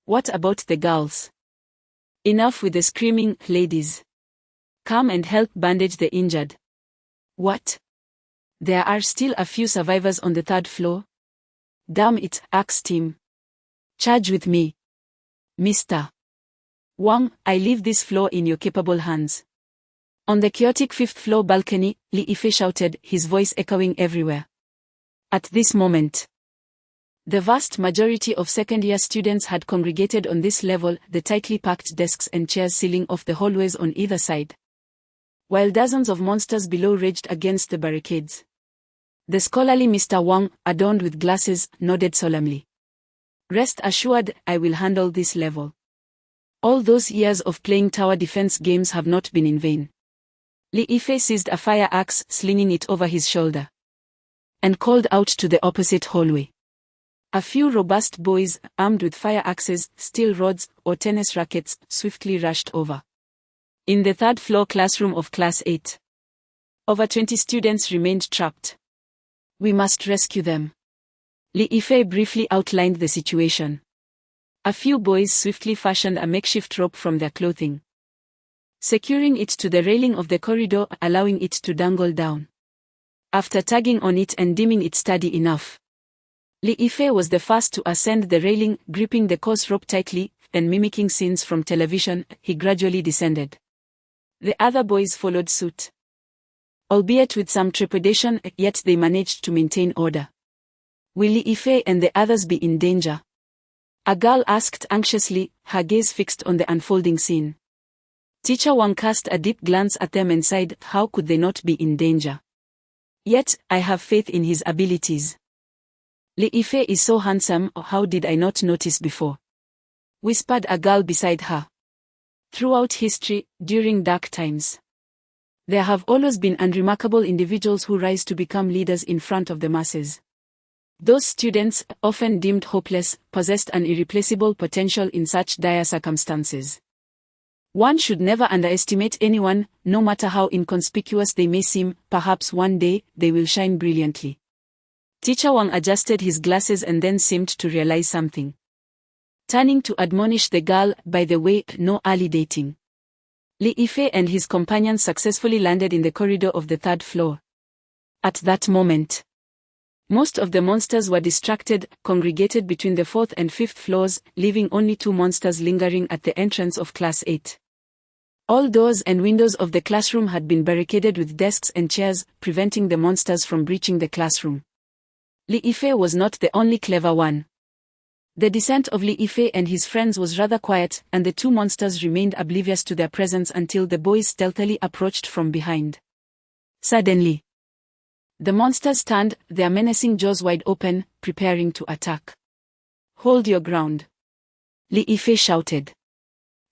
What about the girls? Enough with the screaming, ladies. Come and help bandage the injured. What? There are still a few survivors on the 3rd floor? Damn it, Axe team. Charge with me. Mr. Wang, I leave this floor in your capable hands. On the chaotic 5th floor balcony, Li Yifei shouted, his voice echoing everywhere. At this moment, the vast majority of second-year students had congregated on this level, the tightly packed desks and chairs sealing off the hallways on either side, while dozens of monsters below raged against the barricades. The scholarly Mr. Wang, adorned with glasses, nodded solemnly. Rest assured, I will handle this level. All those years of playing tower defense games have not been in vain. Li Yifei seized a fire axe, slinging it over his shoulder, and called out to the opposite hallway. A few robust boys, armed with fire axes, steel rods, or tennis rackets, swiftly rushed over. In the 3rd floor classroom of Class 8, over 20 students remained trapped. We must rescue them. Li Yifei briefly outlined the situation. A few boys swiftly fashioned a makeshift rope from their clothing, securing it to the railing of the corridor, allowing it to dangle down. After tugging on it and deeming it sturdy enough, Li Yifei was the first to ascend the railing, gripping the coarse rope tightly, and mimicking scenes from television, he gradually descended. The other boys followed suit, albeit with some trepidation, yet they managed to maintain order. Will Li Yifei and the others be in danger? A girl asked anxiously, her gaze fixed on the unfolding scene. Teacher Wang cast a deep glance at them and sighed, how could they not be in danger? Yet, I have faith in his abilities. Li Yifei is so handsome, how did I not notice before? Whispered a girl beside her. Throughout history, during dark times, there have always been unremarkable individuals who rise to become leaders in front of the masses. Those students, often deemed hopeless, possessed an irreplaceable potential in such dire circumstances. One should never underestimate anyone, no matter how inconspicuous they may seem, perhaps one day, they will shine brilliantly. Teacher Wang adjusted his glasses and then seemed to realize something. Turning to admonish the girl, by the way, no early dating. Li Yifei and his companions successfully landed in the corridor of the 3rd floor. At that moment, most of the monsters were distracted, congregated between the 4th and 5th floors, leaving only 2 monsters lingering at the entrance of Class 8. All doors and windows of the classroom had been barricaded with desks and chairs, preventing the monsters from breaching the classroom. Li Yifei was not the only clever one. The descent of Li Yifei and his friends was rather quiet, and the 2 monsters remained oblivious to their presence until the boys stealthily approached from behind. Suddenly, the monsters turned, their menacing jaws wide open, preparing to attack. Hold your ground, Li Yifei shouted.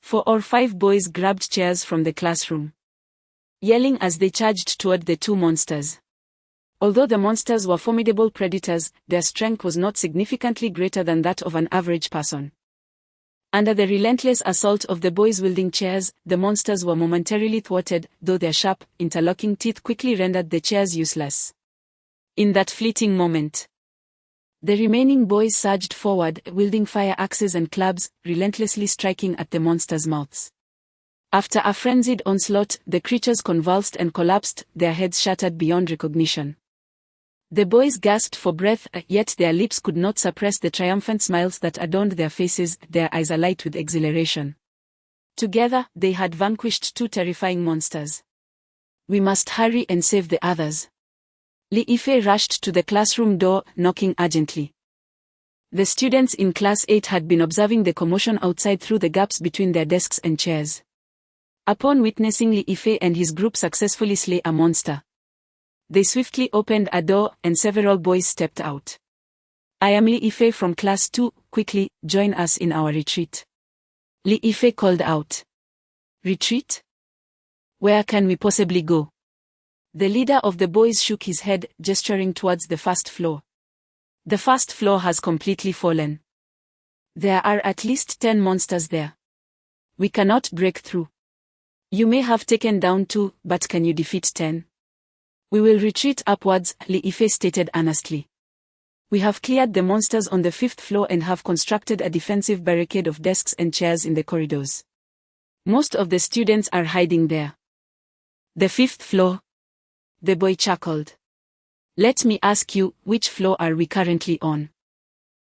4 or 5 boys grabbed chairs from the classroom, yelling as they charged toward the 2 monsters. Although the monsters were formidable predators, their strength was not significantly greater than that of an average person. Under the relentless assault of the boys wielding chairs, the monsters were momentarily thwarted, though their sharp, interlocking teeth quickly rendered the chairs useless. In that fleeting moment, the remaining boys surged forward, wielding fire axes and clubs, relentlessly striking at the monsters' mouths. After a frenzied onslaught, the creatures convulsed and collapsed, their heads shattered beyond recognition. The boys gasped for breath, yet their lips could not suppress the triumphant smiles that adorned their faces, their eyes alight with exhilaration. Together, they had vanquished two terrifying monsters. We must hurry and save the others. Li Yifei rushed to the classroom door, knocking urgently. The students in Class 8 had been observing the commotion outside through the gaps between their desks and chairs. Upon witnessing Li Yifei and his group successfully slay a monster, they swiftly opened a door, and several boys stepped out. I am Li Yifei from Class 2, quickly, join us in our retreat. Li Yifei called out. Retreat? Where can we possibly go? The leader of the boys shook his head, gesturing towards the first floor. The first floor has completely fallen. There are at least 10 monsters there. We cannot break through. You may have taken down 2, but can you defeat 10? We will retreat upwards, Li Yifei stated earnestly. We have cleared the monsters on the 5th floor and have constructed a defensive barricade of desks and chairs in the corridors. Most of the students are hiding there. The 5th floor? The boy chuckled. Let me ask you, which floor are we currently on?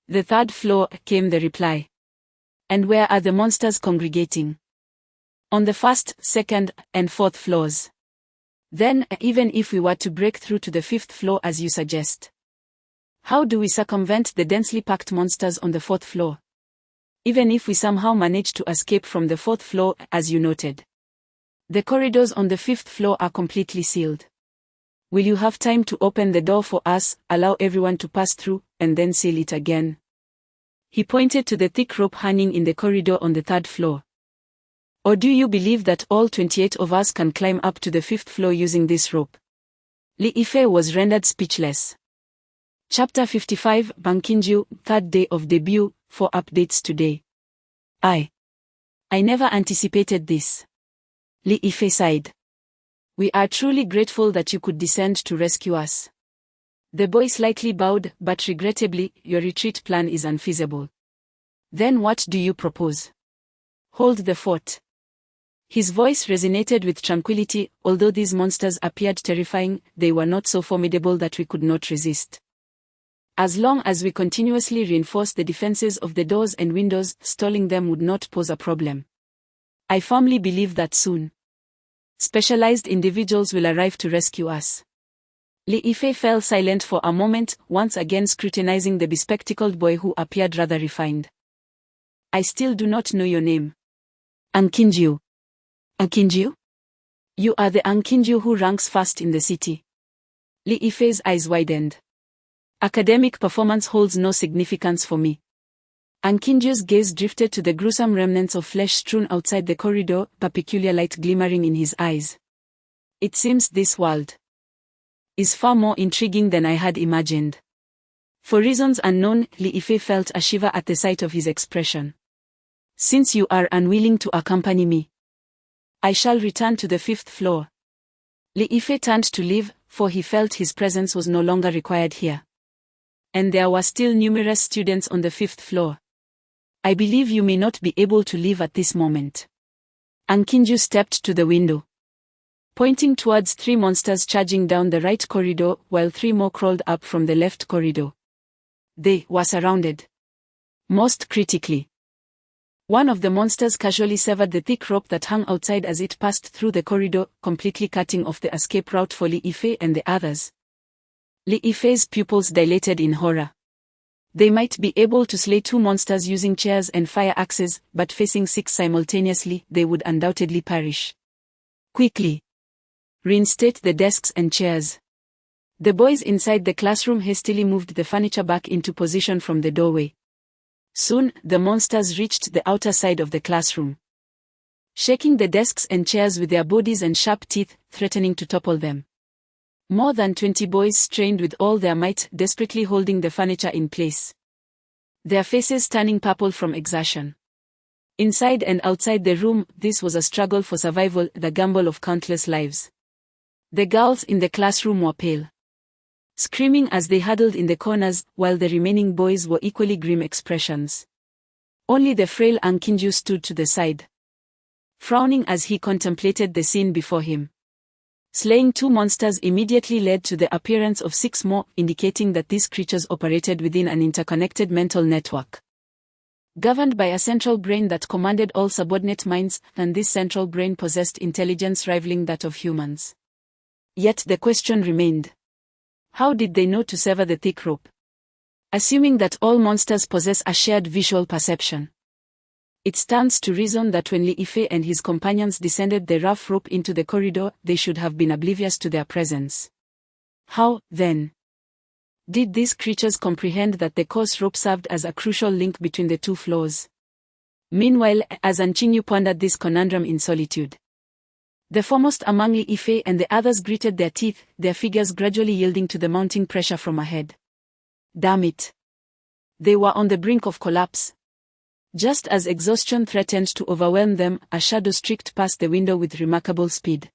The 3rd floor, came the reply. And where are the monsters congregating? On the 1st, 2nd, and 4th floors. Then, even if we were to break through to the 5th floor as you suggest, how do we circumvent the densely packed monsters on the 4th floor? Even if we somehow manage to escape from the 4th floor, as you noted, the corridors on the 5th floor are completely sealed. Will you have time to open the door for us, allow everyone to pass through, and then seal it again? He pointed to the thick rope hanging in the corridor on the 3rd floor. Or do you believe that all 28 of us can climb up to the 5th floor using this rope? Li Yifei was rendered speechless. Chapter 55, Bankinju, 3rd day of debut, 4 updates today. I never anticipated this. Li Yifei sighed. We are truly grateful that you could descend to rescue us. The boy slightly bowed, but regrettably, your retreat plan is unfeasible. Then what do you propose? Hold the fort. His voice resonated with tranquility. Although these monsters appeared terrifying, they were not so formidable that we could not resist. As long as we continuously reinforce the defenses of the doors and windows, stalling them would not pose a problem. I firmly believe that soon, specialized individuals will arrive to rescue us. Li Yifei fell silent for a moment, once again scrutinizing the bespectacled boy who appeared rather refined. I still do not know your name. Ankinju. Ankinju? You are the Ankinju who ranks first in the city. Li Yifei's eyes widened. Academic performance holds no significance for me. Ankinju's gaze drifted to the gruesome remnants of flesh strewn outside the corridor, a peculiar light glimmering in his eyes. It seems this world is far more intriguing than I had imagined. For reasons unknown, Li Yifei felt a shiver at the sight of his expression. Since you are unwilling to accompany me, I shall return to the 5th floor. Li Yifei turned to leave, for he felt his presence was no longer required here. And there were still numerous students on the 5th floor. I believe you may not be able to leave at this moment. Ankinju stepped to the window, pointing towards 3 monsters charging down the right corridor, while 3 more crawled up from the left corridor. They were surrounded. Most critically, one of the monsters casually severed the thick rope that hung outside as it passed through the corridor, completely cutting off the escape route for Li Yifei and the others. Li Yifei's pupils dilated in horror. They might be able to slay 2 monsters using chairs and fire axes, but facing 6 simultaneously, they would undoubtedly perish. Quickly, reinstate the desks and chairs. The boys inside the classroom hastily moved the furniture back into position from the doorway. Soon, the monsters reached the outer side of the classroom, shaking the desks and chairs with their bodies and sharp teeth, threatening to topple them. More than 20 boys strained with all their might, desperately holding the furniture in place, their faces turning purple from exertion. Inside and outside the room, this was a struggle for survival, the gamble of countless lives. The girls in the classroom were pale, screaming as they huddled in the corners, while the remaining boys were equally grim expressions. Only the frail Ankinju stood to the side, frowning as he contemplated the scene before him. Slaying 2 monsters immediately led to the appearance of 6 more, indicating that these creatures operated within an interconnected mental network, governed by a central brain that commanded all subordinate minds, and this central brain possessed intelligence rivaling that of humans. Yet the question remained: how did they know to sever the thick rope? Assuming that all monsters possess a shared visual perception, it stands to reason that when Li Yifei and his companions descended the rough rope into the corridor, they should have been oblivious to their presence. How, then, did these creatures comprehend that the coarse rope served as a crucial link between the 2 floors? Meanwhile, as Anqingyu pondered this conundrum in solitude, the foremost among Li Yifei and the others gritted their teeth, their figures gradually yielding to the mounting pressure from ahead. Damn it! They were on the brink of collapse. Just as exhaustion threatened to overwhelm them, a shadow streaked past the window with remarkable speed.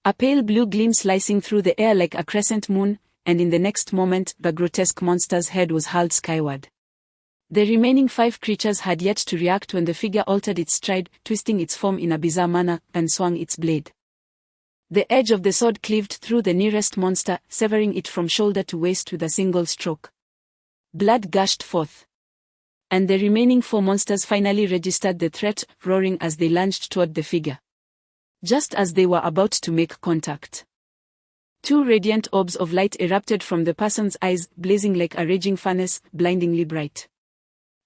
A pale blue gleam slicing through the air like a crescent moon, and in the next moment, the grotesque monster's head was hurled skyward. The remaining 5 creatures had yet to react when the figure altered its stride, twisting its form in a bizarre manner, and swung its blade. The edge of the sword cleaved through the nearest monster, severing it from shoulder to waist with a single stroke. Blood gushed forth, and the remaining 4 monsters finally registered the threat, roaring as they lunged toward the figure. Just as they were about to make contact, 2 radiant orbs of light erupted from the person's eyes, blazing like a raging furnace, blindingly bright.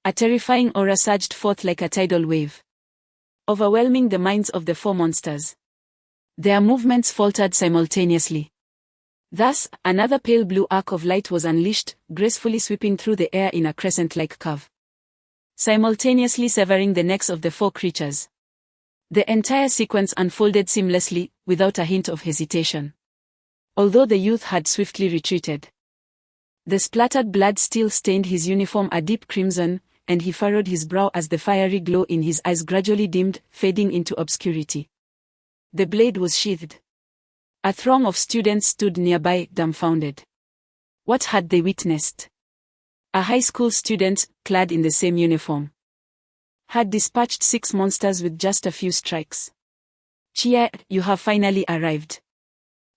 A terrifying aura surged forth like a tidal wave, overwhelming the minds of the 4 monsters. Their movements faltered simultaneously. Thus, another pale blue arc of light was unleashed, gracefully sweeping through the air in a crescent-like curve, simultaneously severing the necks of the 4 creatures. The entire sequence unfolded seamlessly, without a hint of hesitation. Although the youth had swiftly retreated, the splattered blood still stained his uniform a deep crimson, and he furrowed his brow as the fiery glow in his eyes gradually dimmed, fading into obscurity. The blade was sheathed. A throng of students stood nearby, dumbfounded. What had they witnessed? A high school student, clad in the same uniform, had dispatched 6 monsters with just a few strikes. Chia, you have finally arrived,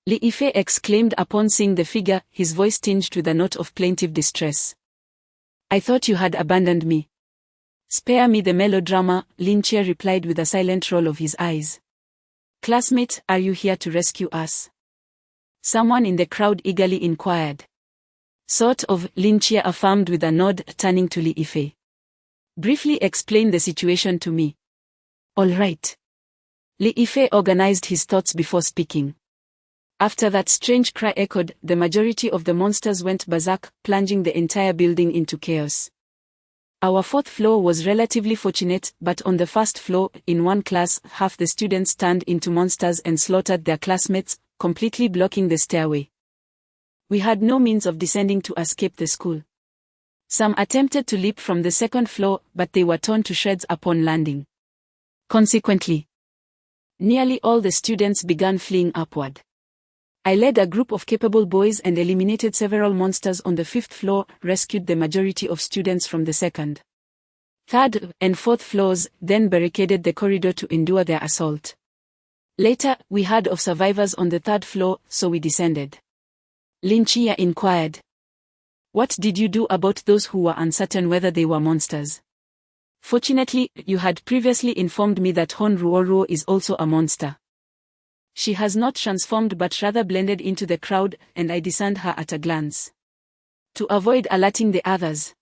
Li Yifei exclaimed upon seeing the figure, his voice tinged with a note of plaintive distress. I thought you had abandoned me. Spare me the melodrama, Lin Chia replied with a silent roll of his eyes. Classmate, are you here to rescue us? Someone in the crowd eagerly inquired. Sort of, Lin Chia affirmed with a nod, turning to Li Yifei. Briefly explain the situation to me. All right. Li Yifei organized his thoughts before speaking. After that strange cry echoed, the majority of the monsters went berserk, plunging the entire building into chaos. Our 4th floor was relatively fortunate, but on the 1st floor, in one class, half the students turned into monsters and slaughtered their classmates, completely blocking the stairway. We had no means of descending to escape the school. Some attempted to leap from the 2nd floor, but they were torn to shreds upon landing. Consequently, nearly all the students began fleeing upward. I led a group of capable boys and eliminated several monsters on the 5th floor, rescued the majority of students from the 2nd, 3rd, and 4th floors, then barricaded the corridor to endure their assault. Later, we heard of survivors on the 3rd floor, so we descended. Lin Chia inquired. What did you do about those who were uncertain whether they were monsters? Fortunately, you had previously informed me that Hon Ruoruo is also a monster. She has not transformed but rather blended into the crowd, and I discerned her at a glance. To avoid alerting the others,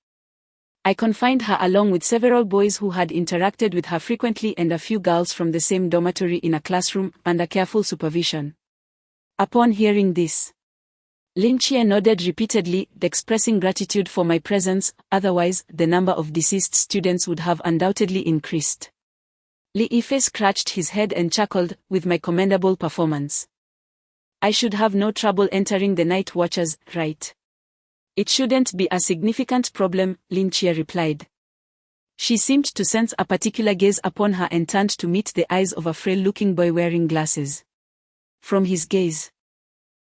I confined her along with several boys who had interacted with her frequently and a few girls from the same dormitory in a classroom, under careful supervision. Upon hearing this, Lin Chia nodded repeatedly, expressing gratitude for my presence, otherwise, the number of deceased students would have undoubtedly increased. Li Yifei scratched his head and chuckled, with my commendable performance. I should have no trouble entering the night watches, right? It shouldn't be a significant problem, Lin Chia replied. She seemed to sense a particular gaze upon her and turned to meet the eyes of a frail-looking boy wearing glasses. From his gaze,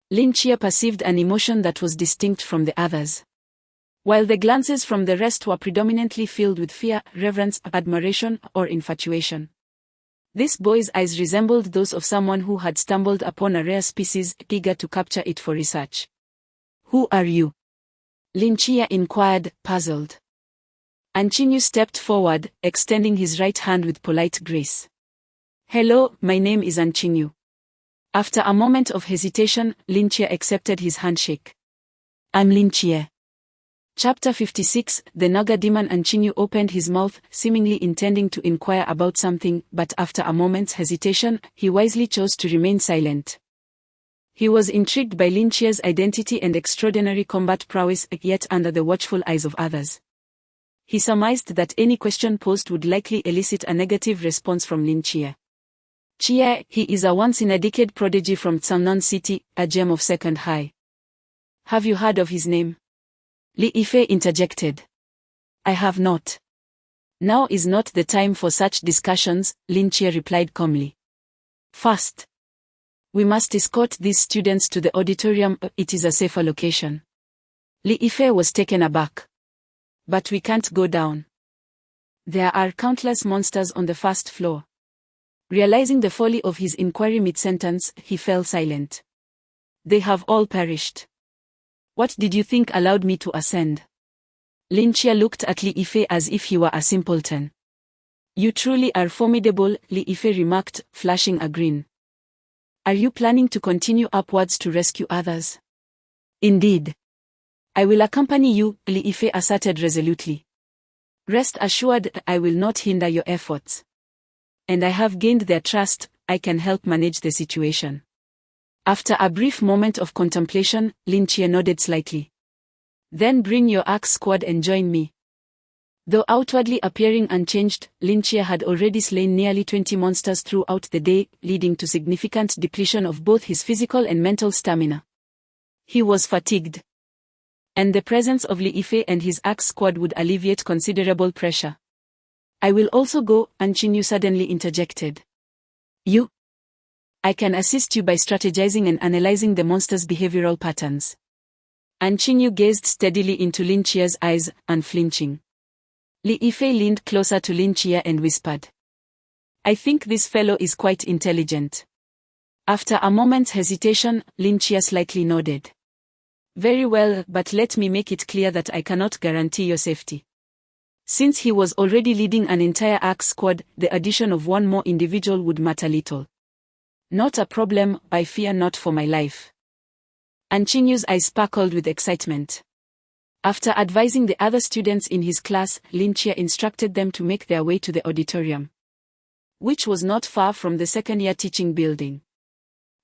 Lin Chia perceived an emotion that was distinct from the others. While the glances from the rest were predominantly filled with fear, reverence, admiration, or infatuation, this boy's eyes resembled those of someone who had stumbled upon a rare species, eager to capture it for research. "Who are you?" Lin Chia inquired, puzzled. Anchinyu stepped forward, extending his right hand with polite grace. "Hello, my name is Anchinyu." After a moment of hesitation, Lin Chia accepted his handshake. "I'm Lin Chia." Chapter 56. The Naga demon. Anchinyu opened his mouth, seemingly intending to inquire about something, but after a moment's hesitation, he wisely chose to remain silent. He was intrigued by Lin Chia's identity and extraordinary combat prowess, yet under the watchful eyes of others, he surmised that any question posed would likely elicit a negative response from Lin Chia. "Chia, he is a once-in-a-decade prodigy from Changnan City, a gem of second high. Have you heard of his name?" Li Yifei interjected. "I have not." "Now is not the time for such discussions," Lin Chia replied calmly. "First, we must escort these students to the auditorium. It is a safer location." Li Yifei was taken aback. "But we can't go down. There are countless monsters on the first floor." Realizing the folly of his inquiry mid-sentence, he fell silent. "They have all perished. What did you think allowed me to ascend?" Lin Chia looked at Li Yifei as if he were a simpleton. "You truly are formidable," Li Yifei remarked, flashing a grin. "Are you planning to continue upwards to rescue others?" "Indeed. I will accompany you," Li Yifei asserted resolutely. "Rest assured, I will not hinder your efforts. And I have gained their trust, I can help manage the situation." After a brief moment of contemplation, Lin Chia nodded slightly. "Then bring your axe squad and join me." Though outwardly appearing unchanged, Lin Chia had already slain nearly 20 monsters throughout the day, leading to significant depletion of both his physical and mental stamina. He was fatigued, and the presence of Li Yifei and his axe squad would alleviate considerable pressure. "I will also go," Anchinyu suddenly interjected. "You? I can assist you by strategizing and analyzing the monster's behavioral patterns." Anchinyu gazed steadily into Lin Chia's eyes, unflinching. Li Yifei leaned closer to Lin Chia and whispered, "I think this fellow is quite intelligent." After a moment's hesitation, Lin Chia slightly nodded. "Very well, but let me make it clear that I cannot guarantee your safety." Since he was already leading an entire axe squad, the addition of one more individual would matter little. "Not a problem, I fear not for my life." Anchinyu's eyes sparkled with excitement. After advising the other students in his class, Lin Chia instructed them to make their way to the auditorium, which was not far from the second-year teaching building.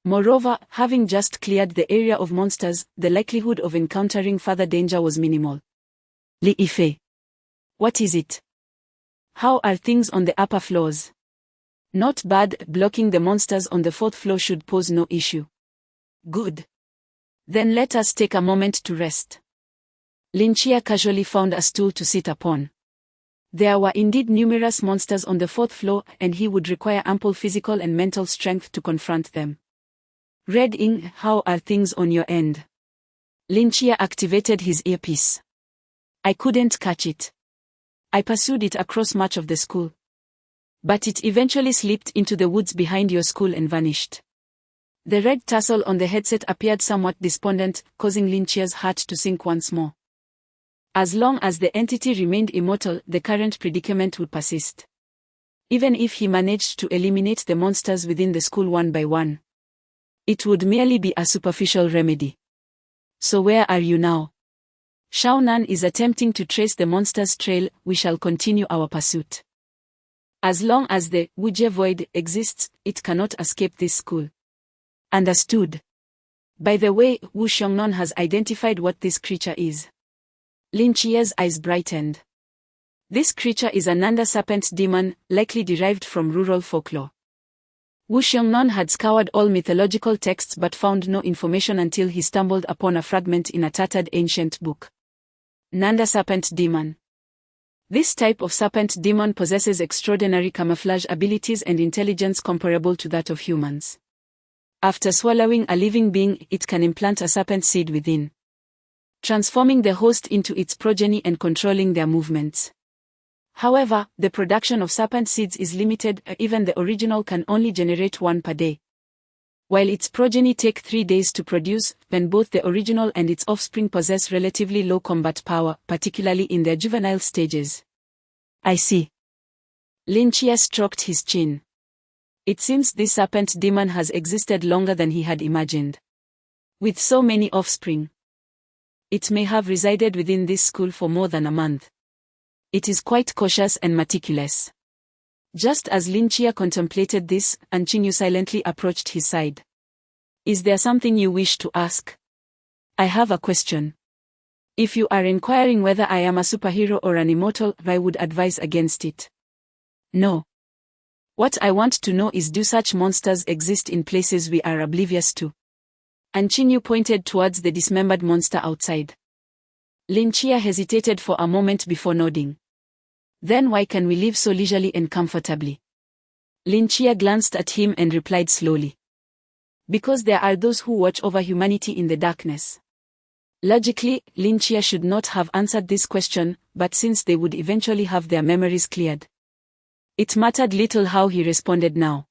Moreover, having just cleared the area of monsters, the likelihood of encountering further danger was minimal. "Li Yifei. What is it? How are things on the upper floors?" "Not bad, blocking the monsters on the fourth floor should pose no issue." "Good. Then let us take a moment to rest." Lin Chia casually found a stool to sit upon. There were indeed numerous monsters on the fourth floor, and he would require ample physical and mental strength to confront them. "Red Ing, how are things on your end?" Lin Chia activated his earpiece. "I couldn't catch it. I pursued it across much of the school, but it eventually slipped into the woods behind your school and vanished." The red tassel on the headset appeared somewhat despondent, causing Lin Chia's heart to sink once more. As long as the entity remained immortal, the current predicament would persist. Even if he managed to eliminate the monsters within the school one by one, it would merely be a superficial remedy. "So where are you now?" "Shao Nan is attempting to trace the monster's trail. We shall continue our pursuit. As long as the Wujie Void exists, it cannot escape this school." "Understood. By the way, Wu Xiongnon has identified what this creature is." Lin Chia's eyes brightened. "This creature is a Nanda serpent demon, likely derived from rural folklore." Wu Xiongnon had scoured all mythological texts but found no information until he stumbled upon a fragment in a tattered ancient book. Nanda serpent demon. This type of serpent demon possesses extraordinary camouflage abilities and intelligence comparable to that of humans. After swallowing a living being, it can implant a serpent seed within, transforming the host into its progeny and controlling their movements. However, the production of serpent seeds is limited, even the original can only generate one per day. While its progeny take 3 days to produce, when both the original and its offspring possess relatively low combat power, particularly in their juvenile stages. I see. Lynchia stroked his chin. It seems this serpent demon has existed longer than he had imagined. With so many offspring, it may have resided within this school for more than a month. It is quite cautious and meticulous. Just as Lynchia contemplated this, Anchinyu silently approached his side. Is there something you wish to ask? I have a question. If you are inquiring whether I am a superhero or an immortal, I would advise against it. No. What I want to know is, do such monsters exist in places we are oblivious to? Anchinyu pointed towards the dismembered monster outside. Lynchia hesitated for a moment before nodding. Then why can we live so leisurely and comfortably? Lynchia glanced at him and replied slowly. Because there are those who watch over humanity in the darkness. Logically, Lynchia should not have answered this question, but since they would eventually have their memories cleared, it mattered little how he responded now.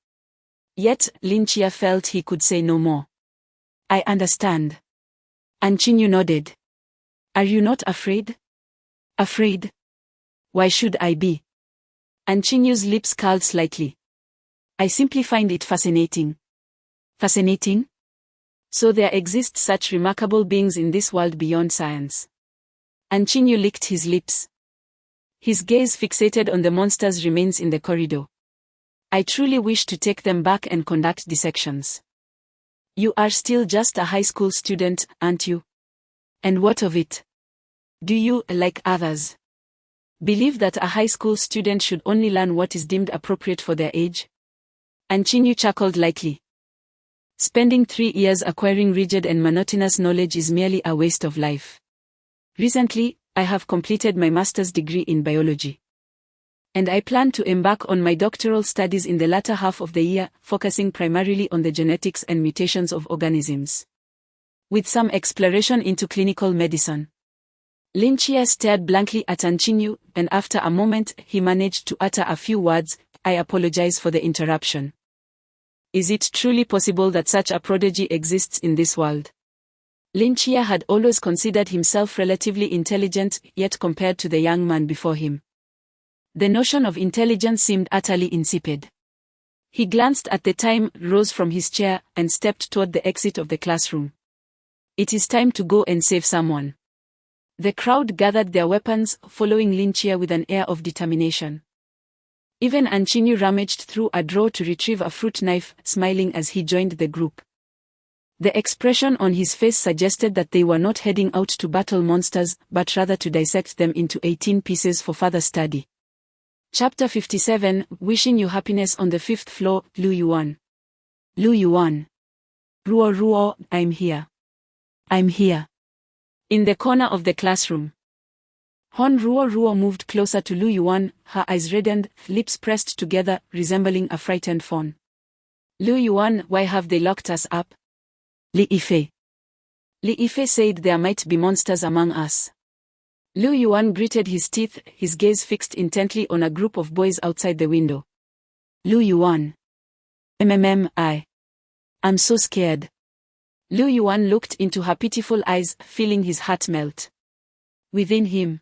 Yet, Lynchia felt he could say no more. I understand. Anchinyu nodded. Are you not afraid? Afraid? Why should I be? Anchinyu's lips curled slightly. I simply find it fascinating. Fascinating? So there exist such remarkable beings in this world beyond science. Anchinyu licked his lips. His gaze fixated on the monster's remains in the corridor. I truly wish to take them back and conduct dissections. You are still just a high school student, aren't you? And what of it? Do you, like others, believe that a high school student should only learn what is deemed appropriate for their age? Anchinyu chuckled lightly. Spending 3 years acquiring rigid and monotonous knowledge is merely a waste of life. Recently, I have completed my master's degree in biology. And I plan to embark on my doctoral studies in the latter half of the year, focusing primarily on the genetics and mutations of organisms, with some exploration into clinical medicine. Lynchia stared blankly at Anchinyu, and after a moment, he managed to utter a few words. I apologize for the interruption. Is it truly possible that such a prodigy exists in this world? Lynchia had always considered himself relatively intelligent, yet compared to the young man before him, the notion of intelligence seemed utterly insipid. He glanced at the time, rose from his chair, and stepped toward the exit of the classroom. It is time to go and save someone. The crowd gathered their weapons, following Lynchia with an air of determination. Even Anchinyu rummaged through a drawer to retrieve a fruit knife, smiling as he joined the group. The expression on his face suggested that they were not heading out to battle monsters, but rather to dissect them into 18 pieces for further study. Chapter 57, Wishing You Happiness on the 5th Floor, Lu Yuan. Lu Yuan. Ruo Ruo, I'm here. I'm here. In the corner of the classroom, Hon Ruo Ruo moved closer to Lu Yuan, her eyes reddened, lips pressed together, resembling a frightened fawn. Lu Yuan, why have they locked us up? Li Yifei. Li Yifei said there might be monsters among us. Lu Yuan gritted his teeth, his gaze fixed intently on a group of boys outside the window. Lu Yuan. I'm so scared. Lu Yuan looked into her pitiful eyes, feeling his heart melt. Within him,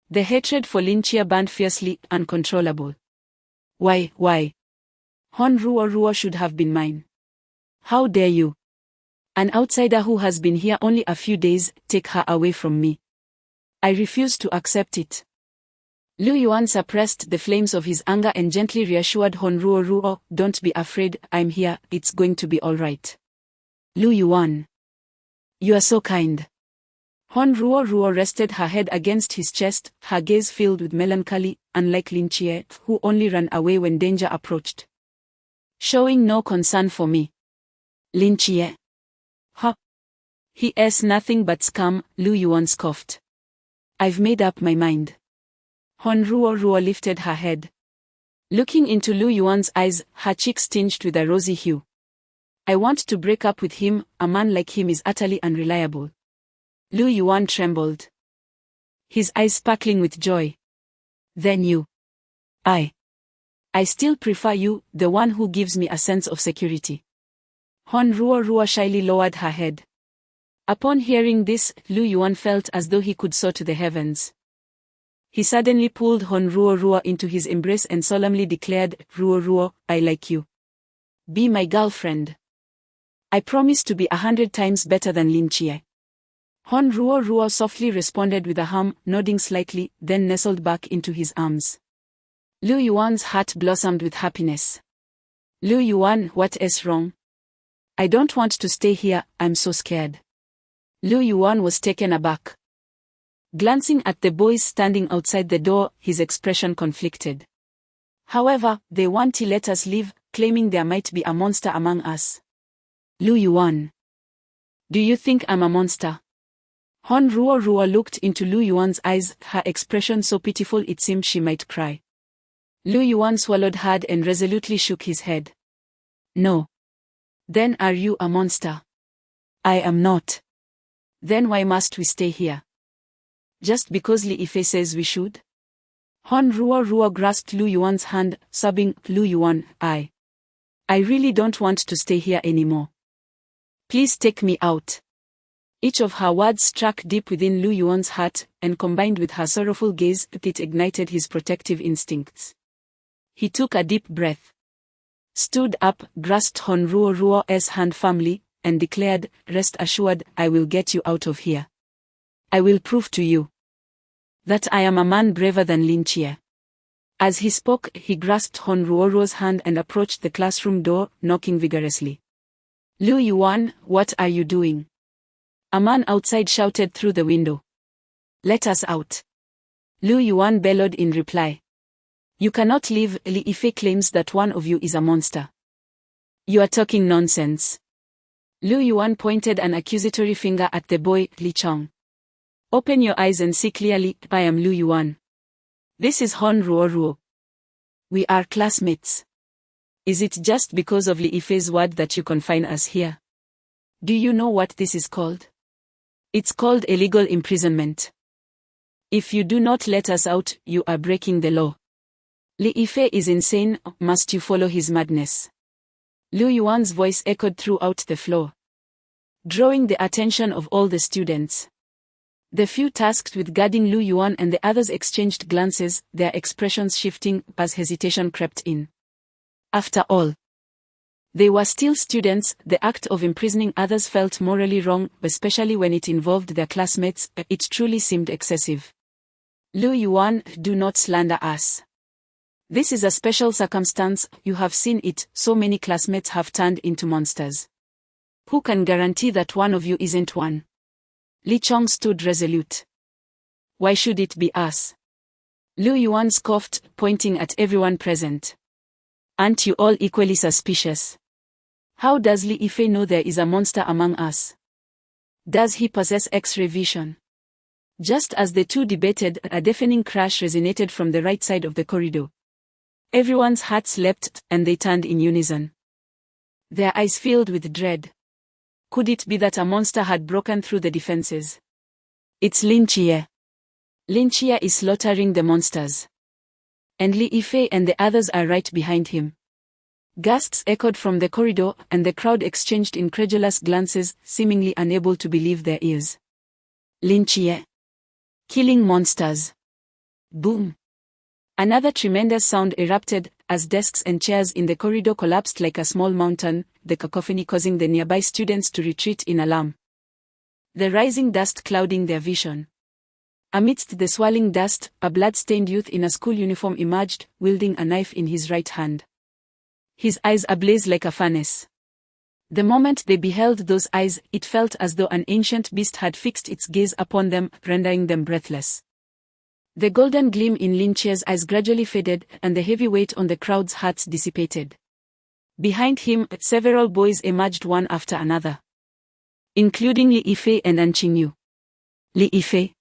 the hatred for Lynchia burned fiercely, uncontrollable. Why? Hon Ruo Ruo should have been mine. How dare you? An outsider who has been here only a few days, take her away from me. I refuse to accept it. Lu Yuan suppressed the flames of his anger and gently reassured Hon Ruo Ruo, don't be afraid, I'm here, it's going to be alright. Lu Yuan. You are so kind. Hon Ruo Ruo rested her head against his chest, her gaze filled with melancholy, unlike Lynchia, who only ran away when danger approached. Showing no concern for me. Lynchia. Huh? He is nothing but scum, Lu Yuan scoffed. I've made up my mind. Hon Ruo lifted her head. Looking into Lu Yuan's eyes, her cheeks tinged with a rosy hue. I want to break up with him, a man like him is utterly unreliable. Lu Yuan trembled. His eyes sparkling with joy. Then you. I still prefer you, the one who gives me a sense of security. Hon Ruo shyly lowered her head. Upon hearing this, Lu Yuan felt as though he could soar to the heavens. He suddenly pulled Hon Ruo into his embrace and solemnly declared, Ruo, I like you. Be my girlfriend. I promise to be 100 times better than Lin Chie. Hon Ruo softly responded with a hum, nodding slightly, then nestled back into his arms. Lu Yuan's heart blossomed with happiness. Lu Yuan, what is wrong? I don't want to stay here, I'm so scared. Lu Yuan was taken aback. Glancing at the boys standing outside the door, his expression conflicted. However, they won't let us leave, claiming there might be a monster among us. Lu Yuan. Do you think I'm a monster? Hon Ruo looked into Lu Yuan's eyes, her expression so pitiful it seemed she might cry. Lu Yuan swallowed hard and resolutely shook his head. No. Then are you a monster? I am not. Then why must we stay here? Just because Li Yifei says we should? Hon Ruo grasped Lu Yuan's hand, sobbing, Lu Yuan, I really don't want to stay here anymore. Please take me out. Each of her words struck deep within Lu Yuan's heart, and combined with her sorrowful gaze, it ignited his protective instincts. He took a deep breath, stood up, grasped Hon Ruo's hand firmly, and declared, rest assured, I will get you out of here. I will prove to you that I am a man braver than Lin Chie. As he spoke, he grasped Hon Ruo's hand and approached the classroom door, knocking vigorously. Lu Yuan, what are you doing? A man outside shouted through the window. Let us out. Lu Yuan bellowed in reply. You cannot leave, Li Yifei claims that one of you is a monster. You are talking nonsense. Lu Yuan pointed an accusatory finger at the boy, Li Chong. Open your eyes and see clearly, I am Lu Yuan. This is Hon Ruo. We are classmates. Is it just because of Li Yifei's word that you confine us here? Do you know what this is called? It's called illegal imprisonment. If you do not let us out, you are breaking the law. Li Yifei is insane, must you follow his madness? Lu Yuan's voice echoed throughout the floor, drawing the attention of all the students. The few tasked with guarding Lu Yuan and the others exchanged glances, their expressions shifting as hesitation crept in. After all, they were still students. The act of imprisoning others felt morally wrong, especially when it involved their classmates. It truly seemed excessive. Lu Yuan, do not slander us. This is a special circumstance, you have seen it, so many classmates have turned into monsters. Who can guarantee that one of you isn't one? Li Chong stood resolute. Why should it be us? Lu Yuan scoffed, pointing at everyone present. Aren't you all equally suspicious? How does Li Yifei know there is a monster among us? Does he possess X-ray vision? Just as the two debated, a deafening crash resonated from the right side of the corridor. Everyone's hearts leapt, and they turned in unison. Their eyes filled with dread. Could it be that a monster had broken through the defenses? It's Lin Chie. Lin Chie is slaughtering the monsters. And Li Yifei and the others are right behind him. Gasps echoed from the corridor, and the crowd exchanged incredulous glances, seemingly unable to believe their ears. Lin Chie. Killing monsters. Boom. Another tremendous sound erupted, as desks and chairs in the corridor collapsed like a small mountain, the cacophony causing the nearby students to retreat in alarm. The rising dust clouding their vision. Amidst the swirling dust, a blood-stained youth in a school uniform emerged, wielding a knife in his right hand. His eyes ablaze like a furnace. The moment they beheld those eyes, it felt as though an ancient beast had fixed its gaze upon them, rendering them breathless. The golden gleam in Lin Chie's eyes gradually faded, and the heavy weight on the crowd's hearts dissipated. Behind him, several boys emerged one after another, including Li Yifei and An Qingyu. Li Yifei,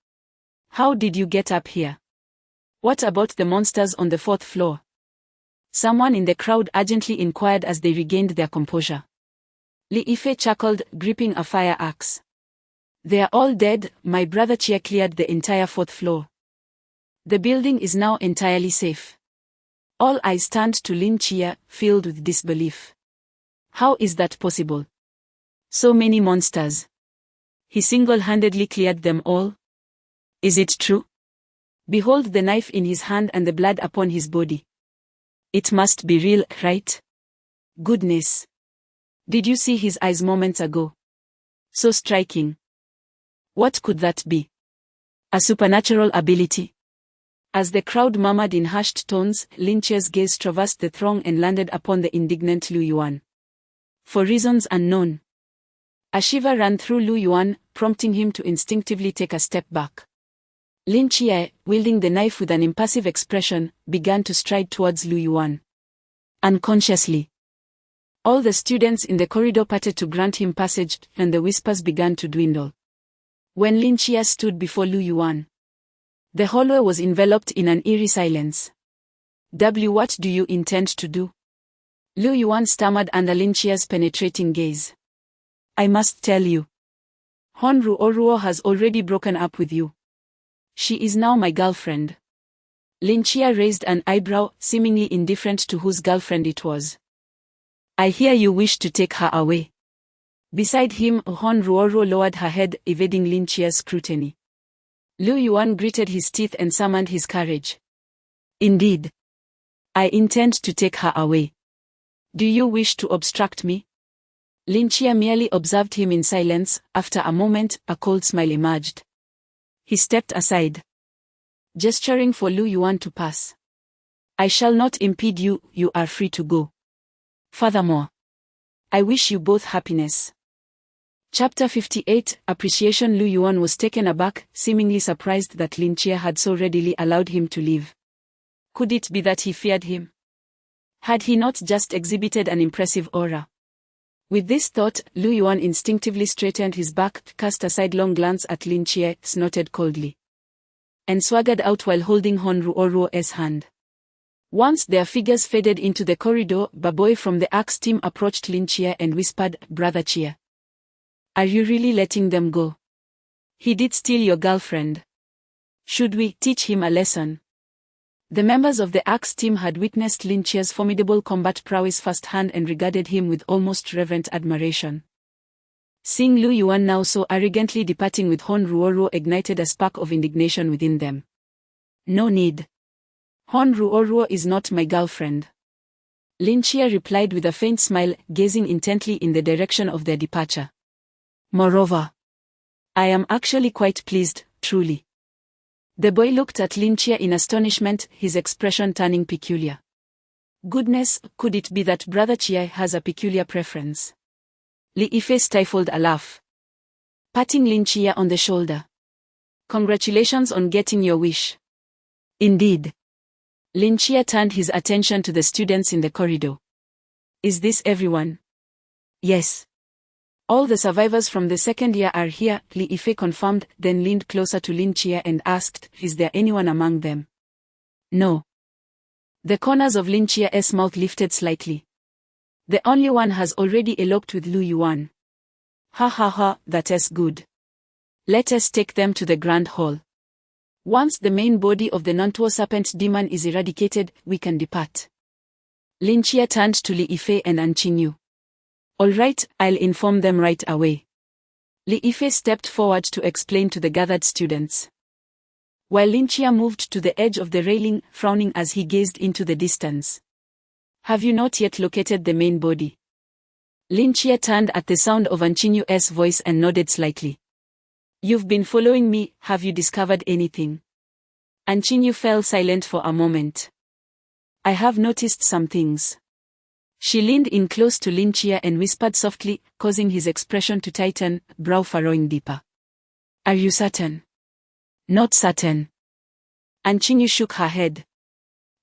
how did you get up here? What about the monsters on the fourth floor? Someone in the crowd urgently inquired as they regained their composure. Li Yifei chuckled, gripping a fire axe. They are all dead. My brother Chia cleared the entire fourth floor. The building is now entirely safe. All eyes turned to Lin Chia, filled with disbelief. How is that possible? So many monsters. He single-handedly cleared them all? Is it true? Behold the knife in his hand and the blood upon his body. It must be real, right? Goodness. Did you see his eyes moments ago? So striking. What could that be? A supernatural ability? As the crowd murmured in hushed tones, Lin Chia's gaze traversed the throng and landed upon the indignant Lu Yuan. For reasons unknown, a shiver ran through Lu Yuan, prompting him to instinctively take a step back. Lin Chia, wielding the knife with an impassive expression, began to stride towards Lu Yuan. Unconsciously, all the students in the corridor parted to grant him passage, and the whispers began to dwindle. When Lin Chia stood before Lu Yuan, the hallway was enveloped in an eerie silence. What do you intend to do? Lu Yuan stammered under Lin Chia's penetrating gaze. I must tell you. Hon Ruoruo has already broken up with you. She is now my girlfriend. Lin Chia raised an eyebrow, seemingly indifferent to whose girlfriend it was. I hear you wish to take her away. Beside him, Hon Ruoruo lowered her head, evading Lin Chia's scrutiny. Lu Yuan gritted his teeth and summoned his courage. Indeed. I intend to take her away. Do you wish to obstruct me? Lin Chia merely observed him in silence. After a moment, a cold smile emerged. He stepped aside, gesturing for Lu Yuan to pass. I shall not impede you, you are free to go. Furthermore, I wish you both happiness. Chapter 58, Appreciation. Lu Yuan was taken aback, seemingly surprised that Lin Chia had so readily allowed him to leave. Could it be that he feared him? Had he not just exhibited an impressive aura? With this thought, Lu Yuan instinctively straightened his back, cast a sidelong glance at Lin Chia, snorted coldly, and swaggered out while holding Hon Ruoruo's hand. Once their figures faded into the corridor, Baboy from the Axe team approached Lin Chia and whispered, Brother Chia, are you really letting them go? He did steal your girlfriend. Should we teach him a lesson? The members of the Axe team had witnessed Lin Chia's formidable combat prowess firsthand and regarded him with almost reverent admiration. Seeing Lu Yuan now so arrogantly departing with Hon Ruoruo ignited a spark of indignation within them. No need. Hon Ruoruo is not my girlfriend. Lin Chia replied with a faint smile, gazing intently in the direction of their departure. Moreover, I am actually quite pleased, truly. The boy looked at Lin Chia in astonishment, his expression turning peculiar. Goodness, could it be that Brother Chia has a peculiar preference? Li Yifei stifled a laugh, patting Lin Chia on the shoulder. Congratulations on getting your wish. Indeed. Lin Chia turned his attention to the students in the corridor. Is this everyone? Yes. All the survivors from the second year are here, Li Yifei confirmed, then leaned closer to Lin Chia and asked, is there anyone among them? No. The corners of Lin Chia's mouth lifted slightly. The only one has already eloped with Lu Yuan. Ha ha ha, that is good. Let us take them to the Grand Hall. Once the main body of the Nantuo Serpent demon is eradicated, we can depart. Lin Chia turned to Li Yifei and Anqingyu. All right, I'll inform them right away. Li Yifei stepped forward to explain to the gathered students, while Lin Chia moved to the edge of the railing, frowning as he gazed into the distance. Have you not yet located the main body? Lin Chia turned at the sound of Anqingyu's voice and nodded slightly. You've been following me, have you discovered anything? Anqingyu fell silent for a moment. I have noticed some things. She leaned in close to Lin Chia and whispered softly, causing his expression to tighten, brow furrowing deeper. Are you certain? Not certain. Anqingyu shook her head.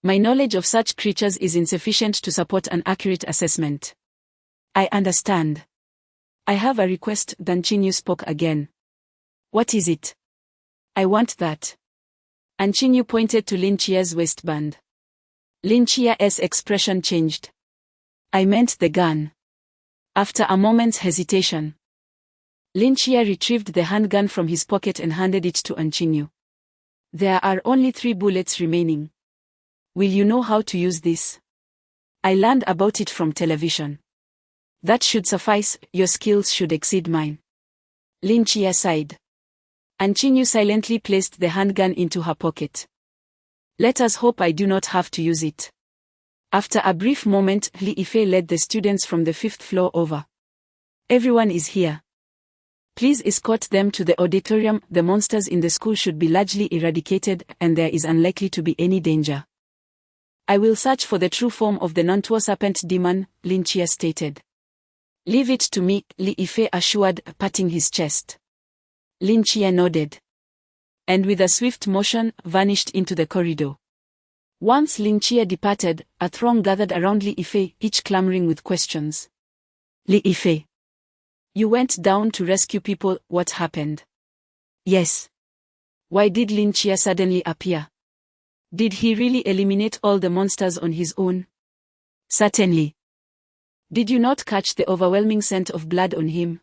My knowledge of such creatures is insufficient to support an accurate assessment. I understand. I have a request. Anqingyu spoke again. What is it? I want that Anchinyu pointed to Lin Chia's waistband. Lin Chia's expression changed. I meant the gun. After a moment's hesitation, Lin Chia retrieved the handgun from his pocket and handed it to Anchinyu. There are only 3 bullets remaining. Will you know how to use this? I learned about it from television. That should suffice, your skills should exceed mine. Lin Chia sighed. Anchinyu silently placed the handgun into her pocket. Let us hope I do not have to use it. After a brief moment, Li Yifei led the students from the 5th floor over. Everyone is here. Please escort them to the auditorium. The monsters in the school should be largely eradicated, and there is unlikely to be any danger. I will search for the true form of the Nantuo serpent demon, Lin Chia stated. Leave it to me, Li Yifei assured, patting his chest. Lin Chia nodded. And with a swift motion, vanished into the corridor. Once Lin Chia departed, a throng gathered around Li Yifei, each clamoring with questions. Li Yifei. You went down to rescue people, what happened? Yes. Why did Lin Chia suddenly appear? Did he really eliminate all the monsters on his own? Certainly. Did you not catch the overwhelming scent of blood on him?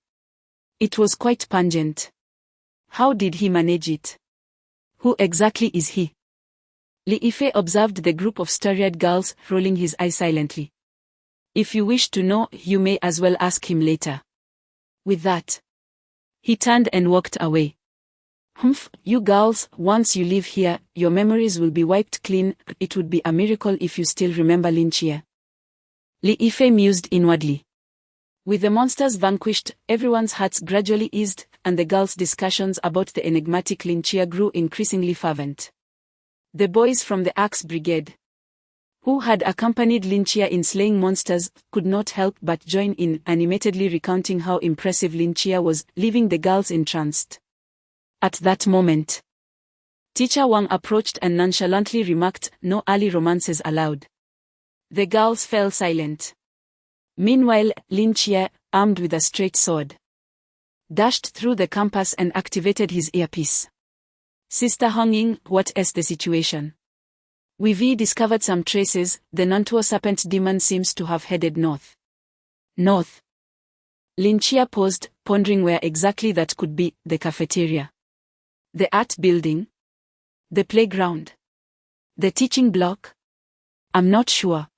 It was quite pungent. How did he manage it? Who exactly is he? Li Yifei observed the group of starry-eyed girls, rolling his eyes silently. If you wish to know, you may as well ask him later. With that, he turned and walked away. Humph, you girls, once you leave here, your memories will be wiped clean. It would be a miracle if you still remember Lin Chia. Li Yifei mused inwardly. With the monsters vanquished, everyone's hearts gradually eased, and the girls' discussions about the enigmatic Lin Chia grew increasingly fervent. The boys from the Axe Brigade, who had accompanied Lin Chia in slaying monsters, could not help but join in, animatedly recounting how impressive Lin Chia was, leaving the girls entranced. At that moment, Teacher Wang approached and nonchalantly remarked, "No early romances allowed." The girls fell silent. Meanwhile, Lin Chia, armed with a straight sword, dashed through the campus and activated his earpiece. Sister Hong Ying, what is the situation? We've discovered some traces. The Nantuo serpent demon seems to have headed north. North? Lin Chia paused, pondering where exactly that could be. The cafeteria? The art building? The playground? The teaching block? I'm not sure.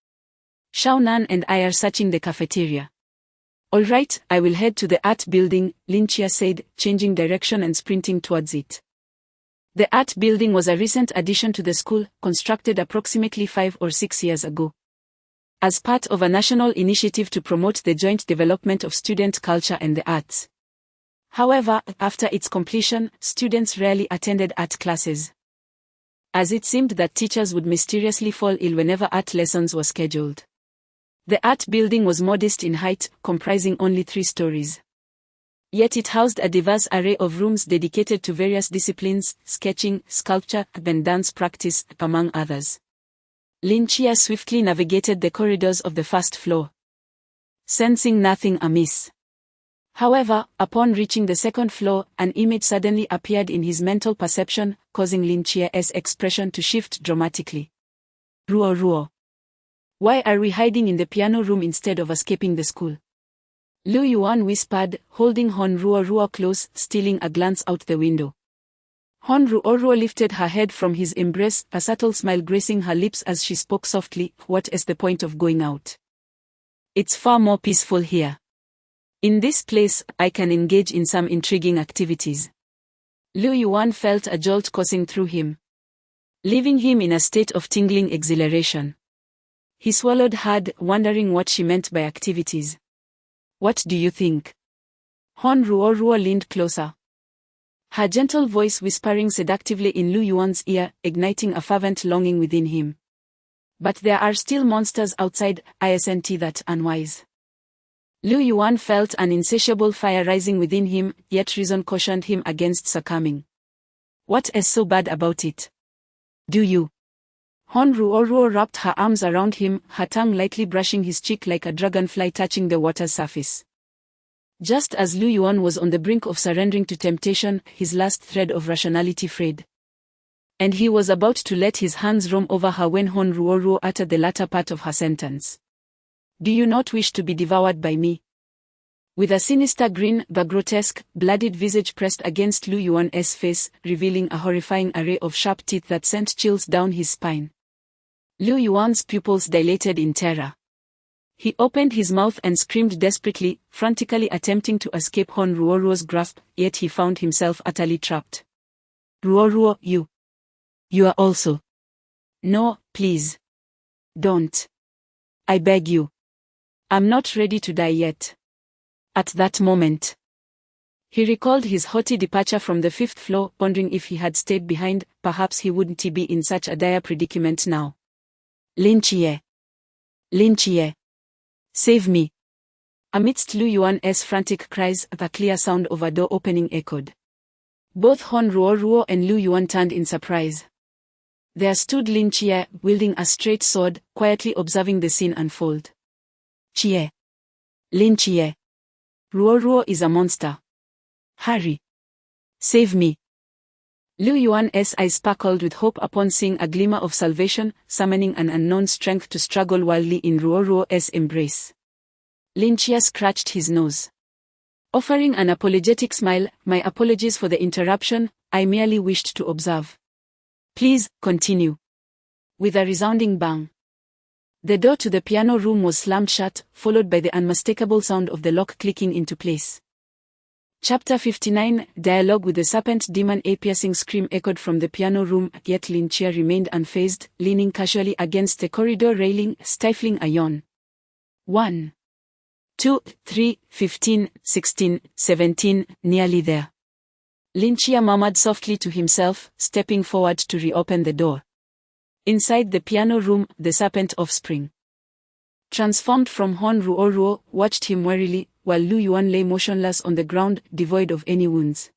Shao Nan and I are searching the cafeteria. All right, I will head to the art building, Lin Chia said, changing direction and sprinting towards it. The art building was a recent addition to the school, constructed approximately 5 or 6 years ago, as part of a national initiative to promote the joint development of student culture and the arts. However, after its completion, students rarely attended art classes, as it seemed that teachers would mysteriously fall ill whenever art lessons were scheduled. The art building was modest in height, comprising only 3 stories. Yet it housed a diverse array of rooms dedicated to various disciplines, sketching, sculpture, and dance practice, among others. Lin Chia swiftly navigated the corridors of the first floor, sensing nothing amiss. However, upon reaching the second floor, an image suddenly appeared in his mental perception, causing Lin Chia's expression to shift dramatically. Ruo Ruo. Why are we hiding in the piano room instead of escaping the school? Liu Yuan whispered, holding Hon Ruo Ruo close, stealing a glance out the window. Hon Ruo Ruo lifted her head from his embrace, a subtle smile gracing her lips as she spoke softly, "What is the point of going out? It's far more peaceful here. In this place, I can engage in some intriguing activities." Liu Yuan felt a jolt coursing through him, leaving him in a state of tingling exhilaration. He swallowed hard, wondering what she meant by activities. "What do you think?" Hon Ruo Ruo leaned closer, her gentle voice whispering seductively in Liu Yuan's ear, igniting a fervent longing within him. "But there are still monsters outside, isn't that unwise?" Liu Yuan felt an insatiable fire rising within him, yet reason cautioned him against succumbing. "What is so bad about it? Do you?" Hon Ruo Ruo wrapped her arms around him, her tongue lightly brushing his cheek like a dragonfly touching the water's surface. Just as Liu Yuan was on the brink of surrendering to temptation, his last thread of rationality frayed. And he was about to let his hands roam over her when Hon Ruoruo uttered the latter part of her sentence. Do you not wish to be devoured by me? With a sinister grin, the grotesque, bloodied visage pressed against Lu Yuan's face, revealing a horrifying array of sharp teeth that sent chills down his spine. Lu Yuan's pupils dilated in terror. He opened his mouth and screamed desperately, frantically attempting to escape Hon Ruoruo's grasp, yet he found himself utterly trapped. Ruoruo, you are also. No, please. Don't. I beg you. I'm not ready to die yet. At that moment, he recalled his haughty departure from the 5th floor, wondering if he had stayed behind, perhaps he wouldn't be in such a dire predicament now. Lin Chie. Lin Chie. Save me. Amidst Lu Yuan's frantic cries, the clear sound of a door opening echoed. Both Hon Ruoruo and Lu Yuan turned in surprise. There stood Lin Chie, wielding a straight sword, quietly observing the scene unfold. Chie. Lin Chie. Ruoruo is a monster. Hurry. Save me. Lu Yuan's eyes sparkled with hope upon seeing a glimmer of salvation, summoning an unknown strength to struggle wildly in Ruoruo's embrace. Lin Chie scratched his nose. Offering an apologetic smile, my apologies for the interruption, I merely wished to observe. Please, continue. With a resounding bang. The door to the piano room was slammed shut, followed by the unmistakable sound of the lock clicking into place. Chapter 59, Dialogue with the Serpent Demon. A piercing scream echoed from the piano room, yet Lin Chie remained unfazed, leaning casually against the corridor railing, stifling a yawn. 1, 2, 3, 15, 16, 17, nearly there. Lin Chie murmured softly to himself, stepping forward to reopen the door. Inside the piano room, the serpent offspring, transformed from Hon Ruoruo, watched him warily, while Lu Yuan lay motionless on the ground, devoid of any wounds.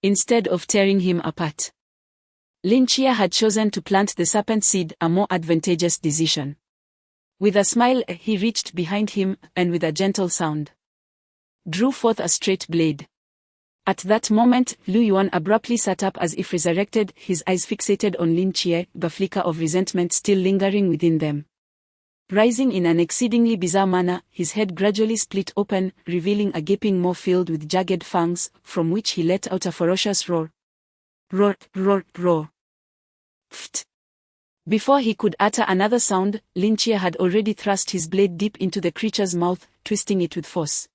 Instead of tearing him apart, Lin Chie had chosen to plant the serpent seed, a more advantageous decision. With a smile, he reached behind him, and with a gentle sound, drew forth a straight blade. At that moment, Lu Yuan abruptly sat up as if resurrected, his eyes fixated on Lin Chie, the flicker of resentment still lingering within them. Rising in an exceedingly bizarre manner, his head gradually split open, revealing a gaping maw filled with jagged fangs, from which he let out a ferocious roar. Roar, roar, roar. Pfft. Before he could utter another sound, Lin Chie had already thrust his blade deep into the creature's mouth, twisting it with force.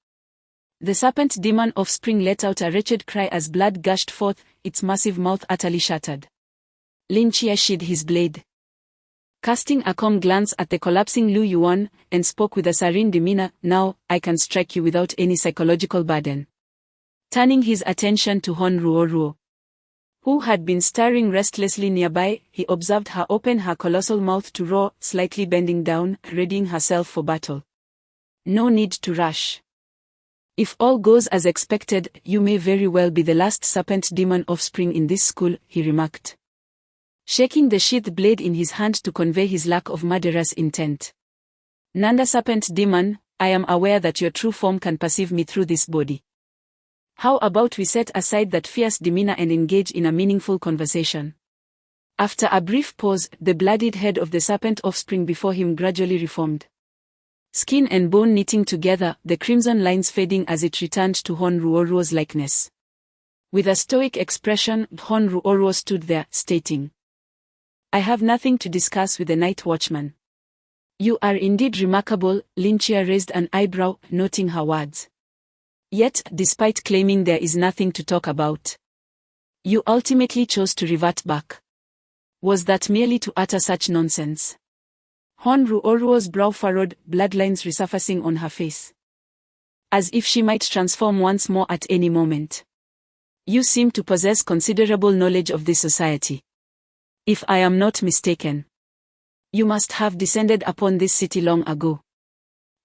The serpent demon offspring let out a wretched cry as blood gushed forth, its massive mouth utterly shattered. Lin Chie sheathed his blade, casting a calm glance at the collapsing Lu Yuan, and spoke with a serene demeanor. Now, I can strike you without any psychological burden. Turning his attention to Hon Ruoruo, who had been staring restlessly nearby, he observed her open her colossal mouth to roar, slightly bending down, readying herself for battle. No need to rush. If all goes as expected, you may very well be the last serpent demon offspring in this school, he remarked, shaking the sheathed blade in his hand to convey his lack of murderous intent. Nanda serpent demon, I am aware that your true form can perceive me through this body. How about we set aside that fierce demeanor and engage in a meaningful conversation? After a brief pause, the bloodied head of the serpent offspring before him gradually reformed. Skin and bone knitting together, the crimson lines fading as it returned to Hon Ruoruo's likeness. With a stoic expression, Hon Ruoruo stood there, stating, I have nothing to discuss with the night watchman. You are indeed remarkable. Lin Chie raised an eyebrow, noting her words. Yet, despite claiming there is nothing to talk about, you ultimately chose to revert back. Was that merely to utter such nonsense? Hon Ruoruo's brow furrowed, bloodlines resurfacing on her face, as if she might transform once more at any moment. You seem to possess considerable knowledge of this society. If I am not mistaken, you must have descended upon this city long ago.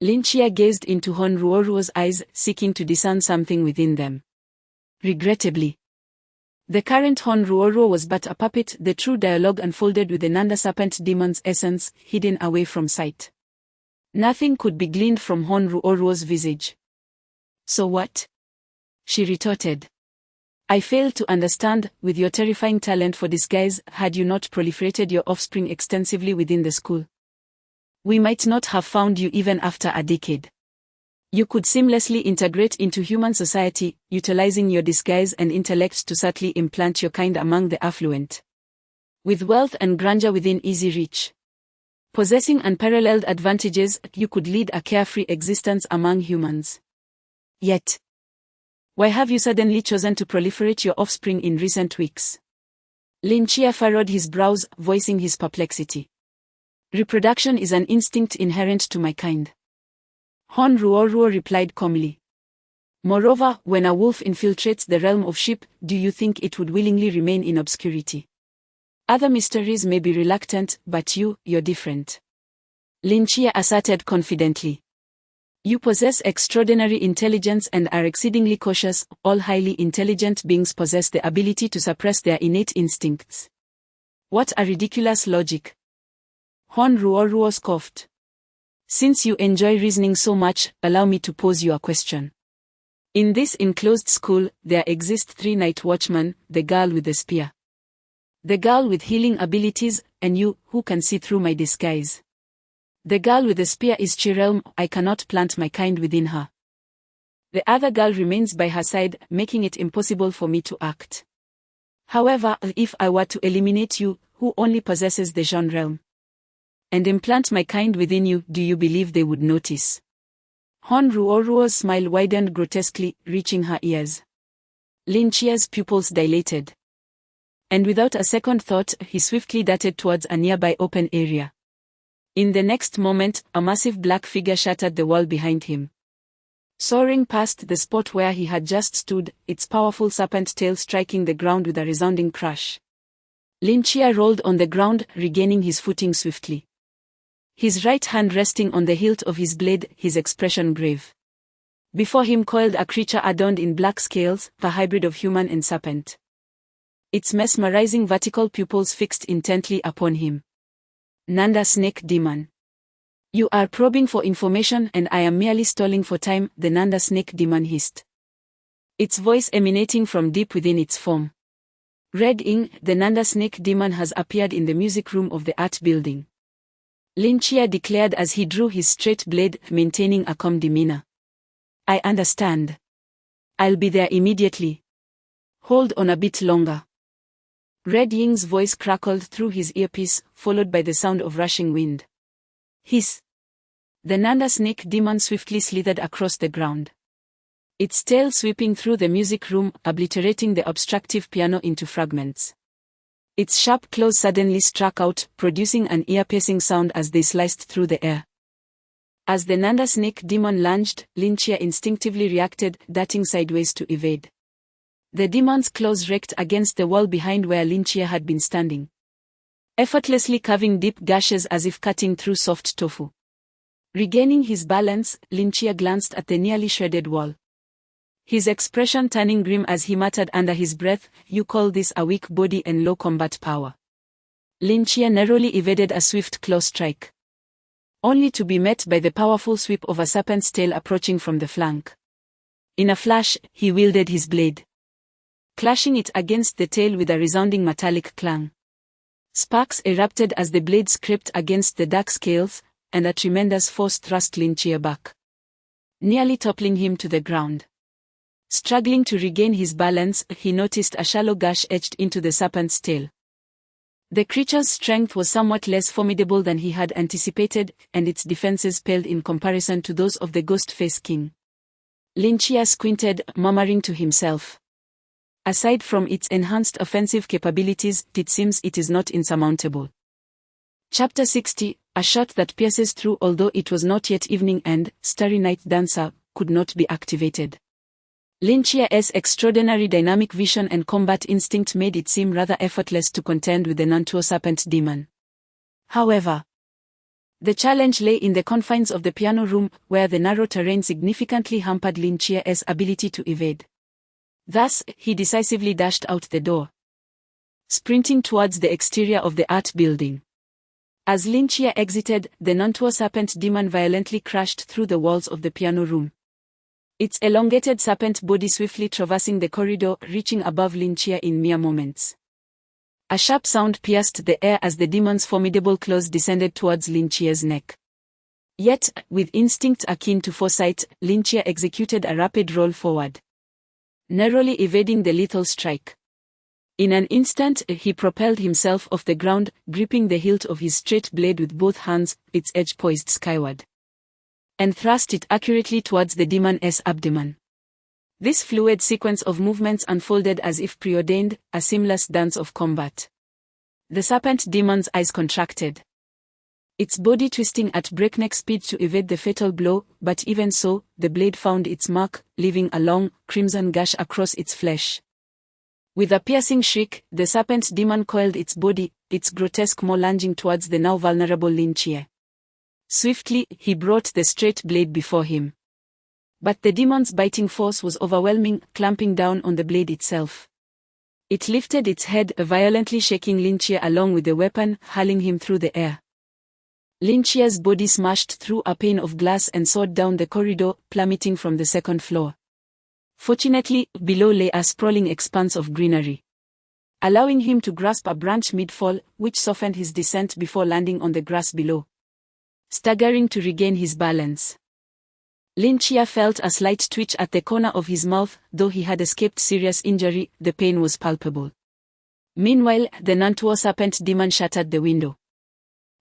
Lin Chie gazed into Hon Ruoruo's eyes, seeking to discern something within them. Regrettably, the current Hon Ruoruo was but a puppet. The true dialogue unfolded with the Nanda serpent demon's essence, hidden away from sight. Nothing could be gleaned from Hon Ruoruo's visage. So what? She retorted. I fail to understand, with your terrifying talent for disguise, had you not proliferated your offspring extensively within the school, we might not have found you even after a decade. You could seamlessly integrate into human society, utilizing your disguise and intellect to subtly implant your kind among the affluent. With wealth and grandeur within easy reach, possessing unparalleled advantages, you could lead a carefree existence among humans. Yet, why have you suddenly chosen to proliferate your offspring in recent weeks? Lin Chia furrowed his brows, voicing his perplexity. Reproduction is an instinct inherent to my kind. Hon Ruoruo replied calmly. Moreover, when a wolf infiltrates the realm of sheep, do you think it would willingly remain in obscurity? Other mysteries may be reluctant, but you're different. Lin Chia asserted confidently. You possess extraordinary intelligence and are exceedingly cautious. All highly intelligent beings possess the ability to suppress their innate instincts. What a ridiculous logic. Hon Ruoruo scoffed. Since you enjoy reasoning so much, allow me to pose you a question. In this enclosed school, there exist 3 night watchmen, the girl with the spear, the girl with healing abilities, and you, who can see through my disguise. The girl with the spear is Chirealm. I cannot plant my kind within her. The other girl remains by her side, making it impossible for me to act. However, if I were to eliminate you, who only possesses the Jean realm, and implant my kind within you, do you believe they would notice? Hon Ruoruo's smile widened grotesquely, reaching her ears. Lin Chia's pupils dilated. And without a second thought, he swiftly darted towards a nearby open area. In the next moment, a massive black figure shattered the wall behind him. Soaring past the spot where he had just stood, its powerful serpent tail striking the ground with a resounding crash. Lin Chia rolled on the ground, regaining his footing swiftly. His right hand resting on the hilt of his blade, his expression grave. Before him coiled a creature adorned in black scales, a hybrid of human and serpent. Its mesmerizing vertical pupils fixed intently upon him. Nanda Snake Demon. You are probing for information and I am merely stalling for time, the Nanda Snake Demon hissed. Its voice emanating from deep within its form. Red Ing, the Nanda Snake Demon has appeared in the music room of the art building. Lin Chia declared as he drew his straight blade, maintaining a calm demeanor. I understand. I'll be there immediately. Hold on a bit longer. Red Ying's voice crackled through his earpiece, followed by the sound of rushing wind. Hiss. The Nanda Snake Demon swiftly slithered across the ground. Its tail sweeping through the music room, obliterating the obstructive piano into fragments. Its sharp claws suddenly struck out, producing an ear-piercing sound as they sliced through the air. As the Nanda Snake Demon lunged, Lin Chia instinctively reacted, darting sideways to evade. The demon's claws raked against the wall behind where Lin Chia had been standing, effortlessly carving deep gashes as if cutting through soft tofu. Regaining his balance, Lin Chia glanced at the nearly shredded wall. His expression turning grim as he muttered under his breath, "You call this a weak body and low combat power." Lin Chia narrowly evaded a swift claw strike, only to be met by the powerful sweep of a serpent's tail approaching from the flank. In a flash, he wielded his blade, clashing it against the tail with a resounding metallic clang. Sparks erupted as the blade scraped against the dark scales, and a tremendous force thrust Lin Chia back, nearly toppling him to the ground. Struggling to regain his balance, he noticed a shallow gash etched into the serpent's tail. The creature's strength was somewhat less formidable than he had anticipated, and its defenses paled in comparison to those of the Ghost-Face King. Lin Chia squinted, murmuring to himself. Aside from its enhanced offensive capabilities, it seems it is not insurmountable. Chapter 60, a shot that pierces through. Although it was not yet evening and Starry Night Dancer could not be activated, Lin Chia's extraordinary dynamic vision and combat instinct made it seem rather effortless to contend with the Nantuo Serpent Demon. However, the challenge lay in the confines of the piano room, where the narrow terrain significantly hampered Lin Chia's ability to evade. Thus, he decisively dashed out the door, sprinting towards the exterior of the art building. As Lin Chia exited, the Nantuo Serpent Demon violently crashed through the walls of the piano room, its elongated serpent body swiftly traversing the corridor, reaching above Lynchia in mere moments. A sharp sound pierced the air as the demon's formidable claws descended towards Lynchia's neck. Yet, with instinct akin to foresight, Lynchia executed a rapid roll forward, narrowly evading the lethal strike. In an instant, he propelled himself off the ground, gripping the hilt of his straight blade with both hands, its edge poised skyward, and thrust it accurately towards the demon's abdomen. This fluid sequence of movements unfolded as if preordained, a seamless dance of combat. The serpent demon's eyes contracted, its body twisting at breakneck speed to evade the fatal blow, but even so, the blade found its mark, leaving a long, crimson gash across its flesh. With a piercing shriek, the serpent demon coiled its body, its grotesque maw lunging towards the now vulnerable Lynchia. Swiftly, he brought the straight blade before him. But the demon's biting force was overwhelming, clamping down on the blade itself. It lifted its head, violently shaking Lynchia along with the weapon, hurling him through the air. Lynchia's body smashed through a pane of glass and soared down the corridor, plummeting from the second floor. Fortunately, below lay a sprawling expanse of greenery, allowing him to grasp a branch mid-fall, which softened his descent before landing on the grass below. Staggering to regain his balance, Lynchia felt a slight twitch at the corner of his mouth. Though he had escaped serious injury, the pain was palpable. Meanwhile, the Nantuo serpent demon shattered the window.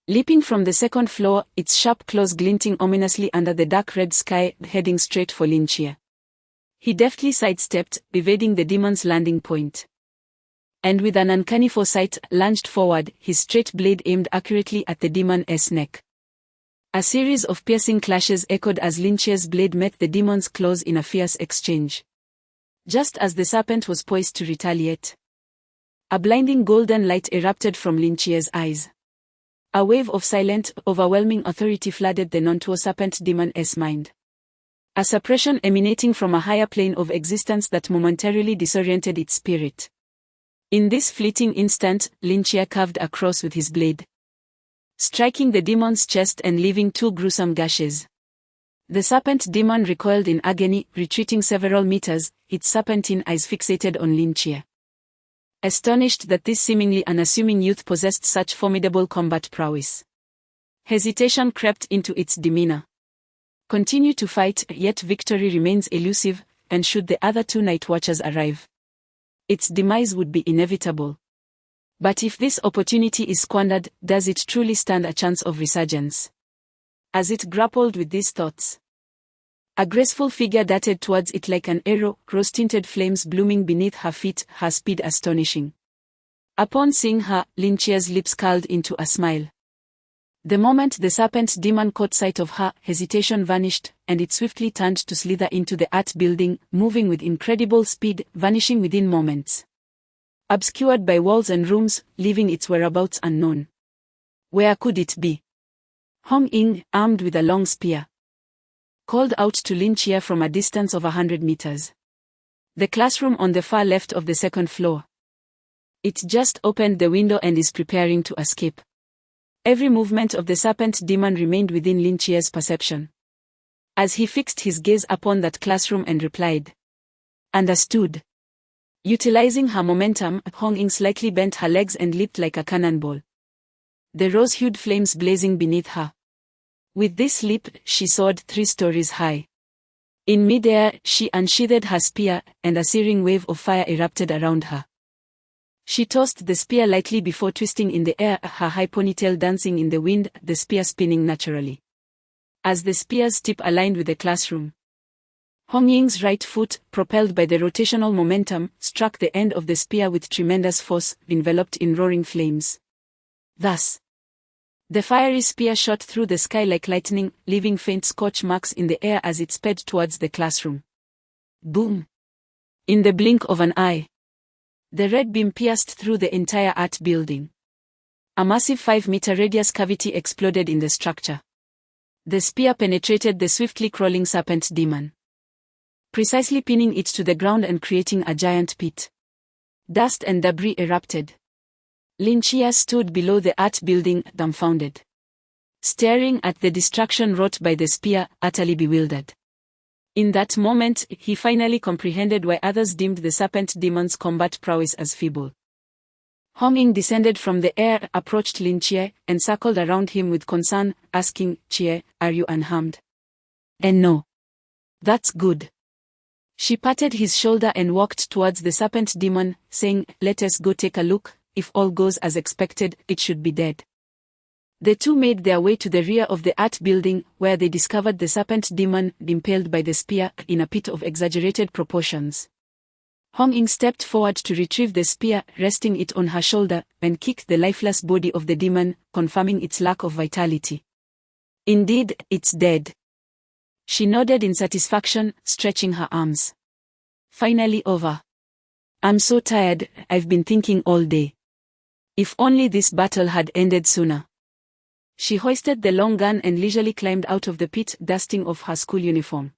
Leaping from the second floor, its sharp claws glinting ominously under the dark red sky, heading straight for Lynchia. He deftly sidestepped, evading the demon's landing point, and with an uncanny foresight, lunged forward, his straight blade aimed accurately at the demon's neck. A series of piercing clashes echoed as Lynchia's blade met the demon's claws in a fierce exchange. Just as the serpent was poised to retaliate, a blinding golden light erupted from Lynchia's eyes. A wave of silent, overwhelming authority flooded the Nantuo serpent demon's mind. A suppression emanating from a higher plane of existence that momentarily disoriented its spirit. In this fleeting instant, Lynchia carved across with his blade, striking the demon's chest and leaving 2 gruesome gashes. The serpent demon recoiled in agony, retreating several meters, its serpentine eyes fixated on Lynchia, astonished that this seemingly unassuming youth possessed such formidable combat prowess. Hesitation crept into its demeanor. Continue to fight, yet victory remains elusive, and should the other 2 night watchers arrive, its demise would be inevitable. But if this opportunity is squandered, does it truly stand a chance of resurgence? As it grappled with these thoughts, a graceful figure darted towards it like an arrow, rose-tinted flames blooming beneath her feet, her speed astonishing. Upon seeing her, Lynchia's lips curled into a smile. The moment the serpent demon caught sight of her, hesitation vanished, and it swiftly turned to slither into the art building, moving with incredible speed, vanishing within moments, obscured by walls and rooms, leaving its whereabouts unknown. Where could it be? Hong Ying, armed with a long spear, called out to Lynchia from a distance of 100 meters. The classroom on the far left of the second floor. It just opened the window and is preparing to escape. Every movement of the serpent demon remained within Lynchia's perception, as he fixed his gaze upon that classroom and replied, "Understood." Utilizing her momentum, Hong Ying slightly bent her legs and leaped like a cannonball, the rose-hued flames blazing beneath her. With this leap, she soared 3 stories high. In midair, she unsheathed her spear, and a searing wave of fire erupted around her. She tossed the spear lightly before twisting in the air, her high ponytail dancing in the wind, the spear spinning naturally. As the spear's tip aligned with the classroom, Hong Ying's right foot, propelled by the rotational momentum, struck the end of the spear with tremendous force, enveloped in roaring flames. Thus, the fiery spear shot through the sky like lightning, leaving faint scorch marks in the air as it sped towards the classroom. Boom! In the blink of an eye, the red beam pierced through the entire art building. A massive 5-meter radius cavity exploded in the structure. The spear penetrated the swiftly crawling serpent demon, precisely pinning it to the ground and creating a giant pit. Dust and debris erupted. Lynchia stood below the art building, dumbfounded, staring at the destruction wrought by the spear, utterly bewildered. In that moment, he finally comprehended why others deemed the serpent demon's combat prowess as feeble. Hong Ying descended from the air, approached Lin Chie, and circled around him with concern, asking, "Chie, are you unharmed?" "And no." "That's good." She patted his shoulder and walked towards the serpent demon, saying, "Let us go take a look. If all goes as expected, it should be dead." The two made their way to the rear of the art building, where they discovered the serpent demon, impaled by the spear, in a pit of exaggerated proportions. Hong Ying stepped forward to retrieve the spear, resting it on her shoulder, and kicked the lifeless body of the demon, confirming its lack of vitality. "Indeed, it's dead." She nodded in satisfaction, stretching her arms. "Finally over. I'm so tired, I've been thinking all day. If only this battle had ended sooner." She hoisted the long gun and leisurely climbed out of the pit, dusting off her school uniform.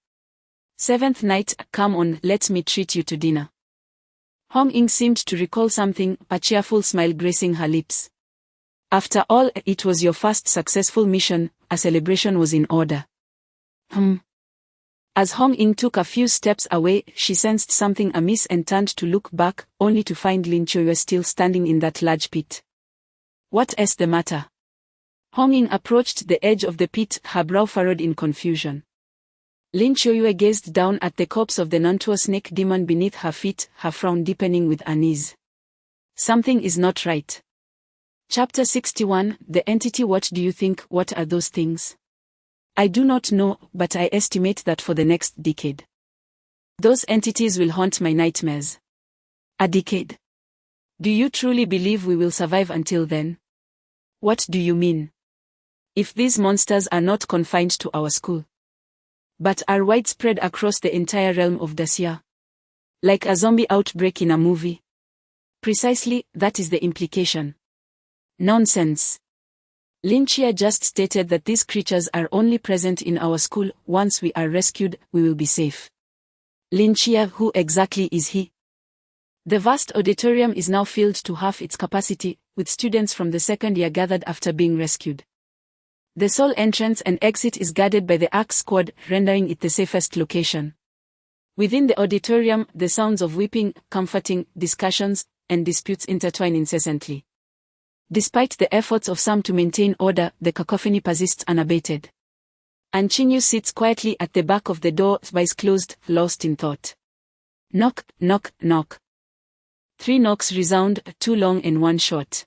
"Seventh night, come on, let me treat you to dinner." Hong Ying seemed to recall something, a cheerful smile gracing her lips. "After all, it was your first successful mission, a celebration was in order." As Hong Ying took a few steps away, she sensed something amiss and turned to look back, only to find Lin Choyue still standing in that large pit. "What is the matter?" Hong Ying approached the edge of the pit, her brow furrowed in confusion. Lin Choyue gazed down at the corpse of the Nantuo snake demon beneath her feet, her frown deepening with unease. "Something is not right." Chapter 61, The Entity. What do you think? What are those things? "I do not know, but I estimate that for the next decade, those entities will haunt my nightmares." "A decade? Do you truly believe we will survive until then?" "What do you mean?" "If these monsters are not confined to our school, but are widespread across the entire realm of Dacia. Like a zombie outbreak in a movie." "Precisely, that is the implication." "Nonsense. Lin Chia just stated that these creatures are only present in our school. Once we are rescued, we will be safe." "Lin Chia, who exactly is he?" The vast auditorium is now filled to half its capacity, with students from the second year gathered after being rescued. The sole entrance and exit is guarded by the ARC squad, rendering it the safest location. Within the auditorium, the sounds of weeping, comforting, discussions, and disputes intertwine incessantly. Despite the efforts of some to maintain order, the cacophony persists unabated. Anchinyu sits quietly at the back of the door, eyes closed, lost in thought. Knock, knock, knock. 3 knocks resound, 2 long and 1 short.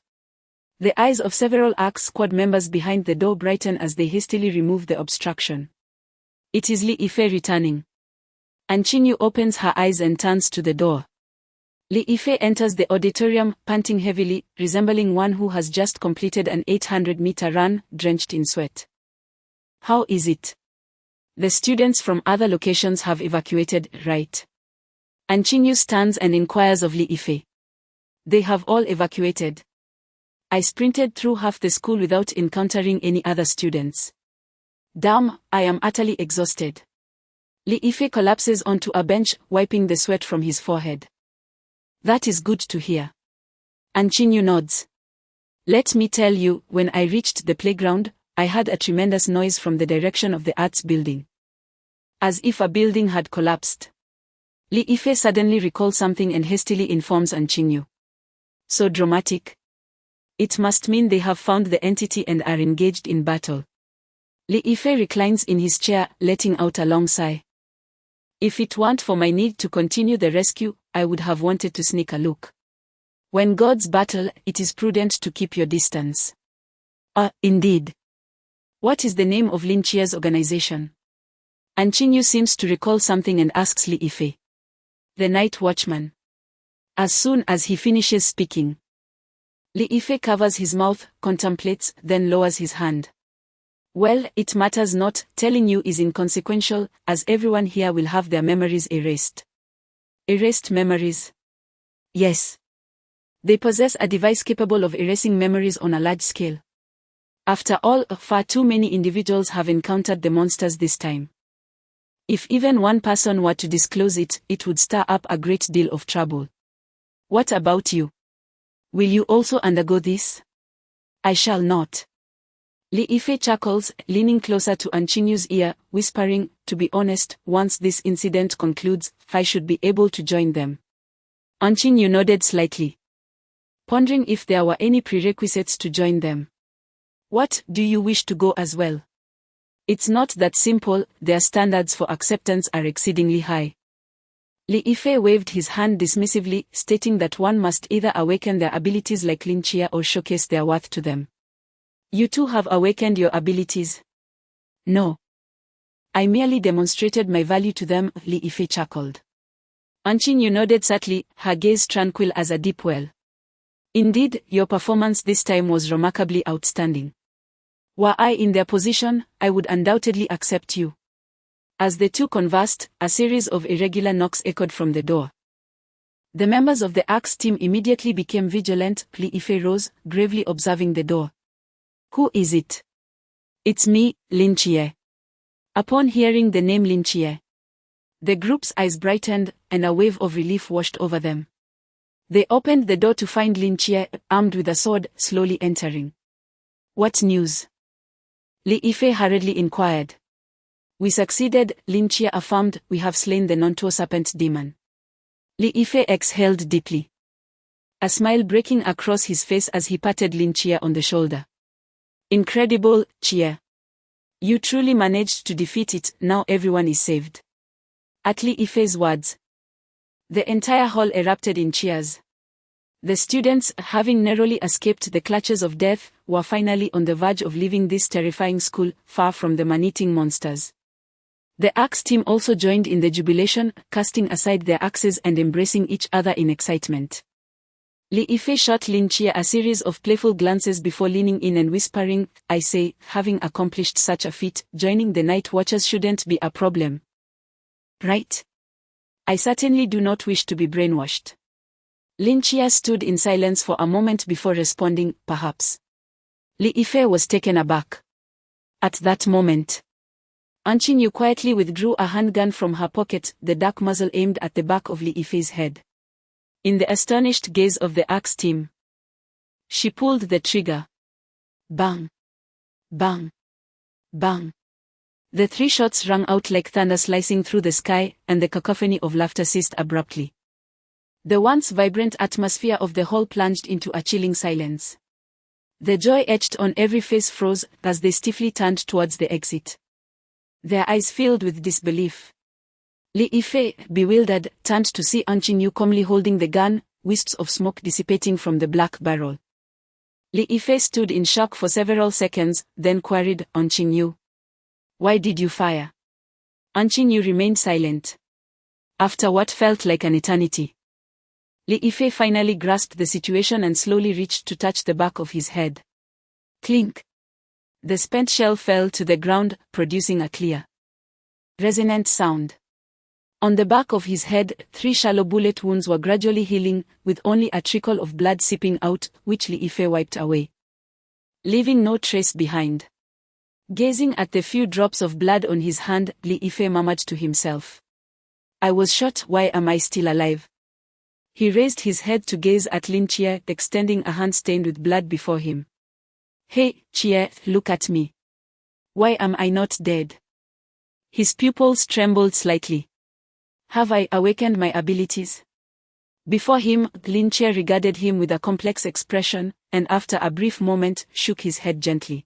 The eyes of several ARC squad members behind the door brighten as they hastily remove the obstruction. It is Li Yifei returning. Anchinyu opens her eyes and turns to the door. Li Yifei enters the auditorium, panting heavily, resembling one who has just completed an 800-meter run, drenched in sweat. "How is it? The students from other locations have evacuated, right?" Anchinyu stands and inquires of Li Yifei. "They have all evacuated. I sprinted through half the school without encountering any other students. Damn, I am utterly exhausted." Li Yifei collapses onto a bench, wiping the sweat from his forehead. "That is good to hear." Anchinyu nods. "Let me tell you, when I reached the playground, I heard a tremendous noise from the direction of the arts building. As if a building had collapsed." Li Yifei suddenly recalls something and hastily informs Anchinyu. "So dramatic. It must mean they have found the entity and are engaged in battle." Li Yifei reclines in his chair, letting out a long sigh. "If it weren't for my need to continue the rescue, I would have wanted to sneak a look. When gods battle, it is prudent to keep your distance." Indeed. What is the name of Lin Chia's organization?" Anchinyu seems to recall something and asks Li Yifei. "The Night Watchman." As soon as he finishes speaking, Li Yifei covers his mouth, contemplates, then lowers his hand. "Well, it matters not, telling you is inconsequential, as everyone here will have their memories erased." "Erased memories?" "Yes. They possess a device capable of erasing memories on a large scale. After all, far too many individuals have encountered the monsters this time. If even one person were to disclose it, it would stir up a great deal of trouble. What about you? Will you also undergo this?" "I shall not." Li Yifei chuckles, leaning closer to Anqinyu's ear, whispering, "To be honest, once this incident concludes, I should be able to join them." Anqinyu nodded slightly, pondering if there were any prerequisites to join them. "What, do you wish to go as well?" "It's not that simple, their standards for acceptance are exceedingly high." Li Yifei waved his hand dismissively, stating that one must either awaken their abilities like Lin Chia or showcase their worth to them. "You too have awakened your abilities?" "No. I merely demonstrated my value to them," Li Yifei chuckled. Anqinyu nodded subtly, her gaze tranquil as a deep well. "Indeed, your performance this time was remarkably outstanding. Were I in their position, I would undoubtedly accept you." As the two conversed, a series of irregular knocks echoed from the door. The members of the Axe team immediately became vigilant. Li Yifei rose, gravely observing the door. "Who is it?" "It's me, Lin Chia." Upon hearing the name Lin Chia, the group's eyes brightened, and a wave of relief washed over them. They opened the door to find Lin Chia, armed with a sword, slowly entering. "What news?" Li Yifei hurriedly inquired. "We succeeded," Lin Chia affirmed. "We have slain the Nontuo serpent demon." Li Yifei exhaled deeply, a smile breaking across his face as he patted Lin Chia on the shoulder. "Incredible, Chia. You truly managed to defeat it. Now everyone is saved." At Li Yifei's words, the entire hall erupted in cheers. The students, having narrowly escaped the clutches of death, were finally on the verge of leaving this terrifying school, far from the man-eating monsters. The Axe team also joined in the jubilation, casting aside their axes and embracing each other in excitement. Li Yifei shot Lin Chia a series of playful glances before leaning in and whispering, "I say, having accomplished such a feat, joining the Night Watchers shouldn't be a problem. Right? I certainly do not wish to be brainwashed." Lin Chia stood in silence for a moment before responding, "Perhaps." Li Yifei was taken aback. At that moment, Anqinyu quietly withdrew a handgun from her pocket, the dark muzzle aimed at the back of Li Yifei's head. In the astonished gaze of the Axe team, she pulled the trigger. Bang! Bang! Bang! The three shots rang out like thunder slicing through the sky, and the cacophony of laughter ceased abruptly. The once vibrant atmosphere of the hall plunged into a chilling silence. The joy etched on every face froze as they stiffly turned towards the exit, their eyes filled with disbelief. Li Yifei, bewildered, turned to see Anqinyu calmly holding the gun, wisps of smoke dissipating from the black barrel. Li Yifei stood in shock for several seconds, then queried, "Anqinyu, why did you fire?" Anqinyu remained silent. After what felt like an eternity, Li Yifei finally grasped the situation and slowly reached to touch the back of his head. Clink! The spent shell fell to the ground, producing a clear, resonant sound. On the back of his head, 3 shallow bullet wounds were gradually healing, with only a trickle of blood seeping out, which Li Yifei wiped away, leaving no trace behind. Gazing at the few drops of blood on his hand, Li Yifei murmured to himself, "I was shot, why am I still alive?" He raised his head to gaze at Lin Chia, extending a hand stained with blood before him. "Hey, Chia, look at me. Why am I not dead?" His pupils trembled slightly. "Have I awakened my abilities?" Before him, Lin Chia regarded him with a complex expression, and after a brief moment, shook his head gently.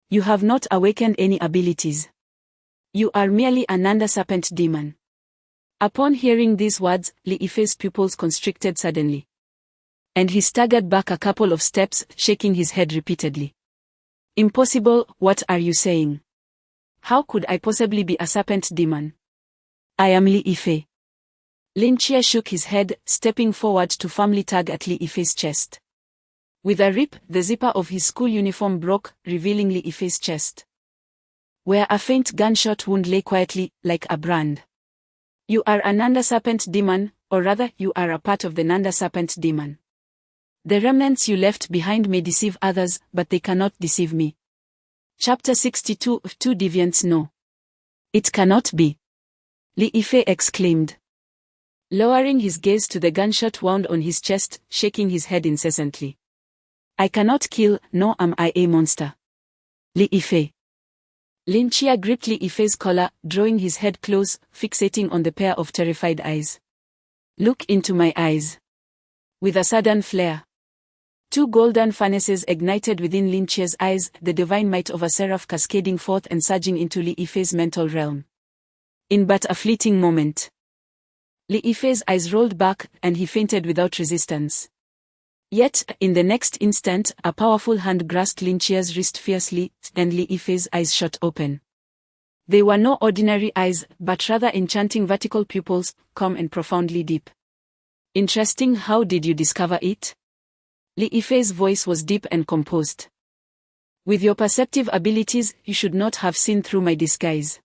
"You have not awakened any abilities. You are merely a Nanda serpent demon." Upon hearing these words, Li Yifei's pupils constricted suddenly, and he staggered back a couple of steps, shaking his head repeatedly. "Impossible, what are you saying? How could I possibly be a serpent demon? I am Li Yifei." Lin Chia shook his head, stepping forward to firmly tug at Li Yifei's chest. With a rip, the zipper of his school uniform broke, revealing Li Yifei's chest, where a faint gunshot wound lay quietly, like a brand. "You are a Nanda serpent demon, or rather, you are a part of the Nanda serpent demon. The remnants you left behind may deceive others, but they cannot deceive me." Chapter 62 of 2 Deviants. "No. It cannot be," Li Yifei exclaimed, lowering his gaze to the gunshot wound on his chest, shaking his head incessantly. "I cannot kill, nor am I a monster. Li Yifei. Lin Chia gripped Li Yifei's collar, drawing his head close, fixating on the pair of terrified eyes. Look into my eyes. With a sudden flare, two golden furnaces ignited within Lin Chia's eyes, the divine might of a seraph cascading forth and surging into Li Yifei's mental realm. In but a fleeting moment, Li Yifei's eyes rolled back, and he fainted without resistance. Yet, in the next instant, a powerful hand grasped Lin Chia's wrist fiercely, and Li Yifei's eyes shot open. They were no ordinary eyes, but rather enchanting vertical pupils, calm and profoundly deep. Interesting. How did you discover it? Li Yifei's voice was deep and composed. With your perceptive abilities, you should not have seen through my disguise.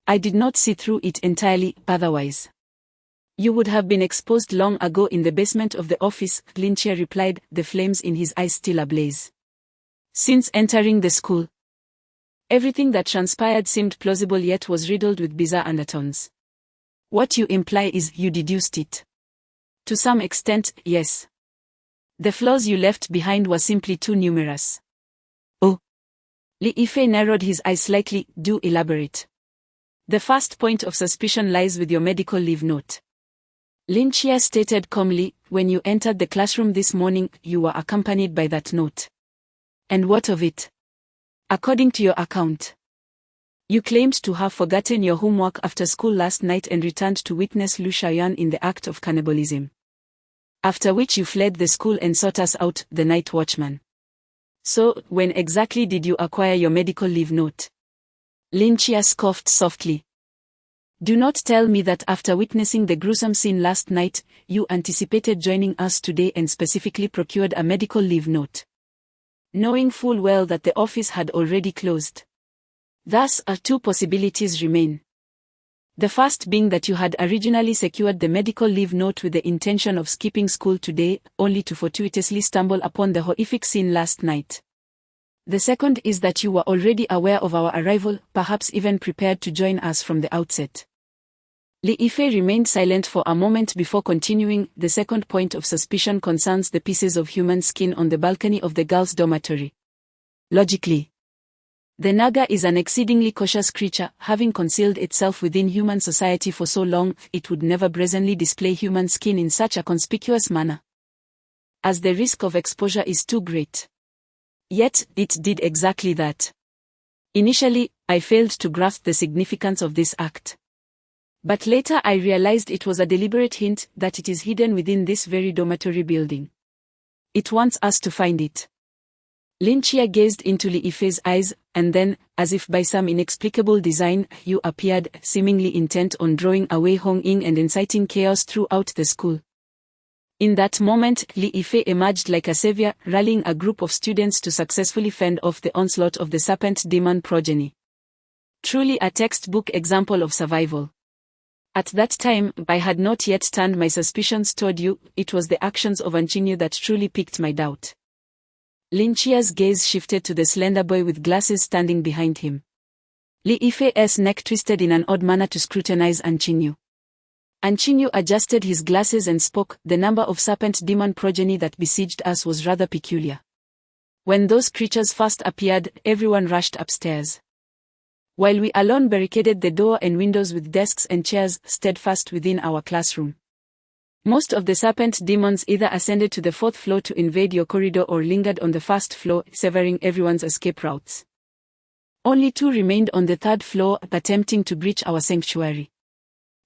I did not see through it entirely, otherwise you would have been exposed long ago in the basement of the office, Lin Chia replied, the flames in his eyes still ablaze. Since entering the school, everything that transpired seemed plausible yet was riddled with bizarre undertones. What you imply is you deduced it. To some extent, yes. The flaws you left behind were simply too numerous. Oh. Li Yifei narrowed his eyes slightly. Do elaborate. The first point of suspicion lies with your medical leave note. Lin Chia stated calmly, when you entered the classroom this morning, you were accompanied by that note. And what of it? According to your account, you claimed to have forgotten your homework after school last night and returned to witness Lu Shaoyan in the act of cannibalism. After which you fled the school and sought us out, the night watchman. So, when exactly did you acquire your medical leave note? Lin Chia scoffed softly. Do not tell me that after witnessing the gruesome scene last night, you anticipated joining us today and specifically procured a medical leave note, knowing full well that the office had already closed. Thus, two possibilities remain. The first being that you had originally secured the medical leave note with the intention of skipping school today, only to fortuitously stumble upon the horrific scene last night. The second is that you were already aware of our arrival, perhaps even prepared to join us from the outset. Li Yifei remained silent for a moment before continuing. The second point of suspicion concerns the pieces of human skin on the balcony of the girls' dormitory. Logically, the Naga is an exceedingly cautious creature. Having concealed itself within human society for so long, it would never brazenly display human skin in such a conspicuous manner, as the risk of exposure is too great. Yet, it did exactly that. Initially, I failed to grasp the significance of this act. But later I realized it was a deliberate hint that it is hidden within this very dormitory building. It wants us to find it. Lin Chia gazed into Li Yifei's eyes, and then, as if by some inexplicable design, you appeared, seemingly intent on drawing away Hong Ying and inciting chaos throughout the school. In that moment, Li Yifei emerged like a savior, rallying a group of students to successfully fend off the onslaught of the serpent demon progeny. Truly a textbook example of survival. At that time, I had not yet turned my suspicions toward you. It was the actions of Anchinyu that truly piqued my doubt. Lin Chia's gaze shifted to the slender boy with glasses standing behind him. Li Yifei's neck twisted in an odd manner to scrutinize Anchinyu. Anchinyu adjusted his glasses and spoke. The number of serpent demon progeny that besieged us was rather peculiar. When those creatures first appeared, everyone rushed upstairs, while we alone barricaded the door and windows with desks and chairs, steadfast within our classroom. Most of the serpent demons either ascended to the fourth floor to invade your corridor or lingered on the first floor, severing everyone's escape routes. Only two remained on the third floor, attempting to breach our sanctuary.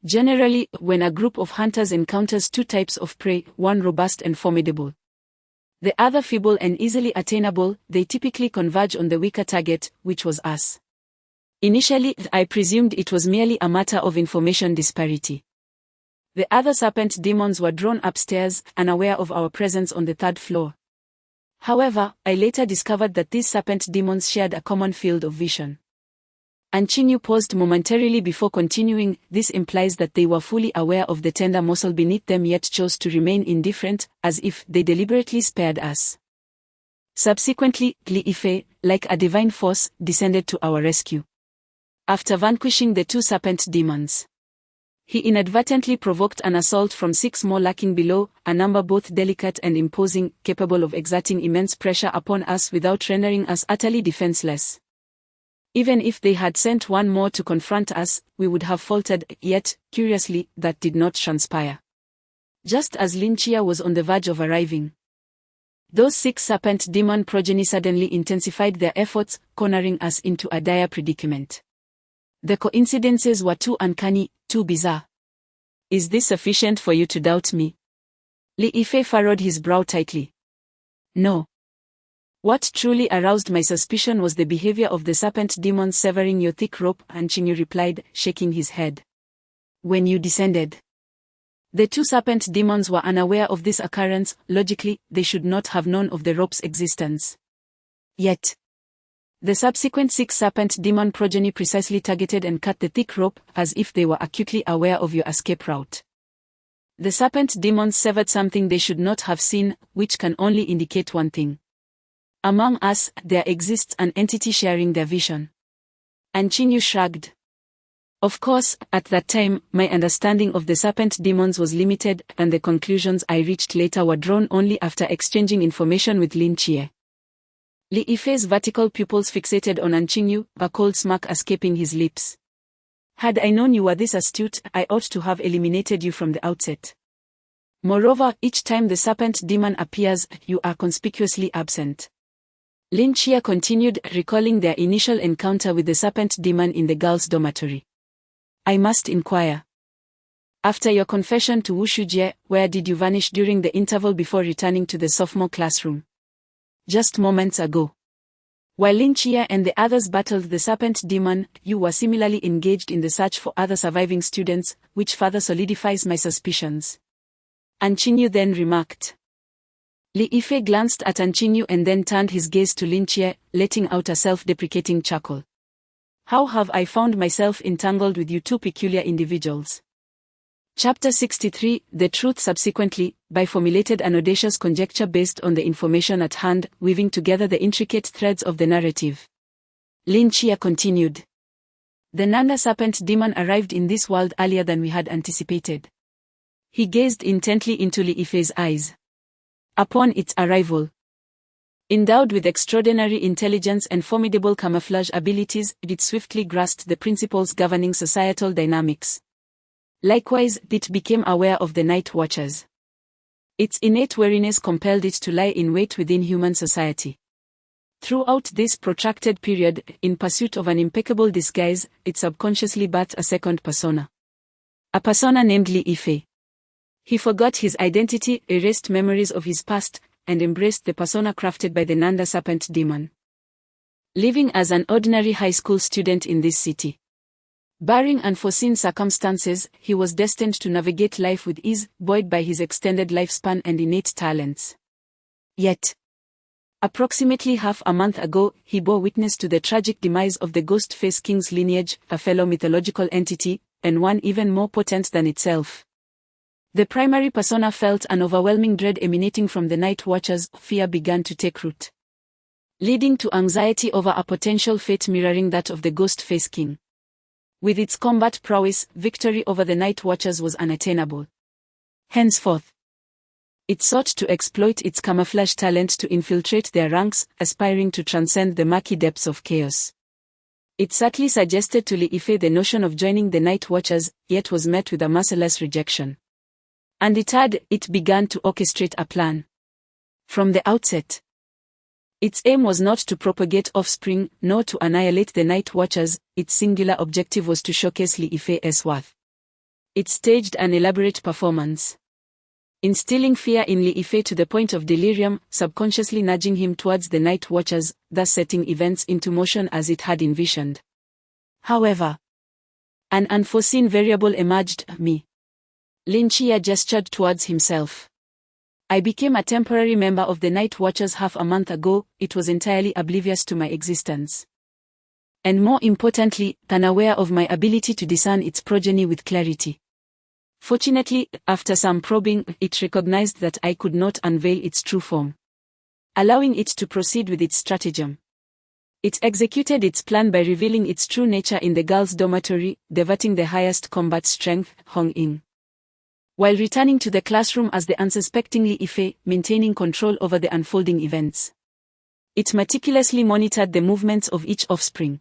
Generally, when a group of hunters encounters two types of prey, one robust and formidable, the other feeble and easily attainable, they typically converge on the weaker target, which was us. Initially, I presumed it was merely a matter of information disparity. The other serpent demons were drawn upstairs, unaware of our presence on the third floor. However, I later discovered that these serpent demons shared a common field of vision. Anchinyu paused momentarily before continuing. This implies that they were fully aware of the tender morsel beneath them yet chose to remain indifferent, as if they deliberately spared us. Subsequently, Li Yifei, like a divine force, descended to our rescue. After vanquishing the two serpent demons, he inadvertently provoked an assault from 6 more lurking below, a number both delicate and imposing, capable of exerting immense pressure upon us without rendering us utterly defenseless. Even if they had sent one more to confront us, we would have faltered, yet, curiously, that did not transpire. Just as Lin Chia was on the verge of arriving, those 6 serpent demon progeny suddenly intensified their efforts, cornering us into a dire predicament. The coincidences were too uncanny, too bizarre. Is this sufficient for you to doubt me? Li Yifei furrowed his brow tightly. No. What truly aroused my suspicion was the behavior of the serpent demons severing your thick rope, Anqingyu replied, shaking his head. When you descended, the 2 serpent demons were unaware of this occurrence. Logically, they should not have known of the rope's existence. Yet, the subsequent 6 serpent demon progeny precisely targeted and cut the thick rope, as if they were acutely aware of your escape route. The serpent demons severed something they should not have seen, which can only indicate one thing. Among us, there exists an entity sharing their vision. Anqingyu shrugged. Of course, at that time, my understanding of the serpent demons was limited, and the conclusions I reached later were drawn only after exchanging information with Lin Chia. Li Yifei's vertical pupils fixated on Anqingyu, a cold smirk escaping his lips. Had I known you were this astute, I ought to have eliminated you from the outset. Moreover, each time the serpent demon appears, you are conspicuously absent. Lin Chia continued, recalling their initial encounter with the serpent demon in the girls' dormitory. I must inquire. After your confession to Wu Shujie, where did you vanish during the interval before returning to the sophomore classroom? Just moments ago. While Lin Chia and the others battled the serpent demon, you were similarly engaged in the search for other surviving students, which further solidifies my suspicions. Anqingyu then remarked. Li Yifei glanced at Anqingyu and then turned his gaze to Lin Chia, letting out a self-deprecating chuckle. How have I found myself entangled with you 2 peculiar individuals? Chapter 63, The Truth. Subsequently, Bai formulated an audacious conjecture based on the information at hand, weaving together the intricate threads of the narrative. Lin Chia continued. The Nanda serpent demon arrived in this world earlier than we had anticipated. He gazed intently into Li Yifei's eyes. Upon its arrival, endowed with extraordinary intelligence and formidable camouflage abilities, it swiftly grasped the principles governing societal dynamics. Likewise, it became aware of the Night Watchers. Its innate wariness compelled it to lie in wait within human society. Throughout this protracted period, in pursuit of an impeccable disguise, it subconsciously birthed a second persona. A persona named Li Yifei. He forgot his identity, erased memories of his past, and embraced the persona crafted by the Nanda serpent demon. Living as an ordinary high school student in this city. Barring unforeseen circumstances, he was destined to navigate life with ease, buoyed by his extended lifespan and innate talents. Yet, approximately half a month ago, he bore witness to the tragic demise of the Ghost-Face King's lineage, a fellow mythological entity, and one even more potent than itself. The primary persona felt an overwhelming dread emanating from the Night Watchers. Fear began to take root, leading to anxiety over a potential fate mirroring that of the Ghost-Face King. With its combat prowess, victory over the Night Watchers was unattainable. Henceforth, it sought to exploit its camouflage talent to infiltrate their ranks, aspiring to transcend the murky depths of chaos. It subtly suggested to Li Yifei the notion of joining the Night Watchers, yet was met with a merciless rejection. Undeterred, it began to orchestrate a plan. From the outset, its aim was not to propagate offspring, nor to annihilate the Night Watchers. Its singular objective was to showcase Li Yifei's worth. It staged an elaborate performance, instilling fear in Li Yifei to the point of delirium, subconsciously nudging him towards the Night Watchers, thus setting events into motion as it had envisioned. However, an unforeseen variable emerged. Me. Lin Chia gestured towards himself. I became a temporary member of the Night Watchers half a month ago. It was entirely oblivious to my existence. And more importantly, unaware of my ability to discern its progeny with clarity. Fortunately, after some probing, it recognized that I could not unveil its true form, allowing it to proceed with its stratagem. It executed its plan by revealing its true nature in the girls' dormitory, diverting the highest combat strength, Hong Ying, while returning to the classroom as the unsuspecting Li Yifei, maintaining control over the unfolding events. It meticulously monitored the movements of each offspring,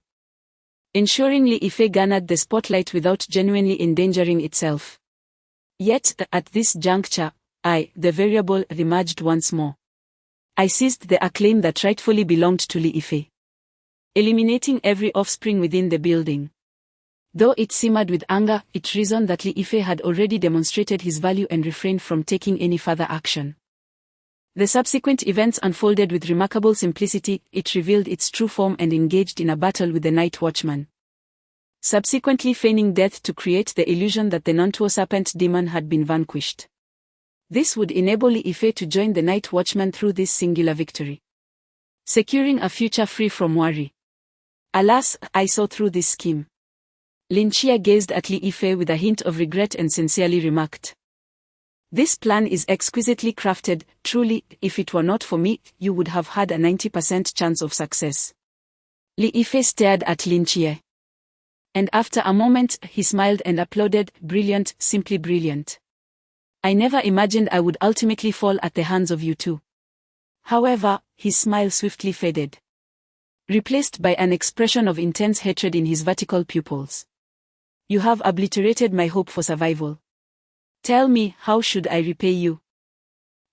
ensuring Li Yifei garnered the spotlight without genuinely endangering itself. Yet, at this juncture, the variable, emerged once more. I seized the acclaim that rightfully belonged to Li Yifei, eliminating every offspring within the building. Though it simmered with anger, it reasoned that Li Yifei had already demonstrated his value and refrained from taking any further action. The subsequent events unfolded with remarkable simplicity. It revealed its true form and engaged in a battle with the Night Watchman, subsequently feigning death to create the illusion that the Nontuo Serpent Demon had been vanquished. This would enable Li Yifei to join the Night Watchman through this singular victory, securing a future free from worry. Alas, I saw through this scheme. Lin Chia gazed at Li Yifei with a hint of regret and sincerely remarked, "This plan is exquisitely crafted. Truly, if it were not for me, you would have had a 90% chance of success." Li Yifei stared at Lin Chia, and after a moment he smiled and applauded, "Brilliant, simply brilliant. I never imagined I would ultimately fall at the hands of you two." However, his smile swiftly faded, replaced by an expression of intense hatred in his vertical pupils. "You have obliterated my hope for survival. Tell me, how should I repay you?"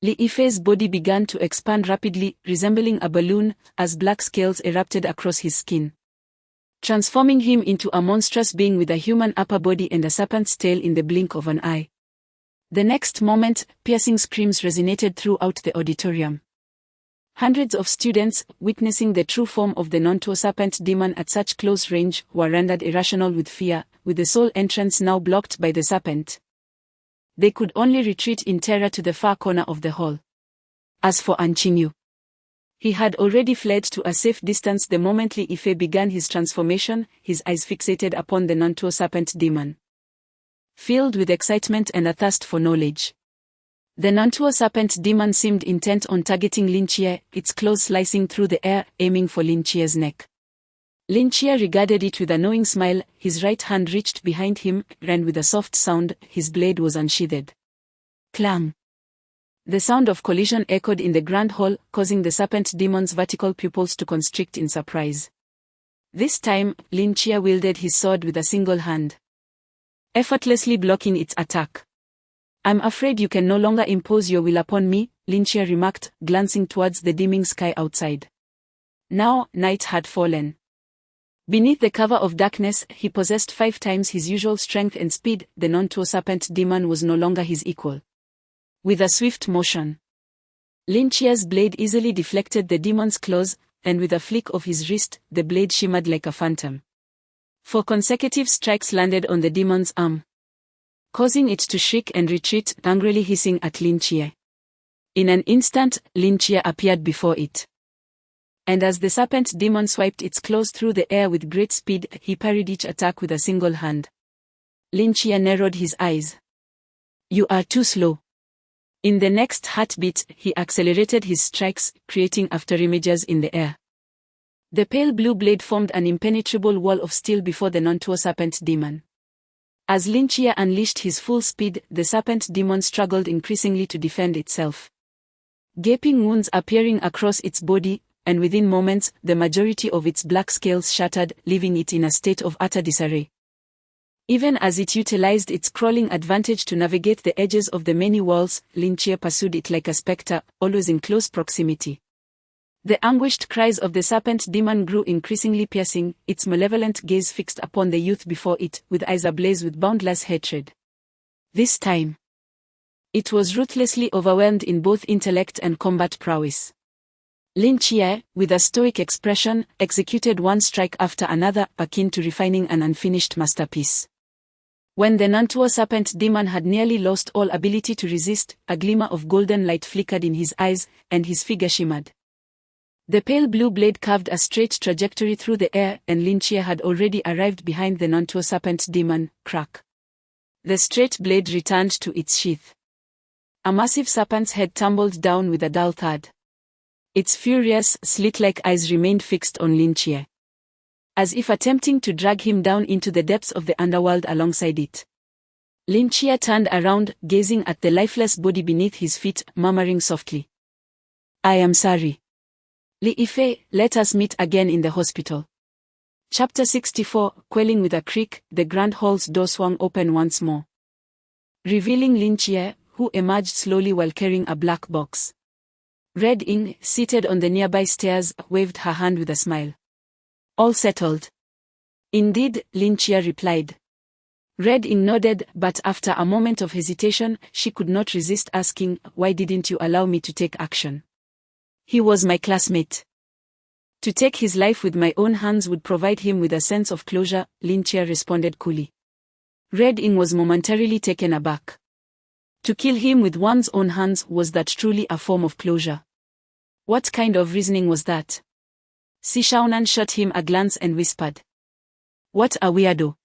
Li Yifei's body began to expand rapidly, resembling a balloon, as black scales erupted across his skin, transforming him into a monstrous being with a human upper body and a serpent's tail in the blink of an eye. The next moment, piercing screams resonated throughout the auditorium. Hundreds of students, witnessing the true form of the Nontuo Serpent Demon at such close range, were rendered irrational with fear, with the sole entrance now blocked by the serpent. They could only retreat in terror to the far corner of the hall. As for An Qingyu, he had already fled to a safe distance the moment Li Yifei began his transformation, his eyes fixated upon the Nontuo Serpent Demon, filled with excitement and a thirst for knowledge. The Nontuo Serpent Demon seemed intent on targeting Lin Chia, its claws slicing through the air, aiming for Lin Chia's neck. Lin Chia regarded it with a knowing smile. His right hand reached behind him, and with a soft sound, his blade was unsheathed. Clang! The sound of collision echoed in the grand hall, causing the serpent demon's vertical pupils to constrict in surprise. This time, Lin Chia wielded his sword with a single hand, effortlessly blocking its attack. "I'm afraid you can no longer impose your will upon me," Lin Chia remarked, glancing towards the dimming sky outside. Now, night had fallen. Beneath the cover of darkness, he possessed 5 times his usual strength and speed. The Nontuo Serpent Demon was no longer his equal. With a swift motion, Lin Chia's blade easily deflected the demon's claws, and with a flick of his wrist, the blade shimmered like a phantom. 4 consecutive strikes landed on the demon's arm, causing it to shriek and retreat, angrily hissing at Lin Chia. In an instant, Lin Chia appeared before it, and as the serpent demon swiped its claws through the air with great speed, he parried each attack with a single hand. Lin Chia narrowed his eyes. "You are too slow." In the next heartbeat, he accelerated his strikes, creating afterimages in the air. The pale blue blade formed an impenetrable wall of steel before the Nontuo Serpent Demon. As Lin Chia unleashed his full speed, the serpent demon struggled increasingly to defend itself, gaping wounds appearing across its body, and within moments, the majority of its black scales shattered, leaving it in a state of utter disarray. Even as it utilized its crawling advantage to navigate the edges of the many walls, Lin Chia pursued it like a specter, always in close proximity. The anguished cries of the serpent demon grew increasingly piercing, its malevolent gaze fixed upon the youth before it, with eyes ablaze with boundless hatred. This time, it was ruthlessly overwhelmed in both intellect and combat prowess. Lin Chia, with a stoic expression, executed one strike after another, akin to refining an unfinished masterpiece. When the Nontuo Serpent Demon had nearly lost all ability to resist, a glimmer of golden light flickered in his eyes, and his figure shimmered. The pale blue blade carved a straight trajectory through the air, and Lin Chia had already arrived behind the Nontuo Serpent Demon. Crack! The straight blade returned to its sheath. A massive serpent's head tumbled down with a dull thud. Its furious, slit-like eyes remained fixed on Lin Chia, as if attempting to drag him down into the depths of the underworld alongside it. Lin Chia turned around, gazing at the lifeless body beneath his feet, murmuring softly, "I am sorry. Li Yifei, let us meet again in the hospital." Chapter 64, Quelling with a creak, the grand hall's door swung open once more, revealing Lin Chia, who emerged slowly while carrying a black box. Red Ing, seated on the nearby stairs, waved her hand with a smile. All settled. Indeed, Lin Chia replied. Red Ing nodded, but after a moment of hesitation, she could not resist asking, "Why didn't you allow me to take action?" "He was my classmate. To take his life with my own hands would provide him with a sense of closure," Lin Chia responded coolly. Red Ing was momentarily taken aback. To kill him with one's own hands, was that truly a form of closure? What kind of reasoning was that? Si Shaonan shot him a glance and whispered, "What a weirdo."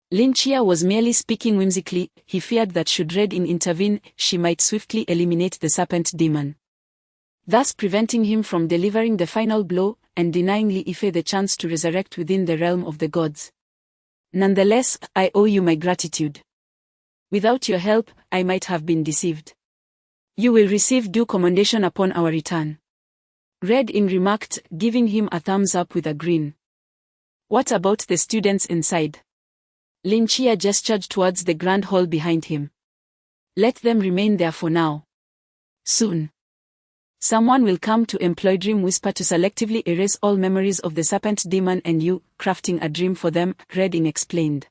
Lin Chia was merely speaking whimsically. He feared that should Red Ing intervene, she might swiftly eliminate the serpent demon, thus preventing him from delivering the final blow, and denying Li Yifei the chance to resurrect within the realm of the gods. "Nonetheless, I owe you my gratitude. Without your help, I might have been deceived. You will receive due commendation upon our return," Red Ing remarked, giving him a thumbs up with a grin. "What about the students inside?" Lin Chia gestured towards the grand hall behind him. "Let them remain there for now. Soon someone will come to employ Dream Whisper to selectively erase all memories of the serpent demon and you, crafting a dream for them," Red Ing explained.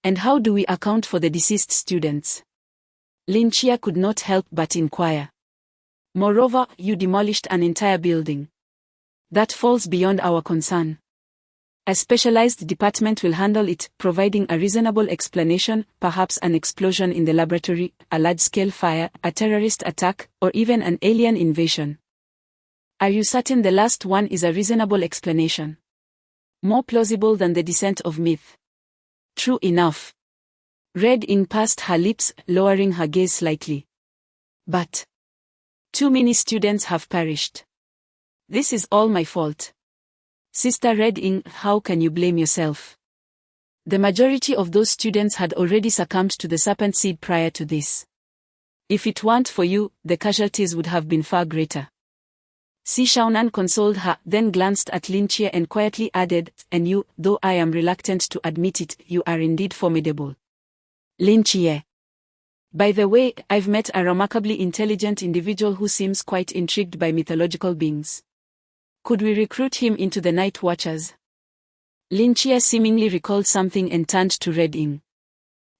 "And how do we account for the deceased students?" Lin Chia could not help but inquire. "Moreover, you demolished an entire building. That falls beyond our concern. A specialized department will handle it, providing a reasonable explanation, perhaps an explosion in the laboratory, a large-scale fire, a terrorist attack, or even an alien invasion." "Are you certain the last one is a reasonable explanation? More plausible than the descent of myth?" "True enough." Red Ing pursed her lips, lowering her gaze slightly. "But too many students have perished. This is all my fault. Sister Red Ing, how can you blame yourself? The majority of those students had already succumbed to the serpent seed prior to this. If it weren't for you, the casualties would have been far greater." Si Shaonan consoled her, then glanced at Lin Chia and quietly added, "And you, though I am reluctant to admit it, you are indeed formidable." Lin Chia. "By the way, I've met a remarkably intelligent individual who seems quite intrigued by mythological beings. Could we recruit him into the Night Watchers?" Lin Chia seemingly recalled something and turned to Red Ing.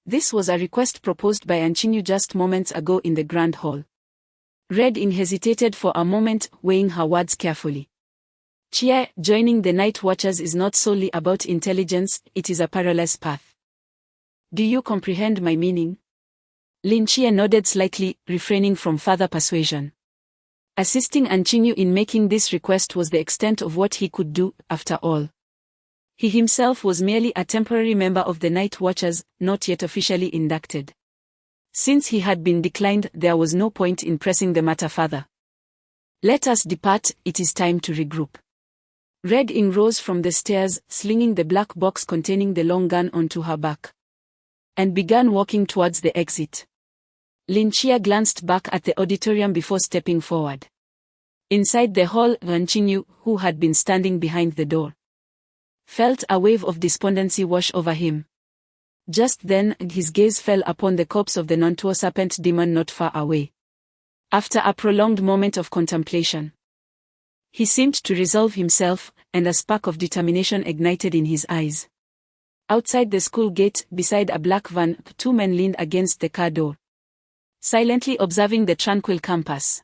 This was a request proposed by Anchinyu just moments ago in the Grand Hall. Red Ing hesitated for a moment, weighing her words carefully. "Chia, joining the Night Watchers is not solely about intelligence, it is a perilous path. Do you comprehend my meaning?" Lin Chia nodded slightly, refraining from further persuasion. Assisting Anchinyu in making this request was the extent of what he could do, after all. He himself was merely a temporary member of the Night Watchers, not yet officially inducted. Since he had been declined, there was no point in pressing the matter further. "Let us depart, it is time to regroup." Red Ing rose from the stairs, slinging the black box containing the long gun onto her back, and began walking towards the exit. Lin Chia glanced back at the auditorium before stepping forward. Inside the hall, Anchinyu, who had been standing behind the door, felt a wave of despondency wash over him. Just then, his gaze fell upon the corpse of the Nontuo serpent demon not far away. After a prolonged moment of contemplation, he seemed to resolve himself, and a spark of determination ignited in his eyes. Outside the school gate, beside a black van, two men leaned against the car door, silently observing the tranquil campus.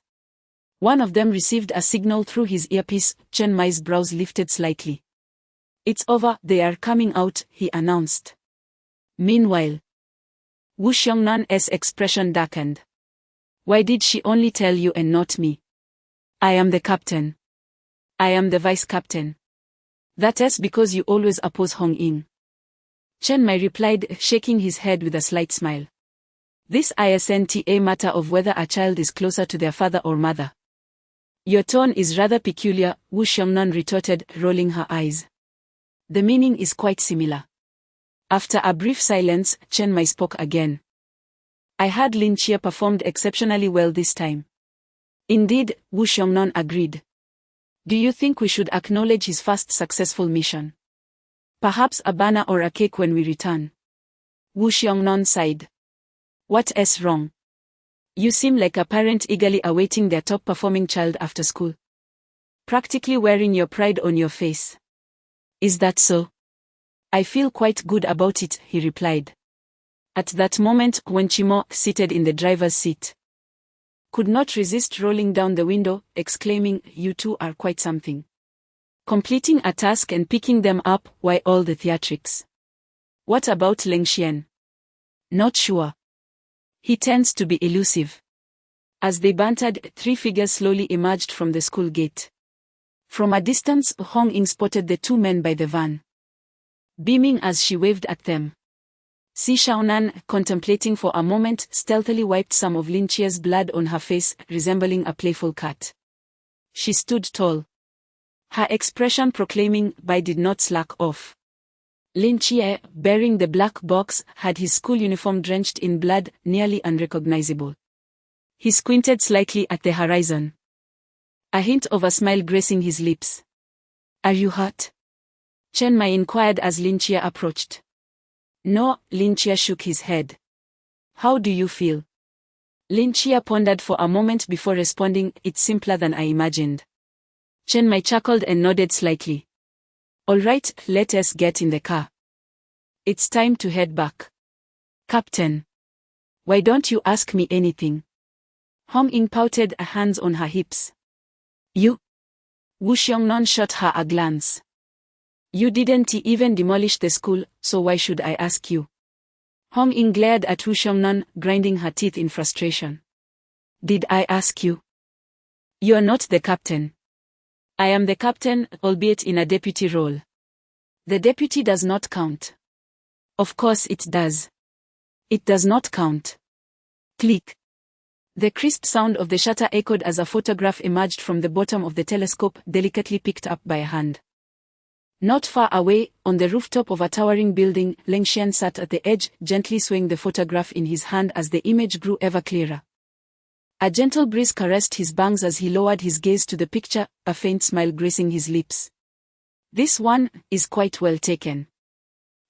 One of them received a signal through his earpiece. Chen Mai's brows lifted slightly. "It's over, they are coming out," he announced. Meanwhile, Wu Xiongnuan's expression darkened. "Why did she only tell you and not me? I am the captain. I am the vice captain." "That is because you always oppose Hong Ying," Chen Mai replied, shaking his head with a slight smile. "This isn't a matter of whether a child is closer to their father or mother." "Your tone is rather peculiar," Wu Xiongnan retorted, rolling her eyes. "The meaning is quite similar." After a brief silence, Chen Mai spoke again. "I heard Lin Chia performed exceptionally well this time." "Indeed," Wu Xiongnan agreed. "Do you think we should acknowledge his first successful mission?" Perhaps a banner or a cake when we return. Woo Seong-non sighed. What's wrong? You seem like a parent eagerly awaiting their top-performing child after school. Practically wearing your pride on your face. Is that so? I feel quite good about it, he replied. At that moment, when Chimo, seated in the driver's seat, could not resist rolling down the window, exclaiming, "You two are quite something. Completing a task and picking them up, why all the theatrics? What about Leng Xian?" Not sure. He tends to be elusive. As they bantered, three figures slowly emerged from the school gate. From a distance, Hong Ying spotted the two men by the van. Beaming as she waved at them. Si Shaonan, contemplating for a moment, stealthily wiped some of Lin Chia's blood on her face, resembling a playful cat. She stood tall. Her expression proclaiming, "Bai did not slack off." Lin Chia, bearing the black box, had his school uniform drenched in blood, nearly unrecognizable. He squinted slightly at the horizon. A hint of a smile gracing his lips. "Are you hurt?" Chen Mai inquired as Lin Chia approached. "No," Lin Chia shook his head. "How do you feel?" Lin Chia pondered for a moment before responding, "It's simpler than I imagined." Chen Mai chuckled and nodded slightly. "All right, let us get in the car. It's time to head back." "Captain. Why don't you ask me anything?" Hong Ying pouted, hands on her hips. "You?" Woo Seong-non shot her a glance. "You didn't even demolish the school, so why should I ask you?" Hong Ying glared at Woo Seong-non, grinding her teeth in frustration. "Did I ask you?" "You're not the captain." "I am the captain, albeit in a deputy role." "The deputy does not count." "Of course it does." "It does not count." Click. The crisp sound of the shutter echoed as a photograph emerged from the bottom of the telescope, delicately picked up by a hand. Not far away, on the rooftop of a towering building, Leng Xian sat at the edge, gently swaying the photograph in his hand as the image grew ever clearer. A gentle breeze caressed his bangs as he lowered his gaze to the picture, a faint smile gracing his lips. "This one is quite well taken."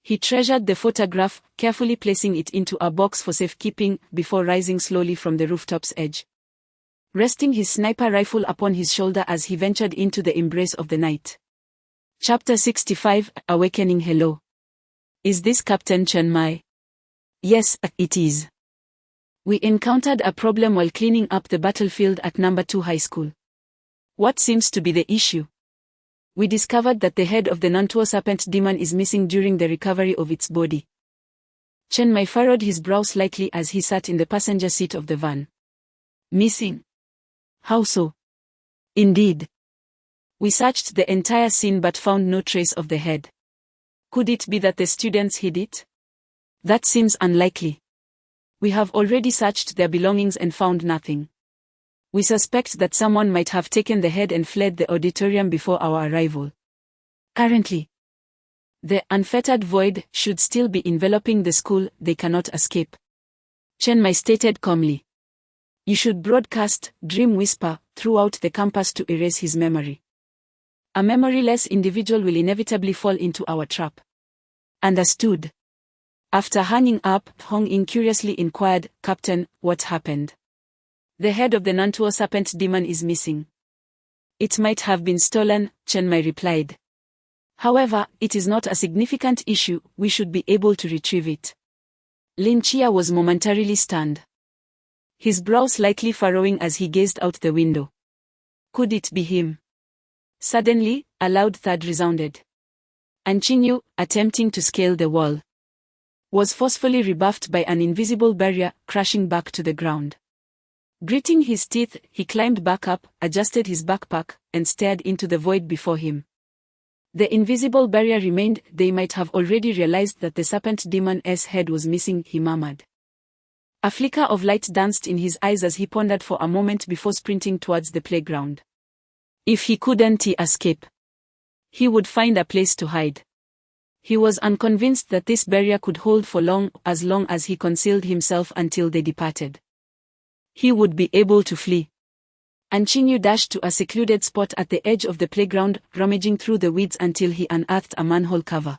He treasured the photograph, carefully placing it into a box for safekeeping, before rising slowly from the rooftop's edge. Resting his sniper rifle upon his shoulder as he ventured into the embrace of the night. Chapter 65, Awakening. "Hello. Is this Captain Chen Mai?" "Yes, it is. We encountered a problem while cleaning up the battlefield at No. 2 High School." "What seems to be the issue?" "We discovered that the head of the Nantuo serpent demon is missing during the recovery of its body." Chen Mai furrowed his brow slightly as he sat in the passenger seat of the van. "Missing? How so?" "Indeed. We searched the entire scene but found no trace of the head." "Could it be that the students hid it?" "That seems unlikely. We have already searched their belongings and found nothing. We suspect that someone might have taken the head and fled the auditorium before our arrival. Currently, the unfettered void should still be enveloping the school. They cannot escape." Chen Mai stated calmly. "You should broadcast Dream Whisper throughout the campus to erase his memory. A memoryless individual will inevitably fall into our trap." "Understood." After hanging up, Hong Ying curiously inquired, "Captain, what happened?" "The head of the Nantuo serpent demon is missing." "It might have been stolen," Chen Mai replied. "However, it is not a significant issue. We should be able to retrieve it." Lin Chia was momentarily stunned. His brow slightly furrowing as he gazed out the window. Could it be him? Suddenly, a loud thud resounded. And Qingyu, attempting to scale the wall, was forcefully rebuffed by an invisible barrier, crashing back to the ground. Gritting his teeth, he climbed back up, adjusted his backpack, and stared into the void before him. The invisible barrier remained. "They might have already realized that the serpent demon's head was missing," he murmured. A flicker of light danced in his eyes as he pondered for a moment before sprinting towards the playground. If he couldn't escape, he would find a place to hide. He was unconvinced that this barrier could hold for long as he concealed himself until they departed. He would be able to flee. And Qingyu dashed to a secluded spot at the edge of the playground, rummaging through the weeds until he unearthed a manhole cover.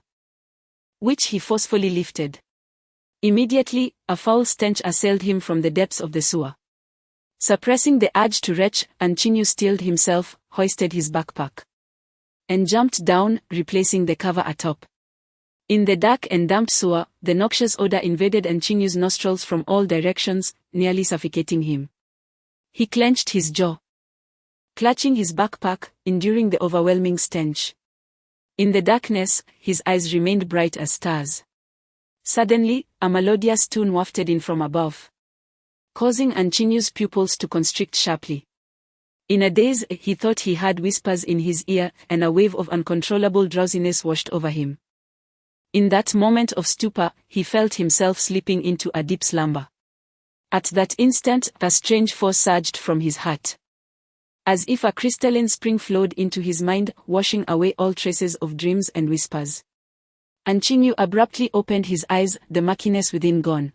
which he forcefully lifted. Immediately, a foul stench assailed him from the depths of the sewer. Suppressing the urge to retch, Anchinyu steeled himself, hoisted his backpack, and jumped down, replacing the cover atop. In the dark and damp sewer, the noxious odor invaded Anchinyu's nostrils from all directions, nearly suffocating him. He clenched his jaw, clutching his backpack, enduring the overwhelming stench. In the darkness, his eyes remained bright as stars. Suddenly, a melodious tune wafted in from above, causing Anchinyu's pupils to constrict sharply. In a daze, he thought he heard whispers in his ear, and a wave of uncontrollable drowsiness washed over him. In that moment of stupor, he felt himself slipping into a deep slumber. At that instant, a strange force surged from his heart, as if a crystalline spring flowed into his mind, washing away all traces of dreams and whispers. Anchinyu abruptly opened his eyes, the murkiness within gone,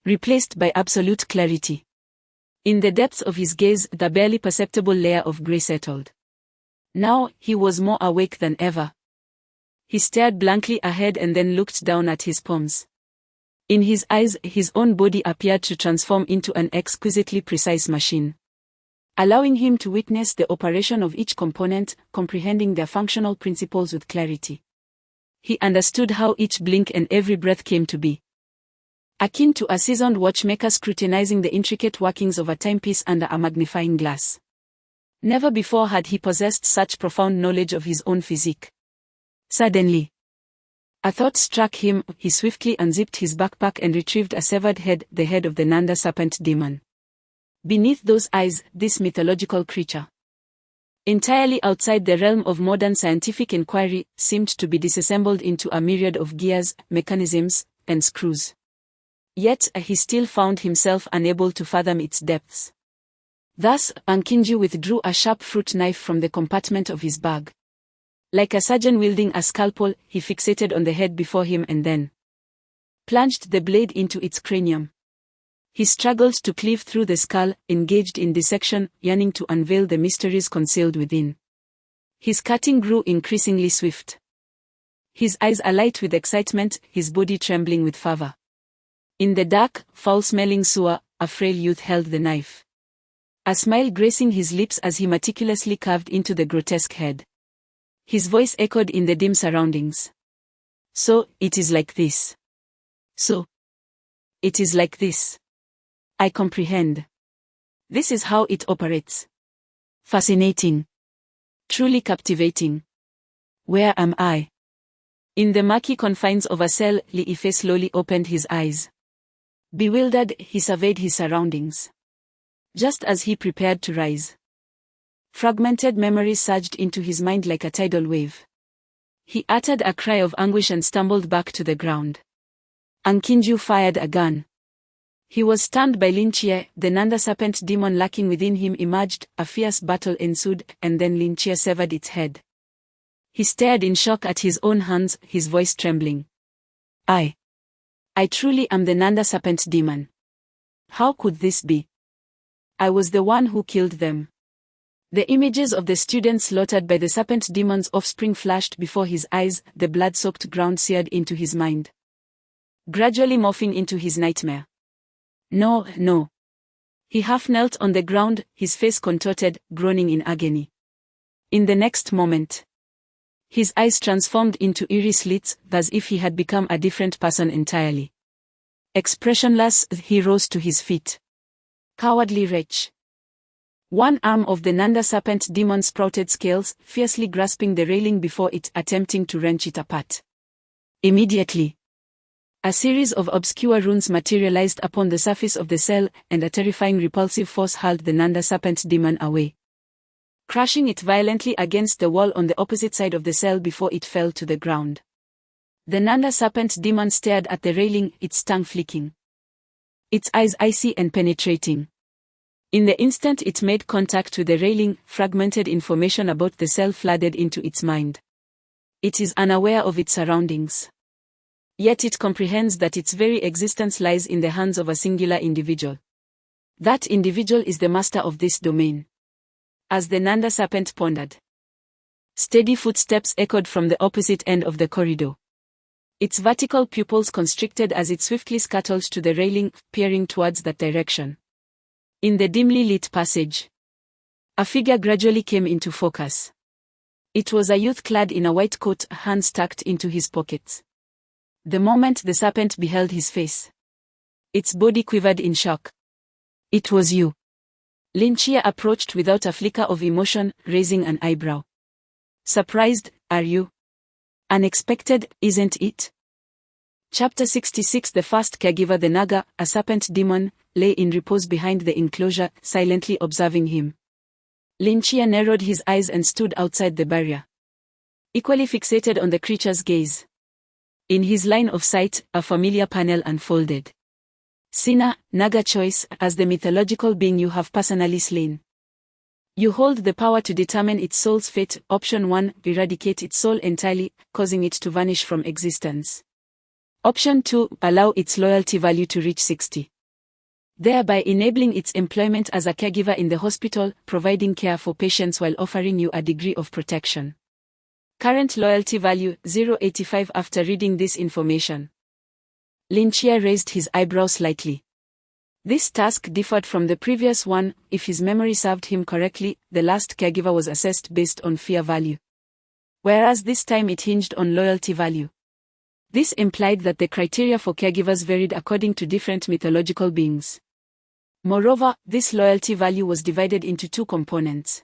replaced by absolute clarity. In the depths of his gaze, the barely perceptible layer of grey settled. Now, he was more awake than ever. He stared blankly ahead and then looked down at his palms. In his eyes, his own body appeared to transform into an exquisitely precise machine, allowing him to witness the operation of each component, comprehending their functional principles with clarity. He understood how each blink and every breath came to be, akin to a seasoned watchmaker scrutinizing the intricate workings of a timepiece under a magnifying glass. Never before had he possessed such profound knowledge of his own physique. Suddenly, a thought struck him. He swiftly unzipped his backpack and retrieved a severed head, the head of the Nanda serpent demon. Beneath those eyes, this mythological creature, entirely outside the realm of modern scientific inquiry, seemed to be disassembled into a myriad of gears, mechanisms, and screws. Yet, he still found himself unable to fathom its depths. Thus, Anchinyu withdrew a sharp fruit knife from the compartment of his bag. Like a surgeon wielding a scalpel, he fixated on the head before him and then plunged the blade into its cranium. He struggled to cleave through the skull, engaged in dissection, yearning to unveil the mysteries concealed within. His cutting grew increasingly swift, his eyes alight with excitement, his body trembling with fervor. In the dark, foul-smelling sewer, a frail youth held the knife, a smile gracing his lips as he meticulously carved into the grotesque head. His voice echoed in the dim surroundings. So, it is like this. So, it is like this. I comprehend. This is how it operates. Fascinating. Truly captivating. Where am I? In the murky confines of a cell, Li Yifei slowly opened his eyes. Bewildered, he surveyed his surroundings. Just as he prepared to rise, fragmented memories surged into his mind like a tidal wave. He uttered a cry of anguish and stumbled back to the ground. Anchinyu fired a gun. He was stunned by Lin Jie, the Nanda serpent demon lurking within him emerged, a fierce battle ensued, and then Lin Jie severed its head. He stared in shock at his own hands, his voice trembling. I truly am the Nanda serpent demon. How could this be? I was the one who killed them. The images of the students slaughtered by the serpent demon's offspring flashed before his eyes, the blood-soaked ground seared into his mind, gradually morphing into his nightmare. No. He half knelt on the ground, his face contorted, groaning in agony. In the next moment, his eyes transformed into eerie slits, as if he had become a different person entirely. Expressionless, he rose to his feet. Cowardly wretch. One arm of the Nanda serpent demon sprouted scales, fiercely grasping the railing before it, attempting to wrench it apart. Immediately, a series of obscure runes materialized upon the surface of the cell, and a terrifying repulsive force hurled the Nanda serpent demon away, crushing it violently against the wall on the opposite side of the cell before it fell to the ground. The Nanda serpent demon stared at the railing, its tongue flicking, its eyes icy and penetrating. In the instant it made contact with the railing, fragmented information about the cell flooded into its mind. It is unaware of its surroundings. Yet it comprehends that its very existence lies in the hands of a singular individual. That individual is the master of this domain. As the Nanda serpent pondered, steady footsteps echoed from the opposite end of the corridor. Its vertical pupils constricted as it swiftly scuttled to the railing, peering towards that direction. In the dimly lit passage, a figure gradually came into focus. It was a youth clad in a white coat, hands tucked into his pockets. The moment the serpent beheld his face, its body quivered in shock. It was you. Lin Chia approached without a flicker of emotion, raising an eyebrow. Surprised, are you? Unexpected, isn't it? Chapter 66. The first caregiver. The Naga, a serpent demon, lay in repose behind the enclosure, silently observing him. Lin Chia narrowed his eyes and stood outside the barrier, equally fixated on the creature's gaze. In his line of sight, a familiar panel unfolded. Sina, Naga choice, as the mythological being you have personally slain. You hold the power to determine its soul's fate. Option 1, eradicate its soul entirely, causing it to vanish from existence. Option 2, allow its loyalty value to reach 60. Thereby enabling its employment as a caregiver in the hospital, providing care for patients while offering you a degree of protection. Current loyalty value, 0.85. After reading this information, Lin Chia raised his eyebrows slightly. This task differed from the previous one. If his memory served him correctly, the last caregiver was assessed based on fear value, whereas this time it hinged on loyalty value. This implied that the criteria for caregivers varied according to different mythological beings. Moreover, this loyalty value was divided into two components,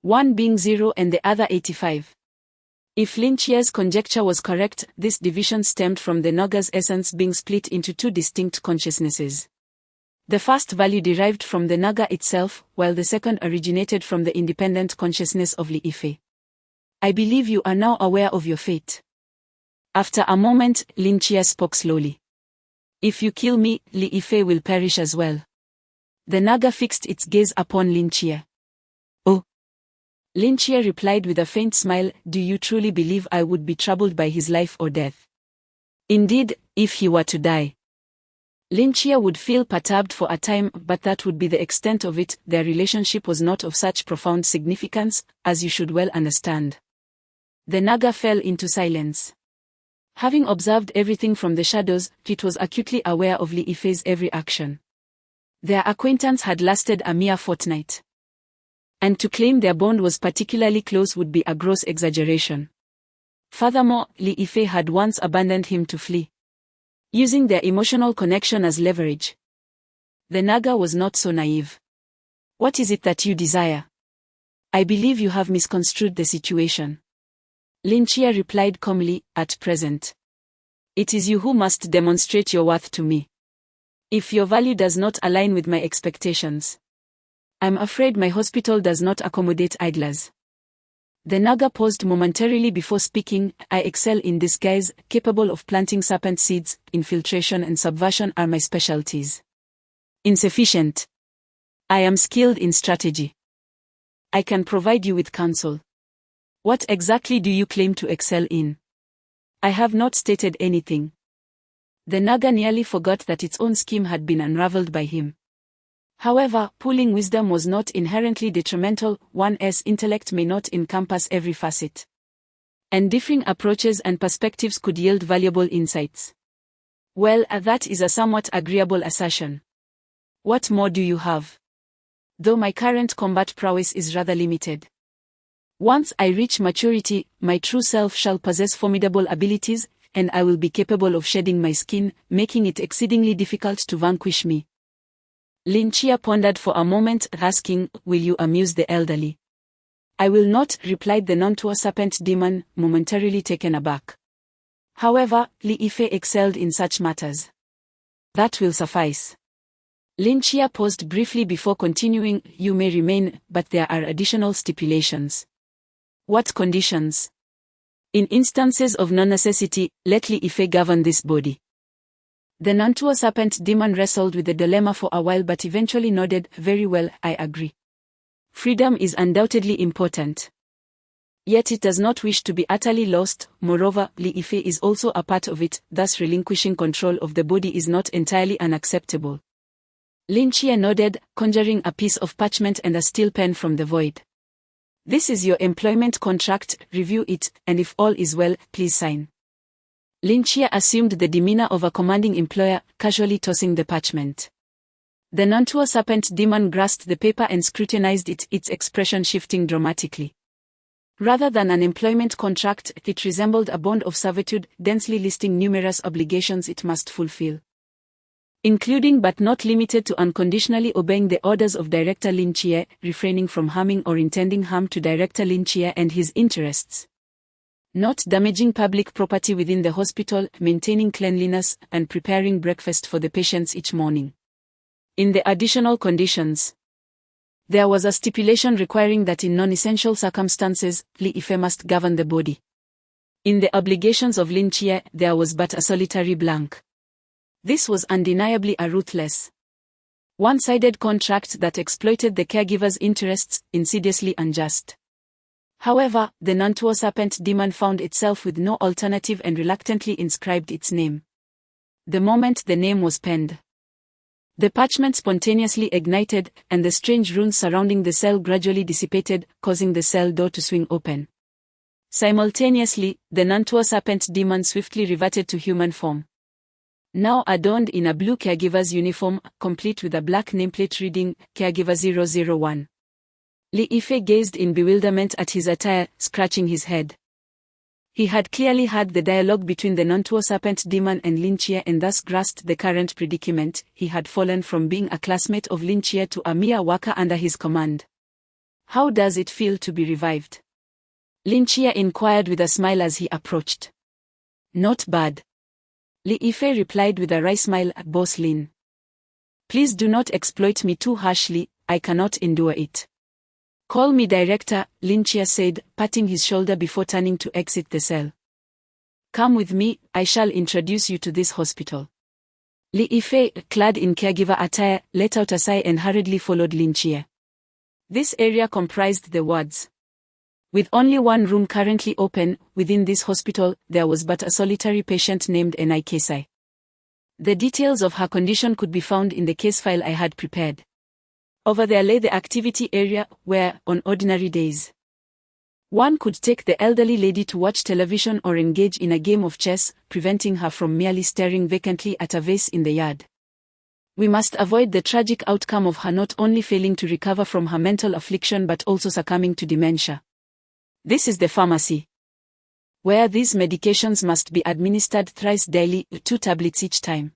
one being 0 and the other 85. If Lin Chia's conjecture was correct, this division stemmed from the Naga's essence being split into two distinct consciousnesses. The first value derived from the Naga itself, while the second originated from the independent consciousness of Li Yifei. I believe you are now aware of your fate. After a moment, Lin Chia spoke slowly. If you kill me, Li Yifei will perish as well. The Naga fixed its gaze upon Lin Chia. Oh. Lin Chia replied with a faint smile, do you truly believe I would be troubled by his life or death? Indeed, if he were to die, Lin Chia would feel perturbed for a time, but that would be the extent of it. Their relationship was not of such profound significance, as you should well understand. The Naga fell into silence. Having observed everything from the shadows, it was acutely aware of Li Yifei's every action. Their acquaintance had lasted a mere fortnight, and to claim their bond was particularly close would be a gross exaggeration. Furthermore, Li Yifei had once abandoned him to flee, using their emotional connection as leverage. The Naga was not so naive. What is it that you desire? I believe you have misconstrued the situation. Lin Chia replied calmly, at present, it is you who must demonstrate your worth to me. If your value does not align with my expectations, I'm afraid my hospital does not accommodate idlers. The Naga paused momentarily before speaking. I excel in disguise, capable of planting serpent seeds. Infiltration and subversion are my specialties. Insufficient. I am skilled in strategy. I can provide you with counsel. What exactly do you claim to excel in? I have not stated anything. The Naga nearly forgot that its own scheme had been unraveled by him. However, pooling wisdom was not inherently detrimental. One's intellect may not encompass every facet, and differing approaches and perspectives could yield valuable insights. Well, that is a somewhat agreeable assertion. What more do you have? Though my current combat prowess is rather limited, once I reach maturity, my true self shall possess formidable abilities, and I will be capable of shedding my skin, making it exceedingly difficult to vanquish me. Lin Chia pondered for a moment, asking, will you amuse the elderly? I will not, replied the non-tour serpent demon, momentarily taken aback. However, Li Yifei excelled in such matters. That will suffice. Lin Chia paused briefly before continuing, you may remain, but there are additional stipulations. What conditions? In instances of non-necessity, let Li Yifei govern this body. The non-tour serpent demon wrestled with the dilemma for a while but eventually nodded, very well, I agree. Freedom is undoubtedly important. Yet it does not wish to be utterly lost. Moreover, Li Yifei is also a part of it, thus relinquishing control of the body is not entirely unacceptable. Lin Chia nodded, conjuring a piece of parchment and a steel pen from the void. This is your employment contract, review it, and if all is well, please sign. Lin Chia assumed the demeanor of a commanding employer, casually tossing the parchment. The Nantuo serpent demon grasped the paper and scrutinized it, its expression shifting dramatically. Rather than an employment contract, it resembled a bond of servitude, densely listing numerous obligations it must fulfill, including but not limited to unconditionally obeying the orders of Director Lin Chia, refraining from harming or intending harm to Director Lin Chia and his interests, not damaging public property within the hospital, maintaining cleanliness, and preparing breakfast for the patients each morning. In the additional conditions, there was a stipulation requiring that in non-essential circumstances, Li Yifei must govern the body. In the obligations of Lin Chia, there was but a solitary blank. This was undeniably a ruthless, one-sided contract that exploited the caregiver's interests, insidiously unjust. However, the Nantuo serpent demon found itself with no alternative and reluctantly inscribed its name. The moment the name was penned, the parchment spontaneously ignited, and the strange runes surrounding the cell gradually dissipated, causing the cell door to swing open. Simultaneously, the Nantuo serpent demon swiftly reverted to human form. Now adorned in a blue caregiver's uniform, complete with a black nameplate reading, Caregiver 001. Li Yifei gazed in bewilderment at his attire, scratching his head. He had clearly heard the dialogue between the Nantuo serpent demon and Lin Chia and thus grasped the current predicament. He had fallen from being a classmate of Lin Chia to a mere worker under his command. How does it feel to be revived? Lin Chia inquired with a smile as he approached. Not bad. Li Yifei replied with a wry smile, Boss Lin. Please do not exploit me too harshly, I cannot endure it. Call me Director, Lin Chia said, patting his shoulder before turning to exit the cell. Come with me, I shall introduce you to this hospital. Li Yifei, clad in caregiver attire, let out a sigh and hurriedly followed Lin Chia. This area comprised the wards. With only one room currently open, within this hospital, there was but a solitary patient named Enai Kesai. The details of her condition could be found in the case file I had prepared. Over there lay the activity area, where, on ordinary days, one could take the elderly lady to watch television or engage in a game of chess, preventing her from merely staring vacantly at a vase in the yard. We must avoid the tragic outcome of her not only failing to recover from her mental affliction but also succumbing to dementia. This is the pharmacy, where these medications must be administered thrice daily, 2 tablets each time.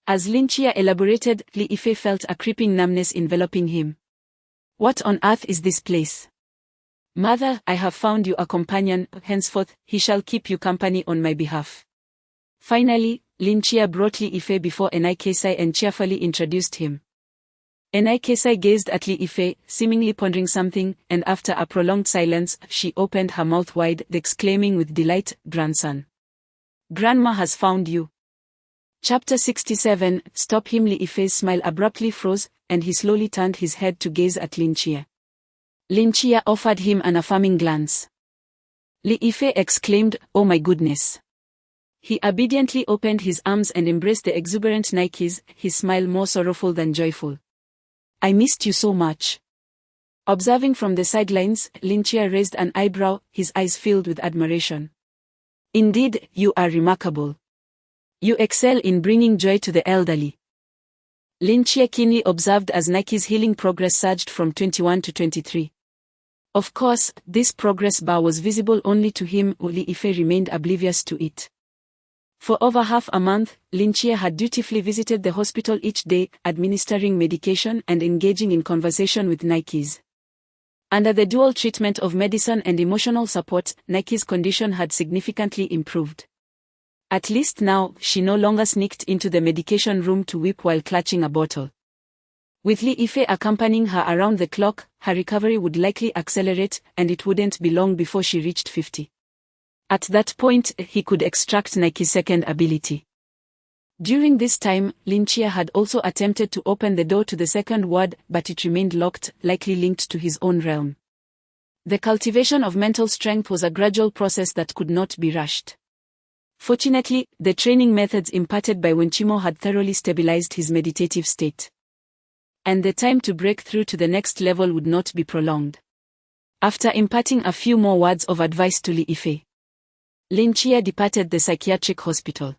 As Lin Chia elaborated, Li Yifei felt a creeping numbness enveloping him. What on earth is this place? Mother, I have found you a companion, henceforth, he shall keep you company on my behalf. Finally, Lin Chia brought Li Yifei before Enai Kesai and cheerfully introduced him. Enai Kesai gazed at Li Yifei, seemingly pondering something, and after a prolonged silence, she opened her mouth wide, exclaiming with delight, Grandson. Grandma has found you. Chapter 67, Stop him. Li Yifei's smile abruptly froze, and he slowly turned his head to gaze at Lin Chia. Lin Chia offered him an affirming glance. Li Yifei exclaimed, Oh my goodness. He obediently opened his arms and embraced the exuberant Nikes, his smile more sorrowful than joyful. I missed you so much. Observing from the sidelines, Lin Chia raised an eyebrow, his eyes filled with admiration. Indeed, you are remarkable. You excel in bringing joy to the elderly. Lin Chia keenly observed as Nike's healing progress surged from 21 to 23. Of course, this progress bar was visible only to him. Li Yifei remained oblivious to it. For over half a month, Lin Chia had dutifully visited the hospital each day, administering medication and engaging in conversation with Nike's. Under the dual treatment of medicine and emotional support, Nike's condition had significantly improved. At least now, she no longer sneaked into the medication room to weep while clutching a bottle. With Li Yifei accompanying her around the clock, her recovery would likely accelerate, and it wouldn't be long before she reached 50. At that point, he could extract Nike's second ability. During this time, Lin Chia had also attempted to open the door to the second ward, but it remained locked, likely linked to his own realm. The cultivation of mental strength was a gradual process that could not be rushed. Fortunately, the training methods imparted by Wenchimo had thoroughly stabilized his meditative state. And the time to break through to the next level would not be prolonged. After imparting a few more words of advice to Li Yifei, Lin Chia departed the psychiatric hospital.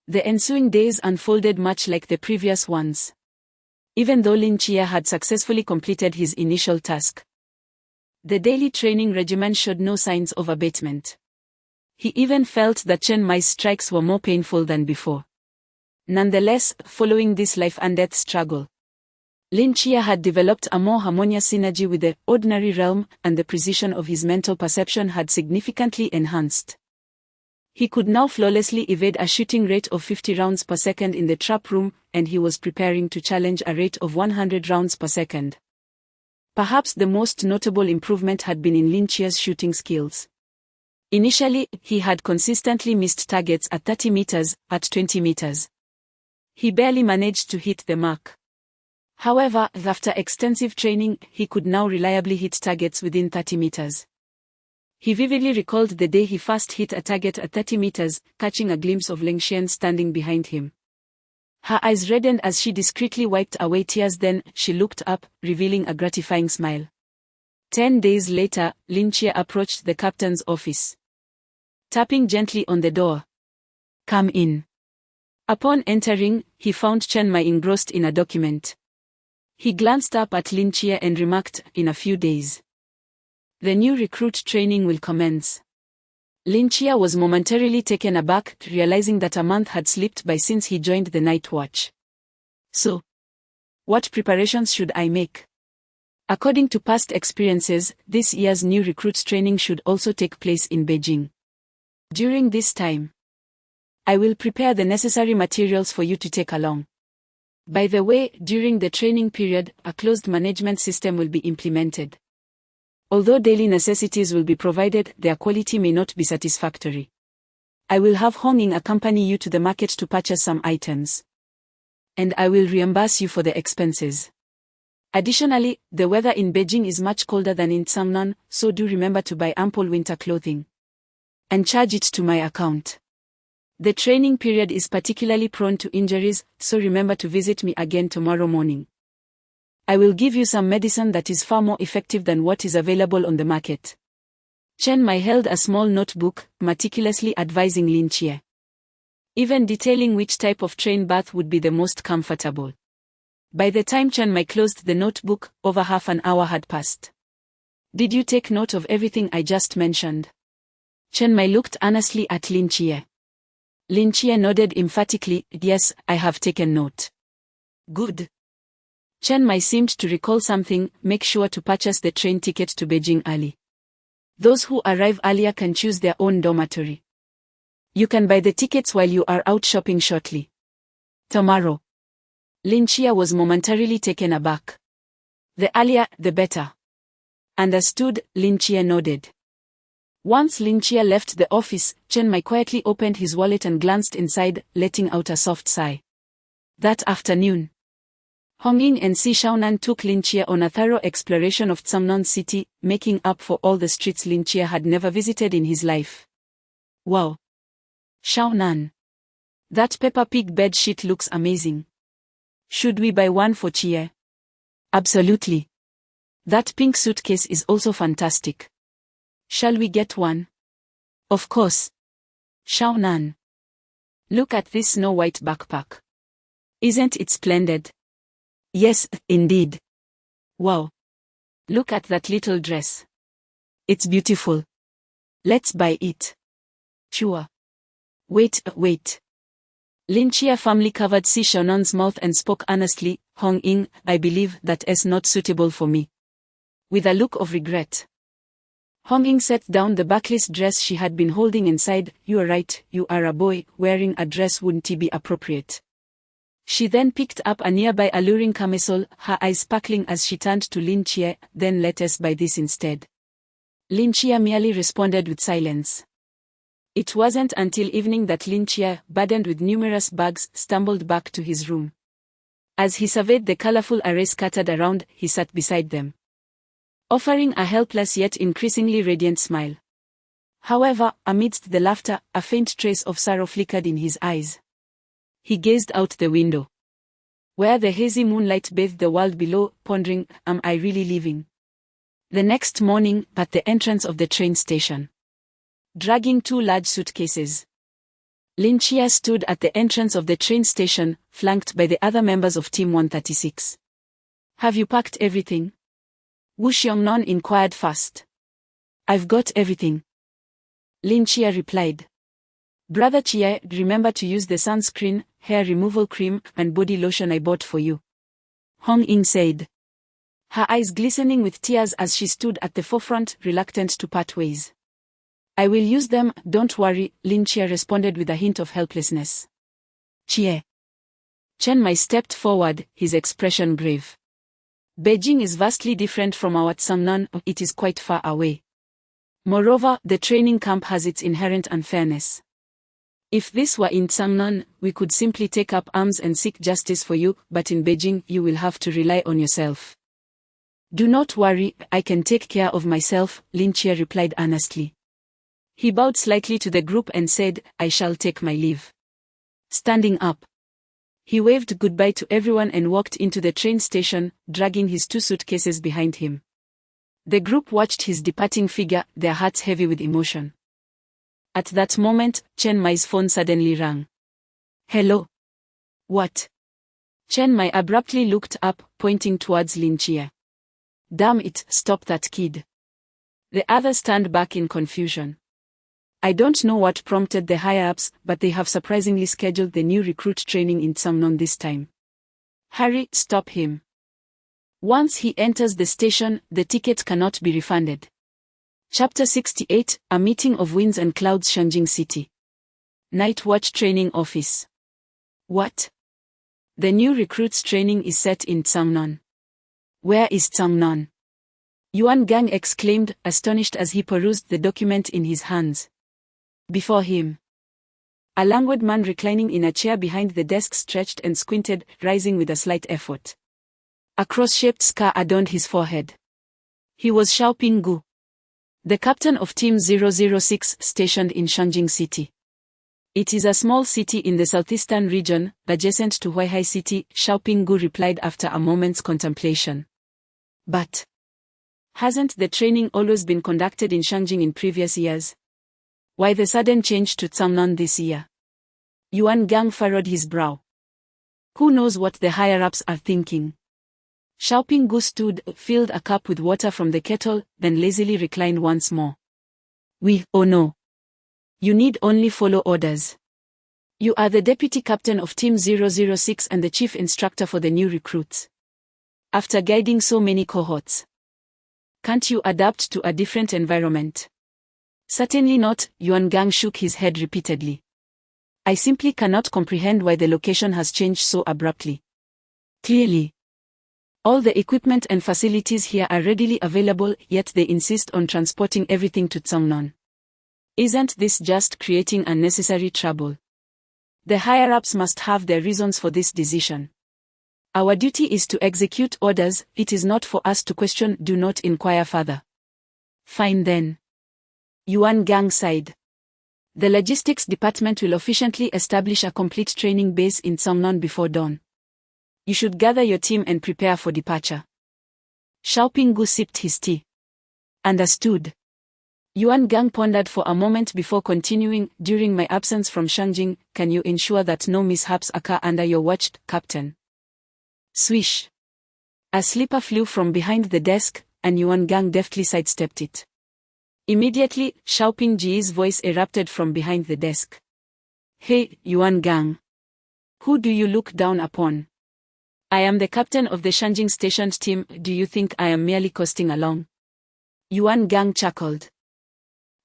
The ensuing days unfolded much like the previous ones. Even though Lin Chia had successfully completed his initial task, the daily training regimen showed no signs of abatement. He even felt that Chen Mai's strikes were more painful than before. Nonetheless, following this life-and-death struggle, Lin Chia had developed a more harmonious synergy with the ordinary realm, and the precision of his mental perception had significantly enhanced. He could now flawlessly evade a shooting rate of 50 rounds per second in the trap room, and he was preparing to challenge a rate of 100 rounds per second. Perhaps the most notable improvement had been in Lin Chia's shooting skills. Initially, he had consistently missed targets at 30 meters, at 20 meters. He barely managed to hit the mark. However, after extensive training, he could now reliably hit targets within 30 meters. He vividly recalled the day he first hit a target at 30 meters, catching a glimpse of Lin Xian standing behind him. Her eyes reddened as she discreetly wiped away tears, then she looked up, revealing a gratifying smile. 10 days later, Lin Chia approached the captain's office. Tapping gently on the door. "Come in." Upon entering, he found Chen Mai engrossed in a document. He glanced up at Lin Chia and remarked, "In a few days, the new recruit training will commence." Lin Chia was momentarily taken aback, realizing that a month had slipped by since he joined the night watch. "So, what preparations should I make?" According to past experiences, this year's new recruits training should also take place in Beijing. During this time, I will prepare the necessary materials for you to take along. By the way, during the training period, a closed management system will be implemented. Although daily necessities will be provided, their quality may not be satisfactory. I will have Hong Ying accompany you to the market to purchase some items. And I will reimburse you for the expenses. Additionally, the weather in Beijing is much colder than in Samnan, so do remember to buy ample winter clothing. And charge it to my account. The training period is particularly prone to injuries, so remember to visit me again tomorrow morning. I will give you some medicine that is far more effective than what is available on the market. Chen Mai held a small notebook, meticulously advising Lin Chia, even detailing which type of train bath would be the most comfortable. By the time Chen Mai closed the notebook, over half an hour had passed. "Did you take note of everything I just mentioned?" Chen Mai looked earnestly at Lin Chia. Lin Chia nodded emphatically, "Yes, I have taken note." "Good." Chen Mai seemed to recall something. "Make sure to purchase the train ticket to Beijing early. Those who arrive earlier can choose their own dormitory. You can buy the tickets while you are out shopping shortly. Tomorrow." Lin Chia was momentarily taken aback. "The earlier, the better." "Understood," Lin Chia nodded. Once Lin Chia left the office, Chen Mai quietly opened his wallet and glanced inside, letting out a soft sigh. That afternoon, Hong Ying and Si Shaonan took Lin Chia on a thorough exploration of Samnon City, making up for all the streets Lin Chia had never visited in his life. "Wow! Shaonan, that Peppa Pig bed sheet looks amazing. Should we buy one for Chia?" "Absolutely. That pink suitcase is also fantastic. Shall we get one?" "Of course. Shaonan, look at this snow-white backpack. Isn't it splendid?" "Yes, indeed." "Wow. Look at that little dress. It's beautiful. Let's buy it." "Sure. Wait. Lin Chia firmly covered Si Shaonan's mouth and spoke earnestly, "Hong Ying, I believe that's not suitable for me." With a look of regret, Hong Ying set down the backless dress she had been holding inside. "You are right, you are a boy, wearing a dress wouldn't be appropriate." She then picked up a nearby alluring camisole, her eyes sparkling as she turned to Lin Chia. "Then let us buy this instead." Lin Chia merely responded with silence. It wasn't until evening that Lin Chia, burdened with numerous bags, stumbled back to his room. As he surveyed the colorful array scattered around, he sat beside them, offering a helpless yet increasingly radiant smile. However, amidst the laughter, a faint trace of sorrow flickered in his eyes. He gazed out the window, where the hazy moonlight bathed the world below, pondering, "Am I really leaving?" The next morning, at the entrance of the train station, dragging 2 large suitcases. Lin Chia stood at the entrance of the train station, flanked by the other members of Team 136. Have you packed everything? Wu Xiongnon inquired fast. I've got everything. Lin Chia replied. Brother Chia, remember to use the sunscreen, hair removal cream, and body lotion I bought for you. Hong Ying said. Her eyes glistening with tears as she stood at the forefront, reluctant to part ways. I will use them, don't worry, Lin Chia responded with a hint of helplessness. Chia. Chen Mai stepped forward, his expression grave. Beijing is vastly different from our Tsangnan, it is quite far away. Moreover, the training camp has its inherent unfairness. If this were in Tsangnan, we could simply take up arms and seek justice for you, but in Beijing you will have to rely on yourself. Do not worry, I can take care of myself, Lin Chia replied earnestly. He bowed slightly to the group and said, I shall take my leave. Standing up. He waved goodbye to everyone and walked into the train station, dragging his 2 suitcases behind him. The group watched his departing figure, their hearts heavy with emotion. At that moment, Chen Mai's phone suddenly rang. Hello. What? Chen Mai abruptly looked up, pointing towards Lin Chia. Damn it, stop that kid. The others turned back in confusion. I don't know what prompted the higher-ups, but they have surprisingly scheduled the new recruit training in Tsangnon this time. Hurry, stop him. Once he enters the station, the ticket cannot be refunded. Chapter 68, A Meeting of Winds and Clouds, Shanjing City. Night Watch Training Office. What? The new recruits training is set in Tsangnon. Where is Tsangnon? Yuan Gang exclaimed, astonished as he perused the document in his hands. Before him, a languid man reclining in a chair behind the desk stretched and squinted, rising with a slight effort. A cross-shaped scar adorned his forehead. He was Xiaoping Gu, the captain of Team 006 stationed in Shanjing City. It is a small city in the southeastern region, adjacent to Huaihai City, Xiaoping Gu replied after a moment's contemplation. But hasn't the training always been conducted in Shanjing in previous years? Why the sudden change to Tsangnon this year? Yuan Gang furrowed his brow. Who knows what the higher-ups are thinking? Xiaoping Gu stood, filled a cup with water from the kettle, then lazily reclined once more. Oh no. You need only follow orders. You are the deputy captain of Team 006 and the chief instructor for the new recruits. After guiding so many cohorts, can't you adapt to a different environment? Certainly not, Yuan Gang shook his head repeatedly. I simply cannot comprehend why the location has changed so abruptly. Clearly, all the equipment and facilities here are readily available, yet they insist on transporting everything to Tsangnon. Isn't this just creating unnecessary trouble? The higher-ups must have their reasons for this decision. Our duty is to execute orders, it is not for us to question, do not inquire further. Fine then. Yuan Gang sighed. The logistics department will efficiently establish a complete training base in Tsangnon before dawn. You should gather your team and prepare for departure. Xiaoping Gu sipped his tea. Understood. Yuan Gang pondered for a moment before continuing, during my absence from Shanjing, can you ensure that no mishaps occur under your watch, Captain? Swish. A slipper flew from behind the desk, and Yuan Gang deftly sidestepped it. Immediately, Xiaoping Ji's voice erupted from behind the desk. Hey, Yuan Gang. Who do you look down upon? I am the captain of the Shanjing stationed team, do you think I am merely coasting along? Yuan Gang chuckled,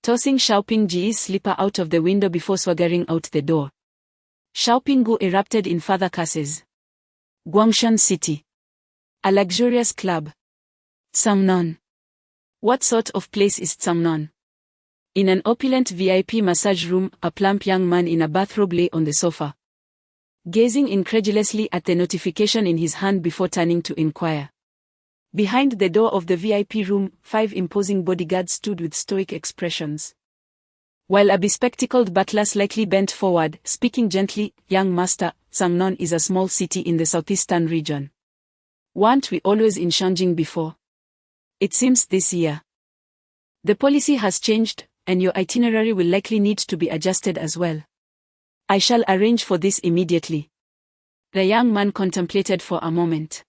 tossing Xiaoping Ji's slipper out of the window before swaggering out the door. Xiaoping Gu erupted in further curses. Guangshan City. A luxurious club. Tsangnon. What sort of place is Tsangnon? In an opulent VIP massage room, a plump young man in a bathrobe lay on the sofa, gazing incredulously at the notification in his hand before turning to inquire. Behind the door of the VIP room, 5 imposing bodyguards stood with stoic expressions, while a bespectacled butler slightly bent forward, speaking gently, "Young master, Tsangnon is a small city in the southeastern region. Weren't we always in Shanjing before? It seems this year the policy has changed, and your itinerary will likely need to be adjusted as well. I shall arrange for this immediately. The young man contemplated for a moment.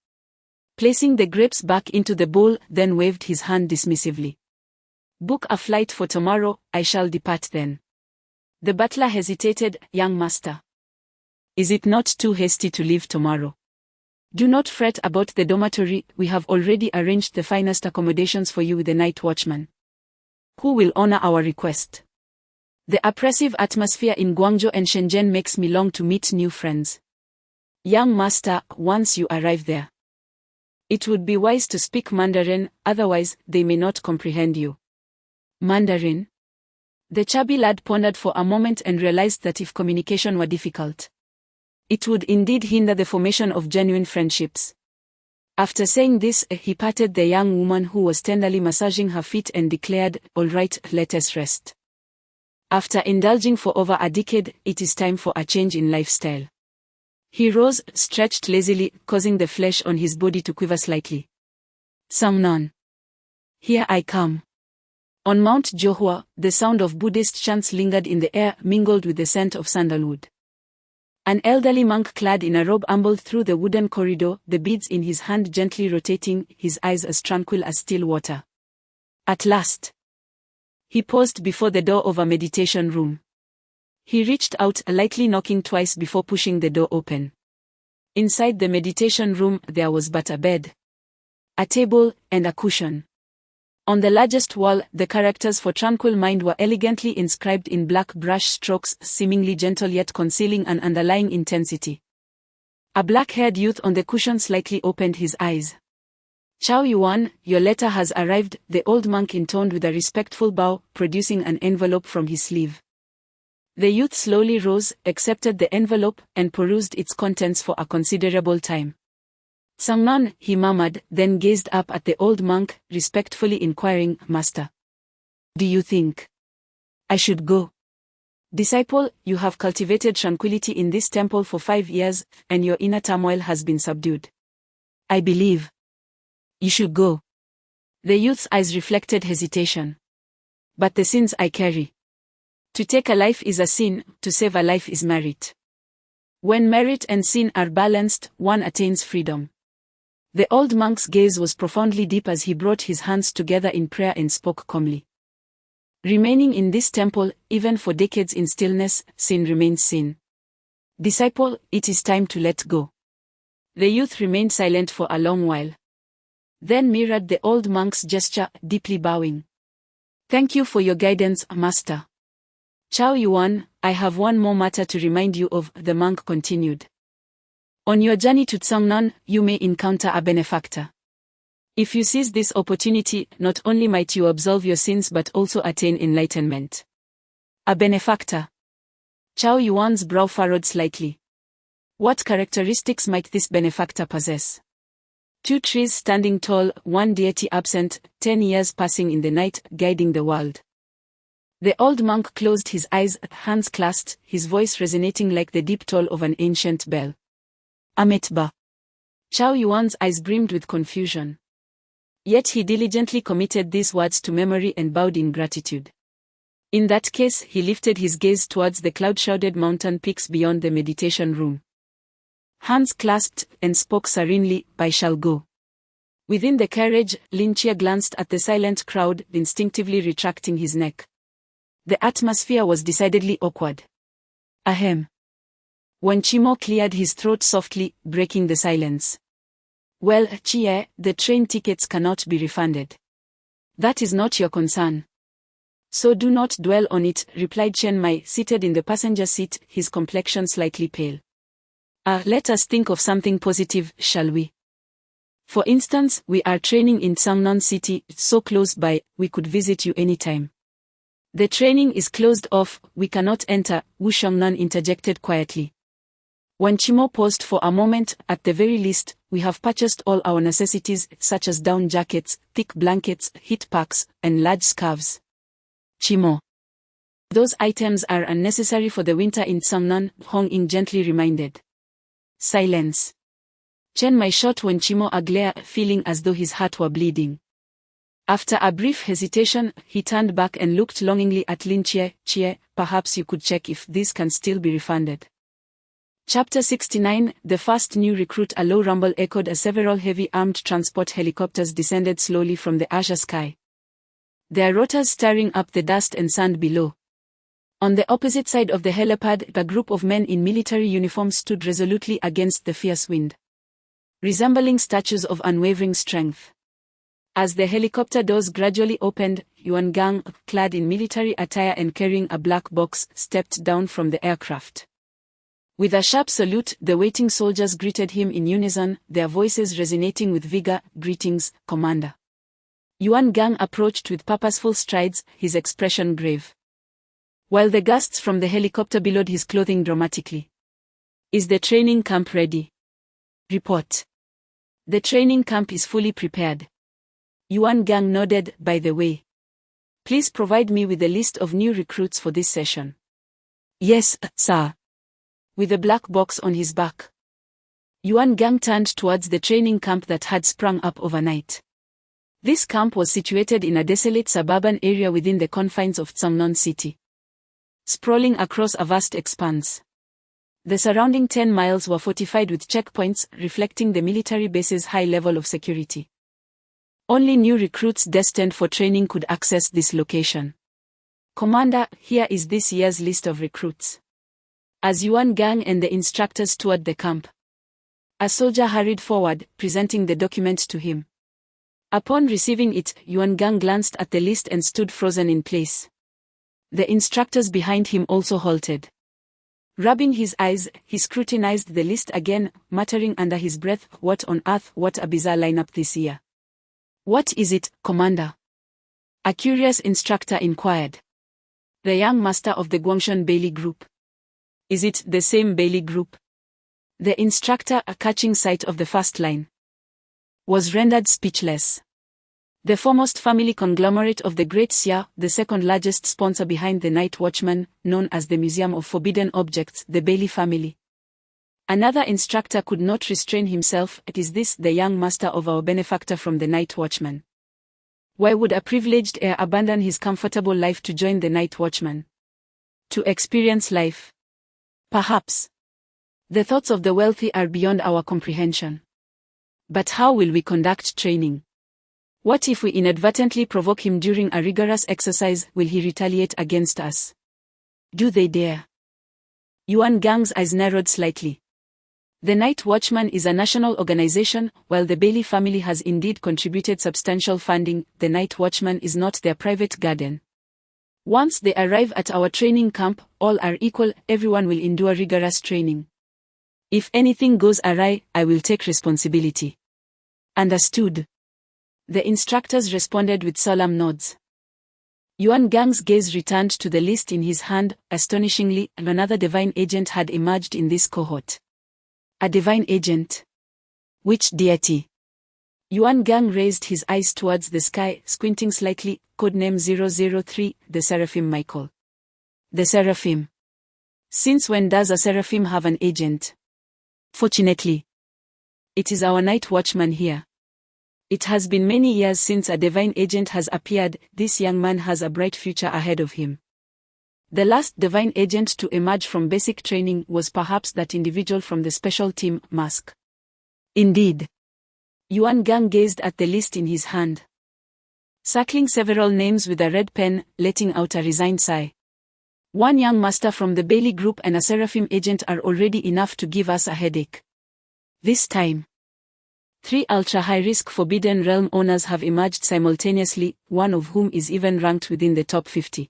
Placing the grapes back into the bowl, then waved his hand dismissively. Book a flight for tomorrow, I shall depart then. The butler hesitated. Young master. Is it not too hasty to leave tomorrow? Do not fret about the dormitory, we have already arranged the finest accommodations for you with the night watchman, who will honor our request. The oppressive atmosphere in Guangzhou and Shenzhen makes me long to meet new friends. Young master, once you arrive there, it would be wise to speak Mandarin, otherwise they may not comprehend you. Mandarin? The chubby lad pondered for a moment and realized that if communication were difficult, it would indeed hinder the formation of genuine friendships. After saying this, he patted the young woman who was tenderly massaging her feet and declared, "All right, let us rest." After indulging for over a decade, it is time for a change in lifestyle. He rose, stretched lazily, causing the flesh on his body to quiver slightly. Samnon. Here I come. On Mount Johua, the sound of Buddhist chants lingered in the air, mingled with the scent of sandalwood. An elderly monk clad in a robe ambled through the wooden corridor, the beads in his hand gently rotating, his eyes as tranquil as still water. At last, he paused before the door of a meditation room. He reached out, lightly knocking twice before pushing the door open. Inside the meditation room, there was but a bed, a table, and a cushion. On the largest wall, the characters for tranquil mind were elegantly inscribed in black brush strokes, seemingly gentle yet concealing an underlying intensity. A black-haired youth on the cushion slightly opened his eyes. Chao Yuan, your letter has arrived, the old monk intoned with a respectful bow, producing an envelope from his sleeve. The youth slowly rose, accepted the envelope, and perused its contents for a considerable time. Samnon, he murmured, then gazed up at the old monk, respectfully inquiring, Master, do you think I should go? Disciple, you have cultivated tranquility in this temple for 5 years, and your inner turmoil has been subdued. I believe you should go. The youth's eyes reflected hesitation. But the sins I carry. To take a life is a sin, to save a life is merit. When merit and sin are balanced, one attains freedom. The old monk's gaze was profoundly deep as he brought his hands together in prayer and spoke calmly. Remaining in this temple, even for decades in stillness, sin remains sin. Disciple, it is time to let go. The youth remained silent for a long while. Then mirrored the old monk's gesture, deeply bowing. Thank you for your guidance, Master. Chao Yuan, I have one more matter to remind you of, the monk continued. On your journey to Tsangnan, you may encounter a benefactor. If you seize this opportunity, not only might you absolve your sins but also attain enlightenment. A benefactor. Chao Yuan's brow furrowed slightly. What characteristics might this benefactor possess? 2 trees standing tall, one deity absent, 10 years passing in the night, guiding the world. The old monk closed his eyes, hands clasped, his voice resonating like the deep toll of an ancient bell. Amitabha. Chao Yuan's eyes brimmed with confusion. Yet he diligently committed these words to memory and bowed in gratitude. In that case, he lifted his gaze towards the cloud-shrouded mountain peaks beyond the meditation room. Hands clasped, and spoke serenely, I shall go. Within the carriage, Lin Chia glanced at the silent crowd, instinctively retracting his neck. The atmosphere was decidedly awkward. Ahem. Wen Qimo cleared his throat softly, breaking the silence. Well, Chia, the train tickets cannot be refunded. That is not your concern. So do not dwell on it, replied Chen Mai, seated in the passenger seat, his complexion slightly pale. Let us think of something positive, shall we? For instance, we are training in Tsangnan City, so close by, we could visit you anytime. The training is closed off, we cannot enter, Wu Shangnan interjected quietly. Wen Qimo paused for a moment, at the very least, we have purchased all our necessities, such as down jackets, thick blankets, heat packs, and large scarves. Qimo. Those items are unnecessary for the winter in Tsangnan, Hong Ying gently reminded. Silence. Chen Mai shot Wen Qimo a glare, feeling as though his heart were bleeding. After a brief hesitation, he turned back and looked longingly at Lin Chie. Chie, perhaps you could check if this can still be refunded. Chapter 69, the first new recruit. A low rumble echoed as several heavy armed transport helicopters descended slowly from the azure sky, their rotors stirring up the dust and sand below. On the opposite side of the helipad, a group of men in military uniforms stood resolutely against the fierce wind, resembling statues of unwavering strength. As the helicopter doors gradually opened, Yuan Gang, clad in military attire and carrying a black box, stepped down from the aircraft. With a sharp salute, the waiting soldiers greeted him in unison, their voices resonating with vigor. Greetings, Commander. Yuan Gang approached with purposeful strides, his expression grave, while the gusts from the helicopter billowed his clothing dramatically. Is the training camp ready? Report. The training camp is fully prepared. Yuan Gang nodded. By the way, please provide me with a list of new recruits for this session. Yes, sir. With a black box on his back, Yuan Gang turned towards the training camp that had sprung up overnight. This camp was situated in a desolate suburban area within the confines of Tsangnon City, sprawling across a vast expanse. The surrounding 10 miles were fortified with checkpoints, reflecting the military base's high level of security. Only new recruits destined for training could access this location. Commander, here is this year's list of recruits. As Yuan Gang and the instructors toured the camp, a soldier hurried forward, presenting the document to him. Upon receiving it, Yuan Gang glanced at the list and stood frozen in place. The instructors behind him also halted. Rubbing his eyes, he scrutinized the list again, muttering under his breath, "What on earth, what a bizarre lineup this year." "What is it, Commander?" a curious instructor inquired. The young master of the Guangshun Bailey Group. Is it the same Bailey Group? The instructor, catching sight of the first line, was rendered speechless. The foremost family conglomerate of the Great Xia, the second largest sponsor behind the Night Watchman, known as the Museum of Forbidden Objects, the Bailey family. Another instructor could not restrain himself. Is this the young master of our benefactor from the Night Watchman? Why would a privileged heir abandon his comfortable life to join the Night Watchman? To experience life? Perhaps. The thoughts of the wealthy are beyond our comprehension. But how will we conduct training? What if we inadvertently provoke him during a rigorous exercise? Will he retaliate against us? Do they dare? Yuan Gang's eyes narrowed slightly. The Night Watchman is a national organization. While the Bailey family has indeed contributed substantial funding, the Night Watchman is not their private garden. Once they arrive at our training camp, all are equal. Everyone will endure rigorous training. If anything goes awry, I will take responsibility. Understood. The instructors responded with solemn nods. Yuan Gang's gaze returned to the list in his hand. Astonishingly, another divine agent had emerged in this cohort. A divine agent? Which deity? Yuan Gang raised his eyes towards the sky, squinting slightly. Codename 003, the Seraphim Michael. The Seraphim. Since when does a Seraphim have an agent? Fortunately, it is our Night Watchman here. It has been many years since a divine agent has appeared. This young man has a bright future ahead of him. The last divine agent to emerge from basic training was perhaps that individual from the special team, Mask. Indeed. Yuan Gang gazed at the list in his hand, circling several names with a red pen, letting out a resigned sigh. One young master from the Bailey Group and a Seraphim agent are already enough to give us a headache. This time, 3 ultra-high-risk Forbidden Realm owners have emerged simultaneously, one of whom is even ranked within the top 50.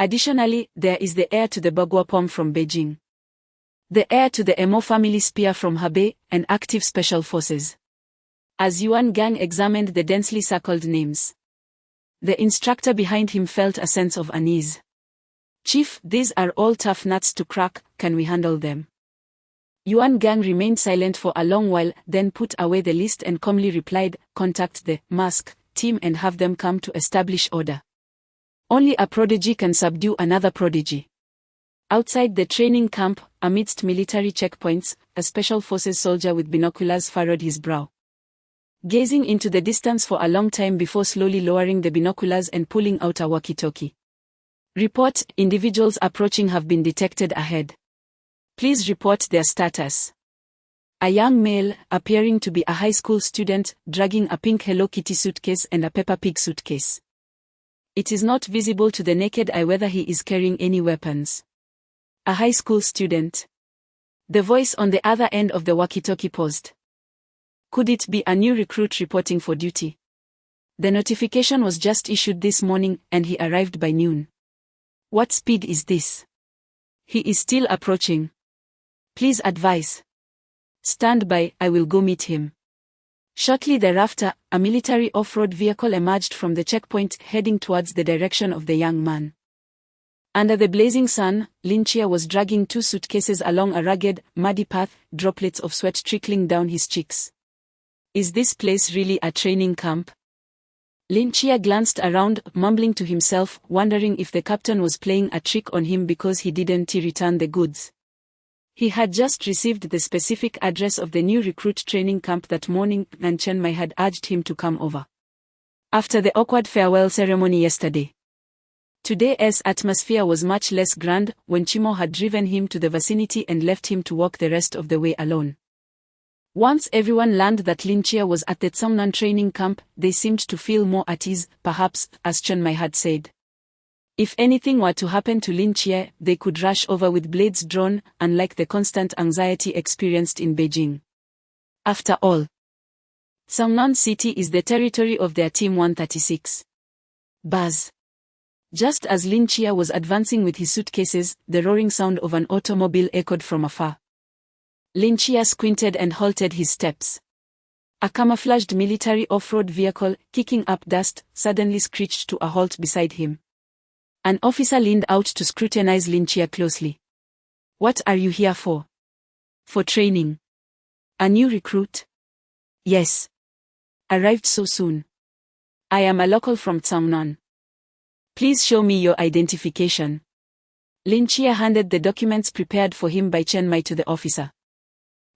Additionally, there is the heir to the Bagua Pom from Beijing, the heir to the Emo family spear from Hebei, and active special forces. As Yuan Gang examined the densely circled names, the instructor behind him felt a sense of unease. Chief, these are all tough nuts to crack. Can we handle them? Yuan Gang remained silent for a long while, then put away the list and calmly replied, contact the Mask team and have them come to establish order. Only a prodigy can subdue another prodigy. Outside the training camp, amidst military checkpoints, a special forces soldier with binoculars furrowed his brow. gazing into the distance for a long time before slowly lowering the binoculars and pulling out a walkie-talkie. Report, individuals approaching have been detected ahead. Please report their status. A young male, appearing to be a high school student, dragging a pink Hello Kitty suitcase and a Peppa Pig suitcase. It is not visible to the naked eye whether he is carrying any weapons. A high school student. The voice on the other end of the walkie-talkie paused. Could it be a new recruit reporting for duty? The notification was just issued this morning, and he arrived by noon. What speed is this? He is still approaching. Please advise. Stand by, I will go meet him. Shortly thereafter, a military off-road vehicle emerged from the checkpoint heading towards the direction of the young man. Under the blazing sun, Lynchia was dragging 2 suitcases along a rugged, muddy path, droplets of sweat trickling down his cheeks. Is this place really a training camp? Lynchia glanced around, mumbling to himself, wondering if the captain was playing a trick on him because he didn't return the goods. He had just received the specific address of the new recruit training camp that morning, and Chen Mai had urged him to come over. After the awkward farewell ceremony yesterday, today's atmosphere was much less grand when Chimo had driven him to the vicinity and left him to walk the rest of the way alone. Once everyone learned that Lynchia was at the Tsangnan training camp, they seemed to feel more at ease, perhaps, as Chen Mai had said. If anything were to happen to Lynchia, they could rush over with blades drawn, unlike the constant anxiety experienced in Beijing. After all, Tsangnan City is the territory of their Team 136. Buzz. Just as Lynchia was advancing with his suitcases, the roaring sound of an automobile echoed from afar. Lynchia squinted and halted his steps. A camouflaged military off-road vehicle, kicking up dust, suddenly screeched to a halt beside him. An officer leaned out to scrutinize Lynchia closely. What are you here for? For training. A new recruit? Yes. Arrived so soon. I am a local from Tsangnan. Please show me your identification. Lynchia handed the documents prepared for him by Chen Mai to the officer,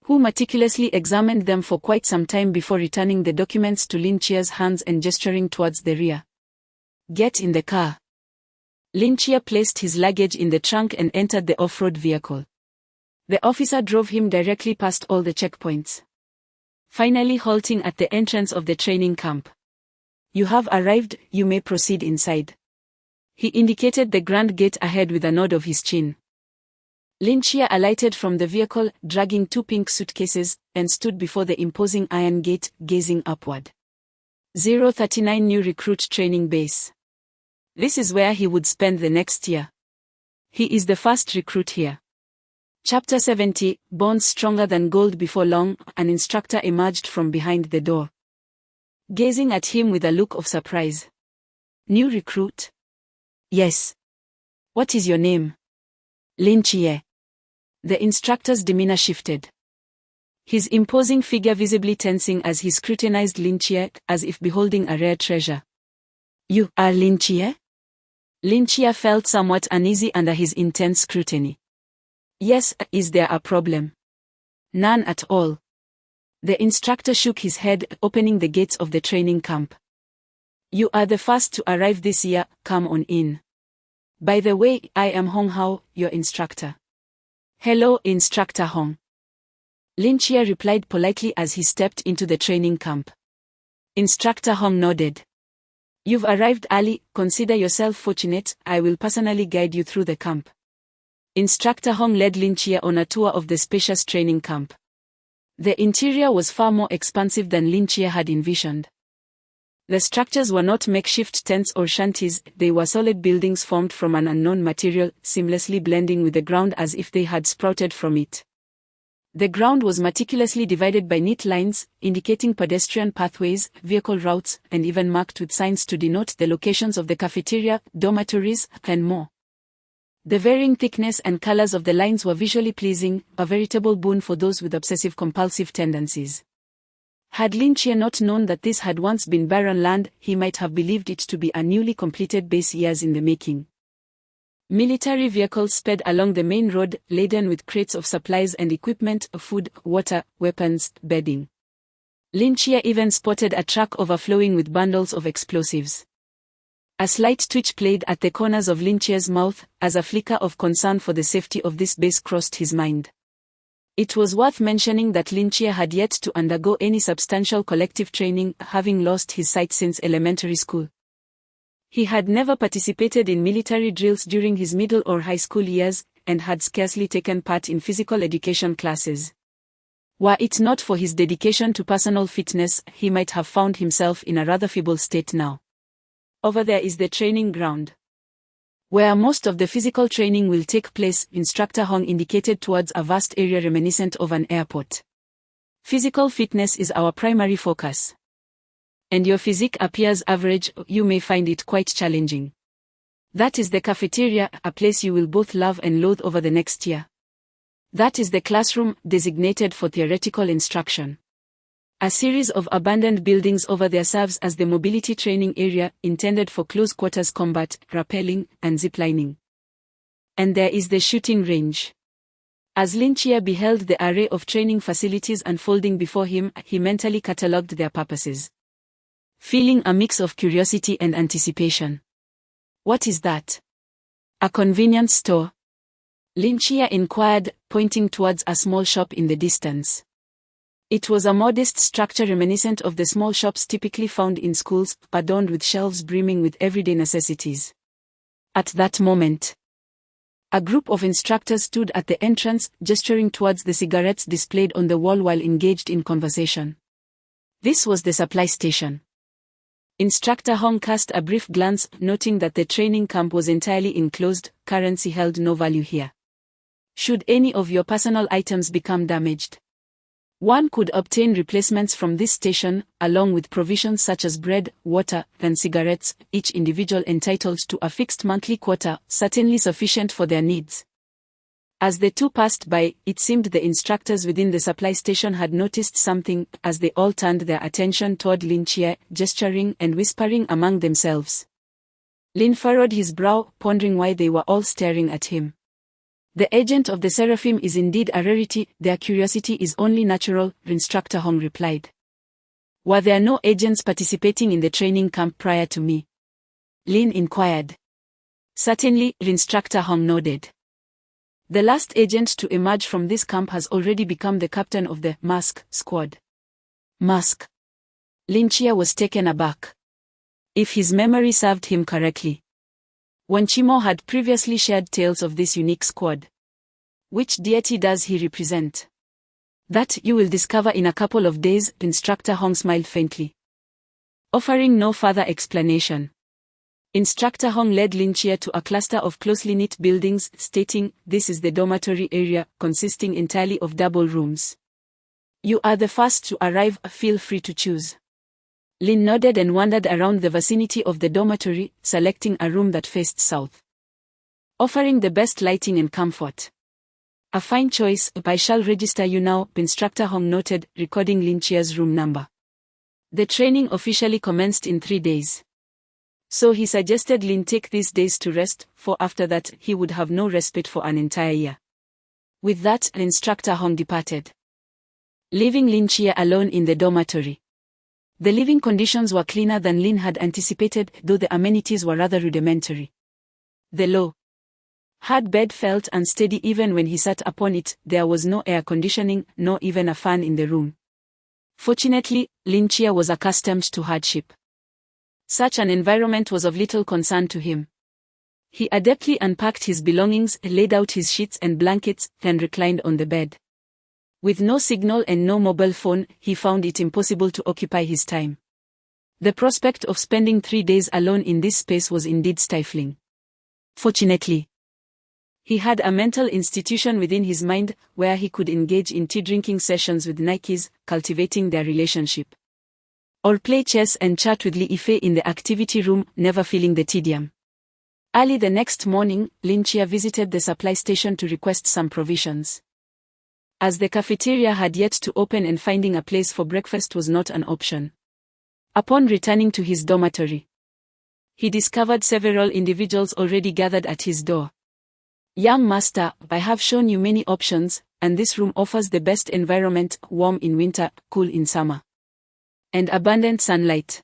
who meticulously examined them for quite some time before returning the documents to Lynchia's hands and gesturing towards the rear. Get in the car. Lynchia placed his luggage in the trunk and entered the off-road vehicle. The officer drove him directly past all the checkpoints, finally halting at the entrance of the training camp. You have arrived, you may proceed inside. He indicated the grand gate ahead with a nod of his chin. Lynchia alighted from the vehicle, dragging 2 pink suitcases, and stood before the imposing iron gate, gazing upward. 039 New Recruit Training Base. This is where he would spend the next year. He is the first recruit here. Chapter 70, Bonds Stronger Than Gold. Before long, an instructor emerged from behind the door, gazing at him with a look of surprise. New recruit? Yes. What is your name? Lynchia. The instructor's demeanor shifted, his imposing figure visibly tensing as he scrutinized Lynchia, as if beholding a rare treasure. You are Lynchia? Lynchia felt somewhat uneasy under his intense scrutiny. Yes, is there a problem? None at all. The instructor shook his head, opening the gates of the training camp. You are the first to arrive this year, come on in. By the way, I am Hong Hao, your instructor. Hello, Instructor Hong. Lynchia replied politely as he stepped into the training camp. Instructor Hong nodded. You've arrived early, consider yourself fortunate, I will personally guide you through the camp. Instructor Hong led Lynchia on a tour of the spacious training camp. The interior was far more expansive than Lynchia had envisioned. The structures were not makeshift tents or shanties, they were solid buildings formed from an unknown material, seamlessly blending with the ground as if they had sprouted from it. The ground was meticulously divided by neat lines, indicating pedestrian pathways, vehicle routes, and even marked with signs to denote the locations of the cafeteria, dormitories, and more. The varying thickness and colors of the lines were visually pleasing, a veritable boon for those with obsessive-compulsive tendencies. Had Lynchia not known that this had once been barren land, he might have believed it to be a newly completed base years in the making. Military vehicles sped along the main road, laden with crates of supplies and equipment, food, water, weapons, bedding. Lin Chia even spotted a truck overflowing with bundles of explosives. A slight twitch played at the corners of Lin Chia's mouth, as a flicker of concern for the safety of this base crossed his mind. It was worth mentioning that Lin Chia had yet to undergo any substantial collective training, having lost his sight since elementary school. He had never participated in military drills during his middle or high school years, and had scarcely taken part in physical education classes. Were it not for his dedication to personal fitness, he might have found himself in a rather feeble state now. Over there is the training ground, where most of the physical training will take place. Instructor Hong indicated towards a vast area reminiscent of an airport. Physical fitness is our primary focus. And your physique appears average, you may find it quite challenging. That is the cafeteria, a place you will both love and loathe over the next year. That is the classroom, designated for theoretical instruction. A series of abandoned buildings over there serves as the mobility training area, intended for close quarters combat, rappelling, and ziplining. And there is the shooting range. As Lin Chia beheld the array of training facilities unfolding before him, he mentally catalogued their purposes, feeling a mix of curiosity and anticipation. What is that? A convenience store? Lin Chia inquired, pointing towards a small shop in the distance. It was a modest structure reminiscent of the small shops typically found in schools, adorned with shelves brimming with everyday necessities. At that moment, a group of instructors stood at the entrance, gesturing towards the cigarettes displayed on the wall while engaged in conversation. This was the supply station. Instructor Hong cast a brief glance, noting that the training camp was entirely enclosed. Currency held no value here. Should any of your personal items become damaged, one could obtain replacements from this station, along with provisions such as bread, water, and cigarettes, each individual entitled to a fixed monthly quota, certainly sufficient for their needs. As the two passed by, it seemed the instructors within the supply station had noticed something, as they all turned their attention toward Lin Chia, gesturing and whispering among themselves. Lin furrowed his brow, pondering why they were all staring at him. The agent of the Seraphim is indeed a rarity, their curiosity is only natural, Instructor Hong replied. Were there no agents participating in the training camp prior to me? Lin inquired. Certainly, Instructor Hong nodded. The last agent to emerge from this camp has already become the captain of the Mask Squad. Mask? Lin Chia was taken aback. If his memory served him correctly, Wen Qimo had previously shared tales of this unique squad. Which deity does he represent? That you will discover in a couple of days, Instructor Hong smiled faintly, offering no further explanation. Instructor Hong led Lin Chia to a cluster of closely knit buildings, stating, "This is the dormitory area, consisting entirely of double rooms. You are the first to arrive, feel free to choose." Lin nodded and wandered around the vicinity of the dormitory, selecting a room that faced south, offering the best lighting and comfort. A fine choice, I shall register you now, Instructor Hong noted, recording Lin Chia's room number. The training officially commenced in 3 days. So he suggested Lin take these days to rest, for after that, he would have no respite for an entire year. With that, Instructor Hong departed, leaving Lin Chia alone in the dormitory. The living conditions were cleaner than Lin had anticipated, though the amenities were rather rudimentary. The low, hard bed felt unsteady even when he sat upon it. There was no air conditioning, nor even a fan in the room. Fortunately, Lin Chia was accustomed to hardship. Such an environment was of little concern to him. He adeptly unpacked his belongings, laid out his sheets and blankets, and reclined on the bed. With no signal and no mobile phone, he found it impossible to occupy his time. The prospect of spending 3 days alone in this space was indeed stifling. Fortunately, he had a mental institution within his mind, where he could engage in tea-drinking sessions with Nikes, cultivating their relationship, or play chess and chat with Li Yifei in the activity room, never feeling the tedium. Early the next morning, Lin Chia visited the supply station to request some provisions. As the cafeteria had yet to open and finding a place for breakfast was not an option. Upon returning to his dormitory, he discovered several individuals already gathered at his door. "Young master, I have shown you many options, and this room offers the best environment, warm in winter, cool in summer. and abundant sunlight.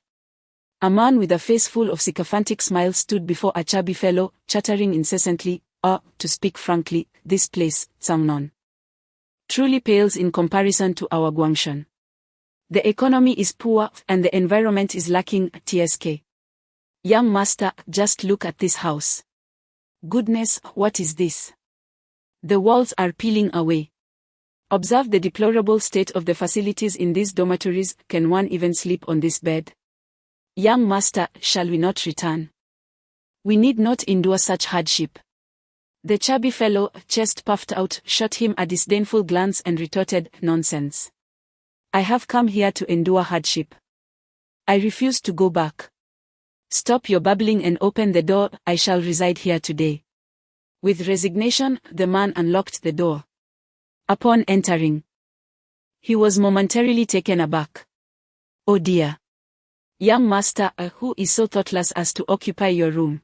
A man with a face full of sycophantic smiles stood before a chubby fellow, chattering incessantly. To speak frankly, this place, Sangnon, truly pales in comparison to our Guangshan. The economy is poor, and the environment is lacking. TSK. Young master, just look at this house. Goodness, what is this? The walls are peeling away. Observe the deplorable state of the facilities in these dormitories. Can one even sleep on this bed? Young master, shall we not return? We need not endure such hardship. The chubby fellow, chest puffed out, shot him a disdainful glance and retorted, nonsense. I have come here to endure hardship. I refuse to go back. Stop your babbling and open the door. I shall reside here today. With resignation, the man unlocked the door. Upon entering, he was momentarily taken aback. Oh dear. Young master, who is so thoughtless as to occupy your room?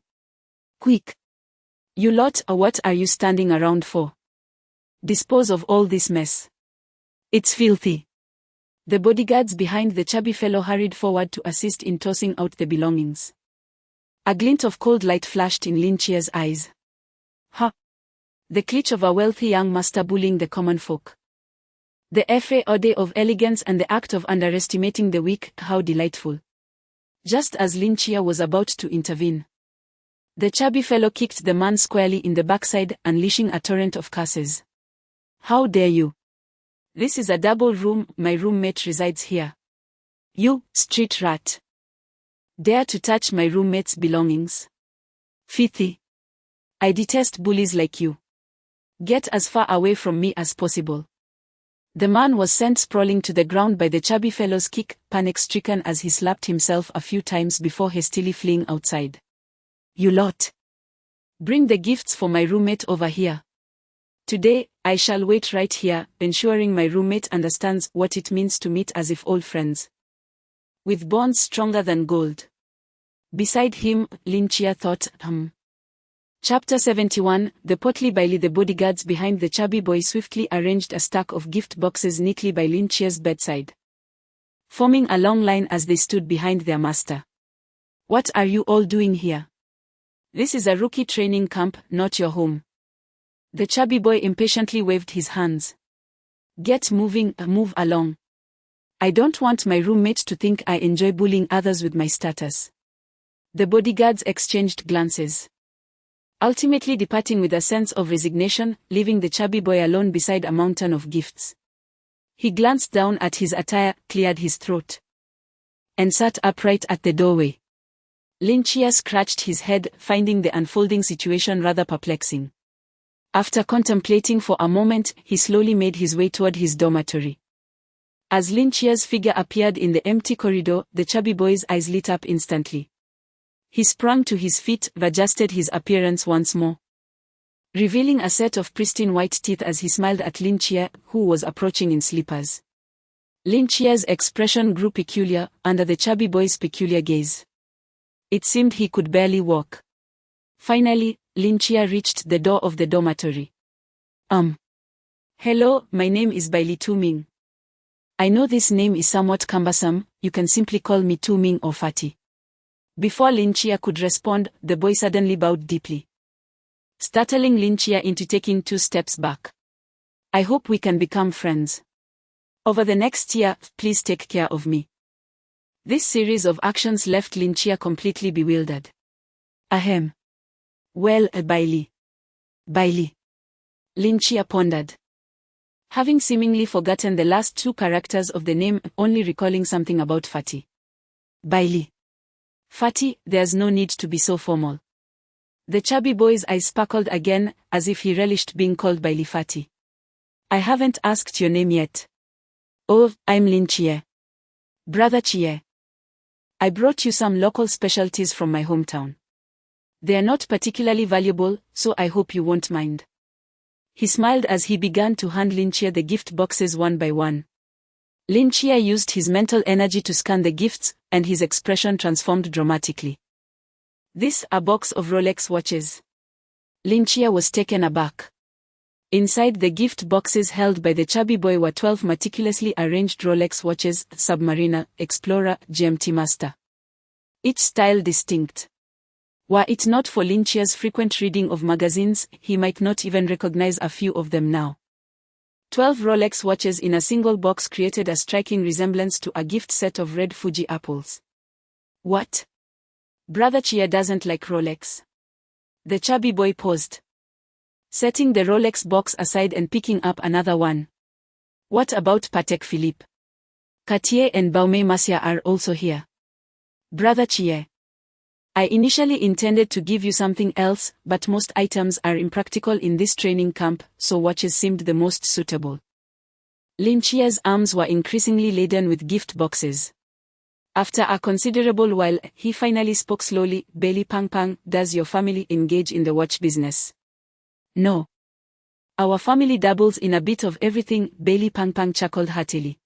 Quick. You lot, what are you standing around for? Dispose of all this mess. It's filthy. The bodyguards behind the chubby fellow hurried forward to assist in tossing out the belongings. A glint of cold light flashed in Lin Chia's eyes. Ha! The cliché of a wealthy young master bullying the common folk. The effet ode of elegance and the act of underestimating the weak, how delightful. Just as Lin Chia was about to intervene, the chubby fellow kicked the man squarely in the backside, unleashing a torrent of curses. How dare you! This is a double room, my roommate resides here. You, street rat. Dare to touch my roommate's belongings? Filthy. I detest bullies like you. Get as far away from me as possible. The man was sent sprawling to the ground by the chubby fellow's kick, panic-stricken as he slapped himself a few times before hastily fleeing outside. You lot. Bring the gifts for my roommate over here. Today, I shall wait right here, ensuring my roommate understands what it means to meet as if old friends. With bonds stronger than gold. Beside him, Lin Chia thought, Chapter 71, The portly Bailey. The bodyguards behind the chubby boy swiftly arranged a stack of gift boxes neatly by Lin Chia's bedside, forming a long line as they stood behind their master. What are you all doing here? This is a rookie training camp, not your home. The chubby boy impatiently waved his hands. Get moving, move along. I don't want my roommate to think I enjoy bullying others with my status. The bodyguards exchanged glances, ultimately departing with a sense of resignation, leaving the chubby boy alone beside a mountain of gifts. He glanced down at his attire, cleared his throat, and sat upright at the doorway. Lin Chia scratched his head, finding the unfolding situation rather perplexing. After contemplating for a moment, he slowly made his way toward his dormitory. As Lin Chia's figure appeared in the empty corridor, the chubby boy's eyes lit up instantly. He sprang to his feet, adjusted his appearance once more, revealing a set of pristine white teeth as he smiled at Lin Chia, who was approaching in slippers. Lin Chia's expression grew peculiar, under the chubby boy's peculiar gaze. It seemed he could barely walk. Finally, Lin Chia reached the door of the dormitory. Hello, my name is Bailey Tu Ming. I know this name is somewhat cumbersome, you can simply call me Tu Ming or Fatty. Before Lin Chia could respond, the boy suddenly bowed deeply, startling Lin Chia into taking 2 steps back. I hope we can become friends. Over the next year, please take care of me. This series of actions left Lin Chia completely bewildered. Ahem. Well, Bailey. Lin Chia pondered, having seemingly forgotten the last 2 characters of the name, only recalling something about Fatty. Bailey. Fatty, there's no need to be so formal. The chubby boy's eyes sparkled again, as if he relished being called Bailey Fatty. I haven't asked your name yet. Oh, I'm Lin Chia. Brother Chia. I brought you some local specialties from my hometown. They're not particularly valuable, so I hope you won't mind. He smiled as he began to hand Lin Chia the gift boxes one by one. Lin Chia used his mental energy to scan the gifts, and his expression transformed dramatically. This, a box of Rolex watches. Lin Chia was taken aback. Inside the gift boxes held by the chubby boy were 12 meticulously arranged Rolex watches, Submariner, Explorer, GMT Master. Each style distinct. Were it not for Lynchia's frequent reading of magazines, he might not even recognize a few of them now. 12 Rolex watches in a single box created a striking resemblance to a gift set of red Fuji apples. What? Brother Chia doesn't like Rolex. The chubby boy paused, setting the Rolex box aside and picking up another one. What about Patek Philippe? Cartier and Baume Mercier are also here. Brother Chia, I initially intended to give you something else, but most items are impractical in this training camp, so watches seemed the most suitable. Lynchia's arms were increasingly laden with gift boxes. After a considerable while, he finally spoke slowly. Bailey Pang Pang, does your family engage in the watch business? No. Our family dabbles in a bit of everything, Bailey Pang Pang chuckled heartily.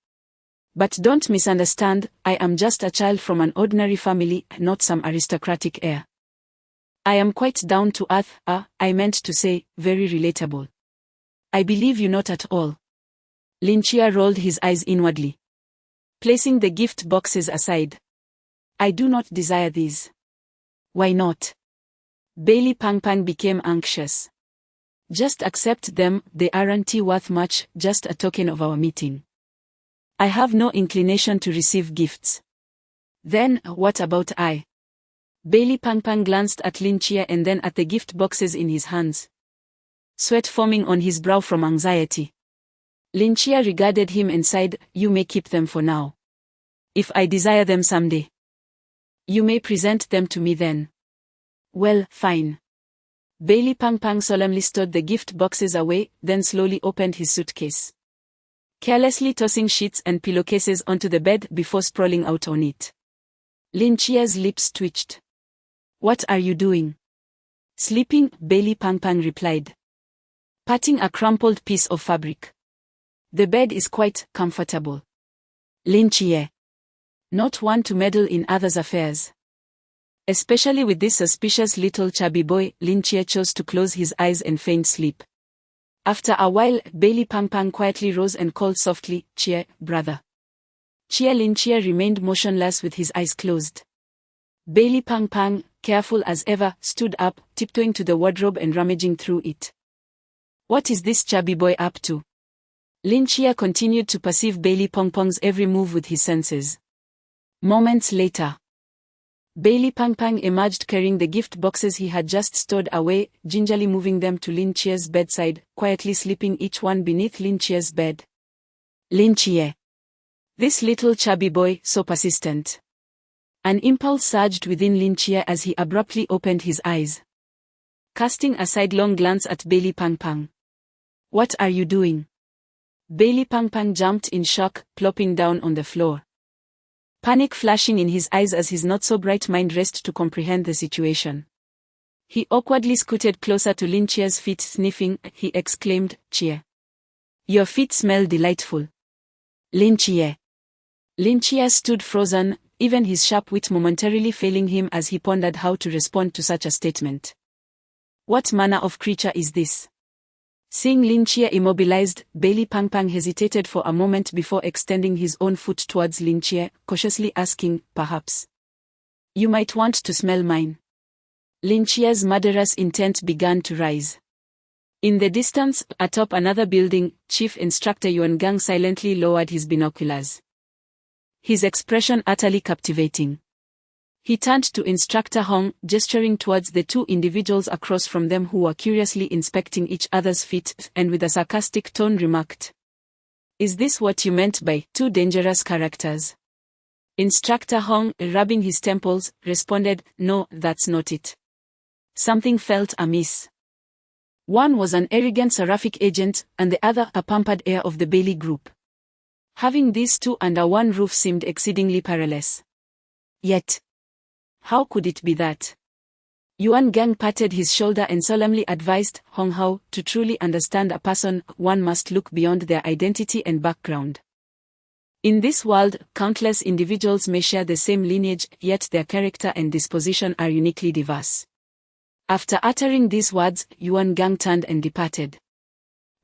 But don't misunderstand, I am just a child from an ordinary family, not some aristocratic heir. I am quite down to earth, I meant to say, very relatable. I believe you not at all. Lynchia rolled his eyes inwardly, placing the gift boxes aside. I do not desire these. Why not? Bailey Pang Pang became anxious. Just accept them, they aren't worth much, just a token of our meeting. I have no inclination to receive gifts. Then, what about I? Bailey Pang Pang glanced at Lynchia and then at the gift boxes in his hands, sweat forming on his brow from anxiety. Lynchia regarded him and sighed, you may keep them for now. If I desire them someday, you may present them to me then. Well, fine. Bailey Pang Pang solemnly stowed the gift boxes away, then slowly opened his suitcase, carelessly tossing sheets and pillowcases onto the bed before sprawling out on it. Lynchia's lips twitched. What are you doing? Sleeping, Bailey Pang Pang replied, patting a crumpled piece of fabric. The bed is quite comfortable. Lynchia, not one to meddle in others' affairs. Especially with this suspicious little chubby boy, Lynchia chose to close his eyes and feign sleep. After a while, Bailey Pang Pang quietly rose and called softly, Chia, brother. Chia. Lynchia remained motionless with his eyes closed. Bailey Pang Pang, careful as ever, stood up, tiptoeing to the wardrobe and rummaging through it. What is this chubby boy up to? Lynchia continued to perceive Bailey Pang Pang's every move with his senses. Moments later, Bailey Pang Pang emerged carrying the gift boxes he had just stowed away, gingerly moving them to Lynchia's bedside, quietly slipping each one beneath Lynchia's bed. Lynchia. This little chubby boy, so persistent. An impulse surged within Lynchia as he abruptly opened his eyes, casting a sidelong glance at Bailey Pang Pang. What are you doing? Bailey Pang Pang jumped in shock, plopping down on the floor, panic flashing in his eyes as his not-so-bright mind raced to comprehend the situation. He awkwardly scooted closer to Lynchia's feet, sniffing. He exclaimed, Chia, your feet smell delightful. Lynchia. Lynchia stood frozen, even his sharp wit momentarily failing him as he pondered how to respond to such a statement. What manner of creature is this? Seeing Lynchia immobilized, Bailey Pang Pang hesitated for a moment before extending his own foot towards Lynchia, cautiously asking, perhaps you might want to smell mine. Lynchia's murderous intent began to rise. In the distance, atop another building, Chief Instructor Yuan Gang silently lowered his binoculars, his expression utterly captivating. He turned to Instructor Hong, gesturing towards the two individuals across from them who were curiously inspecting each other's feet, and with a sarcastic tone remarked, is this what you meant by two dangerous characters? Instructor Hong, rubbing his temples, responded, no, that's not it. Something felt amiss. One was an arrogant seraphic agent, and the other a pampered heir of the Bailey Group. Having these two under one roof seemed exceedingly perilous. Yet, how could it be that? Yuan Gang patted his shoulder and solemnly advised Hong Hao, to truly understand a person, one must look beyond their identity and background. In this world, countless individuals may share the same lineage, yet their character and disposition are uniquely diverse. After uttering these words, Yuan Gang turned and departed.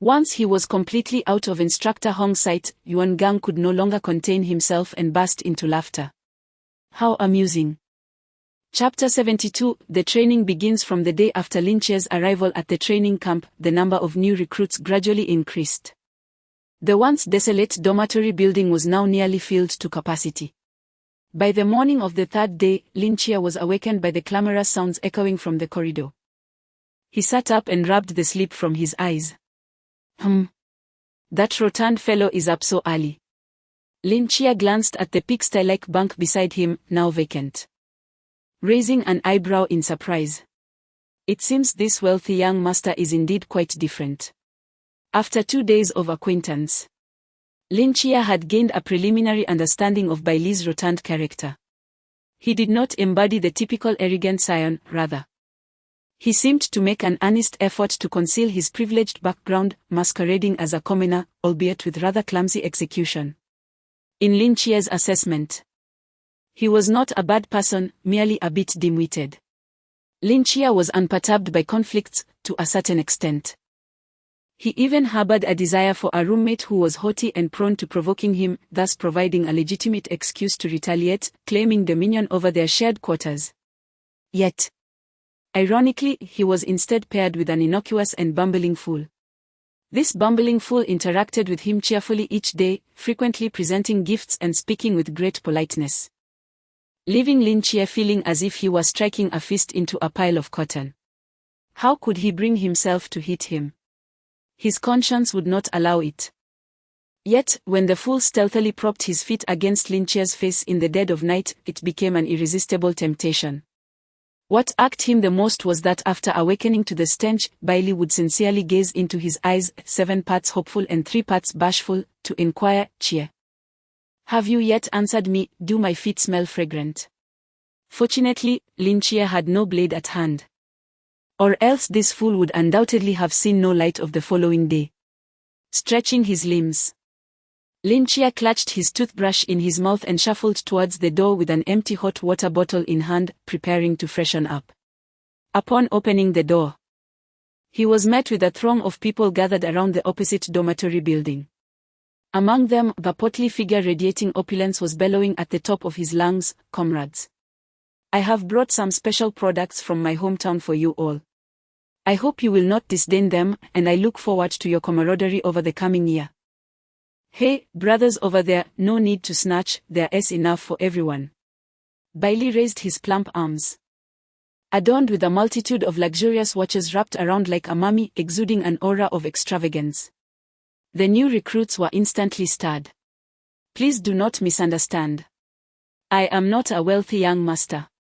Once he was completely out of Instructor Hong's sight, Yuan Gang could no longer contain himself and burst into laughter. How amusing. Chapter 72. The training begins. From the day after Lin Chia's arrival at the training camp, the number of new recruits gradually increased. The once desolate dormitory building was now nearly filled to capacity. By the morning of the third day, Lin Chia was awakened by the clamorous sounds echoing from the corridor. He sat up and rubbed the sleep from his eyes. That rotund fellow is up so early. Lin Chia glanced at the pigsty-like bunk beside him, now vacant. Raising an eyebrow in surprise. It seems this wealthy young master is indeed quite different. After 2 days of acquaintance, Lin Chia had gained a preliminary understanding of Bai Li's rotund character. He did not embody the typical arrogant scion, rather. He seemed to make an earnest effort to conceal his privileged background, masquerading as a commoner, albeit with rather clumsy execution. In Lin Chia's assessment, he was not a bad person, merely a bit dim-witted. Lin Chia was unperturbed by conflicts, to a certain extent. He even harbored a desire for a roommate who was haughty and prone to provoking him, thus providing a legitimate excuse to retaliate, claiming dominion over their shared quarters. Yet, ironically, he was instead paired with an innocuous and bumbling fool. This bumbling fool interacted with him cheerfully each day, frequently presenting gifts and speaking with great politeness, leaving Lin Chia feeling as if he was striking a fist into a pile of cotton. How could he bring himself to hit him? His conscience would not allow it. Yet, when the fool stealthily propped his feet against Lin Chia's face in the dead of night, it became an irresistible temptation. What irked him the most was that after awakening to the stench, Bai Li would sincerely gaze into his eyes, 7 parts hopeful and 3 parts bashful, to inquire, "Chia, have you yet answered me? Do my feet smell fragrant?" Fortunately, Lin Chia had no blade at hand. Or else this fool would undoubtedly have seen no light of the following day. Stretching his limbs, Lin Chia clutched his toothbrush in his mouth and shuffled towards the door with an empty hot water bottle in hand, preparing to freshen up. Upon opening the door, he was met with a throng of people gathered around the opposite dormitory building. Among them, the portly figure radiating opulence was bellowing at the top of his lungs, "Comrades, I have brought some special products from my hometown for you all. I hope you will not disdain them, and I look forward to your camaraderie over the coming year. Hey, brothers over there, no need to snatch, there is enough for everyone." Bai Li raised his plump arms, adorned with a multitude of luxurious watches wrapped around like a mummy, exuding an aura of extravagance. The new recruits were instantly stirred. "Please do not misunderstand. I am not a wealthy young master.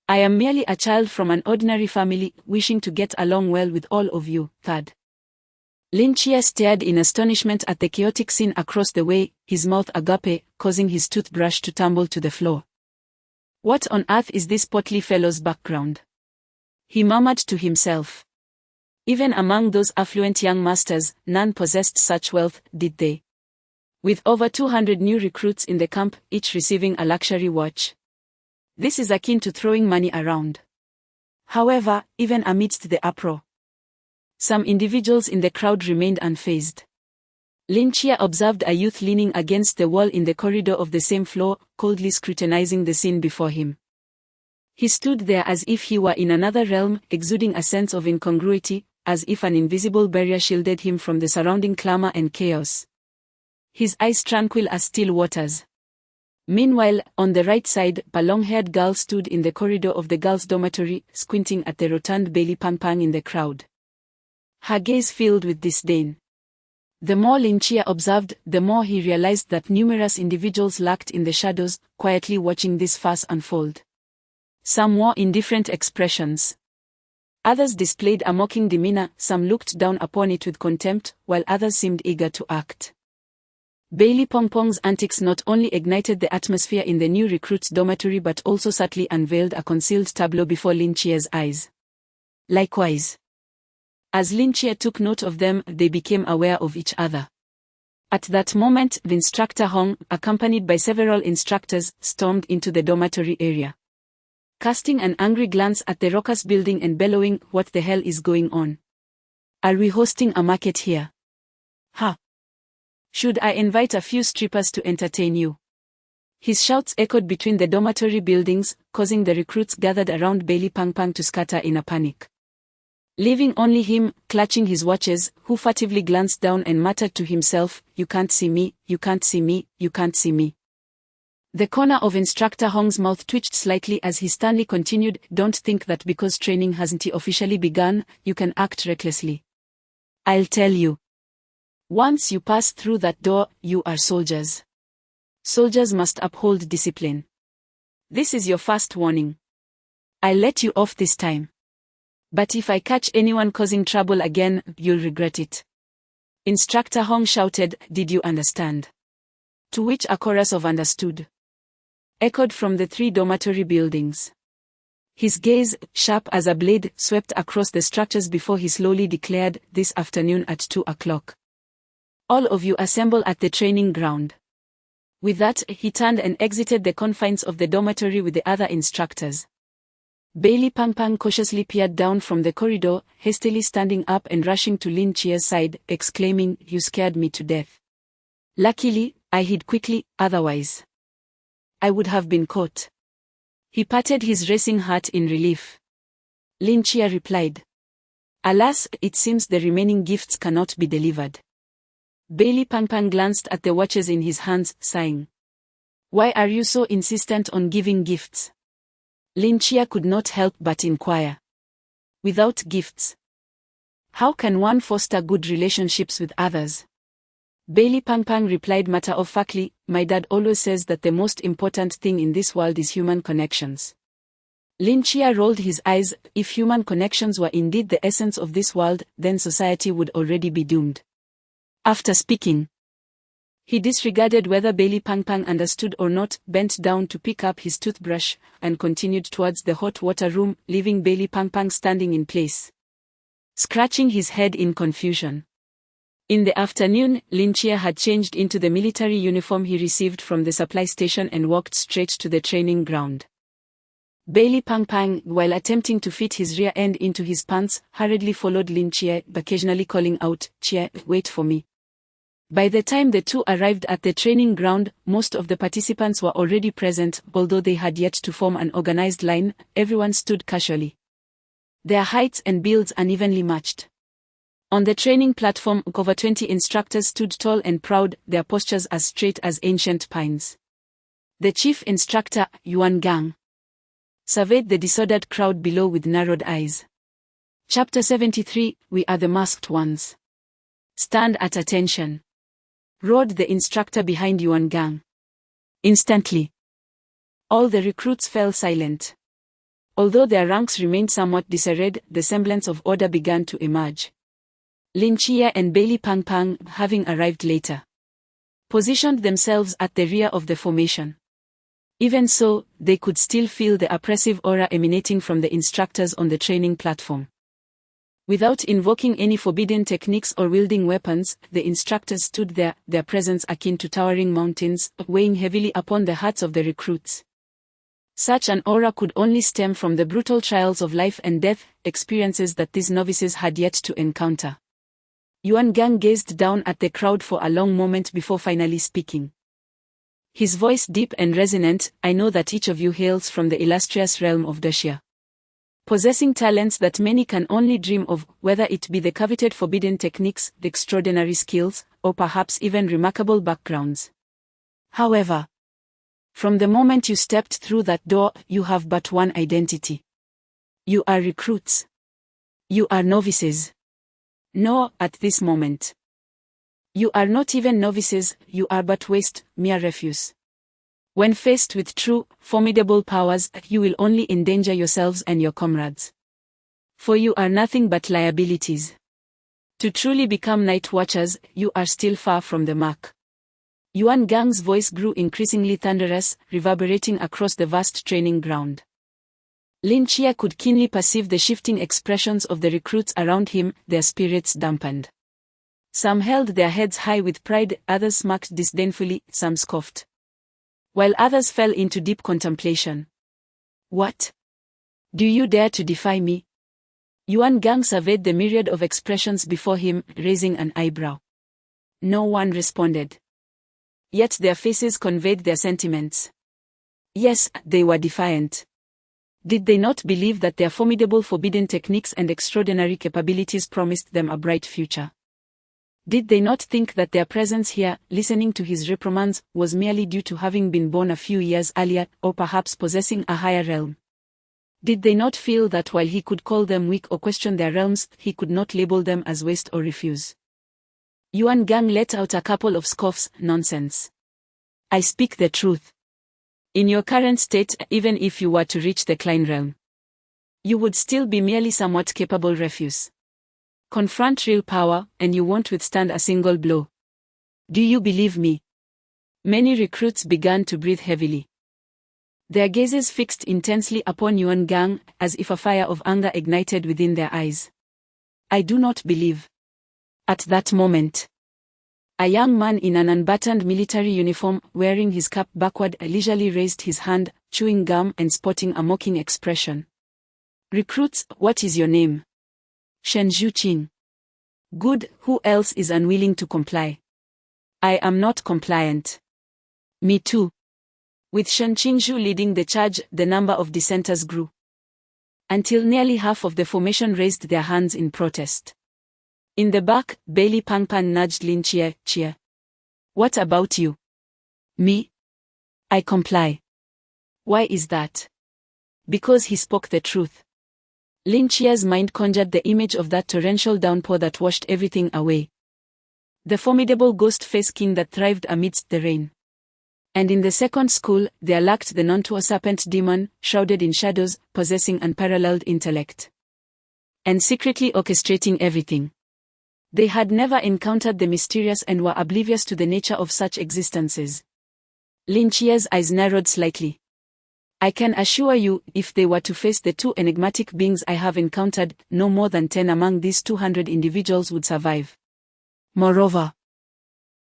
I am merely a child from an ordinary family, wishing to get along well with all of you." Third. Lin Chia stared in astonishment at the chaotic scene across the way, his mouth agape, causing his toothbrush to tumble to the floor. "What on earth is this portly fellow's background?" he murmured to himself. Even among those affluent young masters, none possessed such wealth, did they? With over 200 new recruits in the camp, each receiving a luxury watch, this is akin to throwing money around. However, even amidst the uproar, some individuals in the crowd remained unfazed. Lin Chia observed a youth leaning against the wall in the corridor of the same floor, coldly scrutinizing the scene before him. He stood there as if he were in another realm, exuding a sense of incongruity, as if an invisible barrier shielded him from the surrounding clamor and chaos. His eyes tranquil as still waters. Meanwhile, on the right side, a long-haired girl stood in the corridor of the girls' dormitory, squinting at the rotund Bai Li Pang in the crowd, her gaze filled with disdain. The more Lin Chia observed, the more he realized that numerous individuals lurked in the shadows, quietly watching this farce unfold. Some wore indifferent expressions. Others displayed a mocking demeanor, some looked down upon it with contempt, while others seemed eager to act. Bai Li Pong's antics not only ignited the atmosphere in the new recruits' dormitory but also subtly unveiled a concealed tableau before Lin Chia's eyes. Likewise, as Lin Chia took note of them, they became aware of each other. At that moment, the instructor Hong, accompanied by several instructors, stormed into the dormitory area, casting an angry glance at the raucous building and bellowing, "What the hell is going on? Are we hosting a market here?" Ha! Should I invite a few strippers to entertain you? His shouts echoed between the dormitory buildings, causing the recruits gathered around Bailey Pang Pang to scatter in a panic. Leaving only him, clutching his watches, who furtively glanced down and muttered to himself, "You can't see me, you can't see me, you can't see me." The corner of Instructor Hong's mouth twitched slightly as he sternly continued, "Don't think that because training hasn't officially begun, you can act recklessly. I'll tell you. Once you pass through that door, you are soldiers. Soldiers must uphold discipline. This is your first warning. I'll let you off this time. But if I catch anyone causing trouble again, you'll regret it." Instructor Hong shouted, "Did you understand?" To which a chorus of "understood" echoed from the 3 dormitory buildings. His gaze, sharp as a blade, swept across the structures before he slowly declared, "This afternoon at 2 o'clock. All of you assemble at the training ground." With that, he turned and exited the confines of the dormitory with the other instructors. Bailey Pang Pang cautiously peered down from the corridor, hastily standing up and rushing to Lin Chia's side, exclaiming, "You scared me to death. Luckily, I hid quickly, otherwise I would have been caught." He patted his racing heart in relief. Lin Chia replied, "Alas, it seems the remaining gifts cannot be delivered." Bailey Pang Pang glanced at the watches in his hands, sighing. "Why are you so insistent on giving gifts?" Lin Chia could not help but inquire. "Without gifts, how can one foster good relationships with others?" Bailey Pang Pang replied matter-of-factly, "My dad always says that the most important thing in this world is human connections." Lin Chia rolled his eyes. If human connections were indeed the essence of this world, then society would already be doomed. After speaking, he disregarded whether Bailey Pang Pang understood or not, bent down to pick up his toothbrush, and continued towards the hot water room, leaving Bailey Pang Pang standing in place, scratching his head in confusion. In the afternoon, Lin Chia had changed into the military uniform he received from the supply station and walked straight to the training ground. Bailey Pang Pang, while attempting to fit his rear end into his pants, hurriedly followed Lin Chia, occasionally calling out, "Chia, wait for me." By the time the two arrived at the training ground, most of the participants were already present. Although they had yet to form an organized line, everyone stood casually, their heights and builds unevenly matched. On the training platform, over 20 instructors stood tall and proud, their postures as straight as ancient pines. The chief instructor, Yuan Gang, surveyed the disordered crowd below with narrowed eyes. Chapter 73, We Are the Masked Ones. "Stand at attention," roared the instructor behind Yuan Gang. Instantly, all the recruits fell silent. Although their ranks remained somewhat disarrayed, the semblance of order began to emerge. Lin Chia and Bailey Pang Pang, having arrived later, positioned themselves at the rear of the formation. Even so, they could still feel the oppressive aura emanating from the instructors on the training platform. Without invoking any forbidden techniques or wielding weapons, the instructors stood there, their presence akin to towering mountains, weighing heavily upon the hearts of the recruits. Such an aura could only stem from the brutal trials of life and death, experiences that these novices had yet to encounter. Yuan Gang gazed down at the crowd for a long moment before finally speaking. His voice deep and resonant, "I know that each of you hails from the illustrious realm of Dacia, possessing talents that many can only dream of, whether it be the coveted forbidden techniques, the extraordinary skills, or perhaps even remarkable backgrounds. However, from the moment you stepped through that door, you have but one identity. You are recruits. You are novices. No, at this moment, you are not even novices, you are but waste, mere refuse. When faced with true, formidable powers, you will only endanger yourselves and your comrades. For you are nothing but liabilities. To truly become night watchers, you are still far from the mark." Yuan Gang's voice grew increasingly thunderous, reverberating across the vast training ground. Lin Chia could keenly perceive the shifting expressions of the recruits around him, their spirits dampened. Some held their heads high with pride, others smirked disdainfully, some scoffed, while others fell into deep contemplation. "What? Do you dare to defy me?" Yuan Gang surveyed the myriad of expressions before him, raising an eyebrow. No one responded. Yet their faces conveyed their sentiments. Yes, they were defiant. Did they not believe that their formidable forbidden techniques and extraordinary capabilities promised them a bright future? Did they not think that their presence here, listening to his reprimands, was merely due to having been born a few years earlier, or perhaps possessing a higher realm? Did they not feel that while he could call them weak or question their realms, he could not label them as waste or refuse? Yuan Gang let out a couple of scoffs. Nonsense. I speak the truth. In your current state, even if you were to reach the Klein realm, you would still be merely somewhat capable refuse. Confront real power, and you won't withstand a single blow. Do you believe me? Many recruits began to breathe heavily. Their gazes fixed intensely upon Yuan Gang, as if a fire of anger ignited within their eyes. I do not believe. At that moment, a young man in an unbuttoned military uniform, wearing his cap backward, leisurely raised his hand, chewing gum and sporting a mocking expression. Recruits, what is your name? Shen Zhuqing. Good, who else is unwilling to comply? I am not compliant. Me too. With Shen Qingzhu leading the charge, the number of dissenters grew, until nearly half of the formation raised their hands in protest. In the back, Bailey Pangpan nudged Lin Chia. Chia. What about you? Me? I comply. Why is that? Because he spoke the truth. Lin Chia's mind conjured the image of that torrential downpour that washed everything away. The formidable ghost-face king that thrived amidst the rain. And in the second school, there lurked the Nontuo serpent demon, shrouded in shadows, possessing unparalleled intellect, and secretly orchestrating everything. They had never encountered the mysterious and were oblivious to the nature of such existences. Lin Chia's eyes narrowed slightly. I can assure you, if they were to face the two enigmatic beings I have encountered, no more than 10 among these 200 individuals would survive. Moreover,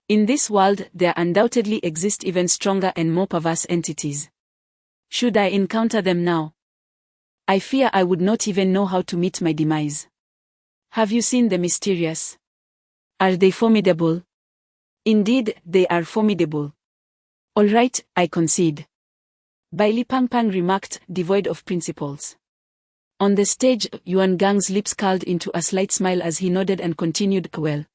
in this world there undoubtedly exist even stronger and more perverse entities. Should I encounter them now, I fear I would not even know how to meet my demise. Have you seen the mysterious? Are they formidable? Indeed, they are formidable. All right, I concede. Bailey Pangpang remarked, devoid of principles. On the stage, Yuan Gang's lips curled into a slight smile as he nodded and continued, well.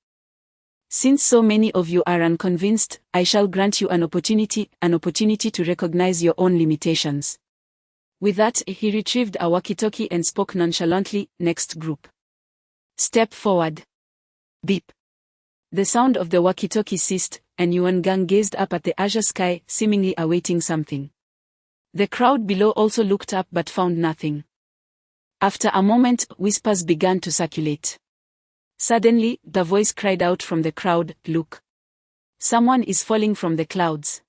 Since so many of you are unconvinced, I shall grant you an opportunity to recognize your own limitations. With that, he retrieved a walkie-talkie and spoke nonchalantly, next group. Step forward. Beep. The sound of the walkie-talkie ceased, and Yuan Gang gazed up at the azure sky, seemingly awaiting something. The crowd below also looked up but found nothing. After a moment, whispers began to circulate. Suddenly, the voice cried out from the crowd, look. Someone is falling from the clouds.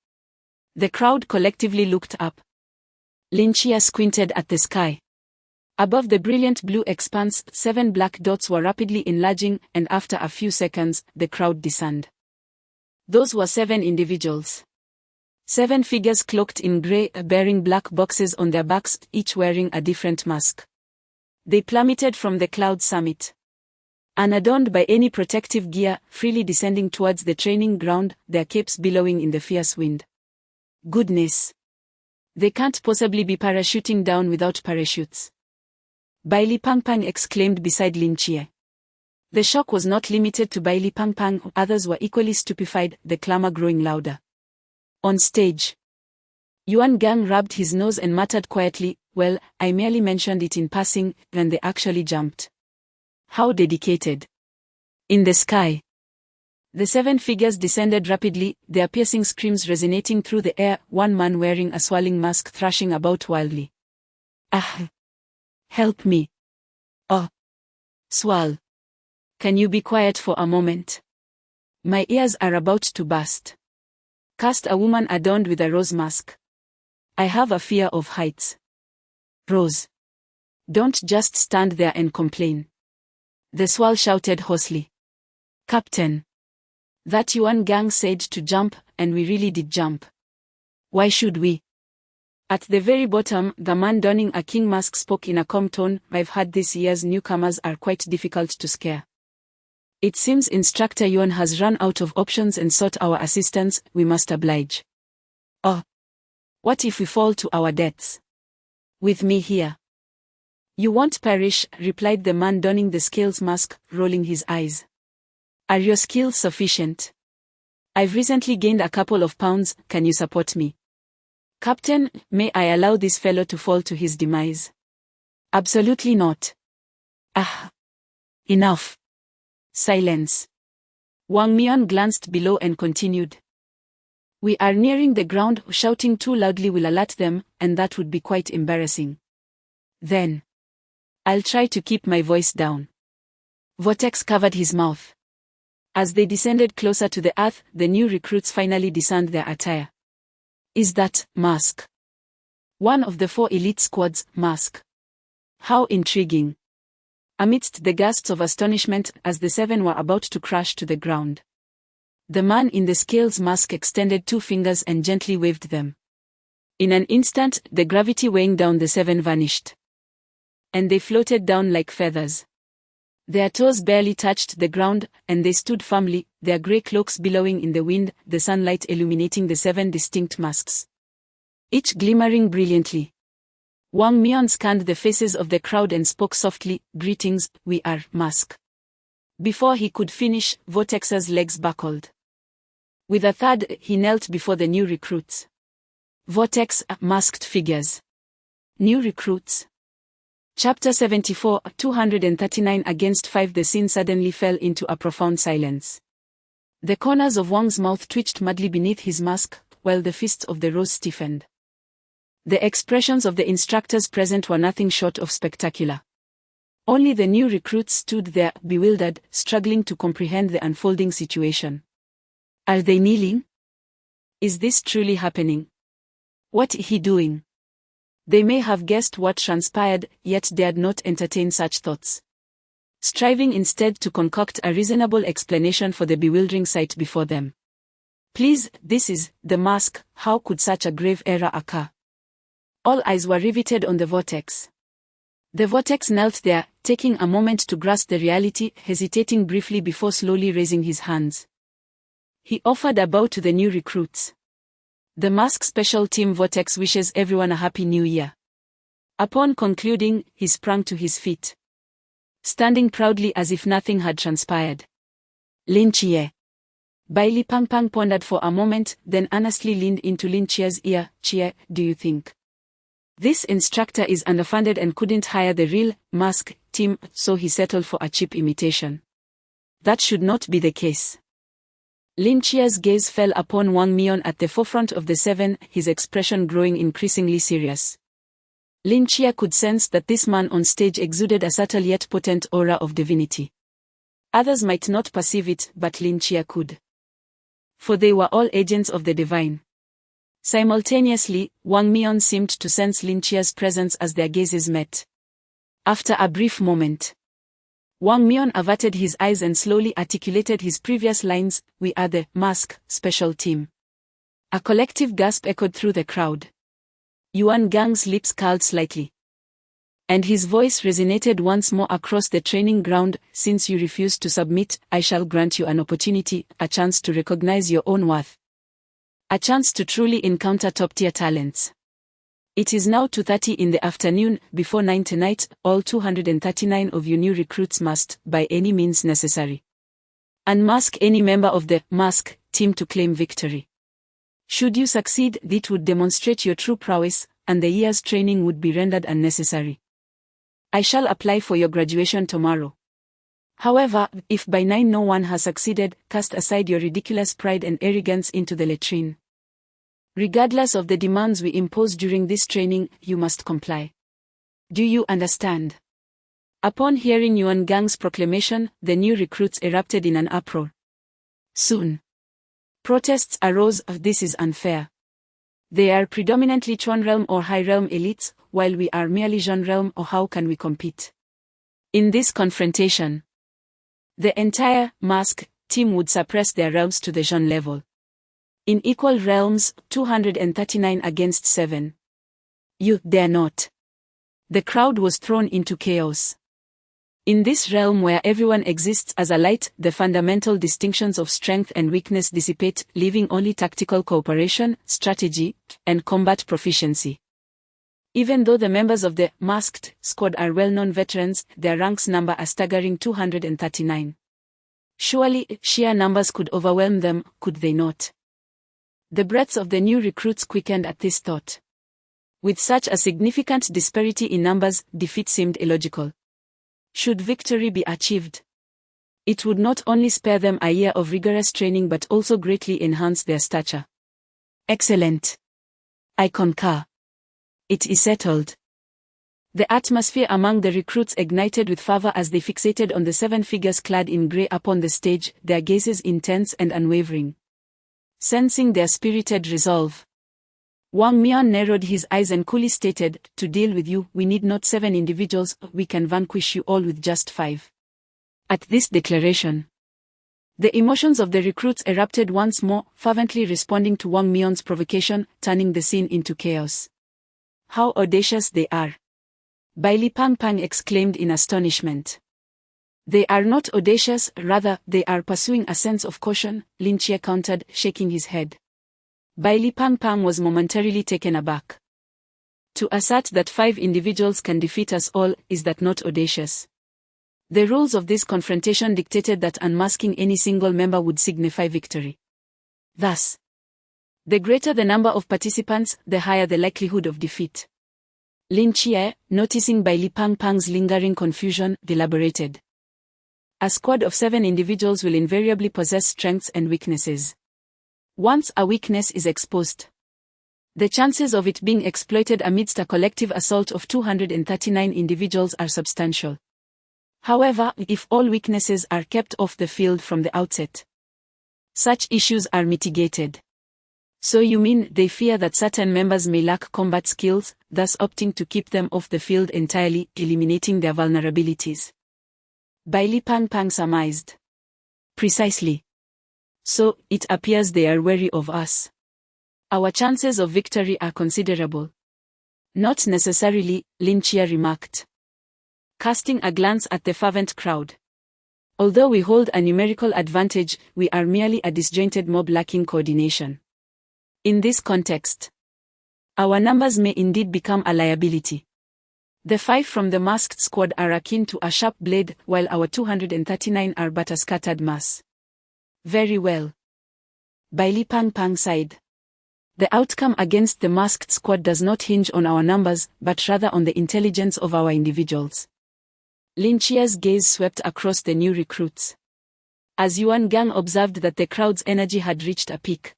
The crowd collectively looked up. Lin Chia squinted at the sky. Above the brilliant blue expanse, 7 black dots were rapidly enlarging, and after a few seconds, the crowd discerned. Those were 7 individuals. 7 figures cloaked in grey, bearing black boxes on their backs, each wearing a different mask. They plummeted from the cloud summit. Unadorned by any protective gear, freely descending towards the training ground, their capes billowing in the fierce wind. Goodness! They can't possibly be parachuting down without parachutes. Bailey Pangpang exclaimed beside Lin Chia. The shock was not limited to Bailey Pangpang, others were equally stupefied, the clamor growing louder. On stage, Yuan Gang rubbed his nose and muttered quietly, well, I merely mentioned it in passing, when they actually jumped. How dedicated. In the sky, the 7 figures descended rapidly, their piercing screams resonating through the air, one man wearing a swirling mask thrashing about wildly. Ah! Help me. Oh! Swirl. Can you be quiet for a moment? My ears are about to burst. Cast a woman adorned with a rose mask. I have a fear of heights. Rose. Don't just stand there and complain. The swirl shouted hoarsely. Captain. That Yuan Gang said to jump, and we really did jump. Why should we? At the very bottom, the man donning a king mask spoke in a calm tone, I've heard this year's newcomers are quite difficult to scare. It seems Instructor Yuan has run out of options and sought our assistance. We must oblige. Oh. What if we fall to our deaths? With me here. You won't perish, replied the man donning the scales mask, rolling his eyes. Are your skills sufficient? I've recently gained a couple of pounds, can you support me? Captain, may I allow this fellow to fall to his demise? Absolutely not. Ah. Enough. Silence. Wang Mian glanced below and continued. We are nearing the ground, shouting too loudly will alert them, and that would be quite embarrassing. Then. I'll try to keep my voice down. Vortex covered his mouth. As they descended closer to the earth, the new recruits finally discerned their attire. Is that mask? One of the 4 elite squad's mask. How intriguing. Amidst the gasps of astonishment, as the 7 were about to crash to the ground, the man in the scales mask extended 2 fingers and gently waved them. In an instant, the gravity weighing down the 7 vanished. And they floated down like feathers. Their toes barely touched the ground, and they stood firmly, their grey cloaks billowing in the wind, the sunlight illuminating the 7 distinct masks, each glimmering brilliantly. Wang Mian scanned the faces of the crowd and spoke softly, Greetings, we are mask. Before he could finish, Vortex's legs buckled. With a thud, he knelt before the new recruits. Vortex, masked figures. New recruits. Chapter 74, 239 against 5. The scene suddenly fell into a profound silence. The corners of Wang's mouth twitched madly beneath his mask, while the fists of the rose stiffened. The expressions of the instructors present were nothing short of spectacular. Only the new recruits stood there, bewildered, struggling to comprehend the unfolding situation. Are they kneeling? Is this truly happening? What is he doing? They may have guessed what transpired, yet dared not entertain such thoughts, striving instead to concoct a reasonable explanation for the bewildering sight before them. Please, this is the mask. How could such a grave error occur? All eyes were riveted on the Vortex. The Vortex knelt there, taking a moment to grasp the reality, hesitating briefly before slowly raising his hands. He offered a bow to the new recruits. The Mask Special Team Vortex wishes everyone a Happy New Year. Upon concluding, he sprang to his feet, standing proudly as if nothing had transpired. Lin Chie. Bai Li Pangpang pondered for a moment, then earnestly leaned into Lin Chie's ear. Chie, do you think this instructor is underfunded and couldn't hire the real mask team, so he settled for a cheap imitation? That should not be the case. Lin Chie's gaze fell upon Wang Mian at the forefront of the 7, his expression growing increasingly serious. Lin Chie could sense that this man on stage exuded a subtle yet potent aura of divinity. Others might not perceive it, but Lin Chie could. For they were all agents of the divine. Simultaneously, Wang Mian seemed to sense Lin Chie's presence as their gazes met. After a brief moment, Wang Mian averted his eyes and slowly articulated his previous lines, We are the Mask Special Team. A collective gasp echoed through the crowd. Yuan Gang's lips curled slightly, and his voice resonated once more across the training ground. Since you refuse to submit, I shall grant you an opportunity, a chance to recognize your own worth. A chance to truly encounter top-tier talents. It is now 2:30 in the afternoon. Before 9 tonight, all 239 of you new recruits must, by any means necessary, unmask any member of the Mask team to claim victory. Should you succeed, it would demonstrate your true prowess, and the year's training would be rendered unnecessary. I shall apply for your graduation tomorrow. However, if by 9 no one has succeeded, cast aside your ridiculous pride and arrogance into the latrine. Regardless of the demands we impose during this training, you must comply. Do you understand? Upon hearing Yuan Gang's proclamation, the new recruits erupted in an uproar. Soon, protests arose. This is unfair. They are predominantly Chuan Realm or High Realm elites, while we are merely Zhong Realm, or how can we compete? In this confrontation, the entire Mask team would suppress their realms to the Zhong level. In equal realms, 239 against 7. You dare not. The crowd was thrown into chaos. In this realm where everyone exists as a light, the fundamental distinctions of strength and weakness dissipate, leaving only tactical cooperation, strategy, and combat proficiency. Even though the members of the Masked Squad are well-known veterans, their ranks number a staggering 239. Surely, sheer numbers could overwhelm them, could they not? The breaths of the new recruits quickened at this thought. With such a significant disparity in numbers, defeat seemed illogical. Should victory be achieved, it would not only spare them a year of rigorous training but also greatly enhance their stature. Excellent. I concur. It is settled. The atmosphere among the recruits ignited with fervor as they fixated on the 7 figures clad in grey upon the stage, their gazes intense and unwavering. Sensing their spirited resolve, Wang Mian narrowed his eyes and coolly stated, "To deal with you, we need not 7 individuals, we can vanquish you all with just 5. At this declaration, the emotions of the recruits erupted once more, fervently responding to Wang Mian's provocation, turning the scene into chaos. How audacious they are! Bai Li Pang Pang exclaimed in astonishment. They are not audacious, rather, they are pursuing a sense of caution, Lin Chia countered, shaking his head. Bai Li Pang Pang was momentarily taken aback. To assert that 5 individuals can defeat us all, is that not audacious? The rules of this confrontation dictated that unmasking any single member would signify victory. Thus, the greater the number of participants, the higher the likelihood of defeat. Lin Chia, noticing Bai Li Pang Pang's lingering confusion, deliberated. A squad of 7 individuals will invariably possess strengths and weaknesses. Once a weakness is exposed, the chances of it being exploited amidst a collective assault of 239 individuals are substantial. However, if all weaknesses are kept off the field from the outset, such issues are mitigated. So you mean they fear that certain members may lack combat skills, thus opting to keep them off the field entirely, eliminating their vulnerabilities? Bai Li Pang Pang surmised. Precisely. So, it appears they are wary of us. Our chances of victory are considerable. Not necessarily, Lin Chia remarked, casting a glance at the fervent crowd. Although we hold a numerical advantage, we are merely a disjointed mob lacking coordination. In this context, our numbers may indeed become a liability. The 5 from the Masked Squad are akin to a sharp blade, while our 239 are but a scattered mass. Very well. Bai Li Pang Pang sighed. The outcome against the Masked Squad does not hinge on our numbers, but rather on the intelligence of our individuals. Lin Chia's gaze swept across the new recruits. As Yuan Gang observed that the crowd's energy had reached a peak,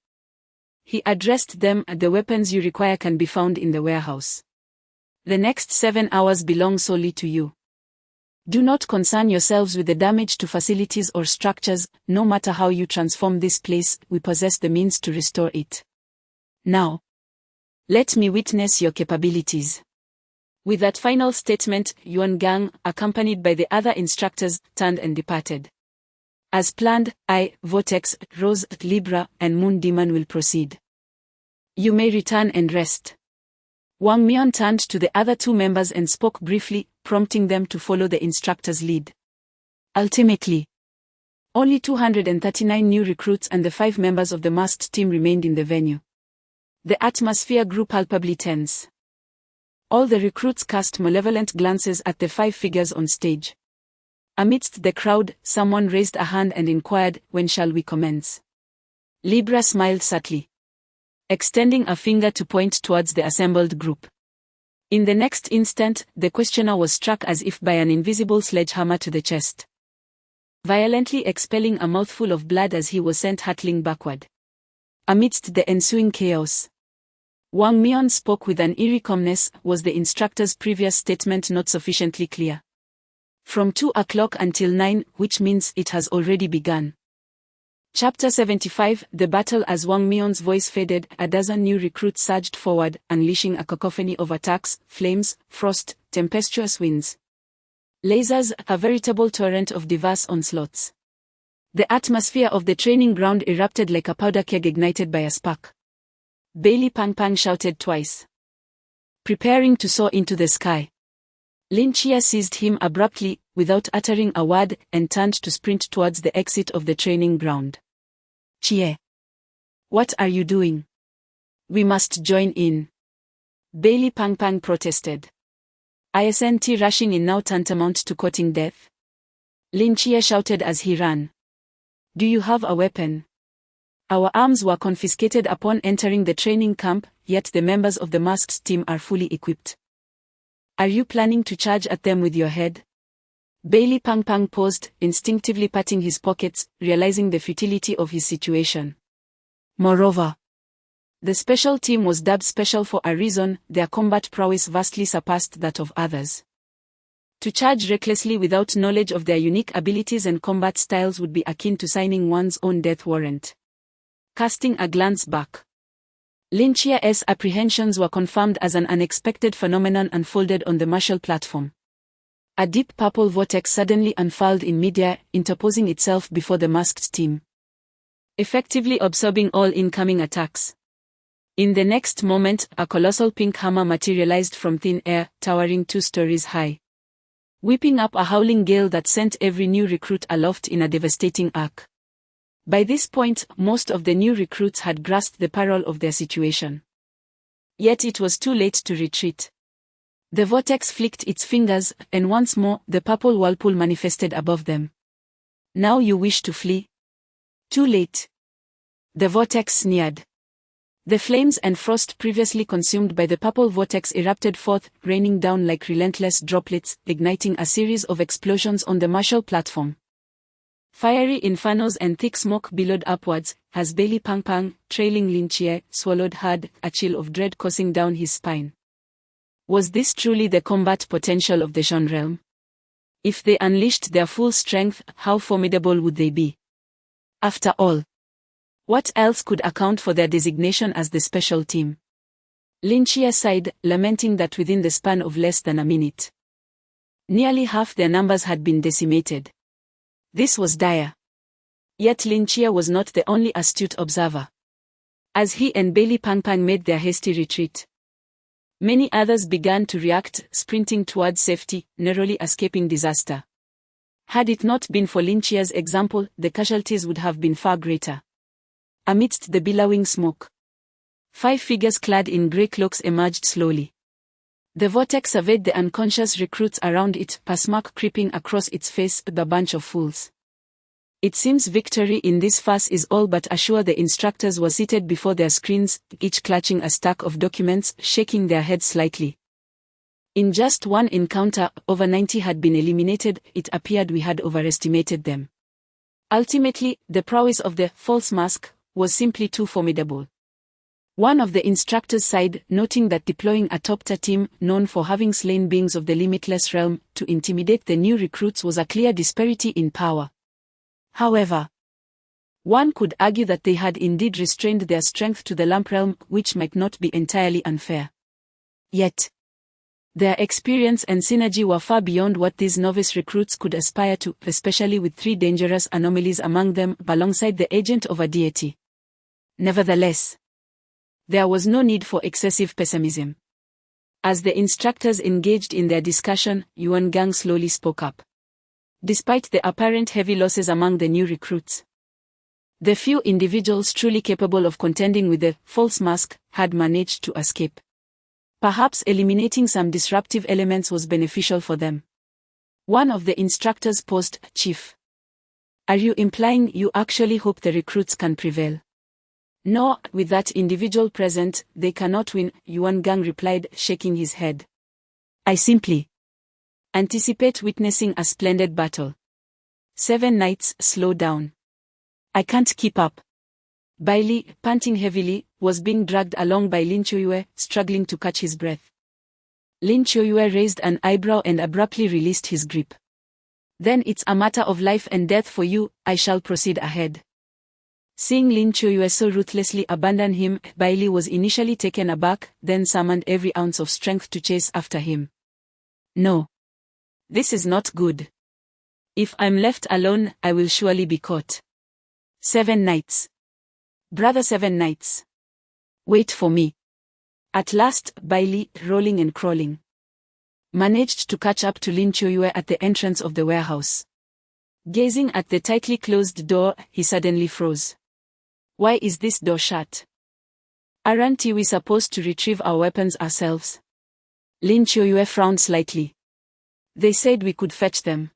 he addressed them, "The weapons you require can be found in the warehouse. The next 7 hours belong solely to you. Do not concern yourselves with the damage to facilities or structures, no matter how you transform this place, we possess the means to restore it. Now, let me witness your capabilities." With that final statement, Yuan Gang, accompanied by the other instructors, turned and departed. As planned, I, Vortex, Rose, Libra, and Moon Demon will proceed. You may return and rest. Wang Mian turned to the other 2 members and spoke briefly, prompting them to follow the instructor's lead. Ultimately, only 239 new recruits and the 5 members of the masked team remained in the venue. The atmosphere grew palpably tense. All the recruits cast malevolent glances at the 5 figures on stage. Amidst the crowd, someone raised a hand and inquired, "When shall we commence?" Libra smiled subtly, extending a finger to point towards the assembled group. In the next instant, the questioner was struck as if by an invisible sledgehammer to the chest, violently expelling a mouthful of blood as he was sent hurtling backward. Amidst the ensuing chaos, Wang Mian spoke with an eerie calmness. Was the instructor's previous statement not sufficiently clear? From 2 o'clock until 9, which means it has already begun. Chapter 75, The Battle. As Wang Mian's voice faded, a dozen new recruits surged forward, unleashing a cacophony of attacks, flames, frost, tempestuous winds, lasers, a veritable torrent of diverse onslaughts. The atmosphere of the training ground erupted like a powder keg ignited by a spark. Bai Li Pang Pang shouted twice, preparing to soar into the sky. Lin Chia seized him abruptly, without uttering a word, and turned to sprint towards the exit of the training ground. Chie. What are you doing? We must join in. Bailey Pang Pang protested. Isn't rushing in now tantamount to courting death? Lin Chie shouted as he ran. Do you have a weapon? Our arms were confiscated upon entering the training camp, yet the members of the masked team are fully equipped. Are you planning to charge at them with your head? Bailey Pang Pang paused, instinctively patting his pockets, realizing the futility of his situation. Moreover, the special team was dubbed special for a reason. Their combat prowess vastly surpassed that of others. To charge recklessly without knowledge of their unique abilities and combat styles would be akin to signing one's own death warrant. Casting a glance back, Lin Chie's apprehensions were confirmed as an unexpected phenomenon unfolded on the martial platform. A deep purple vortex suddenly unfurled in midair, interposing itself before the masked team, effectively absorbing all incoming attacks. In the next moment, a colossal pink hammer materialized from thin air, towering 2 stories high, whipping up a howling gale that sent every new recruit aloft in a devastating arc. By this point, most of the new recruits had grasped the peril of their situation. Yet it was too late to retreat. The vortex flicked its fingers, and once more, the purple whirlpool manifested above them. Now you wish to flee? Too late. The vortex sneered. The flames and frost previously consumed by the purple vortex erupted forth, raining down like relentless droplets, igniting a series of explosions on the martial platform. Fiery infernos and thick smoke billowed upwards, as Bailey Pang Pang, trailing Lin Chie, swallowed hard, a chill of dread coursing down his spine. Was this truly the combat potential of the Shan realm? If they unleashed their full strength, how formidable would they be? After all, what else could account for their designation as the special team? Lin Chie sighed, lamenting that within the span of less than a minute, nearly half their numbers had been decimated. This was dire. Yet Lin Chie was not the only astute observer. As he and Bailey Pang Pang made their hasty retreat, many others began to react, sprinting towards safety, narrowly escaping disaster. Had it not been for Lin Chie's example, the casualties would have been far greater. Amidst the billowing smoke, 5 figures clad in grey cloaks emerged slowly. The vortex surveyed the unconscious recruits around it, a smirk creeping across its face. The bunch of fools. It seems victory in this farce is all but assured. The instructors were seated before their screens, each clutching a stack of documents, shaking their heads slightly. In just one encounter, over 90 had been eliminated. It appeared we had overestimated them. Ultimately, the prowess of the false mask was simply too formidable. One of the instructors sighed, noting that deploying a top-tier team, known for having slain beings of the limitless realm, to intimidate the new recruits was a clear disparity in power. However, one could argue that they had indeed restrained their strength to the lamp realm, which might not be entirely unfair. Yet, their experience and synergy were far beyond what these novice recruits could aspire to, especially with 3 dangerous anomalies among them, alongside the agent of a deity. Nevertheless, there was no need for excessive pessimism. As the instructors engaged in their discussion, Yuan Gang slowly spoke up. Despite the apparent heavy losses among the new recruits, the few individuals truly capable of contending with the false mask had managed to escape. Perhaps eliminating some disruptive elements was beneficial for them. One of the instructors paused. Chief, are you implying you actually hope the recruits can prevail? No, with that individual present, they cannot win, Yuan Gang replied, shaking his head. I simply anticipate witnessing a splendid battle. 7 Knights, slow down. I can't keep up. Bailey, panting heavily, was being dragged along by Lin Choyue, struggling to catch his breath. Lin Choyue raised an eyebrow and abruptly released his grip. Then it's a matter of life and death for you, I shall proceed ahead. Seeing Lin Choyue so ruthlessly abandon him, Bailey was initially taken aback, then summoned every ounce of strength to chase after him. No. This is not good. If I'm left alone, I will surely be caught. 7 Knights. Brother 7 Knights. Wait for me. At last, Bailey, rolling and crawling, managed to catch up to Lin Choyue at the entrance of the warehouse. Gazing at the tightly closed door, he suddenly froze. Why is this door shut? Aren't we supposed to retrieve our weapons ourselves? Lin Choyue frowned slightly. They said we could fetch them.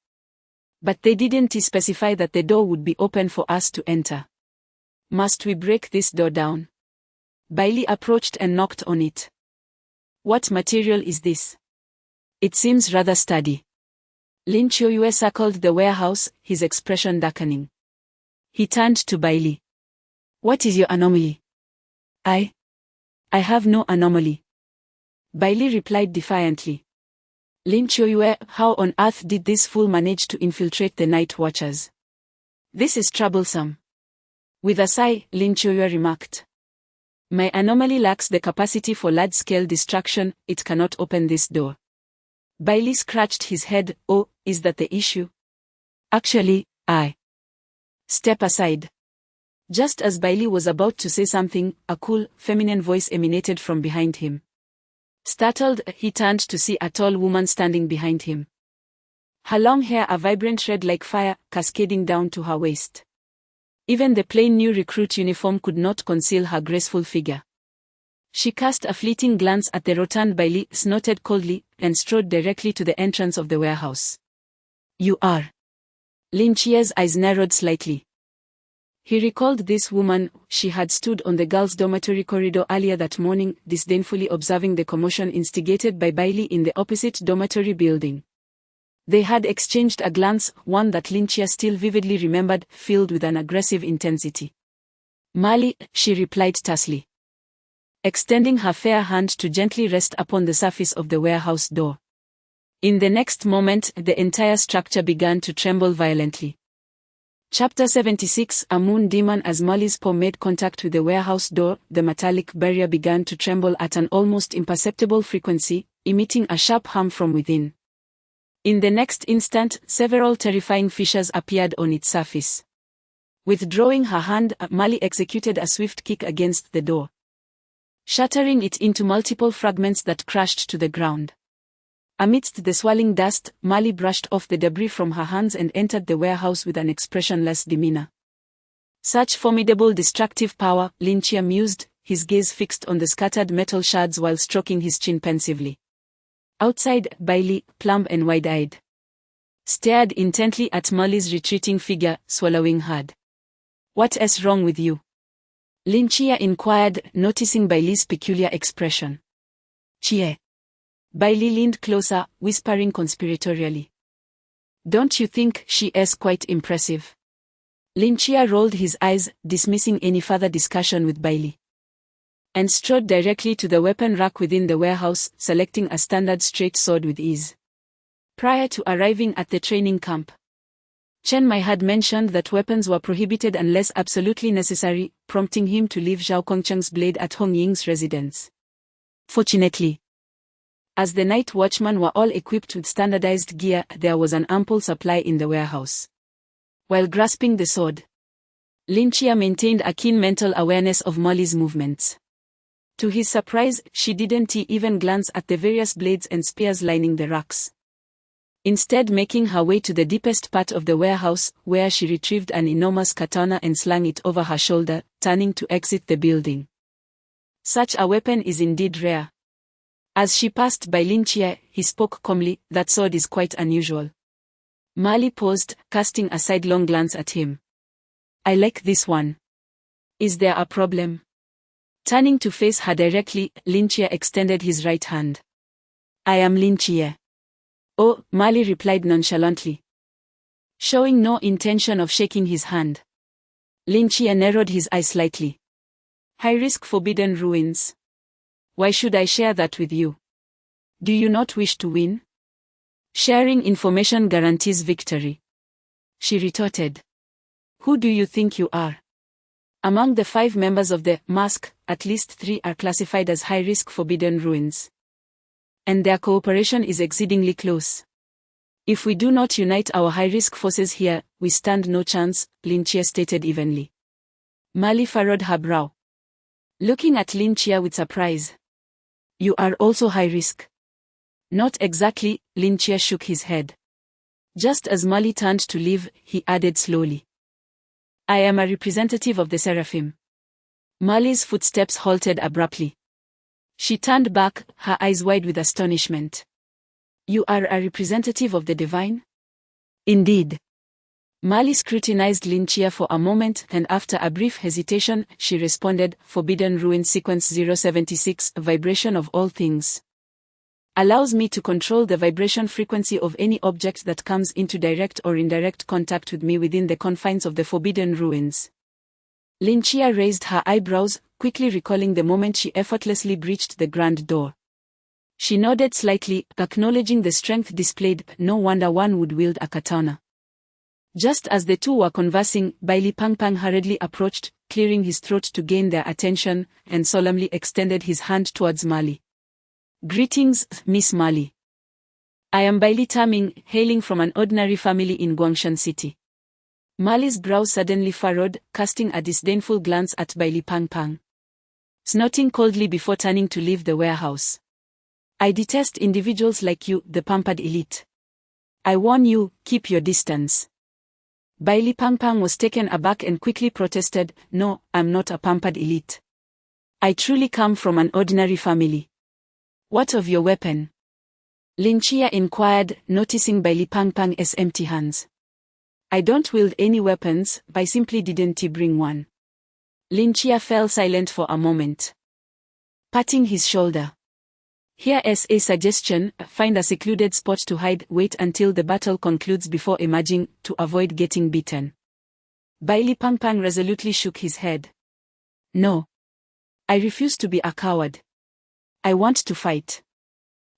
But they didn't specify that the door would be open for us to enter. Must we break this door down? Bailey approached and knocked on it. What material is this? It seems rather sturdy. Lin Choyue circled the warehouse, his expression darkening. He turned to Bailey. What is your anomaly? I have no anomaly. Bailey replied defiantly. Lin Choyue, how on earth did this fool manage to infiltrate the night watchers? This is troublesome. With a sigh, Lin Choyue remarked. My anomaly lacks the capacity for large-scale destruction, it cannot open this door. Bailey scratched his head. Oh, is that the issue? Actually, I. Step aside. Just as Bailey was about to say something, a cool, feminine voice emanated from behind him. Startled, he turned to see a tall woman standing behind him. Her long hair a vibrant red like fire, cascading down to her waist. Even the plain new recruit uniform could not conceal her graceful figure. She cast a fleeting glance at the rotund Bailey, snorted coldly, and strode directly to the entrance of the warehouse. You are. Lin Chie's eyes narrowed slightly. He recalled this woman. She had stood on the girls' dormitory corridor earlier that morning, disdainfully observing the commotion instigated by Bailey in the opposite dormitory building. They had exchanged a glance, one that Lin Chia still vividly remembered, filled with an aggressive intensity. Mali, she replied tersely, extending her fair hand to gently rest upon the surface of the warehouse door. In the next moment, the entire structure began to tremble violently. Chapter 76 A Moon Demon. As Molly's paw made contact with the warehouse door, the metallic barrier began to tremble at an almost imperceptible frequency, emitting a sharp hum from within. In the next instant, several terrifying fissures appeared on its surface. Withdrawing her hand, Molly executed a swift kick against the door, shattering it into multiple fragments that crashed to the ground. Amidst the swirling dust, Molly brushed off the debris from her hands and entered the warehouse with an expressionless demeanor. Such formidable destructive power, Lin Chia mused, his gaze fixed on the scattered metal shards while stroking his chin pensively. Outside, Bailey, plump and wide-eyed, stared intently at Molly's retreating figure, swallowing hard. What is wrong with you? Lin Chia inquired, noticing Bailey's peculiar expression. Chia. Bailey leaned closer, whispering conspiratorially. Don't you think she is quite impressive? Lin Chia rolled his eyes, dismissing any further discussion with Bailey, and strode directly to the weapon rack within the warehouse, selecting a standard straight sword with ease. Prior to arriving at the training camp, Chen Mai had mentioned that weapons were prohibited unless absolutely necessary, prompting him to leave Zhao Kongcheng's blade at Hong Ying's residence. Fortunately, as the night watchmen were all equipped with standardized gear, there was an ample supply in the warehouse. While grasping the sword, Lin Chia maintained a keen mental awareness of Molly's movements. To his surprise, she didn't even glance at the various blades and spears lining the racks, instead making her way to the deepest part of the warehouse, where she retrieved an enormous katana and slung it over her shoulder, turning to exit the building. Such a weapon is indeed rare. As she passed by Lin Chia, he spoke calmly, that sword is quite unusual. Mali paused, casting a sidelong glance at him. I like this one. Is there a problem? Turning to face her directly, Lin Chia extended his right hand. I am Lin Chia. Oh, Mali replied nonchalantly, showing no intention of shaking his hand. Lin Chia narrowed his eyes slightly. High-risk forbidden ruins. Why should I share that with you? Do you not wish to win? Sharing information guarantees victory, she retorted. Who do you think you are? Among the 5 members of the Mask, at least 3 are classified as high-risk forbidden ruins, and their cooperation is exceedingly close. If we do not unite our high-risk forces here, we stand no chance, Lin Chia stated evenly. Mali furrowed her brow, looking at Lin Chia with surprise. You are also high-risk? Not exactly, Lin Chia shook his head. Just as Mali turned to leave, he added slowly. I am a representative of the Seraphim. Mali's footsteps halted abruptly. She turned back, her eyes wide with astonishment. You are a representative of the divine? Indeed. Mali scrutinized Lin Chia for a moment, and after a brief hesitation, she responded, Forbidden Ruin Sequence 076, Vibration of all things. Allows me to control the vibration frequency of any object that comes into direct or indirect contact with me within the confines of the Forbidden Ruins. Lin Chia raised her eyebrows, quickly recalling the moment she effortlessly breached the grand door. She nodded slightly, acknowledging the strength displayed. No wonder one would wield a katana. Just as the two were conversing, Bailey Pang Pang hurriedly approached, clearing his throat to gain their attention, and solemnly extended his hand towards Mali. Greetings, Miss Mali. I am Bailey Taming, hailing from an ordinary family in Guangshan City. Mali's brow suddenly furrowed, casting a disdainful glance at Bailey Pang Pang. Snorting coldly before turning to leave the warehouse. I detest individuals like you, the pampered elite. I warn you, keep your distance. Bailey Pang Pang was taken aback and quickly protested, No, I'm not a pampered elite. I truly come from an ordinary family. What of your weapon? Lin Chia inquired, noticing Bailey Pang Pang's empty hands. I don't wield any weapons, I simply didn't bring one. Lin Chia fell silent for a moment. Patting his shoulder. Here's a suggestion, find a secluded spot to hide, wait until the battle concludes before emerging, to avoid getting beaten. Bailey Pang Pang resolutely shook his head. No. I refuse to be a coward. I want to fight.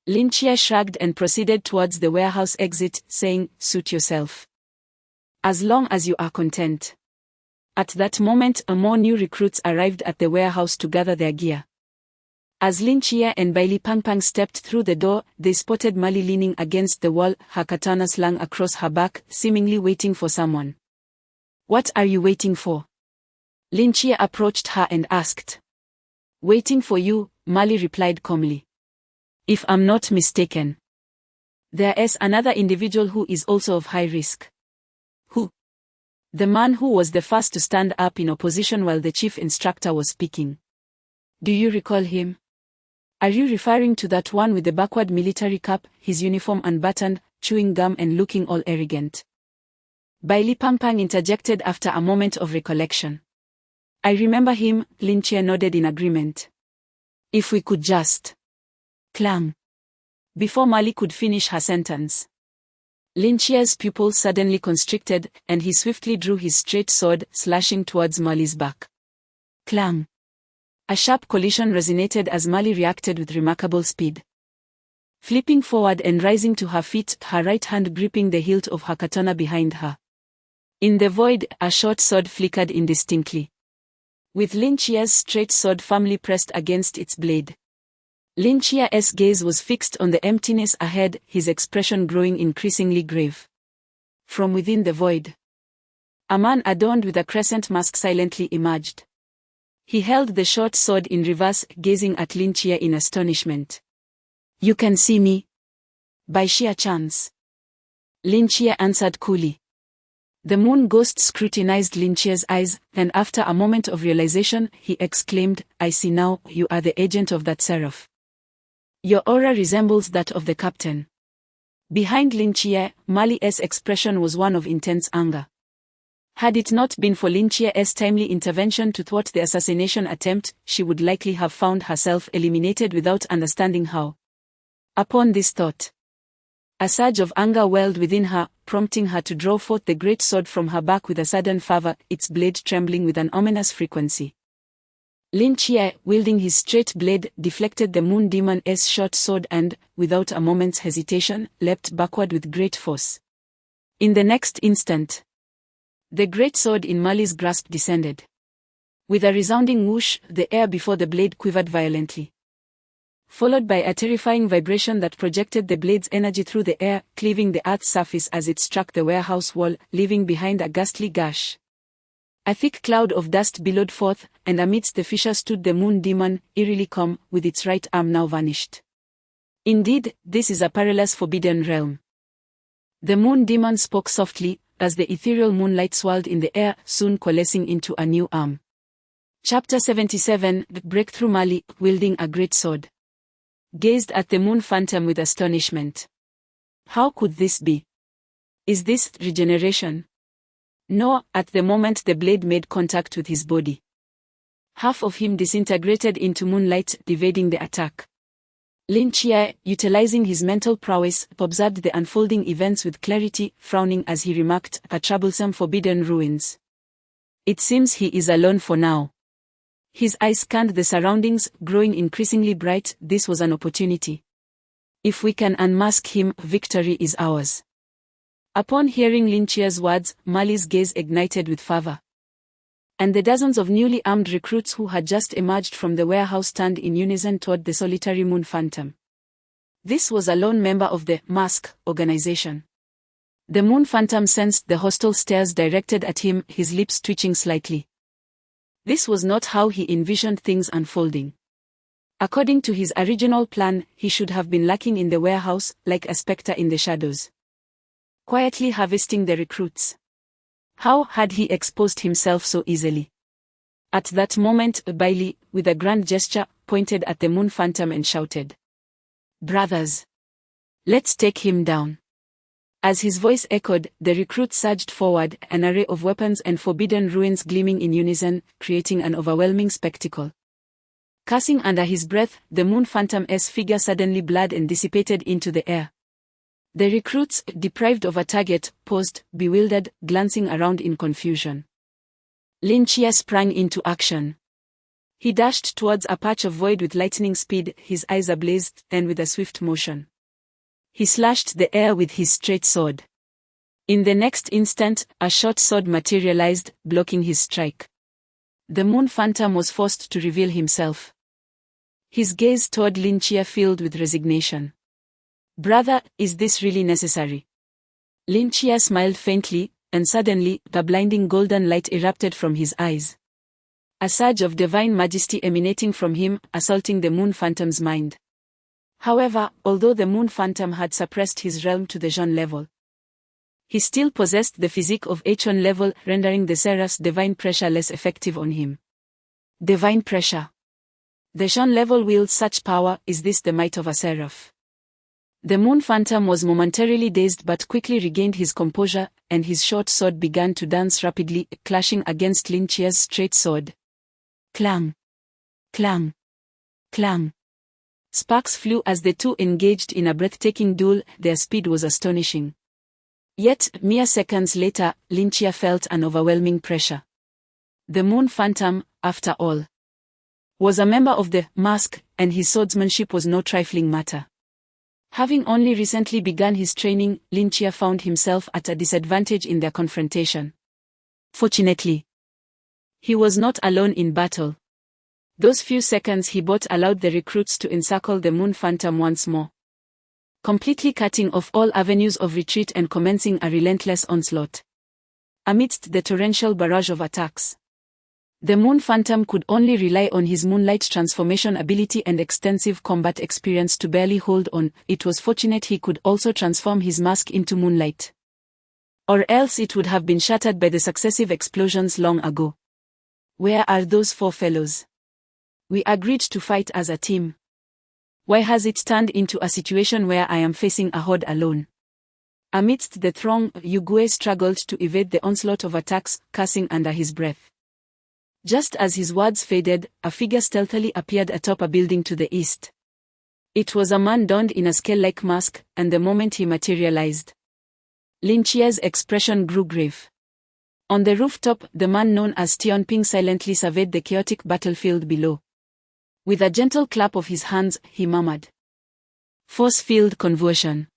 Lin Chia shrugged and proceeded towards the warehouse exit, saying, Suit yourself. As long as you are content. At that moment, more new recruits arrived at the warehouse to gather their gear. As Lin Chia and Bailey Pang Pang stepped through the door, they spotted Mali leaning against the wall, her katana slung across her back, seemingly waiting for someone. What are you waiting for? Lin Chia approached her and asked. Waiting for you, Mali replied calmly. If I'm not mistaken. There is another individual who is also of high risk. Who? The man who was the first to stand up in opposition while the chief instructor was speaking. Do you recall him? Are you referring to that one with the backward military cap, his uniform unbuttoned, chewing gum and looking all arrogant? Bailey Pang Pang interjected after a moment of recollection. I remember him, Lin Chia nodded in agreement. If we could just... Clang. Before Mali could finish her sentence. Lin Chia's pupils suddenly constricted, and he swiftly drew his straight sword, slashing towards Mali's back. Clang. A sharp collision resonated as Mali reacted with remarkable speed. Flipping forward and rising to her feet, her right hand gripping the hilt of her katana behind her. In the void, a short sword flickered indistinctly. With Lin Chia's straight sword firmly pressed against its blade. Lin Chia's gaze was fixed on the emptiness ahead, his expression growing increasingly grave. From within the void, a man adorned with a crescent mask silently emerged. He held the short sword in reverse, gazing at Lin Chia in astonishment. You can see me? By sheer chance. Lin Chia answered coolly. The moon ghost scrutinized Lin Chia's eyes, and after a moment of realization, he exclaimed, I see now, you are the agent of that seraph. Your aura resembles that of the captain. Behind Lin Chia, Mali's expression was one of intense anger. Had it not been for Lin Chia's timely intervention to thwart the assassination attempt, she would likely have found herself eliminated without understanding how. Upon this thought, a surge of anger welled within her, prompting her to draw forth the great sword from her back with a sudden fervor, its blade trembling with an ominous frequency. Lin Chia, wielding his straight blade, deflected the moon demon's short sword and, without a moment's hesitation, leapt backward with great force. In the next instant, the great sword in Mali's grasp descended. With a resounding whoosh, the air before the blade quivered violently. Followed by a terrifying vibration that projected the blade's energy through the air, cleaving the earth's surface as it struck the warehouse wall, leaving behind a ghastly gash. A thick cloud of dust billowed forth, and amidst the fissure stood the moon demon, eerily calm, with its right arm now vanished. Indeed, this is a perilous forbidden realm. The moon demon spoke softly, as the ethereal moonlight swirled in the air, soon coalescing into a new arm. Chapter 77, Breakthrough. Mali, wielding a great sword, gazed at the moon phantom with astonishment. How could this be? Is this regeneration? No, at the moment the blade made contact with his body, half of him disintegrated into moonlight, evading the attack. Lin Chia, utilizing his mental prowess, observed the unfolding events with clarity, frowning as he remarked, "A troublesome forbidden ruins. It seems he is alone for now." His eyes scanned the surroundings, growing increasingly bright. This was an opportunity. If we can unmask him, victory is ours. Upon hearing Lin Chia's words, Mali's gaze ignited with fervor. And the dozens of newly armed recruits who had just emerged from the warehouse turned in unison toward the solitary moon phantom. This was a lone member of the Mask organization. The moon phantom sensed the hostile stares directed at him, his lips twitching slightly. This was not how he envisioned things unfolding. According to his original plan, he should have been lurking in the warehouse, like a specter in the shadows, quietly harvesting the recruits. How had he exposed himself so easily? At that moment, Bailey, with a grand gesture, pointed at the moon phantom and shouted, "Brothers! Let's take him down." As his voice echoed, the recruits surged forward, an array of weapons and forbidden ruins gleaming in unison, creating an overwhelming spectacle. Cursing under his breath, the moon phantom's figure suddenly blurred and dissipated into the air. The recruits, deprived of a target, paused, bewildered, glancing around in confusion. Lin Chia sprang into action. He dashed towards a patch of void with lightning speed, his eyes ablaze, and with a swift motion, he slashed the air with his straight sword. In the next instant, a short sword materialized, blocking his strike. The moon phantom was forced to reveal himself. His gaze toward Lin Chia filled with resignation. "Brother, is this really necessary?" Lin Chia smiled faintly, and suddenly, the blinding golden light erupted from his eyes. A surge of divine majesty emanating from him, assaulting the moon phantom's mind. However, although the moon phantom had suppressed his realm to the Jean level, he still possessed the physique of Hon level, rendering the Seraph's divine pressure less effective on him. Divine pressure. The Jean level wields such power. Is this the might of a Seraph? The moon phantom was momentarily dazed but quickly regained his composure, and his short sword began to dance rapidly, clashing against Lin Chia's straight sword. Clang! Clang! Clang! Sparks flew as the two engaged in a breathtaking duel. Their speed was astonishing. Yet, mere seconds later, Lin Chia felt an overwhelming pressure. The moon phantom, after all, was a member of the Mask, and his swordsmanship was no trifling matter. Having only recently begun his training, Lin Chia found himself at a disadvantage in their confrontation. Fortunately, he was not alone in battle. Those few seconds he bought allowed the recruits to encircle the moon phantom once more, completely cutting off all avenues of retreat and commencing a relentless onslaught. Amidst the torrential barrage of attacks, the moon phantom could only rely on his moonlight transformation ability and extensive combat experience to barely hold on. It was fortunate he could also transform his mask into moonlight, or else it would have been shattered by the successive explosions long ago. Where are those four fellows? We agreed to fight as a team. Why has it turned into a situation where I am facing a horde alone? Amidst the throng, Yugue struggled to evade the onslaught of attacks, cursing under his breath. Just as his words faded, a figure stealthily appeared atop a building to the east. It was a man donned in a scale-like mask, and the moment he materialized, Lin Chia's expression grew grave. On the rooftop, the man known as Tionping silently surveyed the chaotic battlefield below. With a gentle clap of his hands, he murmured, "Force field conversion."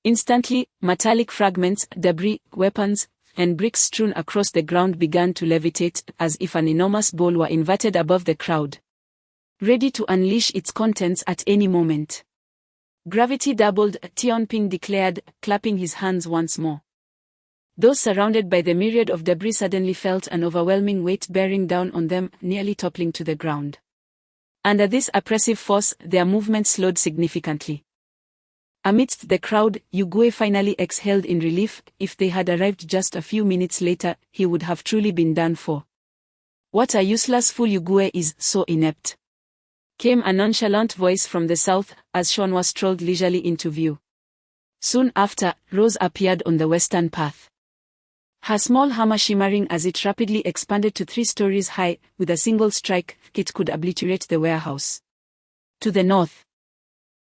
Instantly, metallic fragments, debris, weapons, and bricks strewn across the ground began to levitate, as if an enormous ball were inverted above the crowd, ready to unleash its contents at any moment. "Gravity doubled," Tionping declared, clapping his hands once more. Those surrounded by the myriad of debris suddenly felt an overwhelming weight bearing down on them, nearly toppling to the ground. Under this oppressive force, their movement slowed significantly. Amidst the crowd, Ugue finally exhaled in relief. If they had arrived just a few minutes later, he would have truly been done for. "What a useless fool Ugue is, so inept," came a nonchalant voice from the south, as Xuanhua strolled leisurely into view. Soon after, Rose appeared on the western path. Her small hammer shimmering as it rapidly expanded to 3 stories high. With a single strike, it could obliterate the warehouse. To the north,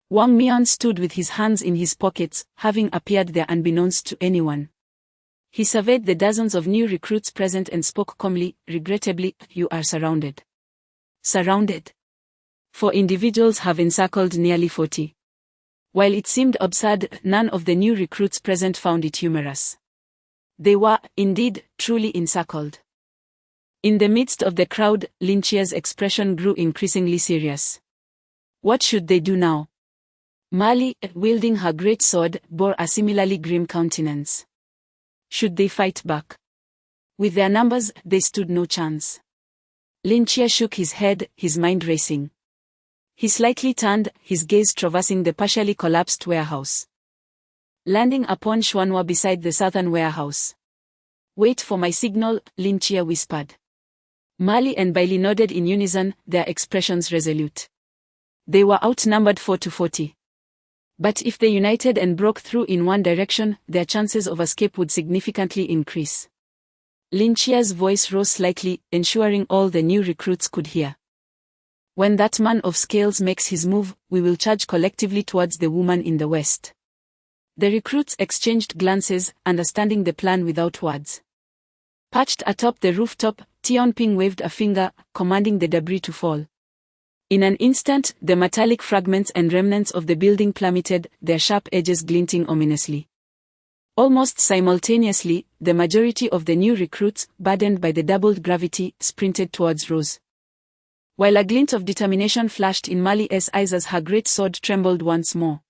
Wang Mian stood with his hands in his pockets, having appeared there unbeknownst to anyone. He surveyed the dozens of new recruits present and spoke calmly. "Regrettably, you are surrounded." Surrounded? 4 individuals have encircled nearly 40. While it seemed absurd, none of the new recruits present found it humorous. They were, indeed, truly encircled. In the midst of the crowd, Lin Chia's expression grew increasingly serious. What should they do now? Mali, wielding her great sword, bore a similarly grim countenance. Should they fight back? With their numbers, they stood no chance. Lin Chia shook his head, his mind racing. He slightly turned, his gaze traversing the partially collapsed warehouse. Landing upon Xuanhua beside the southern warehouse. "Wait for my signal," Lin Chia whispered. Mali and Bailey nodded in unison, their expressions resolute. They were outnumbered 4 to 40. But if they united and broke through in one direction, their chances of escape would significantly increase. Lin Chia's voice rose slightly, ensuring all the new recruits could hear. "When that man of scales makes his move, we will charge collectively towards the woman in the west." The recruits exchanged glances, understanding the plan without words. Perched atop the rooftop, Tianping waved a finger, commanding the debris to fall. In an instant, the metallic fragments and remnants of the building plummeted, their sharp edges glinting ominously. Almost simultaneously, the majority of the new recruits, burdened by the doubled gravity, sprinted towards Rose. While a glint of determination flashed in Mali's eyes as her great sword trembled once more.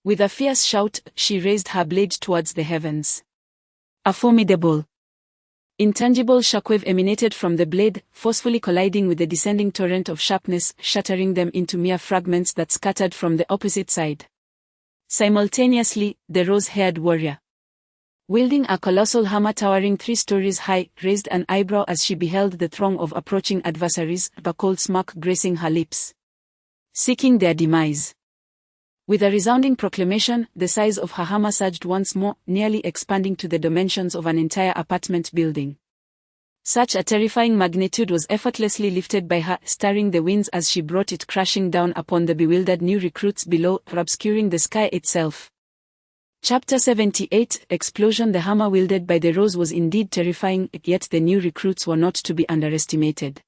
With a fierce shout, she raised her blade towards the heavens. A formidable, intangible shockwave emanated from the blade, forcefully colliding with the descending torrent of sharpness, shattering them into mere fragments that scattered from the opposite side. Simultaneously, the rose-haired warrior, wielding a colossal hammer towering 3 stories high, raised an eyebrow as she beheld the throng of approaching adversaries, a cold smirk gracing her lips. Seeking their demise. With a resounding proclamation, the size of her hammer surged once more, nearly expanding to the dimensions of an entire apartment building. Such a terrifying magnitude was effortlessly lifted by her, stirring the winds as she brought it crashing down upon the bewildered new recruits below, obscuring the sky itself. Chapter 78 Explosion. The hammer wielded by the rose was indeed terrifying, yet the new recruits were not to be underestimated.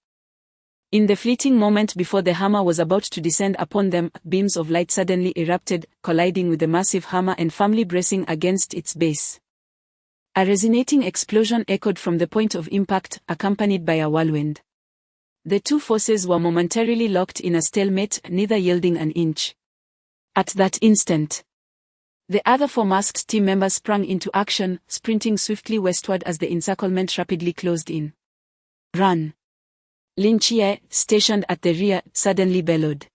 In the fleeting moment before the hammer was about to descend upon them, beams of light suddenly erupted, colliding with the massive hammer and firmly bracing against its base. A resonating explosion echoed from the point of impact, accompanied by a whirlwind. The two forces were momentarily locked in a stalemate, neither yielding an inch. At that instant, the other 4 masked team members sprang into action, sprinting swiftly westward as the encirclement rapidly closed in. "Run!" Lin Chia, stationed at the rear, suddenly bellowed,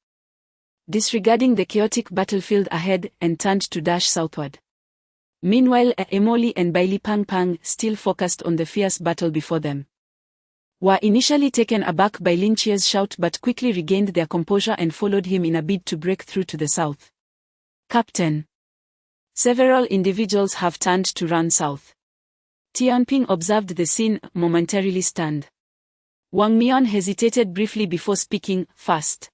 disregarding the chaotic battlefield ahead, and turned to dash southward. Meanwhile, Emily and Bailey Pang Pang, still focused on the fierce battle before them, were initially taken aback by Lin Chia's shout but quickly regained their composure and followed him in a bid to break through to the south. "Captain, several individuals have turned to run south." Tianping observed the scene, momentarily stunned. Wang Mian hesitated briefly before speaking. "First,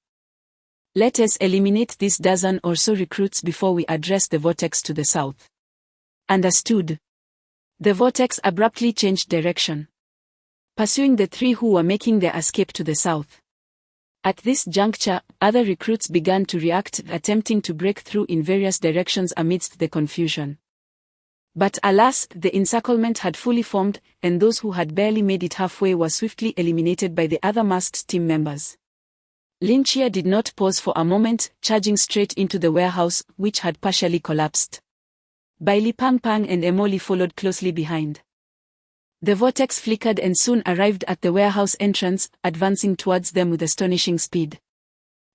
let us eliminate this dozen or so recruits before we address the vortex to the south." "Understood." The vortex abruptly changed direction, pursuing the 3 who were making their escape to the south. At this juncture, other recruits began to react, attempting to break through in various directions amidst the confusion. But alas, the encirclement had fully formed, and those who had barely made it halfway were swiftly eliminated by the other masked team members. Lin Chia did not pause for a moment, charging straight into the warehouse, which had partially collapsed. Bailey Pang Pang and Emily followed closely behind. The vortex flickered and soon arrived at the warehouse entrance, advancing towards them with astonishing speed.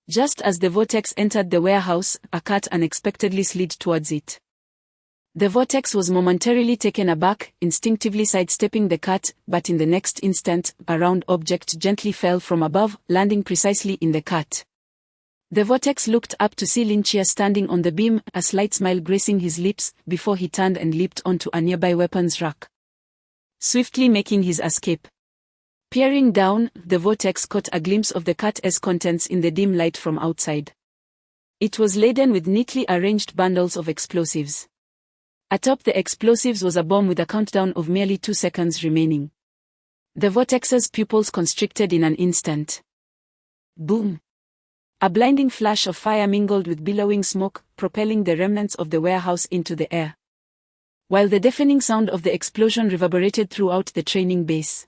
Just as the vortex entered the warehouse, a cat unexpectedly slid towards it. The vortex was momentarily taken aback, instinctively sidestepping the cat, but in the next instant, a round object gently fell from above, landing precisely in the cat. The vortex looked up to see Lynchia standing on the beam, a slight smile gracing his lips, before he turned and leaped onto a nearby weapons rack, swiftly making his escape. Peering down, the vortex caught a glimpse of the cat's contents in the dim light from outside. It was laden with neatly arranged bundles of explosives. Atop the explosives was a bomb with a countdown of merely 2 seconds remaining. The vortex's pupils constricted in an instant. Boom! A blinding flash of fire mingled with billowing smoke, propelling the remnants of the warehouse into the air, while the deafening sound of the explosion reverberated throughout the training base.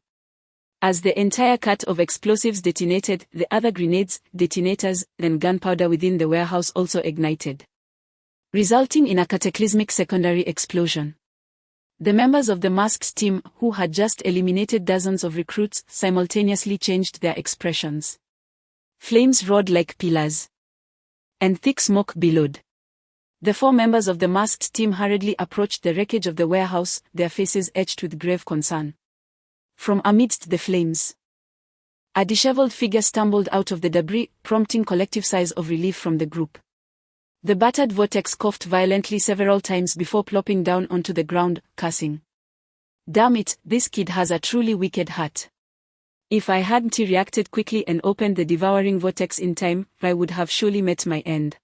As the entire cut of explosives detonated, the other grenades, detonators, and gunpowder within the warehouse also ignited, resulting in a cataclysmic secondary explosion. The members of the masked team, who had just eliminated dozens of recruits, simultaneously changed their expressions. Flames roared like pillars, and thick smoke billowed. The 4 members of the masked team hurriedly approached the wreckage of the warehouse, their faces etched with grave concern. From amidst the flames, a disheveled figure stumbled out of the debris, prompting collective sighs of relief from the group. The battered vortex coughed violently several times before plopping down onto the ground, cursing. Damn it, this kid has a truly wicked heart. If I hadn't reacted quickly and opened the devouring vortex in time, I would have surely met my end.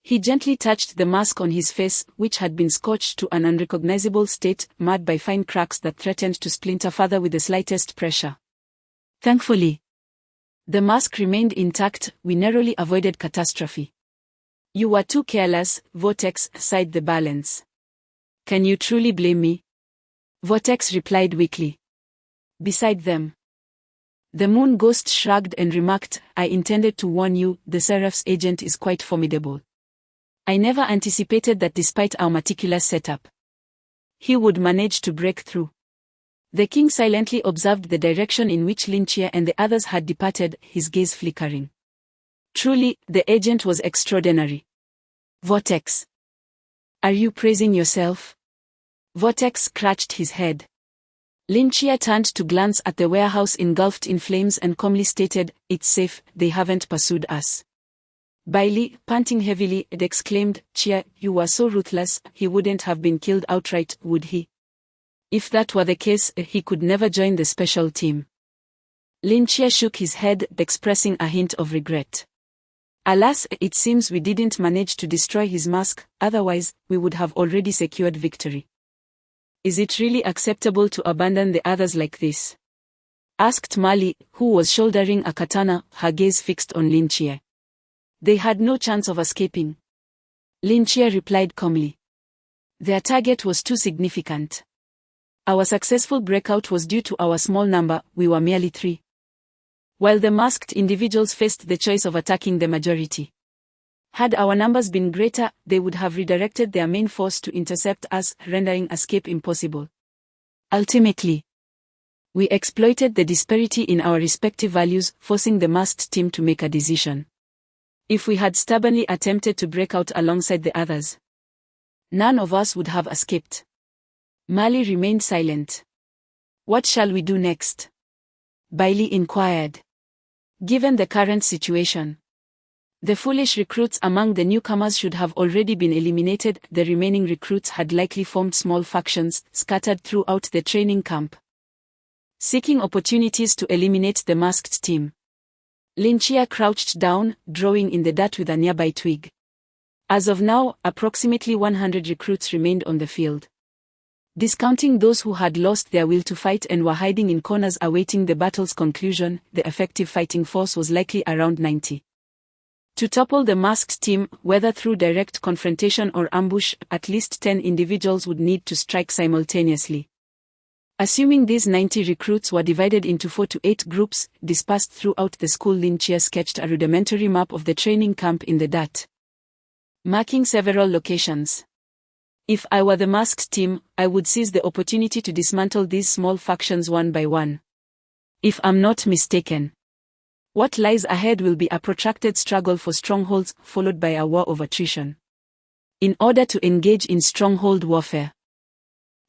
He gently touched the mask on his face, which had been scorched to an unrecognizable state, marred by fine cracks that threatened to splinter further with the slightest pressure. Thankfully, the mask remained intact. We narrowly avoided catastrophe. You were too careless, Vortex, sighed the balance. Can you truly blame me? Vortex replied weakly. Beside them, the moon ghost shrugged and remarked, I intended to warn you, the Seraph's agent is quite formidable. I never anticipated that despite our meticulous setup, he would manage to break through. The king silently observed the direction in which Lynchia and the others had departed, his gaze flickering. Truly, the agent was extraordinary. Vortex. Are you praising yourself? Vortex scratched his head. Lynchia turned to glance at the warehouse engulfed in flames and calmly stated, It's safe, they haven't pursued us. Bailey, panting heavily, exclaimed, Chia, you were so ruthless, he wouldn't have been killed outright, would he? If that were the case, he could never join the special team. Lynchia shook his head, expressing a hint of regret. Alas, it seems we didn't manage to destroy his mask, otherwise, we would have already secured victory. Is it really acceptable to abandon the others like this? Asked Mali, who was shouldering a katana, her gaze fixed on Lynchia. They had no chance of escaping. Lynchia replied calmly. Their target was too significant. Our successful breakout was due to our small number, we were merely 3. While the masked individuals faced the choice of attacking the majority. Had our numbers been greater, they would have redirected their main force to intercept us, rendering escape impossible. Ultimately, we exploited the disparity in our respective values, forcing the masked team to make a decision. If we had stubbornly attempted to break out alongside the others, none of us would have escaped. Mali remained silent. What shall we do next? Bailey inquired. Given the current situation, the foolish recruits among the newcomers should have already been eliminated. The remaining recruits had likely formed small factions, scattered throughout the training camp, seeking opportunities to eliminate the masked team. Lynchia crouched down, drawing in the dirt with a nearby twig. As of now, approximately 100 recruits remained on the field. Discounting those who had lost their will to fight and were hiding in corners awaiting the battle's conclusion, the effective fighting force was likely around 90. To topple the masked team, whether through direct confrontation or ambush, at least 10 individuals would need to strike simultaneously. Assuming these 90 recruits were divided into 4 to 8 groups, dispersed throughout the school, Lynchia sketched a rudimentary map of the training camp in the dirt, marking several locations. If I were the masked team, I would seize the opportunity to dismantle these small factions one by one. If I'm not mistaken, What lies ahead will be a protracted struggle for strongholds, followed by a war of attrition. In order to engage in stronghold warfare,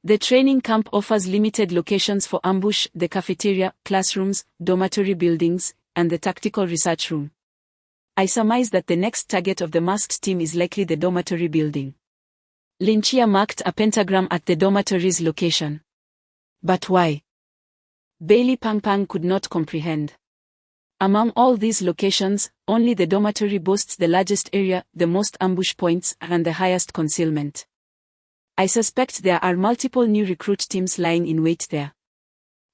the training camp offers limited locations for ambush: the cafeteria, classrooms, dormitory buildings, and the tactical research room. I surmise that the next target of the masked team is likely the dormitory building. Lin Chia marked a pentagram at the dormitory's location. But why? Bailey Pang Pang could not comprehend. Among all these locations, only the dormitory boasts the largest area, the most ambush points, and the highest concealment. I suspect there are multiple new recruit teams lying in wait there.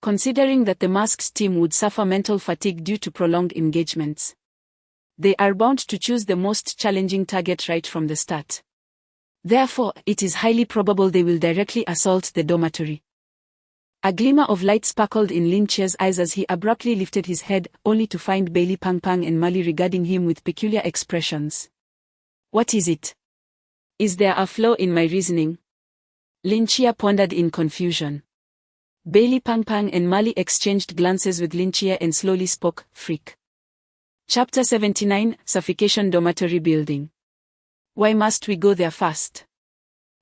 Considering that the masked team would suffer mental fatigue due to prolonged engagements, they are bound to choose the most challenging target right from the start. Therefore, it is highly probable they will directly assault the dormitory. A glimmer of light sparkled in Lin Chia's eyes as he abruptly lifted his head, only to find Bailey Pang Pang and Mali regarding him with peculiar expressions. What is it? Is there a flaw in my reasoning? Lin Chia pondered in confusion. Bailey Pang Pang and Mali exchanged glances with Lin Chia and slowly spoke, "Freak." Chapter 79, Suffocation Dormitory Building. Why must we go there fast?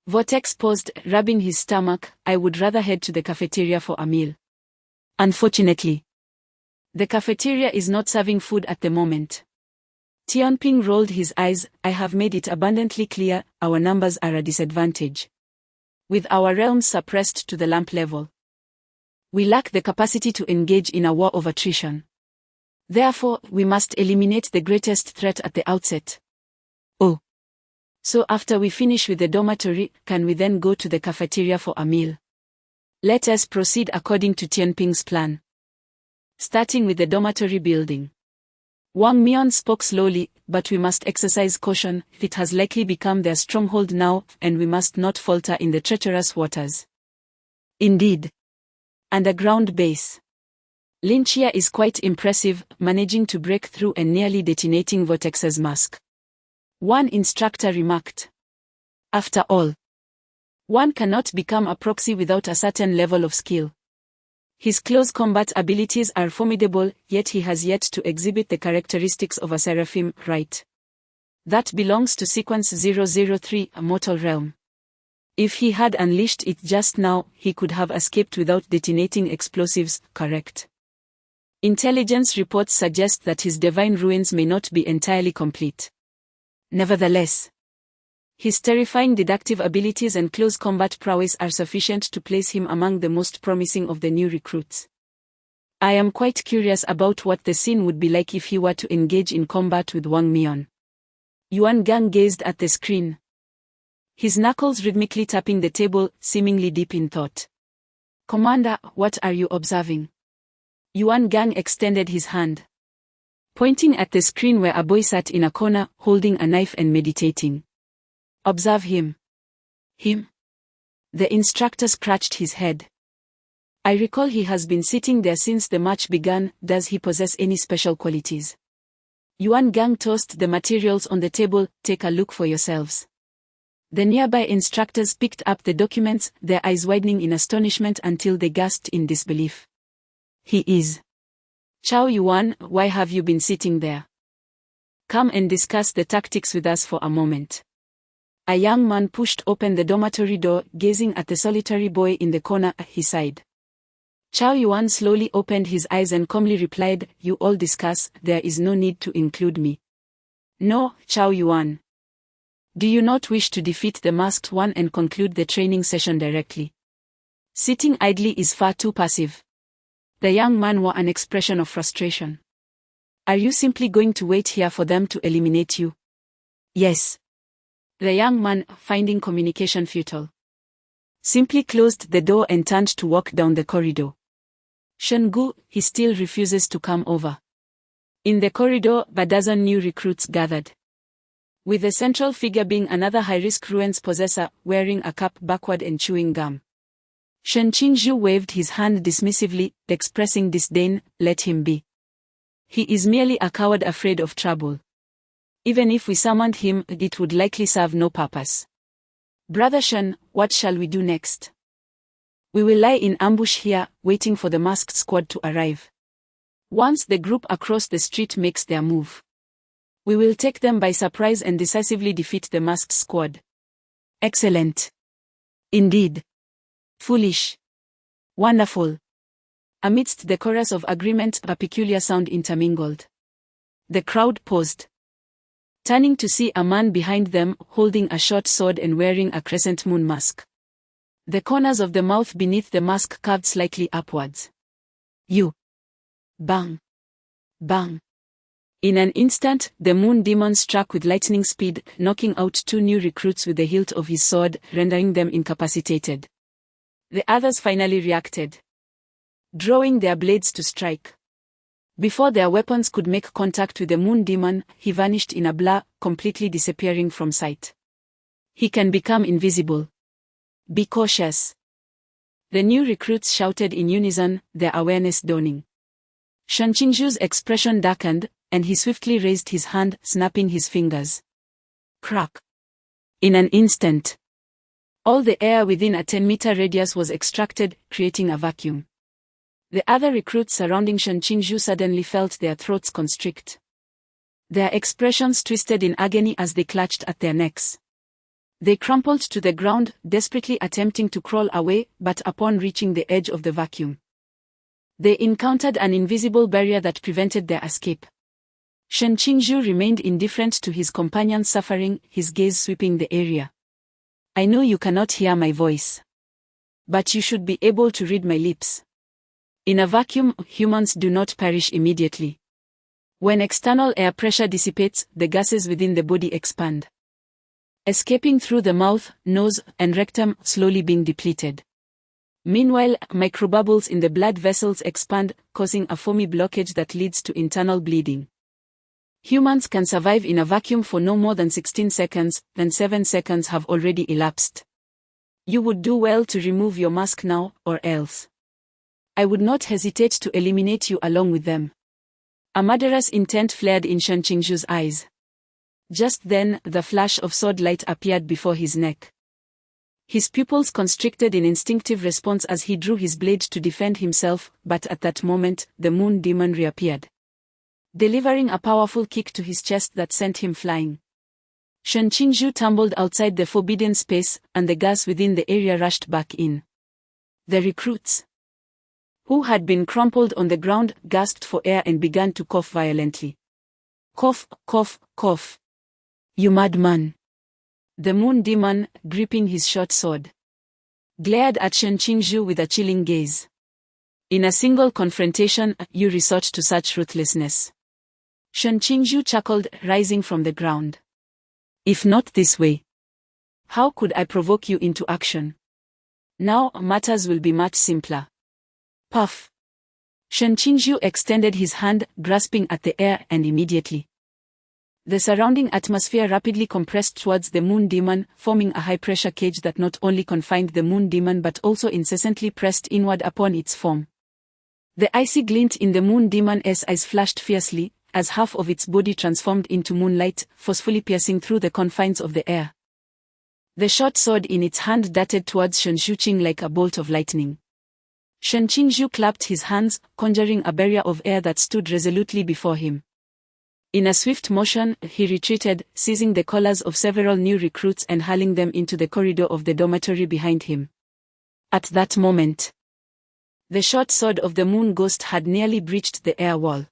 Vortex paused, rubbing his stomach. I would rather head to the cafeteria for a meal. Unfortunately, the cafeteria is not serving food at the moment. Tianping rolled his eyes. I have made it abundantly clear, our numbers are a disadvantage. With our realms suppressed to the lamp level, we lack the capacity to engage in a war of attrition. Therefore, we must eliminate the greatest threat at the outset. Oh. So after we finish with the dormitory, can we then go to the cafeteria for a meal? Let us proceed according to Tianping's plan. Starting with the dormitory building. Wang Mian spoke slowly, but we must exercise caution. It has likely become their stronghold now, and we must not falter in the treacherous waters. Indeed. Underground base. Lin Chia is quite impressive, managing to break through and nearly detonating Vortex's mask. One instructor remarked. After all, one cannot become a proxy without a certain level of skill. His close combat abilities are formidable, yet he has yet to exhibit the characteristics of a Seraphim, right? That belongs to Sequence 003, a mortal realm. If he had unleashed it just now, he could have escaped without detonating explosives, correct? Intelligence reports suggest that his divine ruins may not be entirely complete. Nevertheless, his terrifying deductive abilities and close combat prowess are sufficient to place him among the most promising of the new recruits. I am quite curious about what the scene would be like if he were to engage in combat with Wang Mian. Yuan Gang gazed at the screen, his knuckles rhythmically tapping the table, seemingly deep in thought. Commander, what are you observing? Yuan Gang extended his hand, pointing at the screen where a boy sat in a corner, holding a knife and meditating. Observe him. Him? The instructor scratched his head. I recall he has been sitting there since the match began. Does he possess any special qualities? Yuan Gang tossed the materials on the table. Take a look for yourselves. The nearby instructors picked up the documents, their eyes widening in astonishment until they gasped in disbelief. He is Chao Yuan. Why have you been sitting there? Come and discuss the tactics with us for a moment. A young man pushed open the dormitory door, gazing at the solitary boy in the corner. He sighed. Chao Yuan slowly opened his eyes and calmly replied, You all discuss, there is no need to include me. No, Chao Yuan. Do you not wish to defeat the masked one and conclude the training session directly? Sitting idly is far too passive. The young man wore an expression of frustration. Are you simply going to wait here for them to eliminate you? Yes. The young man, finding communication futile, simply closed the door and turned to walk down the corridor. Shengu, he still refuses to come over. In the corridor, a dozen new recruits gathered, with the central figure being another high-risk ruins possessor, wearing a cap backward and chewing gum. Shen Qingzhu waved his hand dismissively, expressing disdain. Let him be. He is merely a coward afraid of trouble. Even if we summoned him, it would likely serve no purpose. Brother Shen, what shall we do next? We will lie in ambush here, waiting for the masked squad to arrive. Once the group across the street makes their move, we will take them by surprise and decisively defeat the masked squad. Excellent. Indeed. Foolish. Wonderful. Amidst the chorus of agreement, a peculiar sound intermingled. The crowd paused, turning to see a man behind them, holding a short sword and wearing a crescent moon mask. The corners of the mouth beneath the mask curved slightly upwards. You. Bang. Bang. In an instant, the moon demon struck with lightning speed, knocking out 2 new recruits with the hilt of his sword, rendering them incapacitated. The others finally reacted, drawing their blades to strike. Before their weapons could make contact with the moon demon, he vanished in a blur, completely disappearing from sight. He can become invisible. Be cautious. The new recruits shouted in unison, their awareness dawning. Shen Qingzhu's expression darkened, and he swiftly raised his hand, snapping his fingers. Crack. In an instant, all the air within a 10-meter radius was extracted, creating a vacuum. The other recruits surrounding Shen Qingzhu suddenly felt their throats constrict. Their expressions twisted in agony as they clutched at their necks. They crumpled to the ground, desperately attempting to crawl away, but upon reaching the edge of the vacuum, they encountered an invisible barrier that prevented their escape. Shen Qingzhu remained indifferent to his companion's suffering, his gaze sweeping the area. I know you cannot hear my voice, but you should be able to read my lips. In a vacuum, humans do not perish immediately. When external air pressure dissipates, the gases within the body expand, escaping through the mouth, nose, and rectum, slowly being depleted. Meanwhile, microbubbles in the blood vessels expand, causing a foamy blockage that leads to internal bleeding. Humans can survive in a vacuum for no more than 16 seconds, then 7 seconds have already elapsed. You would do well to remove your mask now, or else I would not hesitate to eliminate you along with them. A murderous intent flared in Shen Qingzhu's eyes. Just then, the flash of sword light appeared before his neck. His pupils constricted in instinctive response as he drew his blade to defend himself, but at that moment, the moon demon reappeared, delivering a powerful kick to his chest that sent him flying. Shen Qingzhu tumbled outside the forbidden space, and the gas within the area rushed back in. The recruits, who had been crumpled on the ground, gasped for air and began to cough violently. Cough, cough, cough. You madman. The moon demon, gripping his short sword, glared at Shen Qingzhu with a chilling gaze. In a single confrontation, you resort to such ruthlessness. Shen Qingzhu chuckled, rising from the ground. If not this way, how could I provoke you into action? Now, matters will be much simpler. Puff. Shen Qingzhu extended his hand, grasping at the air, and immediately the surrounding atmosphere rapidly compressed towards the moon demon, forming a high-pressure cage that not only confined the moon demon but also incessantly pressed inward upon its form. The icy glint in the moon demon's eyes flashed fiercely, as half of its body transformed into moonlight, forcefully piercing through the confines of the air. The short sword in its hand darted towards Shen Qingzhu like a bolt of lightning. Shen Qingzhu clapped his hands, conjuring a barrier of air that stood resolutely before him. In a swift motion, he retreated, seizing the collars of several new recruits and hurling them into the corridor of the dormitory behind him. At that moment, the short sword of the moon ghost had nearly breached the air wall.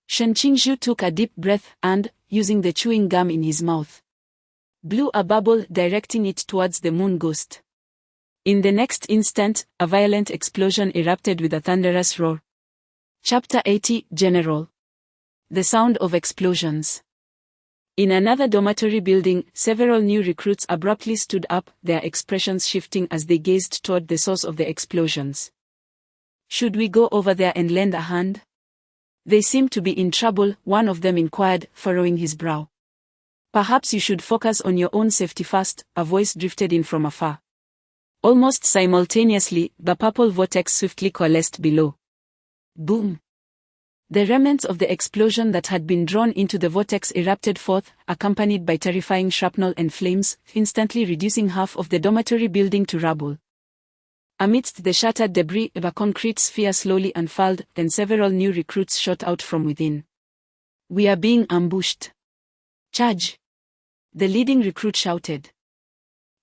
Shen Qingzhu took a deep breath and, using the chewing gum in his mouth, blew a bubble, directing it towards the moon ghost. In the next instant, a violent explosion erupted with a thunderous roar. Chapter 80, General. The sound of explosions. In another dormitory building, several new recruits abruptly stood up, their expressions shifting as they gazed toward the source of the explosions. Should we go over there and lend a hand? They seem to be in trouble, one of them inquired, furrowing his brow. Perhaps you should focus on your own safety first, a voice drifted in from afar. Almost simultaneously, the purple vortex swiftly coalesced below. Boom! The remnants of the explosion that had been drawn into the vortex erupted forth, accompanied by terrifying shrapnel and flames, instantly reducing half of the dormitory building to rubble. Amidst the shattered debris, a concrete sphere slowly unfurled, and several new recruits shot out from within. "We are being ambushed. Charge!" the leading recruit shouted.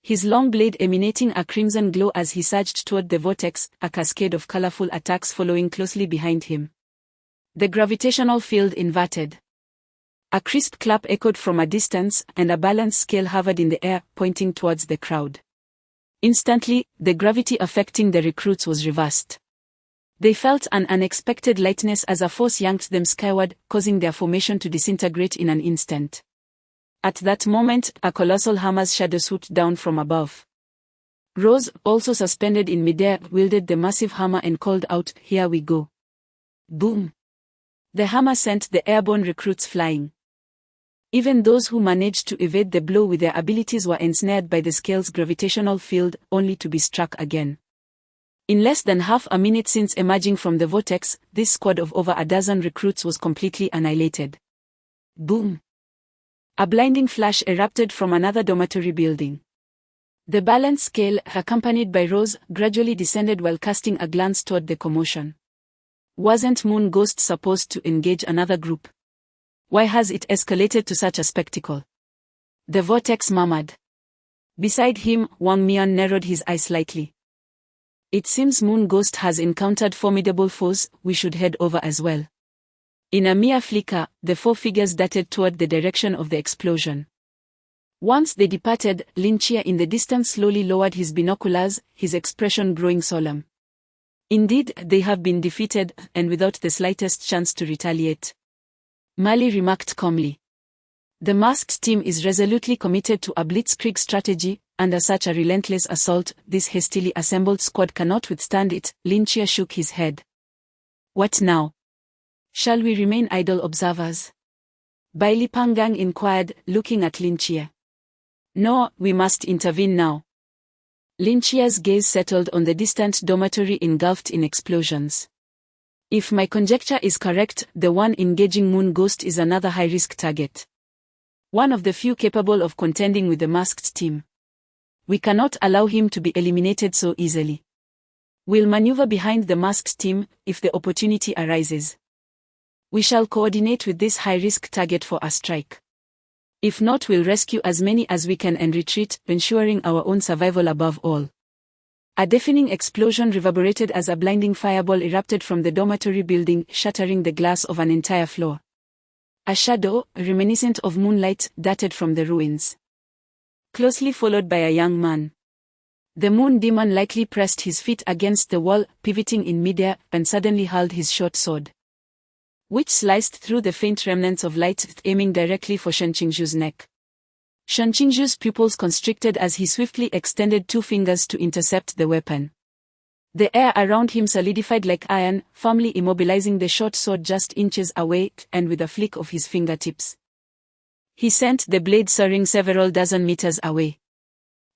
His long blade emanating a crimson glow as he surged toward the vortex, a cascade of colorful attacks following closely behind him. The gravitational field inverted. A crisp clap echoed from a distance, and a balance scale hovered in the air, pointing towards the crowd. Instantly, the gravity affecting the recruits was reversed. They felt an unexpected lightness as a force yanked them skyward, causing their formation to disintegrate in an instant. At that moment, a colossal hammer's shadow swooped down from above. Rose, also suspended in midair, wielded the massive hammer and called out, "Here we go." Boom! The hammer sent the airborne recruits flying. Even those who managed to evade the blow with their abilities were ensnared by the scale's gravitational field, only to be struck again. In less than half a minute since emerging from the vortex, this squad of over a dozen recruits was completely annihilated. Boom! A blinding flash erupted from another dormitory building. The balance scale, accompanied by Rose, gradually descended while casting a glance toward the commotion. Wasn't Moon Ghost supposed to engage another group? Why has it escalated to such a spectacle? The vortex murmured. Beside him, Wang Mian narrowed his eyes slightly. "It seems Moon Ghost has encountered formidable foes, we should head over as well." In a mere flicker, the four figures darted toward the direction of the explosion. Once they departed, Lin Chia in the distance slowly lowered his binoculars, his expression growing solemn. "Indeed, they have been defeated, and without the slightest chance to retaliate," Mali remarked calmly. "The masked team is resolutely committed to a blitzkrieg strategy. Under such a relentless assault, this hastily assembled squad cannot withstand it." Lin Chia shook his head. "What now? Shall we remain idle observers?" Bai Li Pangang inquired, looking at Lin Chia. "No, we must intervene now." Lin Chia's gaze settled on the distant dormitory engulfed in explosions. "If my conjecture is correct, the one engaging Moon Ghost is another high-risk target. One of the few capable of contending with the masked team. We cannot allow him to be eliminated so easily. We'll maneuver behind the masked team, if the opportunity arises. We shall coordinate with this high-risk target for a strike. If not, we'll rescue as many as we can and retreat, ensuring our own survival above all." A deafening explosion reverberated as a blinding fireball erupted from the dormitory building, shattering the glass of an entire floor. A shadow, reminiscent of moonlight, darted from the ruins, closely followed by a young man. The moon demon likely pressed his feet against the wall, pivoting in midair, and suddenly hurled his short sword, which sliced through the faint remnants of light, aiming directly for Shen Qingzhu's neck. Shen Qingzhu's pupils constricted as he swiftly extended two fingers to intercept the weapon. The air around him solidified like iron, firmly immobilizing the short sword just inches away, and with a flick of his fingertips, he sent the blade soaring several dozen meters away.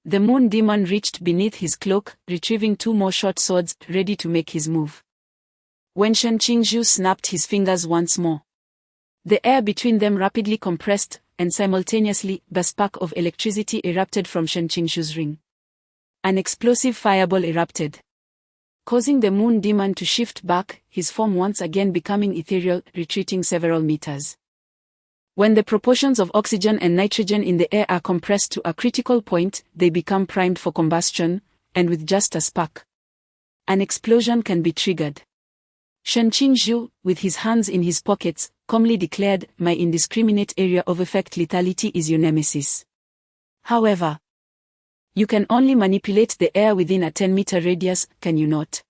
The moon demon reached beneath his cloak, retrieving two more short swords, ready to make his move. When Shen Qingzhu snapped his fingers once more, the air between them rapidly compressed, and simultaneously, a spark of electricity erupted from Shen Qingzhu's ring. An explosive fireball erupted, causing the moon demon to shift back, his form once again becoming ethereal, retreating several meters. When the proportions of oxygen and nitrogen in the air are compressed to a critical point, they become primed for combustion, and with just a spark, an explosion can be triggered. Shen Qingzhu, with his hands in his pockets, calmly declared, "My indiscriminate area of effect lethality is your nemesis. However, you can only manipulate the air within a 10-meter radius, can you not?"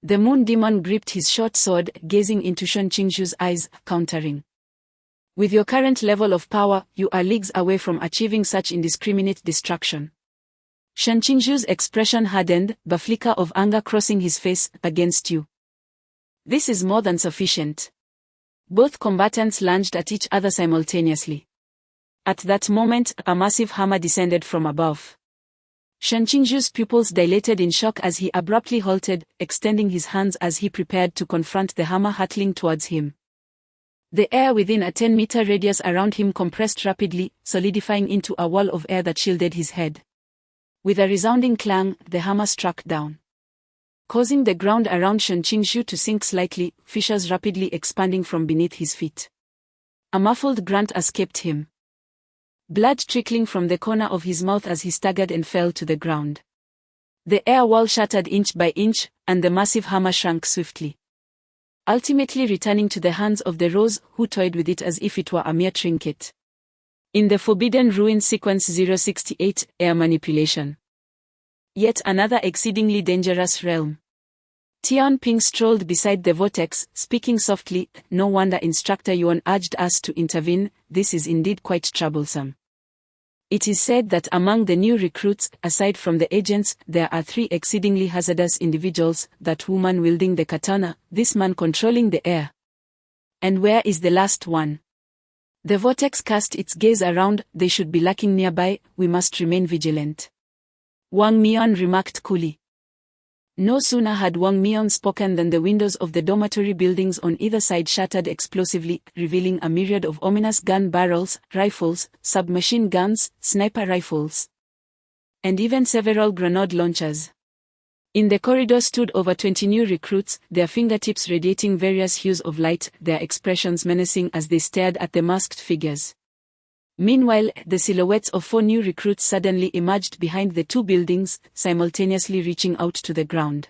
The moon demon gripped his short sword, gazing into Shen Qingzhu's eyes, countering. "With your current level of power, you are leagues away from achieving such indiscriminate destruction." Shen Qingzhu's expression hardened, the flicker of anger crossing his face. "Against you. This is more than sufficient." Both combatants lunged at each other simultaneously. At that moment, a massive hammer descended from above. Shen Qingzhu's pupils dilated in shock as he abruptly halted, extending his hands as he prepared to confront the hammer hurtling towards him. The air within a 10-meter radius around him compressed rapidly, solidifying into a wall of air that shielded his head. With a resounding clang, the hammer struck down. causing the ground around Shen Qingzhu to sink slightly, fissures rapidly expanding from beneath his feet. A muffled grunt escaped him, blood trickling from the corner of his mouth as he staggered and fell to the ground. The air wall shattered inch by inch, and the massive hammer shrank swiftly, ultimately returning to the hands of the Rose, who toyed with it as if it were a mere trinket. In the Forbidden Ruins Sequence 068, Air Manipulation. Yet another exceedingly dangerous realm. Tian Ping strolled beside the vortex, speaking softly. "No wonder Instructor Yuan urged us to intervene, this is indeed quite troublesome. It is said that among the new recruits, aside from the agents, there are 3 exceedingly hazardous individuals, that woman wielding the katana, this man controlling the air. And where is the last one?" The vortex cast its gaze around. "They should be lurking nearby, we must remain vigilant," Wang Mian remarked coolly. No sooner had Wang Mian spoken than the windows of the dormitory buildings on either side shattered explosively, revealing a myriad of ominous gun barrels, rifles, submachine guns, sniper rifles, and even several grenade launchers. In the corridor stood over 20 new recruits, their fingertips radiating various hues of light, their expressions menacing as they stared at the masked figures. Meanwhile, the silhouettes of 4 new recruits suddenly emerged behind the 2 buildings, simultaneously reaching out to the ground.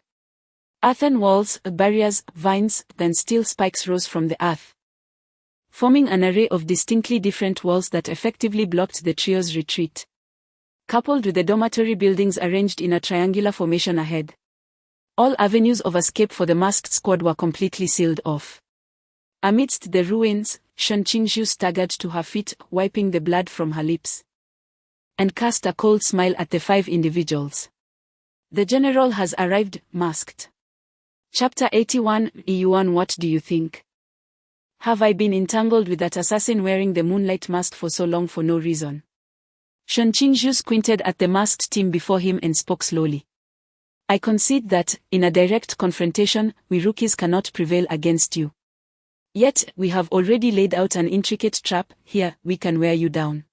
Earthen walls, barriers, vines, then steel spikes rose from the earth, forming an array of distinctly different walls that effectively blocked the trio's retreat, coupled with the dormitory buildings arranged in a triangular formation ahead. All avenues of escape for the masked squad were completely sealed off. Amidst the ruins, Shen Qingzhu staggered to her feet, wiping the blood from her lips, and cast a cold smile at the 5 individuals. "The general has arrived, masked." Chapter 81, Yuan, what do you think? Have I been entangled with that assassin wearing the moonlight mask for so long for no reason? Shen Qingzhu squinted at the masked team before him and spoke slowly. "I concede that, in a direct confrontation, we rookies cannot prevail against you. Yet, we have already laid out an intricate trap. Here, we can wear you down."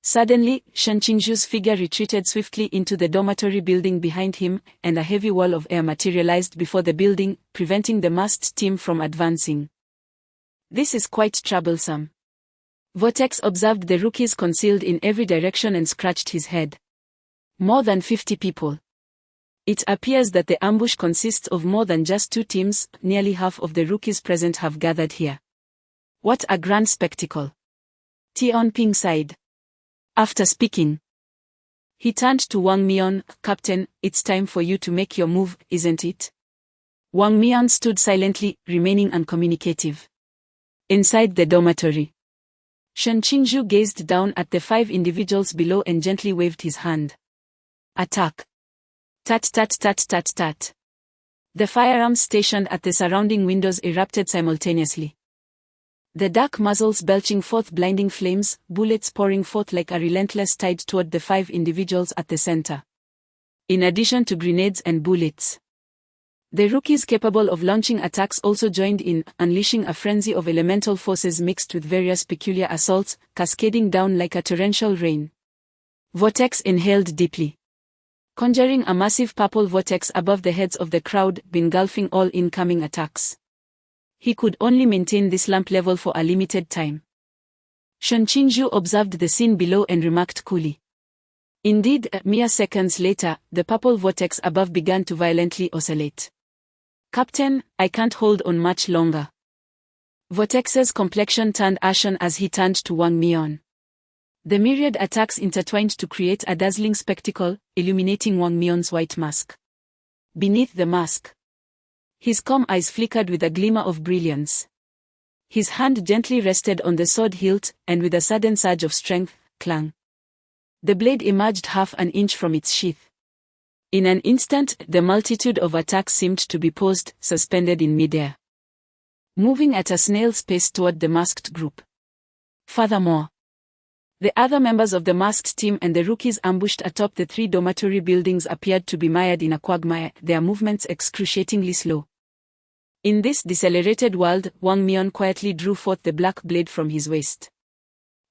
Suddenly, Shen Qingzhu's figure retreated swiftly into the dormitory building behind him, and a heavy wall of air materialized before the building, preventing the masked team from advancing. "This is quite troublesome." Vortex observed the rookies concealed in every direction and scratched his head. "More than 50 people. It appears that the ambush consists of more than just 2 teams, nearly half of the rookies present have gathered here. What a grand spectacle." Tian Ping sighed. After speaking, he turned to Wang Mian. "Captain, it's time for you to make your move, isn't it?" Wang Mian stood silently, remaining uncommunicative. Inside the dormitory, Shen Qingzhu gazed down at the 5 individuals below and gently waved his hand. "Attack." Tat tat tat tat tat. The firearms stationed at the surrounding windows erupted simultaneously, the dark muzzles belching forth blinding flames, bullets pouring forth like a relentless tide toward the 5 individuals at the center. In addition to grenades and bullets, the rookies capable of launching attacks also joined in, unleashing a frenzy of elemental forces mixed with various peculiar assaults, cascading down like a torrential rain. Vortex inhaled deeply, conjuring a massive purple vortex above the heads of the crowd, engulfing all incoming attacks. He could only maintain this lamp level for a limited time. Shen Qingzhu observed the scene below and remarked coolly. Indeed, mere seconds later, the purple vortex above began to violently oscillate. "Captain, I can't hold on much longer." Vortex's complexion turned ashen as he turned to Wang Mian. The myriad attacks intertwined to create a dazzling spectacle, illuminating Wang Mian's white mask. Beneath the mask, his calm eyes flickered with a glimmer of brilliance. His hand gently rested on the sword hilt, and with a sudden surge of strength, clang. The blade emerged half an inch from its sheath. In an instant, the multitude of attacks seemed to be paused, suspended in midair, moving at a snail's pace toward the masked group. Furthermore, the other members of the masked team and the rookies ambushed atop the 3 dormitory buildings appeared to be mired in a quagmire, their movements excruciatingly slow. In this decelerated world, Wang Mian quietly drew forth the black blade from his waist.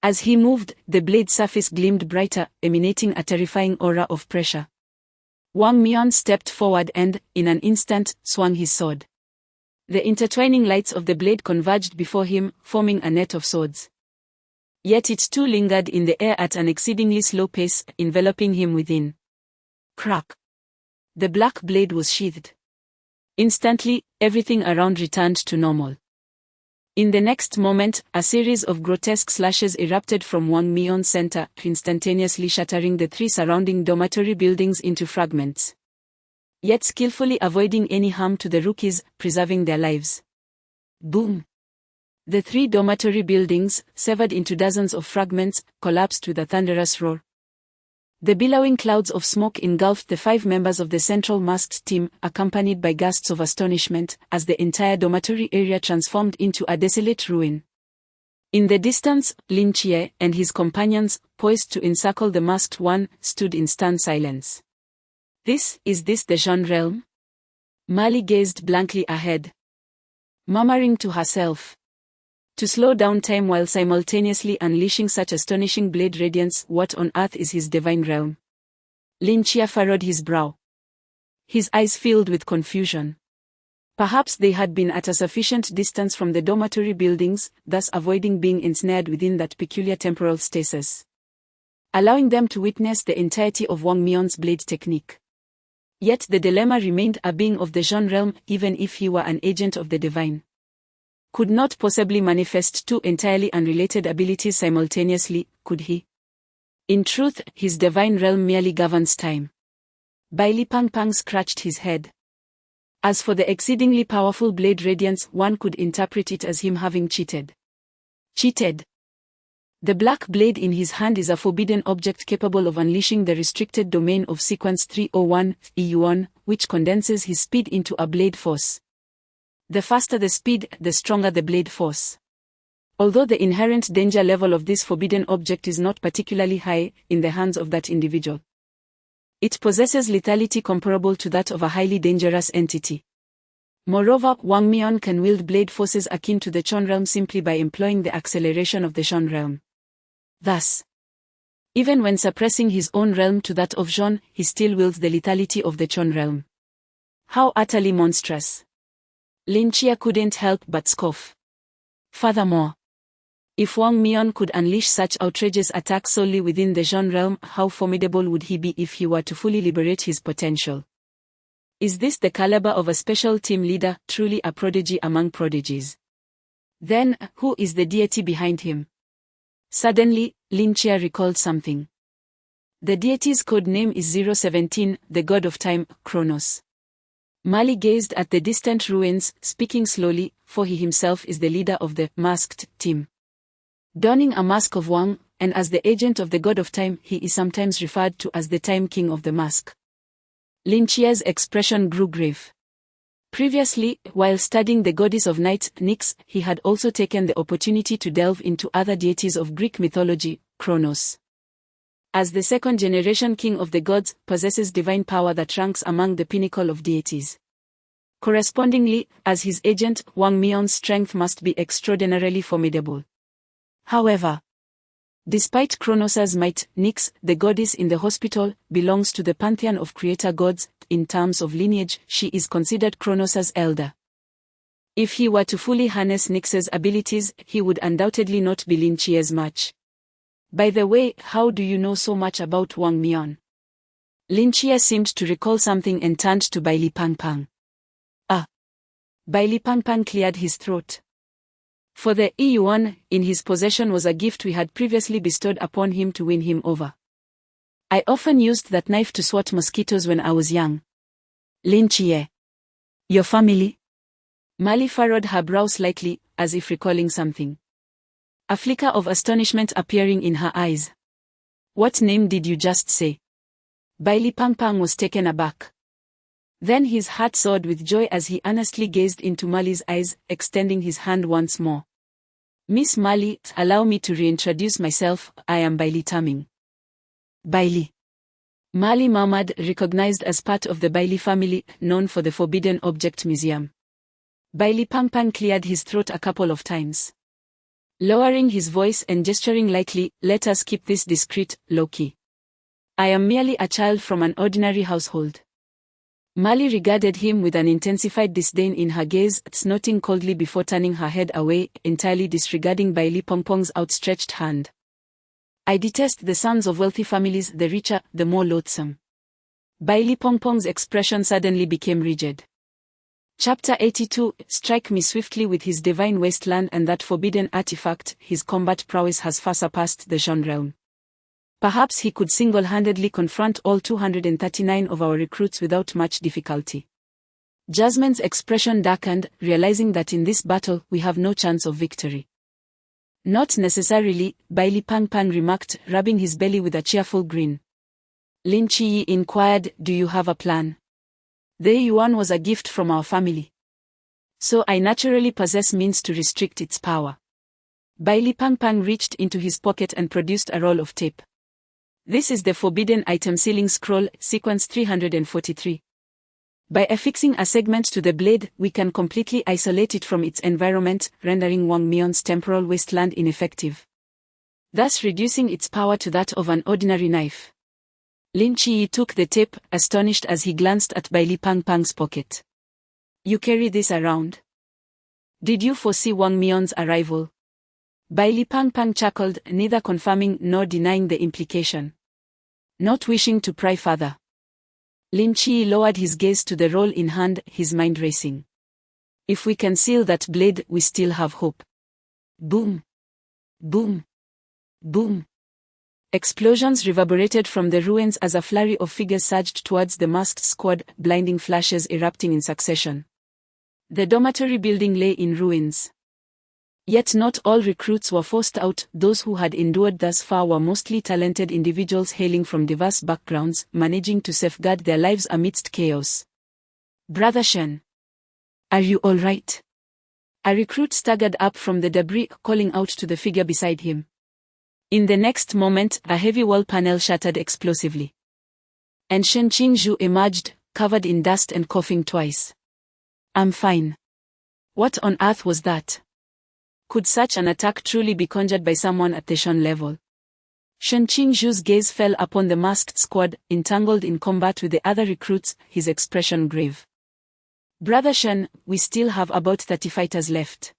As he moved, the blade's surface gleamed brighter, emanating a terrifying aura of pressure. Wang Mian stepped forward and, in an instant, swung his sword. The intertwining lights of the blade converged before him, forming a net of swords. Yet it too lingered in the air at an exceedingly slow pace, enveloping him within. Crack! The black blade was sheathed. Instantly, everything around returned to normal. In the next moment, a series of grotesque slashes erupted from Wang Mian's center, instantaneously shattering the 3 surrounding dormitory buildings into fragments. Yet skillfully avoiding any harm to the rookies, preserving their lives. Boom! The 3 dormitory buildings, severed into dozens of fragments, collapsed with a thunderous roar. The billowing clouds of smoke engulfed the 5 members of the central masked team, accompanied by gasps of astonishment, as the entire dormitory area transformed into a desolate ruin. In the distance, Lin Jie and his companions, poised to encircle the masked one, stood in stunned silence. Is this the Zhong realm? Mali gazed blankly ahead, murmuring to herself. To slow down time while simultaneously unleashing such astonishing blade radiance, what on earth is his divine realm? Lin Jie furrowed his brow. His eyes filled with confusion. Perhaps they had been at a sufficient distance from the dormitory buildings, thus avoiding being ensnared within that peculiar temporal stasis, allowing them to witness the entirety of Wang Mian's blade technique. Yet the dilemma remained: a being of the Zhong realm, even if he were an agent of the divine, could not possibly manifest 2 entirely unrelated abilities simultaneously, could he? In truth, his divine realm merely governs time. Bai Li Pang Pang scratched his head. As for the exceedingly powerful blade radiance, one could interpret it as him having cheated. Cheated? The black blade in his hand is a forbidden object capable of unleashing the restricted domain of sequence 301, E1, which condenses his speed into a blade force. The faster the speed, the stronger the blade force. Although the inherent danger level of this forbidden object is not particularly high in the hands of that individual, it possesses lethality comparable to that of a highly dangerous entity. Moreover, Wang Mian can wield blade forces akin to the Zhong realm simply by employing the acceleration of the Zhong realm. Thus, even when suppressing his own realm to that of Zhong, he still wields the lethality of the Zhong realm. How utterly monstrous! Lin Jie couldn't help but scoff. Furthermore, if Wang Mian could unleash such outrageous attacks solely within the Zhong realm, how formidable would he be if he were to fully liberate his potential? Is this the caliber of a special team leader, truly a prodigy among prodigies? Then, who is the deity behind him? Suddenly, Lin Jie recalled something. The deity's code name is 017, the god of time, Kronos. Mali gazed at the distant ruins, speaking slowly, for he himself is the leader of the masked team. Donning a mask of Wang, and as the agent of the god of time, he is sometimes referred to as the Time King of the Mask. Lin Jie's expression grew grave. Previously, while studying the goddess of night, Nyx, he had also taken the opportunity to delve into other deities of Greek mythology, Kronos, as the 2nd-generation king of the gods, possesses divine power that ranks among the pinnacle of deities. Correspondingly, as his agent, Wang Mian's strength must be extraordinarily formidable. However, despite Kronos' might, Nyx, the goddess in the hospital, belongs to the pantheon of creator gods. In terms of lineage, she is considered Kronos' elder. If he were to fully harness Nyx's abilities, he would undoubtedly not be Lin Jie's match. By the way, how do you know so much about Wang Mian? Lin Jie seemed to recall something and turned to Bai Li Pang Pang. Ah! Bai Li Pang Pang cleared his throat. For the E1 in his possession was a gift we had previously bestowed upon him to win him over. I often used that knife to swat mosquitoes when I was young. Lin Jie. Your family? Mali furrowed her brow slightly, as if recalling something. A flicker of astonishment appearing in her eyes. What name did you just say? Bai Li Pang Pang was taken aback. Then his heart soared with joy as he earnestly gazed into Mali's eyes, extending his hand once more. Miss Mali, allow me to reintroduce myself. I am Bai Li Taming. Bai Li. Mali murmured, recognized as part of the Bai Li family, known for the Forbidden Object Museum. Bai Li Pang Pang cleared his throat a couple of times, lowering his voice and gesturing lightly. Let us keep this discreet, low-key. I am merely a child from an ordinary household. Mali regarded him with an intensified disdain in her gaze, snorting coldly before turning her head away, entirely disregarding Bailey Pongpong's outstretched hand. I detest the sons of wealthy families, the richer, the more loathsome. Bailey Pongpong's expression suddenly became rigid. Chapter 82, Strike me swiftly with his divine wasteland and that forbidden artifact, his combat prowess has far surpassed the Jean realm. Perhaps he could single-handedly confront all 239 of our recruits without much difficulty. Jasmine's expression darkened, realizing that in this battle we have no chance of victory. Not necessarily, Bailey Pang Pang remarked, rubbing his belly with a cheerful grin. Lin Chi inquired, do you have a plan? The yuan was a gift from our family. So I naturally possess means to restrict its power. Bailey Pang Pang reached into his pocket and produced a roll of tape. This is the forbidden item sealing scroll, sequence 343. By affixing a segment to the blade, we can completely isolate it from its environment, rendering Wang Mion's temporal wasteland ineffective, thus reducing its power to that of an ordinary knife. Lin Chi took the tape, astonished as he glanced at Bailey Pang Pang's pocket. You carry this around? Did you foresee Wang Mion's arrival? Bailey Pang Pang chuckled, neither confirming nor denying the implication. Not wishing to pry further, Lin Chi lowered his gaze to the roll in hand, his mind racing. If we can seal that blade, we still have hope. Boom! Boom! Boom! Explosions reverberated from the ruins as a flurry of figures surged towards the masked squad, blinding flashes erupting in succession. The dormitory building lay in ruins. Yet not all recruits were forced out. Those who had endured thus far were mostly talented individuals hailing from diverse backgrounds, managing to safeguard their lives amidst chaos. Brother Shen, are you all right? A recruit staggered up from the debris, calling out to the figure beside him. In the next moment, a heavy wall panel shattered explosively. And Shen Qingzhu emerged, covered in dust and coughing twice. I'm fine. What on earth was that? Could such an attack truly be conjured by someone at the Shen level? Shen Qingzhu's gaze fell upon the masked squad, entangled in combat with the other recruits, his expression grave. Brother Shen, we still have about 30 fighters left.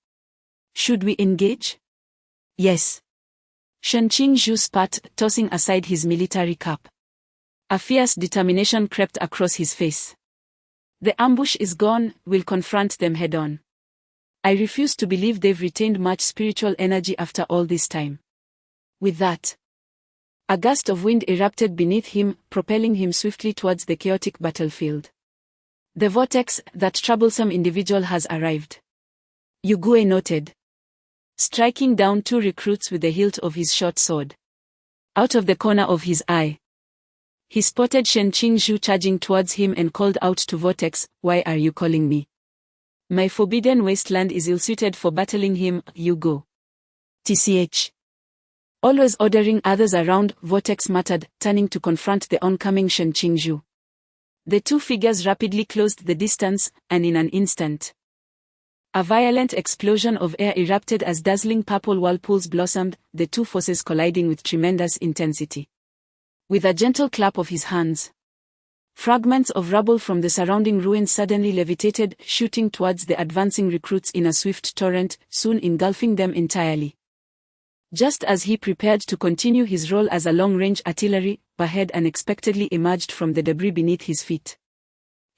Should we engage? Yes. Shen Qingzhu spat, tossing aside his military cap. A fierce determination crept across his face. The ambush is gone, we'll confront them head-on. I refuse to believe they've retained much spiritual energy after all this time. With that, a gust of wind erupted beneath him, propelling him swiftly towards the chaotic battlefield. The vortex, that troublesome individual has arrived. Yu Gue noted, striking down two recruits with the hilt of his short sword. Out of the corner of his eye, he spotted Shen Qingzhu charging towards him and called out to Vortex, why are you calling me? My forbidden wasteland is ill-suited for battling him, you go. TCH. Always ordering others around, Vortex muttered, turning to confront the oncoming Shen Qingzhu. The two figures rapidly closed the distance, and in an instant, a violent explosion of air erupted as dazzling purple whirlpools blossomed, the two forces colliding with tremendous intensity. With a gentle clap of his hands, fragments of rubble from the surrounding ruins suddenly levitated, shooting towards the advancing recruits in a swift torrent, soon engulfing them entirely. Just as he prepared to continue his role as a long-range artillery, a head unexpectedly emerged from the debris beneath his feet.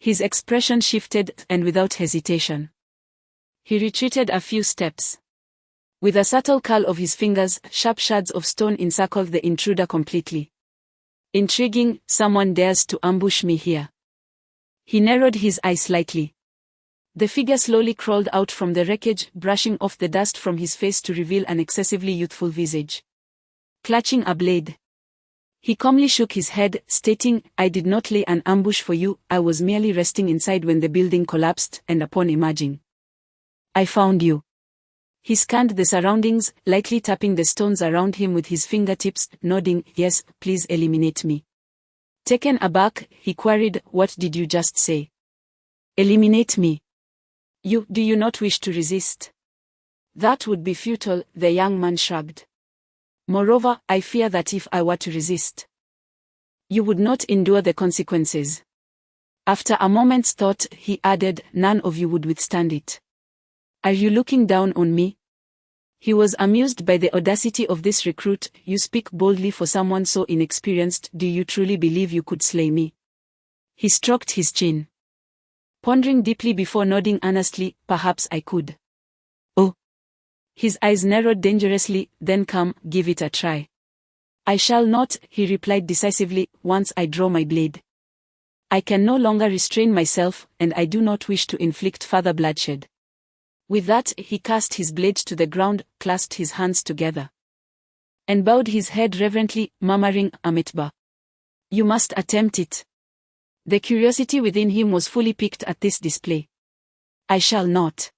His expression shifted, and without hesitation, he retreated a few steps. With a subtle curl of his fingers, sharp shards of stone encircled the intruder completely. Intriguing, someone dares to ambush me here. He narrowed his eyes slightly. The figure slowly crawled out from the wreckage, brushing off the dust from his face to reveal an excessively youthful visage. Clutching a blade, he calmly shook his head, stating, I did not lay an ambush for you, I was merely resting inside when the building collapsed, and upon emerging, I found you. He scanned the surroundings, lightly tapping the stones around him with his fingertips, nodding, yes, please eliminate me. Taken aback, he queried, what did you just say? Eliminate me? Do you not wish to resist? That would be futile, the young man shrugged. Moreover, I fear that if I were to resist, you would not endure the consequences. After a moment's thought, he added, "None of you would withstand it. Are you looking down on me?" He was amused by the audacity of this recruit. "You speak boldly for someone so inexperienced. Do you truly believe you could slay me?" He stroked his chin, pondering deeply before nodding earnestly. "Perhaps I could." "Oh." His eyes narrowed dangerously. "Then come, give it a try." "I shall not," he replied decisively, "once I draw my blade. I can no longer restrain myself, and I do not wish to inflict further bloodshed." With that, he cast his blade to the ground, clasped his hands together, and bowed his head reverently, murmuring, "Amitabha, you must attempt it." The curiosity within him was fully piqued at this display. "I shall not.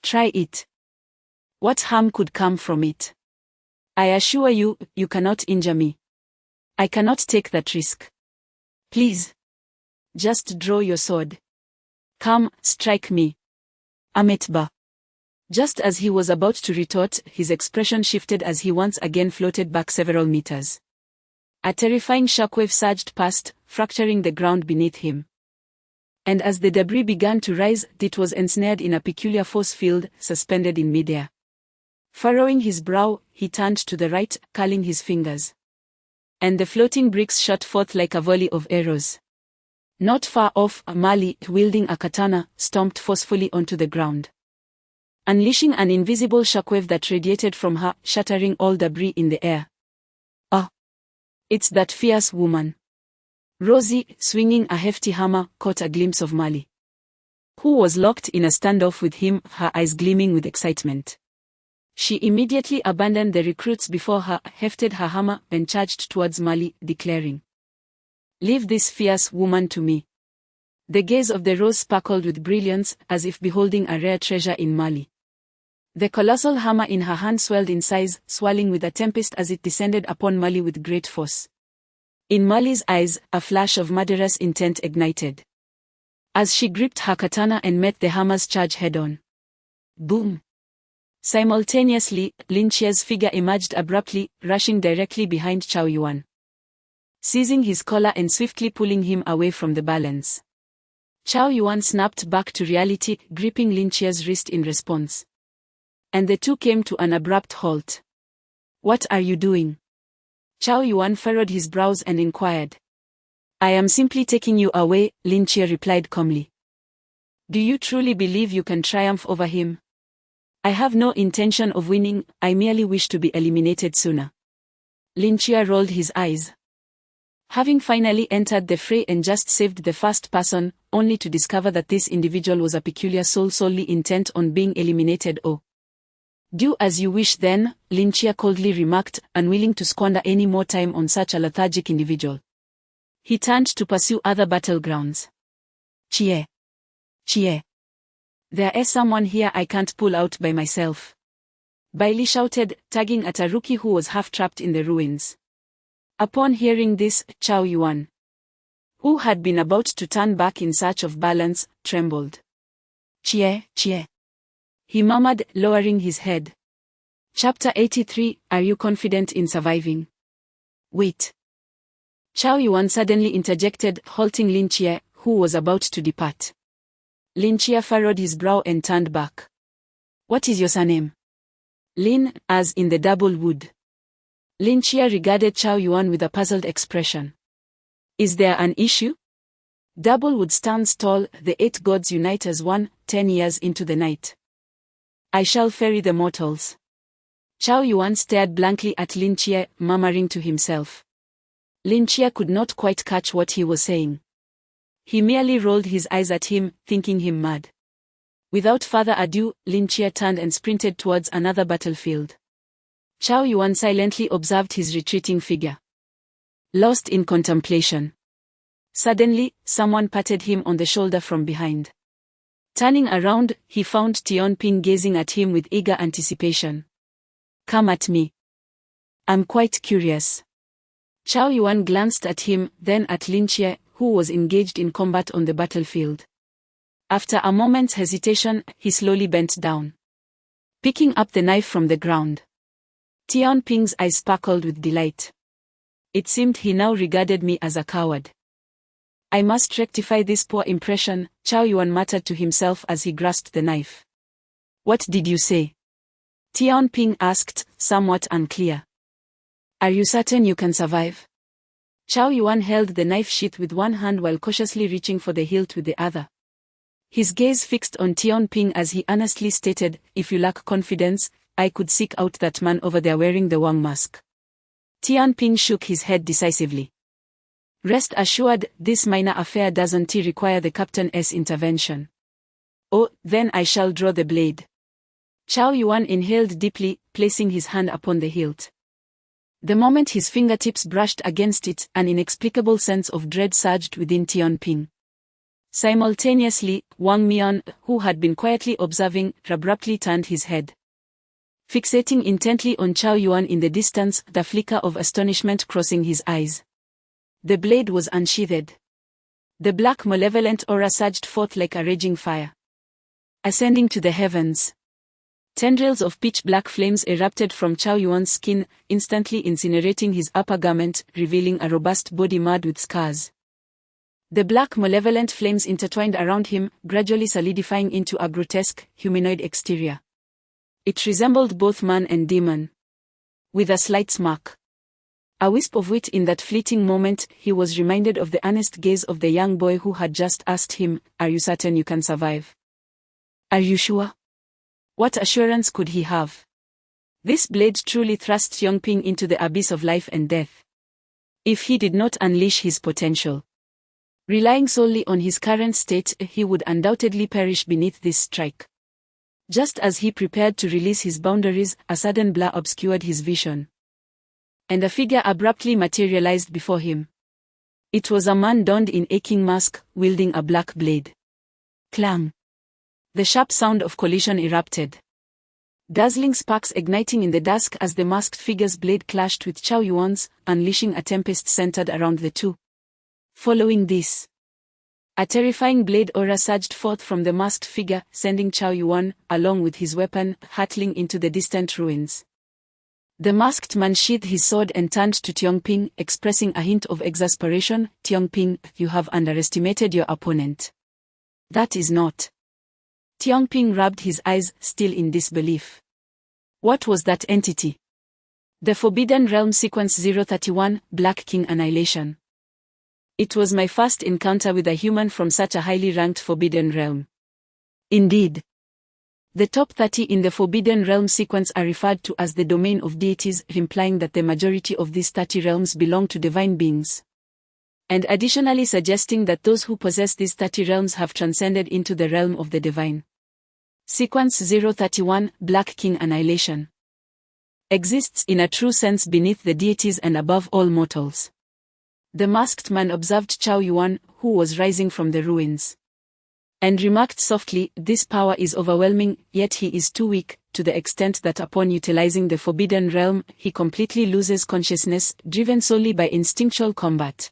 Try it. What harm could come from it? I assure you, you cannot injure me. I cannot take that risk. Please. Just draw your sword. Come, strike me. Amitabha." Just as he was about to retort, his expression shifted as he once again floated back several meters. A terrifying shockwave surged past, fracturing the ground beneath him. And as the debris began to rise, it was ensnared in a peculiar force field, suspended in midair. Furrowing his brow, he turned to the right, curling his fingers. And the floating bricks shot forth like a volley of arrows. Not far off, Mali, wielding a katana, stomped forcefully onto the ground, unleashing an invisible shockwave that radiated from her, shattering all debris in the air. "Ah! It's that fierce woman." Rosie, swinging a hefty hammer, caught a glimpse of Mali, who was locked in a standoff with him, her eyes gleaming with excitement. She immediately abandoned the recruits before her, hefted her hammer, and charged towards Mali, declaring, "Leave this fierce woman to me." The gaze of the rose sparkled with brilliance, as if beholding a rare treasure in Mali. The colossal hammer in her hand swelled in size, swirling with a tempest as it descended upon Mali with great force. In Mali's eyes, a flash of murderous intent ignited, as she gripped her katana and met the hammer's charge head-on. Boom! Simultaneously, Lin Chia's figure emerged abruptly, rushing directly behind Chao Yuan, seizing his collar and swiftly pulling him away from the balance. Chao Yuan snapped back to reality, gripping Lin Chia's wrist in response, and the two came to an abrupt halt. "What are you doing?" Chao Yuan furrowed his brows and inquired. "I am simply taking you away," Lin Chia replied calmly. "Do you truly believe you can triumph over him?" "I have no intention of winning, I merely wish to be eliminated sooner." Lin Chia rolled his eyes. Having finally entered the fray and just saved the first person, only to discover that this individual was a peculiar soul solely intent on being eliminated. "Oh. Do as you wish then," Lin Chia coldly remarked, unwilling to squander any more time on such a lethargic individual. He turned to pursue other battlegrounds. "Chie. Chie. There is someone here I can't pull out by myself," Bailey shouted, tugging at a rookie who was half-trapped in the ruins. Upon hearing this, Chao Yuan, who had been about to turn back in search of balance, trembled. "Chie, Chie," he murmured, lowering his head. Chapter 83, Are you confident in surviving? Wait. Chao Yuan suddenly interjected, halting Lin Chia, who was about to depart. Lin Chia furrowed his brow and turned back. "What is your surname?" "Lin, as in the double wood." Lin Chia regarded Chao Yuan with a puzzled expression. "Is there an issue?" Doublewood stands tall, the 8 gods unite as one, 10 years into the night. I shall ferry the mortals. Chao Yuan stared blankly at Lin Chia, murmuring to himself. Lin Chia could not quite catch what he was saying. He merely rolled his eyes at him, thinking him mad. Without further ado, Lin Chia turned and sprinted towards another battlefield. Chao Yuan silently observed his retreating figure, lost in contemplation. Suddenly, someone patted him on the shoulder from behind. Turning around, he found Tian Ping gazing at him with eager anticipation. "Come at me. I'm quite curious." Chao Yuan glanced at him, then at Lin Chia, who was engaged in combat on the battlefield. After a moment's hesitation, he slowly bent down, picking up the knife from the ground. Tian Ping's eyes sparkled with delight. It seemed he now regarded me as a coward. I must rectify this poor impression, Chow Yuan muttered to himself as he grasped the knife. What did you say? Tian Ping asked, somewhat unclear. Are you certain you can survive? Chow Yuan held the knife sheath with one hand while cautiously reaching for the hilt with the other. His gaze fixed on Tian Ping as he earnestly stated, if you lack confidence, I could seek out that man over there wearing the Wang mask. Tian Ping shook his head decisively. Rest assured, this minor affair doesn't require the captain's intervention. Oh, then I shall draw the blade. Chow Yuan inhaled deeply, placing his hand upon the hilt. The moment his fingertips brushed against it, an inexplicable sense of dread surged within Tian Ping. Simultaneously, Wang Mian, who had been quietly observing, abruptly turned his head. Fixating intently on Chow Yuan in the distance, the flicker of astonishment crossing his eyes. The blade was unsheathed. The black malevolent aura surged forth like a raging fire. Ascending to the heavens. Tendrils of pitch-black flames erupted from Chow Yuan's skin, instantly incinerating his upper garment, revealing a robust body marred with scars. The black malevolent flames intertwined around him, gradually solidifying into a grotesque, humanoid exterior. It resembled both man and demon. With a slight smirk. A wisp of wit in that fleeting moment, he was reminded of the earnest gaze of the young boy who had just asked him, "Are you certain you can survive? Are you sure?" What assurance could he have? This blade truly thrust Tian Ping into the abyss of life and death. If he did not unleash his potential, relying solely on his current state, he would undoubtedly perish beneath this strike. Just as he prepared to release his boundaries, a sudden blur obscured his vision. And a figure abruptly materialized before him. It was a man donned in aching mask, wielding a black blade. Clang! The sharp sound of collision erupted. Dazzling sparks igniting in the dusk as the masked figure's blade clashed with Chow Yuan's, unleashing a tempest centered around the two. Following this, a terrifying blade aura surged forth from the masked figure, sending Chow Yuan, along with his weapon, hurtling into the distant ruins. The masked man sheathed his sword and turned to Tian Ping, expressing a hint of exasperation. "Tian Ping, you have underestimated your opponent." "That is not." Tian Ping rubbed his eyes, still in disbelief. What was that entity? The Forbidden Realm Sequence 031, Black King Annihilation. It was my first encounter with a human from such a highly ranked Forbidden Realm. Indeed. The top 30 in the Forbidden Realm sequence are referred to as the domain of deities, implying that the majority of these 30 realms belong to divine beings. And additionally suggesting that those who possess these 30 realms have transcended into the realm of the divine. Sequence 031, Black King Annihilation, exists in a true sense beneath the deities and above all mortals. The masked man observed Chow Yuan, who was rising from the ruins, and remarked softly, "This power is overwhelming, yet he is too weak, to the extent that upon utilizing the Forbidden Realm, he completely loses consciousness, driven solely by instinctual combat.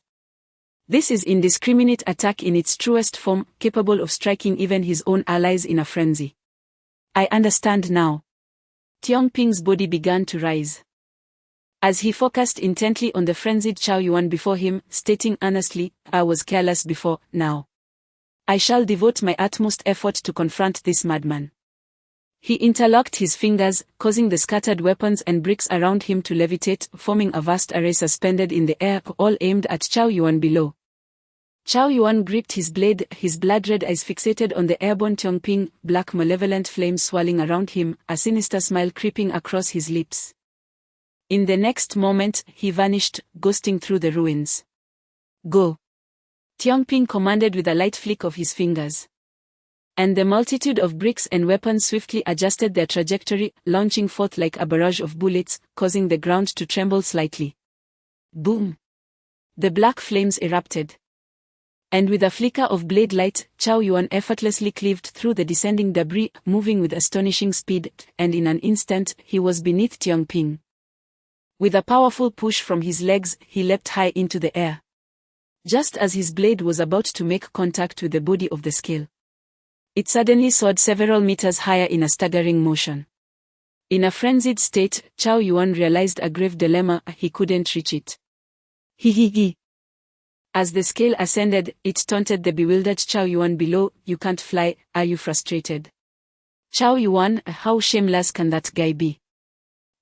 This is indiscriminate attack in its truest form, capable of striking even his own allies in a frenzy." I understand now. Tian Ping's body began to rise. As he focused intently on the frenzied Chow Yuan before him, stating earnestly, "I was careless before, now. I shall devote my utmost effort to confront this madman." He interlocked his fingers, causing the scattered weapons and bricks around him to levitate, forming a vast array suspended in the air, all aimed at Chow Yuan below. Chow Yuan gripped his blade, his blood-red eyes fixated on the airborne Tian Ping, black malevolent flames swirling around him, a sinister smile creeping across his lips. In the next moment, he vanished, ghosting through the ruins. "Go!" Tian Ping commanded with a light flick of his fingers. And the multitude of bricks and weapons swiftly adjusted their trajectory, launching forth like a barrage of bullets, causing the ground to tremble slightly. Boom! The black flames erupted. And with a flicker of blade light, Chow Yuan effortlessly cleaved through the descending debris, moving with astonishing speed, and in an instant, he was beneath Tian Ping. With a powerful push from his legs, he leapt high into the air. Just as his blade was about to make contact with the body of the scale, it suddenly soared several meters higher in a staggering motion. In a frenzied state, Chow Yuan realized a grave dilemma: he couldn't reach it. He. As the scale ascended, it taunted the bewildered Chao Yuan below, "You can't fly, are you frustrated? Chao Yuan, how shameless can that guy be?"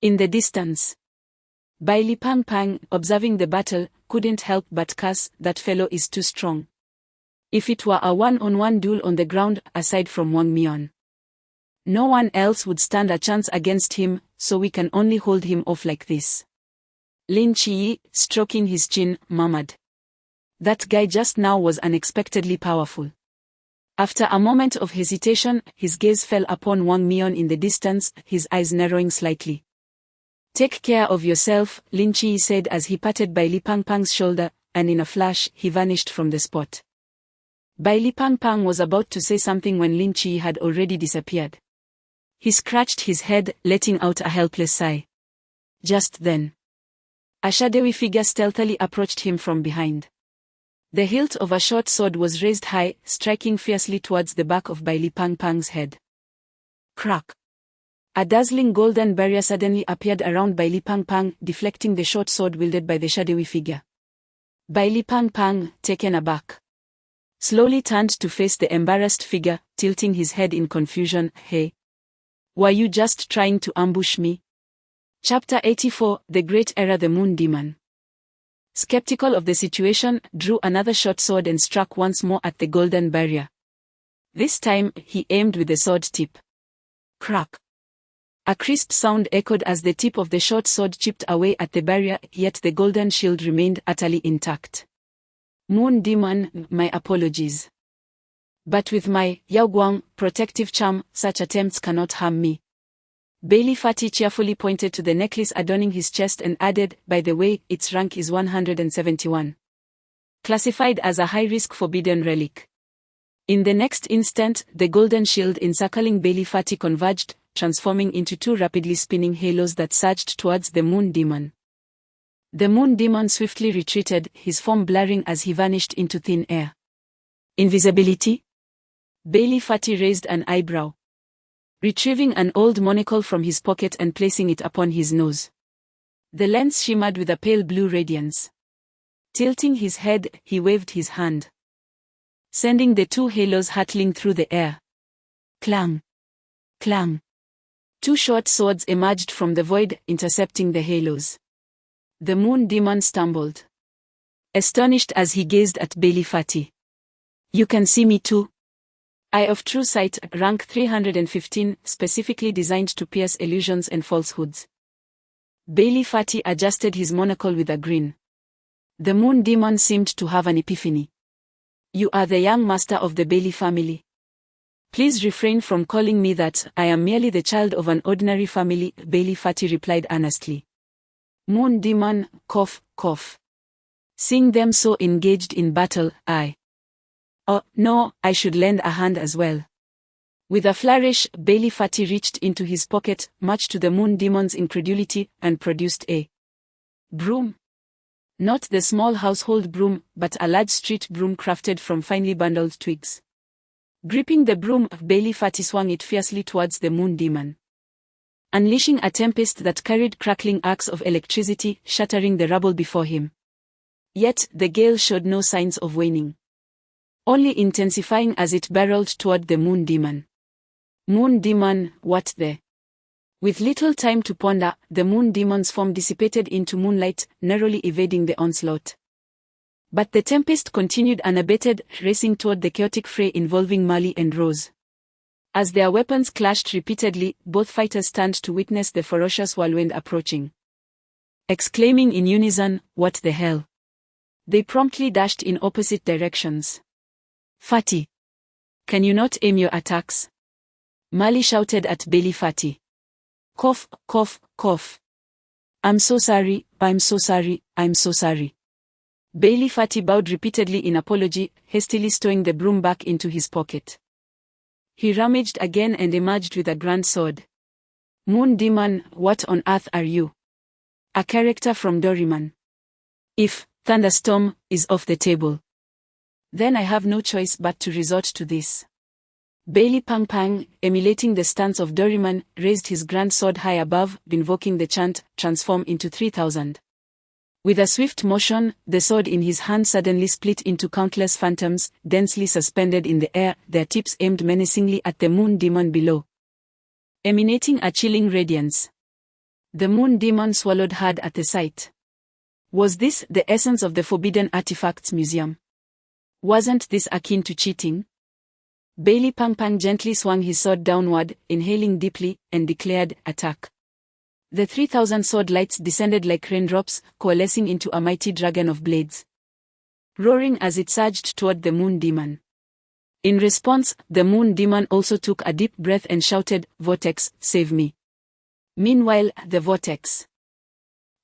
In the distance, Bai Li Pang Pang, observing the battle, couldn't help but curse, "That fellow is too strong. If it were a one-on-one duel on the ground, aside from Wang Mian, no one else would stand a chance against him, so we can only hold him off like this." Lin Chi, stroking his chin, murmured, "That guy just now was unexpectedly powerful." After a moment of hesitation, his gaze fell upon Wang Mian in the distance, his eyes narrowing slightly. "Take care of yourself," Lin Chi said as he patted Bai Li Pang Pang's shoulder, and in a flash, he vanished from the spot. Bai Li Pang Pang was about to say something when Lin Chi had already disappeared. He scratched his head, letting out a helpless sigh. Just then, a shadowy figure stealthily approached him from behind. The hilt of a short sword was raised high, striking fiercely towards the back of Bai Li Pang Pang's head. Crack! A dazzling golden barrier suddenly appeared around Bai Li Pang Pang, deflecting the short sword wielded by the shadowy figure. Bai Li Pang Pang, taken aback, slowly turned to face the embarrassed figure, tilting his head in confusion. "Hey, were you just trying to ambush me?" Chapter 84, The Great Error. The Moon Demon, skeptical of the situation, drew another short sword and struck once more at the golden barrier. This time, he aimed with the sword tip. Crack! A crisp sound echoed as the tip of the short sword chipped away at the barrier, yet the golden shield remained utterly intact. "Moon Demon, my apologies. But with my Yaoguang protective charm, such attempts cannot harm me." Bai Li Fati cheerfully pointed to the necklace adorning his chest and added, "By the way, its rank is 171. Classified as a high-risk forbidden relic." In the next instant, the golden shield encircling Bai Li Fati converged, transforming into two rapidly spinning halos that surged towards the Moon Demon. The Moon Demon swiftly retreated, his form blurring as he vanished into thin air. "Invisibility?" Bai Li Fati raised an eyebrow, retrieving an old monocle from his pocket and placing it upon his nose. The lens shimmered with a pale blue radiance. Tilting his head, he waved his hand, sending the two halos hurtling through the air. Clang! Clang! Two short swords emerged from the void, intercepting the halos. The Moon Demon stumbled, astonished as he gazed at Bai Li Fati. "You can see me too?" Eye of True Sight, rank 315, specifically designed to pierce illusions and falsehoods. Bai Li Fati adjusted his monocle with a grin. The Moon Demon seemed to have an epiphany. "You are the young master of the Bai Li family. Please refrain from calling me that, I am merely the child of an ordinary family," Bai Li Fati replied earnestly. Moon Demon, cough, cough. "Seeing them so engaged in battle, Oh, no, I should lend a hand as well." With a flourish, Bai Li Fati reached into his pocket, much to the Moon Demon's incredulity, and produced a broom. Not the small household broom, but a large street broom crafted from finely bundled twigs. Gripping the broom, Bai Li Fati swung it fiercely towards the Moon Demon, unleashing a tempest that carried crackling arcs of electricity, shattering the rubble before him. Yet, the gale showed no signs of waning, only intensifying as it barreled toward the Moon Demon. Moon Demon, what the? With little time to ponder, the Moon Demon's form dissipated into moonlight, narrowly evading the onslaught. But the tempest continued unabated, racing toward the chaotic fray involving Mali and Rose. As their weapons clashed repeatedly, both fighters turned to witness the ferocious whirlwind approaching. Exclaiming in unison, "What the hell?" they promptly dashed in opposite directions. "Fati, can you not aim your attacks?" Mali shouted at Bai Li Fati. Cough, cough, cough. "I'm so sorry, I'm so sorry, I'm so sorry." Bai Li Fati bowed repeatedly in apology, hastily stowing the broom back into his pocket. He rummaged again and emerged with a grand sword. "Moon Demon, what on earth are you?" A character from Doraemon. If Thunderstorm is off the table, then I have no choice but to resort to this. Bai Li Pang Pang, emulating the stance of Doraemon, raised his grand sword high above, invoking the chant, "Transform into 3000." With a swift motion, the sword in his hand suddenly split into countless phantoms, densely suspended in the air, their tips aimed menacingly at the moon demon below, emanating a chilling radiance. The moon demon swallowed hard at the sight. Was this the essence of the Forbidden Artifacts Museum? Wasn't this akin to cheating? Bailey Pang Pang gently swung his sword downward, inhaling deeply, and declared, "Attack." The 3,000 sword lights descended like raindrops, coalescing into a mighty dragon of blades, roaring as it surged toward the moon demon. In response, the moon demon also took a deep breath and shouted, "Vortex, save me." Meanwhile, the vortex,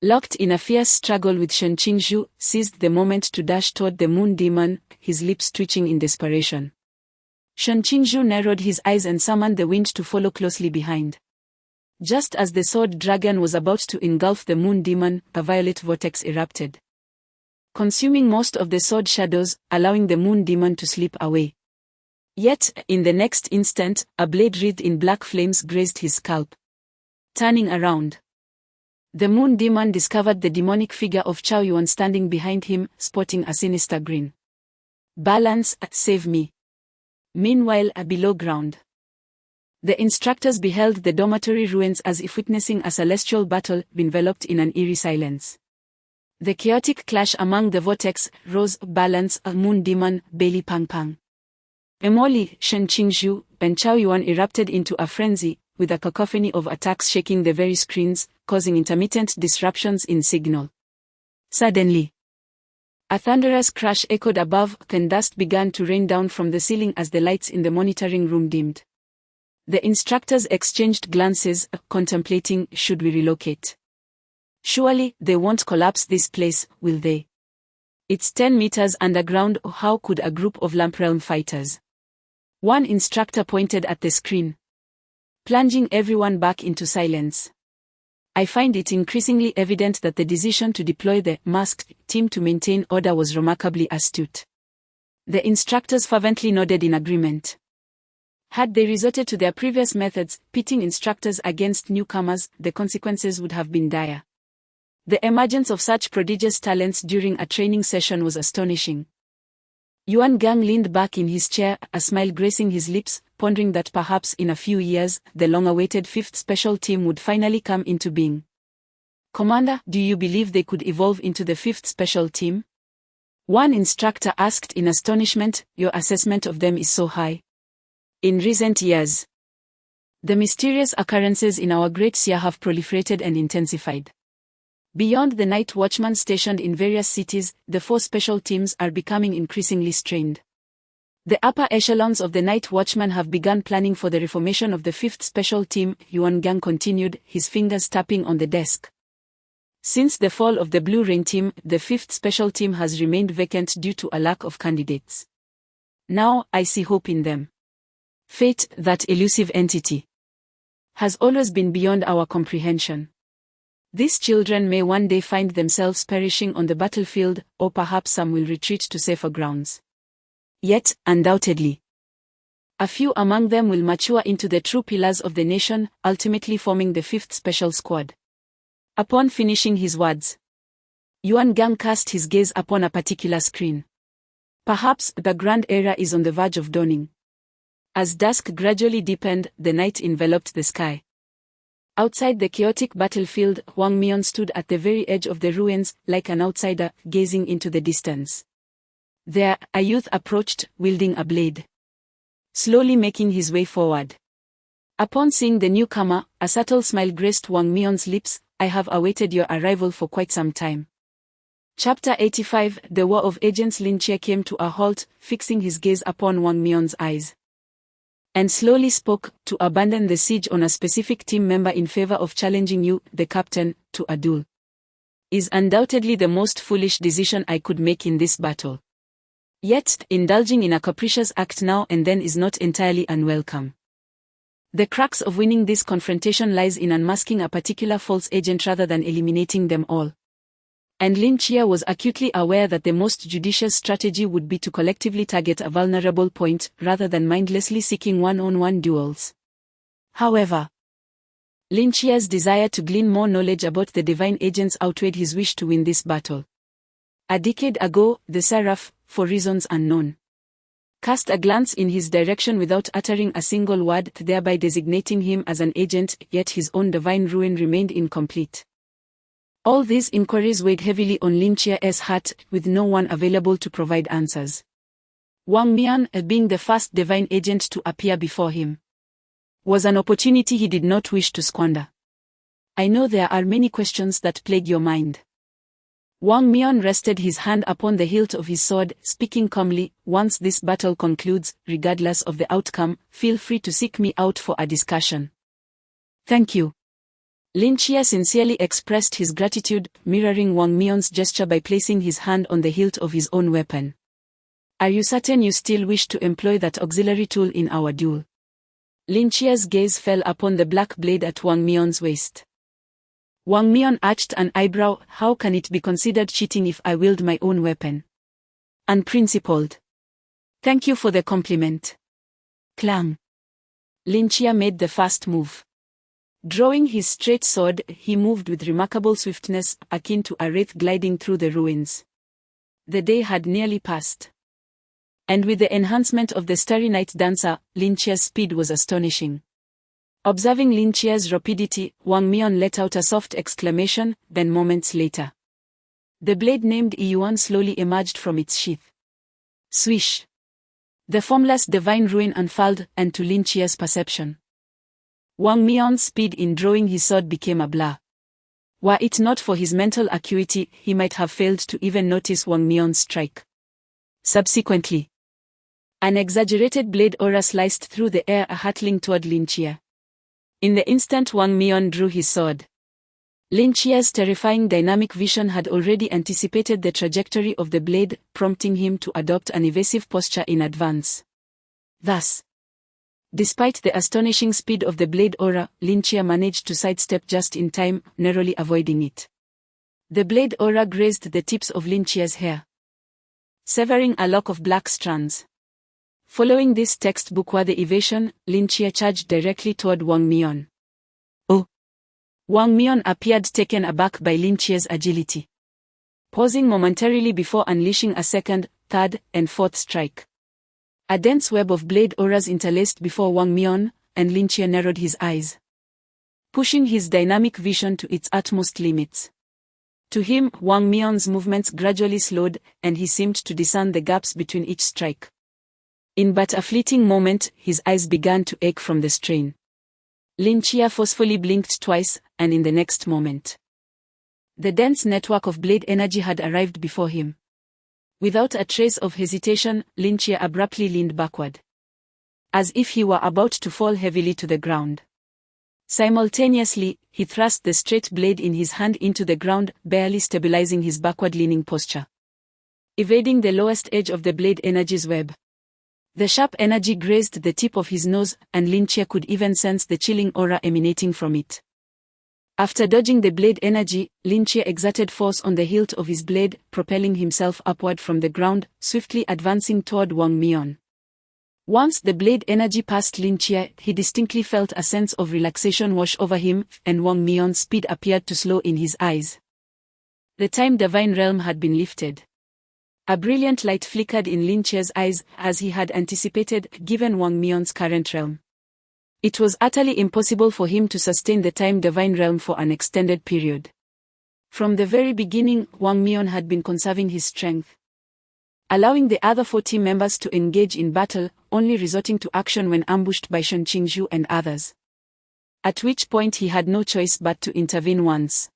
locked in a fierce struggle with Shen Qingzhu, seized the moment to dash toward the moon demon, his lips twitching in desperation. Shen Qingzhu narrowed his eyes and summoned the wind to follow closely behind. Just as the sword dragon was about to engulf the moon demon, a violet vortex erupted, consuming most of the sword shadows, allowing the moon demon to slip away. Yet, in the next instant, a blade wreathed in black flames grazed his scalp. Turning around, the moon demon discovered the demonic figure of Chao Yuan standing behind him, sporting a sinister grin. "Balance, save me." Meanwhile, below ground, the instructors beheld the dormitory ruins as if witnessing a celestial battle, enveloped in an eerie silence. The chaotic clash among the vortex, Rose, Balance, moon demon, Bailey Pang Pang, Emoli, Shen Qingzhu, and Chao Yuan erupted into a frenzy, with a cacophony of attacks shaking the very screens, causing intermittent disruptions in signal. Suddenly, a thunderous crash echoed above, and dust began to rain down from the ceiling as the lights in the monitoring room dimmed. The instructors exchanged glances, contemplating, should we relocate? Surely, they won't collapse this place, will they? It's 10 meters underground, how could a group of Lamp Realm fighters? One instructor pointed at the screen, plunging everyone back into silence. I find it increasingly evident that the decision to deploy the masked team to maintain order was remarkably astute. The instructors fervently nodded in agreement. Had they resorted to their previous methods, pitting instructors against newcomers, the consequences would have been dire. The emergence of such prodigious talents during a training session was astonishing. Yuan Gang leaned back in his chair, a smile gracing his lips, pondering that perhaps in a few years, the long-awaited 5th Special Team would finally come into being. "Commander, do you believe they could evolve into the 5th Special Team?" One instructor asked in astonishment. "Your assessment of them is so high. In recent years, the mysterious occurrences in our Great Seer have proliferated and intensified. Beyond the night watchmen stationed in various cities, the 4 special teams are becoming increasingly strained. The upper echelons of the night watchmen have begun planning for the reformation of the 5th Special Team," Yuan Gang continued, his fingers tapping on the desk. "Since the fall of the Blue Rain Team, the 5th Special Team has remained vacant due to a lack of candidates. Now, I see hope in them. Fate, that elusive entity, has always been beyond our comprehension. These children may one day find themselves perishing on the battlefield, or perhaps some will retreat to safer grounds. Yet, undoubtedly, a few among them will mature into the true pillars of the nation, ultimately forming the 5th Special Squad." Upon finishing his words, Yuan Gang cast his gaze upon a particular screen. Perhaps the grand era is on the verge of dawning. As dusk gradually deepened, the night enveloped the sky. Outside the chaotic battlefield, Wang Mian stood at the very edge of the ruins, like an outsider, gazing into the distance. There, a youth approached, wielding a blade, slowly making his way forward. Upon seeing the newcomer, a subtle smile graced Wang Mian's lips. "I have awaited your arrival for quite some time." Chapter 85. The War of Agents. Lin Che came to a halt, fixing his gaze upon Wang Mian's eyes, and slowly spoke, "To abandon the siege on a specific team member in favor of challenging you, the captain, to a duel, is undoubtedly the most foolish decision I could make in this battle. Yet, indulging in a capricious act now and then is not entirely unwelcome. The crux of winning this confrontation lies in unmasking a particular false agent rather than eliminating them all." And Lin Chia was acutely aware that the most judicious strategy would be to collectively target a vulnerable point, rather than mindlessly seeking one-on-one duels. However, Lin Chia's desire to glean more knowledge about the divine agents outweighed his wish to win this battle. A decade ago, the Seraph, for reasons unknown, cast a glance in his direction without uttering a single word, thereby designating him as an agent, yet his own divine ruin remained incomplete. All these inquiries weighed heavily on Lin Chia's heart, with no one available to provide answers. Wang Mian, being the first divine agent to appear before him, was an opportunity he did not wish to squander. I know there are many questions that plague your mind. Wang Mian rested his hand upon the hilt of his sword, speaking calmly. Once this battle concludes, regardless of the outcome, feel free to seek me out for a discussion. Thank you. Lin Chia sincerely expressed his gratitude, mirroring Wang Mian's gesture by placing his hand on the hilt of his own weapon. Are you certain you still wish to employ that auxiliary tool in our duel? Lin Chia's gaze fell upon the black blade at Wang Mian's waist. Wang Mian arched an eyebrow. How can it be considered cheating if I wield my own weapon? Unprincipled. Thank you for the compliment. Clang. Lin Chia made the first move. Drawing his straight sword, he moved with remarkable swiftness, akin to a wraith gliding through the ruins. The day had nearly passed. And with the enhancement of the Starry Night Dancer, Lin Chia's speed was astonishing. Observing Lin Chia's rapidity, Wang Mian let out a soft exclamation, then moments later, the blade named Yuan slowly emerged from its sheath. Swish! The formless divine ruin unfurled, and to Lin Chia's perception, Wang Mian's speed in drawing his sword became a blur. Were it not for his mental acuity, he might have failed to even notice Wang Mian's strike. Subsequently, an exaggerated blade aura sliced through the air, hurtling toward Lin Chia. In the instant Wang Mian drew his sword, Lin Chia's terrifying dynamic vision had already anticipated the trajectory of the blade, prompting him to adopt an evasive posture in advance. Thus, despite the astonishing speed of the blade aura, Lin Chia managed to sidestep just in time, narrowly avoiding it. The blade aura grazed the tips of Lin Chia's hair, severing a lock of black strands. Following this textbook-worthy evasion, Lin Chia charged directly toward Wang Mian. Oh! Wang Mian appeared taken aback by Lin Chia's agility, pausing momentarily before unleashing a second, third, and fourth strike. A dense web of blade auras interlaced before Wang Mian, and Lin Chia narrowed his eyes, pushing his dynamic vision to its utmost limits. To him, Wang Mian's movements gradually slowed, and he seemed to discern the gaps between each strike. In but a fleeting moment, his eyes began to ache from the strain. Lin Chia forcefully blinked twice, and in the next moment, the dense network of blade energy had arrived before him. Without a trace of hesitation, Lin Chia abruptly leaned backward, as if he were about to fall heavily to the ground. Simultaneously, he thrust the straight blade in his hand into the ground, barely stabilizing his backward-leaning posture, evading the lowest edge of the blade energy's web. The sharp energy grazed the tip of his nose, and Lin Chia could even sense the chilling aura emanating from it. After dodging the blade energy, Lin Chia exerted force on the hilt of his blade, propelling himself upward from the ground, swiftly advancing toward Wang Mian. Once the blade energy passed Lin Chia, he distinctly felt a sense of relaxation wash over him, and Wang Mian's speed appeared to slow in his eyes. The Time Divine Realm had been lifted. A brilliant light flickered in Lin Chia's eyes, as he had anticipated, given Wang Mian's current realm. It was utterly impossible for him to sustain the Time Divine Realm for an extended period. From the very beginning, Wang Mian had been conserving his strength, allowing the other 4 team members to engage in battle, only resorting to action when ambushed by Shen Qingzhu and others. At which point he had no choice but to intervene once.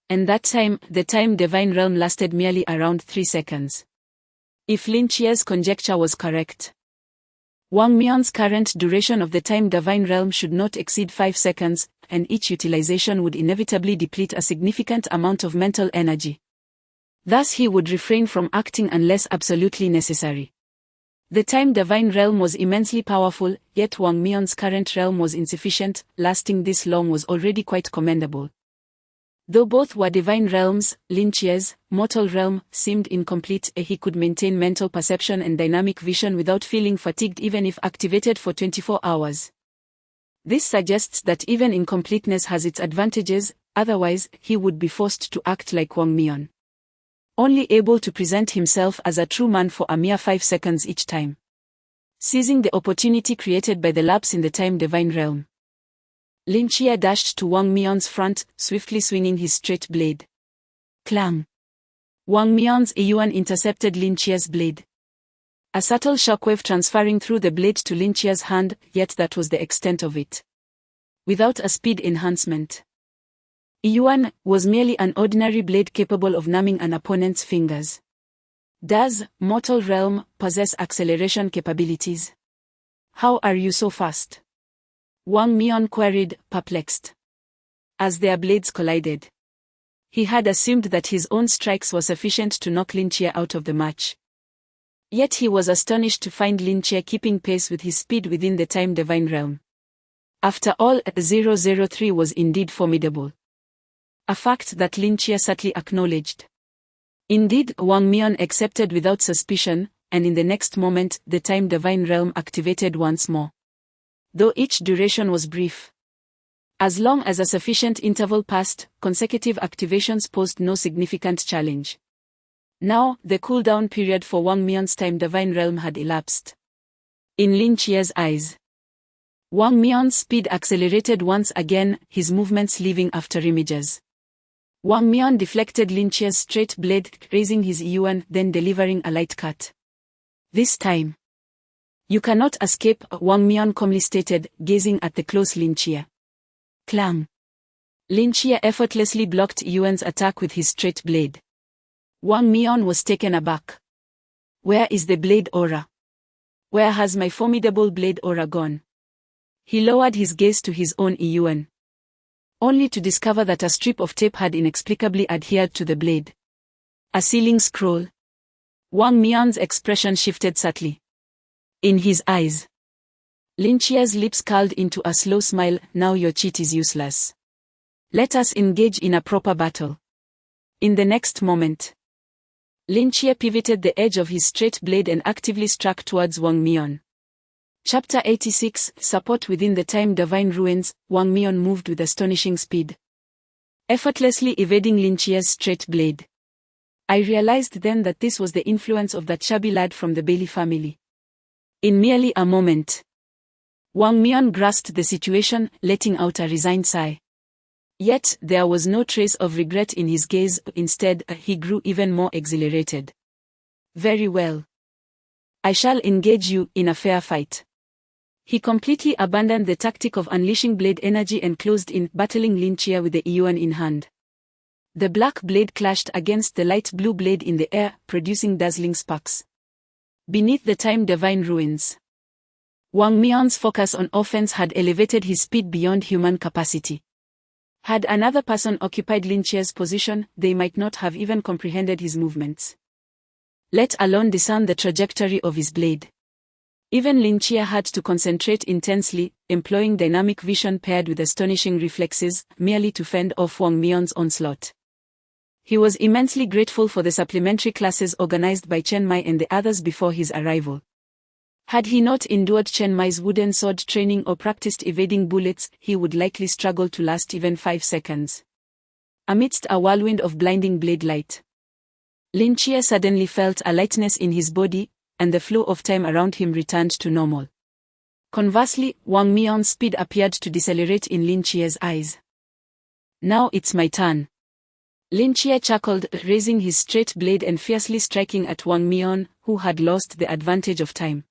And that time, the Time Divine Realm lasted merely around 3 seconds. If Lin Chia's conjecture was correct, Wang Mian's current duration of the Time Divine Realm should not exceed 5 seconds, and each utilization would inevitably deplete a significant amount of mental energy. Thus he would refrain from acting unless absolutely necessary. The Time Divine Realm was immensely powerful, yet Wang Mian's current realm was insufficient. Lasting this long was already quite commendable. Though both were divine realms, Lin Chia's mortal realm seemed incomplete. He could maintain mental perception and dynamic vision without feeling fatigued even if activated for 24 hours. This suggests that even incompleteness has its advantages, otherwise, he would be forced to act like Wang Mian, only able to present himself as a true man for a mere 5 seconds each time. Seizing the opportunity created by the lapse in the time divine realm, Lin Chia dashed to Wang Mian's front, swiftly swinging his straight blade. Clang! Wang Mian's Yuan intercepted Lin Chia's blade. A subtle shockwave transferring through the blade to Lin Chia's hand, yet that was the extent of it. Without a speed enhancement, Yuan was merely an ordinary blade capable of numbing an opponent's fingers. Does Mortal Realm possess acceleration capabilities? How are you so fast? Wang Mian queried, perplexed. As their blades collided, he had assumed that his own strikes were sufficient to knock Lin Chia out of the match. Yet he was astonished to find Lin Chia keeping pace with his speed within the time divine realm. After all, 003 was indeed formidable. A fact that Lin Chia subtly acknowledged. Indeed, Wang Mian accepted without suspicion, and in the next moment, the time divine realm activated once more. Though each duration was brief. As long as a sufficient interval passed, consecutive activations posed no significant challenge. Now, the cooldown period for Wang Mian's time divine realm had elapsed. In Lin Chia's eyes, Wang Mian's speed accelerated once again, his movements leaving after images. Wang Mian deflected Lin Chia's straight blade, raising his yuan, then delivering a light cut. This time, you cannot escape, Wang Mian calmly stated, gazing at the close Lin Chia. Clang! Lin Chia effortlessly blocked Yuan's attack with his straight blade. Wang Mian was taken aback. Where is the blade aura? Where has my formidable blade aura gone? He lowered his gaze to his own yuan, only to discover that a strip of tape had inexplicably adhered to the blade. A sealing scroll. Wang Mian's expression shifted subtly. In his eyes, Lin Chia's lips curled into a slow smile. Now your cheat is useless. Let us engage in a proper battle. In the next moment, Lin Chia pivoted the edge of his straight blade and actively struck towards Wang Mian. Chapter 86, Support within the time divine ruins. Wang Mian moved with astonishing speed, effortlessly evading Lin Chia's straight blade. I realized then that this was the influence of that chubby lad from the Bailey family. In merely a moment, Wang Mian grasped the situation, letting out a resigned sigh. Yet, there was no trace of regret in his gaze. Instead, he grew even more exhilarated. Very well. I shall engage you in a fair fight. He completely abandoned the tactic of unleashing blade energy and closed in, battling Lin Chia with the yuan in hand. The black blade clashed against the light blue blade in the air, producing dazzling sparks. Beneath the time divine ruins, Wang Mian's focus on offense had elevated his speed beyond human capacity. Had another person occupied Lin Chia's position, they might not have even comprehended his movements, let alone discern the trajectory of his blade. Even Lin Chia had to concentrate intensely, employing dynamic vision paired with astonishing reflexes, merely to fend off Wang Mian's onslaught. He was immensely grateful for the supplementary classes organized by Chen Mai and the others before his arrival. Had he not endured Chen Mai's wooden sword training or practiced evading bullets, he would likely struggle to last even 5 seconds. Amidst a whirlwind of blinding blade light, Lin Chia suddenly felt a lightness in his body, and the flow of time around him returned to normal. Conversely, Wang Mian's speed appeared to decelerate in Lin Chia's eyes. Now it's my turn. Lin Chia chuckled, raising his straight blade and fiercely striking at Wang Mian, who had lost the advantage of time.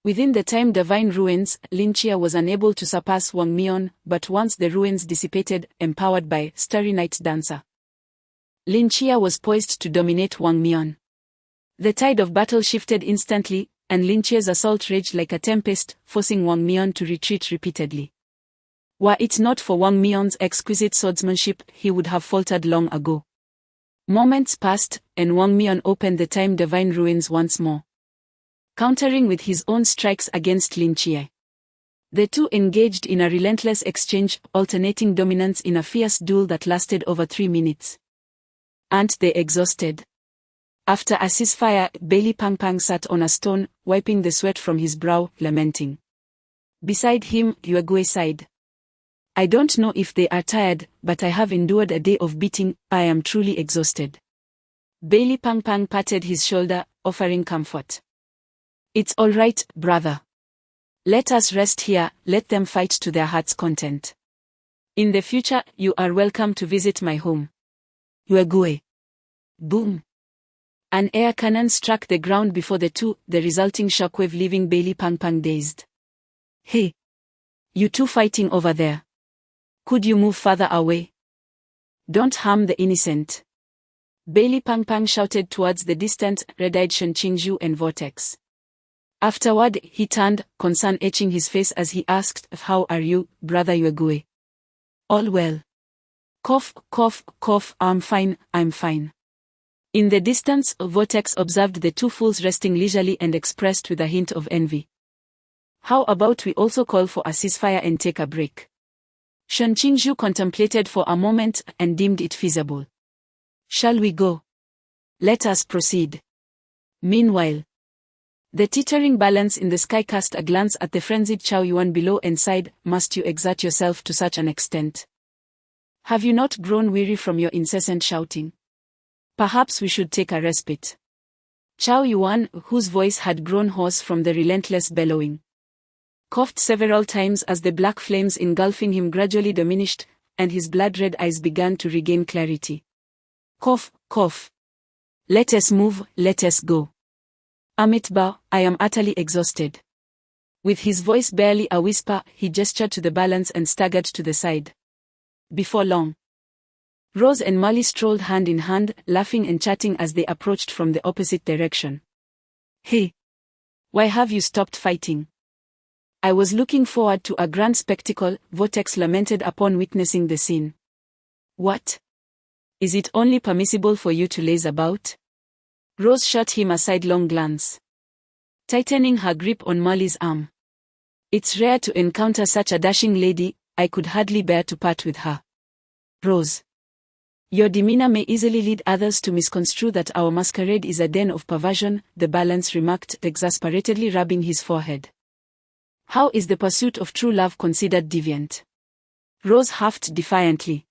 Within the time divine ruins, Lin Chia was unable to surpass Wang Mian, but once the ruins dissipated, empowered by Starry Night Dancer, Lin Chia was poised to dominate Wang Mian. The tide of battle shifted instantly, and Lin Chia's assault raged like a tempest, forcing Wang Mian to retreat repeatedly. Were it not for Wang Mian's exquisite swordsmanship, he would have faltered long ago. Moments passed, and Wang Mian opened the time divine ruins once more, countering with his own strikes against Lin Chia. The two engaged in a relentless exchange, alternating dominance in a fierce duel that lasted over 3 minutes. Aren't they exhausted? After a ceasefire, Bailey Pang Pang sat on a stone, wiping the sweat from his brow, lamenting. Beside him, Yuegue sighed. I don't know if they are tired, but I have endured a day of beating. I am truly exhausted. Bailey Pang Pang patted his shoulder, offering comfort. It's all right, brother. Let us rest here, let them fight to their heart's content. In the future, you are welcome to visit my home. Yuegue. Boom. An air cannon struck the ground before the two, the resulting shockwave leaving Bailey Pang Pang dazed. Hey! You two fighting over there. Could you move further away? Don't harm the innocent. Bailey Pang Pang shouted towards the distant, red-eyed Shen Qingzhu and Vortex. Afterward, he turned, concern etching his face as he asked, How are you, brother Yuegue? All well. Cough, cough, cough, I'm fine. In the distance, Vortex observed the two fools resting leisurely and expressed with a hint of envy. How about we also call for a ceasefire and take a break? Shen Qingzhu contemplated for a moment and deemed it feasible. Shall we go? Let us proceed. Meanwhile, the teetering balance in the sky cast a glance at the frenzied Chao Yuan below and sighed, Must you exert yourself to such an extent? Have you not grown weary from your incessant shouting? Perhaps we should take a respite. Chao Yuan, whose voice had grown hoarse from the relentless bellowing, coughed several times as the black flames engulfing him gradually diminished, and his blood-red eyes began to regain clarity. Cough, cough. Let us move, let us go. Amitabha, I am utterly exhausted. With his voice barely a whisper, he gestured to the balance and staggered to the side. Before long, Rose and Molly strolled hand in hand, laughing and chatting as they approached from the opposite direction. Hey! Why have you stopped fighting? I was looking forward to a grand spectacle, Vortex lamented upon witnessing the scene. What? Is it only permissible for you to laze about? Rose shot him a sidelong glance, tightening her grip on Molly's arm. It's rare to encounter such a dashing lady, I could hardly bear to part with her. Rose. Your demeanor may easily lead others to misconstrue that our masquerade is a den of perversion, the balance remarked, exasperatedly rubbing his forehead. How is the pursuit of true love considered deviant? Rose huffed defiantly.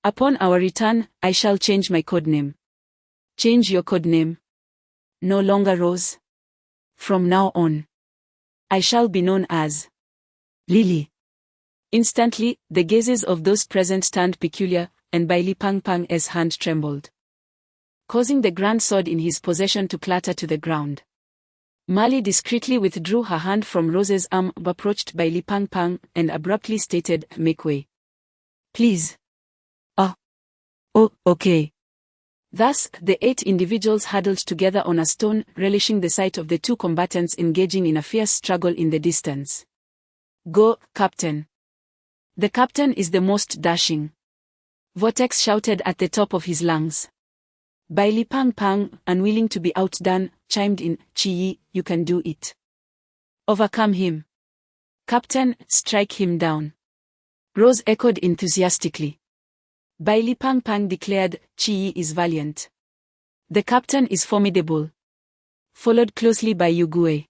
Upon our return, I shall change my codename. Change your codename? No longer Rose. From now on, I shall be known as Lily. Instantly, the gazes of those present turned peculiar, and Bailey Pang Pang's hand trembled, causing the grand sword in his possession to clatter to the ground. Molly discreetly withdrew her hand from Rose's arm, approached Bailey Pang Pang, and abruptly stated, Make way. Please. Oh, okay. Thus, the 8 individuals huddled together on a stone, relishing the sight of the two combatants engaging in a fierce struggle in the distance. Go, Captain. The captain is the most dashing. Vortex shouted at the top of his lungs. Bailey Pang Pang, unwilling to be outdone, chimed in, Chi, you can do it. Overcome him. Captain, strike him down. Rose echoed enthusiastically. Bailey Pang Pang declared, Chi is valiant. The captain is formidable. Followed closely by Yuegue.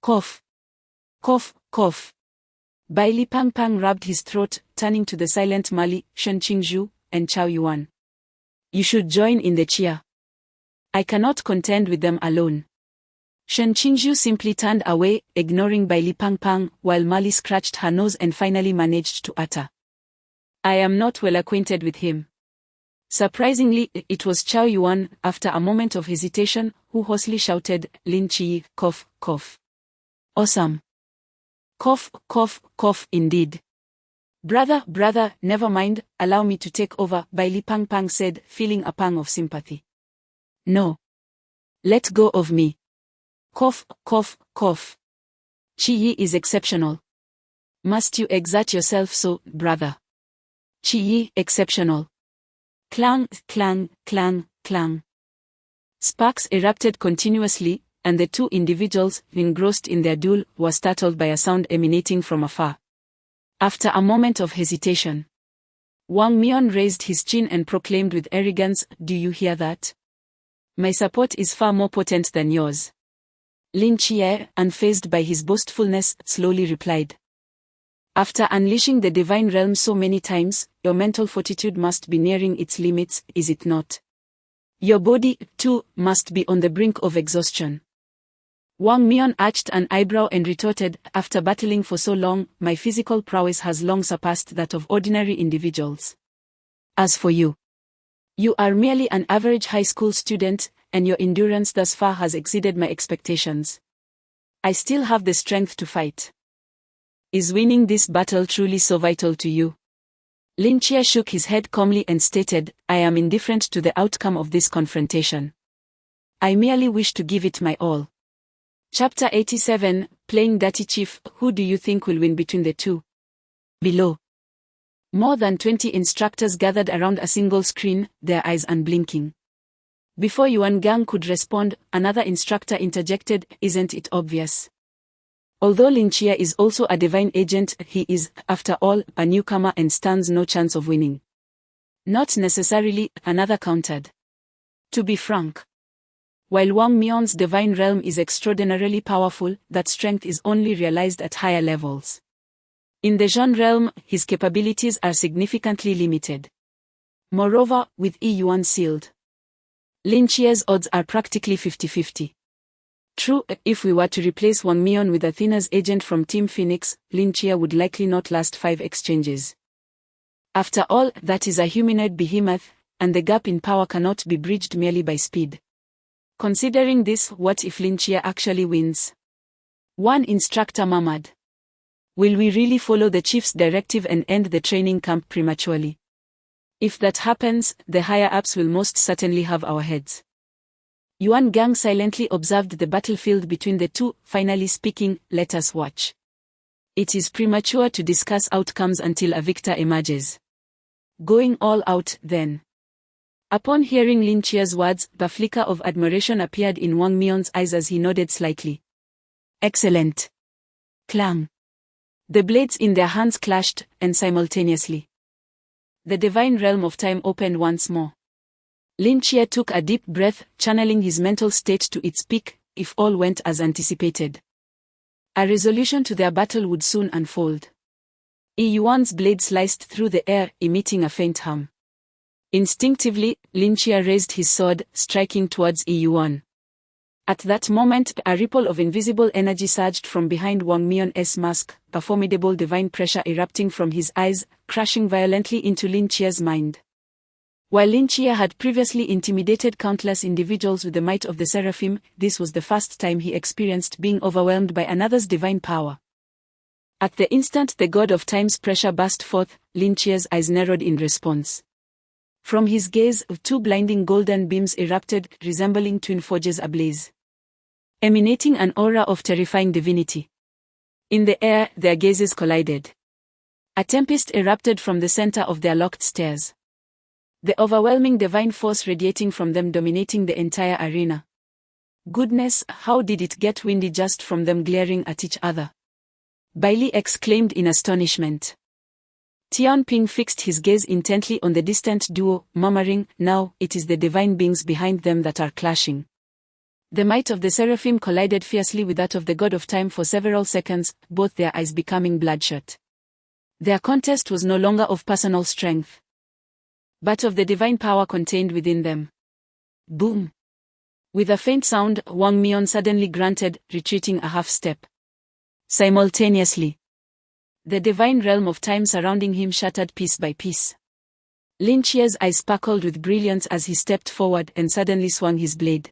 Cough. Cough, cough. Bailey Pang Pang rubbed his throat, turning to the silent Molly, Shen Qingzhu, and Chao Yuan. You should join in the cheer. I cannot contend with them alone. Shen Qingzhu simply turned away, ignoring Bailey Pang Pang, while Molly scratched her nose and finally managed to utter, I am not well acquainted with him. Surprisingly, it was Chao Yuan, after a moment of hesitation, who hoarsely shouted, Lin Chi, cough, cough. Awesome. Cough, cough, cough indeed. Brother, never mind, allow me to take over, Bailey Pang Pang said, feeling a pang of sympathy. No. Let go of me. Cough, cough, cough. Chi is exceptional. Must you exert yourself so, brother? Chi exceptional. Clang, clang, clang, clang. Sparks erupted continuously, and the two individuals, engrossed in their duel, were startled by a sound emanating from afar. After a moment of hesitation, Wang Mian raised his chin and proclaimed with arrogance, Do you hear that? My support is far more potent than yours. Lin Chia, unfazed by his boastfulness, slowly replied. After unleashing the divine realm so many times, your mental fortitude must be nearing its limits, is it not? Your body, too, must be on the brink of exhaustion. Wang Mian arched an eyebrow and retorted, after battling for so long, my physical prowess has long surpassed that of ordinary individuals. As for you, you are merely an average high school student, and your endurance thus far has exceeded my expectations. I still have the strength to fight. Is winning this battle truly so vital to you? Lin Chia shook his head calmly and stated, I am indifferent to the outcome of this confrontation. I merely wish to give it my all. Chapter 87, Playing Dirty Chief, who do you think will win between the two? Below. More than 20 instructors gathered around a single screen, their eyes unblinking. Before Yuan Gang could respond, another instructor interjected, isn't it obvious? Although Lin Chia is also a divine agent, he is, after all, a newcomer and stands no chance of winning. Not necessarily, another countered. To be frank, while Wang Mian's divine realm is extraordinarily powerful, that strength is only realized at higher levels. In the Zhan realm, his capabilities are significantly limited. Moreover, with Yi Yuan sealed, Lin Chia's odds are practically 50-50. True, if we were to replace Wang Mian with Athena's agent from Team Phoenix, Lin Chia would likely not last 5 exchanges. After all, that is a humanoid behemoth, and the gap in power cannot be bridged merely by speed. Considering this, what if Lin Chia actually wins? One instructor murmured. Will we really follow the chief's directive and end the training camp prematurely? If that happens, the higher-ups will most certainly have our heads. Yuan Gang silently observed the battlefield between the two, finally speaking, let us watch. It is premature to discuss outcomes until a victor emerges. Going all out, then. Upon hearing Lin Chia's words, a flicker of admiration appeared in Wang Mian's eyes as he nodded slightly. Excellent. Clang. The blades in their hands clashed, and simultaneously, the divine realm of time opened once more. Lin Chia took a deep breath, channeling his mental state to its peak, if all went as anticipated. A resolution to their battle would soon unfold. Yi Yuan's blade sliced through the air, emitting a faint hum. Instinctively, Lin Chia raised his sword, striking towards Yi Yuan. At that moment, a ripple of invisible energy surged from behind Wang Mian's mask, a formidable divine pressure erupting from his eyes, crashing violently into Lin Chia's mind. While Lin Chia had previously intimidated countless individuals with the might of the Seraphim, this was the first time he experienced being overwhelmed by another's divine power. At the instant the god of time's pressure burst forth, Lin Chia's eyes narrowed in response. From his gaze, 2 blinding golden beams erupted, resembling twin forges ablaze, emanating an aura of terrifying divinity. In the air, their gazes collided. A tempest erupted from the center of their locked stares, the overwhelming divine force radiating from them dominating the entire arena. Goodness, how did it get windy just from them glaring at each other? Bailey exclaimed in astonishment. Tian Ping fixed his gaze intently on the distant duo, murmuring, now, it is the divine beings behind them that are clashing. The might of the Seraphim collided fiercely with that of the god of time for several seconds, both their eyes becoming bloodshot. Their contest was no longer of personal strength, but of the divine power contained within them. Boom! With a faint sound, Wang Mian suddenly grunted, retreating a half-step. Simultaneously, the divine realm of time surrounding him shattered piece by piece. Lin Chia's eyes sparkled with brilliance as he stepped forward and suddenly swung his blade.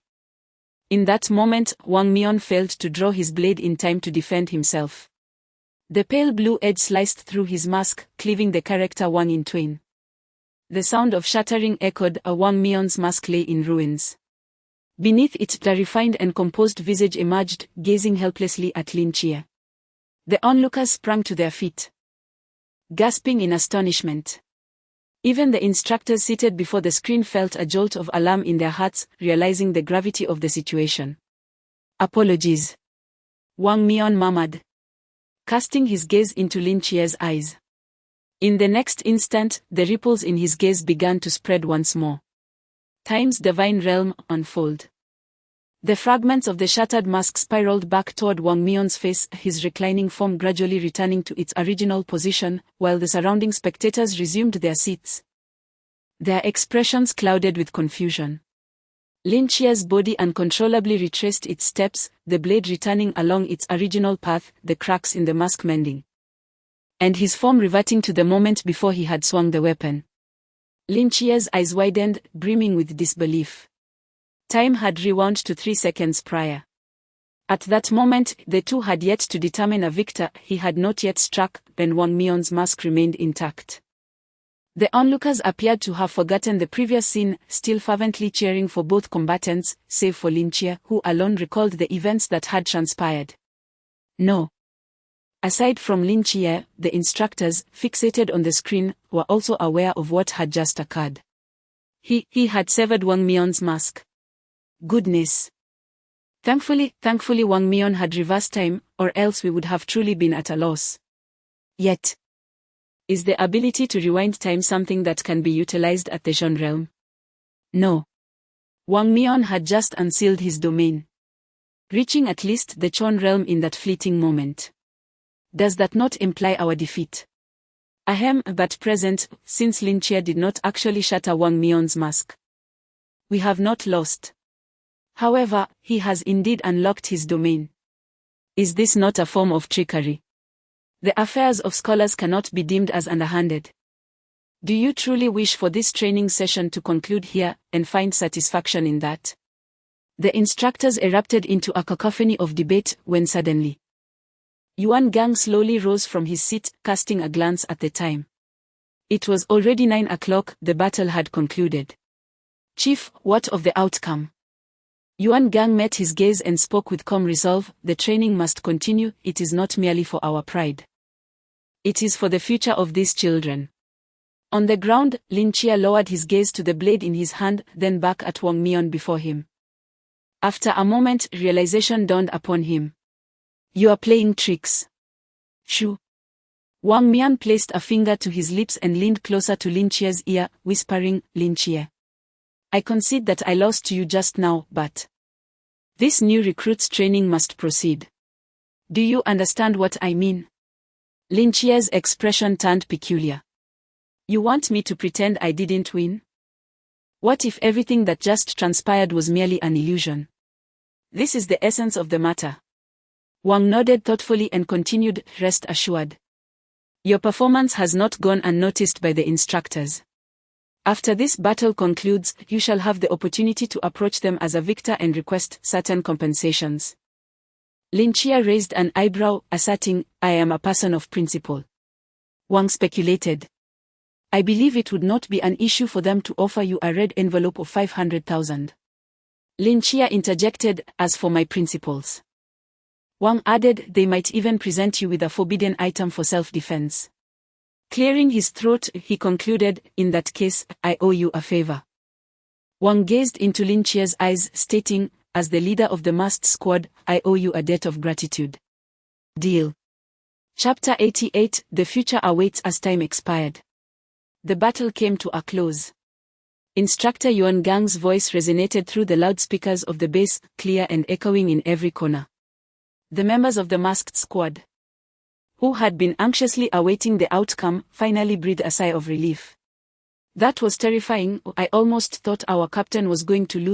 In that moment, Wang Mian failed to draw his blade in time to defend himself. The pale blue edge sliced through his mask, cleaving the character Wang in twain. The sound of shattering echoed, Wang Mian's mask lay in ruins. Beneath it, the refined and composed visage emerged, gazing helplessly at Lin Chia. The onlookers sprang to their feet, gasping in astonishment. Even the instructors seated before the screen felt a jolt of alarm in their hearts, realizing the gravity of the situation. Apologies, Wang Mian murmured, casting his gaze into Lin Chia's eyes. In the next instant, the ripples in his gaze began to spread once more. Time's divine realm unfold. The fragments of the shattered mask spiraled back toward Wang Mion's face, his reclining form gradually returning to its original position, while the surrounding spectators resumed their seats. Their expressions clouded with confusion. Lin Chia's body uncontrollably retraced its steps, the blade returning along its original path, the cracks in the mask mending. And his form reverting to the moment before he had swung the weapon. Lin Chia's eyes widened, brimming with disbelief. Time had rewound to 3 seconds prior. At that moment, the two had yet to determine a victor. He had not yet struck, and Wang Mion's mask remained intact. The onlookers appeared to have forgotten the previous scene, still fervently cheering for both combatants, save for Lin Chia, who alone recalled the events that had transpired. No. Aside from Lin Chia, the instructors, fixated on the screen, were also aware of what had just occurred. He had severed Wang Mion's mask. Goodness. Thankfully Wang Mion had reversed time, or else we would have truly been at a loss. Yet, is the ability to rewind time something that can be utilized at the Zhon realm? No. Wang Mion had just unsealed his domain, reaching at least the Zhon realm in that fleeting moment. Does that not imply our defeat? Ahem, but present, since Lin Chia did not actually shatter Wang Mion's mask. We have not lost. However, he has indeed unlocked his domain. Is this not a form of trickery? The affairs of scholars cannot be deemed as underhanded. Do you truly wish for this training session to conclude here, and find satisfaction in that? The instructors erupted into a cacophony of debate, when suddenly Yuan Gang slowly rose from his seat, casting a glance at the time. It was already 9 o'clock, the battle had concluded. Chief, what of the outcome? Yuan Gang met his gaze and spoke with calm resolve. The training must continue. It is not merely for our pride. It is for the future of these children. On the ground, Lin Chia lowered his gaze to the blade in his hand, then back at Wang Mion before him. After a moment, realization dawned upon him. You are playing tricks. Shoo. Wang Mion placed a finger to his lips and leaned closer to Lin Chia's ear, whispering, Lin Chia, I concede that I lost to you just now, but this new recruit's training must proceed. Do you understand what I mean? Lin Chia's expression turned peculiar. You want me to pretend I didn't win? What if everything that just transpired was merely an illusion? This is the essence of the matter. Wang nodded thoughtfully and continued, rest assured. Your performance has not gone unnoticed by the instructors. After this battle concludes, you shall have the opportunity to approach them as a victor and request certain compensations. Lin Chia raised an eyebrow, asserting, I am a person of principle. Wang speculated. I believe it would not be an issue for them to offer you a red envelope of 500,000. Lin Chia interjected, as for my principles. Wang added, they might even present you with a forbidden item for self-defense. Clearing his throat, he concluded, in that case, I owe you a favor. Wang gazed into Lin Chia's eyes, stating, as the leader of the masked squad, I owe you a debt of gratitude. Deal. Chapter 88, The future awaits as time expired. The battle came to a close. Instructor Yuan Gang's voice resonated through the loudspeakers of the base, clear and echoing in every corner. The members of the masked squad, who had been anxiously awaiting the outcome, finally breathed a sigh of relief. That was terrifying. I almost thought our captain was going to lose.